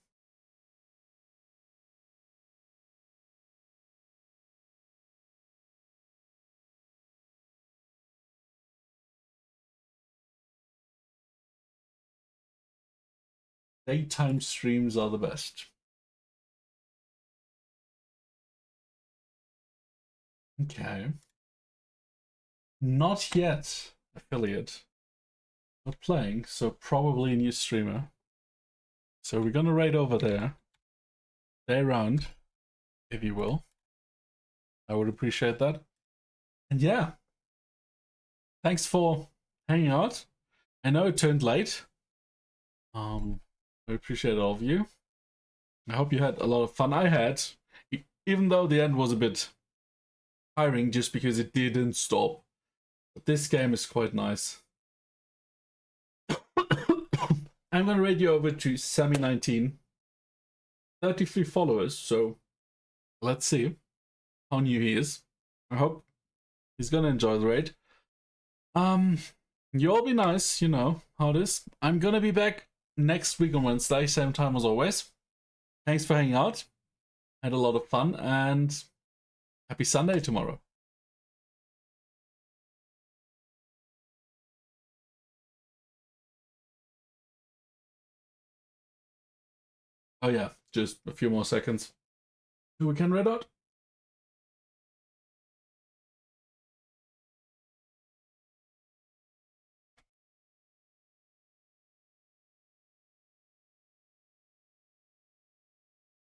Daytime streams are the best. Okay. Not yet affiliate. Not playing, so probably a new streamer. So we're gonna raid over there. Stay around, if you will. I would appreciate that. And yeah, thanks for hanging out. I know it turned late. I appreciate all of you. I hope you had a lot of fun. I had, even though the end was a bit tiring just because it didn't stop. But this game is quite nice. I'm gonna rate you over to Sammy19. 33 followers, so let's see how new he is. I hope he's gonna enjoy the raid. You all be nice, you know how it is. I'm gonna be back next week on Wednesday, same time as always. Thanks for hanging out. Had a lot of fun, and happy Sunday tomorrow. Oh yeah, just a few more seconds. We can read out.